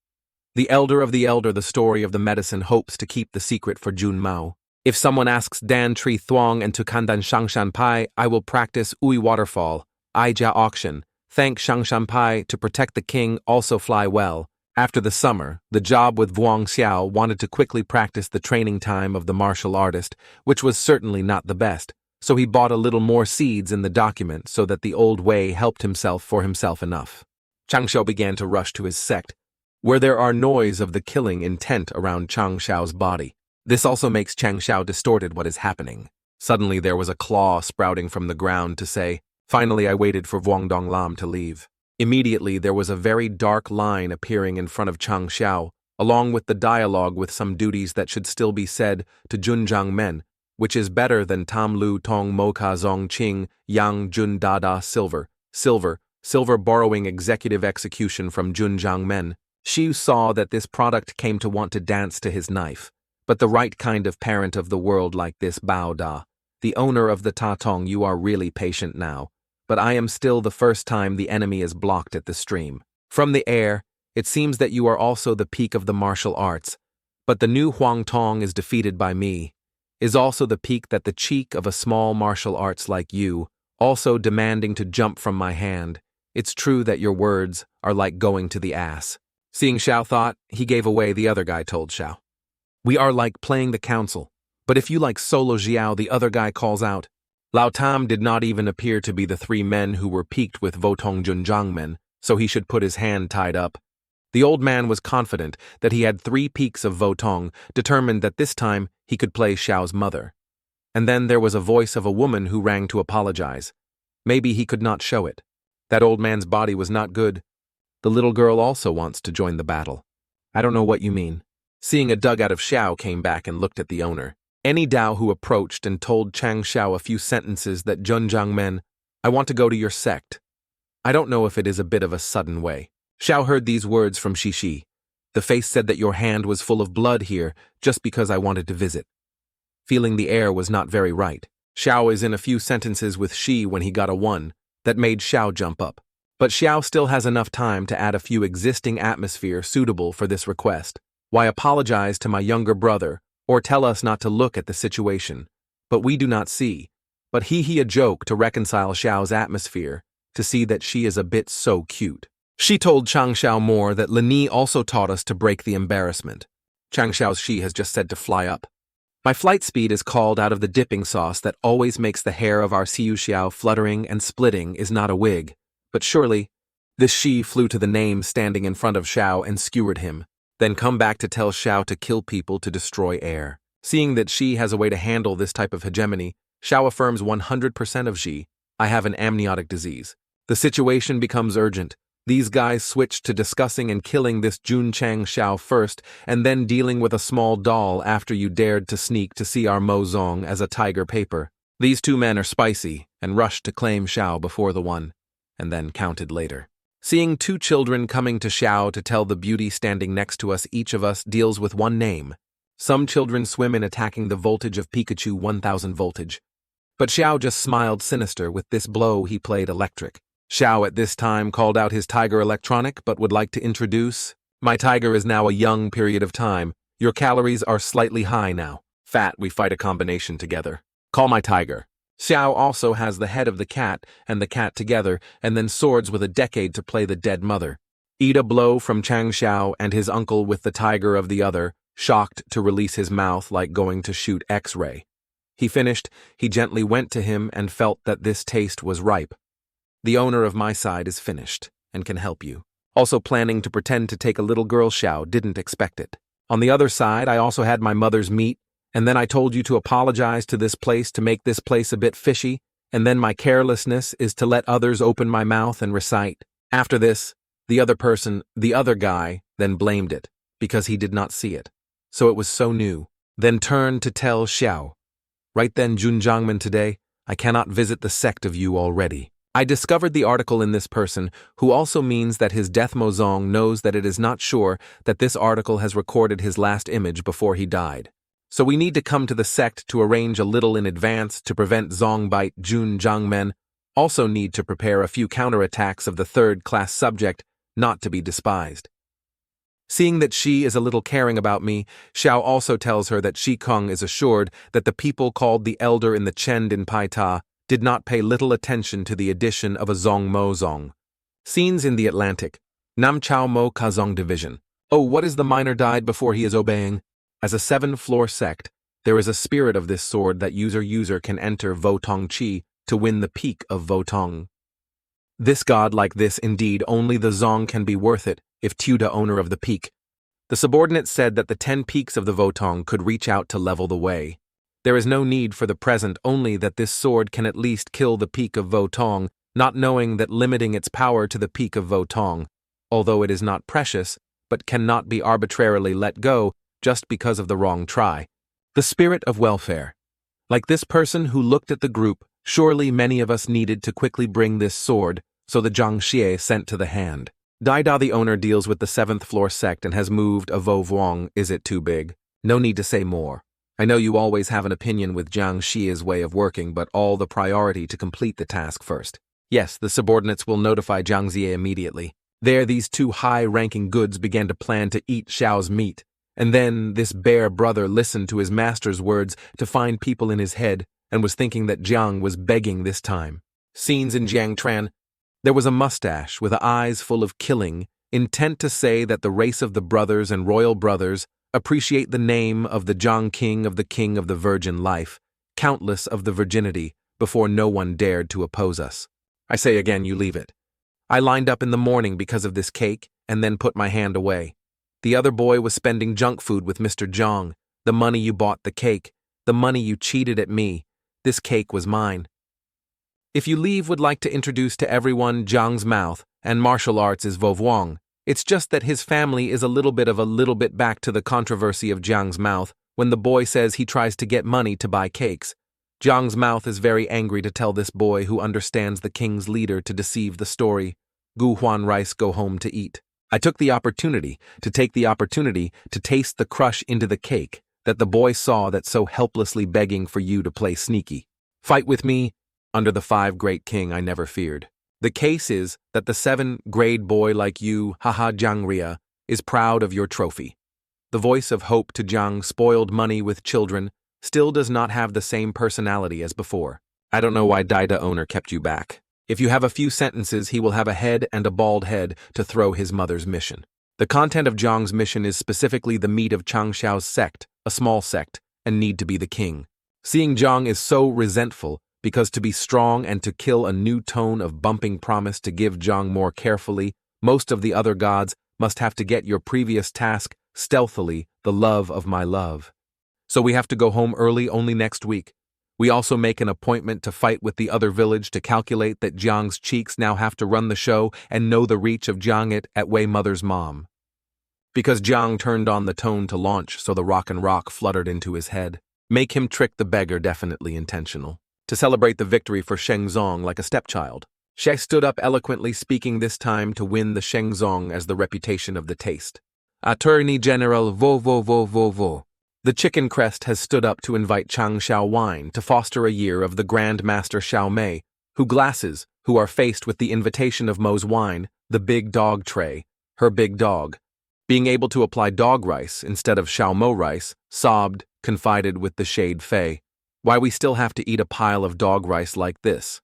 The elder of the elder, the story of the medicine hopes to keep the secret for Jun Mao. If someone asks Dan Tri Thuong and Tukandan Shangshan Pai, I will practice Ui Waterfall, Ija Auction, thank Shangshan Pai to protect the king, also fly well. After the summer, the job with Vuong Xiao wanted to quickly practice the training time of the martial artist, which was certainly not the best, so he bought a little more seeds in the document so that the old Wei helped himself for himself enough. Chang Xiao began to rush to his sect, where there are noise of the killing intent around Chang Xiao's body. This also makes Chang Xiao distorted what is happening. Suddenly there was a claw sprouting from the ground to say, "Finally I waited for Vuong Dong Lam to leave." Immediately there was a very dark line appearing in front of Chang Xiao, along with the dialogue with some duties that should still be said to Jun Chang Men, which is better than Tam Lu Tong Mo Ka Zong Ching Yang Jun Dada Silver borrowing executive execution from Jun Chang Men. Xu saw that this product came to want to dance to his knife. But the right kind of parent of the world like this Bao Da, the owner of the Ta Tong, you are really patient now, but I am still the first time the enemy is blocked at the stream. From the air, it seems that you are also the peak of the martial arts, but the new Huang Tong is defeated by me, is also the peak that the cheek of a small martial arts like you, also demanding to jump from my hand. It's true that your words are like going to the ass. Seeing Xiao thought, he gave away the other guy told Xiao. We are like playing the council, but if you like solo Xiao, the other guy calls out. Lao Tam did not even appear to be the three men who were piqued with Votong Junjiang men, so he should put his hand tied up. The old man was confident that he had 3 peaks of Votong, determined that this time he could play Xiao's mother. And then there was a voice of a woman who rang to apologize. Maybe he could not show it. That old man's body was not good. The little girl also wants to join the battle. I don't know what you mean. Seeing a dugout of Xiao came back and looked at the owner. Any Dao who approached and told Chang Xiao a few sentences that Junjiang Men, I want to go to your sect. I don't know if it is a bit of a sudden way. Xiao heard these words from Shishi. The face said that your hand was full of blood here just because I wanted to visit. Feeling the air was not very right. Xiao is in a few sentences with Shi when he got a 1, that made Xiao jump up. But Xiao still has enough time to add a few existing atmosphere suitable for this request. Why apologize to my younger brother, or tell us not to look at the situation? But we do not see. But he a joke to reconcile Xiao's atmosphere, to see that she is a bit so cute. She told Chang Xiao more that Lini also taught us to break the embarrassment. Chang Xiao's Shi has just said to fly up. My flight speed is called out of the dipping sauce that always makes the hair of our Siu Xiao fluttering and splitting is not a wig. But surely, this Shi flew to the name standing in front of Xiao and skewered him. Then come back to tell Xiao to kill people to destroy air. Seeing that Xi has a way to handle this type of hegemony, Xiao affirms 100% of Xi, I have an amniotic disease. The situation becomes urgent. These guys switch to discussing and killing this Jun Chang Xiao first, and then dealing with a small doll after you dared to sneak to see our Mo Zong as a tiger paper. These 2 men are spicy, and rushed to claim Xiao before the 1, and then counted later. Seeing 2 children coming to Xiao to tell the beauty standing next to us each of us deals with 1 name. Some children swim in attacking the voltage of Pikachu 1000 voltage. But Xiao just smiled sinister with this blow he played electric. Xiao at this time called out his tiger electronic but would like to introduce. My tiger is now a young period of time. Your calories are slightly high now. Fat, we fight a combination together. Call my tiger. Xiao also has the head of the cat and the cat together, and then swords with a decade to play the dead mother. Eat a blow from Chang Xiao and his uncle with the tiger of the other, shocked to release his mouth like going to shoot X-ray. He finished, he gently went to him and felt that this taste was ripe. The owner of my side is finished, and can help you. Also planning to pretend to take a little girl Xiao, didn't expect it. On the other side, I also had my mother's meat, and then I told you to apologize to this place to make this place a bit fishy, and then my carelessness is to let others open my mouth and recite. After this, the other person, the other guy, then blamed it, because he did not see it. So it was so new. Then turned to tell Xiao. Right then, Jun Jiangmen today, I cannot visit the sect of you already. I discovered the article in this person, who also means that his death Mozong knows that it is not sure that this article has recorded his last image before he died. So we need to come to the sect to arrange a little in advance to prevent Zongbite Jun Jiangmen. Also need to prepare a few counterattacks of the 3rd-class subject, not to be despised. Seeing that she is a little caring about me, Xiao also tells her that Shi Kung is assured that the people called the Elder in the Chend in Paita did not pay little attention to the addition of a Zong Mo Zong. Scenes in the Atlantic. Nam Chao Mo Ka Zong Division. Oh, what is the miner died before he is obeying? As a 7-floor sect, there is a spirit of this sword that user can enter Votong Chi to win the peak of Votong. This god like this indeed only the Zong can be worth it if Tuda owner of the peak. The subordinate said that the 10 peaks of the Votong could reach out to level the way. There is no need for the present, only that this sword can at least kill the peak of Votong, not knowing that limiting its power to the peak of Votong, although it is not precious, but cannot be arbitrarily let go just because of the wrong try. The spirit of welfare. Like this person who looked at the group, surely many of us needed to quickly bring this sword, so the Zhang Xie sent to the hand. Daida the owner deals with the 7th floor sect and has moved a Vo Vuong. Is it too big? No need to say more. I know you always have an opinion with Zhang Xie's way of working, but all the priority to complete the task first. Yes, the subordinates will notify Zhang Xie immediately. There these 2 high-ranking goods began to plan to eat Xiao's meat, and then this bear brother listened to his master's words to find people in his head and was thinking that Jiang was begging this time. Scenes in Jiang Tran. There was a mustache with eyes full of killing, intent to say that the race of the brothers and royal brothers appreciate the name of the Zhang King of the virgin life, countless of the virginity, before no one dared to oppose us. I say again, you leave it. I lined up in the morning because of this cake and then put my hand away. The other boy was spending junk food with Mr. Zhang. The money you bought the cake, the money you cheated at me. This cake was mine. If you leave, would like to introduce to everyone Zhang's mouth and martial arts is Vo Vuong. It's just that his family is a little bit back to the controversy of Jiang's mouth when the boy says he tries to get money to buy cakes. Jiang's mouth is very angry to tell this boy who understands the king's leader to deceive the story. Gu Huan rice go home to eat. I took the opportunity to taste the crush into the cake that the boy saw that so helplessly begging for you to play sneaky. Fight with me? Under the 5 great king I never feared. The case is that the 7-grade boy like you, haha Jiangria, is proud of your trophy. The voice of hope to Jiang spoiled money with children still does not have the same personality as before. I don't know why Daida owner kept you back. If you have a few sentences, he will have a head and a bald head to throw his mother's mission. The content of Jiang's mission is specifically the meat of Chang Xiao's sect, a small sect, and need to be the king. Seeing Jiang is so resentful, because to be strong and to kill a new tone of bumping promise to give Jiang more carefully, most of the other gods must have to get your previous task stealthily, the love of my love. So we have to go home early only next week. We also make an appointment to fight with the other village to calculate that Jiang's cheeks now have to run the show and know the reach of Jiang it at Wei Mother's mom. Because Jiang turned on the tone to launch, so the rock and rock fluttered into his head. Make him trick the beggar, definitely intentional. To celebrate the victory for Shengzong like a stepchild. She stood up eloquently, speaking this time to win the Shengzong as the reputation of the taste. Attorney General Vo. The chicken crest has stood up to invite Chang Xiao wine to foster a year of the Grand Master Xiao Mei, who are faced with the invitation of Mo's wine, the big dog tray, her big dog. Being able to apply dog rice instead of Xiao Mo rice, sobbed, confided with the shade Fei. Why we still have to eat a pile of dog rice like this.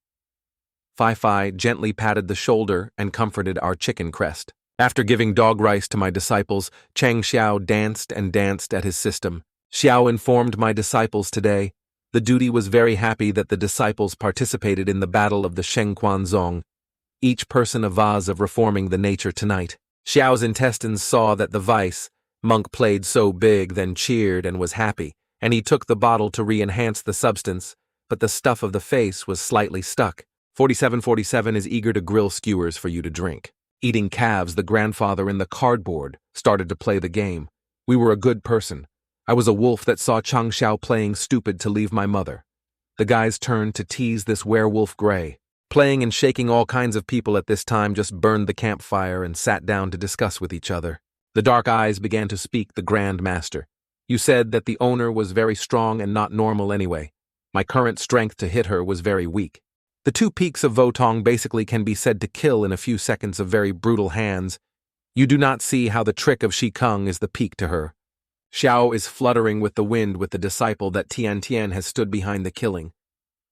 Fai gently patted the shoulder and comforted our chicken crest. After giving dog rice to my disciples, Chang Xiao danced and danced at his system. Xiao informed my disciples today. The duty was very happy that the disciples participated in the battle of the Shengquanzong. Each person a vase of reforming the nature tonight. Xiao's intestines saw that the vice, monk played so big, then cheered and was happy. And he took the bottle to re-enhance the substance, but the stuff of the face was slightly stuck. 4747 is eager to grill skewers for you to drink. Eating calves, the grandfather in the cardboard started to play the game. We were a good person. I was a wolf that saw Chang Xiao playing stupid to leave my mother. The guys turned to tease this werewolf gray. Playing and shaking all kinds of people at this time just burned the campfire and sat down to discuss with each other. The dark eyes began to speak the Grand Master. You said that the owner was very strong and not normal anyway. My current strength to hit her was very weak. The 2 peaks of Votong basically can be said to kill in a few seconds of very brutal hands. You do not see how the trick of Shi Kung is the peak to her. Xiao is fluttering with the wind with the disciple that Tian Tian has stood behind the killing.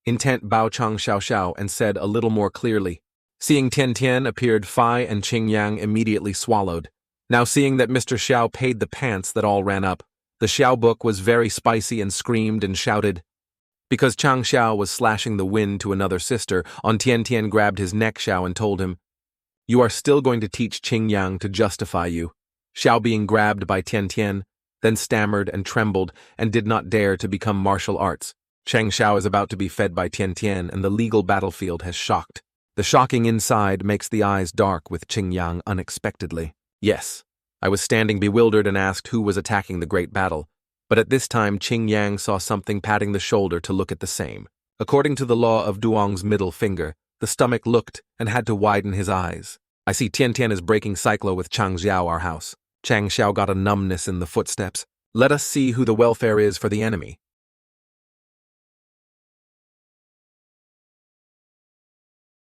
Intent Bao Chang Xiao Xiao and said a little more clearly. Seeing Tian Tian appeared, Fai and Ching Yang immediately swallowed. Now seeing that Mr. Xiao paid the pants that all ran up, the Xiao book was very spicy and screamed and shouted. Because Chang Xiao was slashing the wind to another sister, on Tian Tian grabbed his neck Xiao and told him, "You are still going to teach Ching Yang to justify you." Xiao being grabbed by Tian Tian, then stammered and trembled and did not dare to become martial arts. Chang Xiao is about to be fed by Tian Tian and the legal battlefield has shocked. The shocking inside makes the eyes dark with Ching Yang unexpectedly. Yes, I was standing bewildered and asked who was attacking the great battle, but at this time Ching Yang saw something patting the shoulder to look at the same. According to the law of Duong's middle finger, the stomach looked and had to widen his eyes. I see Tian Tian is breaking cyclo with Chang Xiao, our house. Chang Xiao got a numbness in the footsteps. Let us see who the welfare is for the enemy.